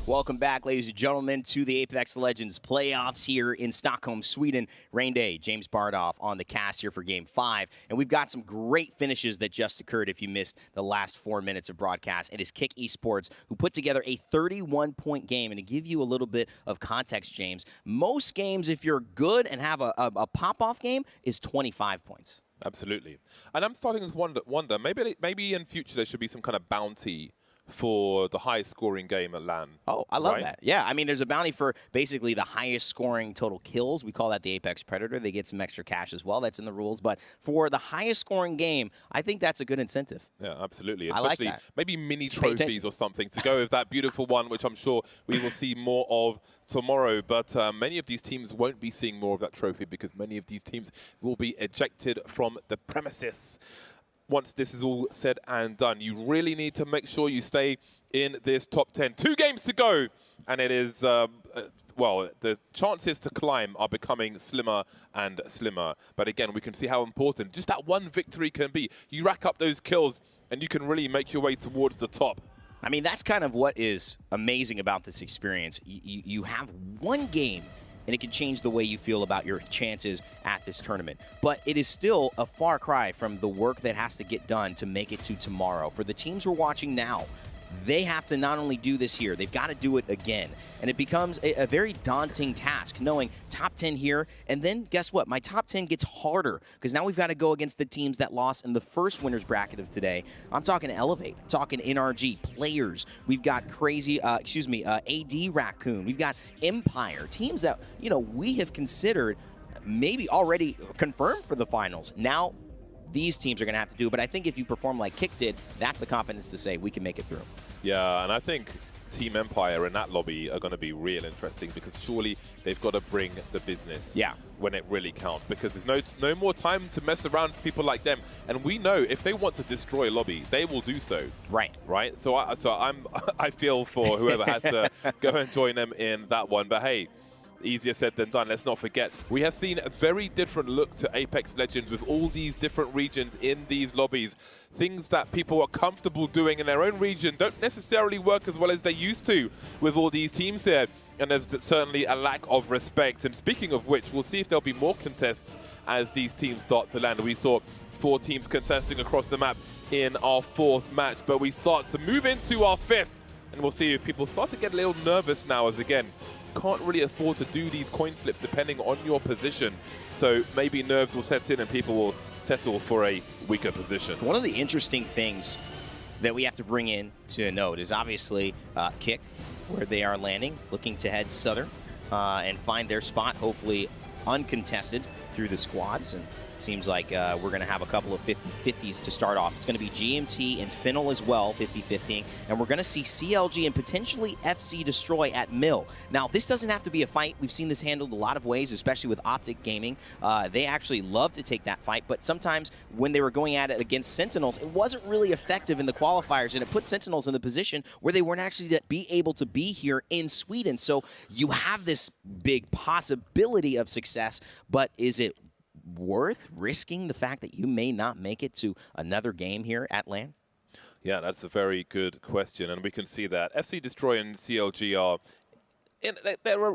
Welcome back, ladies and gentlemen, to the Apex Legends playoffs here in Stockholm, Sweden. Rain Day, James Bardoff on the cast here for Game 5. And we've got some great finishes that just occurred if you missed the last 4 minutes of broadcast. It is Kick Esports who put together a 31-point game. And to give you a little bit of context, James, most games, if you're good and have a pop-off game, is 25 points. Absolutely. And I'm starting to wonder maybe in future there should be some kind of bounty for the highest scoring game at LAN. Oh, I love that. Yeah, I mean, there's a bounty for basically the highest scoring total kills. We call that the Apex Predator. They get some extra cash as well. That's in the rules. But for the highest scoring game, I think that's a good incentive. Yeah, absolutely. I like Especially that. maybe mini trophies or something to go with that beautiful one, which I'm sure we will see more of tomorrow. But many of these teams won't be seeing more of that trophy because many of these teams will be ejected from the premises. Once this is all said and done, you really need to make sure you stay in this top 10. 2 games to go, and it is, well, the chances to climb are becoming slimmer and slimmer. But again, we can see how important just that one victory can be. You rack up those kills, and you can really make your way towards the top. I mean, that's kind of what is amazing about this experience. You have one game, and it can change the way you feel about your chances at this tournament. But it is still a far cry from the work that has to get done to make it to tomorrow. For the teams who are watching now, they have to not only do this here, they've got to do it again. And it becomes a very daunting task, knowing top 10 here, and then guess what? My top 10 gets harder, because now we've got to go against the teams that lost in the first winner's bracket of today. I'm talking Elevate, I'm talking NRG, players. We've got crazy, AD Raccoon. We've got Empire, teams that, you know, we have considered maybe already confirmed for the finals. Now, these teams are going to have to do, but I think if you perform like Kick did, that's the confidence to say we can make it through. Yeah, and I think Team Empire in that lobby are going to be real interesting because surely they've got to bring the business when it really counts, because there's no more time to mess around with people like them. And we know if they want to destroy a lobby, they will do so. Right. So I feel for whoever has to go and join them in that one. But hey, easier said than done. Let's not forget, we have seen a very different look to Apex Legends with all these different regions in these lobbies. Things that people are comfortable doing in their own region don't necessarily work as well as they used to with all these teams there. And there's certainly a lack of respect. And speaking of which, we'll see if there'll be more contests as these teams start to land. We saw 4 teams contesting across the map in our 4th match, but we start to move into our 5th. And we'll see if people start to get a little nervous now, as again, can't really afford to do these coin flips depending on your position. So maybe nerves will set in and people will settle for a weaker position. One of the interesting things that we have to bring in to note is obviously Kick, where they are landing, looking to head southern and find their spot, hopefully uncontested through the squads. And it seems like we're going to have a couple of 50-50s to start off. It's going to be GMT and Finnel as well, 50-50. And we're going to see CLG and potentially FC Destroy at Mill. Now, this doesn't have to be a fight. We've seen this handled a lot of ways, especially with Optic Gaming. They actually love to take that fight, but sometimes when they were going at it against Sentinels, it wasn't really effective in the qualifiers, and it put Sentinels in the position where they weren't actually be able to be here in Sweden. So you have this big possibility of success, but is it worth risking the fact that you may not make it to another game here at LAN? Yeah, that's a very good question, and we can see that FC Destroy and CLG are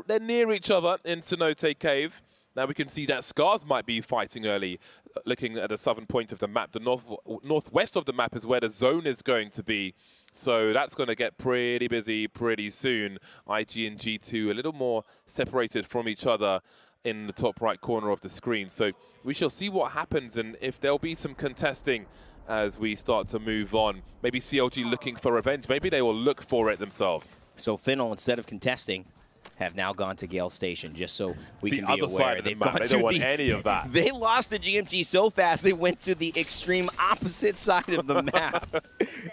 they're near each other in Cenote Cave. Now we can see that Scars might be fighting early, looking at the southern point of the map. The northwest of the map is where the zone is going to be. So that's going to get pretty busy pretty soon. IG and G2 a little more separated from each other in the top right corner of the screen. So we shall see what happens and if there'll be some contesting as we start to move on. Maybe CLG looking for revenge. Maybe they will look for it themselves. So Finnel, instead of contesting, have now gone to Gale Station, just so we can be aware. Side of the map. They don't want any of that. They lost to GMT so fast, they went to the extreme opposite side of the map.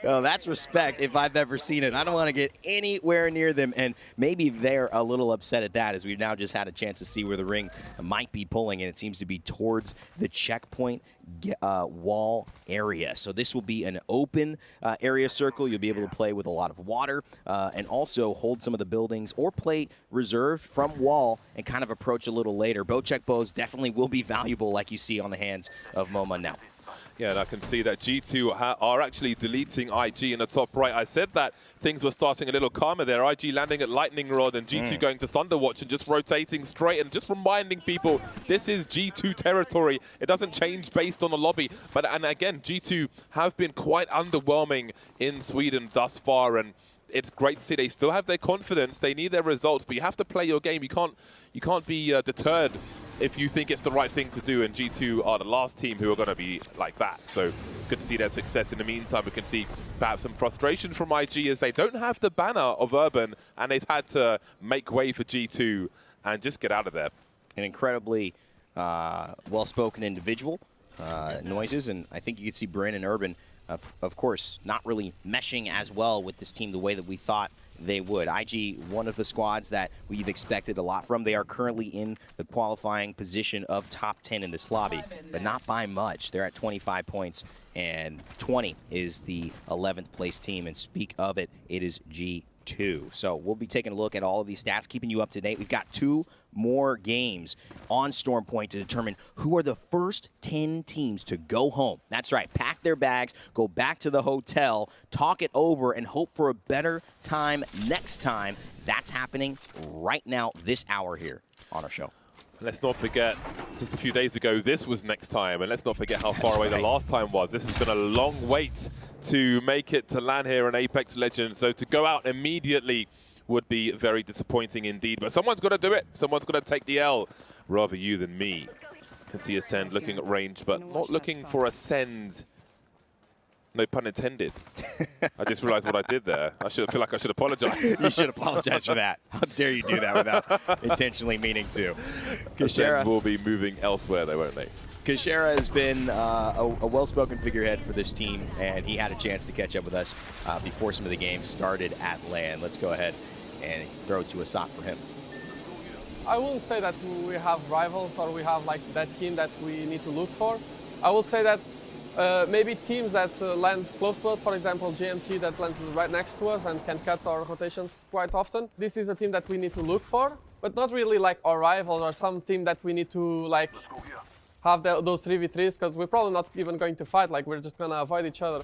Oh, that's respect if I've ever seen it. I don't want to get anywhere near them, and maybe they're a little upset at that, as we've now just had a chance to see where the ring might be pulling, and it seems to be towards the checkpoint wall area. So this will be an open area circle. You'll be able to play with a lot of water and also hold some of the buildings or play reserve from wall and kind of approach a little later. Bow check bows definitely will be valuable, like you see on the hands of MoMA now. Yeah, and I can see that G2 are actually deleting IG in the top right. I said that things were starting a little calmer there. IG landing at Lightning Rod and G2 going to Thunderwatch and just rotating straight and just reminding people this is G2 territory. It doesn't change based on the lobby. And again, G2 have been quite underwhelming in Sweden thus far, and it's great to see they still have their confidence. They need their results, but you have to play your game. You can't be deterred if you think it's the right thing to do, and G2 are the last team who are going to be like that. So good to see their success. In the meantime, we can see perhaps some frustration from IG as they don't have the banner of Urban, and they've had to make way for G2 and just get out of there. An incredibly well-spoken individual, Noises, and I think you can see Bryn and Urban, of course, not really meshing as well with this team the way that we thought they would. IG, one of the squads that we've expected a lot from. They are currently in the qualifying position of top 10 in this lobby, but not by much. They're at 25 points, and 20 is the 11th place team. And speak of it, it is G2. So we'll be taking a look at all of these stats, keeping you up to date. We've got 2 more games on Storm Point to determine who are the first 10 teams to go home. That's right, pack their bags, go back to the hotel, talk it over, and hope for a better time next time. That's happening right now, this hour here on our show. Let's not forget, just a few days ago, this was next time, and let's not forget how far away the last time was. This has been a long wait to make it to land here in Apex Legends, so to go out immediately would be very disappointing indeed. But someone's got to do it. Someone's got to take the L. Rather you than me. Can see Ascend looking at range, but not looking for Ascend. No pun intended. I just realized what I did there. I feel like I should apologize. You should apologize for that. How dare you do that without intentionally meaning to. Ascend will be moving elsewhere though, won't they? Kashera has been a well-spoken figurehead for this team, and he had a chance to catch up with us before some of the games started at LAN. Let's go ahead and throw it to a sock for him. I wouldn't say that we have rivals or we have like that team that we need to look for. I would say that maybe teams that land close to us, for example GMT that lands right next to us and can cut our rotations quite often. This is a team that we need to look for, but not really like our rival or some team that we need to like have those 3v3s, because we're probably not even going to fight, like we're just going to avoid each other.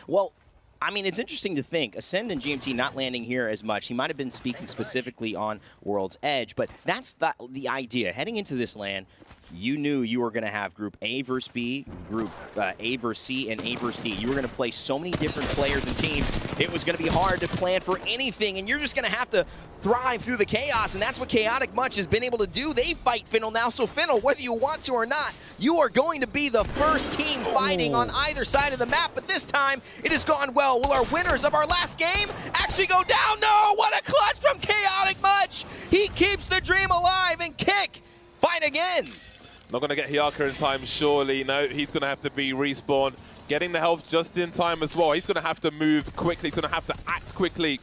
Well, I mean, it's interesting to think, Ascend and GMT not landing here as much. He might have been speaking specifically on World's Edge, but that's the idea. Heading into this LAN, you knew you were going to have Group A versus B, Group A versus C, and A versus D. You were going to play so many different players and teams, it was going to be hard to plan for anything, and you're just going to have to thrive through the chaos, and that's what Chaotic Much has been able to do. They fight Finnle now, so Finnle, whether you want to or not, you are going to be the first team fighting on either side of the map, but this time it has gone well. Will our winners of our last game actually go down? No! What a clutch from Chaotic Much! He keeps the dream alive, and Kick, fight again! Not going to get Hyaka in time, surely. No, he's going to have to be respawned. Getting the health just in time as well. He's going to have to move quickly. He's going to have to act quickly.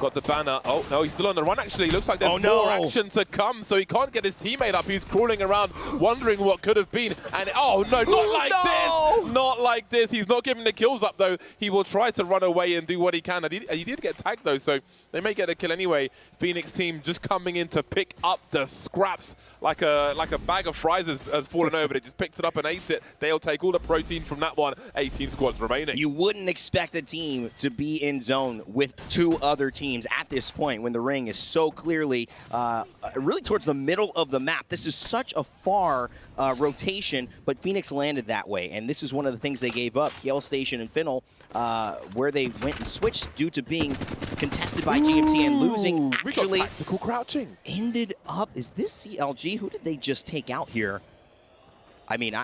Got the banner. Oh, no, he's still on the run, actually. Looks like there's more action to come, so he can't get his teammate up. He's crawling around, wondering what could have been. And, oh, no, not like this! Not like this. He's not giving the kills up, though. He will try to run away and do what he can. And he did get tagged, though, so they may get a kill anyway. Phoenix team just coming in to pick up the scraps like a bag of fries has fallen over. It just picks it up and ate it. They'll take all the protein from that one. 18 squads remaining. You wouldn't expect a team to be in zone with 2 other teams at this point when the ring is so clearly really towards the middle of the map. This is such a far rotation, but Phoenix landed that way, and this is one of the things they gave up. Yale Station and Finnle, where they went and switched due to being contested by GMT and losing, actually we got tactical crouching. Ended up, is this CLG? Who did they just take out here? I mean,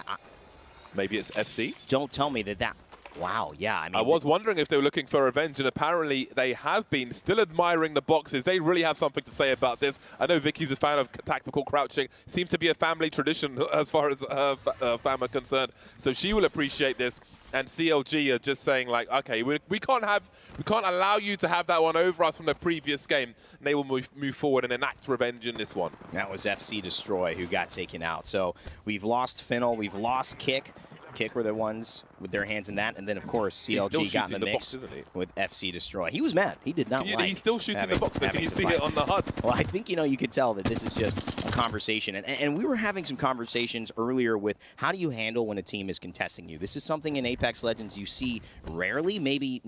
maybe it's FC? Don't tell me that. Wow, yeah. I mean, I was wondering if they were looking for revenge, and apparently they have been. Still admiring the boxes. They really have something to say about this. I know Vicky's a fan of tactical crouching. Seems to be a family tradition as far as her fam are concerned. So she will appreciate this. And CLG are just saying, like, okay, we can't allow you to have that one over us from the previous game. And they will move forward and enact revenge in this one. That was FC Destroy who got taken out. So we've lost Finnle, we've lost Kick. Kick were the ones with their hands in that, and then of course CLG got in the mix with FC Destroy. He was mad. He did not like. He's still shooting the box. Can you see it on the HUD? Well, I think you could tell that this is just a conversation, and we were having some conversations earlier with how do you handle when a team is contesting you. This is something in Apex Legends you see rarely, maybe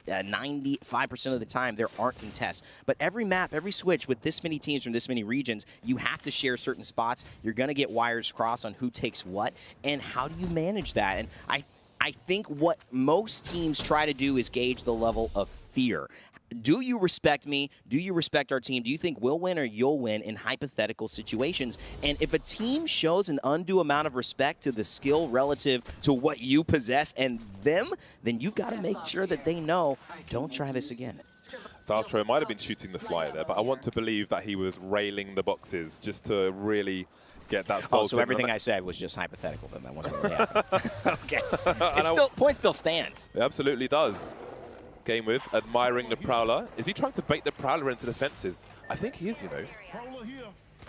95% of the time there aren't contests. But every map, every switch with this many teams from this many regions, you have to share certain spots. You're going to get wires crossed on who takes what, and how do you manage that? And I think what most teams try to do is gauge the level of fear. Do you respect me? Do you respect our team? Do you think we'll win or you'll win in hypothetical situations? And if a team shows an undue amount of respect to the skill relative to what you possess and them, then you've got to make sure that they know, don't try this again. Valtro might have been shooting the flyer there, but I want to believe that he was railing the boxes just to really get that soul. Oh, so everything I said was just hypothetical then. That wasn't really happening. Okay. Point still stands. It absolutely does. Game with admiring the Prowler. Is he trying to bait the Prowler into the fences? I think he is,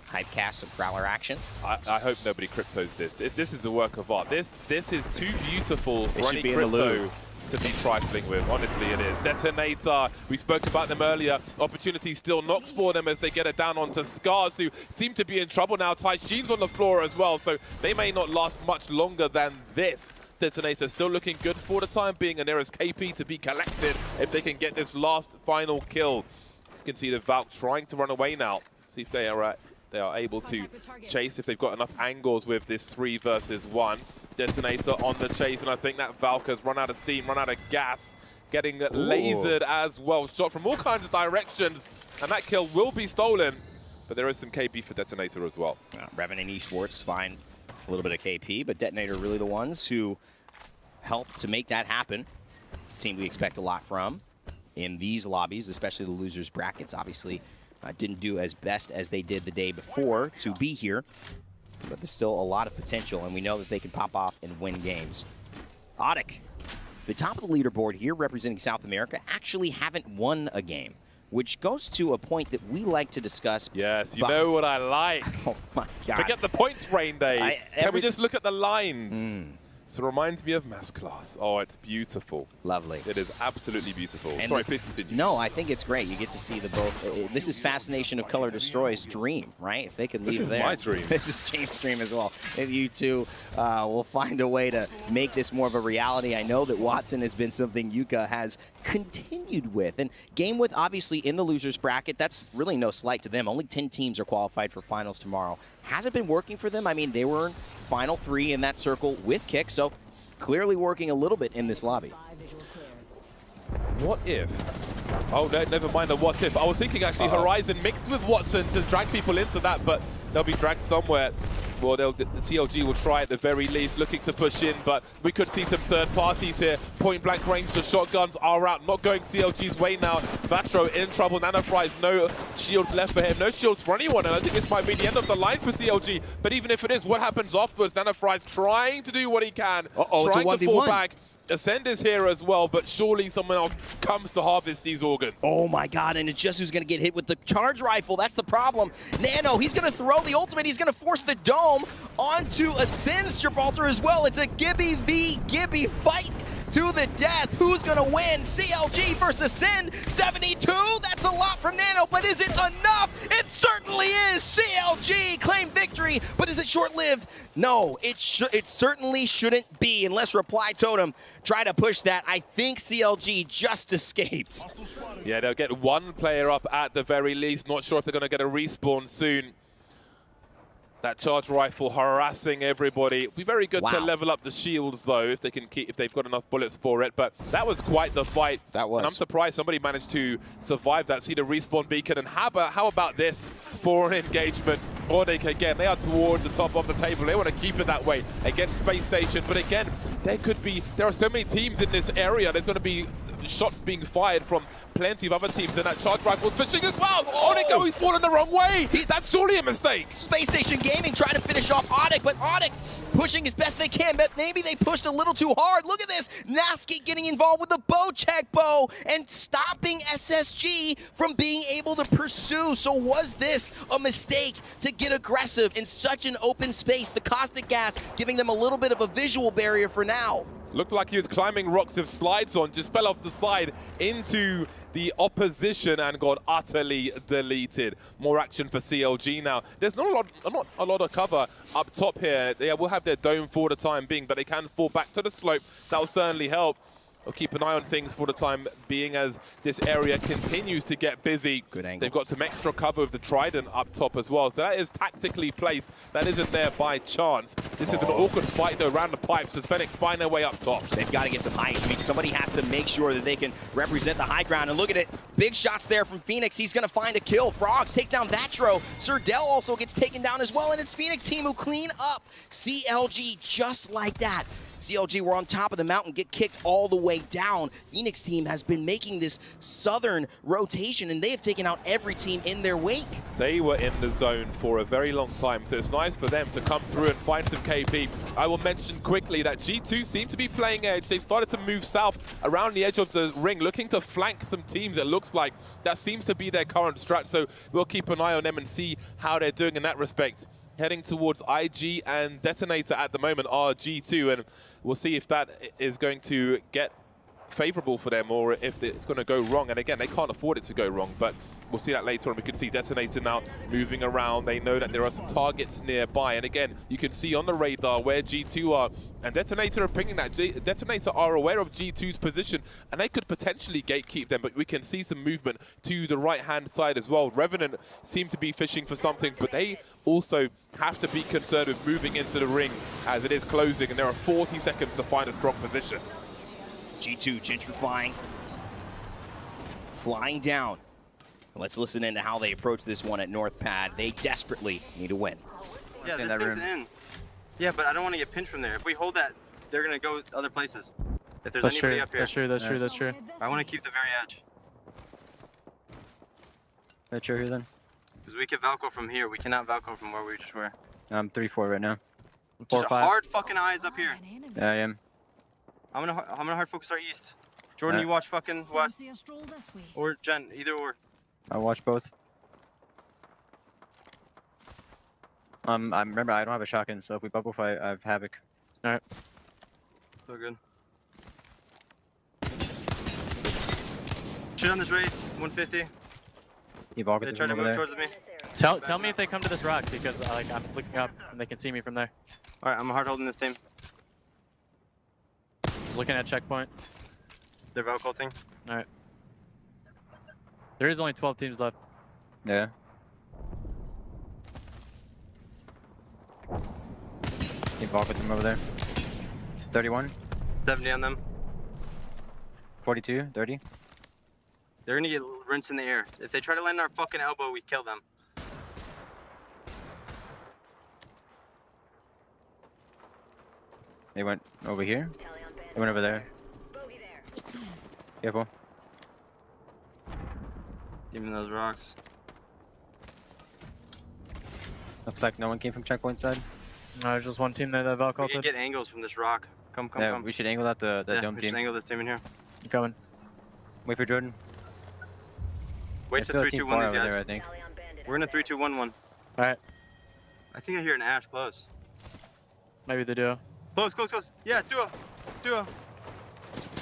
Hype cast some Prowler action. I hope nobody cryptos this. This is a work of art. This is too beautiful for any be crypto to be trifling with. Honestly, it is. Detonator, we spoke about them earlier. Opportunity still knocks for them as they get it down onto Scars, who seem to be in trouble now. Taishin's on the floor as well, so they may not last much longer than this. Detonator still looking good for the time being, and there is KP to be collected if they can get this last final kill. You can see the Valk trying to run away now. See if they are able to chase, if they've got enough angles with this 3 versus 1. Detonator on the chase, and I think that Valk has run out of steam, run out of gas, getting lasered as well. Shot from all kinds of directions, and that kill will be stolen. But there is some KP for Detonator as well. Revenant Esports find a little bit of KP, but Detonator really the ones who helped to make that happen. Team we expect a lot from in these lobbies, especially the losers brackets. Obviously, didn't do as best as they did the day before to be here, but there's still a lot of potential, and we know that they can pop off and win games. Audic, the top of the leaderboard here representing South America, actually haven't won a game, which goes to a point that we like to discuss. Yes, you know what I like. Oh my God. Forget the points, Rain Day. Can we just look at the lines? So it reminds me of Mass Class. Oh, it's beautiful. Lovely. It is absolutely beautiful. And sorry, please continue. No, I think it's great. You get to see the both. This is Fascination of Color Destroy's dream, right? If they could leave there. This is my dream. This is James' dream as well. If you two will find a way to make this more of a reality. I know that Watson has been something Yuka has continued with. And game with, obviously, in the losers bracket, that's really no slight to them. Only 10 teams are qualified for finals tomorrow. Hasn't been working for them. I mean, they were in final 3 in that circle with Kick, so clearly working a little bit in this lobby. What if? Oh, no, never mind the what if. I was thinking actually Horizon mixed with Watson to drag people into that, but they'll be dragged somewhere. Well, the CLG will try at the very least, looking to push in, but we could see some third parties here. Point blank range, the shotguns are out, not going CLG's way now. Vatro in trouble, Nanofries, no shields left for him, no shields for anyone, and I think this might be the end of the line for CLG. But even if it is, what happens afterwards? Nanofries trying to do what he can, trying to fall back. Ascend is here as well, but surely someone else comes to harvest these organs. Oh my God, and it's just who's going to get hit with the charge rifle. That's the problem. Nano, he's going to throw the ultimate. He's going to force the dome onto Ascend's Gibraltar as well. It's a Gibby v. Gibby fight to the death. Who's going to win? CLG versus Ascend. 72, that's a lot from Nano, but is it enough? It certainly is. CLG claim victory, but is it short-lived? No, it certainly shouldn't be unless Reply Totem try to push that. I think CLG just escaped. Yeah, they'll get one player up at the very least. Not sure if they're going to get a respawn soon. That charge rifle harassing everybody. It'd be very good to level up the shields though, if they can keep, if they've got enough bullets for it. But that was quite the fight. That was. And I'm surprised somebody managed to survive that. See the respawn beacon, and how about this for an engagement? Audic again, they are towards the top of the table. They want to keep it that way against Space Station. But again, there are so many teams in this area. There's going to be and shots being fired from plenty of other teams, and that charge rifle's fishing as well. Onic, he's fallen the wrong way. That's surely a mistake. Space Station Gaming trying to finish off Onic, but Onic pushing as best they can, but maybe they pushed a little too hard. Look at this. Nasky getting involved with the bow check bow and stopping SSG from being able to pursue. So was this a mistake to get aggressive in such an open space? The caustic gas giving them a little bit of a visual barrier for now. Looked like he was climbing rocks with slides on, just fell off the side into the opposition and got utterly deleted. More action for CLG now. There's not a lot of cover up top here. They will have their dome for the time being, but they can fall back to the slope. That will certainly help. We'll keep an eye on things for the time being as this area continues to get busy. Good angle. They've got some extra cover with the Trident up top as well. So that is tactically placed. That isn't there by chance. This is an awkward fight though around the pipes as Fenix find their way up top. They've got to get some height. I mean, somebody has to make sure that they can represent the high ground. And look at it. Big shots there from Phoenix. He's going to find a kill. Frogs take down Vatro. Surdell also gets taken down as well. And it's Phoenix team who clean up CLG just like that. CLG were on top of the mountain, get kicked all the way down. Phoenix team has been making this southern rotation, and they have taken out every team in their wake. They were in the zone for a very long time, so it's nice for them to come through and find some KP. I will mention quickly that G2 seem to be playing edge. They've started to move south around the edge of the ring, looking to flank some teams, it looks like. That seems to be their current strat, so we'll keep an eye on them and see how they're doing in that respect. Heading towards IG and Detonator at the moment are G2, and we'll see if that is going to get favorable for them or if it's going to go wrong. And again, they can't afford it to go wrong, but we'll see that later on. We can see Detonator now moving around. They know that there are some targets nearby, and again, you can see on the radar where G2 are, and Detonator are pinging that. Detonator are aware of G2's position, and they could potentially gatekeep them, but we can see some movement to the right-hand side as well. Revenant seem to be fishing for something, but they also have to be concerned with moving into the ring as it is closing, and there are 40 seconds to find a strong position. G2 gentrifying, flying down. Let's listen into how they approach this one at North Pad. They desperately need a win. Yeah, this thing's in. Yeah, but I don't want to get pinched from there. If we hold that, they're going to go other places. If there's anybody up here. That's true, that's true, that's true. I want to keep the very edge. That's true here then. Because we can Valko from here. We cannot Valko from where we just were. I'm 3-4 right now. Just hard fucking eyes up here. Yeah, I am. I'm gonna hard focus our east. Jordan, you watch fucking west. Or Jen, either or. I'll watch both. I remember I don't have a shotgun, so if we bubble fight, I have Havoc. Alright. So good. Shit on this raid, 150. They try to move towards me. Tell me if they come to this rock, because like I'm looking up and they can see me from there. Alright, I'm hard holding this team. Just looking at checkpoint. They're Valculting. Alright. There is only 12 teams left. Yeah. Keep walking them over there. 31. 70 on them. 42, 30. They're gonna get rinsed in the air. If they try to land on our fucking elbow, we kill them. They went over here. They went over there. Careful. Even those rocks. Looks like no one came from checkpoint side. No, there's just one team that Valk We can get angles from this rock. Come, Yeah, come. we should angle out the dome we team. should angle this team in here. I'm coming. Wait for Jordan. Wait There's till still a 3, team 2, 1 far these over guys. there, I think. We're in a 3, 2, 1, 1. Alright. I think I hear an Ash close. Maybe they do. Close, close, close. Yeah, duo. Duo.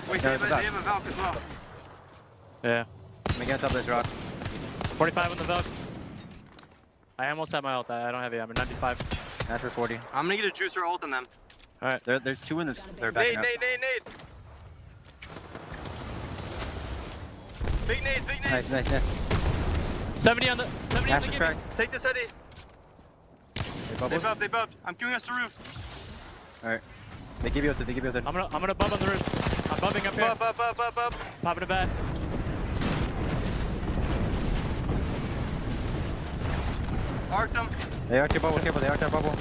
Wait, No, they have a Valk as well. Yeah. Let me get on top of this rock. 45 on the Valk. I almost have my ult. I don't have it. I'm at 95. That's for 40. I'm gonna get a juicer ult on them. Alright. There's two in this. They're backing Nade, up. nade. Big nade. Nice, nice, nice. 70 on the Ash is gimme. cracked. Take this, Eddie. They bubbled. They bubbed. I'm queuing us to roof. Alright. They give you ulted, they give you ulted. I'm gonna bump on the roof. I'm bumping up here. Bub. Popping a bat. Arc them. They arc your bubble, careful, they arc your bubble.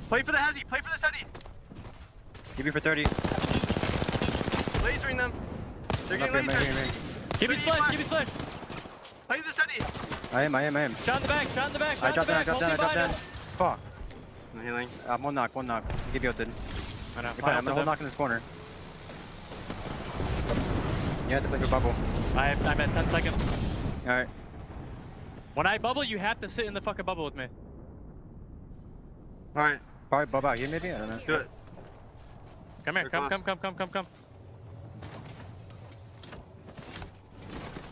Play for the heavy. Play for this heavy. Give you for 30. Lasering them. They're getting laser. Give me splash, give me splash. Play the city. I am. Shot in the back, shot in the back, I shot in dropped the down, back. Fuck. I'm healing. One knock. Give you ulted. I know. You're fine, I'm gonna hold knock in this corner. You have to play your bubble. I'm at 10 seconds. Alright. When I bubble, you have to sit in the fucking bubble with me. Alright. Probably bubble out here maybe? I don't know. Good. Come here, come.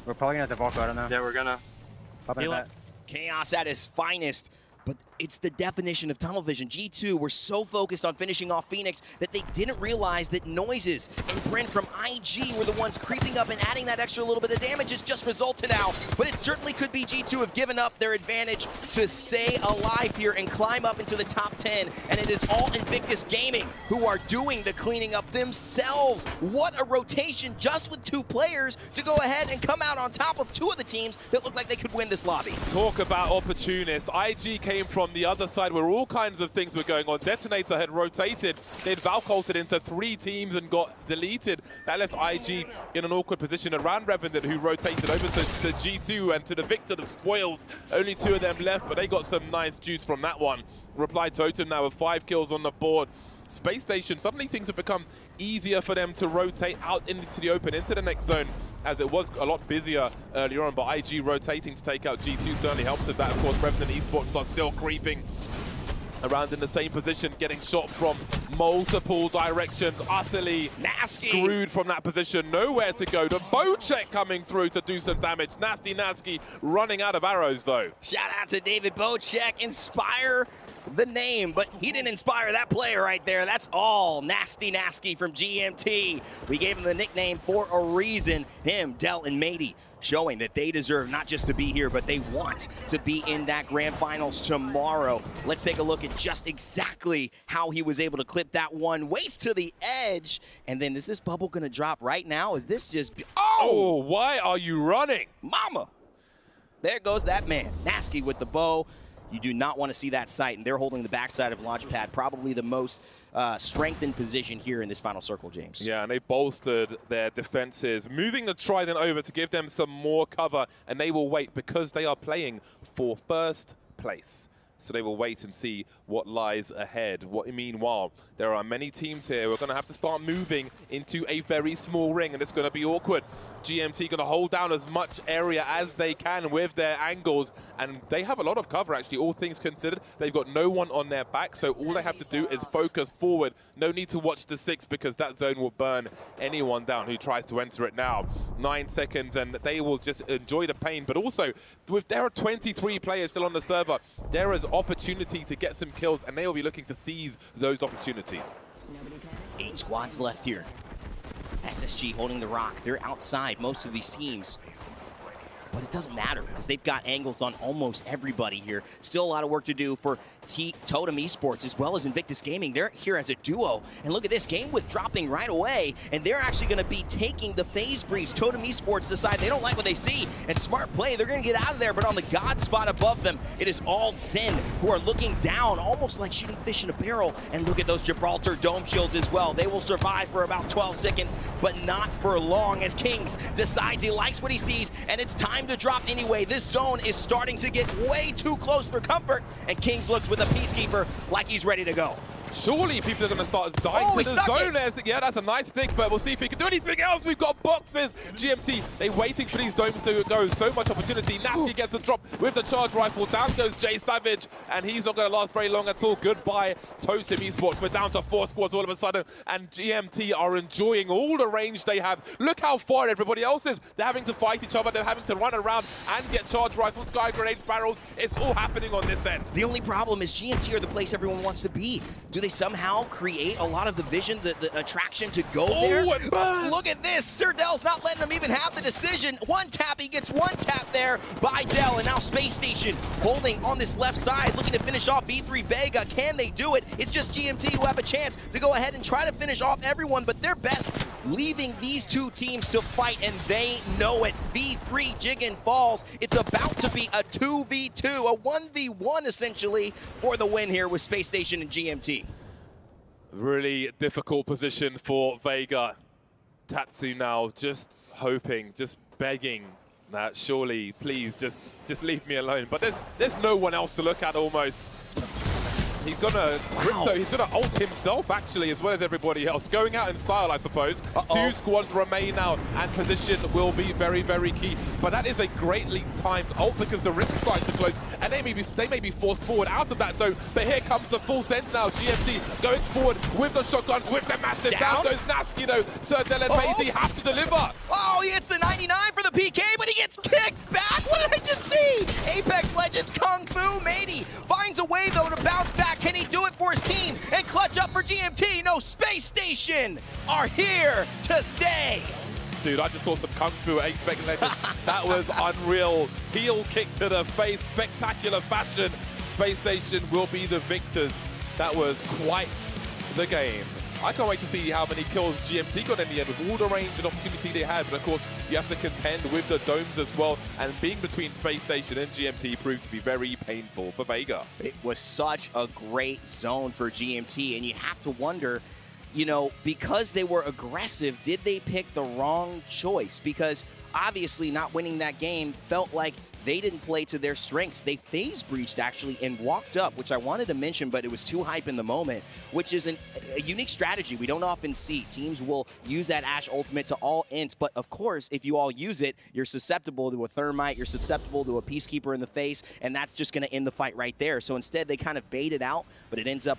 We're probably gonna have to Valk, I don't know. Yeah, we're gonna. Pop in that. Chaos at his finest, but it's the definition of tunnel vision. G2 were so focused on finishing off Phoenix that they didn't realize that Noises and Bryn from IG were the ones creeping up and adding that extra little bit of damage. It's just resulted out, but it certainly could be G2 have given up their advantage to stay alive here and climb up into the top 10, and it is all Invictus Gaming who are doing the cleaning up themselves. What a rotation just with 2 players to go ahead and come out on top of 2 of the teams that look like they could win this lobby. Talk about opportunists. IG came from the other side where all kinds of things were going on. Detonator had rotated. They'd Valkolted into 3 teams and got deleted. That left IG in an awkward position around Revenant, who rotated over to G2 and to the Victor, the spoils. Only 2 of them left, but they got some nice juice from that one. Reply Totem now with 5 kills on the board. Space Station, suddenly things have become easier for them to rotate out into the open, into the next zone, as it was a lot busier earlier on, but IG rotating to take out G2 certainly helps with that. Of course, Revenant Esports are still creeping around in the same position, getting shot from multiple directions, utterly screwed from that position, nowhere to go. The bow check coming through to do some damage. Nasty running out of arrows though. Shout out to David Bocek, inspire the name, but he didn't inspire that player right there. That's all Nasty from GMT. We gave him the nickname for a reason. Him, Dell, and Matey showing that they deserve not just to be here, but they want to be in that grand finals tomorrow. Let's take a look at just exactly how he was able to clip that one. Waits to the edge, and then is this bubble gonna drop right now? Is this just, oh, why are you running? Mama! There goes that man, Nasty with the bow. You do not want to see that sight, and they're holding the backside of Launchpad, probably the most strengthened position here in this final circle, James. Yeah, and they bolstered their defenses, moving the Trident over to give them some more cover, and they will wait because they are playing for first place. So they will wait and see what lies ahead. Meanwhile, there are many teams here. We're going to have to start moving into a very small ring, and it's going to be awkward. GMT going to hold down as much area as they can with their angles, and they have a lot of cover, actually, all things considered. They've got no one on their back, so all they have to do is focus forward. No need to watch the 6, because that zone will burn anyone down who tries to enter it now. 9 seconds, and they will just enjoy the pain, but also, there are 23 players still on the server. There is opportunity to get some kills, and they will be looking to seize those opportunities. 8 squads left here. SSG holding the rock. They're outside most of these teams. But it doesn't matter because they've got angles on almost everybody here. Still a lot of work to do for Totem Esports as well as Invictus Gaming. They're here as a duo. And look at this, Game With dropping right away. And they're actually going to be taking the phase breach. Totem Esports decide they don't like what they see. And smart play, they're going to get out of there. But on the God spot above them, it is all Sin who are looking down, almost like shooting fish in a barrel. And look at those Gibraltar dome shields as well. They will survive for about 12 seconds, but not for long, as Kings decides he likes what he sees. And it's time to drop anyway. This zone is starting to get way too close for comfort, and Kings looks with a Peacekeeper like he's ready to go. Surely people are going to start dying to the zone. Yeah, that's a nice stick, but we'll see if he can do anything else. We've got boxes. GMT, they're waiting for these domes to go. So much opportunity. Nasty gets the drop with the charge rifle. Down goes Jay Savage, and he's not going to last very long at all. Goodbye, Totem Esports. We're down to 4 squads all of a sudden, and GMT are enjoying all the range they have. Look how far everybody else is. They're having to fight each other. They're having to run around and get charge rifles, sky grenades, barrels. It's all happening on this end. The only problem is GMT are the place everyone wants to be. Do they somehow create a lot of the vision, the attraction to go there? Look at this. Sir Dell's not letting him even have the decision. One tap, he gets one tap there by Dell, and now Space Station holding on this left side, looking to finish off B3 Vega. Can they do it? It's just GMT who have a chance to go ahead and try to finish off everyone, but they're best leaving these 2 teams to fight, and they know it. B3 Jiggin falls. It's about to be a 2v2, a 1v1 essentially for the win here with Space Station and GMT. Really difficult position for Vega. Tatsu now just hoping, just begging that surely, please, just leave me alone. But there's no one else to look at almost. He's gonna Crypto, he's gonna ult himself actually, as well as everybody else. Going out in style, I suppose. Two squads remain now, and position will be very, very key. But that is a greatly timed ult because the rift is starting to close, and they may be forced forward out of that dome. But here comes the full send now. GMT going forward with the shotguns, with the massive. Down goes Nasky though. Sir Dylan Maisie have to deliver. Oh, he hits the 99 for the PK, but he gets kicked back. What did I just see? Apex Legends Kung Fu Matey finds a way though to bounce back. Can he do it for his team and clutch up for GMT? No, Space Station are here to stay. Dude, I just saw some Kung Fu at Apex Legends. That was unreal. Heel kick to the face, spectacular fashion. Space Station will be the victors. That was quite the game. I can't wait to see how many kills GMT got in the end with all the range and opportunity they had. But of course, you have to contend with the domes as well. And being between Space Station and GMT proved to be very painful for Vega. It was such a great zone for GMT. And you have to wonder, you know, because they were aggressive, did they pick the wrong choice? Because obviously not winning that game felt like they didn't play to their strengths. They phase breached actually and walked up, which I wanted to mention, but it was too hype in the moment, which is a unique strategy we don't often see. Teams will use that Ashe ultimate to all ints, but of course, if you all use it, you're susceptible to a thermite, you're susceptible to a peacekeeper in the face, and that's just gonna end the fight right there. So instead, they kind of bait it out, but it ends up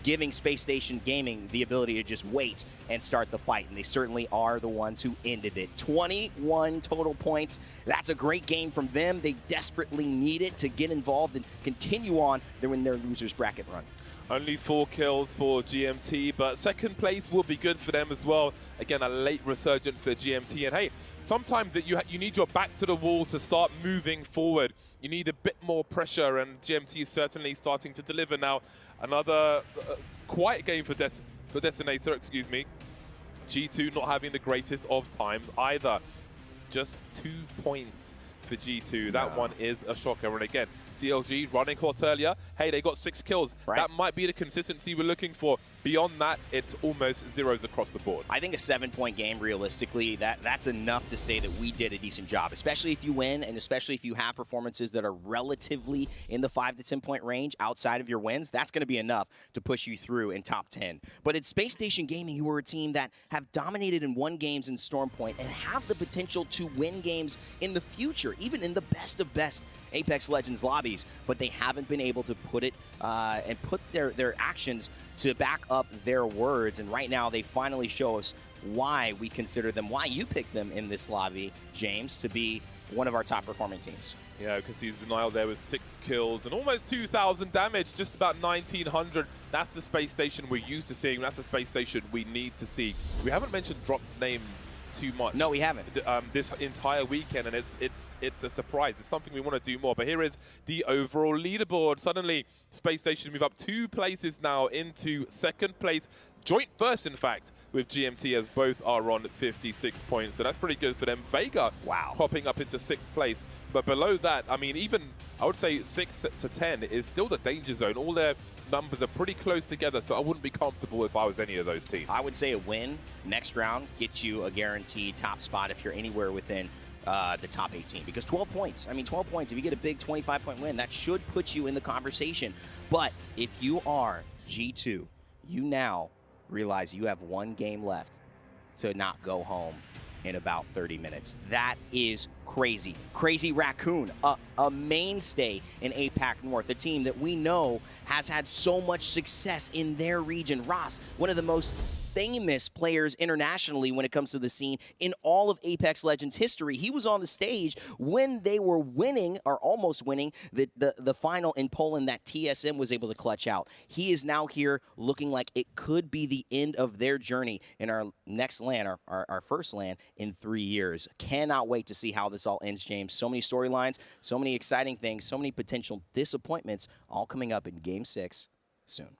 giving Space Station Gaming the ability to just wait and start the fight, and they certainly are the ones who ended it. 21 total points. That's a great game from them. They desperately need it to get involved and continue on their losers bracket run. Only 4 kills for GMT, but second place will be good for them as well. Again, a late resurgence for GMT, and hey, sometimes you need your back to the wall to start moving forward. You need a bit more pressure, and GMT is certainly starting to deliver now. Another quiet game for Detonator, excuse me. G2 not having the greatest of times either. Just 2 points for G2. That one is a shocker. And again, CLG running hot earlier. Hey, they got 6 kills. Right. That might be the consistency we're looking for. Beyond that, it's almost zeros across the board. I think a 7-point game, realistically, that's enough to say that we did a decent job, especially if you win, and especially if you have performances that are relatively in the 5 to 10 point range outside of your wins. That's going to be enough to push you through in top 10. But it's Space Station Gaming, who are a team that have dominated and won games in Stormpoint and have the potential to win games in the future, even in the best of best Apex Legends lobbies, but they haven't been able to put it and put their actions to back up their words. And right now, they finally show us why we consider them, why you picked them in this lobby, James, to be one of our top performing teams. Yeah, because he's Denial there with 6 kills and almost 2,000 damage, just about 1,900. That's the Space Station we're used to seeing. That's the Space Station we need to see. We haven't mentioned Drop's name too much. No, we haven't. This entire weekend, and it's a surprise. It's something we want to do more. But here is the overall leaderboard. Suddenly, Space Station move up 2 places now into second place. Joint first, in fact, with GMT, as both are on 56 points. So that's pretty good for them. Vega, popping up into 6th place. But below that, I mean, even, I would say 6 to 10 is still the danger zone. All their numbers are pretty close together, so I wouldn't be comfortable if I was any of those teams. I would say a win next round gets you a guaranteed top spot if you're anywhere within the top 18, because 12 points, I mean 12 points, if you get a big 25-point win, that should put you in the conversation. But if you are G2, you now realize you have 1 game left to not go home in about 30 minutes. That is crazy. Crazy Raccoon, a mainstay in APAC North, a team that we know has had so much success in their region. Ross, one of the most famous players internationally when it comes to the scene in all of Apex Legends history. He was on the stage when they were winning, or almost winning, the final in Poland that TSM was able to clutch out. He is now here looking like it could be the end of their journey in our next LAN, our first LAN in 3 years. Cannot wait to see how this all ends, James. So many storylines, so many exciting things, so many potential disappointments, all coming up in Game 6 soon.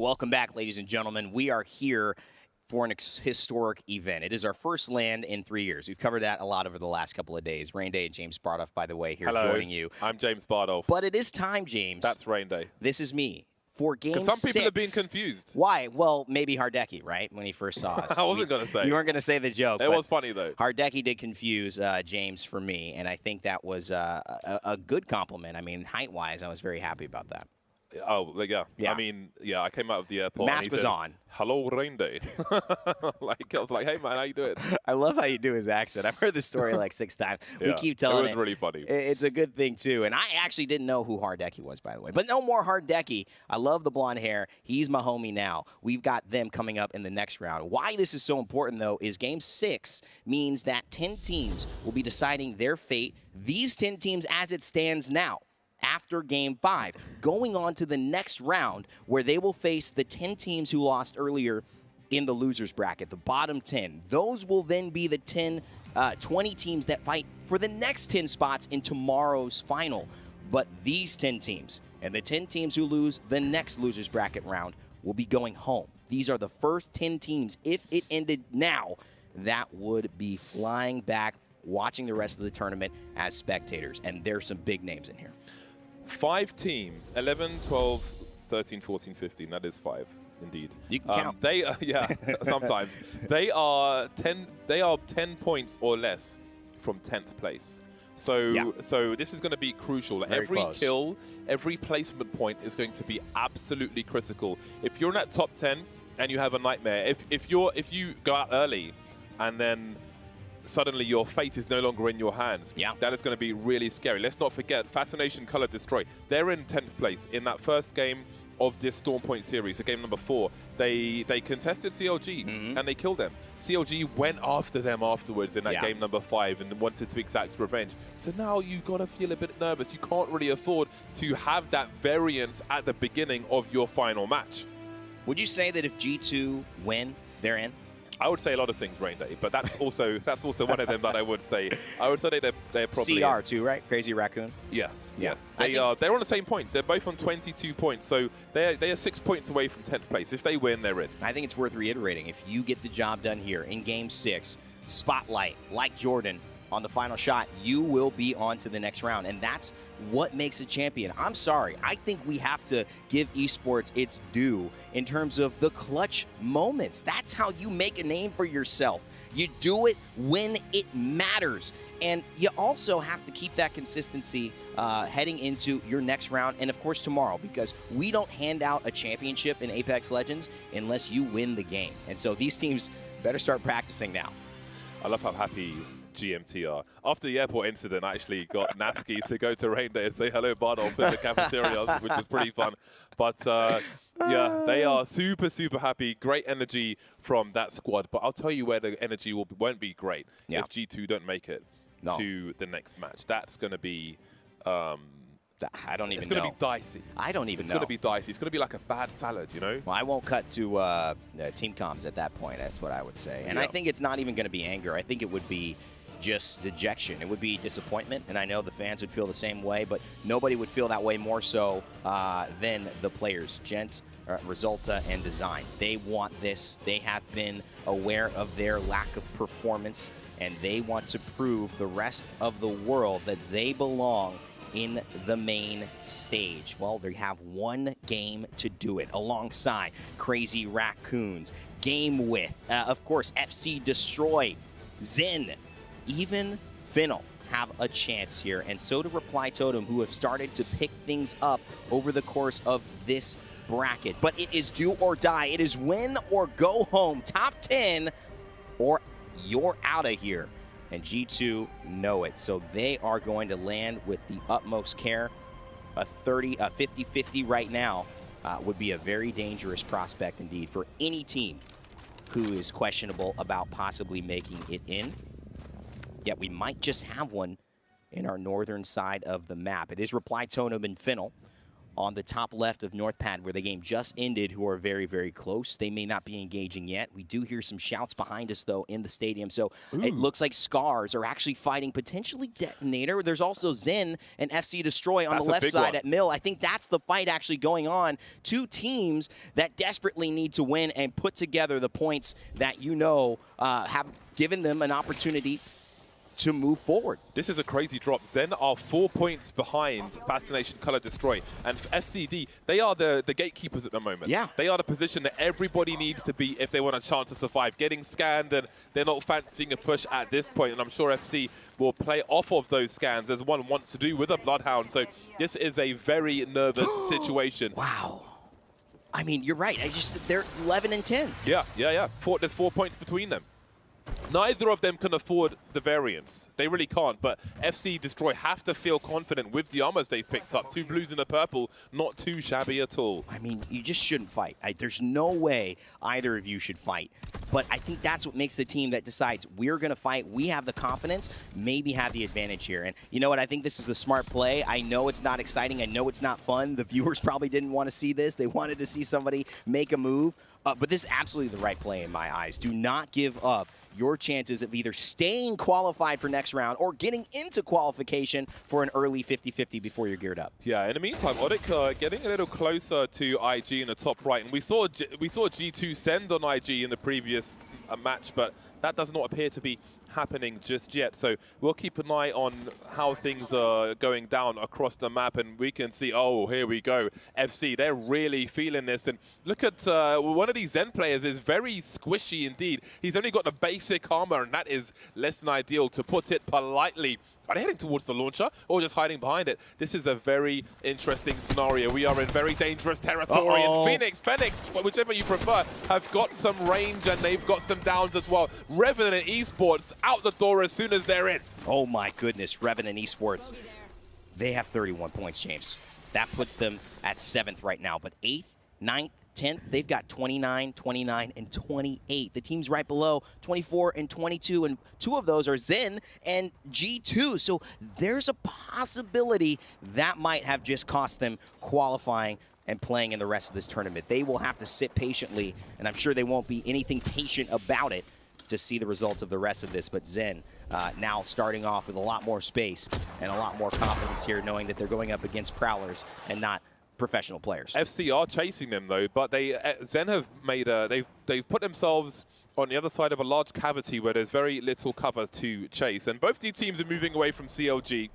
Welcome back, ladies and gentlemen. We are here for an historic event. It is our first LAN in 3 years. We've covered that a lot over the last couple of days. Rain Day and James Bardoff, by the way, here joining you. I'm James Bardoff. But it is time, James. That's Rain Day. This is me. For game 6. Some people have been confused. Why? Well, maybe Hardeki, right? When he first saw us. I wasn't going to say. You weren't going to say the joke. It was funny, though. Hardeki did confuse James for me, and I think that was a good compliment. I mean, height-wise, I was very happy about that. Oh, yeah. I mean, I came out of the airport. Mask and he was said, on. Hello, Rain Day. I was like, hey, man, how you doing? I love how you do his accent. I've heard the story like 6 times. We keep telling it. It was really funny. It's a good thing, too. And I actually didn't know who Hardeki was, by the way. But no more Hardeki. I love the blonde hair. He's my homie now. We've got them coming up in the next round. Why this is so important, though, is Game 6 means that 10 teams will be deciding their fate. These 10 teams, as it stands now, after Game 5, going on to the next round where they will face the 10 teams who lost earlier in the losers bracket, the bottom 10. Those will then be the 20 teams that fight for the next 10 spots in tomorrow's final. But these 10 teams and the 10 teams who lose the next losers bracket round will be going home. These are the first 10 teams, if it ended now, that would be flying back, watching the rest of the tournament as spectators. And there's some big names in here. 5 teams, 11, 12, 13, 14, 15. That is 5, indeed. You can count. They, sometimes. They are 10 points or less from 10th place. So this is going to be crucial. Very every close. kill, every placement point is going to be absolutely critical. If you're in that top 10 and you have a nightmare, if you go out early and then suddenly your fate is no longer in your hands. That is going to be really scary. Let's not forget, Fascination, Color, Destroy. They're in 10th place in that first game of this Storm Point series, so game number 4. They contested CLG and they killed them. CLG went after them afterwards in that game number 5 and wanted to exact revenge. So now you've got to feel a bit nervous. You can't really afford to have that variance at the beginning of your final match. Would you say that if G2 win, they're in? I would say a lot of things, Rain Day, but that's also one of them that I would say. I would say they're probably CR too, right? Crazy Raccoon. Yes. They're on the same points. They're both on 22 points, so they are 6 points away from 10th place. If they win, they're in. I think it's worth reiterating. If you get the job done here in Game 6, spotlight like Jordan on the final shot, you will be on to the next round. And that's what makes a champion. I'm sorry. I think we have to give esports its due in terms of the clutch moments. That's how you make a name for yourself. You do it when it matters. And you also have to keep that consistency heading into your next round and, of course, tomorrow, because we don't hand out a championship in Apex Legends unless you win the game. And so these teams better start practicing now. I love how happy GMT are. After the airport incident, I actually got Nasky to go to Rain Day and say hello, Bardoff, in the cafeteria, which was pretty fun. But yeah, they are super, super happy. Great energy from that squad. But I'll tell you where the energy won't be great if G2 don't make it to the next match. That's going to be... I don't even know. It's going to be dicey. I don't even know. It's going to be dicey. It's going to be like a bad salad, you know? Well, I won't cut to team comms at that point. That's what I would say. And I think it's not even going to be anger. I think it would be just dejection. It would be disappointment, and I know the fans would feel the same way, but nobody would feel that way more so than the players. Gent, Resulta, and Design. They want this. They have been aware of their lack of performance, and they want to prove the rest of the world that they belong in the main stage. Well, they have one game to do it alongside Crazy Raccoons, Game With, of course, FC Destroy, Zen, even Finnel have a chance here, and so do Reply Totem, who have started to pick things up over the course of this bracket. But it is do or die. It is win or go home. Top 10 or you're out of here. And G2 know it. So they are going to land with the utmost care. A 50-50 right now would be a very dangerous prospect indeed for any team who is questionable about possibly making it in. Yet we might just have one in our northern side of the map. It is Reply Totem and Finnel on the top left of North Pad where the game just ended who are very, very close. They may not be engaging yet. We do hear some shouts behind us, though, in the stadium. So it looks like Scars are actually fighting potentially Detonator. There's also Zen and FC Destroy on the left side at Mill. I think that's the fight actually going on. Two teams that desperately need to win and put together the points that have given them an opportunity to move forward. This is a crazy drop. Zen are 4 points behind Fascination, Color, Destroy. And FCD, they are the gatekeepers at the moment. Yeah. They are the position that everybody needs to be if they want a chance to survive. Getting scanned, and they're not fancying a push at this point. And I'm sure FC will play off of those scans as one wants to do with a Bloodhound. So this is a very nervous situation. Wow. I mean, you're right. They're 11 and 10. Yeah. There's 4 points between them. Neither of them can afford the variance. They really can't, but FC Destroy have to feel confident with the armors they've picked up. 2 blues and a purple, not too shabby at all. I mean, you just shouldn't fight. There's no way either of you should fight. But I think that's what makes the team that decides we're going to fight, we have the confidence, maybe have the advantage here. And you know what? I think this is the smart play. I know it's not exciting. I know it's not fun. The viewers probably didn't want to see this. They wanted to see somebody make a move. But this is absolutely the right play in my eyes. Do not give up your chances of either staying qualified for next round or getting into qualification for an early 50-50 before you're geared up. Yeah, in the meantime, Odic getting a little closer to IG in the top right. And we saw G2 send on IG in the previous match, but that does not appear to be happening just yet. So we'll keep an eye on how things are going down across the map, and we can see, oh, here we go. FC, they're really feeling this. And look at one of these Zen players is very squishy indeed. He's only got the basic armor, and that is less than ideal, to put it politely. Are they heading towards the launcher or just hiding behind it? This is a very interesting scenario. We are in very dangerous territory. And Phoenix, whichever you prefer, have got some range and they've got some downs as well. Revenant Esports out the door as soon as they're in. Oh my goodness, Revenant Esports. They have 31 points, James. That puts them at 7th right now. But 8th, 9th, 10th, they've got 29, 29, and 28. The teams right below, 24 and 22, and 2 of those are Zen and G2. So there's a possibility that might have just cost them qualifying and playing in the rest of this tournament. They will have to sit patiently, and I'm sure they won't be anything patient about it to see the results of the rest of this. But Zen now starting off with a lot more space and a lot more confidence here, knowing that they're going up against Prowlers and not professional players. FC are chasing them though, but Zen have made they've put themselves on the other side of a large cavity where there's very little cover to chase, and both these teams are moving away from CLG,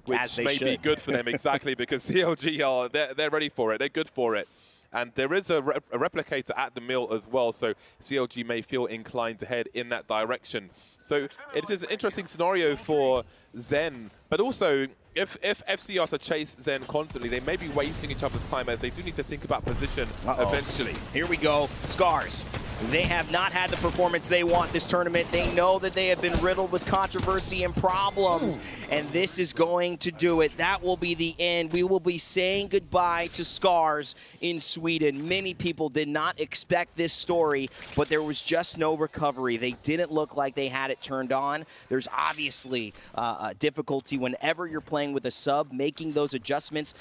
which may be good for them exactly because CLG are they're ready for it, they're good for it. And there is a replicator at the mill as well, so CLG may feel inclined to head in that direction. So it is an interesting scenario for Zen, but also if FC are to chase Zen constantly, they may be wasting each other's time, as they do need to think about position eventually. Here we go, Scars. They have not had the performance they want this tournament. They know that they have been riddled with controversy and problems, and this is going to do it. That will be the end. We will be saying goodbye to Scars in Sweden. Many people did not expect this story, but there was just no recovery. They didn't look like they had it turned on. There's obviously a difficulty whenever you're playing with a sub, making those adjustments,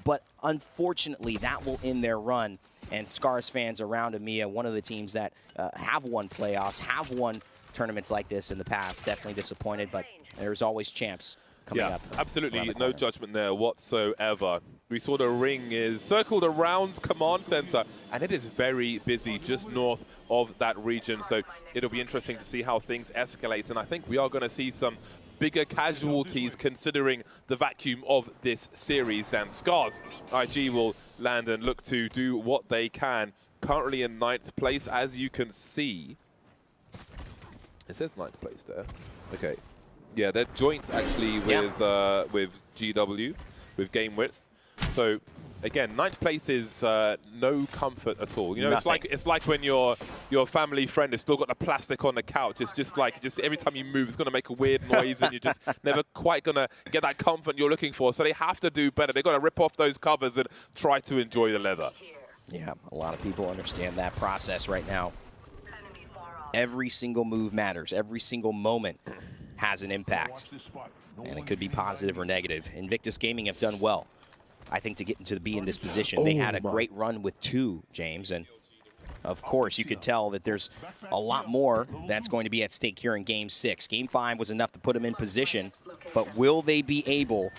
but unfortunately that will end their run. And Scars fans around EMEA, one of the teams that have won playoffs, have won tournaments like this in the past, definitely disappointed, but there's always champs coming up. Absolutely no judgment there whatsoever. We saw the ring is circled around Command Center, and it is very busy just north of that region. So it'll be interesting to see how things escalate, and I think we are going to see some bigger casualties considering the vacuum of this series than Scars. IG will land and look to do what they can. Currently in 9th place, as you can see. It says 9th place there. Okay. Yeah, they're joint actually with GW, with game width. So again, 9th place is no comfort at all. You know, it's like when your family friend has still got the plastic on the couch. It's just like every time you move, it's going to make a weird noise, and you're just never quite going to get that comfort you're looking for. So they have to do better. They've got to rip off those covers and try to enjoy the leather. Yeah, a lot of people understand that process right now. Every single move matters. Every single moment has an impact, and it could be positive or negative. Invictus Gaming have done well I think, to be in this position. They had a great run with 2, James, and of course, you could tell that there's a lot more that's going to be at stake here in Game 6. Game 5 was enough to put them in position, but will they be able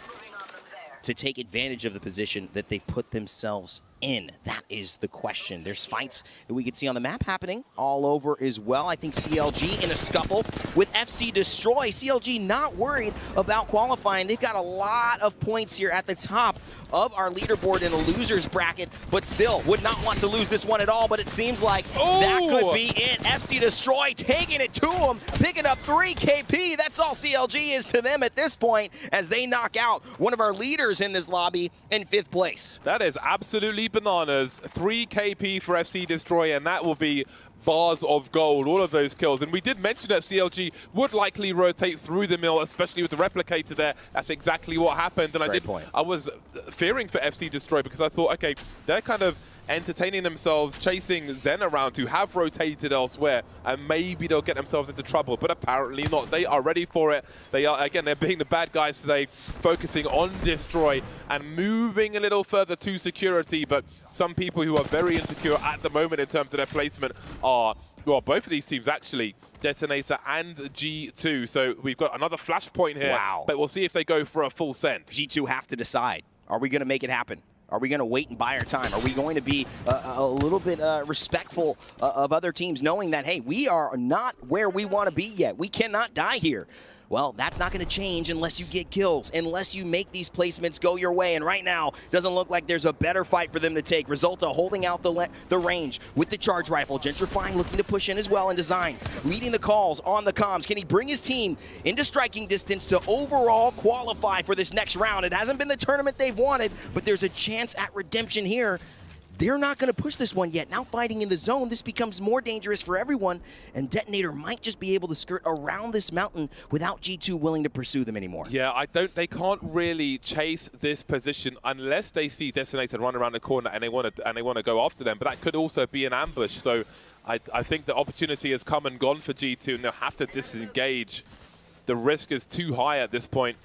to take advantage of the position that they've put themselves in? That is the question. There's fights that we could see on the map happening all over as well. I think CLG in a scuffle with FC Destroy. CLG not worried about qualifying. They've got a lot of points here at the top of our leaderboard in a loser's bracket, but still would not want to lose this one at all, but it seems like that could be it. FC Destroy taking it to them, picking up 3 KP. That's all CLG is to them at this point as they knock out one of our leaders in this lobby in 5th place. That is absolutely bananas. 3 KP for FC Destroy, and that will be bars of gold, all of those kills. And we did mention that CLG would likely rotate through the mill, especially with the replicator there. That's exactly what happened. And I was fearing for FC Destroy because I thought, okay, they're kind of entertaining themselves, chasing Zen around, who have rotated elsewhere, and maybe they'll get themselves into trouble, but apparently not. They are ready for it. They are, again, they're being the bad guys today, focusing on Destroy and moving a little further to security, but some people who are very insecure at the moment in terms of their placement are, well, both of these teams actually, Detonator and G2. So we've got another flashpoint here, wow, but we'll see if they go for a full send. G2 have to decide. Are we going to make it happen? Are we going to wait and buy our time? Are we going to be a little bit respectful of other teams, knowing that, hey, we are not where we want to be yet. We cannot die here. Well, that's not going to change unless you get kills, unless you make these placements go your way. And right now, doesn't look like there's a better fight for them to take. Resulta holding out the range with the charge rifle. Gentrifying looking to push in as well, and Design leading the calls on the comms. Can he bring his team into striking distance to overall qualify for this next round? It hasn't been the tournament they've wanted, but there's a chance at redemption here. They're not going to push this one yet. Now fighting in the zone, this becomes more dangerous for everyone, and Detonator might just be able to skirt around this mountain without G2 willing to pursue them anymore. Yeah, they can't really chase this position unless they see Detonator run around the corner and they want to go after them, but that could also be an ambush. So I think the opportunity has come and gone for G2, and they'll have to disengage. The risk is too high at this point.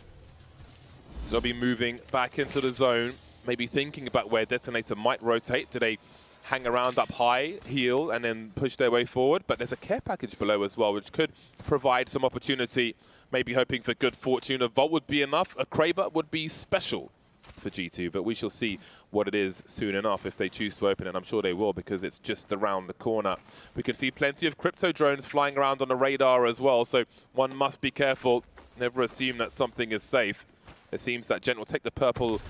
So they'll be moving back into the zone, maybe thinking about where Detonator might rotate. Do they hang around up high, heal, and then push their way forward? But there's a care package below as well, which could provide some opportunity, maybe hoping for good fortune. A Vault would be enough. A Kraber would be special for G2, but we shall see what it is soon enough if they choose to open it. And I'm sure they will, because it's just around the corner. We can see plenty of crypto drones flying around on the radar as well, so one must be careful. Never assume that something is safe. It seems that Gent will take the purple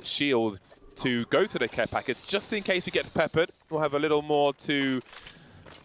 shield to go to the care package just in case he gets peppered. We'll have a little more to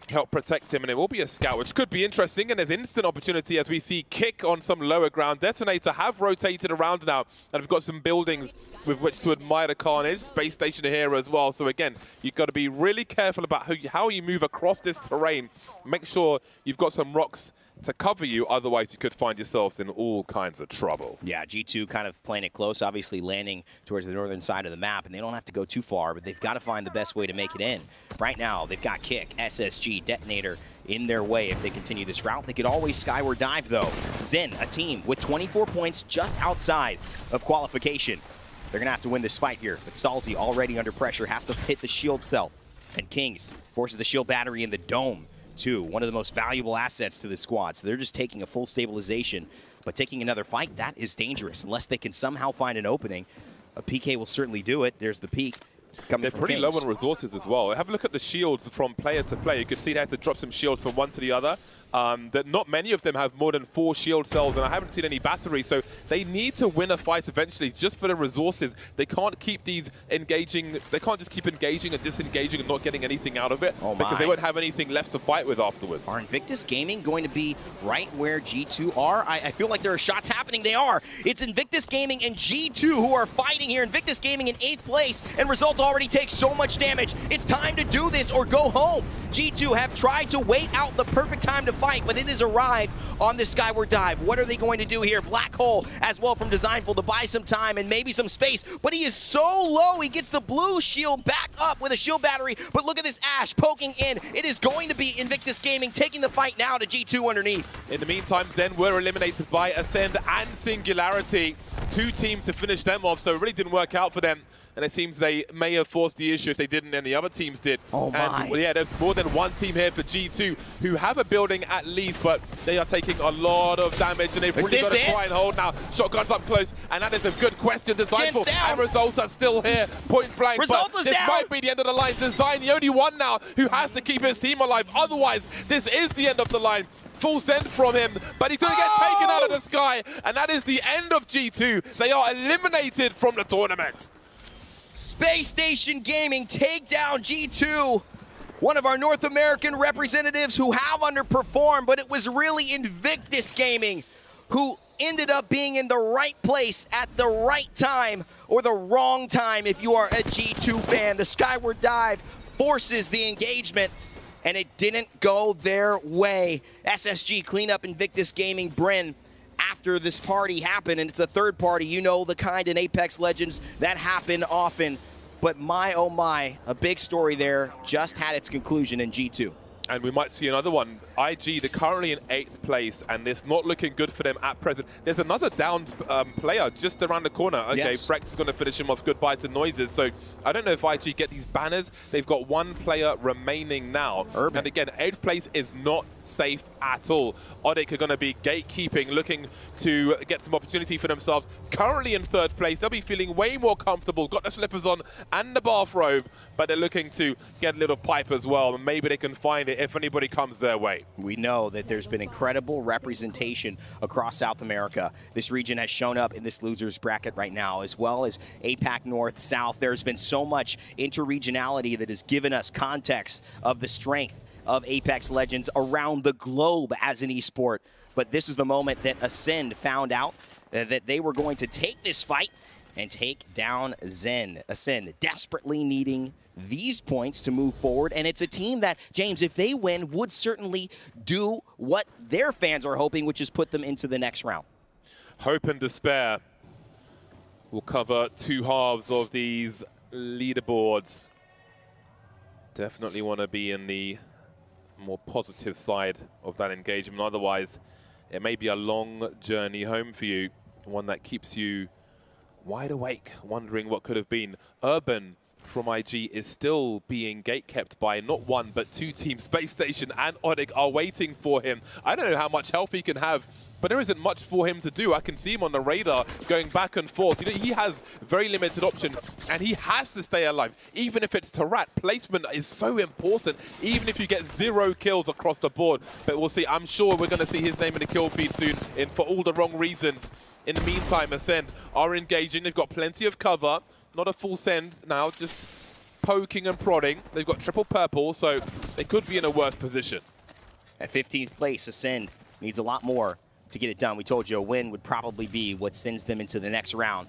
help protect him, and it will be a scout, which could be interesting. And there's instant opportunity as we see Kick on some lower ground. Detonator have rotated around now, and we've got some buildings with which to admire the carnage. Space station here as well. So again, you've got to be really careful about how you move across this terrain. Make sure you've got some rocks to cover you, otherwise you could find yourselves in all kinds of trouble. Yeah, G2 kind of playing it close, obviously landing towards the northern side of the map, and they don't have to go too far, but they've got to find the best way to make it in. Right now, they've got Kick, SSG, Detonator in their way if they continue this route. They could always skyward dive, though. Zen, a team with 24 points just outside of qualification. They're going to have to win this fight here, but Stalzy already under pressure, has to hit the shield cell, and Kings forces the shield battery in the dome. Too, one of the most valuable assets to this squad. So they're just taking a full stabilization, but taking another fight, that is dangerous. Unless they can somehow find an opening, a PK will certainly do it. There's the peak. They're pretty low on resources as well. Have a look at the shields from player to player. You can see they had to drop some shields from one to the other. That not many of them have more than 4 shield cells, and I haven't seen any batteries. So they need to win a fight eventually just for the resources. They can't keep these engaging. They can't just keep engaging and disengaging and not getting anything out of it, because they won't have anything left to fight with afterwards. Are Invictus Gaming going to be right where G2 are? I feel like there are shots happening. They are. It's Invictus Gaming and G2 who are fighting here. Invictus Gaming in 8th place, and Result already takes so much damage. It's time to do this or go home. G2 have tried to wait out the perfect time to fight, but it has arrived on this skyward dive. What are they going to do here? Black Hole as well from Designful to buy some time and maybe some space, but he is so low. He gets the blue shield back up with a shield battery, but look at this Ash poking in. It is going to be Invictus Gaming taking the fight now to G2 underneath. In the meantime, Zen were eliminated by Ascend and Singularity. 2 teams to finish them off, so it really didn't work out for them. And it seems they may have forced the issue if they didn't and the other teams did. Oh my. And yeah, there's more than one team here for G2 who have a building at least, but they are taking a lot of damage and they've really got to try and hold now. Shotgun's up close, and that is a good question. Designful and Results are still here, point blank. But this might be the end of the line. Design, the only one now who has to keep his team alive. Otherwise, this is the end of the line. Full send from him, but he's going to get taken out of the sky, and that is the end of G2. They are eliminated from the tournament. Space Station Gaming take down G2, one of our North American representatives who have underperformed, but it was really Invictus Gaming who ended up being in the right place at the right time, or the wrong time if you are a G2 fan. The Skyward Dive forces the engagement, and it didn't go their way. SSG clean up Invictus Gaming Bryn after this party happened, and it's a third party, you know, the kind in Apex Legends that happen often. But my, oh my, a big story there just had its conclusion in G2. And we might see another one. IG, they're currently in 8th place, and it's not looking good for them at present. There's another downed player just around the corner. Okay, Yes. Frex is going to finish him off. Goodbye to Noises. So I don't know if IG get these banners. They've got one player remaining now. Urban. And again, 8th place is not safe at all. Odic are going to be gatekeeping, looking to get some opportunity for themselves. Currently in 3rd place, they'll be feeling way more comfortable. Got the slippers on and the bathrobe, but they're looking to get a little pipe as well. And maybe they can find it if anybody comes their way. We know that there's been incredible representation across South America. This region has shown up in this losers bracket right now, as well as APAC North, South. There's been so much interregionality that has given us context of the strength of Apex Legends around the globe as an esport. But this is the moment that Ascend found out that they were going to take this fight and take down Zen. Ascend desperately needing these points to move forward, and it's a team that, James, if they win, would certainly do what their fans are hoping, which is put them into the next round. Hope and despair. We'll cover 2 halves of these leaderboards. Definitely want to be in the more positive side of that engagement. Otherwise, it may be a long journey home for you, one that keeps you wide awake, wondering what could have been. Urban from IG is still being gatekept by not one, but 2 teams. Space Station and Odic are waiting for him. I don't know how much health he can have, but there isn't much for him to do. I can see him on the radar going back and forth. You know, he has very limited option, and he has to stay alive. Even if it's Tarat, placement is so important, even if you get 0 kills across the board. But we'll see. I'm sure we're going to see his name in the kill feed soon, and for all the wrong reasons. In the meantime, Ascend are engaging. They've got plenty of cover. Not a full send now, just poking and prodding. They've got triple purple, so they could be in a worse position. At 15th place, Ascend needs a lot more to get it done. We told you a win would probably be what sends them into the next round.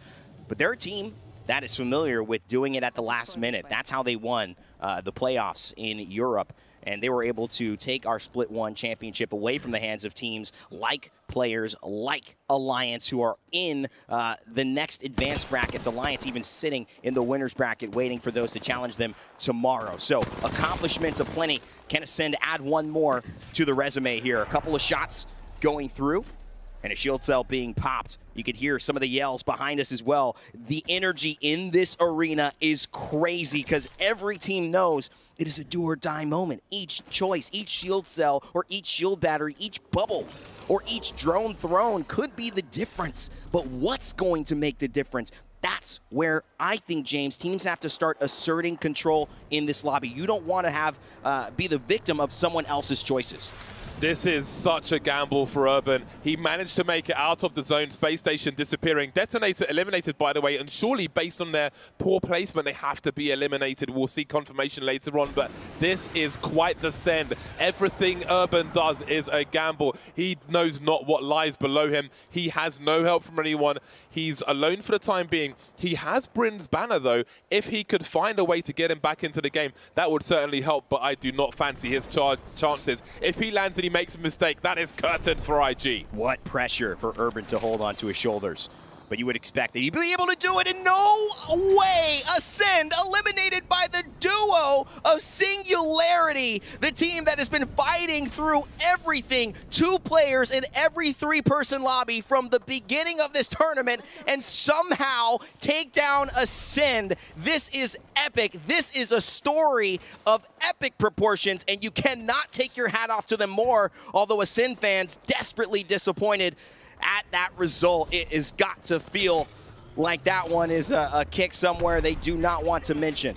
But they're a team that is familiar with doing it at the last minute. That's how they won the playoffs in Europe. And they were able to take our Split 1 championship away from the hands of teams like players, like Alliance, who are in the next advanced brackets. Alliance even sitting in the winner's bracket, waiting for those to challenge them tomorrow. So accomplishments aplenty. Can Ascend add one more to the resume here? A couple of shots going through, and a shield cell being popped. You could hear some of the yells behind us as well. The energy in this arena is crazy because every team knows it is a do or die moment. Each choice, each shield cell, or each shield battery, each bubble, or each drone thrown could be the difference. But what's going to make the difference? That's where I think, James, teams have to start asserting control in this lobby. You don't want to have be the victim of someone else's choices. This is such a gamble for Urban. He managed to make it out of the zone. Space Station disappearing. Detonator eliminated, by the way, and surely based on their poor placement, they have to be eliminated. We'll see confirmation later on, but this is quite the send. Everything Urban does is a gamble. He knows not what lies below him. He has no help from anyone. He's alone for the time being. He has Bryn's banner, though. If he could find a way to get him back into the game, that would certainly help, but I do not fancy his chances. If he lands and he makes a mistake, that is curtains for IG. What pressure for Urban to hold on to his shoulders. but you would expect that he'd be able to do it. In no way, Ascend eliminated by the duo of Singularity, the team that has been fighting through everything, 2 players in every 3-person lobby from the beginning of this tournament, and somehow take down Ascend. This is epic. This is a story of epic proportions, and you cannot take your hat off to them more, although Ascend fans desperately disappointed at that result. It has got to feel like that one is a kick somewhere they do not want to mention.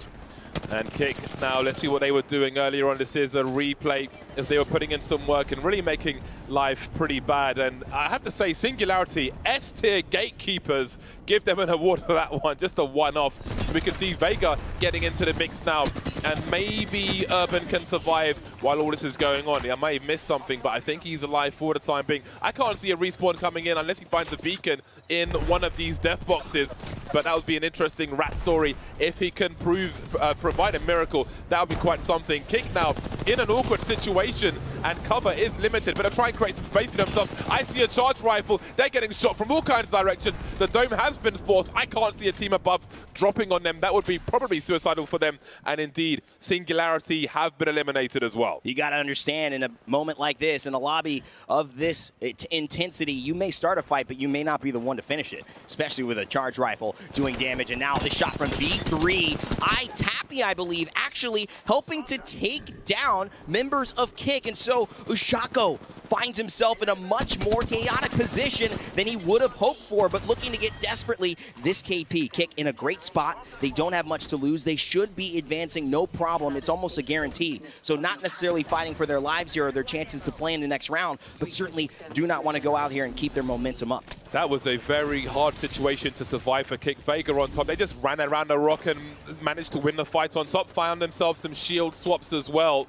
And Kick, now let's see what they were doing earlier on. This is a replay as they were putting in some work and really making life pretty bad. And I have to say, Singularity, S-tier gatekeepers, give them an award for that one, just a one-off. We can see Vega getting into the mix now, and maybe Urban can survive while all this is going on. I may have missed something, but I think he's alive for the time being. I can't see a respawn coming in unless he finds a beacon in one of these death boxes, but that would be an interesting rat story. If he can provide a miracle, that would be quite something. Kick now in an awkward situation, and cover is limited, but they'll try and create some space for themselves. I see a charge rifle. They're getting shot from all kinds of directions. The dome has been forced. I can't see a team above dropping on them. That would be probably suicidal for them, and indeed, Singularity have been eliminated as well. You got to understand, in a moment like this, in a lobby of this intensity, you may start a fight, but you may not be the one to finish it, especially with a charge rifle doing damage. And now the shot from V3, Tappy, I believe, actually helping to take down members of Kick. And so Ushako finds himself in a much more chaotic position than he would have hoped for, but looking to get desperately this KP. Kick in a great spot. They don't have much to lose. They should be advancing, no problem. It's almost a guarantee. So not necessarily fighting for their lives here or their chances to play in the next round, but certainly do not want to go out here and keep their momentum up. That was a very hard situation to survive for Kick. Vega on top. They just ran around the rock and managed to win the fight on top. Found themselves some shield swaps as well.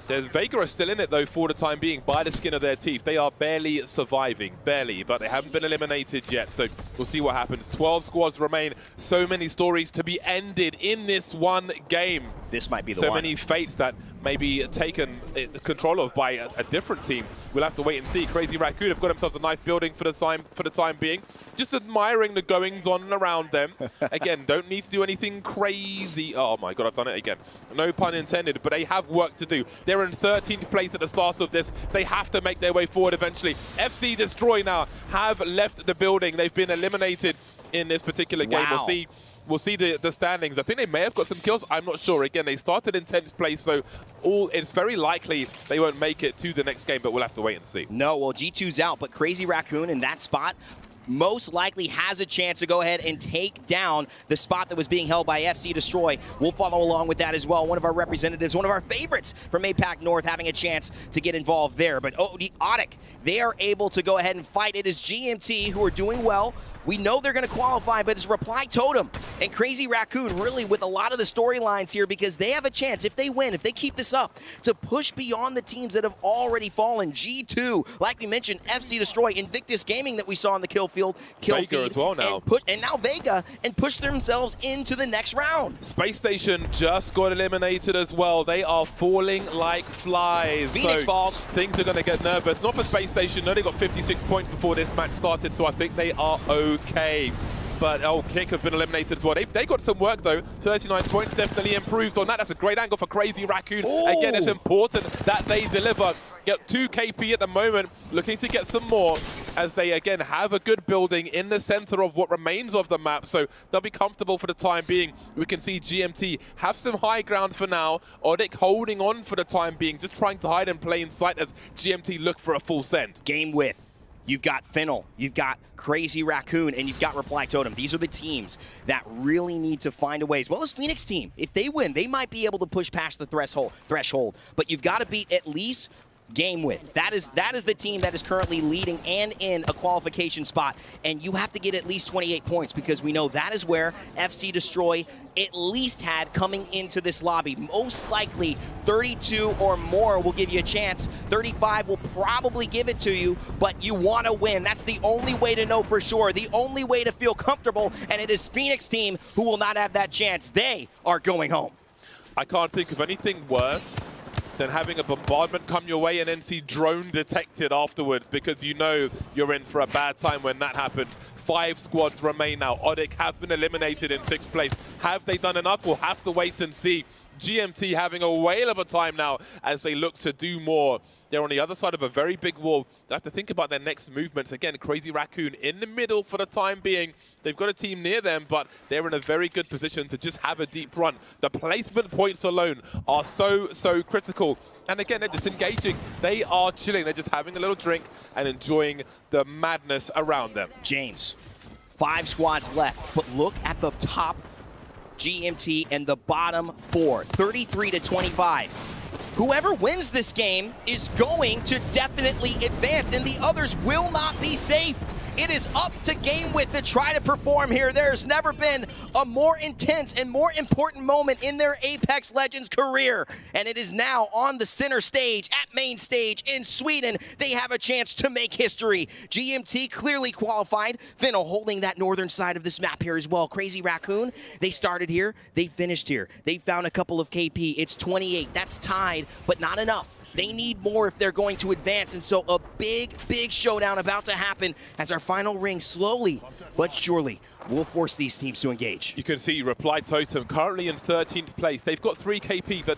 The Vega are still in it, though, for the time being, by the skin of their teeth. They are barely surviving, barely, but they haven't been eliminated yet, so we'll see what happens. 12 squads remain. So many stories to be ended in this one game. This might be the one. So one. many fates that may be taken control of by a different team. We'll have to wait and see. Crazy Raccoon have got themselves a nice building for the time being. Just admiring the goings-on around them. Again, don't need to do anything crazy. Oh my god, I've done it again. No pun intended, but they have work to do. They're in 13th place at the start of this. They have to make their way forward eventually. FC Destroy now have left the building. They've been eliminated in this particular game. Wow. We'll see the standings. I think they may have got some kills. I'm not sure. Again, they started in 10th place, so it's very likely they won't make it to the next game, but we'll have to wait and see. No, well, G2's out, but Crazy Raccoon in that spot most likely has a chance to go ahead and take down the spot that was being held by FC Destroy. We'll follow along with that as well. One of our representatives, one of our favorites from APAC North, having a chance to get involved there. But Otic, they are able to go ahead and fight. It is GMT who are doing well. We know they're going to qualify, but it's Reply Totem and Crazy Raccoon really with a lot of the storylines here, because they have a chance, if they win, if they keep this up, to push beyond the teams that have already fallen. G2, like we mentioned, FC Destroy, Invictus Gaming that we saw in the kill feed, as well now. And now Vega, and push themselves into the next round. Space Station just got eliminated as well. They are falling like flies. Phoenix falls. Things are going to get nervous. Not for Space Station. No, they got 56 points before this match started, so I think they are okay. But Kick have been eliminated as well. They got some work though. 39 points definitely improves on that. That's a great angle for Crazy Raccoon. Ooh. Again, it's important that they deliver. Get 2 KP at the moment, looking to get some more as they again have a good building in the center of what remains of the map. So they'll be comfortable for the time being. We can see GMT have some high ground for now. Otic holding on for the time being, just trying to hide in plain sight as GMT look for a full send. Game with. You've got Fennel, you've got Crazy Raccoon, and you've got Reply Totem. These are the teams that really need to find a way, as well as Phoenix team. If they win, they might be able to push past the threshold. But you've got to beat at least Game with. That is the team that is currently leading and in a qualification spot, and you have to get at least 28 points, because we know that is where FC Destroy at least had coming into this lobby. Most likely 32 or more will give you a chance. 35 will probably give it to you, but you want to win. That's the only way to know for sure, the only way to feel comfortable, and it is Phoenix team who will not have that chance. They are going home. I can't think of anything worse than having a bombardment come your way and then see drone detected afterwards, because you know you're in for a bad time when that happens. 5 squads remain now. Odic have been eliminated in 6th place. Have they done enough? We'll have to wait and see. GMT having a whale of a time now as they look to do more. They're on the other side of a very big wall. They have to think about their next movements. Again, Crazy Raccoon in the middle for the time being. They've got a team near them, but they're in a very good position to just have a deep run. The placement points alone are so critical. And again, they're disengaging. They are chilling. They're just having a little drink and enjoying the madness around them. James, 5 squads left, but look at the top GMT and the bottom 4, 33-25. Whoever wins this game is going to definitely advance, and the others will not be safe. It is up to GameWith to try to perform here. There's never been a more intense and more important moment in their Apex Legends career. And it is now on the center stage, at main stage in Sweden. They have a chance to make history. GMT clearly qualified. Finnel holding that northern side of this map here as well. Crazy Raccoon, they started here. They finished here. They found a couple of KP. It's 28. That's tied, but not enough. They need more if they're going to advance, and so a big showdown about to happen as our final ring slowly but surely will force these teams to engage. You can see Reply Totem currently in 13th place. They've got 3 KP, but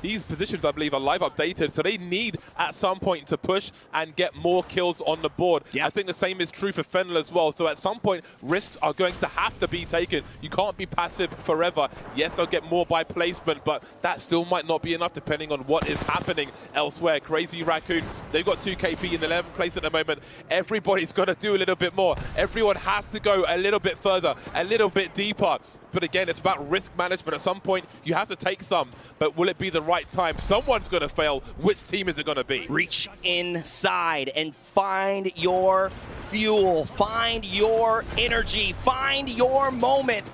these positions, I believe, are live updated, so they need at some point to push and get more kills on the board. Yep. I think the same is true for Fennel as well, so at some point, risks are going to have to be taken. You can't be passive forever. Yes, they'll get more by placement, but that still might not be enough depending on what is happening elsewhere. Crazy Raccoon, they've got 2 KP in 11th place at the moment. Everybody's got to do a little bit more. Everyone has to go a little bit further, a little bit deeper. But again, it's about risk management. At some point, you have to take some, but will it be the right time? Someone's going to fail. Which team is it going to be? Reach inside and find your fuel, find your energy, find your moment,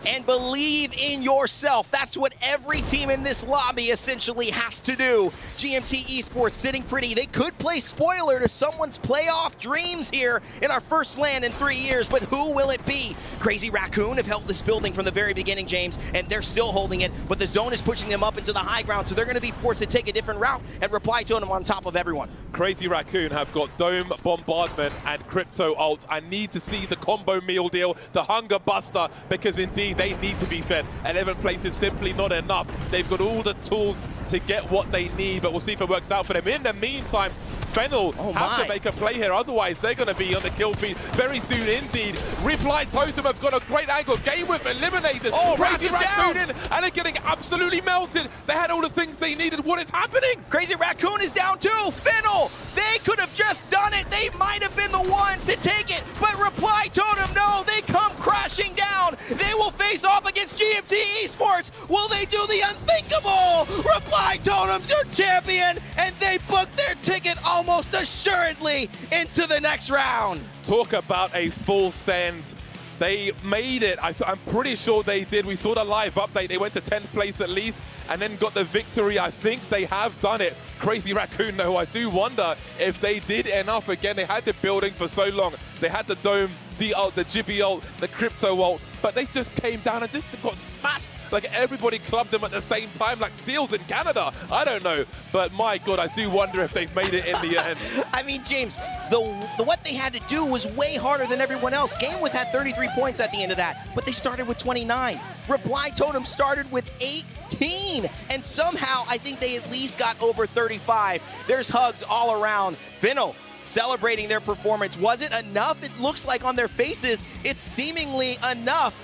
and believe in yourself. That's what every team in this lobby essentially has to do. GMT Esports sitting pretty. They could play spoiler to someone's playoff dreams here in our first LAN in 3 years, but who will it be? Crazy Raccoon have held this building from the very beginning, James, and they're still holding it, but the zone is pushing them up into the high ground, so they're going to be forced to take a different route and Reply Totem on top of everyone. Crazy Raccoon have got Dome, Bombardment, and Crypto Ult. I need to see the combo meal deal, the Hunger Buster, because indeed they need to be fed. 11th place is simply not enough. They've got all the tools to get what they need, but we'll see if it works out for them. In the meantime, Fennel have to make a play here, otherwise they're going to be on the kill feed very soon indeed. Reply Totem have got a great angle. GameWith eliminated. Oh, Crazy Raccoon down. in, and they're getting absolutely melted. They had all the things they needed. What is happening? Crazy Raccoon is down too. Fennel, they could have just done it. They might have been the ones to take it, but Reply Totem, no, they come crashing down. They will face off against GMT Esports. Will they do the unthinkable? Reply Totem's your champion, and they booked their ticket almost assuredly into the next round. Talk about a full send. They made it. I'm pretty sure they did. We saw the live update. They went to 10th place at least and then got the victory. I think they have done it. Crazy Raccoon, though, I do wonder if they did enough. Again, they had the building for so long. They had the Dome, the ult, the Gibby ult, the Crypto ult, but they just came down and just got smashed. Like everybody clubbed them at the same time, like seals in Canada. I don't know, but my God, I do wonder if they've made it in the end. I mean, James, the what they had to do was way harder than everyone else. GameWith had 33 points at the end of that, but they started with 29. Reply Totem started with 18, and somehow I think they at least got over 35. There's hugs all around. Fennel celebrating their performance. Was it enough? It looks like on their faces, it's seemingly enough.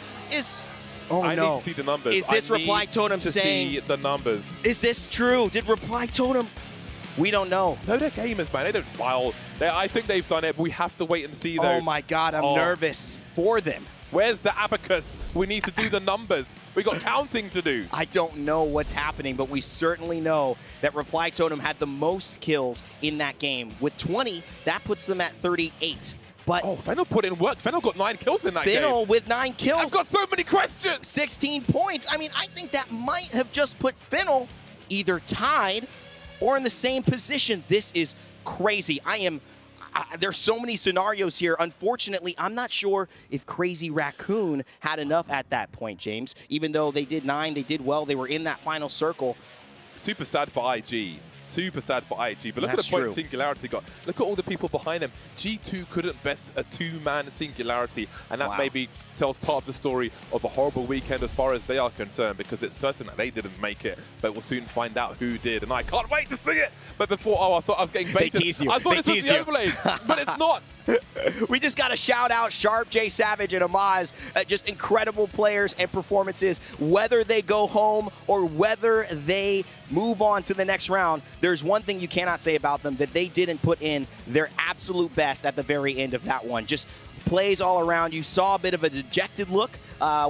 I need to see the numbers. Is this Reply Totem saying? See the numbers. Is this true? Did Reply Totem? We don't know. No, they're gamers, man. They don't smile. I think they've done it. We have to wait and see, though. Oh my God, I'm nervous for them. Where's the abacus? We need to do the numbers. We got counting to do. I don't know what's happening, but we certainly know that Reply Totem had the most kills in that game. With 20, that puts them at 38. But Fennel put in work. Fennel got 9 kills in that game. Fennel with 9 kills. I've got so many questions. 16 points. I mean, I think that might have just put Fennel either tied or in the same position. This is crazy. There's so many scenarios here. Unfortunately, I'm not sure if Crazy Raccoon had enough at that point, James. Even though they did 9, they did well. They were in that final circle. super sad for IG. Super sad for IG. But look at That's the point true. Singularity got. Look at all the people behind them. G2 couldn't best a two-man Singularity. And that maybe tells part of the story of a horrible weekend as far as they are concerned, because it's certain that they didn't make it. But we'll soon find out who did. And I can't wait to see it. But before, I thought I was getting baited. I thought this was the overlay, but it's not. We just got to shout out Sharp, J Savage, and Amaz. Just incredible players and performances. Whether they go home or whether they move on to the next round, there's one thing you cannot say about them, that they didn't put in their absolute best at the very end of that one. Just plays all around. You saw a bit of a dejected look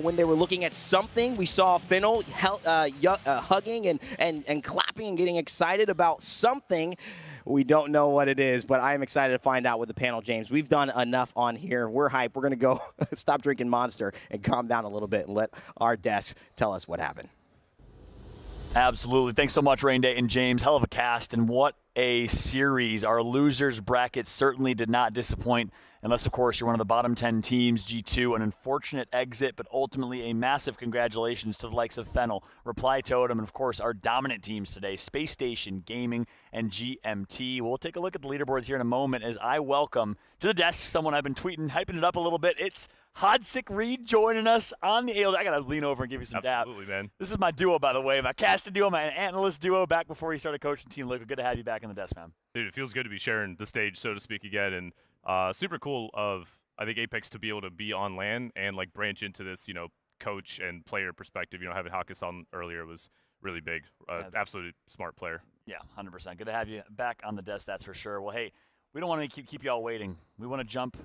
when they were looking at something. We saw Fennel hugging and clapping and getting excited about something. We don't know what it is, but I am excited to find out with the panel, James. We've done enough on here. We're hyped. We're going to go stop drinking Monster and calm down a little bit and let our desk tell us what happened. Absolutely. Thanks so much, Rain Day and James. Hell of a cast, and what a series. Our losers bracket certainly did not disappoint, unless, of course, you're one of the bottom 10 teams. G2, an unfortunate exit, but ultimately a massive congratulations to the likes of Fennel, Reply Totem, and, of course, our dominant teams today, Space Station, Gaming, and GMT. We'll take a look at the leaderboards here in a moment as I welcome to the desk someone I've been tweeting, hyping it up a little bit. It's Hodsick Reed joining us on the ALGS. I got to lean over and give you some dap. Absolutely, man. This is my duo, by the way, my casted duo, my analyst duo, back before you started coaching Team Liquid. Good to have you back in the desk, man. Dude, it feels good to be sharing the stage, so to speak, again. And super cool of, I think, Apex to be able to be on LAN and, like, branch into this, coach and player perspective. Having Hakas on earlier was really big. Absolutely smart player. Yeah, 100%. Good to have you back on the desk, that's for sure. Well, hey, we don't want to keep you all waiting. We want to jump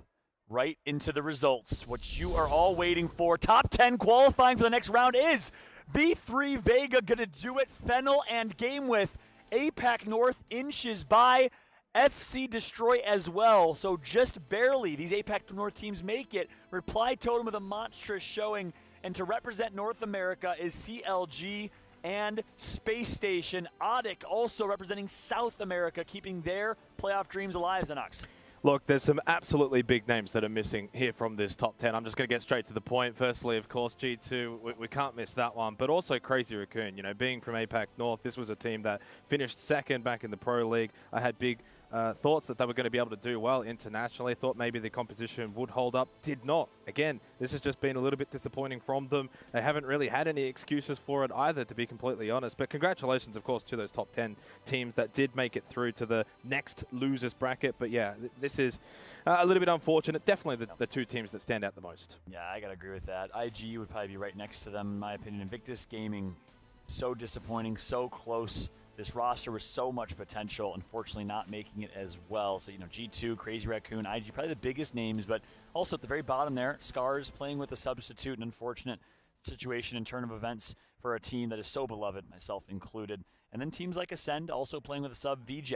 right into the results. What you are all waiting for. Top 10 qualifying for the next round is B3 Vega gonna do it. Fennel and Game with APAC North inches by FC Destroy as well. So just barely these APAC North teams make it. Reply Totem with a monstrous showing. And to represent North America is CLG and Space Station. Audic also representing South America, keeping their playoff dreams alive, Xenox. Look, there's some absolutely big names that are missing here from this top 10. I'm just going to get straight to the point. Firstly, of course, G2, we can't miss that one, but also Crazy Raccoon. Being from APAC North, this was a team that finished second back in the Pro League. I had big thoughts that they were going to be able to do well internationally. Thought maybe the composition would hold up. Did not. Again, this has just been a little bit disappointing from them. They haven't really had any excuses for it either, to be completely honest. But congratulations, of course, to those top 10 teams that did make it through to the next losers bracket. But yeah, this is a little bit unfortunate. Definitely the two teams that stand out the most. Yeah, I got to agree with that. IG would probably be right next to them, in my opinion. Invictus Gaming, so disappointing, so close. This roster was so much potential, unfortunately not making it as well. So, G2, Crazy Raccoon, IG, probably the biggest names, but also at the very bottom there, Scars playing with a substitute, an unfortunate situation and turn of events for a team that is so beloved, myself included. And then teams like Ascend also playing with a sub, VJ,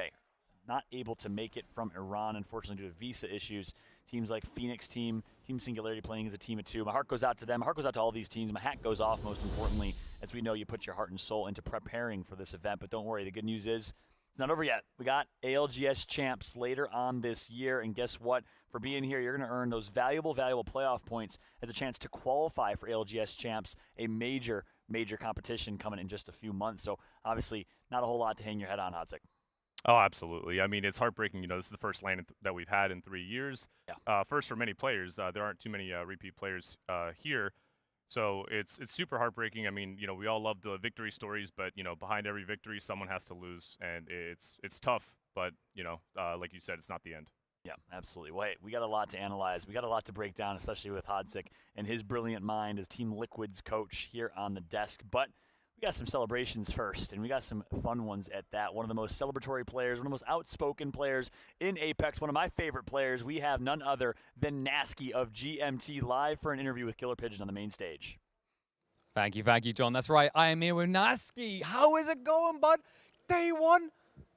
not able to make it from Iran, unfortunately, due to visa issues. Teams like Phoenix Team Singularity playing as a team of two. My heart goes out to them. My heart goes out to all these teams. My hat goes off, most importantly, as we know you put your heart and soul into preparing for this event. But don't worry, the good news is it's not over yet. We got ALGS champs later on this year, and guess what? For being here, you're going to earn those valuable playoff points as a chance to qualify for ALGS champs, a major competition coming in just a few months. So obviously, not a whole lot to hang your head on, Hodsick. Oh, absolutely. I mean, it's heartbreaking. This is the first LAN that we've had in 3 years. Yeah. First for many players. There aren't too many repeat players here. So it's super heartbreaking. I mean, we all love the victory stories, but, behind every victory, someone has to lose. And it's tough, but, like you said, it's not the end. Yeah, absolutely. Well, hey, we got a lot to analyze. We got a lot to break down, especially with Hodsick and his brilliant mind as Team Liquid's coach here on the desk. But we got some celebrations first, and we got some fun ones at that. One of the most celebratory players, one of the most outspoken players in Apex, one of my favorite players. We have none other than Nasky of GMT live for an interview with Killer Pigeon on the main stage. Thank you, John. That's right. I am here with Nasky. How is it going, bud? Day one,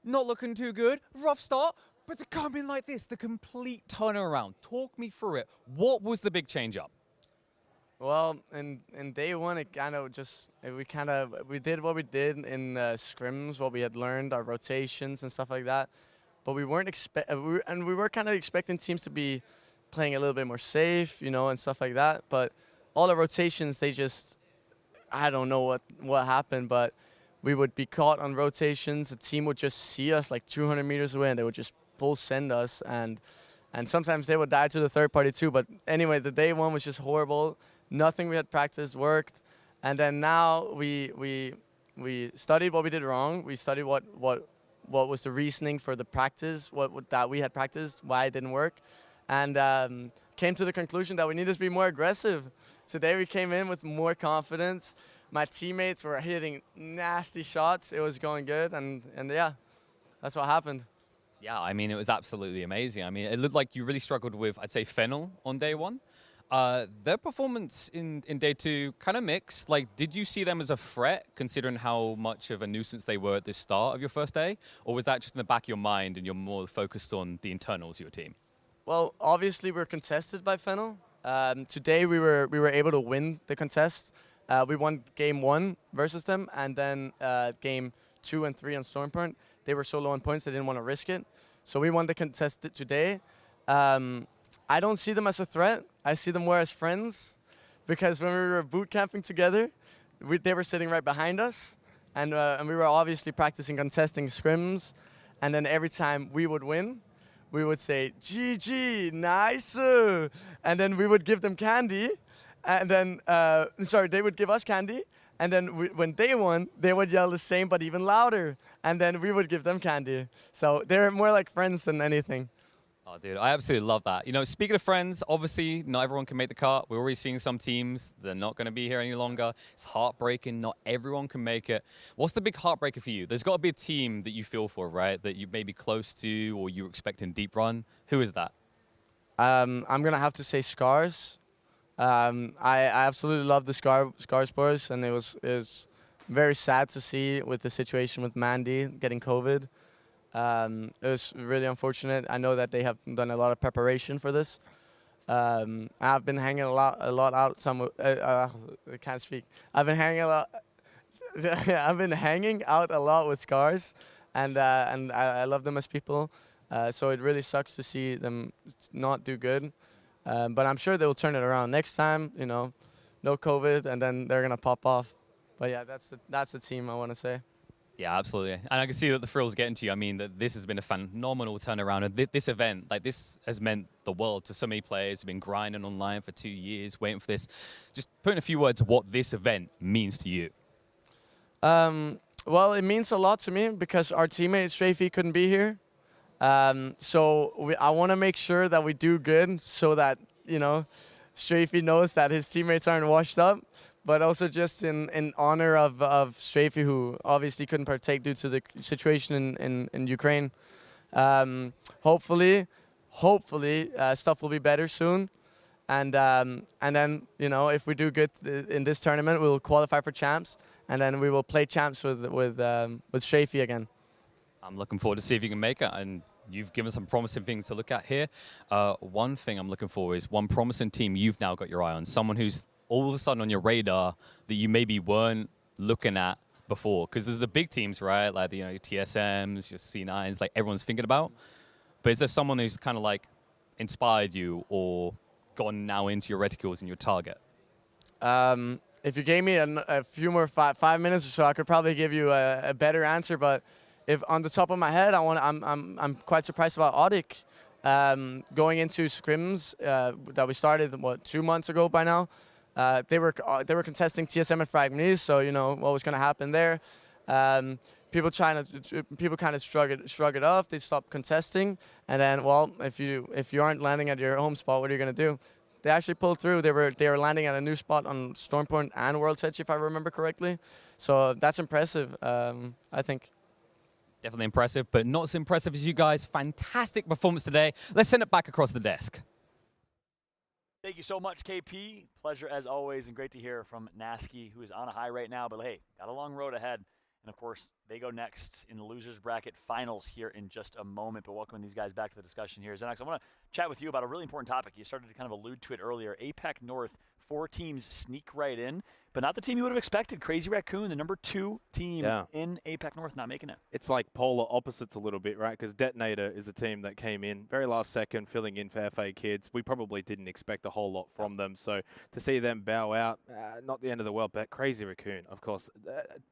not looking too good. Rough start, but to come in like this, the complete turnaround. Talk me through it. What was the big change up? Well, in day one, it kind of just, we did what we did in scrims, what we had learned, our rotations and stuff like that. But we weren't we were kind of expecting teams to be playing a little bit more safe, and stuff like that. But all the rotations, they just, I don't know what happened, but we would be caught on rotations. The team would just see us like 200 meters away, and they would just full send us. And sometimes they would die to the third party too. But anyway, the day one was just horrible. Nothing we had practiced worked. And then now we studied what we did wrong. We studied what was the reasoning for the practice, that we had practiced, why it didn't work, and came to the conclusion that we needed to be more aggressive. Today we came in with more confidence. My teammates were hitting nasty shots. It was going good, and yeah, that's what happened. Yeah, I mean, it was absolutely amazing. I mean, it looked like you really struggled with, I'd say, Fennel on day one. Their performance in day two kind of mixed. Like, did you see them as a threat, considering how much of a nuisance they were at the start of your first day? Or was that just in the back of your mind and you're more focused on the internals of your team? Well, obviously we're contested by Fennel. Today we were able to win the contest. We won game 1 versus them, and then game 2 and 3 on Stormpoint. They were so low on points they didn't want to risk it. So we won the contest today. I don't see them as a threat. I see them more as friends, because when we were boot camping together, they were sitting right behind us, and we were obviously practicing contesting scrims, and then every time we would win, we would say, GG, nice, and then we would give them candy, and then, they would give us candy, and then when they won, they would yell the same but even louder, and then we would give them candy. So they're more like friends than anything. Oh, dude, I absolutely love that. You know, speaking of friends, obviously not everyone can make the cut. We're already seeing some teams, they're not going to be here any longer. It's heartbreaking. Not everyone can make it. What's the big heartbreaker for you? There's got to be a team that you feel for, right? That you may be close to or you expect in deep run. Who is that? I'm going to have to say Scars. I absolutely love the Scars boys, and it was very sad to see with the situation with Mandy getting COVID. It was really unfortunate. I know that they have done a lot of preparation for this. I've been hanging a lot out. I can't speak. I've been hanging a lot. I've been hanging out a lot with Scars, and I love them as people. So it really sucks to see them not do good. But I'm sure they will turn it around next time. You know, no COVID, and then they're gonna pop off. But yeah, that's the team I want to say. Yeah, absolutely. And I can see that the thrill's getting to you. I mean, that this has been a phenomenal turnaround. And this event, like this has meant the world to so many players who've been grinding online for 2 years, waiting for this. Just put in a few words what this event means to you. Well, it means a lot to me because our teammate Strafey couldn't be here. So I want to make sure that we do good so that, you know, Strafey knows that his teammates aren't washed up. But also just in honor of Strafey, who obviously couldn't partake due to the situation in Ukraine. Hopefully, stuff will be better soon. And then, you know, if we do good in this tournament, we will qualify for champs. And then we will play champs with Strafey again. I'm looking forward to see if you can make it. And you've given some promising things to look at here. One thing I'm looking for is one promising team you've now got your eye on. Someone who's all of a sudden on your radar that you maybe weren't looking at before? Because there's the big teams, right? Like, you know, your TSMs, your C9s, like everyone's thinking about. But is there someone who's kind of like inspired you or gone now into your reticles and your target? If you gave me a few more 5 minutes or so, I could probably give you a better answer. But if on the top of my head, I'm quite surprised about Audic. Going into scrims that we started 2 months ago by now. They were contesting TSM and Fragmenties, so you know what was going to happen there. People kind of shrug it off. They stopped contesting, and then well, if you aren't landing at your home spot, what are you going to do? They actually pulled through. They were landing at a new spot on Stormpoint and World's Edge, if I remember correctly. So that's impressive, I think. Definitely impressive, but not as impressive as you guys. Fantastic performance today. Let's send it back across the desk. Thank you so much, KP. Pleasure as always, and great to hear from Nasky, who is on a high right now. But hey, got a long road ahead. And of course, they go next in the losers bracket finals here in just a moment. But welcoming these guys back to the discussion here. Xenox, I want to chat with you about a really important topic. You started to kind of allude to it earlier. APAC North 4 teams sneak right in, but not the team you would have expected. Crazy Raccoon, the number 2 team in APAC North, not making it. It's like polar opposites a little bit, right? Because Detonator is a team that came in very last second, filling in for FA Kids. We probably didn't expect a whole lot from them. So to see them bow out, not the end of the world, but Crazy Raccoon, of course,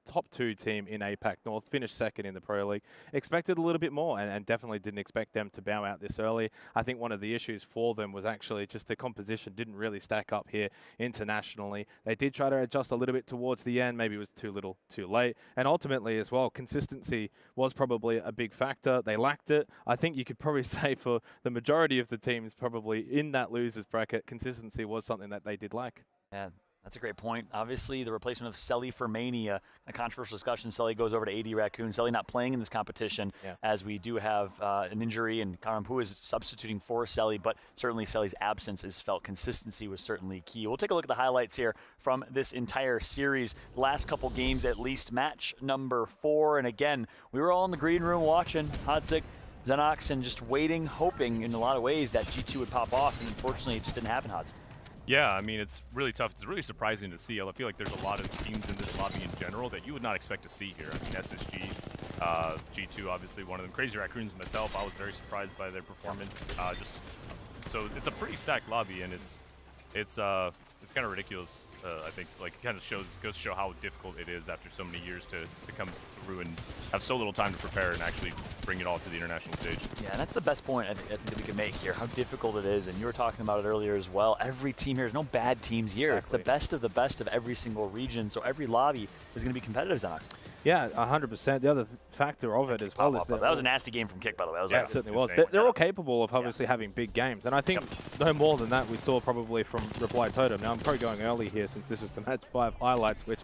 top 2 team in APAC North, finished second in the Pro League. Expected a little bit more and definitely didn't expect them to bow out this early. I think one of the issues for them was actually just the composition didn't really stack up here internationally. They did try to adjust a little bit towards the end, maybe it was too little, too late. And ultimately as well, consistency was probably a big factor. They lacked it. I think you could probably say for the majority of the teams probably in that losers bracket, consistency was something that they did lack. Yeah, that's a great point. Obviously, the replacement of Selly for Mania, a controversial discussion. Selly goes over to AD Raccoon. Selly not playing in this competition as we do have an injury, and Karampu is substituting for Selly, but certainly Selly's absence is felt. Consistency was certainly key. We'll take a look at the highlights here from this entire series. The last couple games at least. Match number 4, and again, we were all in the green room watching Hadzik, Xenox, and just waiting, hoping in a lot of ways that G2 would pop off, and unfortunately it just didn't happen, Hadzik. Yeah, I mean, it's really tough. It's really surprising to see. I feel like there's a lot of teams in this lobby in general that you would not expect to see here. I mean, SSG, G2, obviously one of them. Crazy Raccoons myself, I was very surprised by their performance. So it's a pretty stacked lobby, and it's kind of ridiculous. I think, like, it kind of goes to show how difficult it is after so many years to come through and have so little time to prepare and actually bring it all to the international stage. Yeah, and that's the best point I think that we can make here, how difficult it is. And you were talking about it earlier as well. Every team here, there's no bad teams here. Exactly. It's the best of every single region. So every lobby is going to be competitive, Xenox. Yeah, 100%. The other factor of it as well is that was a nasty game from Kick, by the way. It certainly was. They're all capable of obviously having big games, and I think no more than that we saw probably from Reply Totem. Now I'm probably going early here since this is the match 5 highlights, which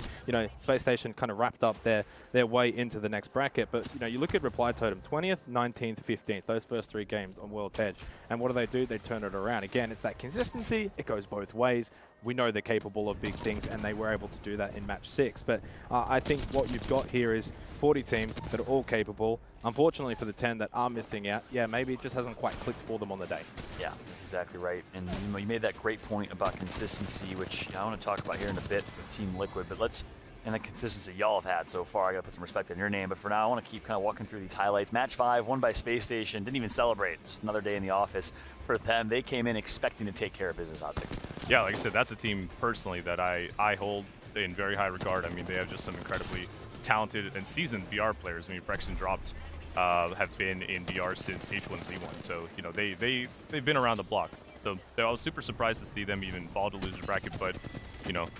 Space Station kind of wrapped up their way into the next bracket. But you look at Reply Totem, 20th, 19th, 15th, those first 3 games on World's Edge, and what do? They turn it around. Again, it's that consistency. It goes both ways. We know they're capable of big things, and they were able to do that in match 6. But I think what you've got here is 40 teams that are all capable. Unfortunately for the 10 that are missing out, maybe it just hasn't quite clicked for them on the day. Yeah, that's exactly right. And you made that great point about consistency, which I want to talk about here in a bit with Team Liquid. But and the consistency y'all have had so far. I got to put some respect on your name. But for now, I want to keep kind of walking through these highlights. Match 5, won by Space Station. Didn't even celebrate. Just another day in the office for them. They came in expecting to take care of business, Hadzik. Yeah, like I said, that's a team personally that I hold in very high regard. I mean, they have just some incredibly talented and seasoned BR players. I mean, Frex and Dropped have been in BR since H1Z1. So, they've been around the block. So I was super surprised to see them even fall to loser bracket. But,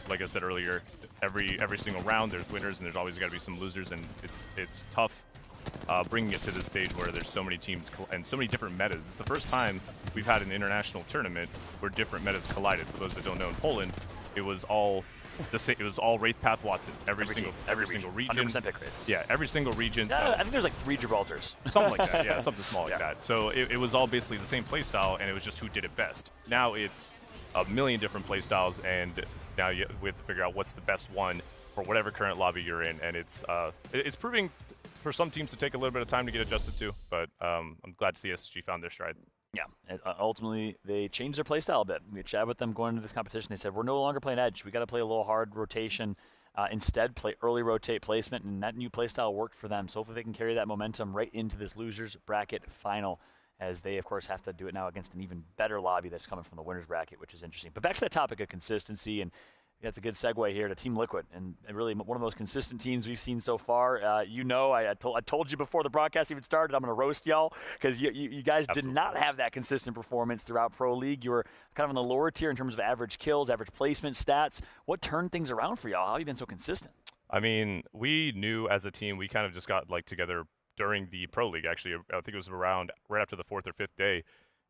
like I said earlier, every single round there's winners and there's always got to be some losers. And it's tough bringing it to this stage where there's so many teams and so many different metas. It's the first time we've had an international tournament where different metas collided. For those that don't know, in Poland, it was all the same. It was all Wraith Path Watson. Every single region. 100% pick rate. Yeah, every single region. I think there's like 3 Gibraltars. Something like that. Yeah, something small like that. So it was all basically the same playstyle, and it was just who did it best. Now it's a million different playstyles, and now we have to figure out what's the best one for whatever current lobby you're in, and it's proving for some teams to take a little bit of time to get adjusted to, but I'm glad to see SSG found their stride. Yeah, and ultimately they changed their playstyle a bit. We had chat with them going into this competition. They said, we're no longer playing Edge. We got to play a little hard rotation. Instead, play early rotate placement, and that new playstyle worked for them. So hopefully they can carry that momentum right into this losers bracket final, as they, of course, have to do it now against an even better lobby that's coming from the winners bracket, which is interesting. But back to that topic of consistency, and that's a good segue here to Team Liquid, and really one of the most consistent teams we've seen so far. I told you before the broadcast even started, I'm going to roast y'all because you guys did not have that consistent performance throughout Pro League. You were kind of in the lower tier in terms of average kills, average placement stats. What turned things around for y'all? How have you been so consistent? I mean, we knew as a team, we kind of just got together during the Pro League. Actually, I think it was around right after the 4th or 5th day,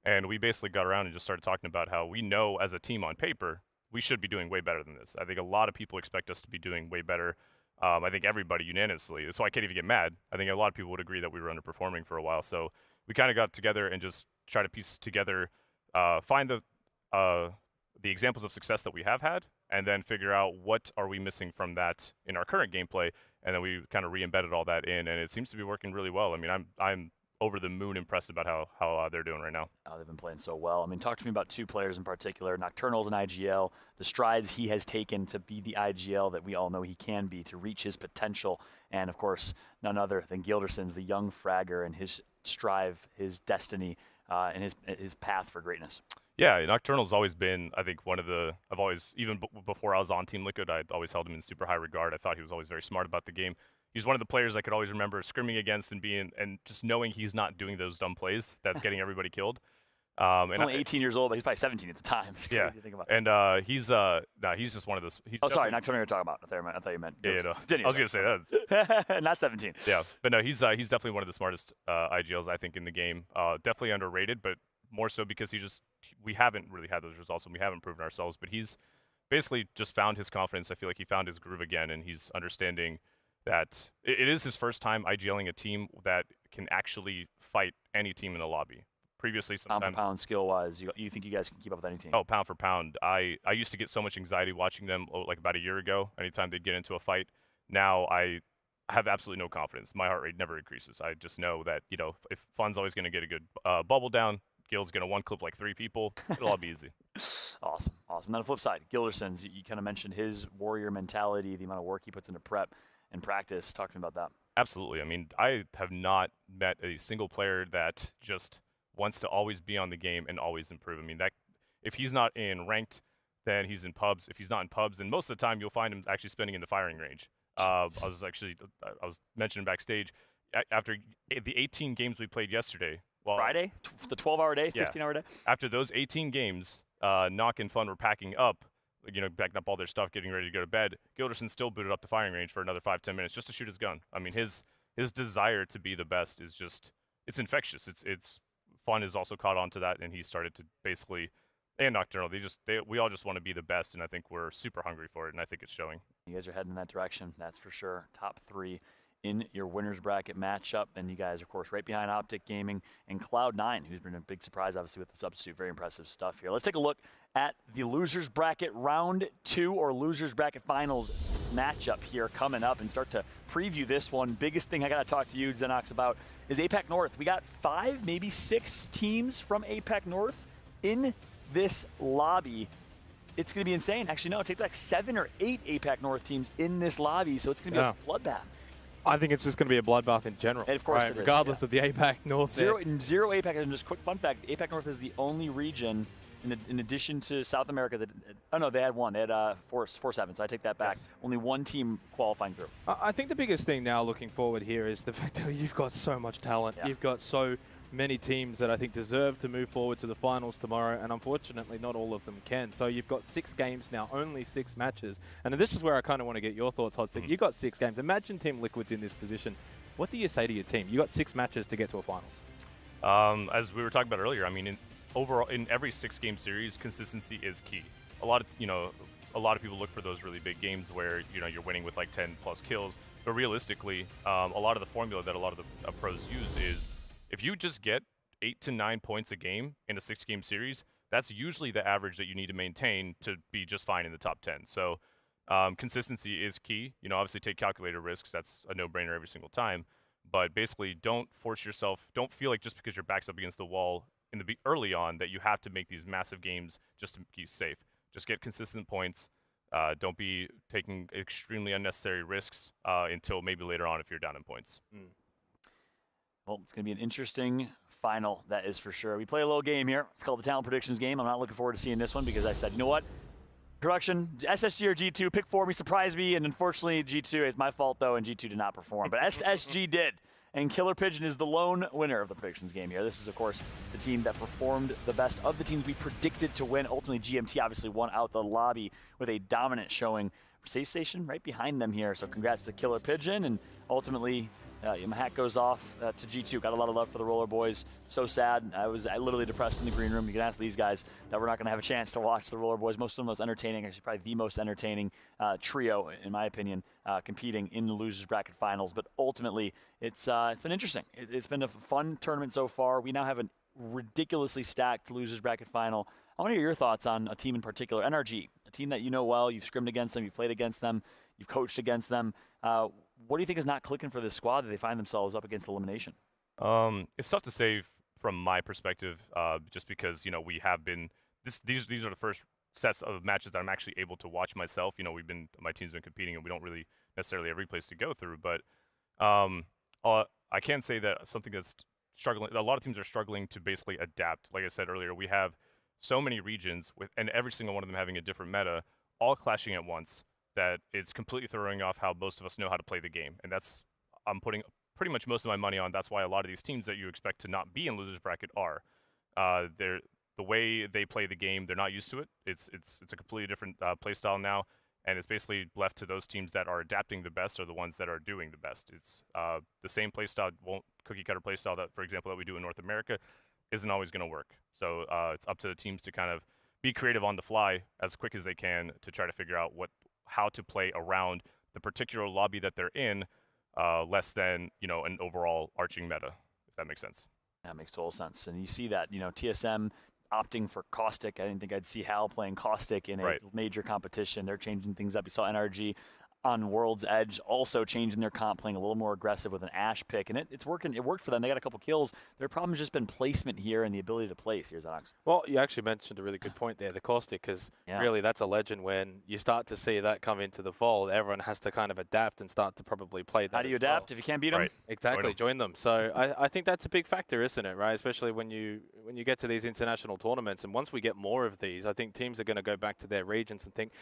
and we basically got around and just started talking about how we know as a team on paper we should be doing way better than this. I think a lot of people expect us to be doing way better. I think everybody unanimously. So I can't even get mad. I think a lot of people would agree that we were underperforming for a while. So we kind of got together and just try to piece together, find the examples of success that we have had, and then figure out what are we missing from that in our current gameplay. And then we kind of re-embedded all that in, and it seems to be working really well. I mean, I'm over the moon impressed about how they're doing right now. Oh, they've been playing so well. I mean, talk to me about two players in particular, Nocturnal's and IGL, the strides he has taken to be the IGL that we all know he can be, to reach his potential, and of course, none other than Gilderson's the young fragger and his strive, his destiny, and his path for greatness. Yeah, Nocturnal's always been, I think, I've always, even before I was on Team Liquid, I'd always held him in super high regard. I thought he was always very smart about the game. He's one of the players I could always remember scrimming against and just knowing he's not doing those dumb plays that's getting everybody killed. And only 18 years old, but he's probably 17 at the time. It's crazy to think about. And he's just one of those. Sorry, Nocturnal you're talking about. I thought you meant. Yeah, no. I was gonna say that. Not 17. Yeah, but no, he's definitely one of the smartest IGLs I think in the game. Definitely underrated, but more so because we haven't really had those results and we haven't proven ourselves. But he's basically just found his confidence. I feel like he found his groove again, and he's understanding that it is his first time IGLing a team that can actually fight any team in the lobby. Previously, sometimes pound for pound, skill-wise, you think you guys can keep up with any team? Oh, pound for pound. I used to get so much anxiety watching them like about a year ago. Anytime they'd get into a fight, now I have absolutely no confidence. My heart rate never increases. I just know that if Fun's always going to get a good bubble down, Guild's going to one clip like 3 people. It'll all be easy. Awesome. Then on the flip side, Gilderson's, you kind of mentioned his warrior mentality, the amount of work he puts into prep and practice. Talk to me about that. Absolutely. I mean, I have not met a single player that just wants to always be on the game and always improve. I mean, that if he's not in ranked, then he's in pubs. If he's not in pubs, then most of the time you'll find him actually spending in the firing range. I was mentioning backstage after the 18 games we played yesterday. Well, Friday, the 12-hour day, 15-hour day. After those 18 games, Knock and Fun were packing up. Backing up all their stuff, getting ready to go to bed. Gilderson still booted up the firing range for another 5-10 minutes just to shoot his gun. I mean, his desire to be the best is it's infectious. It's Fun has also caught on to that, and he started to basically, and Nocturnal, we all just want to be the best, and I think we're super hungry for it, and I think it's showing. You guys are heading in that direction, that's for sure. Top 3 in your winners bracket matchup, and you guys, of course, right behind Optic Gaming and Cloud9, who's been a big surprise, obviously, with the substitute. Very impressive stuff here. Let's take a look at the losers bracket round 2 or losers bracket finals matchup here coming up and start to preview this one. Biggest thing I got to talk to you, Xenox, about is APAC North. We got 5, maybe 6 teams from APAC North in this lobby. It's going to be insane. Actually, no, take like 7 or 8 APAC North teams in this lobby, so it's going to be a bloodbath. I think it's just going to be a bloodbath in general. And of course it is, regardless of the APAC North. Zero APAC. And just quick fun fact, APAC North is the only region, in addition to South America, that, they had one. They had 4-7, so I take that back. Yes. Only one team qualifying through. I think the biggest thing now looking forward here is the fact that you've got so much talent. Yeah. You've got so many teams that I think deserve to move forward to the finals tomorrow, and unfortunately not all of them can. So you've got 6 games now, only 6 matches. And this is where I kind of want to get your thoughts, Hodsik. You've got 6 games. Imagine Team Liquid's in this position. What do you say to your team? You got 6 matches to get to a finals. As we were talking about earlier, I mean, overall, in every 6-game series, consistency is key. A lot of people look for those really big games where you're winning with like 10+ kills. But realistically, a lot of the formula that a lot of the pros use is if you just get 8 to 9 points a game in a 6-game series, that's usually the average that you need to maintain to be just fine in the top 10. So consistency is key. Obviously take calculated risks. That's a no-brainer every single time. But basically, don't force yourself. Don't feel like just because your back's up against the wall early on that you have to make these massive games just to keep safe. Just get consistent points. Don't be taking extremely unnecessary risks until maybe later on if you're down in points. Well, it's going to be an interesting final, that is for sure. We play a little game here. It's called the Talent Predictions game. I'm not looking forward to seeing this one because I said, you know what? Production, SSG or G2, pick 4 me, surprise me, and unfortunately G2, it's my fault though, and G2 did not perform. But SSG did, and Killer Pigeon is the lone winner of the predictions game here. This is, of course, the team that performed the best of the teams we predicted to win. Ultimately, GMT obviously won out the lobby with a dominant showing. Safe Station right behind them here, so congrats to Killer Pigeon, and ultimately, my hat goes off to G2. Got a lot of love for the Roller Boys. So sad. I literally depressed in the green room. You can ask these guys that we're not going to have a chance to watch the Roller Boys. Most of the most entertaining, actually probably the most entertaining trio, in my opinion, competing in the losers bracket finals. But ultimately, it's been interesting. It's been a fun tournament so far. We now have a ridiculously stacked losers bracket final. I want to hear your thoughts on a team in particular, NRG, a team that you know well. You've scrimmed against them. You've played against them. You've coached against them. What do you think is not clicking for this squad that they find themselves up against elimination? It's tough to say from my perspective, just because we have been these are the first sets of matches that I'm actually able to watch myself. My team's been competing, and we don't really necessarily have replays to go through. But I can say that something that's struggling. A lot of teams are struggling to basically adapt. Like I said earlier, we have so many regions and every single one of them having a different meta, all clashing at once, that it's completely throwing off how most of us know how to play the game. And I'm putting pretty much most of my money on. That's why a lot of these teams that you expect to not be in losers bracket are. The way they play the game, they're not used to it. It's a completely different play style now, and it's basically left to those teams that are adapting the best are the ones that are doing the best. It's the same play style, cookie cutter play style that, for example, that we do in North America, isn't always going to work. So it's up to the teams to kind of be creative on the fly as quick as they can to try to figure out how to play around the particular lobby that they're in, less than an overall arching meta, if that makes sense. That makes total sense. And you see that TSM opting for Caustic. I didn't think I'd see Hal playing Caustic in a major competition. They're changing things up. You saw NRG on World's Edge also changing their comp, playing a little more aggressive with an Ashe pick, and it's working. It worked for them. They got a couple kills. Their problem has just been placement here and the ability to place. Here's Ox. Well, you actually mentioned a really good point there, the Caustic, because really that's a legend. When you start to see that come into the fold, everyone has to kind of adapt and start to probably play that. How do you adapt if you can't beat them? Right. Exactly, join them. So I think that's a big factor, isn't it? Right, especially when you get to these international tournaments, and once we get more of these, I think teams are going to go back to their regions and think,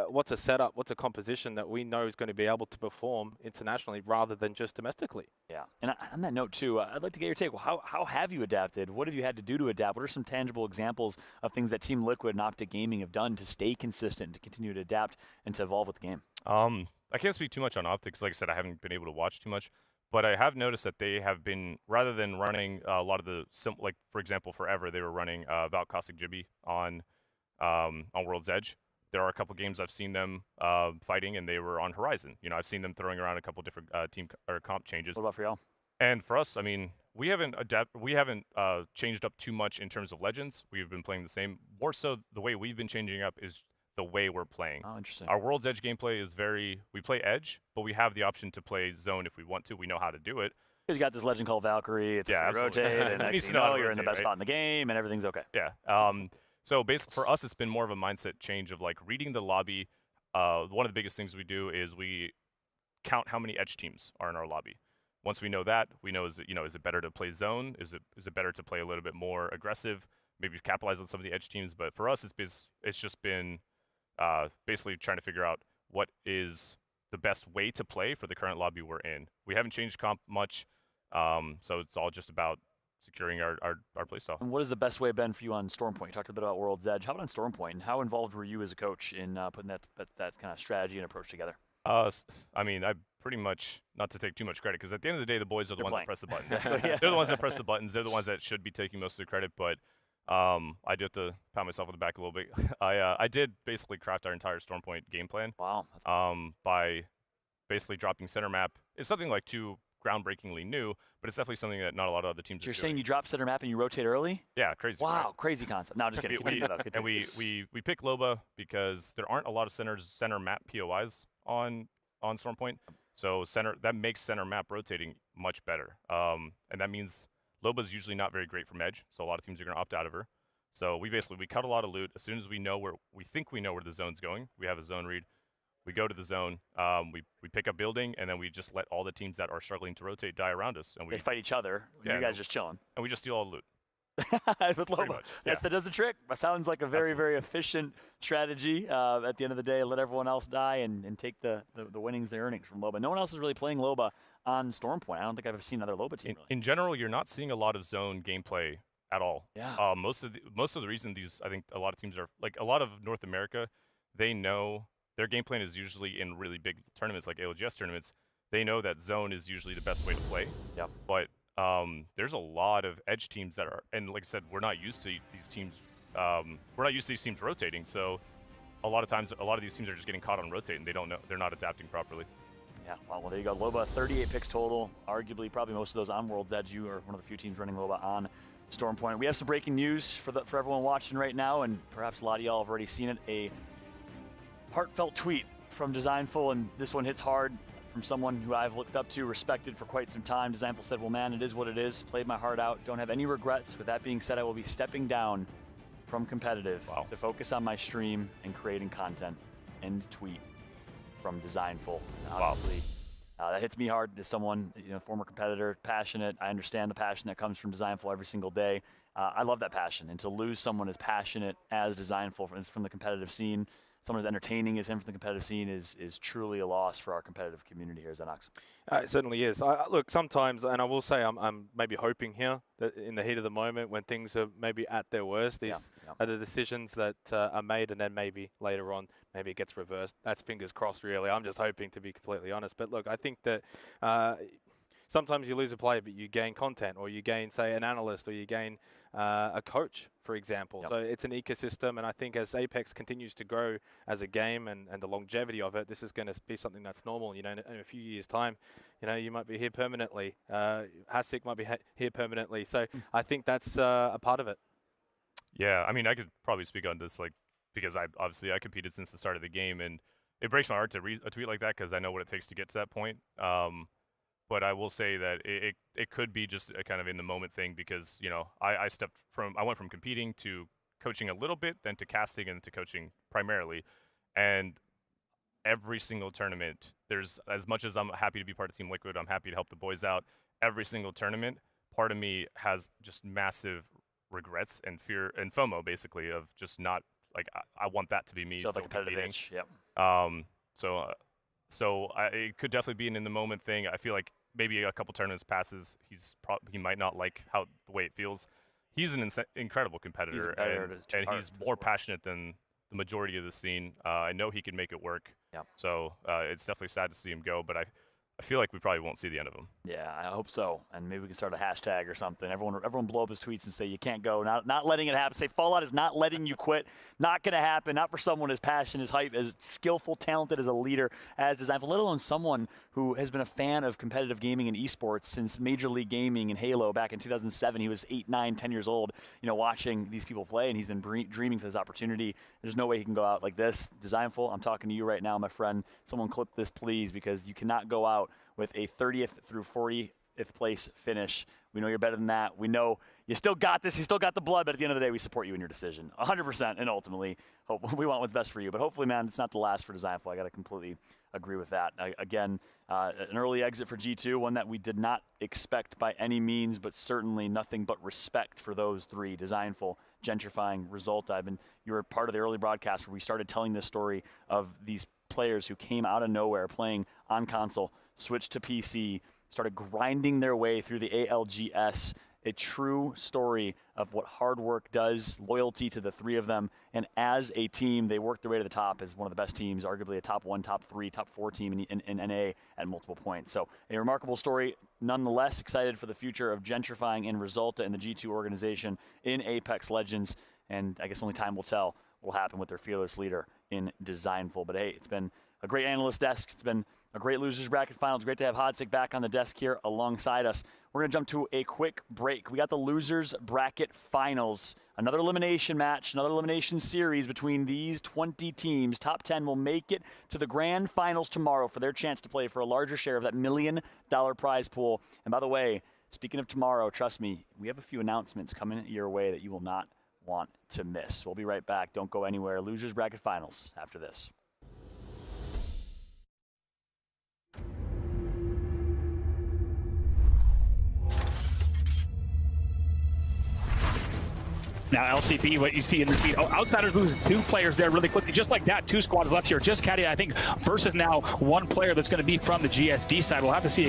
what's a setup, what's a composition that we know is going to be able to perform internationally rather than just domestically. Yeah, and on that note too, I'd like to get your take. Well, how have you adapted? What have you had to do to adapt? What are some tangible examples of things that Team Liquid and Optic Gaming have done to stay consistent, to continue to adapt and to evolve with the game? I can't speak too much on Optic because, like I said, I haven't been able to watch too much. But I have noticed that they have been, rather than running a lot of the, like for example, forever they were running Val Caustic Jibby on World's Edge. There are a couple games I've seen them fighting, and they were on Horizon. I've seen them throwing around a couple different team or comp changes. What about for y'all? And for us, I mean, we haven't changed up too much in terms of Legends. We've been playing the same. More so, the way we've been changing up is the way we're playing. Oh, interesting. Our World's Edge gameplay is we play Edge, but we have the option to play Zone if we want to. We know how to do it. Because you got this legend called Valkyrie. It's a free rotate, and next thing you know, you're in the best spot in the game, and everything's okay. Yeah. So basically, for us, it's been more of a mindset change of like reading the lobby. One of the biggest things we do is we count how many Edge teams are in our lobby. Once we know that, we know is it better to play Zone? Is it better to play a little bit more aggressive? Maybe capitalize on some of the Edge teams. But for us, it's just been basically trying to figure out what is the best way to play for the current lobby we're in. We haven't changed comp much, so it's all just about securing our playstyle. And what has the best way been for you on Stormpoint? You talked a bit about World's Edge. How about on Stormpoint? And how involved were you as a coach in putting that kind of strategy and approach together? I mean, I pretty much, not to take too much credit, because at the end of the day, the boys are the ones that press the buttons. They're the ones that press the buttons. They're the ones that should be taking most of the credit, but I do have to pat myself on the back a little bit. I did basically craft our entire Stormpoint game plan. Wow. By basically dropping center map. It's something like too groundbreakingly new, but it's definitely something that not a lot of other teams are doing. You're saying you drop center map and you rotate early? Yeah, crazy. Wow, right? Crazy concept. No, just kidding. And we pick Loba because there aren't a lot of center map POIs on Stormpoint. So that makes center map rotating much better. And that means Loba's usually not very great from Edge, so a lot of teams are going to opt out of her. So we cut a lot of loot. As soon as we know where the zone's going, we have a zone read. We go to the zone, we pick up building, and then we just let all the teams that are struggling to rotate die around us. And they fight each other. You guys just chilling. And we just steal all the loot. With Loba. That does the trick. That sounds like a very, very efficient strategy. At the end of the day, let everyone else die and take the winnings, the earnings from Loba. No one else is really playing Loba on Stormpoint. I don't think I've ever seen another Loba team. In general, you're not seeing a lot of zone gameplay at all. Yeah. Most of the reason I think a lot of teams are, like a lot of North America, they know their game plan is usually in really big tournaments like ALGS tournaments. They know that zone is usually the best way to play. Yeah. But there's a lot of Edge teams that are, and like I said, we're not used to these teams. We're not used to these teams rotating. So a lot of times, a lot of these teams are just getting caught on rotating. They don't know. They're not adapting properly. Yeah. Well, there you go. Loba, 38 picks total. Arguably, probably most of those on World's Edge. You are one of the few teams running Loba on Stormpoint. We have some breaking news for everyone watching right now, and perhaps a lot of y'all have already seen it. A heartfelt tweet from Designful, and this one hits hard from someone who I've looked up to, respected for quite some time. Designful said, well, man, it is what it is. Played my heart out. Don't have any regrets. With that being said, I will be stepping down from competitive to focus on my stream and creating content. End tweet from Designful. Obviously, that hits me hard as someone, former competitor, passionate. I understand the passion that comes from Designful every single day. I love that passion, and to lose someone as passionate as Designful from the competitive scene, someone as entertaining as him from the competitive scene is truly a loss for our competitive community here at Xenox. It certainly is. Look, sometimes, and I will say I'm maybe hoping here that in the heat of the moment when things are maybe at their worst, these are the decisions that are made, and then maybe later on, maybe it gets reversed. That's fingers crossed, really. I'm just hoping, to be completely honest. But look, I think that sometimes you lose a player, but you gain content, or you gain, say, an analyst, or you gain a coach, for example. So it's an ecosystem, and I think as Apex continues to grow as a game and the longevity of it, this is going to be something that's normal. In a few years' time, you might be here permanently. Hasik might be here permanently. So I think that's a part of it. Yeah, I mean, I could probably speak on this, because I competed since the start of the game, and it breaks my heart to read a tweet like that because I know what it takes to get to that point. But I will say that it could be just a kind of in the moment thing because, I went from competing to coaching a little bit, then to casting, and to coaching primarily. And every single tournament, there's, as much as I'm happy to be part of Team Liquid, I'm happy to help the boys out. Every single tournament, part of me has just massive regrets and fear and FOMO, basically, of just not, I want that to be me. So the competitive competing. itch, yep. So it could definitely be an in-the-moment thing. I feel like maybe a couple tournaments passes, he might not like the way it feels. He's an incredible competitor, and he's more passionate than the majority of the scene. I know he can make it work. Yep. So it's definitely sad to see him go, but I feel like we probably won't see the end of him. Yeah, I hope so. And maybe we can start a hashtag or something. Everyone blow up his tweets and say you can't go. Not letting it happen. Say Fallout is not letting you quit. Not going to happen. Not for someone as passionate, as hype, as skillful, talented as a leader, as Designful, let alone someone who has been a fan of competitive gaming and esports since Major League Gaming and Halo back in 2007. He was 8, 9, 10 years old, watching these people play, and he's been dreaming for this opportunity. There's no way he can go out like this. Designful, I'm talking to you right now, my friend. Someone clip this, please, because you cannot go out with a 30th through 40th place finish. We know you're better than that. We know you still got this. You still got the blood, but at the end of the day, we support you in your decision 100%, and ultimately, we want what's best for you. But hopefully, man, it's not the last for Designful. I got to completely agree with that. Again, an early exit for G2, one that we did not expect by any means, but certainly nothing but respect for those three, Designful, Gentrifying, Resulta. You were part of the early broadcast where we started telling this story of these players who came out of nowhere playing on console, switched to PC, started grinding their way through the ALGS, a true story of what hard work does, loyalty to the three of them, and as a team, they worked their way to the top as one of the best teams, arguably a top 1, top 3, top 4 team in NA at multiple points. So a remarkable story, nonetheless excited for the future of Gentrifying and Resulta in the G2 organization in Apex Legends, and I guess only time will tell what will happen with their fearless leader in Designful. But hey, it's been a great analyst desk. It's been a great losers bracket final. It's great to have Hodzic back on the desk here alongside us. We're going to jump to a quick break. We got the losers bracket finals, another elimination match, another elimination series between these 20 teams. Top 10 will make it to the grand finals tomorrow for their chance to play for a larger share of that $1 million prize pool. And by the way, speaking of tomorrow, trust me, we have a few announcements coming your way that you will not want to miss. We'll be right back. Don't go anywhere. Losers bracket finals after this. Now LCP, what you see in the feed, Outsiders loses 2 players there really quickly. Just like that, 2 squads left here. Just Caddy, I think, versus now 1 player that's going to be from the GSD side. We'll have to see